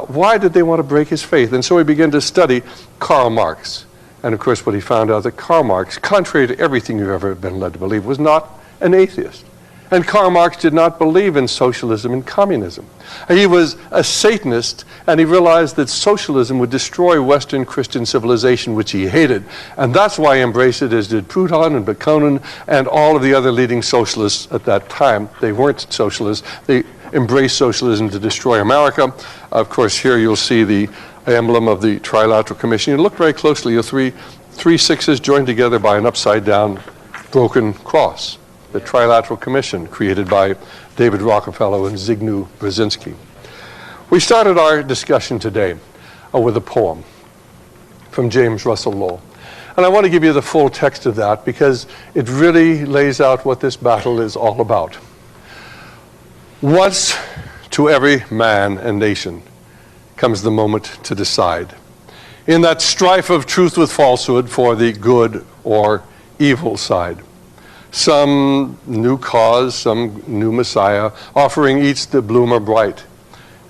Why did they want to break his faith? And so he began to study Karl Marx. And of course, what he found out that Karl Marx, contrary to everything you've ever been led to believe, was not an atheist. And Karl Marx did not believe in socialism and communism. He was a Satanist, and he realized that socialism would destroy Western Christian civilization, which he hated. And that's why he embraced it, as did Proudhon and Bakunin and all of the other leading socialists at that time. They weren't socialists. They embraced socialism to destroy America. Of course, here you'll see the emblem of the Trilateral Commission. You look very closely, you'll three sixes joined together by an upside-down broken cross. the Trilateral Commission created by David Rockefeller and Zygmunt Brzezinski. We started our discussion today with a poem from James Russell Lowell. And I want to give you the full text of that because it really lays out what this battle is all about. Once to every man and nation comes the moment to decide. In that strife of truth with falsehood for the good or evil side. Some new cause, some new Messiah, offering each the bloomer bright.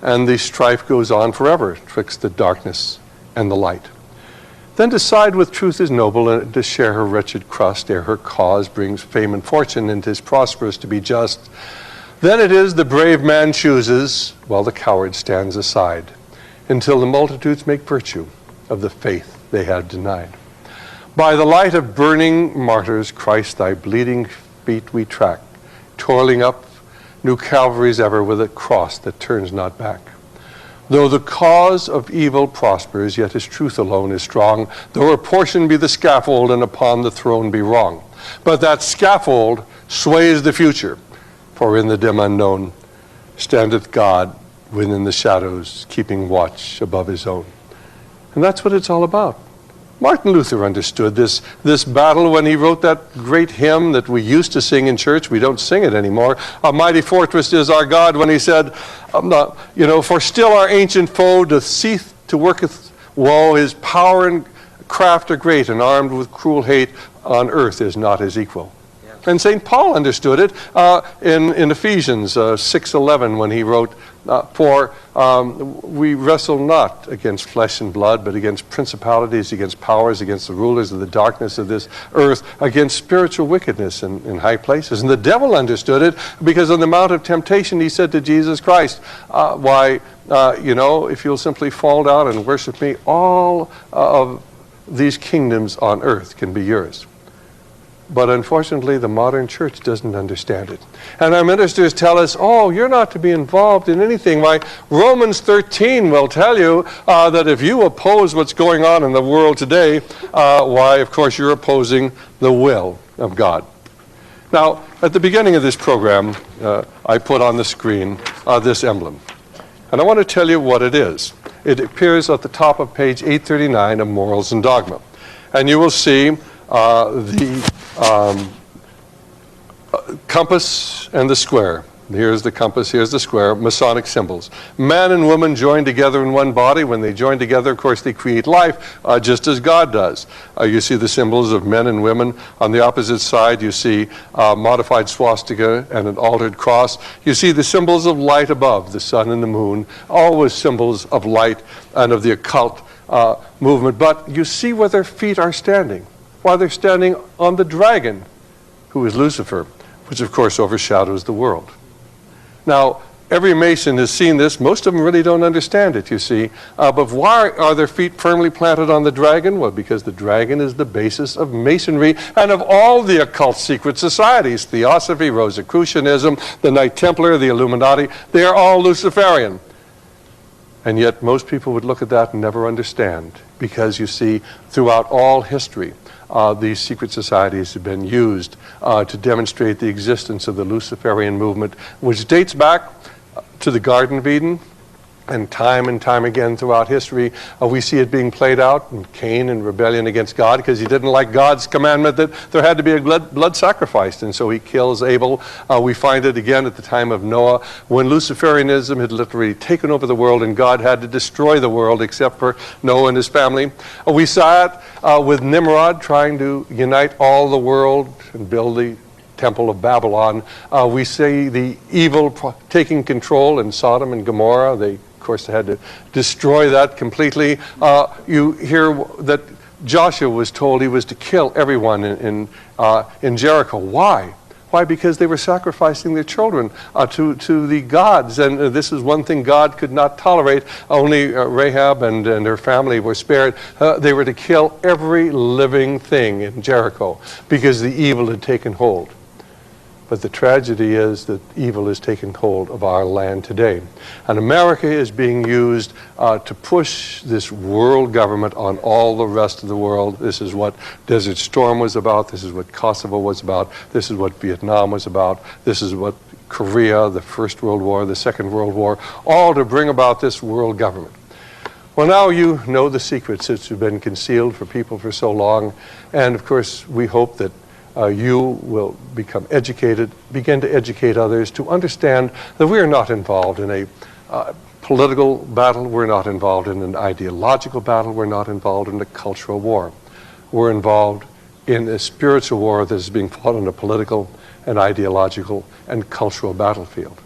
And the strife goes on forever twixt the darkness and the light. Then decide with truth is noble, and to share her wretched crust, ere her cause brings fame and fortune, and 'tis prosperous to be just. Then it is the brave man chooses, while the coward stands aside, until the multitudes make virtue of the faith they had denied. By the light of burning martyrs, Christ, thy bleeding feet we track, toiling up new Calvaries ever with a cross that turns not back. Though the cause of evil prospers, yet his truth alone is strong, though her portion be the scaffold and upon the throne be wrong. But that scaffold sways the future, for in the dim unknown standeth God within the shadows, keeping watch above his own. And that's what it's all about. Martin Luther understood this battle when he wrote that great hymn that we used to sing in church. We don't sing it anymore. A mighty fortress is our God, when he said, for still our ancient foe doth cease to worketh woe. His power and craft are great, and armed with cruel hate on earth is not his equal. And St. Paul understood it in Ephesians 6:11 when he wrote, for we wrestle not against flesh and blood, but against principalities, against powers, against the rulers of the darkness of this earth, against spiritual wickedness in high places. And the devil understood it because on the Mount of Temptation he said to Jesus Christ, if you'll simply fall down and worship me, all of these kingdoms on earth can be yours. But unfortunately, the modern church doesn't understand it. And our ministers tell us, you're not to be involved in anything. Why, Romans 13 will tell you that if you oppose what's going on in the world today, of course, you're opposing the will of God. Now, at the beginning of this program, I put on the screen this emblem. And I want to tell you what it is. It appears at the top of page 839 of Morals and Dogma. And you will see the compass and the square. Here's the compass, here's the square, Masonic symbols. Man and woman join together in one body. When they join together, of course, they create life, just as God does. You see the symbols of men and women. On the opposite side, you see modified swastika and an altered cross. You see the symbols of light above, the sun and the moon, always symbols of light and of the occult movement. But you see where their feet are standing. While they're standing on the dragon, who is Lucifer, which of course overshadows the world. Now, every Mason has seen this. Most of them really don't understand it, you see. But why are their feet firmly planted on the dragon? Well, because the dragon is the basis of Masonry and of all the occult secret societies. Theosophy, Rosicrucianism, the Knight Templar, the Illuminati, they are all Luciferian. And yet most people would look at that and never understand. Because you see, throughout all history, these secret societies have been used to demonstrate the existence of the Luciferian movement, which dates back to the Garden of Eden, and time again throughout history, we see it being played out in Cain in rebellion against God because he didn't like God's commandment that there had to be a blood sacrificed, and so he kills Abel. We find it again at the time of Noah, when Luciferianism had literally taken over the world and God had to destroy the world except for Noah and his family. We saw it with Nimrod trying to unite all the world and build the Temple of Babylon. We see the evil taking control in Sodom and Gomorrah. They had to destroy that completely. You hear that Joshua was told he was to kill everyone in Jericho. Why? Why? Because they were sacrificing their children to the gods, and this is one thing God could not tolerate. Only Rahab and her family were spared. They were to kill every living thing in Jericho because the evil had taken hold. But the tragedy is that evil has taken hold of our land today. And America is being used to push this world government on all the rest of the world. This is what Desert Storm was about. This is what Kosovo was about. This is what Vietnam was about. This is what Korea, the First World War, the Second World War, all to bring about this world government. Well, now you know the secrets that have been concealed for people for so long. And of course, we hope that you will become educated, begin to educate others to understand that we are not involved in a political battle, we're not involved in an ideological battle, we're not involved in a cultural war. We're involved in a spiritual war that is being fought on a political and ideological and cultural battlefield.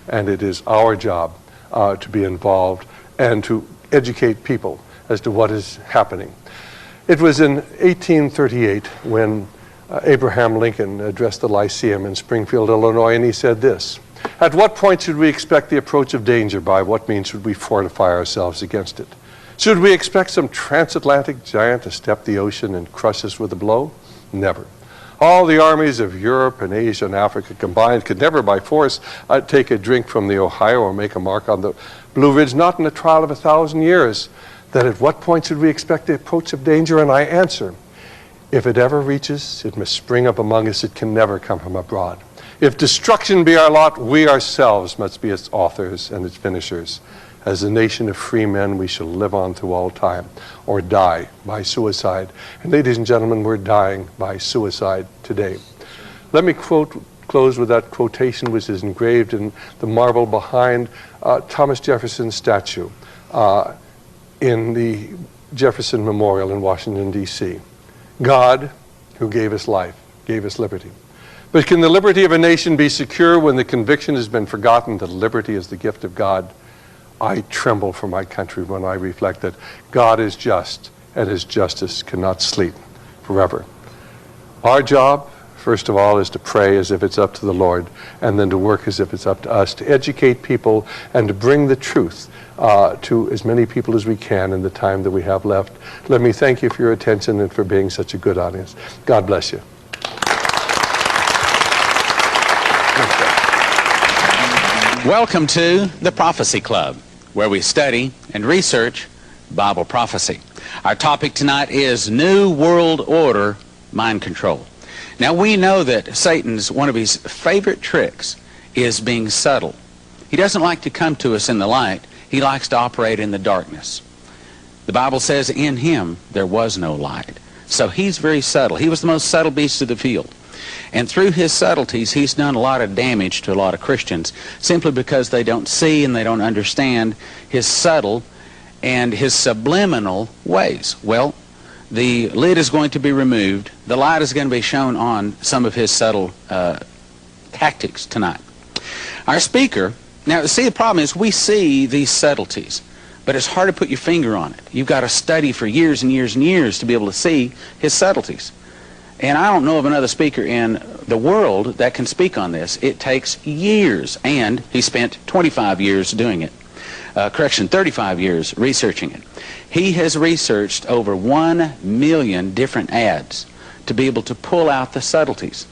And it is our job to be involved and to educate people as to what is happening. It was in 1838 when Abraham Lincoln addressed the Lyceum in Springfield, Illinois, and he said this: "At what point should we expect the approach of danger? By what means should we fortify ourselves against it? Should we expect some transatlantic giant to step the ocean and crush us with a blow? Never. All the armies of Europe and Asia and Africa combined could never by force take a drink from the Ohio or make a mark on the Blue Ridge, not in a trial of 1,000 years. That at what point should we expect the approach of danger? And I answer, if it ever reaches, it must spring up among us. It can never come from abroad. If destruction be our lot, we ourselves must be its authors and its finishers. As a nation of free men, we shall live on through all time, or die by suicide." And ladies and gentlemen, we're dying by suicide today. Let me close with that quotation which is engraved in the marble behind Thomas Jefferson's statue in the Jefferson Memorial in Washington, D.C. "God, who gave us life, gave us liberty. But can the liberty of a nation be secure when the conviction has been forgotten that liberty is the gift of God? I tremble for my country when I reflect that God is just, and his justice cannot sleep forever." Our job, first of all, is to pray as if it's up to the Lord, and then to work as if it's up to us, to educate people and to bring the truth to as many people as we can in the time that we have left. Let me thank you for your attention and for being such a good audience. God bless you. Welcome to the Prophecy Club, where we study and research Bible prophecy. Our topic tonight is New World Order Mind Control. Now, we know that Satan's one of his favorite tricks is being subtle. He doesn't like to come to us in the light. He likes to operate in the darkness. The Bible says in him there was no light. So he's very subtle. He was the most subtle beast of the field. And through his subtleties, he's done a lot of damage to a lot of Christians simply because they don't see and they don't understand his subtle and his subliminal ways. Well, the lid is going to be removed. The light is going to be shown on some of his subtle tactics tonight. Our speaker, now see, the problem is we see these subtleties, but it's hard to put your finger on it. You've got to study for years and years and years to be able to see his subtleties. And I don't know of another speaker in the world that can speak on this. It takes years, and he spent 25 years doing it. 35 years researching it. He has researched over 1 million different ads to be able to pull out the subtleties.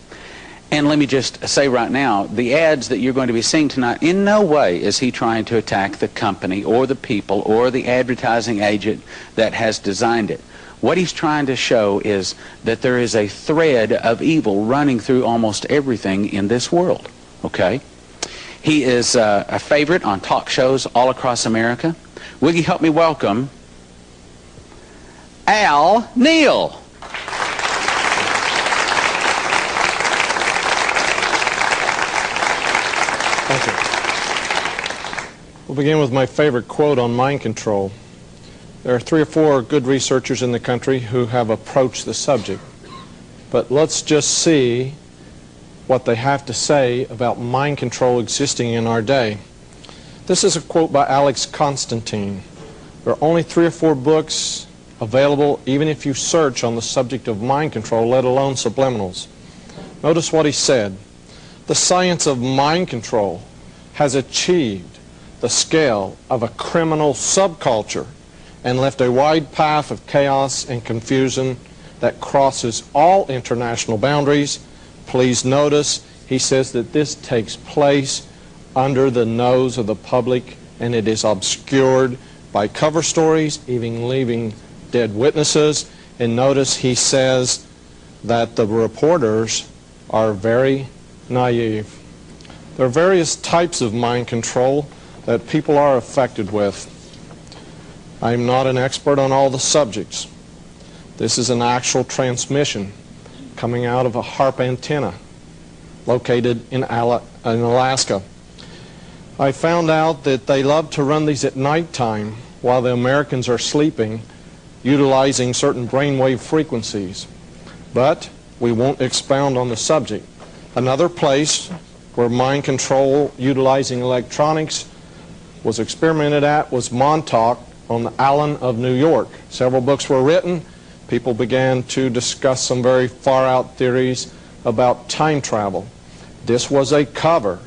And let me just say right now, the ads that you're going to be seeing tonight, in no way is he trying to attack the company or the people or the advertising agent that has designed it. What he's trying to show is that there is a thread of evil running through almost everything in this world, okay? He is a favorite on talk shows all across America. Will you help me welcome Neal? Thank you. We'll begin with my favorite quote on mind control. There are 3 or 4 good researchers in the country who have approached the subject. But let's just see what they have to say about mind control existing in our day. This is a quote by Alex Constantine. There are only 3 or 4 books available, even if you search on the subject of mind control, let alone subliminals. Notice what he said. The science of mind control has achieved the scale of a criminal subculture and left a wide path of chaos and confusion that crosses all international boundaries. Please notice He says that this takes place under the nose of the public, and it is obscured by cover stories, even leaving dead witnesses. And notice he says that the reporters are very naive. There are various types of mind control that people are affected with. I'm not an expert on all the subjects. This is an actual transmission coming out of a HARP antenna located in Alaska. I found out that they love to run these at nighttime while the Americans are sleeping, utilizing certain brainwave frequencies. But we won't expound on the subject. Another place where mind control utilizing electronics was experimented at was Montauk on the Allan of New York. Several books were written. People began to discuss some very far-out theories about time travel. This was a cover.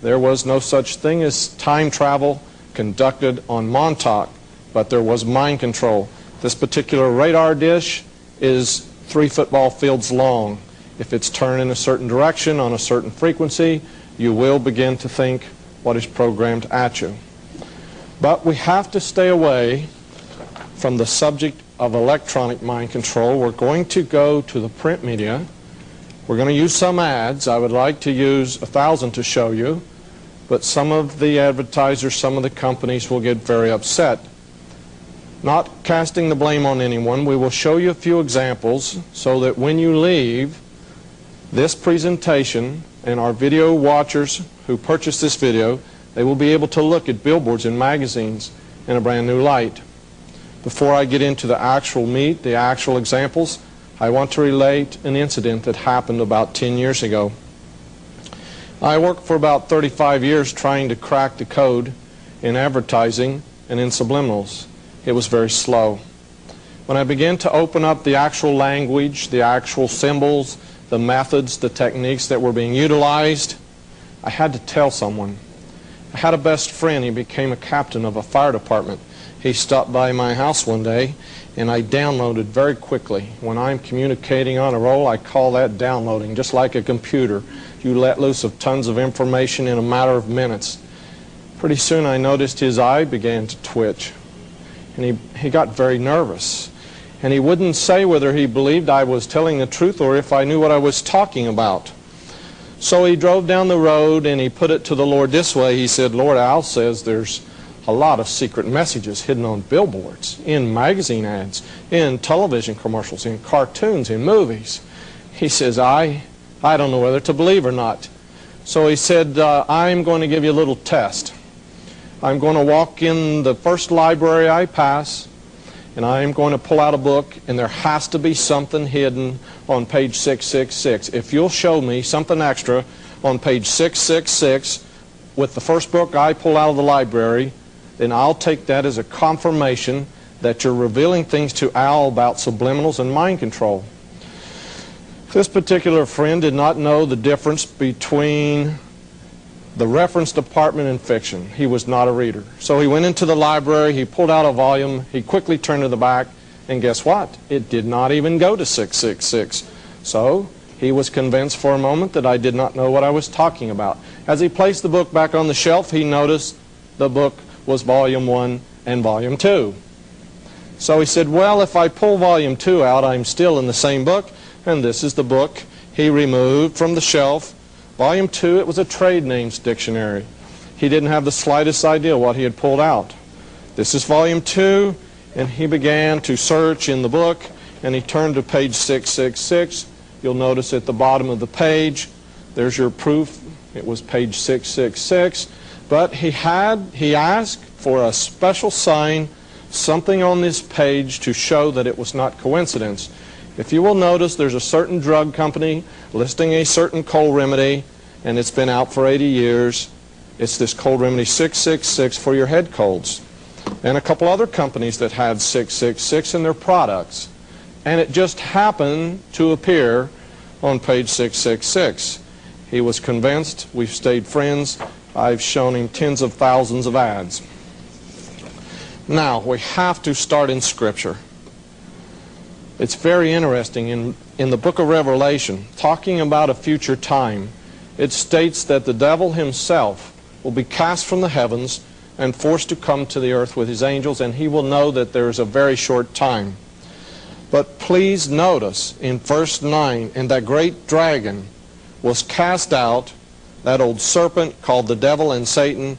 There was no such thing as time travel conducted on Montauk, but there was mind control. This particular radar dish is 3 football fields long. If it's turned in a certain direction on a certain frequency, you will begin to think what is programmed at you. But we have to stay away from the subject of electronic mind control. We're going to go to the print media. We're going to use some ads. I would like to use 1,000 to show you, but some of the advertisers, some of the companies will get very upset. Not casting the blame on anyone, we will show you a few examples so that when you leave this presentation, and our video watchers who purchase this video, they will be able to look at billboards and magazines in a brand new light. Before I get into the actual meat, the actual examples, I want to relate an incident that happened about 10 years ago. I worked for about 35 years trying to crack the code in advertising and in subliminals. It was very slow. When I began to open up the actual language, the actual symbols, the methods, the techniques that were being utilized, I had to tell someone. I had a best friend. He became a captain of a fire department. He stopped by my house one day, and I downloaded very quickly. When I'm communicating on a roll, I call that downloading, just like a computer. You let loose of tons of information in a matter of minutes. Pretty soon I noticed his eye began to twitch, and he got very nervous. And he wouldn't say whether he believed I was telling the truth or if I knew what I was talking about. So he drove down the road and he put it to the Lord this way. He said, Lord, Al says there's a lot of secret messages hidden on billboards, in magazine ads, in television commercials, in cartoons, in movies. He says, I don't know whether to believe or not. So he said, I'm going to give you a little test. I'm going to walk in the first library I pass, and I'm going to pull out a book, and there has to be something hidden on page 666. If you'll show me something extra on page 666 with the first book I pull out of the library, then I'll take that as a confirmation that you're revealing things to Al about subliminals and mind control. This particular friend did not know the difference between the reference department and fiction. He was not a reader. So he went into the library, he pulled out a volume, he quickly turned to the back, and guess what? It did not even go to 666. So he was convinced for a moment that I did not know what I was talking about. As he placed the book back on the shelf, he noticed the book was volume 1 and volume 2. So he said, well, if I pull volume 2 out, I'm still in the same book, and this is the book he removed from the shelf. Volume 2, it was a trade names dictionary. He didn't have the slightest idea what he had pulled out. This is volume 2, and he began to search in the book, and he turned to page 666. You'll notice at the bottom of the page, there's your proof. It was page 666. But he asked for a special sign, something on this page to show that it was not coincidence. If you will notice, there's a certain drug company listing a certain cold remedy, and it's been out for 80 years. It's this cold remedy 666 for your head colds. And a couple other companies that had 666 in their products. And it just happened to appear on page 666. He was convinced. We've stayed friends. I've shown him tens of thousands of ads. Now, we have to start in Scripture. It's very interesting in the book of Revelation, talking about a future time. it states that the devil himself will be cast from the heavens and forced to come to the earth with his angels, and he will know that there is a very short time. But please notice in verse 9, and that great dragon was cast out, that old serpent called the devil and Satan,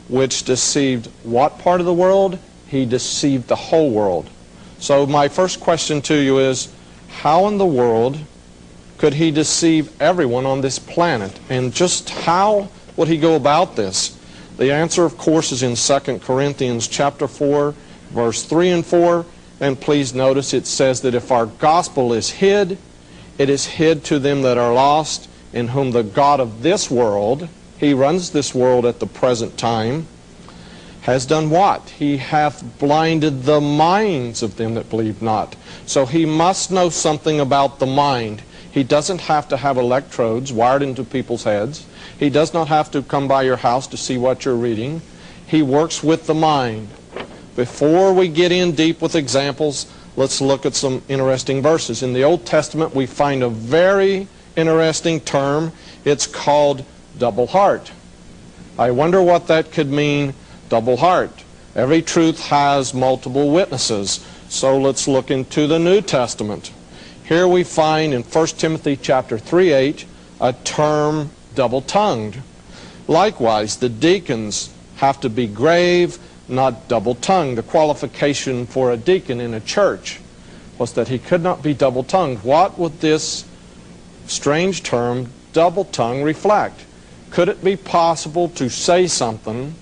which deceived what part of the world? He deceived the whole world. So my first question to you is, how in the world could he deceive everyone on this planet? And just how would he go about this? The answer, of course, is in 2 Corinthians chapter 4, verse 3 and 4. And please notice it says that if our gospel is hid, it is hid to them that are lost, in whom the God of this world, he runs this world at the present time, has done what? He hath blinded the minds of them that believe not. So he must know something about the mind. He doesn't have to have electrodes wired into people's heads. He does not have to come by your house to see what you're reading. He works with the mind. Before we get in deep with examples, let's look at some interesting verses. In the Old Testament, we find a very interesting term. It's called double heart. I wonder what that could mean, double heart. Every truth has multiple witnesses. So let's look into the New Testament. Here we find in 1 Timothy chapter 3:8 a term double-tongued. Likewise, the deacons have to be grave, not double-tongued. The qualification for a deacon in a church was that he could not be double-tongued. What would this strange term, double-tongued, reflect? Could it be possible to say something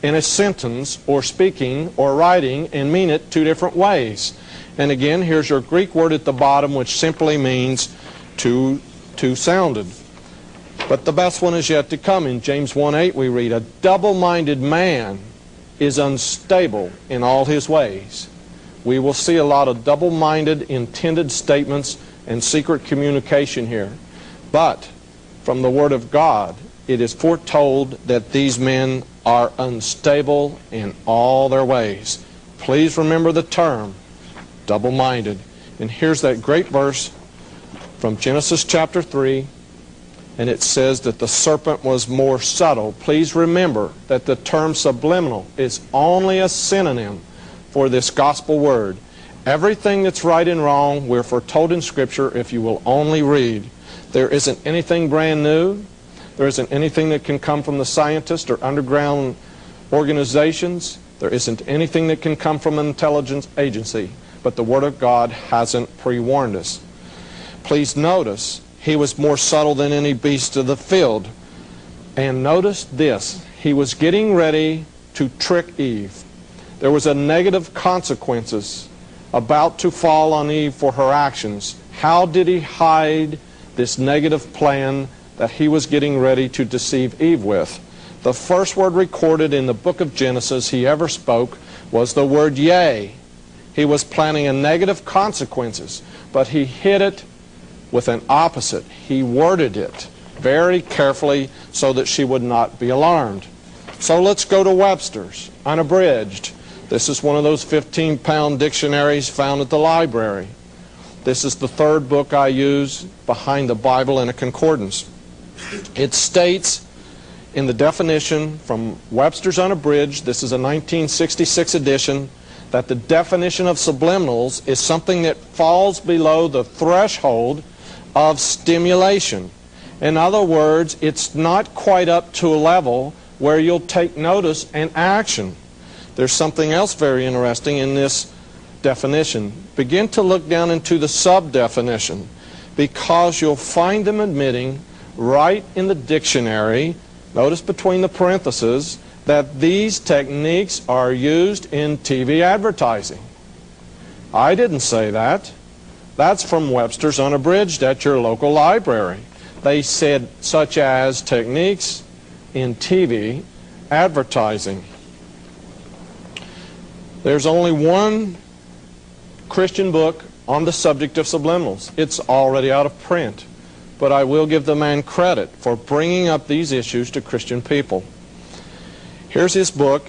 in a sentence or speaking or writing and mean it two different ways? And again, here's your Greek word at the bottom, which simply means two-sounded. But the best one is yet to come. In James 1:8 we read, a double-minded man is unstable in all his ways. We will see a lot of double-minded intended statements and secret communication here. But from the Word of God, it is foretold that these men are unstable in all their ways. Please remember the term, double-minded. And here's that great verse from Genesis chapter 3, and it says that the serpent was more subtle. Please remember that the term subliminal is only a synonym for this gospel word. Everything that's right and wrong, we're foretold in Scripture if you will only read. There isn't anything brand new. There isn't anything that can come from the scientists or underground organizations. There isn't anything that can come from an intelligence agency. But the Word of God hasn't pre-warned us. Please notice, he was more subtle than any beast of the field. And notice this, he was getting ready to trick Eve. There was a negative consequences about to fall on Eve for her actions. How did he hide this negative plan that he was getting ready to deceive Eve with? The first word recorded in the book of Genesis he ever spoke was the word yea. He was planning a negative consequences, but he hid it with an opposite. He worded it very carefully so that she would not be alarmed. So let's go to Webster's, unabridged. This is one of those 15-pound dictionaries found at the library. This is the third book I use behind the Bible in a concordance. It states in the definition from Webster's Unabridged, this is a 1966 edition, that the definition of subliminals is something that falls below the threshold of stimulation. In other words, it's not quite up to a level where you'll take notice and action. There's something else very interesting in this definition. Begin to look down into the sub-definition, because you'll find them admitting right in the dictionary, notice between the parentheses, that these techniques are used in TV advertising. I didn't say that. That's from Webster's Unabridged at your local library. They said such as techniques in TV advertising. There's only one Christian book on the subject of subliminals. It's already out of print. But I will give the man credit for bringing up these issues to Christian people. Here's his book,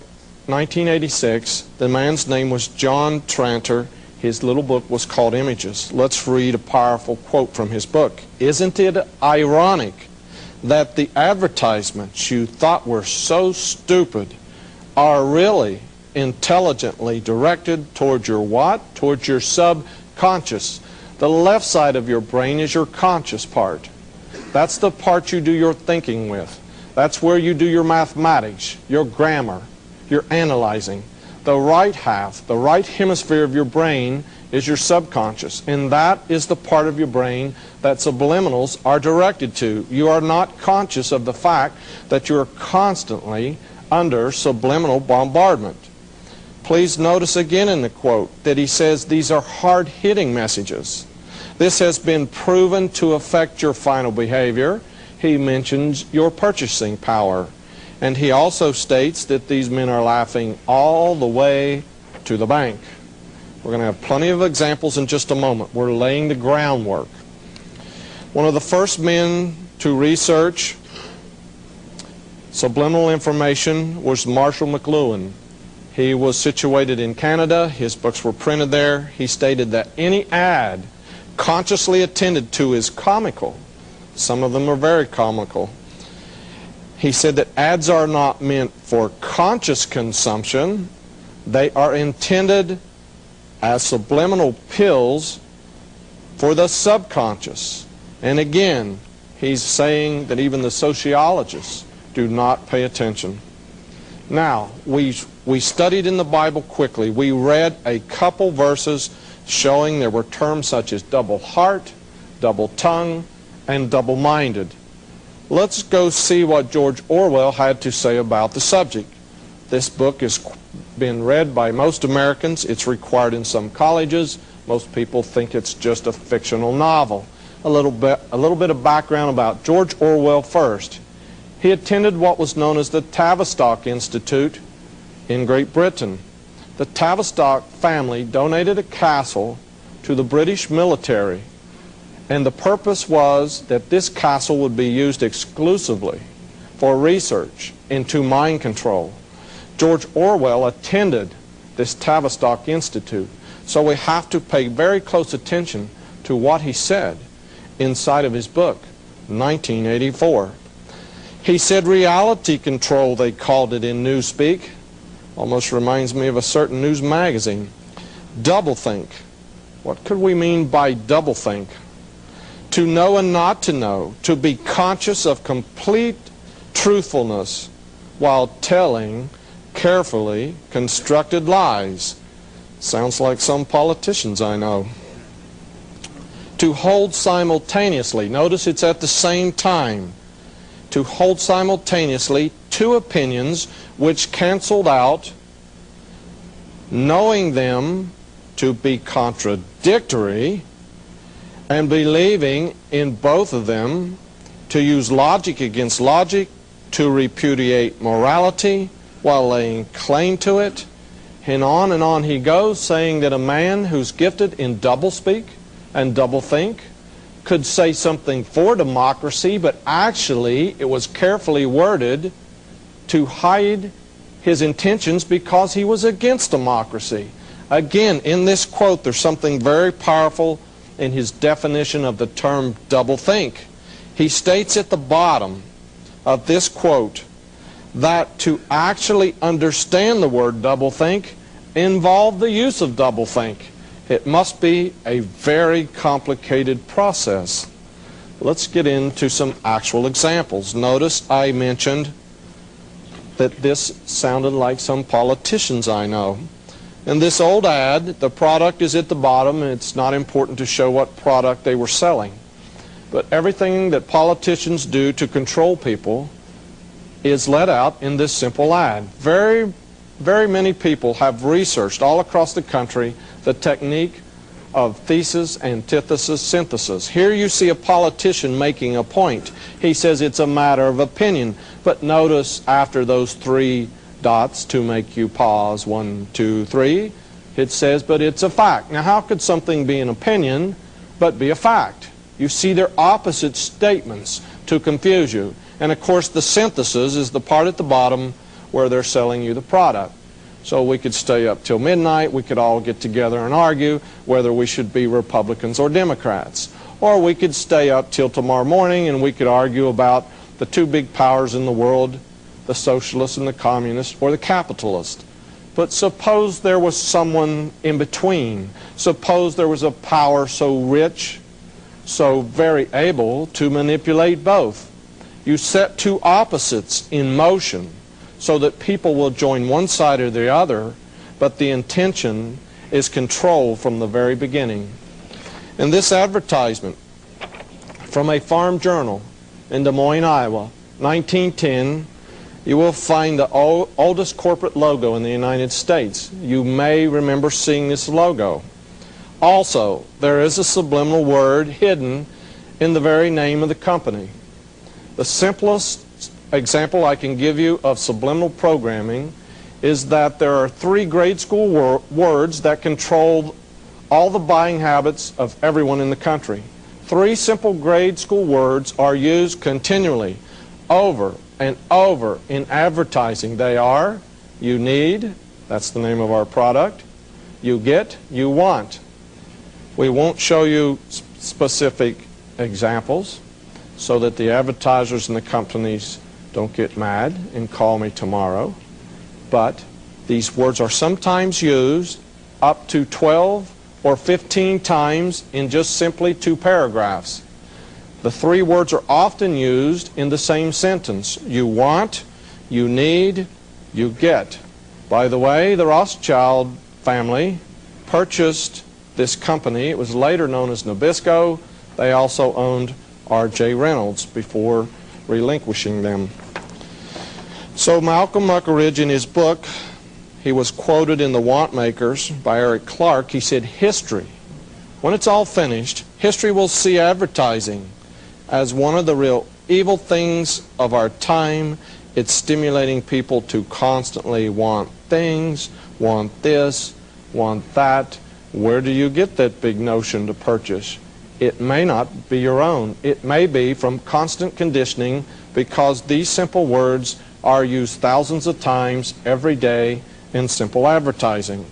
1986. The man's name was John Tranter. His little book was called Images. Let's read a powerful quote from his book. Isn't it ironic that the advertisements you thought were so stupid are really intelligently directed towards your what? Towards your subconscious. The left side of your brain is your conscious part. That's the part you do your thinking with. That's where you do your mathematics, your grammar, your analyzing. The right half, the right hemisphere of your brain is your subconscious, and that is the part of your brain that subliminals are directed to. You are not conscious of the fact that you are constantly under subliminal bombardment. Please notice again in the quote that he says these are hard-hitting messages. This has been proven to affect your final behavior. He mentions your purchasing power. And he also states that these men are laughing all the way to the bank. We're going to have plenty of examples in just a moment. We're laying the groundwork. One of the first men to research subliminal information was Marshall McLuhan. He was situated in Canada. His books were printed there. He stated that any ad consciously attended to is comical. Some of them are very comical. He said that ads are not meant for conscious consumption. They are intended as subliminal pills for the subconscious. And again, he's saying that even the sociologists do not pay attention. Now, we studied in the Bible quickly. We read a couple verses showing there were terms such as double heart, double tongue, and double-minded. Let's go see what George Orwell had to say about the subject. This book has been read by most Americans. It's required in some colleges. Most people think it's just a fictional novel. A little bit of background about George Orwell first. He attended what was known as the Tavistock Institute in Great Britain. The Tavistock family donated a castle to the British military, and the purpose was that this castle would be used exclusively for research into mind control. George Orwell attended this Tavistock Institute, so we have to pay very close attention to what he said inside of his book, 1984. He said reality control, they called it in Newspeak. Almost reminds me of a certain news magazine. Doublethink. What could we mean by doublethink? To know and not to know, to be conscious of complete truthfulness while telling carefully constructed lies. Sounds like some politicians I know. To hold simultaneously, notice it's at the same time, to hold simultaneously two opinions which canceled out, knowing them to be contradictory, and believing in both of them, to use logic against logic, to repudiate morality while laying claim to it. And on he goes, saying that a man who's gifted in doublespeak and doublethink could say something for democracy, but actually it was carefully worded to hide his intentions because he was against democracy. Again, in this quote, there's something very powerful in his definition of the term doublethink. He states at the bottom of this quote that to actually understand the word doublethink involved the use of doublethink. It must be a very complicated process. Let's get into some actual examples. Notice I mentioned that this sounded like some politicians I know. In this old ad, the product is at the bottom, and it's not important to show what product they were selling. But everything that politicians do to control people is let out in this simple ad. Very many people have researched all across the country the technique of thesis, antithesis, synthesis. Here you see a politician making a point. He says it's a matter of opinion. But notice after those three dots to make you pause, 1, 2, 3, it says, but it's a fact. Now how could something be an opinion but be a fact? You see they're opposite statements to confuse you. And of course the synthesis is the part at the bottom where they're selling you the product. So we could stay up till midnight, we could all get together and argue whether we should be Republicans or Democrats. Or we could stay up till tomorrow morning and we could argue about the two big powers in the world, the socialist and the communist, or the capitalist. But suppose there was someone in between. Suppose there was a power so rich, so very able to manipulate both. You set two opposites in motion so that people will join one side or the other, but the intention is control from the very beginning. In this advertisement from a farm journal in Des Moines, Iowa, 1910, you will find the oldest corporate logo in the United States. You may remember seeing this logo. Also, there is a subliminal word hidden in the very name of the company. The simplest example I can give you of subliminal programming is that there are 3 grade school words that control all the buying habits of everyone in the country. 3 simple grade school words are used continually, over and over in advertising. They are, you need, that's the name of our product, you get, you want. We won't show you specific examples so that the advertisers and the companies don't get mad and call me tomorrow. But these words are sometimes used up to 12 or 15 times in just simply 2 paragraphs. The 3 words are often used in the same sentence. You want, you need, you get. By the way, the Rothschild family purchased this company. It was later known as Nabisco. They also owned R.J. Reynolds before relinquishing them. So Malcolm Muggeridge, in his book, he was quoted in The Want Makers by Eric Clark. He said, history, when it's all finished, history will see advertising as one of the real evil things of our time. It's stimulating people to constantly want things, want this, want that. Where do you get that big notion to purchase? It may not be your own. It may be from constant conditioning, because these simple words are used thousands of times every day in simple advertising.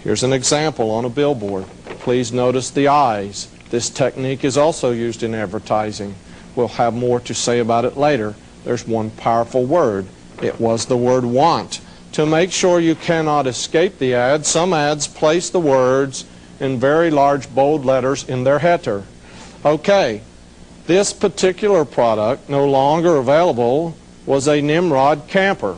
Here's an example on a billboard. Please notice the eyes. This technique is also used in advertising. We'll have more to say about it later. There's one powerful word. It was the word want. To make sure you cannot escape the ad, some ads place the words in very large bold letters in their header. Okay, this particular product, no longer available, was a Nimrod camper.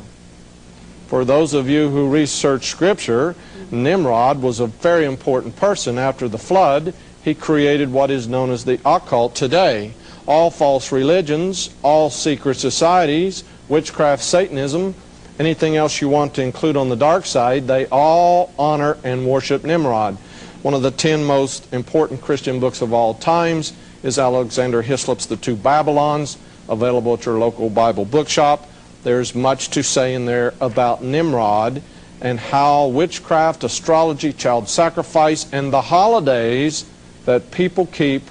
For those of you who research Scripture, Nimrod was a very important person after the flood. He created what is known as the occult today. All false religions, all secret societies, witchcraft, Satanism, anything else you want to include on the dark side, they all honor and worship Nimrod. One of the 10 most important Christian books of all times is Alexander Hislop's The Two Babylons, available at your local Bible bookshop. There's much to say in there about Nimrod and how witchcraft, astrology, child sacrifice, and the holidays that people keep,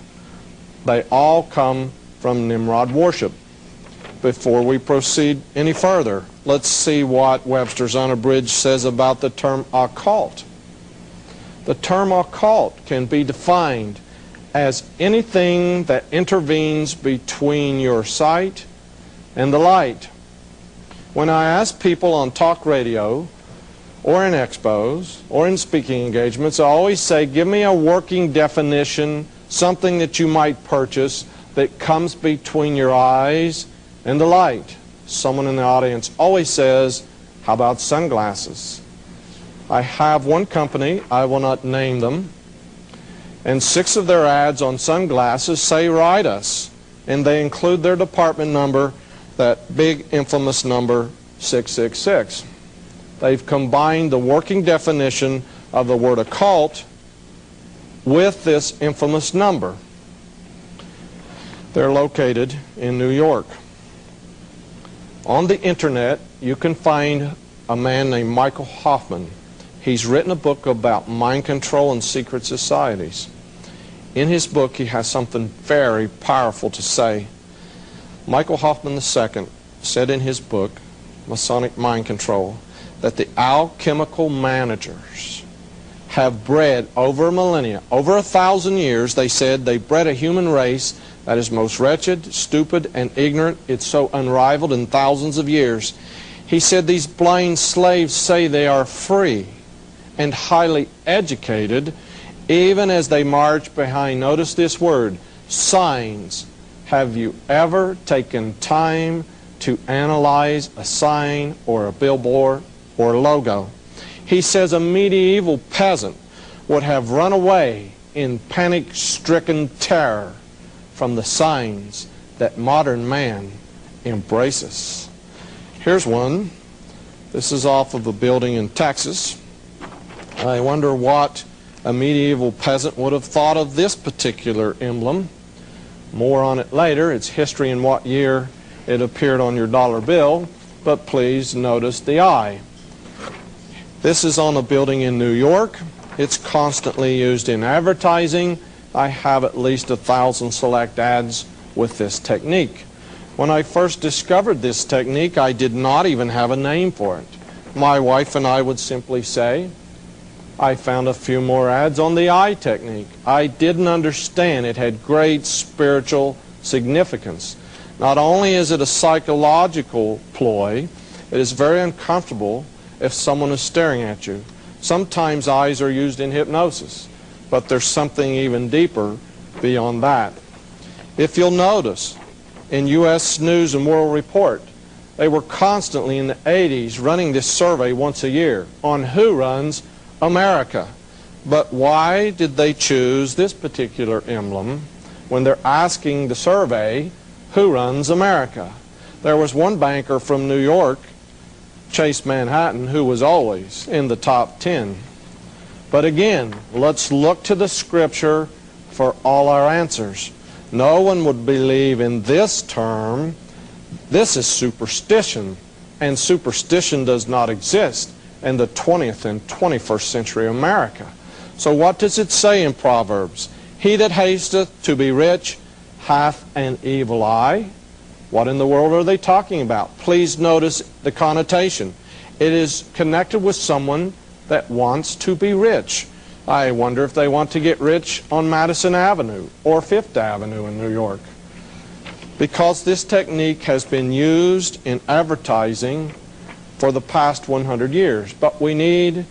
they all come from Nimrod worship. Before we proceed any further, let's see what Webster's Unabridged says about the term occult. The term occult can be defined as anything that intervenes between your sight and the light. When I ask people on talk radio or in expos or in speaking engagements, I always say, give me a working definition, something that you might purchase that comes between your eyes and the light. Someone in the audience always says, how about sunglasses? I have one company, I will not name them, and 6 of their ads on sunglasses say write us, and they include their department number, that big infamous number 666. They've combined the working definition of the word occult with this infamous number. They're located in New York. On the internet, you can find a man named Michael Hoffman. He's written a book about mind control and secret societies. In his book, he has something very powerful to say. Michael Hoffman II said in his book, Masonic Mind Control, that the alchemical managers have bred over millennia, over 1,000 years, they said they bred a human race that is most wretched, stupid, and ignorant. It's so unrivaled in thousands of years. He said these blind slaves say they are free and highly educated, even as they march behind, notice this word, signs. Have you ever taken time to analyze a sign or a billboard or a logo? He says a medieval peasant would have run away in panic-stricken terror from the signs that modern man embraces. Here's one. This is off of a building in Texas. I wonder what a medieval peasant would have thought of this particular emblem. More on it later. Its history and what year it appeared on your dollar bill, but please notice the eye. This is on a building in New York. It's constantly used in advertising. I have at least 1,000 select ads with this technique. When I first discovered this technique, I did not even have a name for it. My wife and I would simply say, I found a few more ads on the eye technique. I didn't understand it had great spiritual significance. Not only is it a psychological ploy, it is very uncomfortable if someone is staring at you. Sometimes eyes are used in hypnosis, but there's something even deeper beyond that. If you'll notice, in U.S. News and World Report, they were constantly in the 80s running this survey once a year on who runs America. But why did they choose this particular emblem when they're asking the survey who runs America? There was one banker from New York, Chase Manhattan, who was always in the top 10. But again, let's look to the Scripture for all our answers. No one would believe in this term. This is superstition, and superstition does not exist in the 20th and 21st century America. So what does it say in Proverbs? He that hasteth to be rich hath an evil eye. What in the world are they talking about? Please notice the connotation. It is connected with someone that wants to be rich. I wonder if they want to get rich on Madison Avenue or Fifth Avenue in New York. Because this technique has been used in advertising for the past 100 years. But we need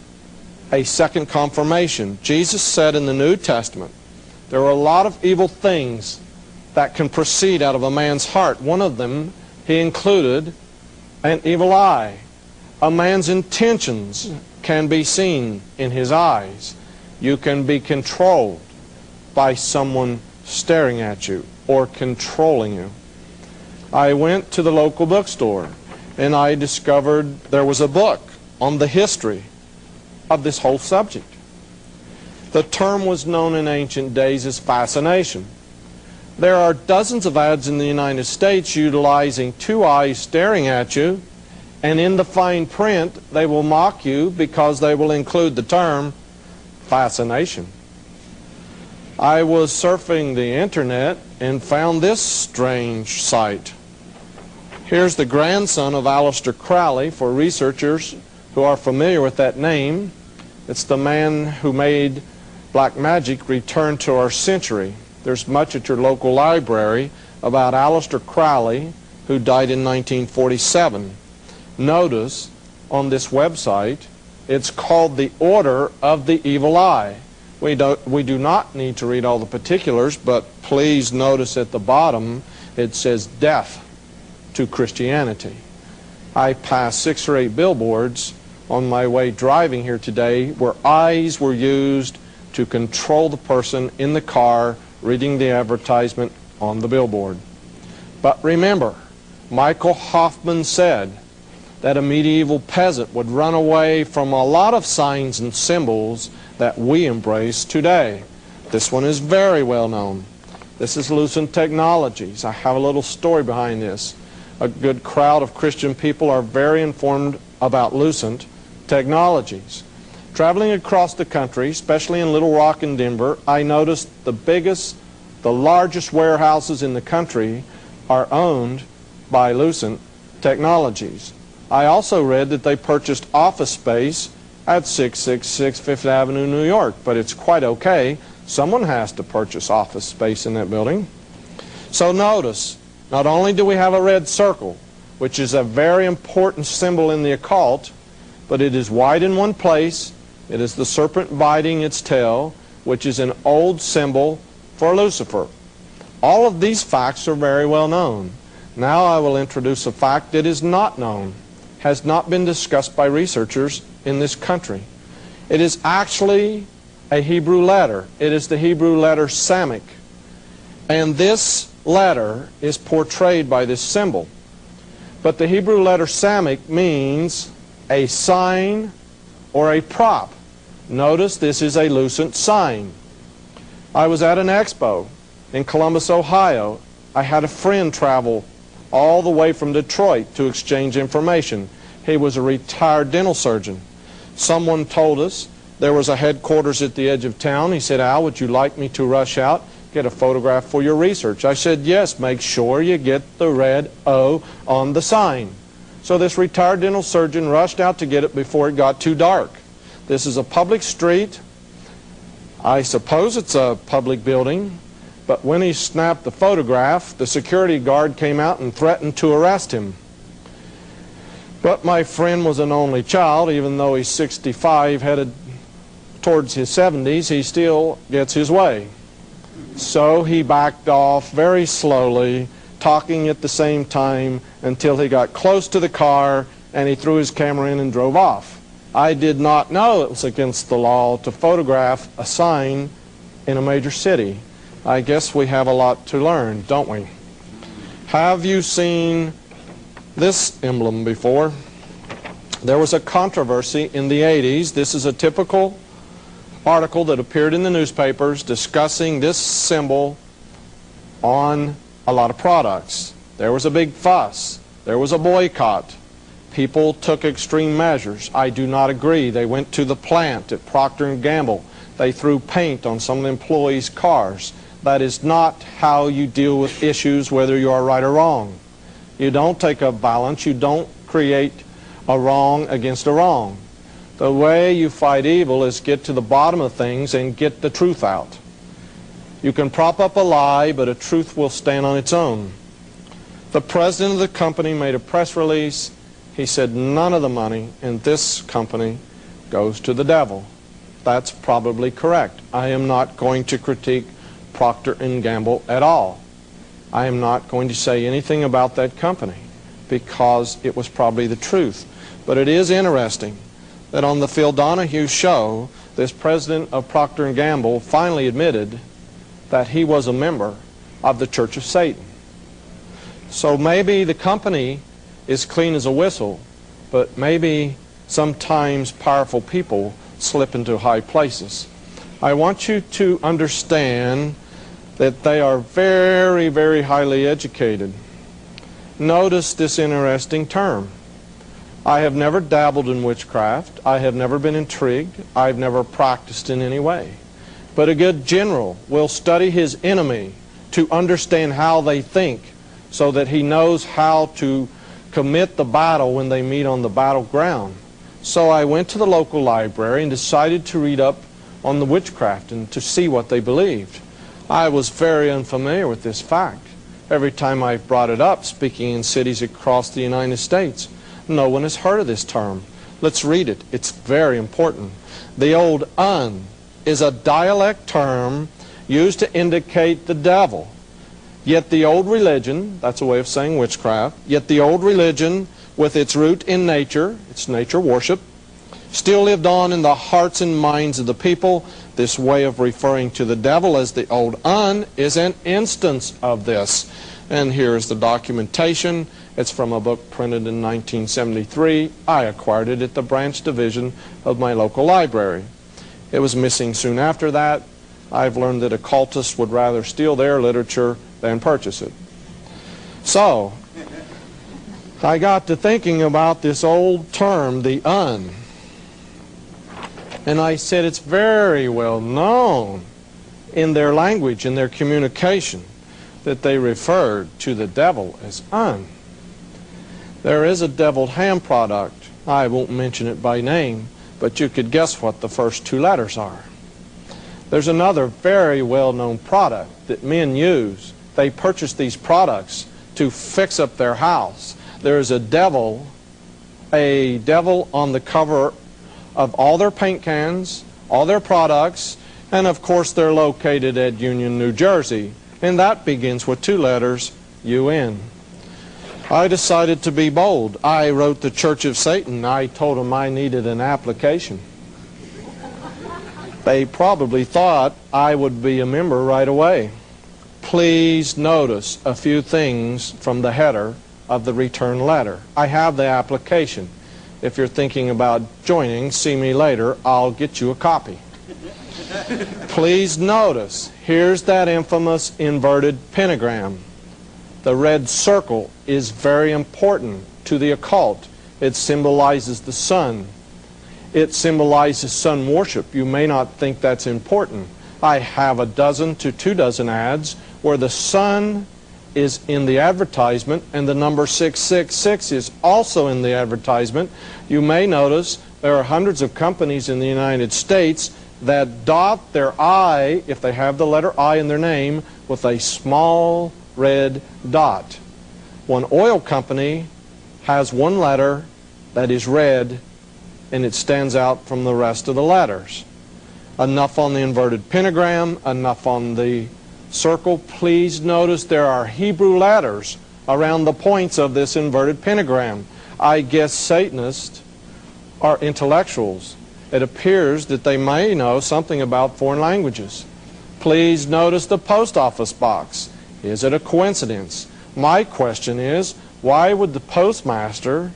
a second confirmation. Jesus said in the New Testament, there are a lot of evil things that can proceed out of a man's heart. One of them, he included an evil eye. A man's intentions can be seen in his eyes. You can be controlled by someone staring at you or controlling you. I went to the local bookstore and I discovered there was a book on the history of this whole subject. The term was known in ancient days as fascination. There are dozens of ads in the United States utilizing two eyes staring at you, and in the fine print they will mock you because they will include the term fascination. I was surfing the internet and found this strange site. Here's the grandson of Aleister Crowley, for researchers who are familiar with that name. It's the man who made black magic return to our century. There's much at your local library about Aleister Crowley, who died in 1947. Notice on this website, it's called the Order of the Evil Eye. We do not need to read all the particulars, but please notice at the bottom it says death to Christianity. I passed 6 or 8 billboards on my way driving here today where eyes were used to control the person in the car reading the advertisement on the billboard. But remember, Michael Hoffman said that a medieval peasant would run away from a lot of signs and symbols that we embrace today. This one is very well known. This is Lucent Technologies. I have a little story behind this. A good crowd of Christian people are very informed about Lucent Technologies. Traveling across the country, especially in Little Rock and Denver, I noticed the largest warehouses in the country are owned by Lucent Technologies. I also read that they purchased office space at 666 Fifth Avenue, New York, but it's quite okay. Someone has to purchase office space in that building. So notice, not only do we have a red circle, which is a very important symbol in the occult, but it is white in one place. It is the serpent biting its tail, which is an old symbol for Lucifer. All of these facts are very well known. Now I will introduce a fact that is not known, has not been discussed by researchers in this country. It is actually a Hebrew letter. It is the Hebrew letter Samic. And this letter is portrayed by this symbol. But the Hebrew letter Samic means a sign or a prop. Notice this is a lucent sign. I was at an expo in Columbus, Ohio. I had a friend travel all the way from Detroit to exchange information. He was a retired dental surgeon. Someone told us there was a headquarters at the edge of town. He said, "Al, would you like me to rush out, get a photograph for your research?" I said, "Yes, make sure you get the red O on the sign." So this retired dental surgeon rushed out to get it before it got too dark. This is a public street. I suppose it's a public building. But when he snapped the photograph, the security guard came out and threatened to arrest him. But my friend was an only child. Even though he's 65, headed towards his 70s, he still gets his way. So he backed off very slowly, talking at the same time, until he got close to the car and he threw his camera in and drove off. I did not know it was against the law to photograph a sign in a major city. I guess we have a lot to learn, don't we? Have you seen this emblem before? There was a controversy in the 80s. This is a typical article that appeared in the newspapers discussing this symbol on a lot of products. There was a big fuss. There was a boycott. People took extreme measures. I do not agree. They went to the plant at Procter & Gamble. They threw paint on some of the employees' cars. That is not how you deal with issues, whether you are right or wrong. You don't take a balance. You don't create a wrong against a wrong. The way you fight evil is get to the bottom of things and get the truth out. You can prop up a lie, but a truth will stand on its own. The president of the company made a press release. He said none of the money in this company goes to the devil. That's probably correct. I am not going to critique Procter & Gamble at all. I am not going to say anything about that company because it was probably the truth. But it is interesting that on the Phil Donahue show, this president of Procter & Gamble finally admitted that he was a member of the Church of Satan. So maybe the company is clean as a whistle, but maybe sometimes powerful people slip into high places. I want you to understand that they are very, very highly educated. Notice this interesting term. I have never dabbled in witchcraft. I have never been intrigued. I've never practiced in any way. But a good general will study his enemy to understand how they think so that he knows how to commit the battle when they meet on the battleground. So I went to the local library and decided to read up on the witchcraft and to see what they believed. I was very unfamiliar with this fact. Every time I've brought it up, speaking in cities across the United States, no one has heard of this term. Let's read it. It's very important. The old "un" is a dialect term used to indicate the devil. Yet the old religion, that's a way of saying witchcraft, yet the old religion, with its root in nature, its nature worship, still lived on in the hearts and minds of the people. This way of referring to the devil as the old "un" is an instance of this. And here's the documentation. It's from a book printed in 1973. I acquired it at the branch division of my local library. It was missing soon after that. I've learned that occultists would rather steal their literature than purchase it. So, I got to thinking about this old term, the "un." And I said it's very well known in their language, in their communication, that they referred to the devil as "un." There is a deviled ham product. I won't mention it by name, but you could guess what the first two letters are. There's another very well-known product that men use They purchase these products to fix up their house. There is a devil on the cover of all their paint cans, all their products, and of course they're located at Union, New Jersey. And that begins with 2 letters, UN. I decided to be bold. I wrote the Church of Satan. I told them I needed an application. They probably thought I would be a member right away. Please notice a few things from the header of the return letter. I have the application. If you're thinking about joining, see me later. I'll get you a copy. Please notice, here's that infamous inverted pentagram. The red circle is very important to the occult. It symbolizes the sun. It symbolizes sun worship. You may not think that's important. I have a dozen to 2 dozen ads where the sun is in the advertisement and the number 666 is also in the advertisement. You may notice there are hundreds of companies in the United States that dot their I, if they have the letter I in their name, with a small red dot. One oil company has one letter that is red and it stands out from the rest of the letters. Enough on the inverted pentagram, enough on the circle. Please notice there are Hebrew letters around the points of this inverted pentagram. I guess Satanists are intellectuals. It appears that they may know something about foreign languages. Please notice the post office box. Is it a coincidence? My question is, why would the postmaster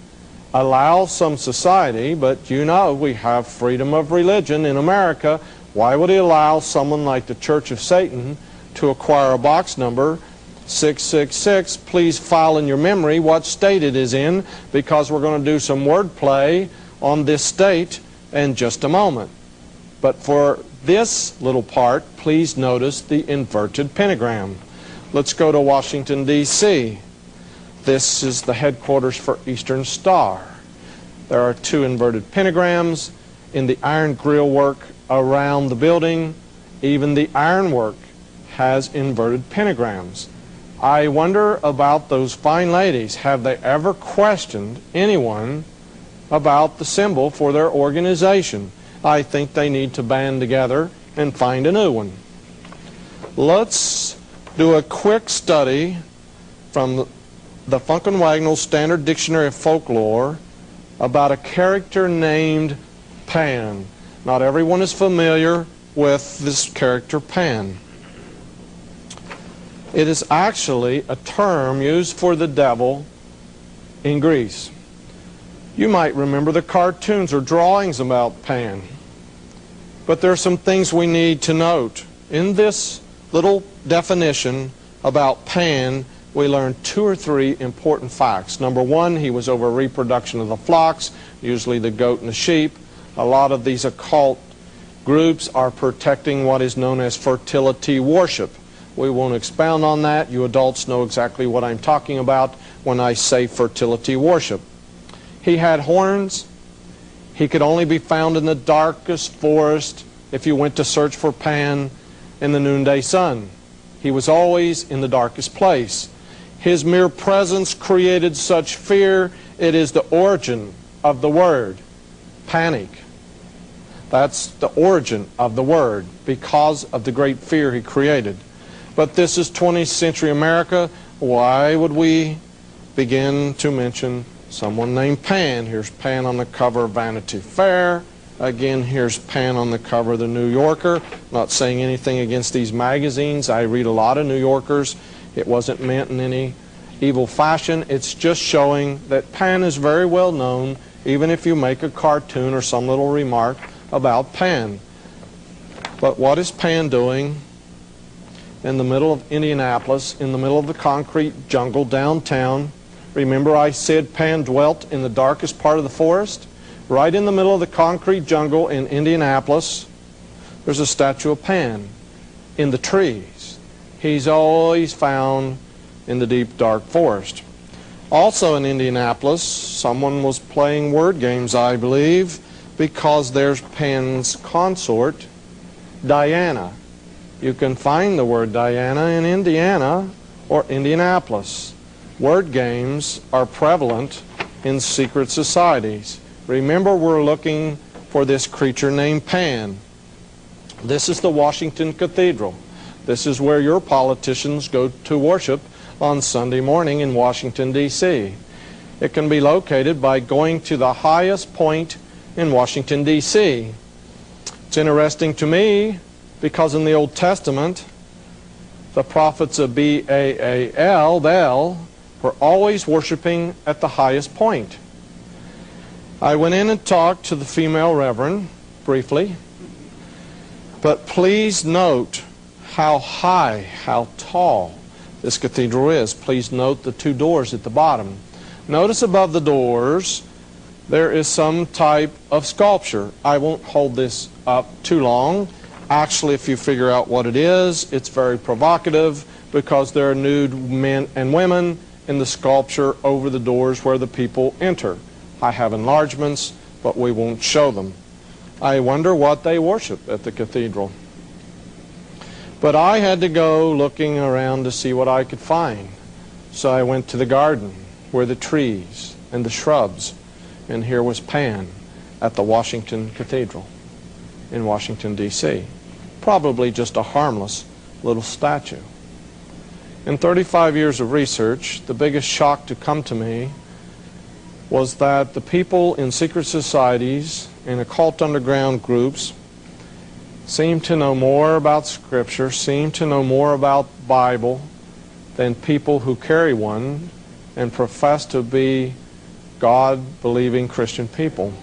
allow some society, but you know we have freedom of religion in America, why would he allow someone like the Church of Satan to acquire a box number 666? Please file in your memory what state it is in, because we're going to do some word play on this state in just a moment. But for this little part, please notice the inverted pentagram. Let's go to Washington, D.C. This is the headquarters for Eastern Star. There are 2 inverted pentagrams in the iron grill work around the building. Even the ironwork has inverted pentagrams. I wonder about those fine ladies. Have they ever questioned anyone about the symbol for their organization? I think they need to band together and find a new one. Let's do a quick study from the Funk and Wagnall Standard Dictionary of Folklore about a character named Pan. Not everyone is familiar with this character Pan. It is actually a term used for the devil in Greece. You might remember the cartoons or drawings about Pan. But there are some things we need to note. In this little definition about Pan, we learn 2 or 3 important facts. Number 1, he was over reproduction of the flocks, usually the goat and the sheep. A lot of these occult groups are protecting what is known as fertility worship. We won't expound on that. You adults know exactly what I'm talking about when I say fertility worship. He had horns. He could only be found in the darkest forest if you went to search for Pan in the noonday sun. He was always in the darkest place. His mere presence created such fear, it is the origin of the word, panic. That's the origin of the word, because of the great fear he created. But this is 20th century America. Why would we begin to mention someone named Pan? Here's Pan on the cover of Vanity Fair. Again, here's Pan on the cover of the New Yorker. Not saying anything against these magazines. I read a lot of New Yorkers. It wasn't meant in any evil fashion. It's just showing that Pan is very well known, even if you make a cartoon or some little remark about Pan. But what is Pan doing in the middle of Indianapolis, in the middle of the concrete jungle downtown? Remember I said Pan dwelt in the darkest part of the forest? Right in the middle of the concrete jungle in Indianapolis, there's a statue of Pan in the trees. He's always found in the deep, dark forest. Also in Indianapolis, someone was playing word games, I believe, because there's Pan's consort, Diana. You can find the word Diana in Indiana or Indianapolis. Word games are prevalent in secret societies. Remember, we're looking for this creature named Pan. This is the Washington Cathedral. This is where your politicians go to worship on Sunday morning in Washington, D.C. It can be located by going to the highest point in Washington, D.C. It's interesting to me because in the Old Testament, the prophets of Baal, Baal, were always worshiping at the highest point. I went in and talked to the female reverend briefly, but please note how high, how tall this cathedral is. Please note the two doors at the bottom. Notice above the doors there is some type of sculpture. I won't hold this up too long. Actually, if you figure out what it is, it's very provocative because there are nude men and women in the sculpture over the doors where the people enter. I have enlargements, but we won't show them. I wonder what they worship at the cathedral. But I had to go looking around to see what I could find. So I went to the garden where the trees and the shrubs, and here was Pan at the Washington Cathedral in Washington, D.C. Probably just a harmless little statue. In 35 years of research, the biggest shock to come to me was that the people in secret societies and occult underground groups seem to know more about Scripture, seem to know more about Bible than people who carry one and profess to be God-believing Christian people.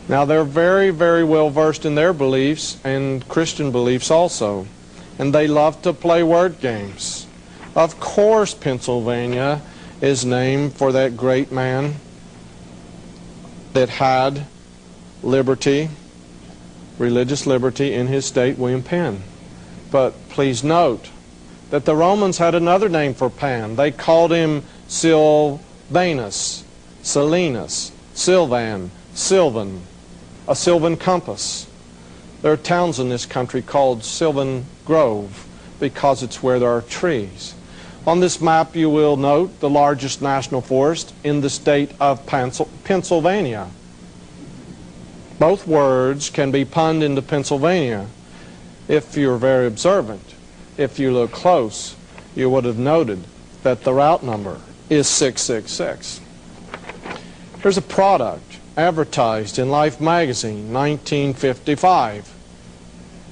Now, they're very, very well versed in their beliefs and Christian beliefs also, and they love to play word games. Of course, Pennsylvania is named for that great man that had liberty, religious liberty in his state, William Penn. But please note that the Romans had another name for Pan. They called him Silvanus, Silenus, Silvan, Sylvan, a sylvan compass. There are towns in this country called Sylvan Grove because it's where there are trees. On this map you will note the largest national forest in the state of Pennsylvania. Both words can be punned into Pennsylvania if you're very observant. If you look close, you would have noted that the route number is 666. Here's a product advertised in Life magazine, 1955.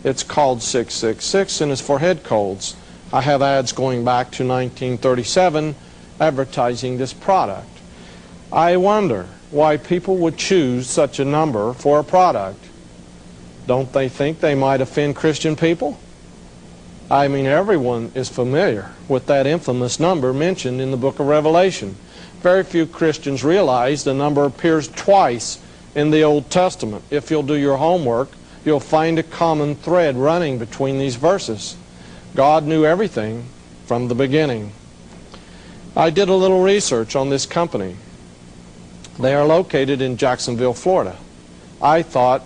It's called 666 and it's for head colds. I have ads going back to 1937 advertising this product. I wonder why people would choose such a number for a product. Don't they think they might offend Christian people? I mean, everyone is familiar with that infamous number mentioned in the book of Revelation. Very few Christians realize the number appears twice in the Old Testament. If you'll do your homework, you'll find a common thread running between these verses. God knew everything from the beginning. I did a little research on this company. They are located in Jacksonville, Florida. I thought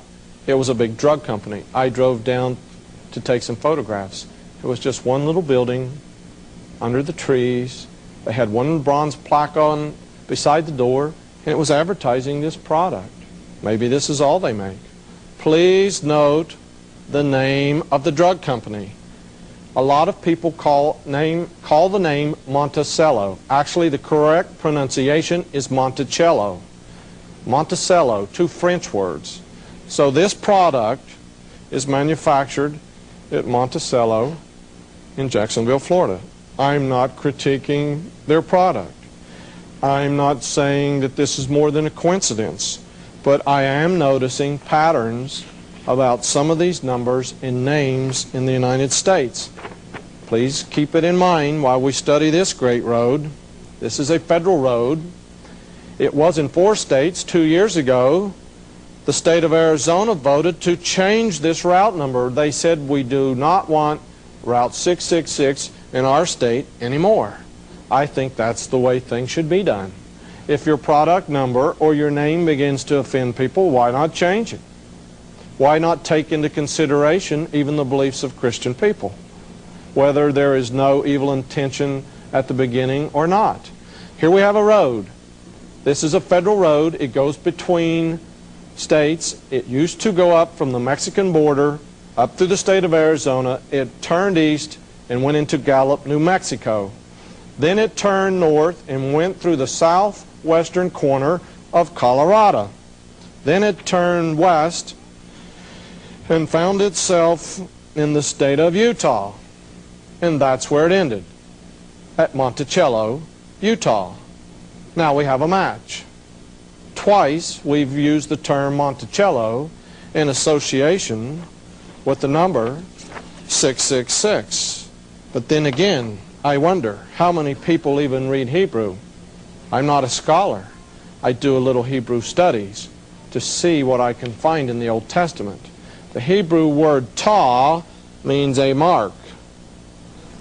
it was a big drug company. I drove down to take some photographs. It was just one little building under the trees. They had one bronze plaque on beside the door, and it was advertising this product. Maybe this is all they make. Please note the name of the drug company. A lot of people call the name Monticello. Actually, the correct pronunciation is Monticello. Monticello, two French words. So this product is manufactured at Monticello in Jacksonville, Florida. I'm not critiquing their product. I'm not saying that this is more than a coincidence, but I am noticing patterns about some of these numbers and names in the United States. Please keep it in mind while we study this great road. This is a federal road. It was in 4 states 2 years ago. The state of Arizona voted to change this route number. They said we do not want Route 666 in our state anymore. I think that's the way things should be done. If your product number or your name begins to offend people, why not change it? Why not take into consideration even the beliefs of Christian people? Whether there is no evil intention at the beginning or not. Here we have a road. This is a federal road. It goes between states. It used to go up from the Mexican border up through the state of Arizona. It turned east and went into Gallup, New Mexico. Then it turned north and went through the southwestern corner of Colorado. Then it turned west and found itself in the state of Utah. And that's where it ended, at Monticello, Utah. Now we have a match. Twice we've used the term Monticello in association with the number 666. But then again, I wonder how many people even read Hebrew. I'm not a scholar. I do a little Hebrew studies to see what I can find in the Old Testament. The Hebrew word ta means a mark.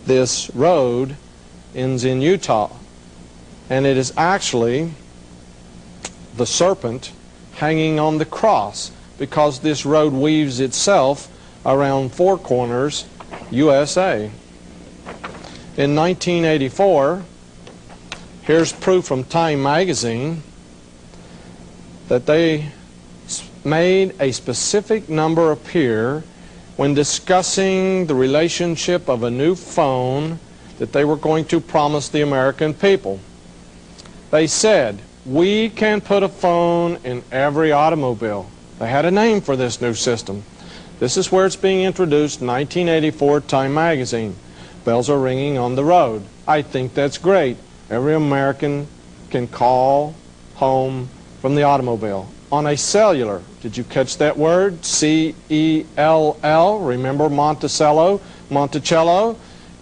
This road ends in Utah, and it is actually the serpent hanging on the cross, because this road weaves itself around four corners, USA. In 1984, here's proof from Time magazine that they made a specific number appear when discussing the relationship of a new phone that they were going to promise the American people. They said, we can put a phone in every automobile. They had a name for this new system. This is where it's being introduced, 1984 Time magazine. Bells are ringing on the road. I think that's great. Every American can call home from the automobile. On a cellular, did you catch that word? C-E-L-L, remember Monticello?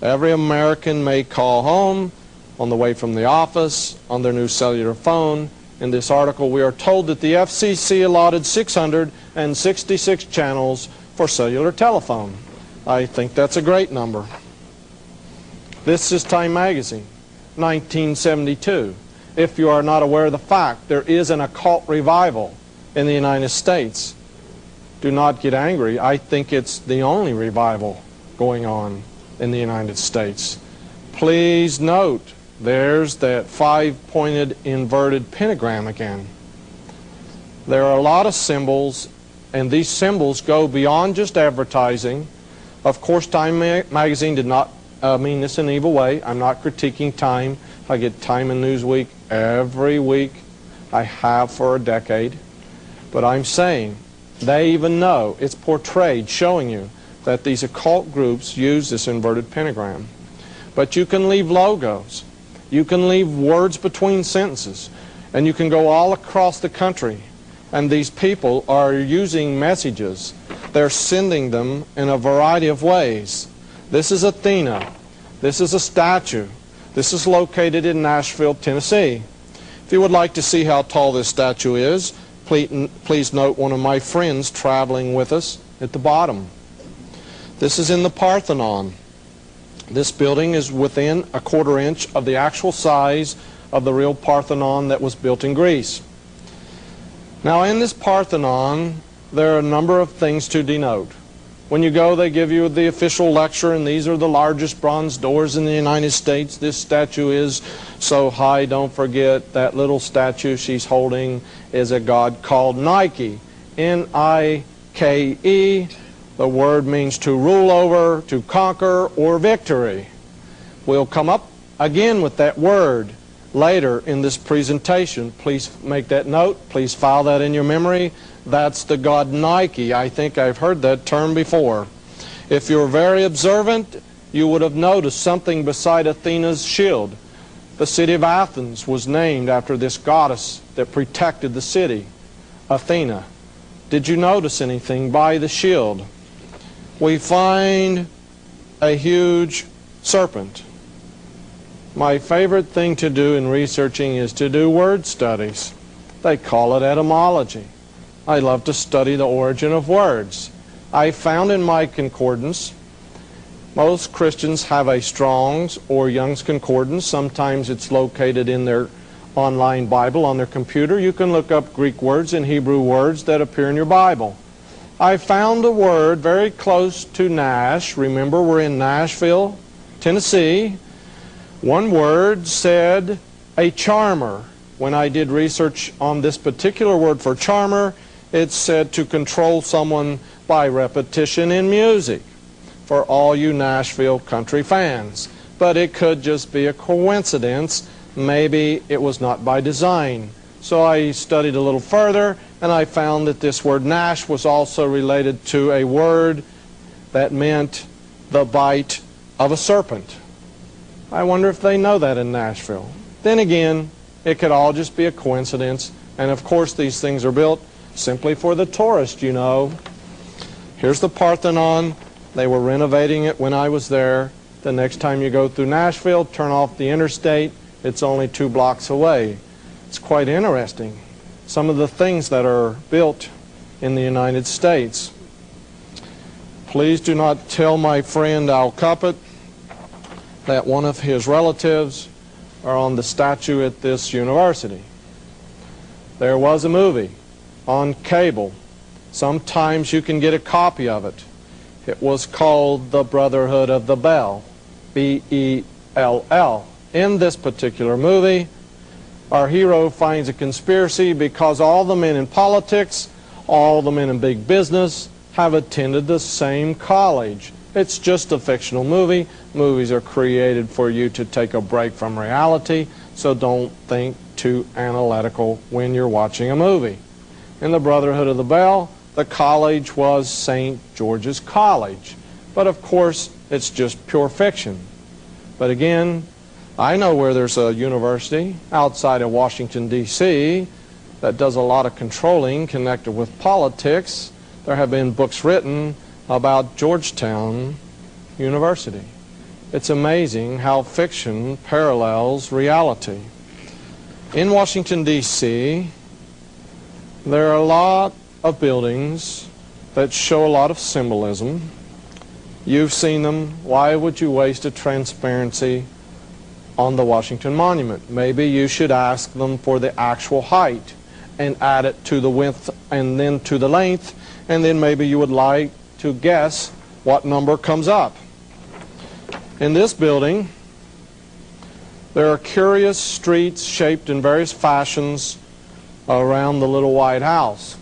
Every American may call home on the way from the office on their new cellular phone. In this article, we are told that the FCC allotted 666 channels for cellular telephone. I think that's a great number. This is Time magazine, 1972. If you are not aware of the fact, there is an occult revival in the United States. Do not get angry. I think it's the only revival going on in the United States. Please note, there's that five-pointed inverted pentagram again. There are a lot of symbols, and these symbols go beyond just advertising. Of course, Time magazine did not mean this in an evil way. I'm not critiquing Time. I get Time and Newsweek every week. I have for a decade. But I'm saying they even know it's portrayed, showing you that these occult groups use this inverted pentagram. But you can leave logos. You can leave words between sentences. And you can go all across the country. And these people are using messages. They're sending them in a variety of ways. This is Athena. This is a statue. This is located in Nashville, Tennessee. If you would like to see how tall this statue is, please note one of my friends traveling with us at the bottom. This is in the Parthenon. This building is within a quarter inch of the actual size of the real Parthenon that was built in Greece. Now in this Parthenon, there are a number of things to denote. When you go, they give you the official lecture, and these are the largest bronze doors in the United States. This statue is so high, don't forget that little statue she's holding is a god called Nike. N-I-K-E. The word means to rule over, to conquer, or victory. We'll come up again with that word later in this presentation. Please make that note. Please file that in your memory. That's the god Nike. I think I've heard that term before. If you're very observant, you would have noticed something beside Athena's shield. The city of Athens was named after this goddess that protected the city, Athena. Did you notice anything by the shield? We find a huge serpent. My favorite thing to do in researching is to do word studies. They call it etymology. I love to study the origin of words. I found in my concordance, most Christians have a Strong's or Young's concordance. Sometimes it's located in their online Bible on their computer. You can look up Greek words and Hebrew words that appear in your Bible. I found a word very close to Nash. Remember, we're in Nashville, Tennessee. One word said a charmer. When I did research on this particular word for charmer, it said to control someone by repetition in music, for all you Nashville country fans. But it could just be a coincidence. Maybe it was not by design. So I studied a little further, and I found that this word Nash was also related to a word that meant the bite of a serpent. I wonder if they know that in Nashville. Then again, it could all just be a coincidence, and of course these things are built simply for the tourist, you know. Here's the Parthenon. They were renovating it when I was there. The next time you go through Nashville, turn off the interstate. It's only 2 blocks away. It's quite interesting, some of the things that are built in the United States. Please do not tell my friend Al Cuppet that one of his relatives are on the statue at this university. There was a movie on cable. Sometimes you can get a copy of it. It was called The Brotherhood of the Bell, B-E-L-L. In this particular movie, our hero finds a conspiracy because all the men in politics, all the men in big business have attended the same college. It's just a fictional movie. Movies are created for you to take a break from reality, so don't think too analytical when you're watching a movie. In The Brotherhood of the Bell, the college was St. George's College. But of course, it's just pure fiction. But again, I know where there's a university outside of Washington, D.C. that does a lot of controlling connected with politics. There have been books written about Georgetown University. It's amazing how fiction parallels reality. In Washington, D.C., there are a lot of buildings that show a lot of symbolism. You've seen them. Why would you waste a transparency on the Washington Monument? Maybe you should ask them for the actual height and add it to the width and then to the length, and then maybe you would like to guess what number comes up. In this building, there are curious streets shaped in various fashions around the little White House.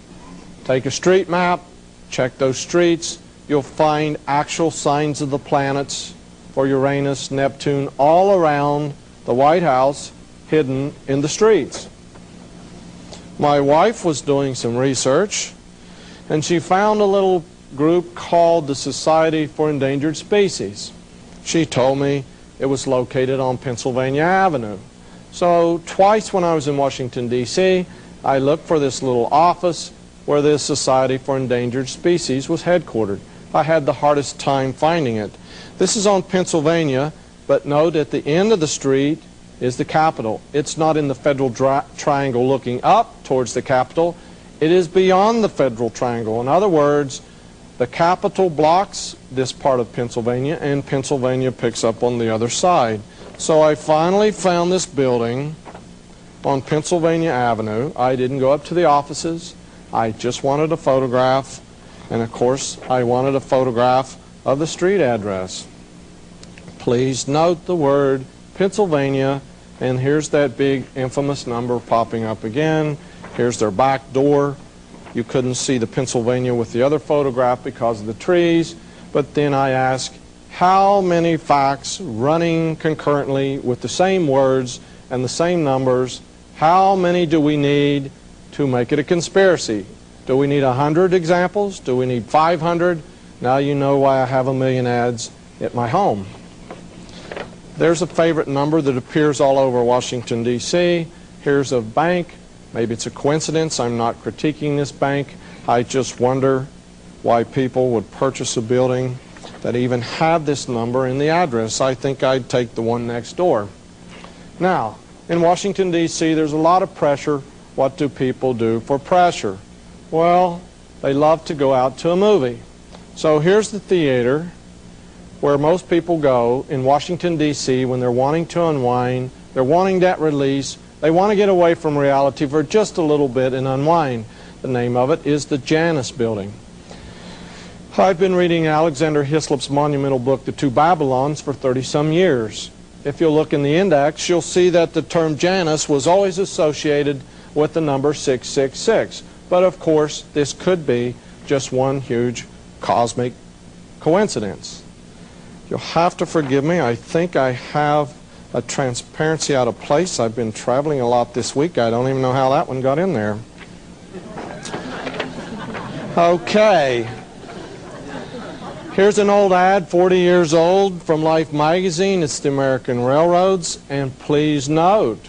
Take a street map, check those streets, you'll find actual signs of the planets for Uranus, Neptune, all around the White House, hidden in the streets. My wife was doing some research, and she found a little group called the Society for Endangered Species. She told me it was located on Pennsylvania Avenue. So twice when I was in Washington, D.C., I looked for this little office where the Society for Endangered Species was headquartered. I had the hardest time finding it. This is on Pennsylvania, but note at the end of the street is the Capitol. It's not in the Federal Triangle looking up towards the Capitol. It is beyond the Federal Triangle. In other words, the Capitol blocks this part of Pennsylvania, and Pennsylvania picks up on the other side. So I finally found this building on Pennsylvania Avenue. I didn't go up to the offices. I just wanted a photograph. And of course, I wanted a photograph of the street address. Please note the word Pennsylvania, and here's that big infamous number popping up again. Here's their back door. You couldn't see the Pennsylvania with the other photograph because of the trees. But then I ask, how many facts running concurrently with the same words and the same numbers, how many do we need to make it a conspiracy? Do we need 100 examples? Do we need 500? Now you know why I have 1 million ads at my home. There's a favorite number that appears all over Washington, D.C. Here's a bank. Maybe it's a coincidence. I'm not critiquing this bank. I just wonder why people would purchase a building that even had this number in the address. I think I'd take the one next door. Now, in Washington, D.C., there's a lot of pressure. What do people do for pressure? Well, they love to go out to a movie. So here's the theater where most people go in Washington, D.C. when they're wanting to unwind, they're wanting that release, they want to get away from reality for just a little bit and unwind. The name of it is the Janus Building. I've been reading Alexander Hislop's monumental book, The Two Babylons, for 30-some years. if you look in the index, you'll see that the term Janus was always associated with the number 666. But of course, this could be just one huge cosmic coincidence. You'll have to forgive me. I think I have a transparency out of place. I've been traveling a lot this week. I don't even know how that one got in there. Okay. Here's an old ad, 40 years old, from Life magazine. It's the American Railroads. And please note,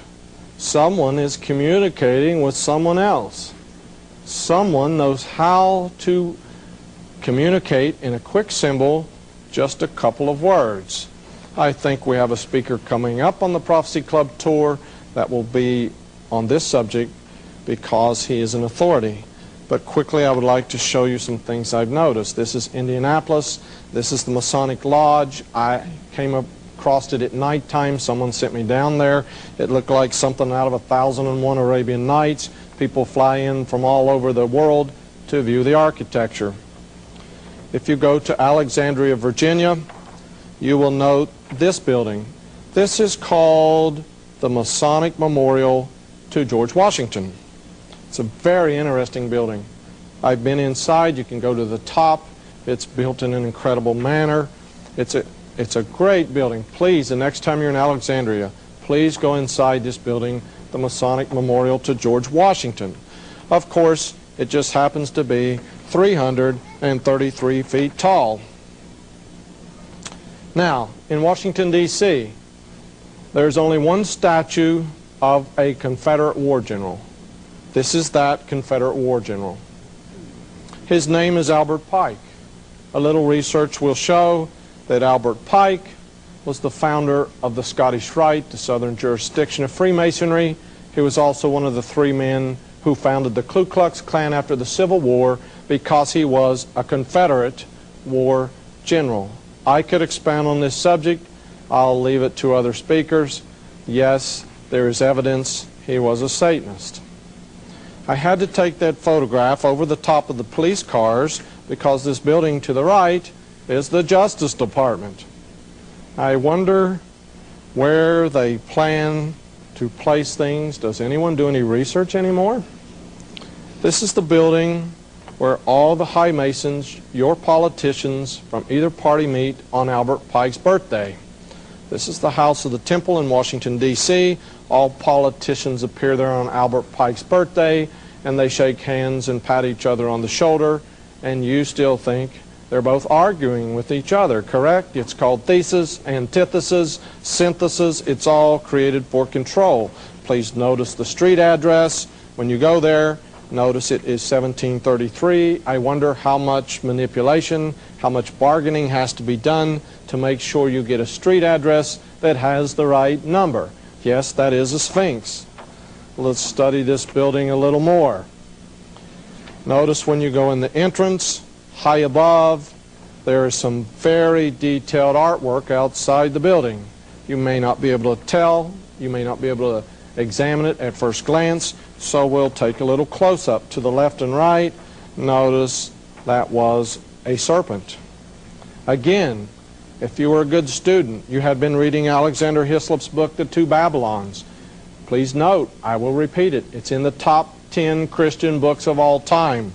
someone is communicating with someone else. Someone knows how to communicate in a quick symbol, just a couple of words. I think we have a speaker coming up on the Prophecy Club tour that will be on this subject because he is an authority. But quickly, I would like to show you some things I've noticed. This is Indianapolis. This is the Masonic Lodge. I came across it at nighttime. Someone sent me down there. It looked like something out of 1001 Arabian Nights. People fly in from all over the world to view the architecture. If you go to Alexandria, Virginia, you will note this building. This is called the Masonic Memorial to George Washington. It's a very interesting building. I've been inside. You can go to the top. It's built in an incredible manner. It's a great building. Please, the next time you're in Alexandria, please go inside this building, the Masonic Memorial to George Washington. Of course, it just happens to be 333 feet tall. Now, in Washington, D.C., there's only one statue of a Confederate war general. This is that Confederate war general. His name is Albert Pike. A little research will show that Albert Pike was the founder of the Scottish Rite, the southern jurisdiction of Freemasonry. He was also one of the 3 men who founded the Ku Klux Klan after the Civil War because he was a Confederate war general. I could expound on this subject. I'll leave it to other speakers. Yes, there is evidence he was a Satanist. I had to take that photograph over the top of the police cars because this building to the right is the Justice Department. I wonder where they plan to place things. Does anyone do any research anymore? This is the building where all the high masons, your politicians from either party, meet on Albert Pike's birthday. This is the House of the Temple in Washington, D.C. All politicians appear there on Albert Pike's birthday, and they shake hands and pat each other on the shoulder, and you still think they're both arguing with each other, correct? It's called thesis, antithesis, synthesis. It's all created for control. Please notice the street address. When you go there, notice it is 1733. I wonder how much manipulation, how much bargaining has to be done to make sure you get a street address that has the right number. Yes, that is a Sphinx. Let's study this building a little more. Notice when you go in the entrance, high above, there is some very detailed artwork outside the building. You may not be able to tell, you may not be able to examine it at first glance, so we'll take a little close-up to the left and right. Notice that was a serpent. Again, if you were a good student, you had been reading Alexander Hislop's book, The Two Babylons. Please note, I will repeat it, it's in the top 10 Christian books of all time.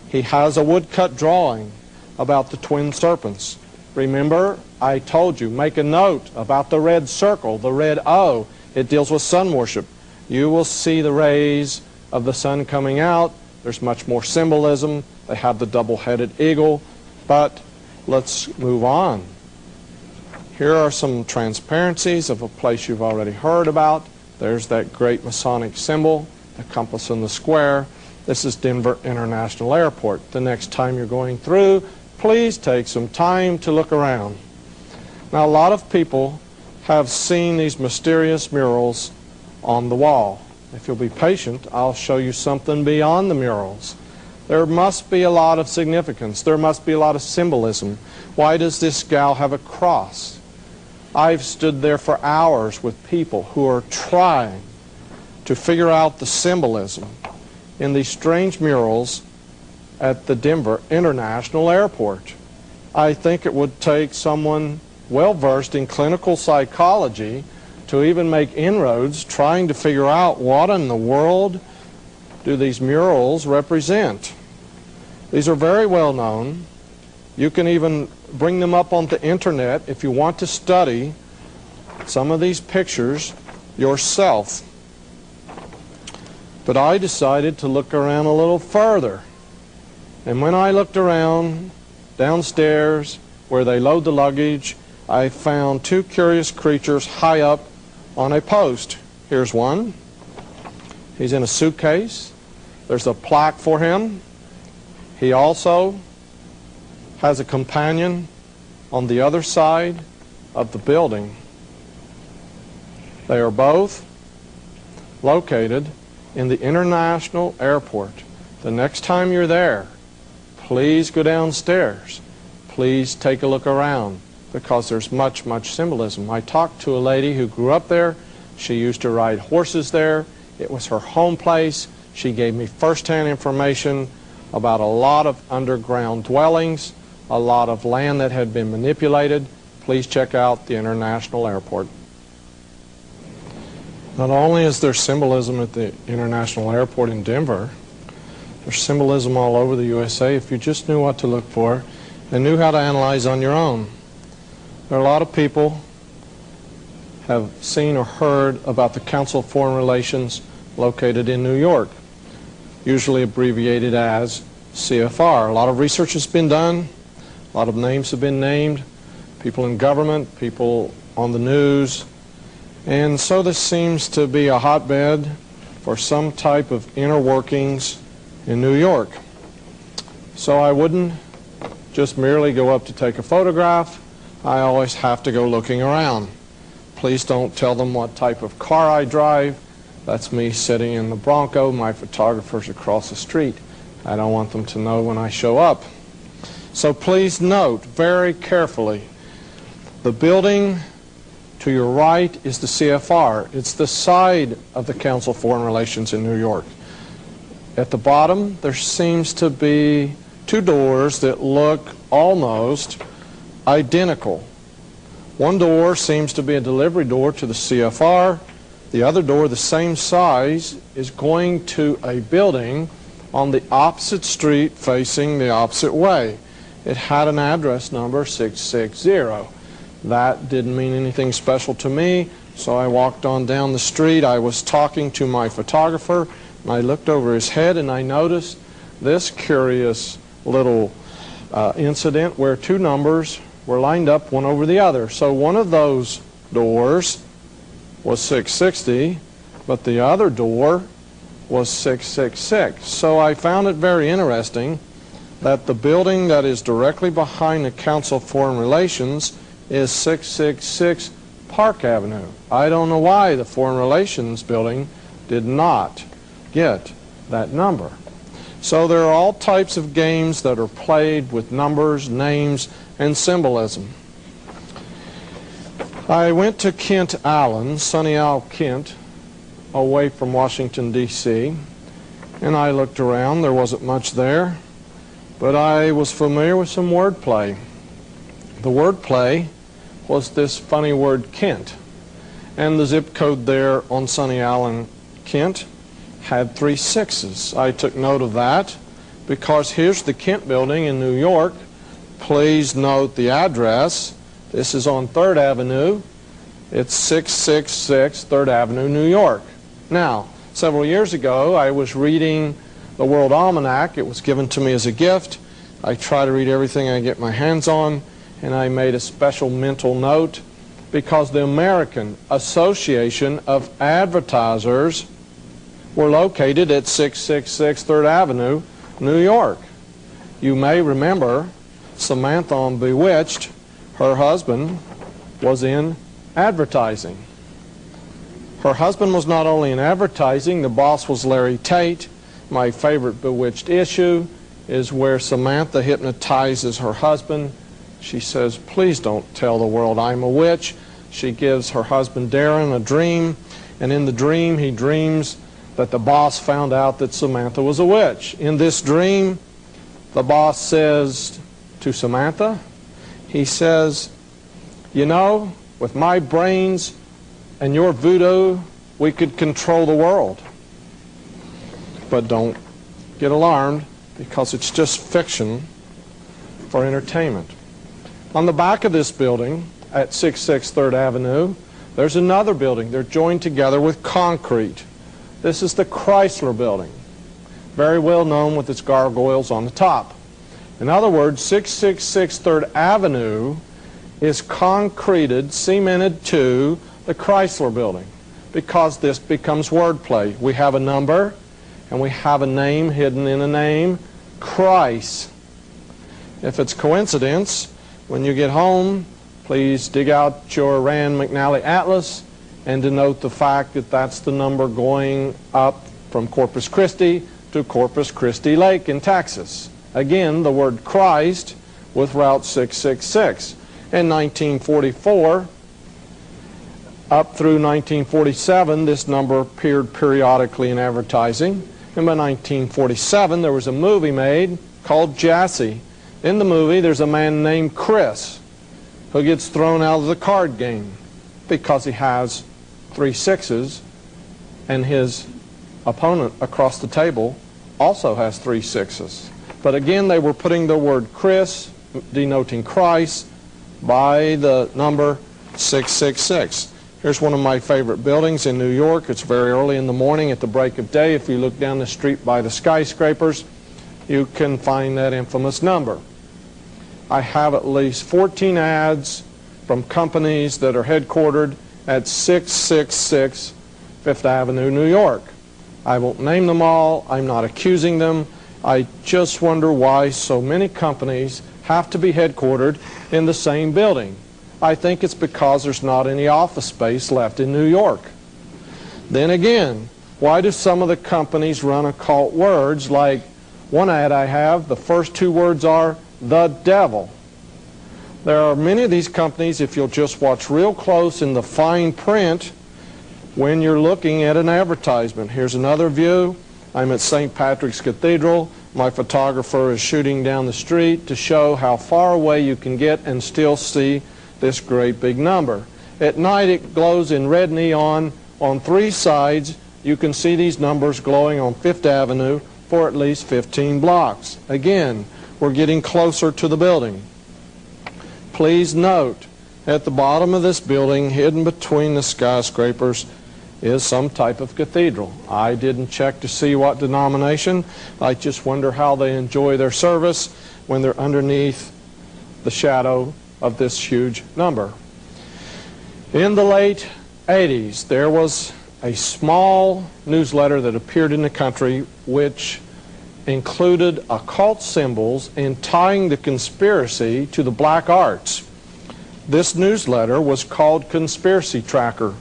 He has a woodcut drawing about the twin serpents. Remember, I told you, make a note about the red circle, the red O. It deals with sun worship. You will see the rays of the sun coming out. There's much more symbolism. They have the double-headed eagle. But let's move on. Here are some transparencies of a place you've already heard about. There's that great Masonic symbol, the compass and the square. This is Denver International Airport. The next time you're going through, please take some time to look around. Now, a lot of people have seen these mysterious murals on the wall. If you'll be patient, I'll show you something beyond the murals. There must be a lot of significance. There must be a lot of symbolism. Why does this gal have a cross? I've stood there for hours with people who are trying to figure out the symbolism in these strange murals at the Denver International Airport. I think it would take someone well versed in clinical psychology to even make inroads trying to figure out what in the world do these murals represent. These are very well known. You can even bring them up on the internet if you want to study some of these pictures yourself. But I decided to look around a little further. And when I looked around downstairs where they load the luggage, I found two curious creatures high up on a post. Here's one. He's in a suitcase. There's a plaque for him. He also has a companion on the other side of the building. They are both located in the International Airport. The next time you're there, please go downstairs. Please take a look around, because there's much, much symbolism. I talked to a lady who grew up there. She used to ride horses there. It was her home place. She gave me first-hand information about a lot of underground dwellings, a lot of land that had been manipulated. Please check out the International Airport. Not only is there symbolism at the International Airport in Denver, there's symbolism all over the USA if you just knew what to look for and knew how to analyze on your own. There are a lot of people have seen or heard about the Council of Foreign Relations located in New York, usually abbreviated as CFR. A lot of research has been done, a lot of names have been named, people in government, people on the news, and so this seems to be a hotbed for some type of inner workings in New York. So I wouldn't just merely go up to take a photograph. I always have to go looking around. Please don't tell them what type of car I drive. That's me sitting in the Bronco. My photographer's across the street. I don't want them to know when I show up. So please note very carefully, the building to your right is the CFR. It's the side of the Council of Foreign Relations in New York. At the bottom, there seems to be two doors that look almost identical. One door seems to be a delivery door to the CFR. The other door, the same size, is going to a building on the opposite street facing the opposite way. It had an address number 660. That didn't mean anything special to me, so I walked on down the street. I was talking to my photographer, and I looked over his head, and I noticed this curious little incident where two numbers were lined up one over the other. So one of those doors was 660, but the other door was 666. So I found it very interesting that the building that is directly behind the Council of Foreign Relations is 666 Park Avenue. I don't know why the Foreign Relations building did not get that number. So there are all types of games that are played with numbers, names, and symbolism. I went to Kent, Allan, Sunny Isle, Kent, away from Washington, D.C., and I looked around. There wasn't much there, but I was familiar with some wordplay. The wordplay was this funny word Kent, and the zip code there on Sunny Isle, Kent, had 3 6s. I took note of that because here's the Kent building in New York. Please note the address. This is on 3rd Avenue. It's 666 3rd Avenue, New York. Now, several years ago, I was reading the World Almanac. It was given to me as a gift. I try to read everything I get my hands on, and I made a special mental note because the American Association of Advertisers were located at 666 3rd Avenue, New York. You may remember Samantha on Bewitched. Her husband was in advertising. Her husband was not only in advertising, the boss was Larry Tate. My favorite Bewitched issue is where Samantha hypnotizes her husband. She says, "Please don't tell the world I'm a witch." She gives her husband Darren a dream, and in the dream he dreams that the boss found out that Samantha was a witch. In this dream, the boss says to Samantha, he says, You know, with my brains and your voodoo, we could control the world. But don't get alarmed, because it's just fiction for entertainment. On the back of this building, at 663 3rd Avenue, there's another building. They're joined together with concrete. This is the Chrysler Building, very well known with its gargoyles on the top. In other words, 666 3rd Avenue is concreted, cemented to the Chrysler Building, because this becomes wordplay. We have a number, and we have a name hidden in a name, Christ. If it's coincidence, when you get home, please dig out your Rand McNally Atlas and denote the fact that that's the number going up from Corpus Christi to Corpus Christi Lake in Texas. Again, the word Christ with Route 666. In 1944, up through 1947, this number appeared periodically in advertising. And by 1947, there was a movie made called Jassy. In the movie, there's a man named Chris who gets thrown out of the card game because he has 3 6s, and his opponent across the table also has 3 6s. But again, they were putting the word Chris, denoting Christ, by the number 666. Here's one of my favorite buildings in New York. It's very early in the morning at the break of day. If you look down the street by the skyscrapers, you can find that infamous number. I have at least 14 ads from companies that are headquartered at 666 5th Avenue, New York. I won't name them all. I'm not accusing them. I just wonder why so many companies have to be headquartered in the same building. I think it's because there's not any office space left in New York. Then again, why do some of the companies run occult words? Like one ad I have, the first 2 words are the devil. There are many of these companies, if you'll just watch real close in the fine print when you're looking at an advertisement. Here's another view. I'm at St. Patrick's Cathedral. My photographer is shooting down the street to show how far away you can get and still see this great big number. At night it glows in red neon on 3 sides. You can see these numbers glowing on 5th Avenue for at least 15 blocks. Again, we're getting closer to the building. Please note, at the bottom of this building, hidden between the skyscrapers, is some type of cathedral. I didn't check to see what denomination. I just wonder how they enjoy their service when they're underneath the shadow of this huge number. In the late 80s, there was a small newsletter that appeared in the country which included occult symbols and tying the conspiracy to the black arts. This newsletter was called Conspiracy Tracker.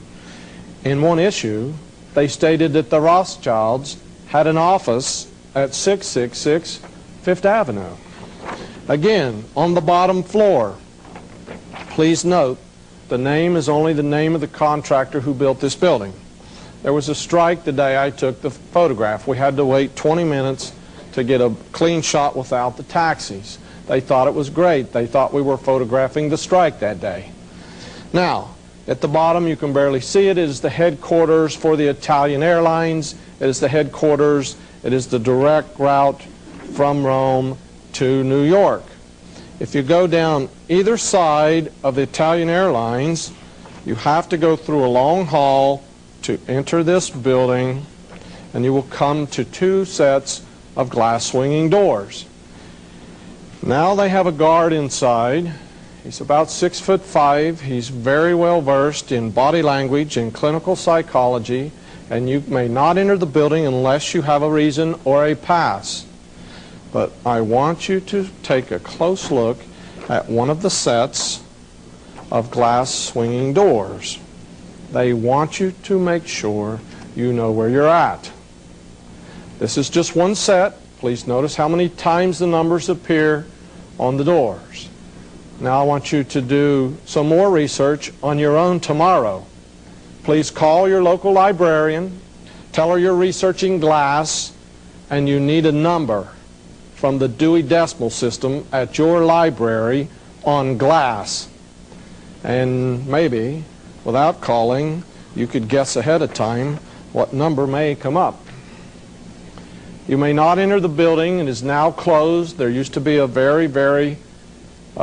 In one issue, they stated that the Rothschilds had an office at 666 5th Avenue. Again, on the bottom floor, please note, the name is only the name of the contractor who built this building. There was a strike the day I took the photograph. We had to wait 20 minutes to get a clean shot without the taxis. They thought it was great. They thought we were photographing the strike that day. Now, at the bottom, you can barely see it. It is the headquarters for the Italian Airlines. It is the headquarters. It is the direct route from Rome to New York. If you go down either side of the Italian Airlines, you have to go through a long hall to enter this building, and you will come to 2 sets of glass swinging doors. Now they have a guard inside. He's about 6'5". He's very well versed in body language and clinical psychology, and you may not enter the building unless you have a reason or a pass. But I want you to take a close look at one of the sets of glass swinging doors. They want you to make sure you know where you're at. This is just one set. Please notice how many times the numbers appear on the doors. Now I want you to do some more research on your own tomorrow. Please call your local librarian, tell her you're researching glass, and you need a number from the Dewey Decimal System at your library on glass. And maybe, without calling, you could guess ahead of time what number may come up. You may not enter the building. It is now closed. There used to be a very, very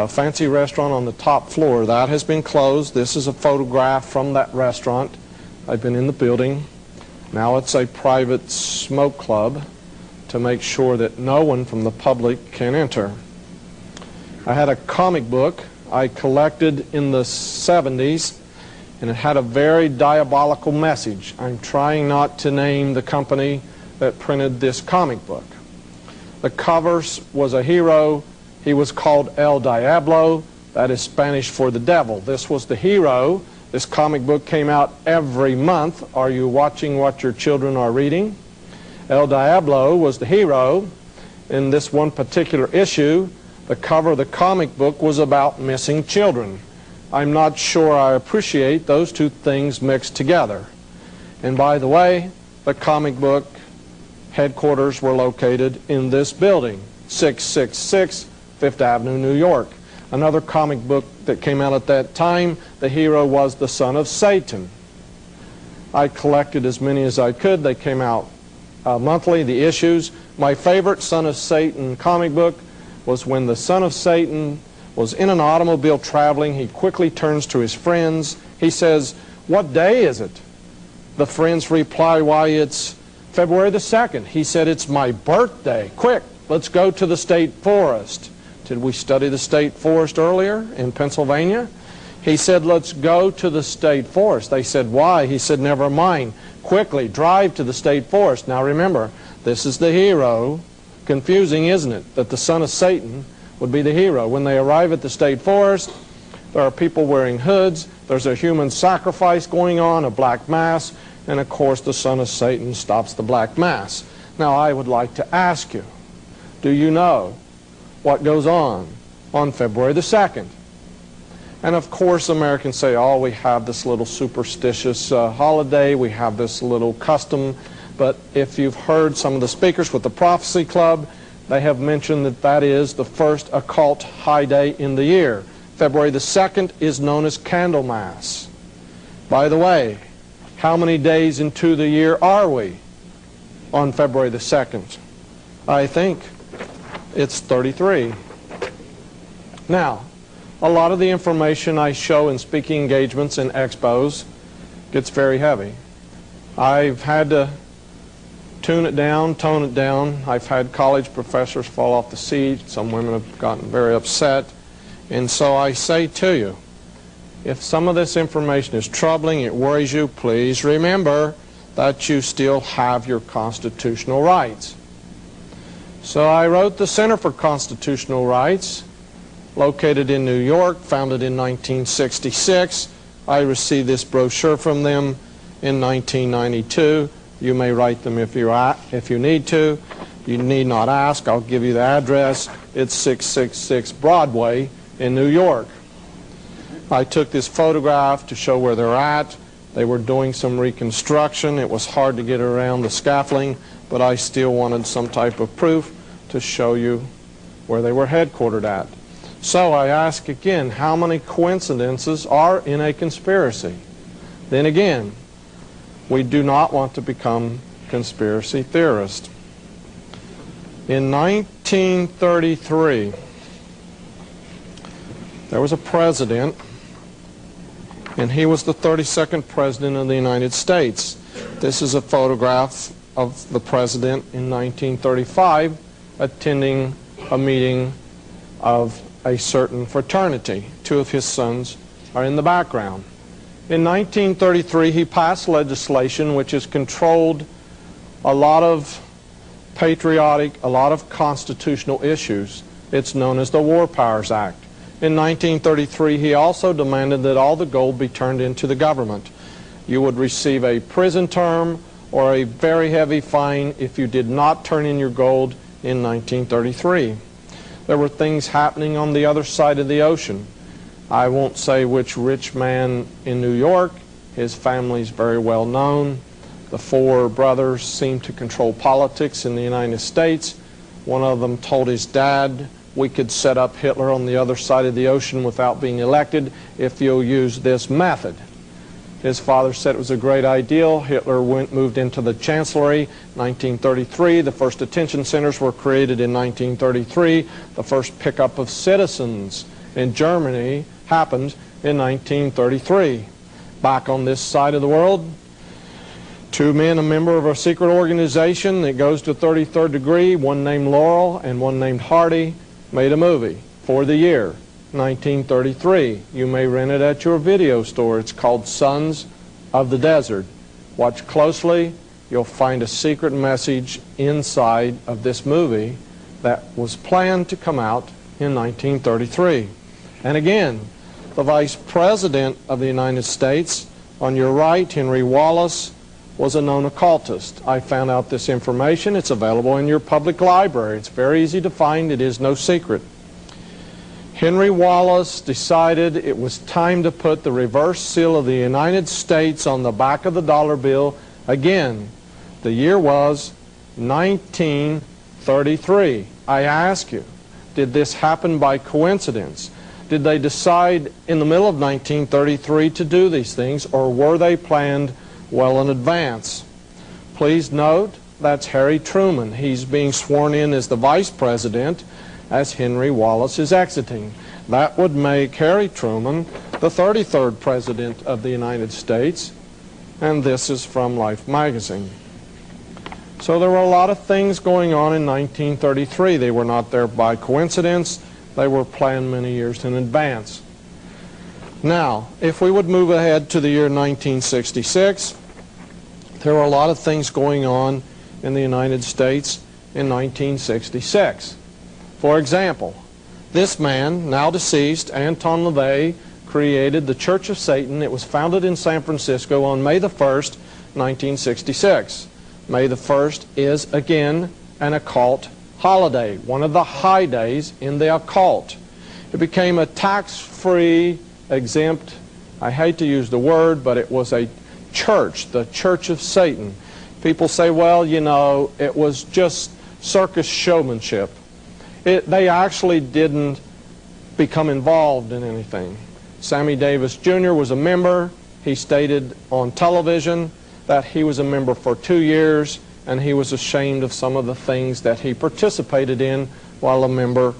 fancy restaurant on the top floor. That has been closed. This is a photograph from that restaurant. I've been in the building. Now it's a private smoke club to make sure that no one from the public can enter. I had a comic book I collected in the 70s, and it had a very diabolical message. I'm trying not to name the company that printed this comic book. The cover was a hero. He was called El Diablo. That is Spanish for the devil. This was the hero. This comic book came out every month. Are you watching what your children are reading? El Diablo was the hero. In this one particular issue, the cover of the comic book was about missing children. I'm not sure I appreciate those two things mixed together. And by the way, the comic book headquarters were located in this building, 666 Fifth Avenue, New York. Another comic book that came out at that time, the hero was the son of Satan. I collected as many as I could. They came out monthly, the issues. My favorite son of Satan comic book was when the son of Satan was in an automobile traveling. He quickly turns to his friends. He says, "What day is it?" The friends reply, "Why, it's February the 2nd. He said, "It's my birthday. Quick, let's go to the state forest." Did we study the state forest earlier in Pennsylvania? He said, "Let's go to the state forest." They said, "Why?" He said, "Never mind. Quickly, drive to the state forest." Now remember, this is the hero. Confusing, isn't it, that the son of Satan would be the hero. When they arrive at the state forest, there are people wearing hoods. There's a human sacrifice going on, a black mass. And of course, the son of Satan stops the black mass. Now, I would like to ask you, do you know what goes on February the 2nd? And of course, Americans say, oh, we have this little superstitious holiday, we have this little custom. But if you've heard some of the speakers with the Prophecy Club, they have mentioned that that is the first occult high day in the year. February the 2nd is known as Candlemas. By the way, how many days into the year are we on February the 2nd? I think it's 33. Now, a lot of the information I show in speaking engagements and expos gets very heavy. I've had to tune it down, tone it down. I've had college professors fall off the seat. Some women have gotten very upset. And so I say to you, if some of this information is troubling, it worries you, please remember that you still have your constitutional rights. So I wrote the Center for Constitutional Rights, located in New York, founded in 1966. I received this brochure from them in 1992. You may write them if you need to. You need not ask. I'll give you the address. It's 666 Broadway in New York. I took this photograph to show where they're at. They were doing some reconstruction. It was hard to get around the scaffolding, but I still wanted some type of proof to show you where they were headquartered at. So I ask again, how many coincidences are in a conspiracy? Then again, we do not want to become conspiracy theorists. In 1933, there was a president, and he was the 32nd president of the United States. This is a photograph of the president in 1935 attending a meeting of a certain fraternity. Two of his sons are in the background. In 1933, he passed legislation which has controlled a lot of patriotic, a lot of constitutional issues. It's known as the War Powers Act. In 1933, he also demanded that all the gold be turned into the government. You would receive a prison term or a very heavy fine if you did not turn in your gold in 1933. There were things happening on the other side of the ocean. I won't say which rich man in New York. His family's very well known. The four brothers seem to control politics in the United States. One of them told his dad we could set up Hitler on the other side of the ocean without being elected if you'll use this method. His father said it was a great idea. Hitler moved into the Chancellery 1933. The first detention centers were created in 1933. The first pickup of citizens in Germany happened in 1933. Back on this side of the world, two men, a member of a secret organization that goes to 33rd degree, one named Laurel and one named Hardy, made a movie for the year 1933. You may rent it at your video store. It's called Sons of the Desert. Watch closely. You'll find a secret message inside of this movie that was planned to come out in 1933. And again, the Vice President of the United States, on your right, Henry Wallace, was a known occultist. I found out this information. It's available in your public library. It's very easy to find. It is no secret. Henry Wallace decided it was time to put the reverse seal of the United States on the back of the dollar bill. Again, the year was 1933. I ask you, did this happen by coincidence? Did they decide in the middle of 1933 to do these things, or were they planned well in advance? Please note, that's Harry Truman. He's being sworn in as the Vice President as Henry Wallace is exiting. That would make Harry Truman the 33rd President of the United States, and this is from Life magazine. So there were a lot of things going on in 1933. They were not there by coincidence. They were planned many years in advance. Now, if we would move ahead to the year 1966, there were a lot of things going on in the United States in 1966. For example, this man, now deceased, Anton LaVey, created the Church of Satan. It was founded in San Francisco on May the 1st, 1966. May the 1st is, again, an occult holiday, one of the high days in the occult. It became a tax-free, exempt, I hate to use the word, but it was a church, the Church of Satan. People say, well, you know, it was just circus showmanship. They actually didn't become involved in anything. Sammy Davis Jr. was a member. He stated on television that he was a member for 2 years, and he was ashamed of some of the things that he participated in while a member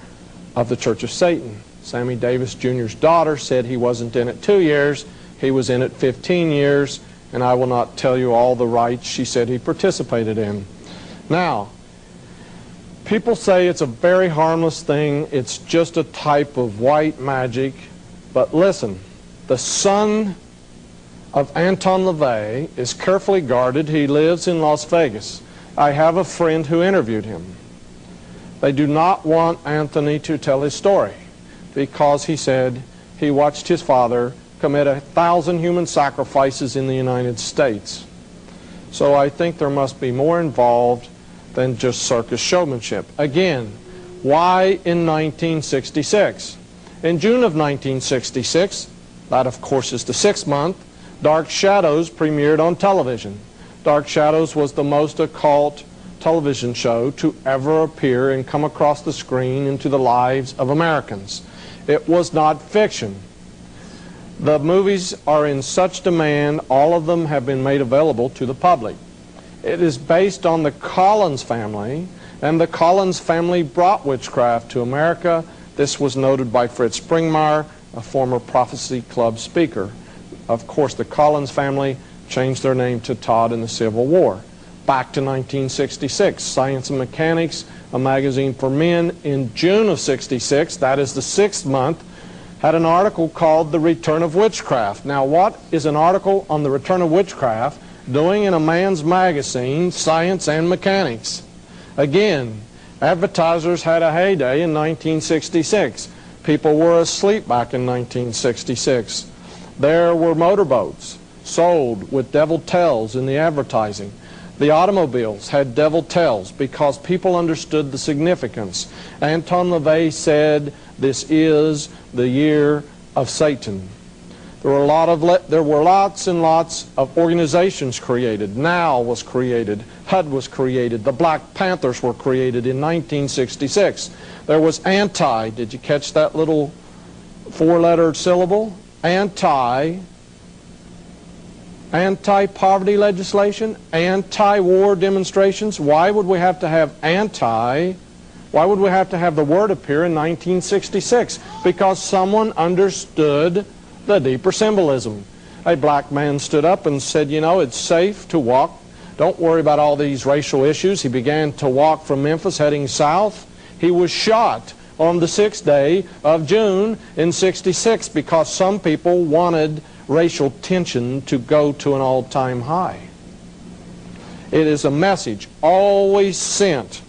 of the Church of Satan. Sammy Davis Jr.'s daughter said he wasn't in it 2 years, he was in it 15 years, and I will not tell you all the rites she said he participated in. Now, people say it's a very harmless thing, it's just a type of white magic, but listen, the son of Anton LaVey is carefully guarded. He lives in Las Vegas. I have a friend who interviewed him. They do not want Anthony to tell his story because he said he watched his father commit 1,000 human sacrifices in the United States. So I think there must be more involved than just circus showmanship. Again, why in 1966? In June of 1966, that of course is the 6th month, Dark Shadows premiered on television. Dark Shadows was the most occult television show to ever appear and come across the screen into the lives of Americans. It was not fiction. The movies are in such demand, all of them have been made available to the public. It is based on the Collins family, and the Collins family brought witchcraft to America. This was noted by Fritz Springmeier, a former Prophecy Club speaker. Of course, the Collins family changed their name to Todd in the Civil War. Back to 1966, Science and Mechanics, a magazine for men, in June of '66, that is the 6th month, had an article called The Return of Witchcraft. Now, what is an article on the return of witchcraft doing in a man's magazine, Science and Mechanics? Again, advertisers had a heyday in 1966. People were asleep back in 1966. There were motorboats sold with devil tails in the advertising. The automobiles had devil tails because people understood the significance. Anton LaVey said, this is the year of Satan. There were lots and lots of organizations created. Neal was created. HUD was created. The Black Panthers were created in 1966. There was anti. Did you catch that little four-lettered syllable? Anti-poverty legislation, anti-war demonstrations. Why would we have to have anti? Why would we have to have the word appear in 1966? Because someone understood the deeper symbolism. A black man stood up and said, you know, it's safe to walk. Don't worry about all these racial issues. He began to walk from Memphis heading south. He was shot on the 6th day of June in '66 because some people wanted racial tension to go to an all-time high. It is a message always sent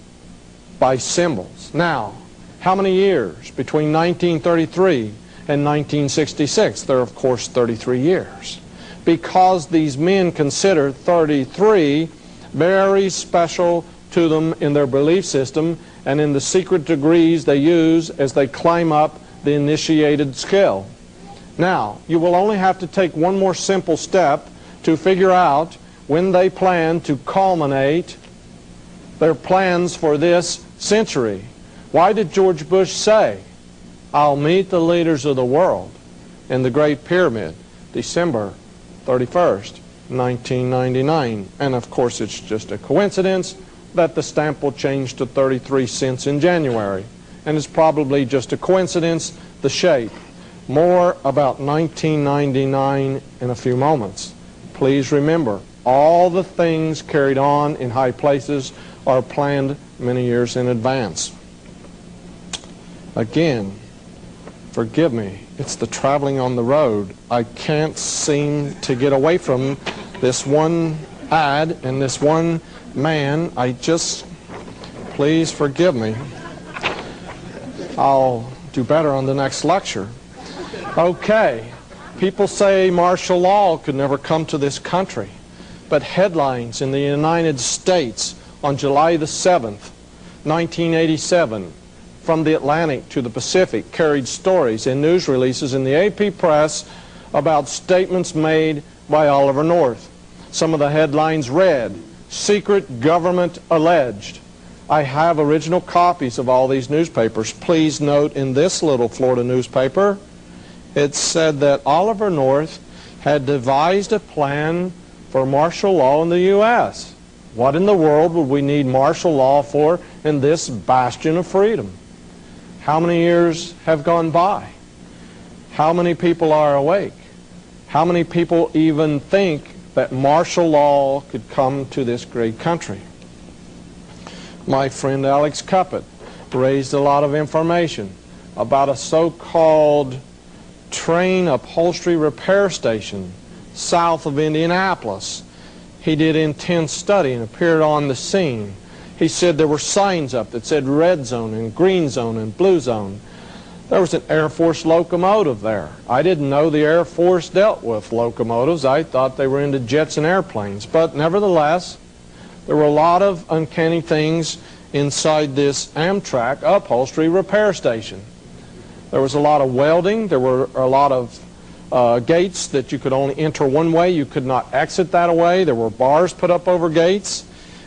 by symbols. Now, how many years between 1933 and 1966? There are, of course, 33 years. Because these men consider 33 very special to them in their belief system and in the secret degrees they use as they climb up the initiated scale. Now, you will only have to take one more simple step to figure out when they plan to culminate their plans for this century. Why did George Bush say, I'll meet the leaders of the world in the Great Pyramid, December 31st, 1999? And of course it's just a coincidence that the stamp will change to 33 cents in January. And it's probably just a coincidence, the shape. More about 1999 in a few moments. Please remember, all the things carried on in high places are planned many years in advance. Again, forgive me, it's the traveling on the road. I can't seem to get away from this one ad and this one man. Please forgive me. I'll do better on the next lecture. Okay, people say martial law could never come to this country, but headlines in the United States on July the 7th, 1987, from the Atlantic to the Pacific, carried stories and news releases in the AP press about statements made by Oliver North. Some of the headlines read, "Secret Government Alleged." I have original copies of all these newspapers. Please note in this little Florida newspaper, it said that Oliver North had devised a plan for martial law in the U.S. What in the world would we need martial law for in this bastion of freedom? How many years have gone by? How many people are awake? How many people even think that martial law could come to this great country? My friend Alex Cuppet raised a lot of information about a so-called train upholstery repair station south of Indianapolis. He did intense study and appeared on the scene. He said there were signs up that said red zone and green zone and blue zone. There was an Air Force locomotive there. I didn't know the Air Force dealt with locomotives. I thought they were into jets and airplanes. But nevertheless, there were a lot of uncanny things inside this Amtrak upholstery repair station. There was a lot of welding. There were a lot of gates that you could only enter one way. You could not exit that way. There were bars put up over gates.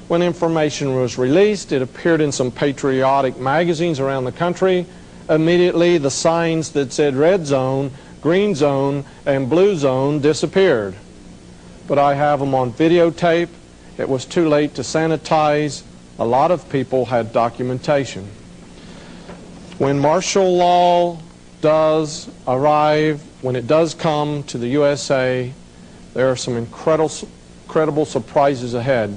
When information was released, it appeared in some patriotic magazines around the country. Immediately, the signs that said red zone, green zone, and blue zone disappeared. But I have them on videotape. It was too late to sanitize. A lot of people had documentation. When martial law does arrive, when it does come to the USA, there are some incredible surprises ahead.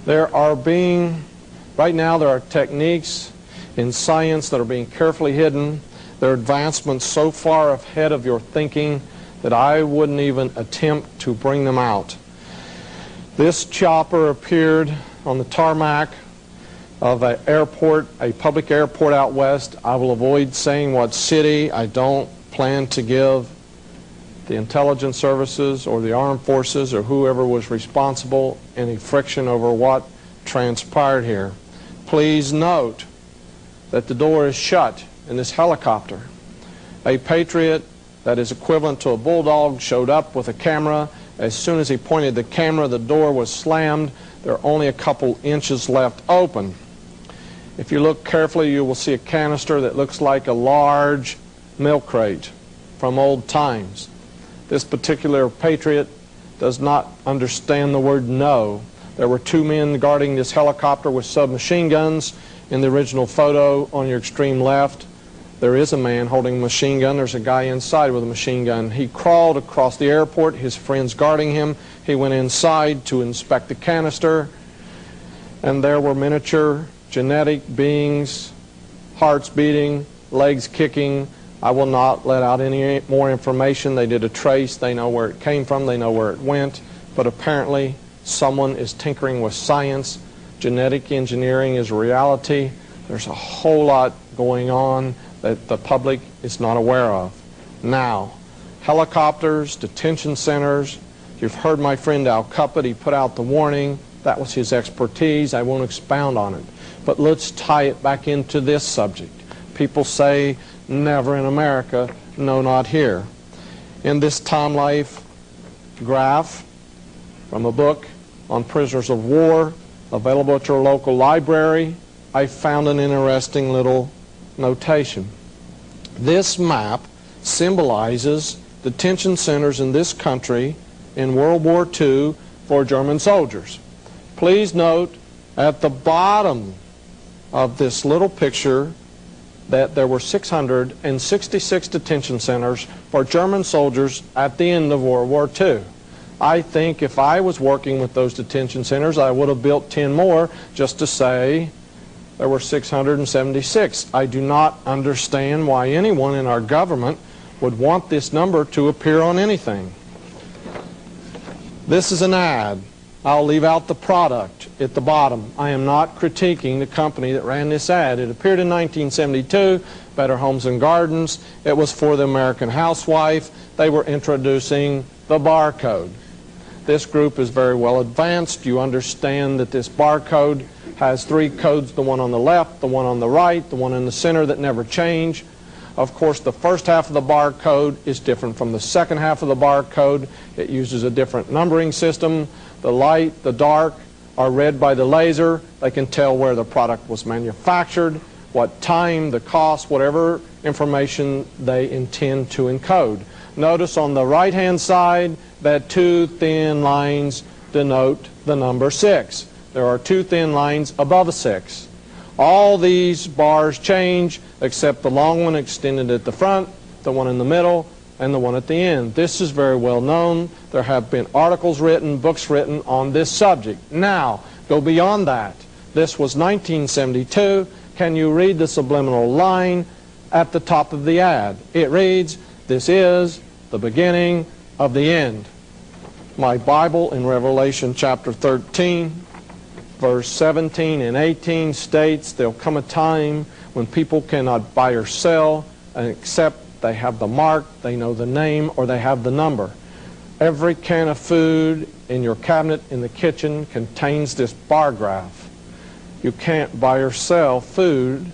Right now there are techniques in science that are being carefully hidden. There are advancements so far ahead of your thinking that I wouldn't even attempt to bring them out. This chopper appeared on the tarmac of an airport, a public airport out west. I will avoid saying what city. I don't plan to give the intelligence services or the armed forces or whoever was responsible any friction over what transpired here. Please note that the door is shut in this helicopter. A Patriot that is equivalent to a bulldog, showed up with a camera. As soon as he pointed the camera, the door was slammed. There are only a couple inches left open. If you look carefully, you will see a canister that looks like a large milk crate from old times. This particular patriot does not understand the word no. There were two men guarding this helicopter with submachine guns. In the original photo on your extreme left, there is a man holding a machine gun. There's a guy inside with a machine gun. He crawled across the airport, his friends guarding him. He went inside to inspect the canister, and there were miniature genetic beings, hearts beating, legs kicking. I will not let out any more information. They did a trace. They know where it came from. They know where it went. But apparently someone is tinkering with science. Genetic engineering is reality. There's a whole lot going on that the public is not aware of. Now, helicopters, detention centers. You've heard my friend Al Cuppet. He put out the warning. That was his expertise. I won't expound on it. But let's tie it back into this subject. People say, never in America, no, not here. In this Time Life graph from a book on prisoners of war, available at your local library, I found an interesting little notation. This map symbolizes detention centers in this country in World War II for German soldiers. Please note at the bottom of this little picture that there were 666 detention centers for German soldiers at the end of World War II. I think if I was working with those detention centers, I would have built 10 more just to say there were 676. I do not understand why anyone in our government would want this number to appear on anything. This is an ad. I'll leave out the product at the bottom. I am not critiquing the company that ran this ad. It appeared in 1972, Better Homes and Gardens. It was for the American housewife. They were introducing the barcode. This group is very well advanced. You understand that this barcode has three codes, the one on the left, the one on the right, the one in the center that never change. Of course, the first half of the barcode is different from the second half of the barcode. It uses a different numbering system. The light, the dark are read by the laser. They can tell where the product was manufactured, what time, the cost, whatever information they intend to encode. Notice on the right-hand side that two thin lines denote the number 6. There are two thin lines above a 6. All these bars change except the long one extended at the front, the one in the middle, and the one at the end. This is very well known. There have been articles written, books written on this subject. Now, go beyond that. This was 1972. Can you read the subliminal line at the top of the ad? It reads, "This is the beginning of the end." My Bible in Revelation chapter 13, verse 17 and 18 states there'll come a time when people cannot buy or sell except they have the mark, they know the name, or they have the number. Every can of food in your cabinet in the kitchen contains this bar graph. You can't buy or sell food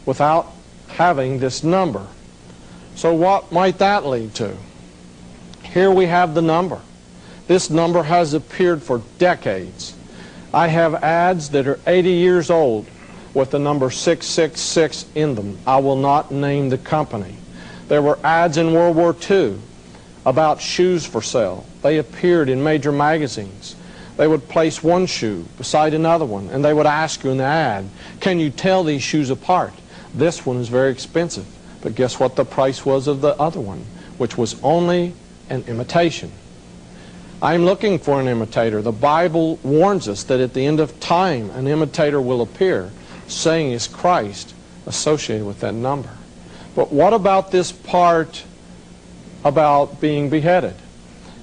without having this number. So what might that lead to? Here we have the number. This number has appeared for decades. I have ads that are 80 years old with the number 666 in them. I will not name the company. There were ads in World War II about shoes for sale. They appeared in major magazines. They would place one shoe beside another one, and they would ask you in the ad, can you tell these shoes apart? This one is very expensive. But guess what the price was of the other one, which was only an imitation. I'm looking for an imitator. The Bible warns us that at the end of time, an imitator will appear, saying is Christ associated with that number. But what about this part about being beheaded?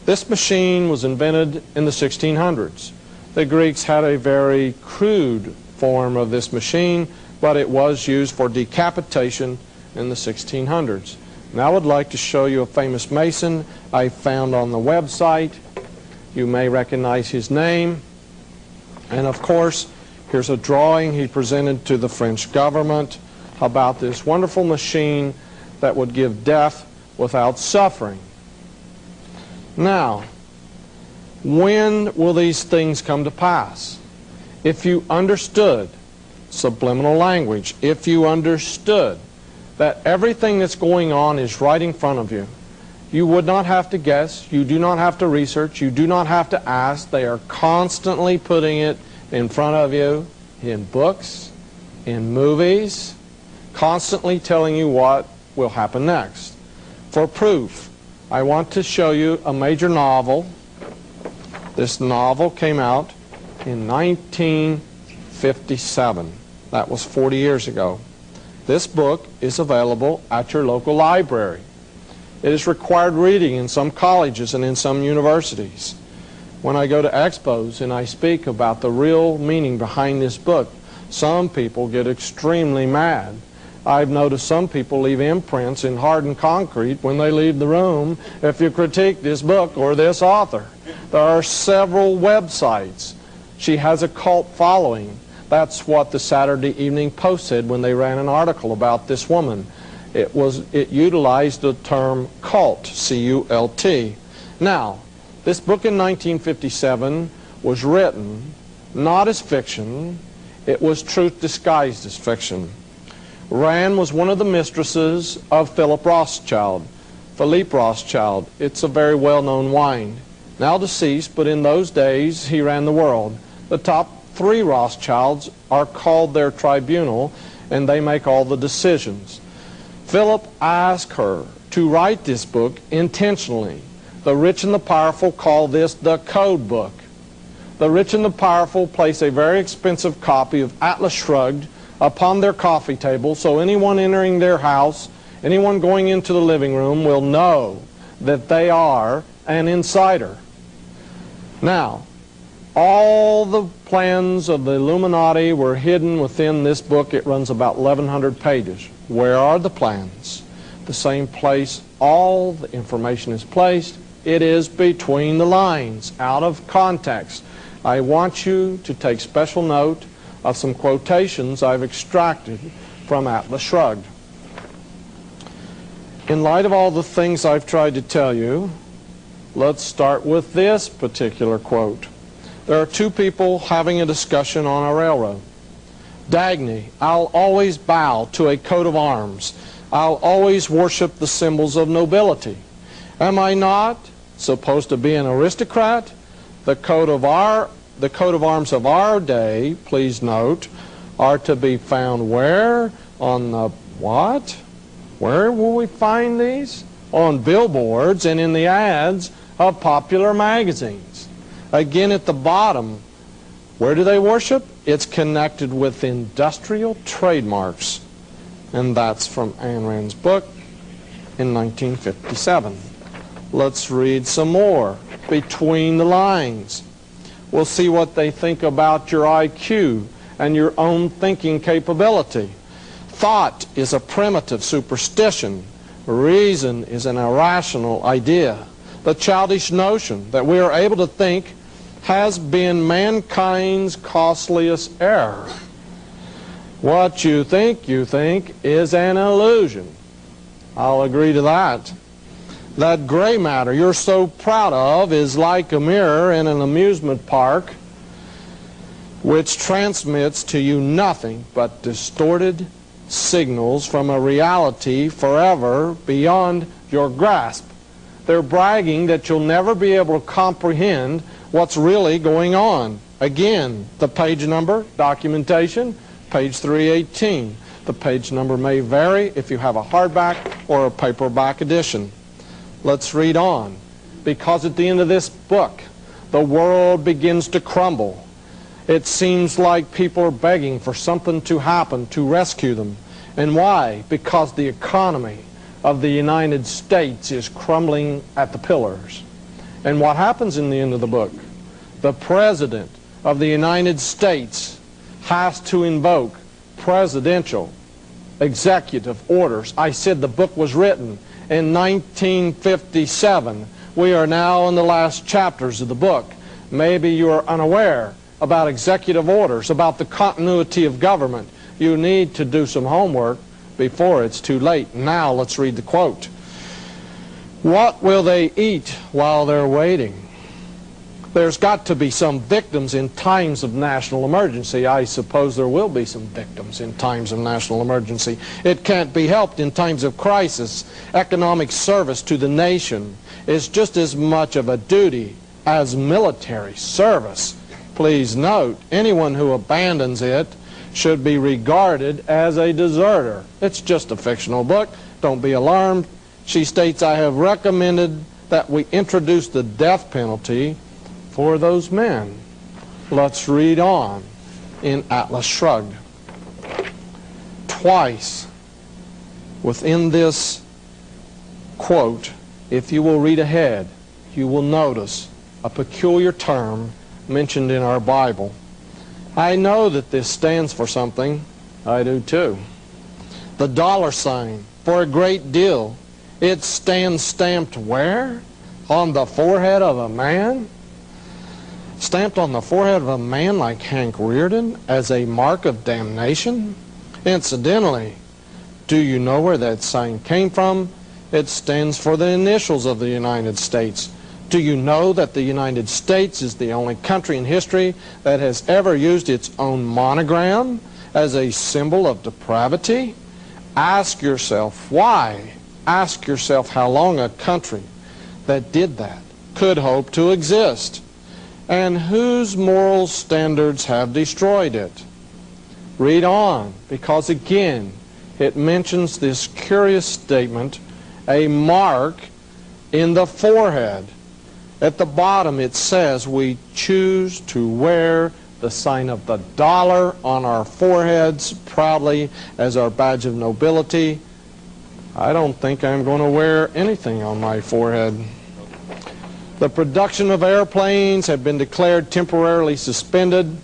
This machine was invented in the 1600s. The Greeks had a very crude form of this machine, but it was used for decapitation in the 1600s. Now I would like to show you a famous Mason I found on the website. You may recognize his name. And of course, here's a drawing he presented to the French government about this wonderful machine that would give death without suffering. Now, when will these things come to pass? If you understood subliminal language, if you understood that everything that's going on is right in front of you, you would not have to guess, you do not have to research, you do not have to ask. They are constantly putting it in front of you in books, in movies, constantly telling you what will happen next. For proof, I want to show you a major novel. This novel came out in 1957. That was 40 years ago. This book is available at your local library. It is required reading in some colleges and in some universities. When I go to expos and I speak about the real meaning behind this book, some people get extremely mad. I've noticed some people leave imprints in hardened concrete when they leave the room if you critique this book or this author. There are several websites. She has a cult following. That's what the Saturday Evening Post said when they ran an article about this woman. It utilized the term cult, C-U-L-T. Now, this book in 1957 was written not as fiction, it was truth disguised as fiction. Rand was one of the mistresses of Philip Rothschild. Philippe Rothschild, it's a very well-known wine. Now deceased, but in those days he ran the world. The top 3 Rothschilds are called their tribunal, and they make all the decisions. Philip asked her to write this book intentionally. The rich and the powerful call this the code book. The rich and the powerful place a very expensive copy of Atlas Shrugged upon their coffee table, so anyone entering their house, anyone going into the living room will know that they are an insider. Now, all the plans of the Illuminati were hidden within this book. It runs about 1,100 pages. Where are the plans? The same place all the information is placed. It is between the lines, out of context. I want you to take special note of some quotations I've extracted from Atlas Shrugged. In light of all the things I've tried to tell you, let's start with this particular quote. There are 2 people having a discussion on a railroad. Dagny, I'll always bow to a coat of arms. I'll always worship the symbols of nobility. Am I not supposed to be an aristocrat? The coat of arms of our day, please note, are to be found where? On the what? Where will we find these? On billboards and in the ads of popular magazines. Again at the bottom, where do they worship? It's connected with industrial trademarks. And that's from Ayn Rand's book in 1957. Let's read some more. Between the lines. We'll see what they think about your IQ and your own thinking capability. Thought is a primitive superstition. Reason is an irrational idea. The childish notion that we are able to think has been mankind's costliest error. What you think is an illusion. I'll agree to that. That gray matter you're so proud of is like a mirror in an amusement park which transmits to you nothing but distorted signals from a reality forever beyond your grasp. They're bragging that you'll never be able to comprehend what's really going on. Again, the page number, documentation, page 318. The page number may vary if you have a hardback or a paperback edition. Let's read on. Because at the end of this book, the world begins to crumble. It seems like people are begging for something to happen to rescue them. And why? Because the economy of the United States is crumbling at the pillars. And what happens in the end of the book? The President of the United States has to invoke presidential executive orders. I said the book was written in 1957. We are now in the last chapters of the book. Maybe you are unaware about executive orders, about the continuity of government. You need to do some homework before it's too late. Now let's read the quote. What will they eat while they're waiting? There's got to be some victims in times of national emergency. I suppose there will be some victims in times of national emergency. It can't be helped in times of crisis. Economic service to the nation is just as much of a duty as military service. Please note, anyone who abandons it should be regarded as a deserter. It's just a fictional book. Don't be alarmed. She states, I have recommended that we introduce the death penalty for those men. Let's read on in Atlas Shrugged. Twice within this quote, if you will read ahead, you will notice a peculiar term mentioned in our Bible. I know that this stands for something. I do too. The dollar sign, for a great deal. It stands stamped where? On the forehead of a man? Stamped on the forehead of a man like Hank Reardon as a mark of damnation? Incidentally, do you know where that sign came from? It stands for the initials of the United States. Do you know that the United States is the only country in history that has ever used its own monogram as a symbol of depravity? Ask yourself why. Ask yourself how long a country that did that could hope to exist, and whose moral standards have destroyed it. Read on, because again, it mentions this curious statement, a mark in the forehead. At the bottom it says we choose to wear the sign of the dollar on our foreheads proudly as our badge of nobility. I don't think I'm going to wear anything on my forehead. The production of airplanes have been declared temporarily suspended.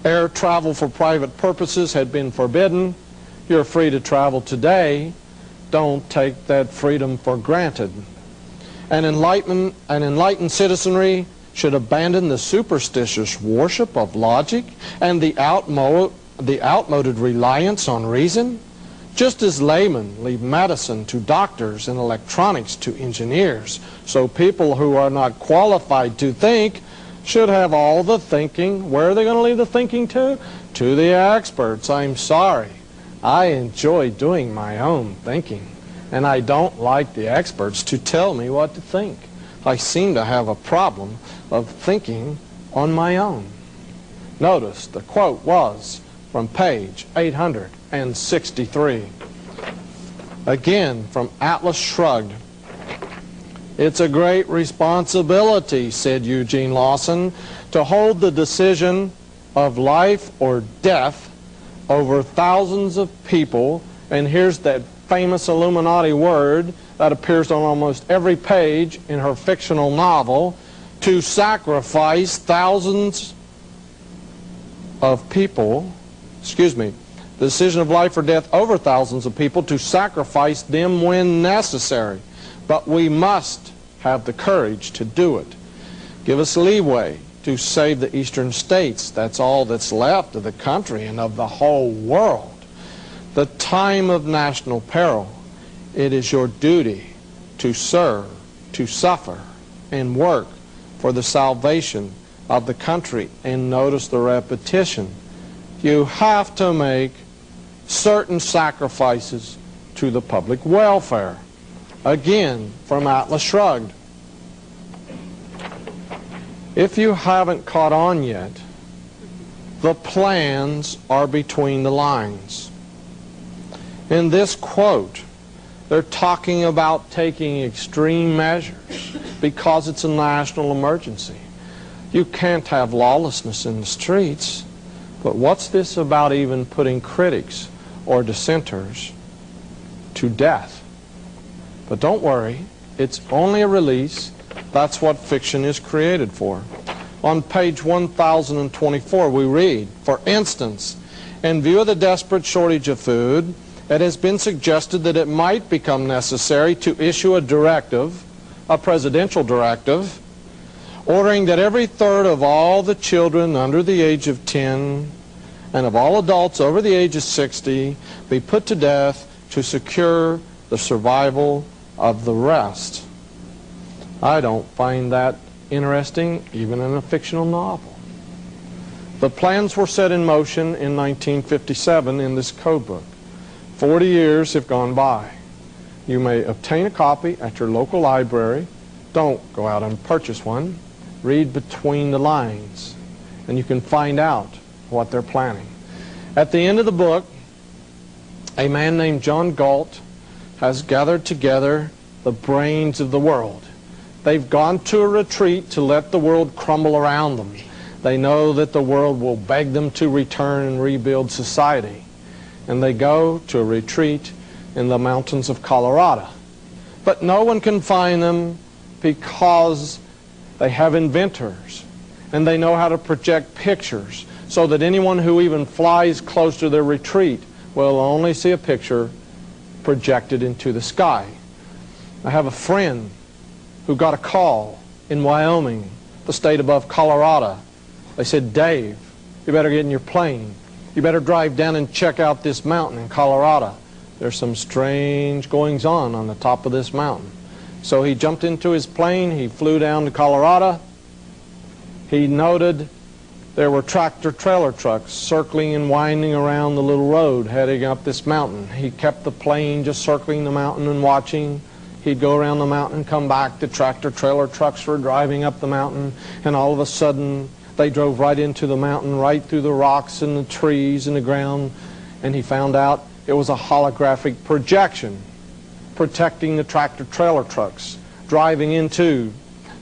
Air travel for private purposes had been forbidden. You're free to travel today. Don't take that freedom for granted. An enlightened citizenry should abandon the superstitious worship of logic and the outmoded reliance on reason, just as laymen leave medicine to doctors and electronics to engineers. So people who are not qualified to think should have all the thinking. Where are they going to leave the thinking to? To the experts. I'm sorry. I enjoy doing my own thinking, and I don't like the experts to tell me what to think. I seem to have a problem of thinking on my own. Notice the quote was from page 863. Again, from Atlas Shrugged. It's a great responsibility, said Eugene Lawson, to hold the decision of life or death over thousands of people. And here's that famous Illuminati word that appears on almost every page in her fictional novel, to sacrifice thousands of people, the decision of life or death over thousands of people, to sacrifice them when necessary. But we must have the courage to do it. Give us leeway to save the eastern states. That's all that's left of the country and of the whole world. The time of national peril, it is your duty to serve, to suffer, and work for the salvation of the country. And notice the repetition. You have to make certain sacrifices to the public welfare. Again, from Atlas Shrugged. If you haven't caught on yet, the plans are between the lines. In this quote, they're talking about taking extreme measures because it's a national emergency. You can't have lawlessness in the streets. But what's this about even putting critics or dissenters to death? But don't worry, it's only a release. That's what fiction is created for. On page 1024 we read, for instance, in view of the desperate shortage of food, it has been suggested that it might become necessary to issue a directive, a presidential directive, ordering that every third of all the children under the age of 10 and of all adults over the age of 60 be put to death to secure the survival of the rest. I don't find that interesting even in a fictional novel. The plans were set in motion in 1957 in this code book. 40 years have gone by. You may obtain a copy at your local library. Don't go out and purchase one. Read between the lines, and you can find out what they're planning. At the end of the book, a man named John Galt has gathered together the brains of the world. They've gone to a retreat to let the world crumble around them. They know that the world will beg them to return and rebuild society. And they go to a retreat in the mountains of Colorado. But no one can find them because they have inventors, and they know how to project pictures so that anyone who even flies close to their retreat will only see a picture projected into the sky. I have a friend who got a call in Wyoming, the state above Colorado. They said, "Dave, you better get in your plane. You better drive down and check out this mountain in Colorado. There's some strange goings-on the top of this mountain." So he jumped into his plane. He flew down to Colorado. He noted there were tractor-trailer trucks circling and winding around the little road heading up this mountain. He kept the plane just circling the mountain and watching. He'd go around the mountain and come back. The tractor-trailer trucks were driving up the mountain, and all of a sudden they drove right into the mountain, right through the rocks and the trees and the ground, and he found out it was a holographic projection protecting the tractor-trailer trucks driving into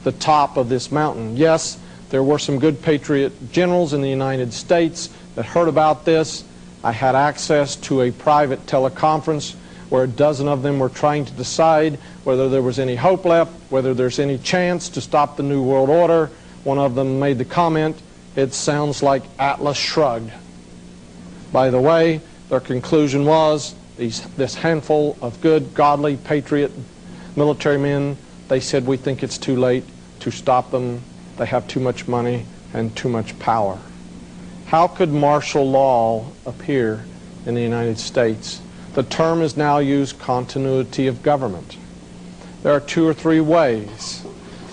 the top of this mountain. Yes, there were some good patriot generals in the United States that heard about this. I had access to a private teleconference where a dozen of them were trying to decide whether there was any hope left, whether there's any chance to stop the New World Order. One of them made the comment, "It sounds like Atlas Shrugged." By the way, their conclusion was this handful of good, godly, patriot military men, they said, "We think it's too late to stop them. They have too much money and too much power." How could martial law appear in the United States? The term is now used, continuity of government. There are two or three ways.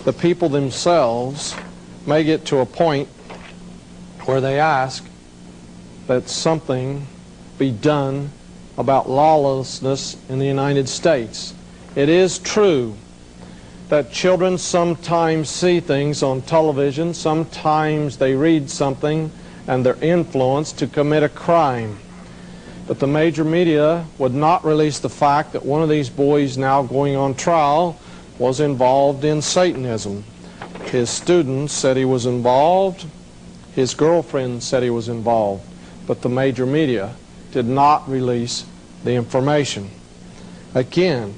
The people themselves may get to a point where they ask that something be done about lawlessness in the United States. It is true that children sometimes see things on television, sometimes they read something, and they're influenced to commit a crime. But the major media would not release the fact that one of these boys now going on trial was involved in Satanism. His students said he was involved, his girlfriend said he was involved, but the major media did not release the information. Again,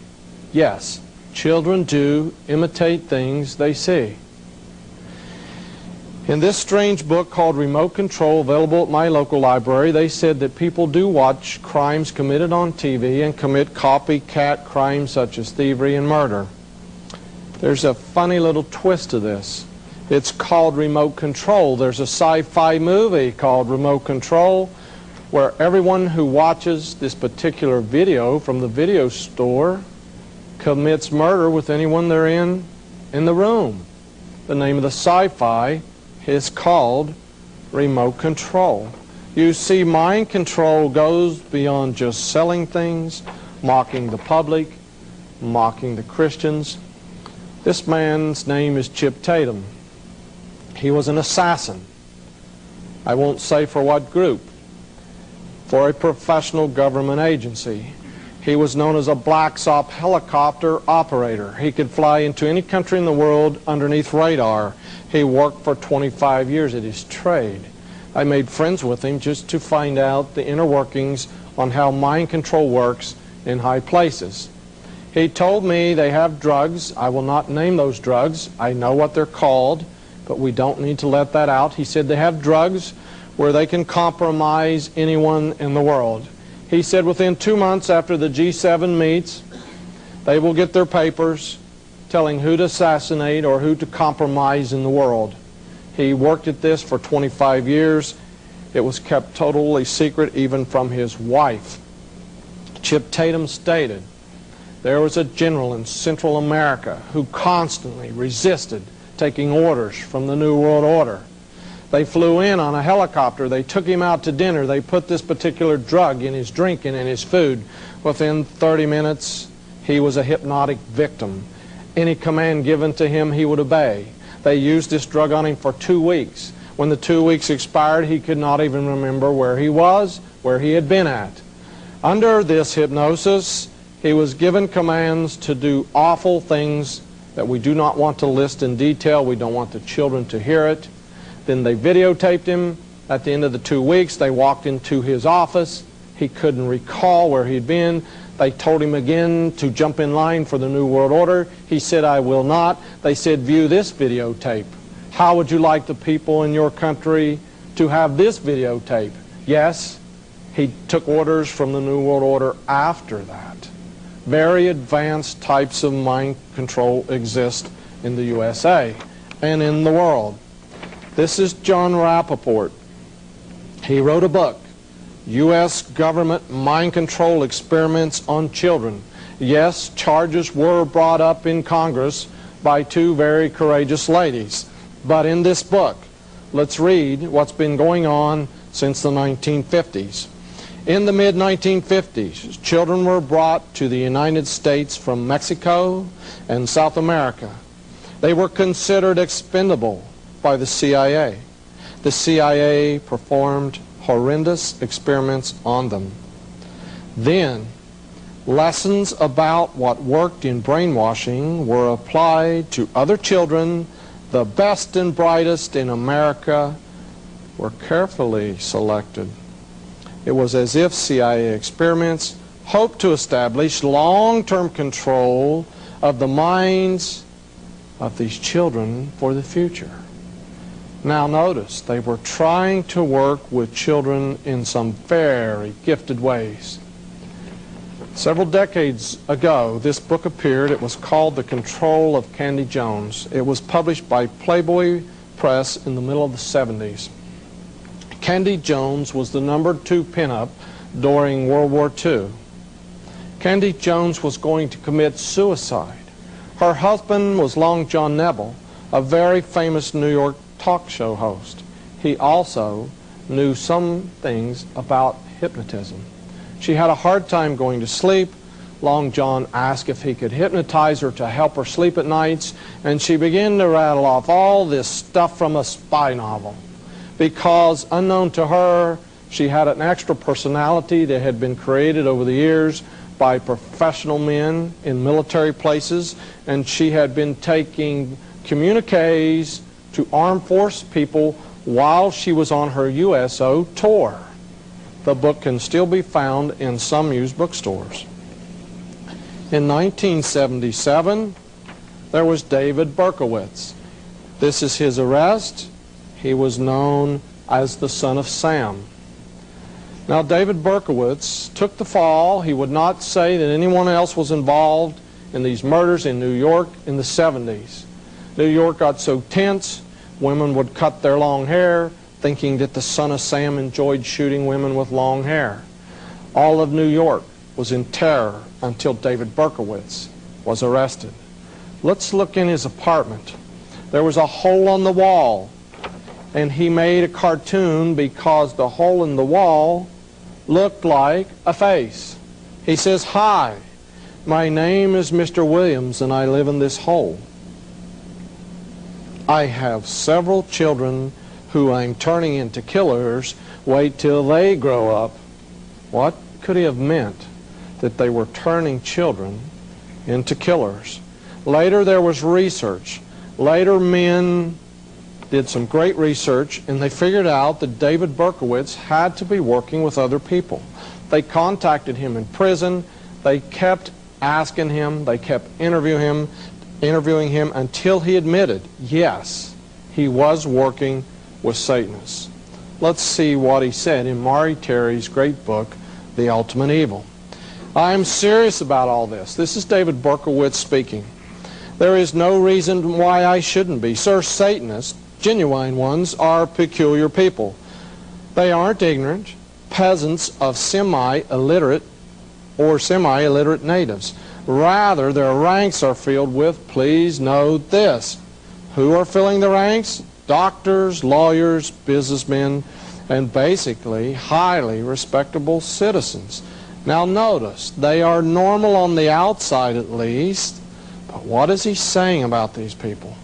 yes, children do imitate things they see. In this strange book called Remote Control, available at my local library, they said that people do watch crimes committed on TV and commit copycat crimes such as thievery and murder. There's a funny little twist to this. It's called Remote Control. There's a sci-fi movie called Remote Control where everyone who watches this particular video from the video store commits murder with anyone they're in the room. The name of the sci-fi is called Remote Control. You see, mind control goes beyond just selling things, mocking the public, mocking the Christians. This man's name is Chip Tatum. He was an assassin. I won't say for what group. For a professional government agency. He was known as a Black Ops helicopter operator. He could fly into any country in the world underneath radar. He worked for 25 years at his trade. I made friends with him just to find out the inner workings on how mind control works in high places. He told me they have drugs. I will not name those drugs. I know what they're called, but we don't need to let that out. He said they have drugs where they can compromise anyone in the world. He said within 2 months after the G7 meets, they will get their papers telling who to assassinate or who to compromise in the world. He worked at this for 25 years. It was kept totally secret even from his wife. Chip Tatum stated There was a general in Central America who constantly resisted taking orders from the New World Order. They flew in on a helicopter. They took him out to dinner. They put this particular drug in his drink and in his food. Within 30 minutes, he was a hypnotic victim. Any command given to him, he would obey. They used this drug on him for 2 weeks. When the 2 weeks expired, he could not even remember where he was, where he had been at. Under this hypnosis, he was given commands to do awful things that we do not want to list in detail. We don't want the children to hear it. Then they videotaped him. At the end of the 2 weeks, they walked into his office. He couldn't recall where he'd been. They told him again to jump in line for the New World Order. He said, "I will not." They said, "View this videotape. How would you like the people in your country to have this videotape?" Yes, he took orders from the New World Order after that. Very advanced types of mind control exist in the USA and in the world. This is John Rappaport. He wrote a book, U.S. Government Mind Control Experiments on Children. Yes, charges were brought up in Congress by two very courageous ladies. But in this book, let's read what's been going on since the 1950s. In the mid-1950s, children were brought to the United States from Mexico and South America. They were considered expendable by the CIA. The CIA performed horrendous experiments on them. Then, lessons about what worked in brainwashing were applied to other children. The best and brightest in America were carefully selected. It was as if CIA experiments hoped to establish long-term control of the minds of these children for the future. Now notice, they were trying to work with children in some very gifted ways. Several decades ago, this book appeared. It was called The Control of Candy Jones. It was published by Playboy Press in the middle of the 70s. Candy Jones was the #2 pinup during World War II. Candy Jones was going to commit suicide. Her husband was Long John Nebel, a very famous New York talk show host. He also knew some things about hypnotism. She had a hard time going to sleep. Long John asked if he could hypnotize her to help her sleep at nights, and she began to rattle off all this stuff from a spy novel. Because, unknown to her, she had an extra personality that had been created over the years by professional men in military places, and she had been taking communiques to armed force people while she was on her USO tour. The book can still be found in some used bookstores. In 1977, there was David Berkowitz. This is his arrest. He was known as the Son of Sam. Now, David Berkowitz took the fall. He would not say that anyone else was involved in these murders in New York in the 70s. New York got so tense, women would cut their long hair, thinking that the Son of Sam enjoyed shooting women with long hair. All of New York was in terror until David Berkowitz was arrested. Let's look in his apartment. There was a hole on the wall, and he made a cartoon because the hole in the wall looked like a face. He says, "Hi, my name is Mr. Williams, and I live in this hole. I have several children who I'm turning into killers. Wait till they grow up." What could he have meant? That they were turning children into killers. Later there was research. Later men did some great research, and they figured out that David Berkowitz had to be working with other people. They contacted him in prison. They kept asking him. They kept interviewing him until he admitted, yes, he was working with Satanists. Let's see what he said in Maury Terry's great book, The Ultimate Evil. "I am serious about all this." This is David Berkowitz speaking. "There is no reason why I shouldn't be. Sir, Satanists, genuine ones, are peculiar people. They aren't ignorant peasants of semi-illiterate or semi-illiterate natives. Rather, their ranks are filled with, please note this, who are filling the ranks? Doctors, lawyers, businessmen, and basically highly respectable citizens. Now notice, they are normal on the outside at least, but what is he saying about these people?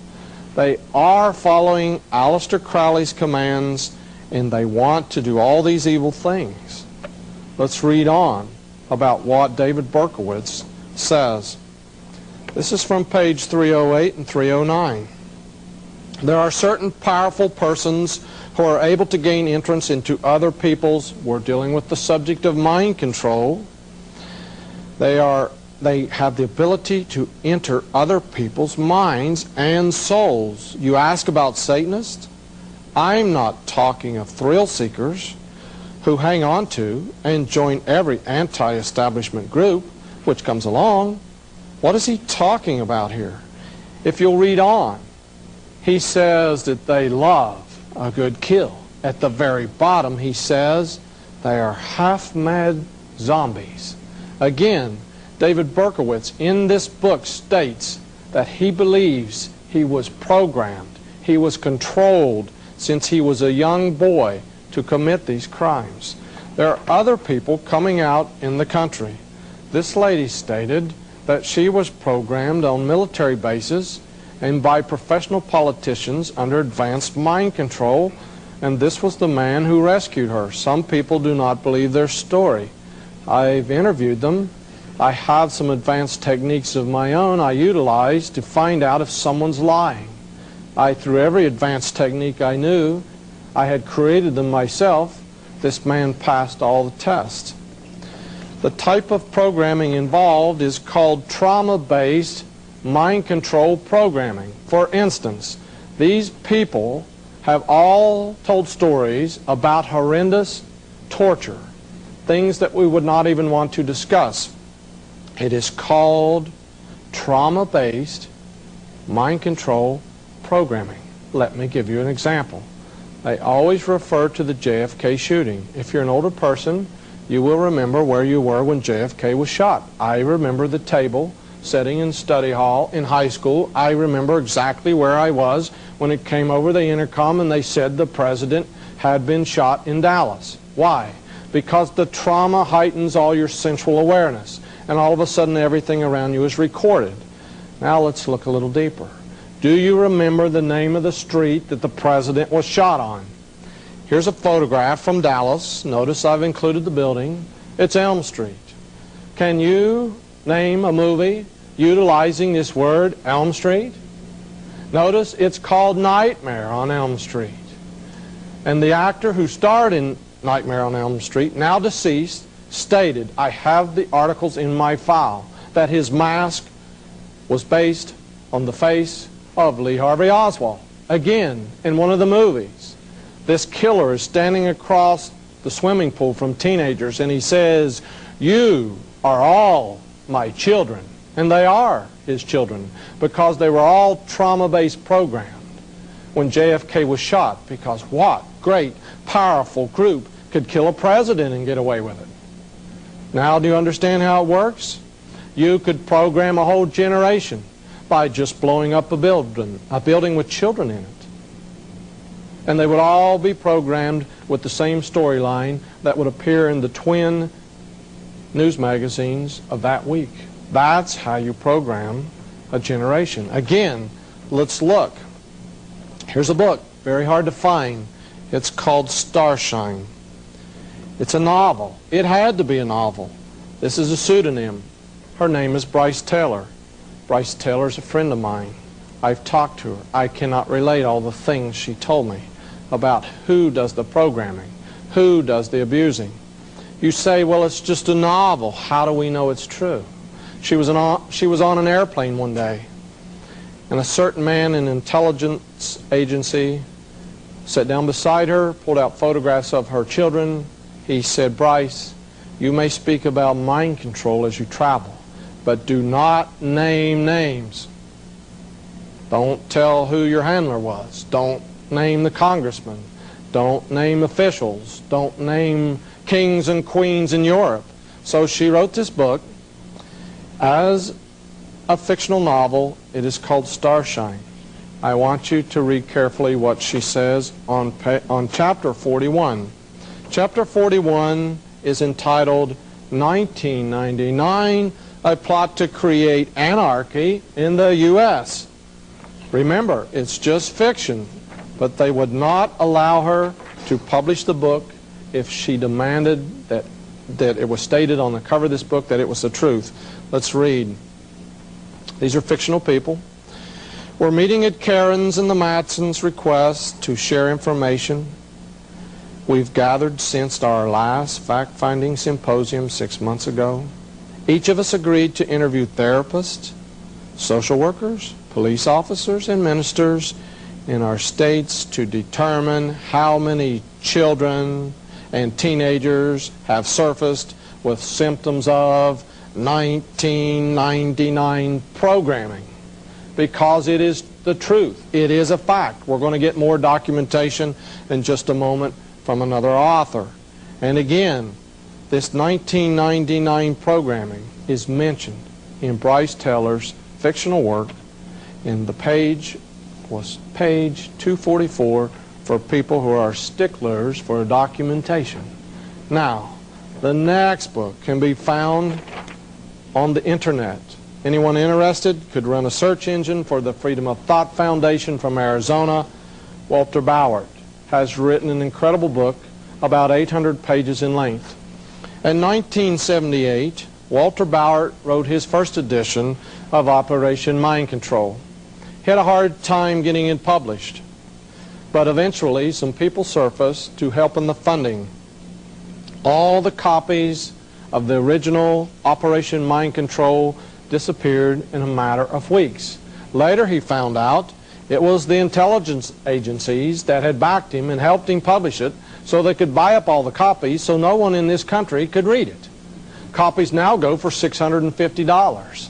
They are following Aleister Crowley's commands, and they want to do all these evil things. Let's read on about what David Berkowitz says. This is from page 308 and 309. There are certain powerful persons who are able to gain entrance into other people's, we're dealing with the subject of mind control. They have the ability to enter other people's minds and souls. You ask about Satanists? I'm not talking of thrill seekers who hang on to and join every anti-establishment group which comes along. What is he talking about here? If you'll read on, he says that they love a good kill. At the very bottom, he says they are half-mad zombies. Again, David Berkowitz in this book states that he believes he was programmed, he was controlled since he was a young boy to commit these crimes. There are other people coming out in the country. This lady stated that she was programmed on military bases and by professional politicians under advanced mind control, and this was the man who rescued her. Some people do not believe their story. I've interviewed them. I have some advanced techniques of my own I utilize to find out if someone's lying. Through every advanced technique I knew, I had created them myself. This man passed all the tests. The type of programming involved is called trauma-based mind control programming. For instance, these people have all told stories about horrendous torture, things that we would not even want to discuss. It is called trauma-based mind control programming. Let me give you an example. They always refer to the JFK shooting. If you're an older person, you will remember where you were when JFK was shot. I remember the table sitting in study hall in high school. I remember exactly where I was when it came over the intercom and they said the president had been shot in Dallas. Why? Because the trauma heightens all your sensual awareness, and all of a sudden everything around you is recorded. Now let's look a little deeper. Do you remember the name of the street that the president was shot on? Here's a photograph from Dallas. Notice I've included the building. It's Elm Street. Can you name a movie utilizing this word, Elm Street? Notice it's called Nightmare on Elm Street. And the actor who starred in Nightmare on Elm Street, now deceased, stated, I have the articles in my file, that his mask was based on the face of Lee Harvey Oswald. Again, in one of the movies, this killer is standing across the swimming pool from teenagers and he says, you are all my children. And they are his children because they were all trauma-based programmed when JFK was shot, because what great, powerful group could kill a president and get away with it? Now do you understand how it works? You could program a whole generation by just blowing up a building with children in it. And they would all be programmed with the same storyline that would appear in the twin news magazines of that week. That's how you program a generation. Again, let's look. Here's a book, very hard to find. It's called Starshine. It's a novel. It had to be a novel. This is a pseudonym. Her name is Bryce Taylor. Bryce Taylor is a friend of mine. I've talked to her. I cannot relate all the things she told me about who does the programming, who does the abusing. You say, well, it's just a novel. How do we know it's true? She was on an airplane one day, and a certain man in an intelligence agency sat down beside her, pulled out photographs of her children. He said, Bryce, you may speak about mind control as you travel, but do not name names. Don't tell who your handler was. Don't name the congressman. Don't name officials. Don't name kings and queens in Europe. So she wrote this book. As a fictional novel, it is called Starshine. I want you to read carefully what she says on chapter 41. Chapter 41 is entitled 1999, A Plot to Create Anarchy in the U.S. Remember, it's just fiction, but they would not allow her to publish the book if she demanded that it was stated on the cover of this book that it was the truth. Let's read. These are fictional people. We're meeting at Karen's and the Matsons' request to share information we've gathered since our last fact-finding symposium 6 months ago. Each of us agreed to interview therapists, social workers, police officers, and ministers in our states to determine how many children and teenagers have surfaced with symptoms of 1999 programming, because it is the truth. It is a fact. We're going to get more documentation in just a moment from another author. And again, this 1999 programming is mentioned in Bryce Taylor's fictional work, and the page was page 244 for people who are sticklers for documentation. Now, the next book can be found on the internet. Anyone interested could run a search engine for the Freedom of Thought Foundation from Arizona. Walter Bauer has written an incredible book about 800 pages in length. In 1978, Walter Bauer wrote his first edition of Operation Mind Control. He had a hard time getting it published, but eventually some people surfaced to help in the funding. All the copies of the original Operation Mind Control disappeared in a matter of weeks. Later he found out it was the intelligence agencies that had backed him and helped him publish it so they could buy up all the copies so no one in this country could read it. Copies now go for $650.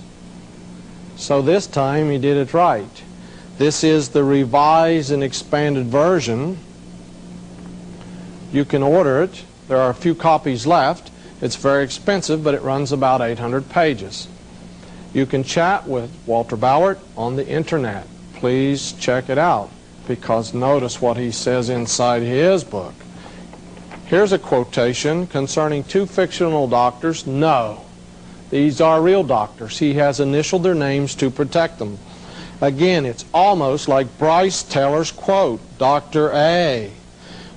So this time he did it right. This is the revised and expanded version. You can order it. There are a few copies left. It's very expensive, but it runs about 800 pages. You can chat with Walter Bauer on the internet. Please check it out, because notice what he says inside his book. Here's a quotation concerning two fictional doctors. No, these are real doctors. He has initialed their names to protect them. Again, it's almost like Bryce Taylor's quote, Dr. A.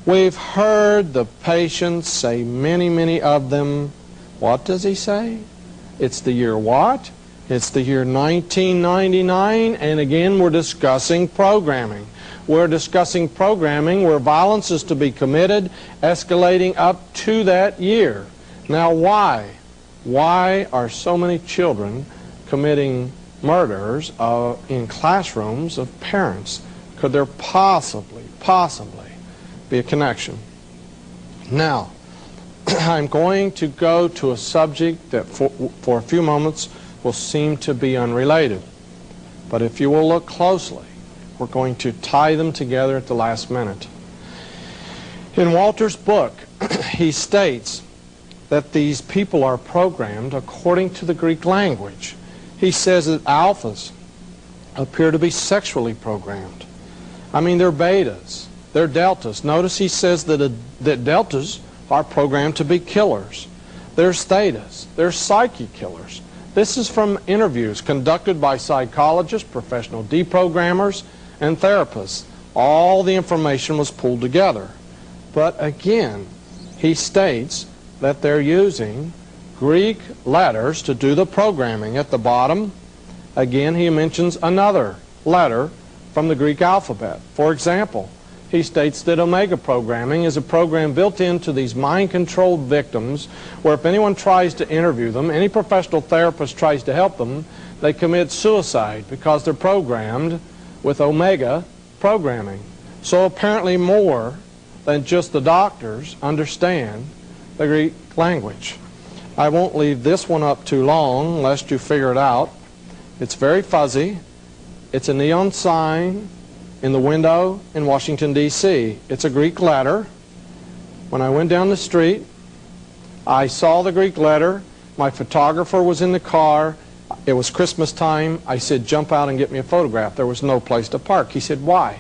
We've heard the patients say, many of them. What does he say? It's the year what? It's the year 1999, and again we're discussing programming. We're discussing programming where violence is to be committed, escalating up to that year. Now why? Why are so many children committing murders in classrooms of parents? Could there possibly be a connection? Now, I'm going to go to a subject that for a few moments will seem to be unrelated. But if you will look closely, we're going to tie them together at the last minute. In Walter's book, he states that these people are programmed according to the Greek language. He says that alphas appear to be sexually programmed. I mean, they're betas, they're deltas. Notice he says that deltas are programmed to be killers. There's thetas, they're psyche killers. This is from interviews conducted by psychologists, professional deprogrammers, and therapists. All the information was pulled together. But again, he states that they're using Greek letters to do the programming. At the bottom, again, he mentions another letter from the Greek alphabet. For example, he states that omega programming is a program built into these mind-controlled victims where if anyone tries to interview them, any professional therapist tries to help them, they commit suicide because they're programmed with omega programming. So apparently more than just the doctors understand the Greek language. I won't leave this one up too long lest you figure it out. It's very fuzzy. It's a neon sign in the window in Washington, D.C. It's a Greek letter. When I went down the street, I saw the Greek letter. My photographer was in the car. It was Christmas time. I said, jump out and get me a photograph. There was no place to park. He said, why?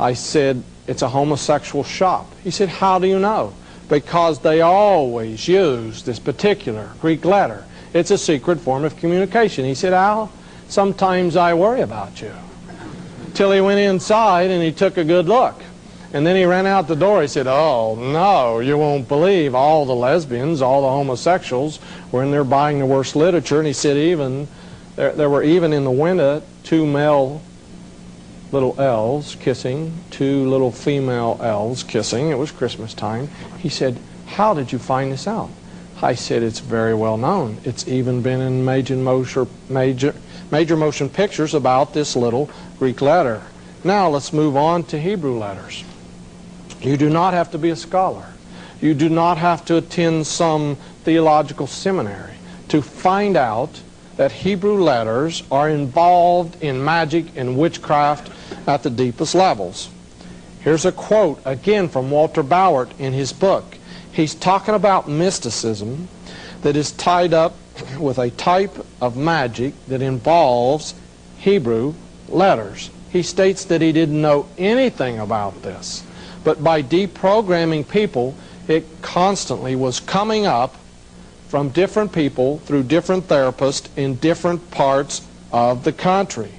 I said, it's a homosexual shop. He said, how do you know? Because they always use this particular Greek letter. It's a secret form of communication. He said, Al, sometimes I worry about you. Till he went inside and he took a good look. And then he ran out the door. He said, oh, no, you won't believe all the lesbians, all the homosexuals were in there buying the worst literature. And he said even, there were even in the window 2 male little elves kissing, 2 little female elves kissing. It was Christmas time. He said, how did you find this out? I said, it's very well known. It's even been in major motion pictures about this little Greek letter. Now let's move on to Hebrew letters. You do not have to be a scholar. You do not have to attend some theological seminary to find out that Hebrew letters are involved in magic and witchcraft at the deepest levels. Here's a quote again from Walter Bauer in his book. He's talking about mysticism that is tied up with a type of magic that involves Hebrew letters. He states that he didn't know anything about this, but by deprogramming people, it constantly was coming up from different people through different therapists in different parts of the country.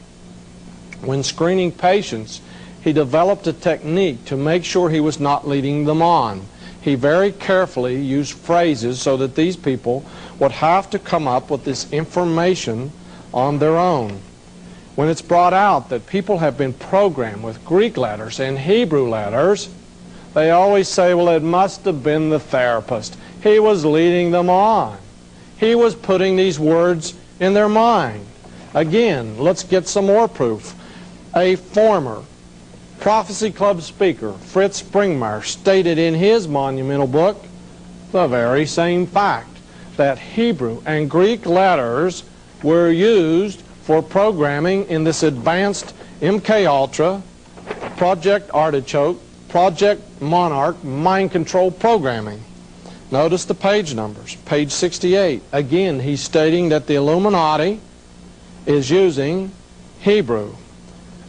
When screening patients, he developed a technique to make sure he was not leading them on. He very carefully used phrases so that these people would have to come up with this information on their own. When it's brought out that people have been programmed with Greek letters and Hebrew letters, they always say, well, it must have been the therapist. He was leading them on. He was putting these words in their mind. Again, let's get some more proof. A former Prophecy Club speaker, Fritz Springmeier, stated in his monumental book the very same fact, that Hebrew and Greek letters were used for programming in this advanced MK Ultra, Project Artichoke, Project Monarch mind control programming. Notice the page numbers. Page 68. Again, he's stating that the Illuminati is using Hebrew.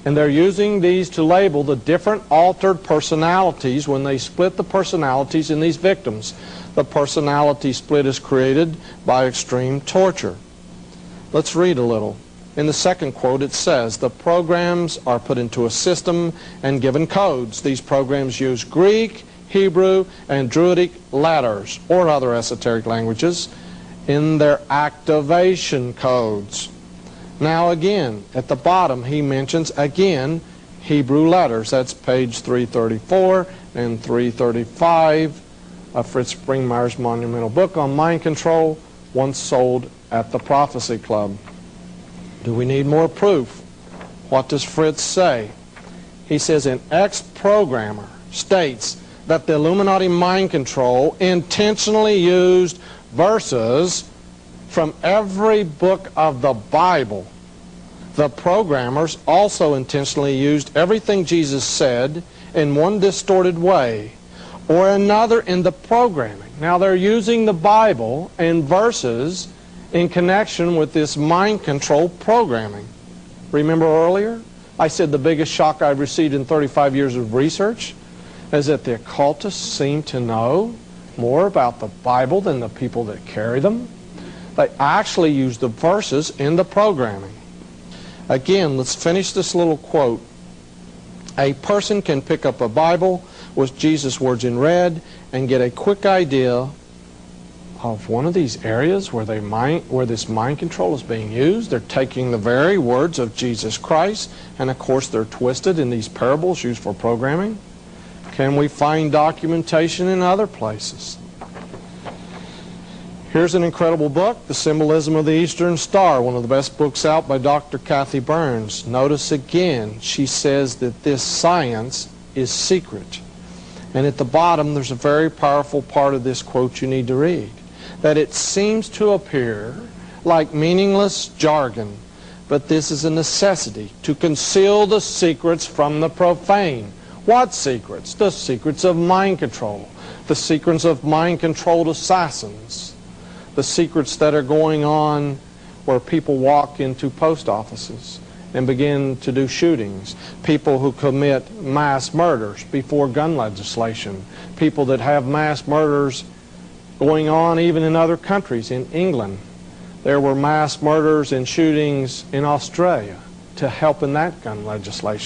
And they're using these to label the different altered personalities when they split the personalities in these victims. The personality split is created by extreme torture. Let's read a little. In the second quote it says, the programs are put into a system and given codes. These programs use Greek, Hebrew, and Druidic letters or other esoteric languages in their activation codes. Now again, at the bottom he mentions again Hebrew letters. That's page 334 and 335 of Fritz Springmeier's monumental book on mind control, once sold at the Prophecy Club. Do we need more proof? What does Fritz say? He says an ex-programmer states that the Illuminati mind control intentionally used verses from every book of the Bible. The programmers also intentionally used everything Jesus said in one distorted way or another in the programming. Now they're using the Bible and verses in connection with this mind control programming. Remember earlier? I said the biggest shock I've received in 35 years of research is that the occultists seem to know more about the Bible than the people that carry them. They actually use the verses in the programming. Again, let's finish this little quote. A person can pick up a Bible with Jesus' words in red and get a quick idea of one of these areas where this mind control is being used. They're taking the very words of Jesus Christ, and of course they're twisted in these parables used for programming. Can we find documentation in other places? Here's an incredible book, The Symbolism of the Eastern Star, one of the best books out by Dr. Kathy Burns. Notice again, she says that this science is secret. And at the bottom, there's a very powerful part of this quote you need to read. That it seems to appear like meaningless jargon, but this is a necessity to conceal the secrets from the profane. What secrets? The secrets of mind control, the secrets of mind-controlled assassins, the secrets that are going on where people walk into post offices and begin to do shootings, people who commit mass murders before gun legislation, people that have mass murders going on even in other countries. In England, there were mass murders and shootings in Australia to help in that gun legislation.